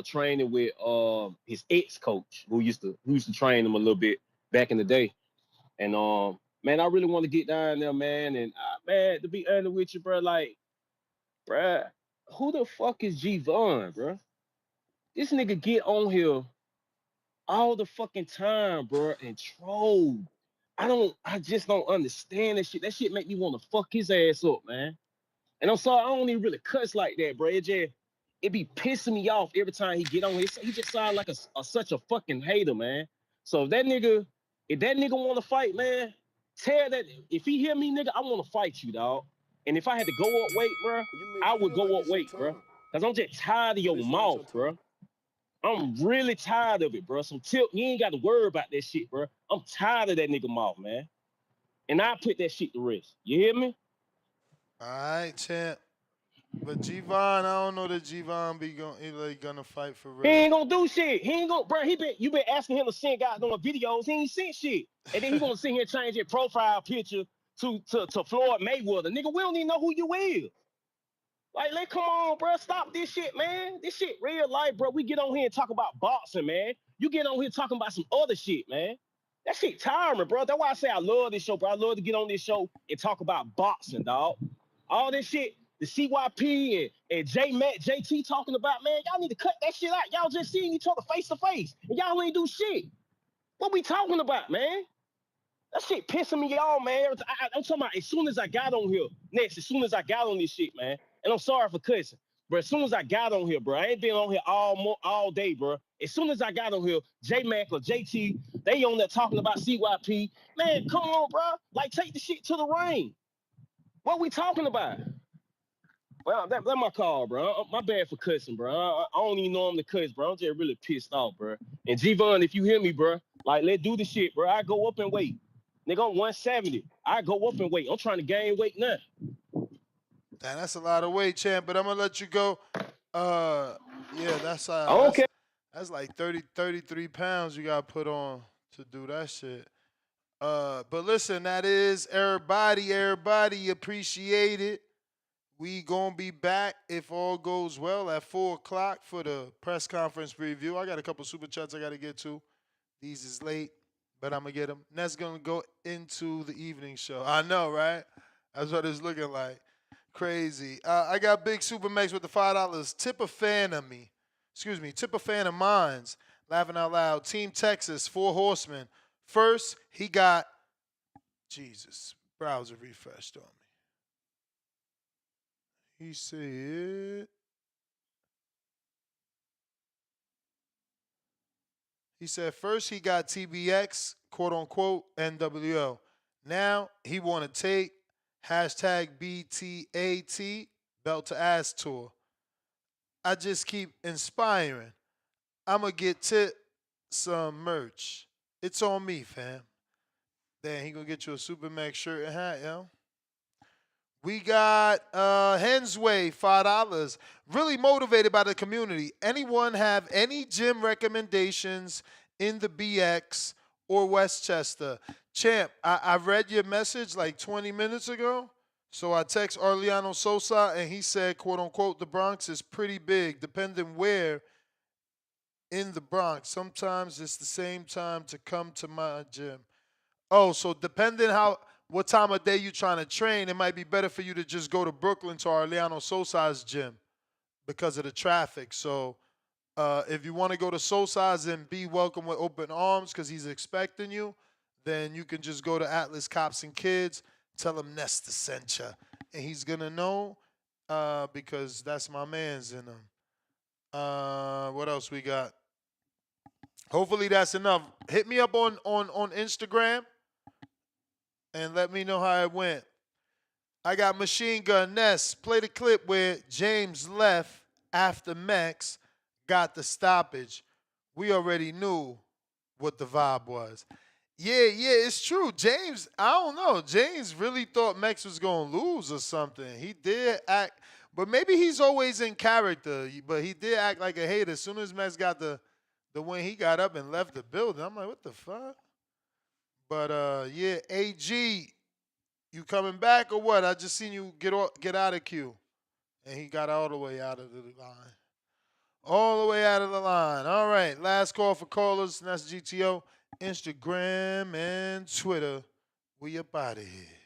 training with his ex coach who used to train him a little bit back in the day. And man, I really want to get down there, man. And man, to be honest with you, bro, like, bro, who the fuck is Gervonta, bro? This nigga get on here all the fucking time, bro, and troll. I just don't understand that shit. That shit make me want to fuck his ass up, man. And I'm sorry, I don't even really cuss like that, bro. It be pissing me off every time he get on here. He just sound like such a fucking hater, man. So if that nigga want to fight, man, tell that if he hear me, nigga, I want to fight you, dog. And if I had to go up weight, bro, You may I would feel like go up it's your weight, bro. time, Cause I'm just tired of but your it's not mouth, your time. bro. I'm really tired of it, bro. So Tip, you ain't got to worry about that shit, bro. I'm tired of that nigga mouth, man. And I put that shit to rest. You hear me? All right, champ. But Gvon, I don't know that Gvon gonna fight for He real. ain't gonna do shit. He ain't gonna, bro. You been asking him to send guys on videos. He ain't sent shit. And then he gonna sit here and change his profile picture to Floyd Mayweather. Nigga, we don't even know who you is. Like, come on, bro. Stop this shit, man. This shit real life, bro. We get on here and talk about boxing, man. You get on here talking about some other shit, man. That shit tiring, bro. That's why I say I love this show, bro. I love to get on this show and talk about boxing, dog. All this shit. the CYP and J Matt, JT talking about, man, y'all need to cut that shit out. Y'all just seeing each other face to face, and y'all ain't do shit. What we talking about, man? That shit pissing me off, man. I'm talking about as soon as I got on here, as soon as I got on this shit, man. And I'm sorry for cussing, but as soon as I got on here, bro, I ain't been on here all day, bro. As soon as I got on here, J Mac or JT, they on there talking about CYP. Man, come on, bro. Like, take the shit to the ring. What we talking about? Well, that's my call, bro. My bad for cussing, bro. I don't even know I'm the cuss, bro. I'm just really pissed off, bro. And G-Von, if you hear me, bro, like, let's do the shit, bro. I go up and wait. Nigga, I'm 170. I go up and wait. I'm trying to gain weight now. Damn, that's a lot of weight, champ. But I'm gonna let you go. Yeah, I don't care. that's like 33 pounds you got to put on to do that shit. But listen, that is everybody. Everybody appreciate it. We gonna be back if all goes well at 4:00 for the press conference preview. I got a couple super chats I got to get to. These is late, but I'm gonna get them. That's gonna go into the evening show. I know, right? That's what it's looking like. Crazy. I got Big Super Max with the $5. Tip a fan of me. Excuse me. Tip a fan of mine's. Laughing out loud. Team Texas, 4 horsemen. First, he got Jesus. Browser refreshed on me. He said. He said first he got TBX, quote unquote, NWO. Now he want to take hashtag BTAT, belt to ass tour. I just keep inspiring. I'ma get Tip some merch. It's on me, fam. Then he gonna get you a Supermax shirt and hat, yo. We got Hensway, $5. Really motivated by the community. Anyone have any gym recommendations in the BX or Westchester? Champ, I read your message like 20 minutes ago. So I text Arliano Sosa and he said, quote unquote, the Bronx is pretty big, depending where in the Bronx. Sometimes it's the same time to come to my gym. Oh, so depending what time of day you trying to train, it might be better for you to just go to Brooklyn to Arliano Sosa's gym because of the traffic. So if you want to go to Sosa's and be welcome with open arms because he's expecting you, then you can just go to Atlas Cops and Kids, tell him Nesta sent you, and he's going to know because that's my man's in him. What else we got? Hopefully that's enough. Hit me up on Instagram and let me know how it went. I got Machine Gun Ness. Play the clip where James left after Max got the stoppage. We already knew what the vibe was. Yeah, it's true. James, I don't know. James really thought Max was going to lose or something. He did act, but maybe he's always in character, but he did act like a hater. As soon as Max got the win, he got up and left the building. I'm like, what the fuck? But, yeah, AG, you coming back or what? I just seen you get out of queue. And he got all the way out of the line. All the way out of the line. All right, last call for callers. And that's GTO, Instagram, and Twitter. We up out of here.